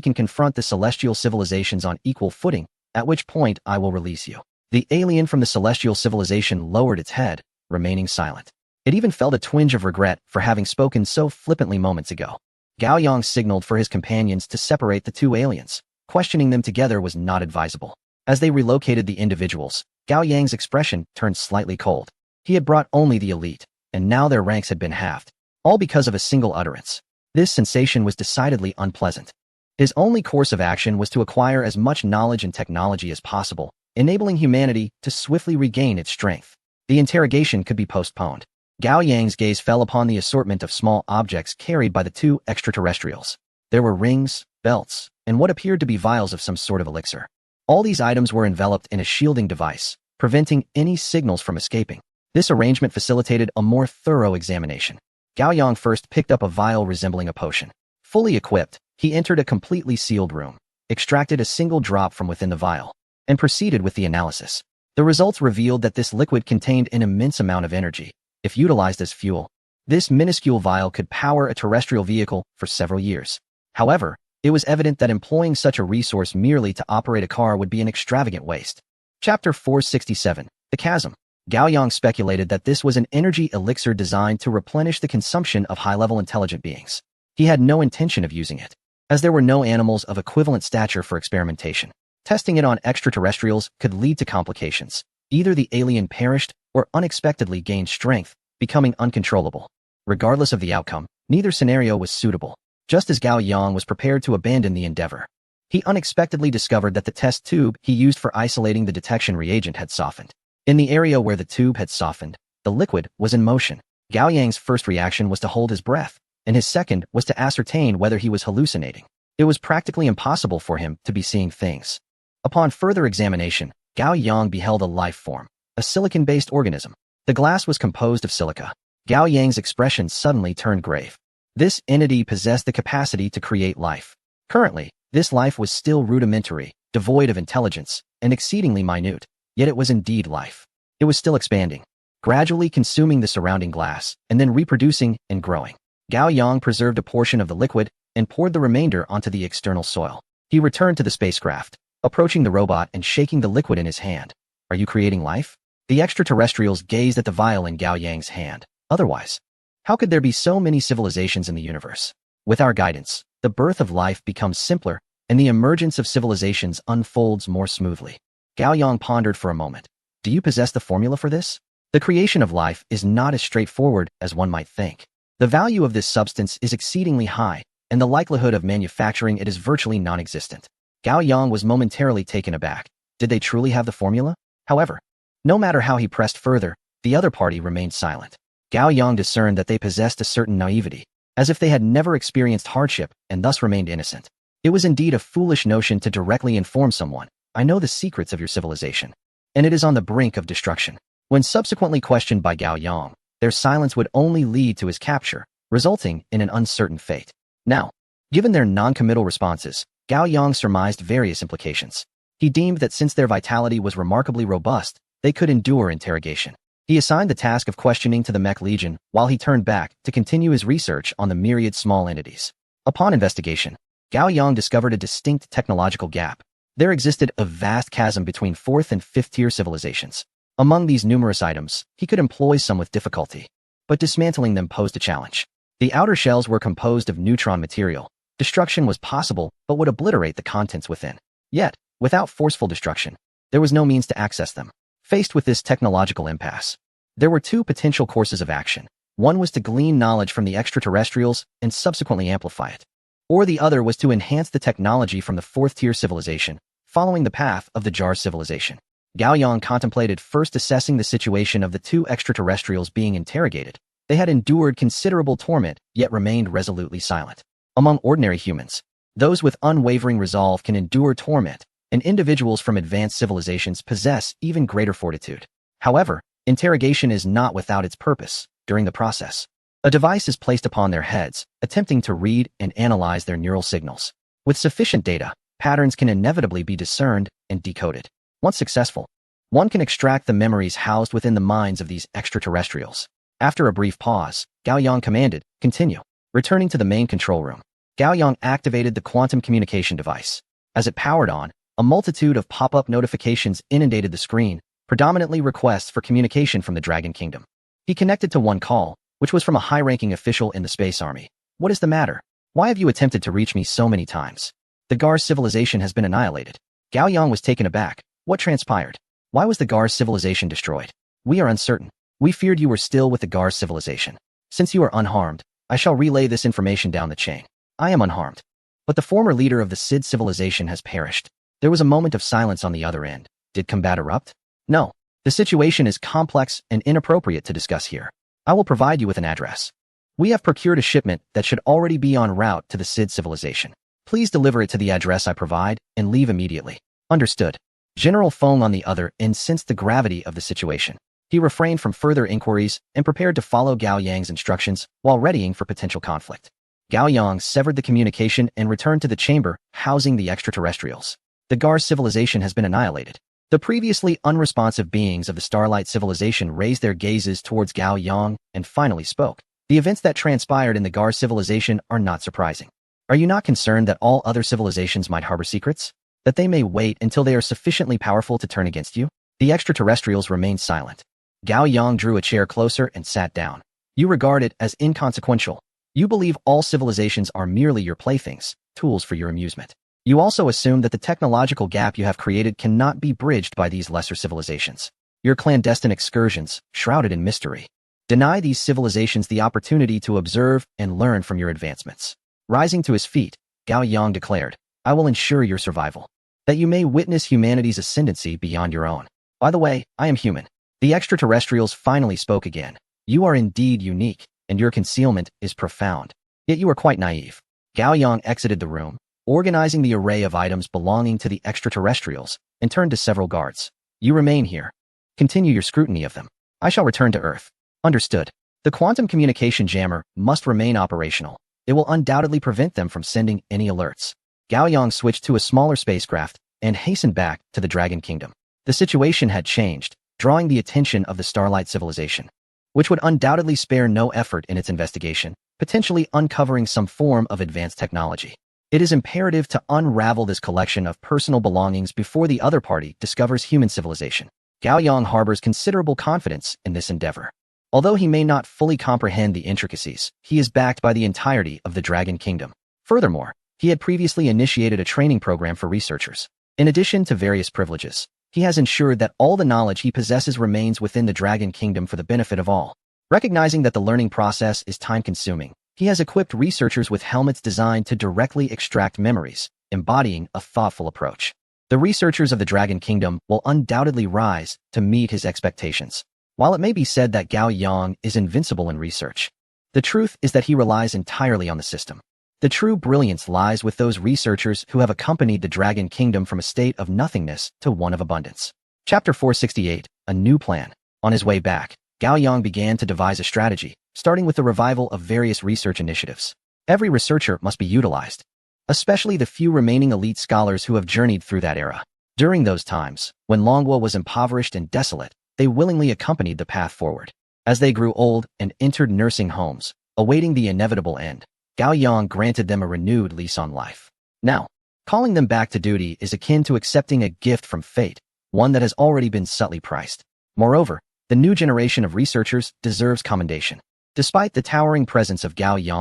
can confront the celestial civilizations on equal footing, at which point I will release you. The alien from the celestial civilization lowered its head, remaining silent. It even felt a twinge of regret for having spoken so flippantly moments ago. Gao Yang signaled for his companions to separate the two aliens. Questioning them together was not advisable. As they relocated the individuals, Gao Yang's expression turned slightly cold. He had brought only the elite, and now their ranks had been halved, all because of a single utterance. This sensation was decidedly unpleasant. His only course of action was to acquire as much knowledge and technology as possible, enabling humanity to swiftly regain its strength. The interrogation could be postponed. Gao Yang's gaze fell upon the assortment of small objects carried by the two extraterrestrials. There were rings, belts, and what appeared to be vials of some sort of elixir. All these items were enveloped in a shielding device, preventing any signals from escaping. This arrangement facilitated a more thorough examination. Gao Yang first picked up a vial resembling a potion. Fully equipped, he entered a completely sealed room, extracted a single drop from within the vial, and proceeded with the analysis. The results revealed that this liquid contained an immense amount of energy. If utilized as fuel, this minuscule vial could power a terrestrial vehicle for several years. However, it was evident that employing such a resource merely to operate a car would be an extravagant waste. Chapter 467, The Chasm. Gao Yang speculated that this was an energy elixir designed to replenish the consumption of high-level intelligent beings. He had no intention of using it, as there were no animals of equivalent stature for experimentation. Testing it on extraterrestrials could lead to complications. Either the alien perished or unexpectedly gained strength, becoming uncontrollable. Regardless of the outcome, neither scenario was suitable. Just as Gao Yang was prepared to abandon the endeavor, he unexpectedly discovered that the test tube he used for isolating the detection reagent had softened. In the area where the tube had softened, the liquid was in motion. Gao Yang's first reaction was to hold his breath. and his second was to ascertain whether he was hallucinating. It was practically impossible for him to be seeing things. Upon further examination, Gao Yang beheld a life form, a silicon-based organism. The glass was composed of silica. Gao Yang's expression suddenly turned grave. This entity possessed the capacity to create life. Currently, this life was still rudimentary, devoid of intelligence, and exceedingly minute, yet it was indeed life. It was still expanding, gradually consuming the surrounding glass, and then reproducing and growing. Gao Yang preserved a portion of the liquid and poured the remainder onto the external soil. He returned to the spacecraft, approaching the robot and shaking the liquid in his hand. Are you creating life? The extraterrestrials gazed at the vial in Gao Yang's hand. Otherwise, how could there be so many civilizations in the universe? With our guidance, the birth of life becomes simpler, and the emergence of civilizations unfolds more smoothly. Gao Yang pondered for a moment. Do you possess the formula for this? The creation of life is not as straightforward as one might think. The value of this substance is exceedingly high, and the likelihood of manufacturing it is virtually non-existent. Gao Yang was momentarily taken aback. Did they truly have the formula? However, no matter how he pressed further, the other party remained silent. Gao Yang discerned that they possessed a certain naivety, as if they had never experienced hardship and thus remained innocent. It was indeed a foolish notion to directly inform someone, I know the secrets of your civilization, and it is on the brink of destruction. When subsequently questioned by Gao Yang, their silence would only lead to his capture, resulting in an uncertain fate. Now, given their non-committal responses, Gao Yang surmised various implications. He deemed that since their vitality was remarkably robust, they could endure interrogation. He assigned the task of questioning to the Mech Legion while he turned back to continue his research on the myriad small entities. Upon investigation, Gao Yang discovered a distinct technological gap. There existed a vast chasm between 4th and 5th-tier civilizations. Among these numerous items, he could employ some with difficulty, but dismantling them posed a challenge. The outer shells were composed of neutron material. Destruction was possible, but would obliterate the contents within. Yet, without forceful destruction, there was no means to access them. Faced with this technological impasse, there were two potential courses of action. One was to glean knowledge from the extraterrestrials and subsequently amplify it. Or the other was to enhance the technology from the 4th-tier civilization, following the path of the Jar civilization. Gao Yang contemplated first assessing the situation of the two extraterrestrials being interrogated. They had endured considerable torment, yet remained resolutely silent. Among ordinary humans, those with unwavering resolve can endure torment, and individuals from advanced civilizations possess even greater fortitude. However, interrogation is not without its purpose. During the process, a device is placed upon their heads, attempting to read and analyze their neural signals. With sufficient data, patterns can inevitably be discerned and decoded. Once successful, one can extract the memories housed within the minds of these extraterrestrials. After a brief pause, Gao Yang commanded, continue. Returning to the main control room, Gao Yang activated the quantum communication device. As it powered on, a multitude of pop-up notifications inundated the screen, predominantly requests for communication from the Dragon Kingdom. He connected to one call, which was from a high-ranking official in the Space Army. What is the matter? Why have you attempted to reach me so many times? The Gar civilization has been annihilated. Gao Yang was taken aback. What transpired? Why was the Gar civilization destroyed? We are uncertain. We feared you were still with the Gar civilization. Since you are unharmed, I shall relay this information down the chain. I am unharmed. But the former leader of the Sid civilization has perished. There was a moment of silence on the other end. Did combat erupt? No. The situation is complex and inappropriate to discuss here. I will provide you with an address. We have procured a shipment that should already be en route to the Sid civilization. Please deliver it to the address I provide and leave immediately. Understood. General Feng on the other end sensed the gravity of the situation. He refrained from further inquiries and prepared to follow Gao Yang's instructions while readying for potential conflict. Gao Yang severed the communication and returned to the chamber housing the extraterrestrials. The Gar civilization has been annihilated. The previously unresponsive beings of the Starlight civilization raised their gazes towards Gao Yang and finally spoke. The events that transpired in the Gar civilization are not surprising. Are you not concerned that all other civilizations might harbor secrets? That they may wait until they are sufficiently powerful to turn against you? The extraterrestrials remained silent. Gao Yang drew a chair closer and sat down. You regard it as inconsequential. You believe all civilizations are merely your playthings, tools for your amusement. You also assume that the technological gap you have created cannot be bridged by these lesser civilizations. Your clandestine excursions, shrouded in mystery, deny these civilizations the opportunity to observe and learn from your advancements. Rising to his feet, Gao Yang declared, I will ensure your survival, that you may witness humanity's ascendancy beyond your own. By the way, I am human. The extraterrestrials finally spoke again. You are indeed unique, and your concealment is profound. Yet you are quite naive. Gao Yang exited the room, organizing the array of items belonging to the extraterrestrials, and turned to several guards. You remain here. Continue your scrutiny of them. I shall return to Earth. Understood. The quantum communication jammer must remain operational. It will undoubtedly prevent them from sending any alerts. Gao Yang switched to a smaller spacecraft and hastened back to the Dragon Kingdom. The situation had changed, drawing the attention of the Starlight civilization, which would undoubtedly spare no effort in its investigation, potentially uncovering some form of advanced technology. It is imperative to unravel this collection of personal belongings before the other party discovers human civilization. Gao Yang harbors considerable confidence in this endeavor. Although he may not fully comprehend the intricacies, he is backed by the entirety of the Dragon Kingdom. Furthermore, he had previously initiated a training program for researchers. In addition to various privileges, he has ensured that all the knowledge he possesses remains within the Dragon Kingdom for the benefit of all. Recognizing that the learning process is time-consuming, he has equipped researchers with helmets designed to directly extract memories, embodying a thoughtful approach. The researchers of the Dragon Kingdom will undoubtedly rise to meet his expectations. While it may be said that Gao Yang is invincible in research, the truth is that he relies entirely on the system. The true brilliance lies with those researchers who have accompanied the Dragon Kingdom from a state of nothingness to one of abundance. Chapter 468, A New Plan. On his way back, Gao Yang began to devise a strategy, starting with the revival of various research initiatives. Every researcher must be utilized, especially the few remaining elite scholars who have journeyed through that era. During those times, when Longwa was impoverished and desolate, they willingly accompanied the path forward. As they grew old and entered nursing homes, awaiting the inevitable end, Gao Yang granted them a renewed lease on life. Now, calling them back to duty is akin to accepting a gift from fate, one that has already been subtly priced. Moreover, the new generation of researchers deserves commendation. Despite the towering presence of Gao Yang,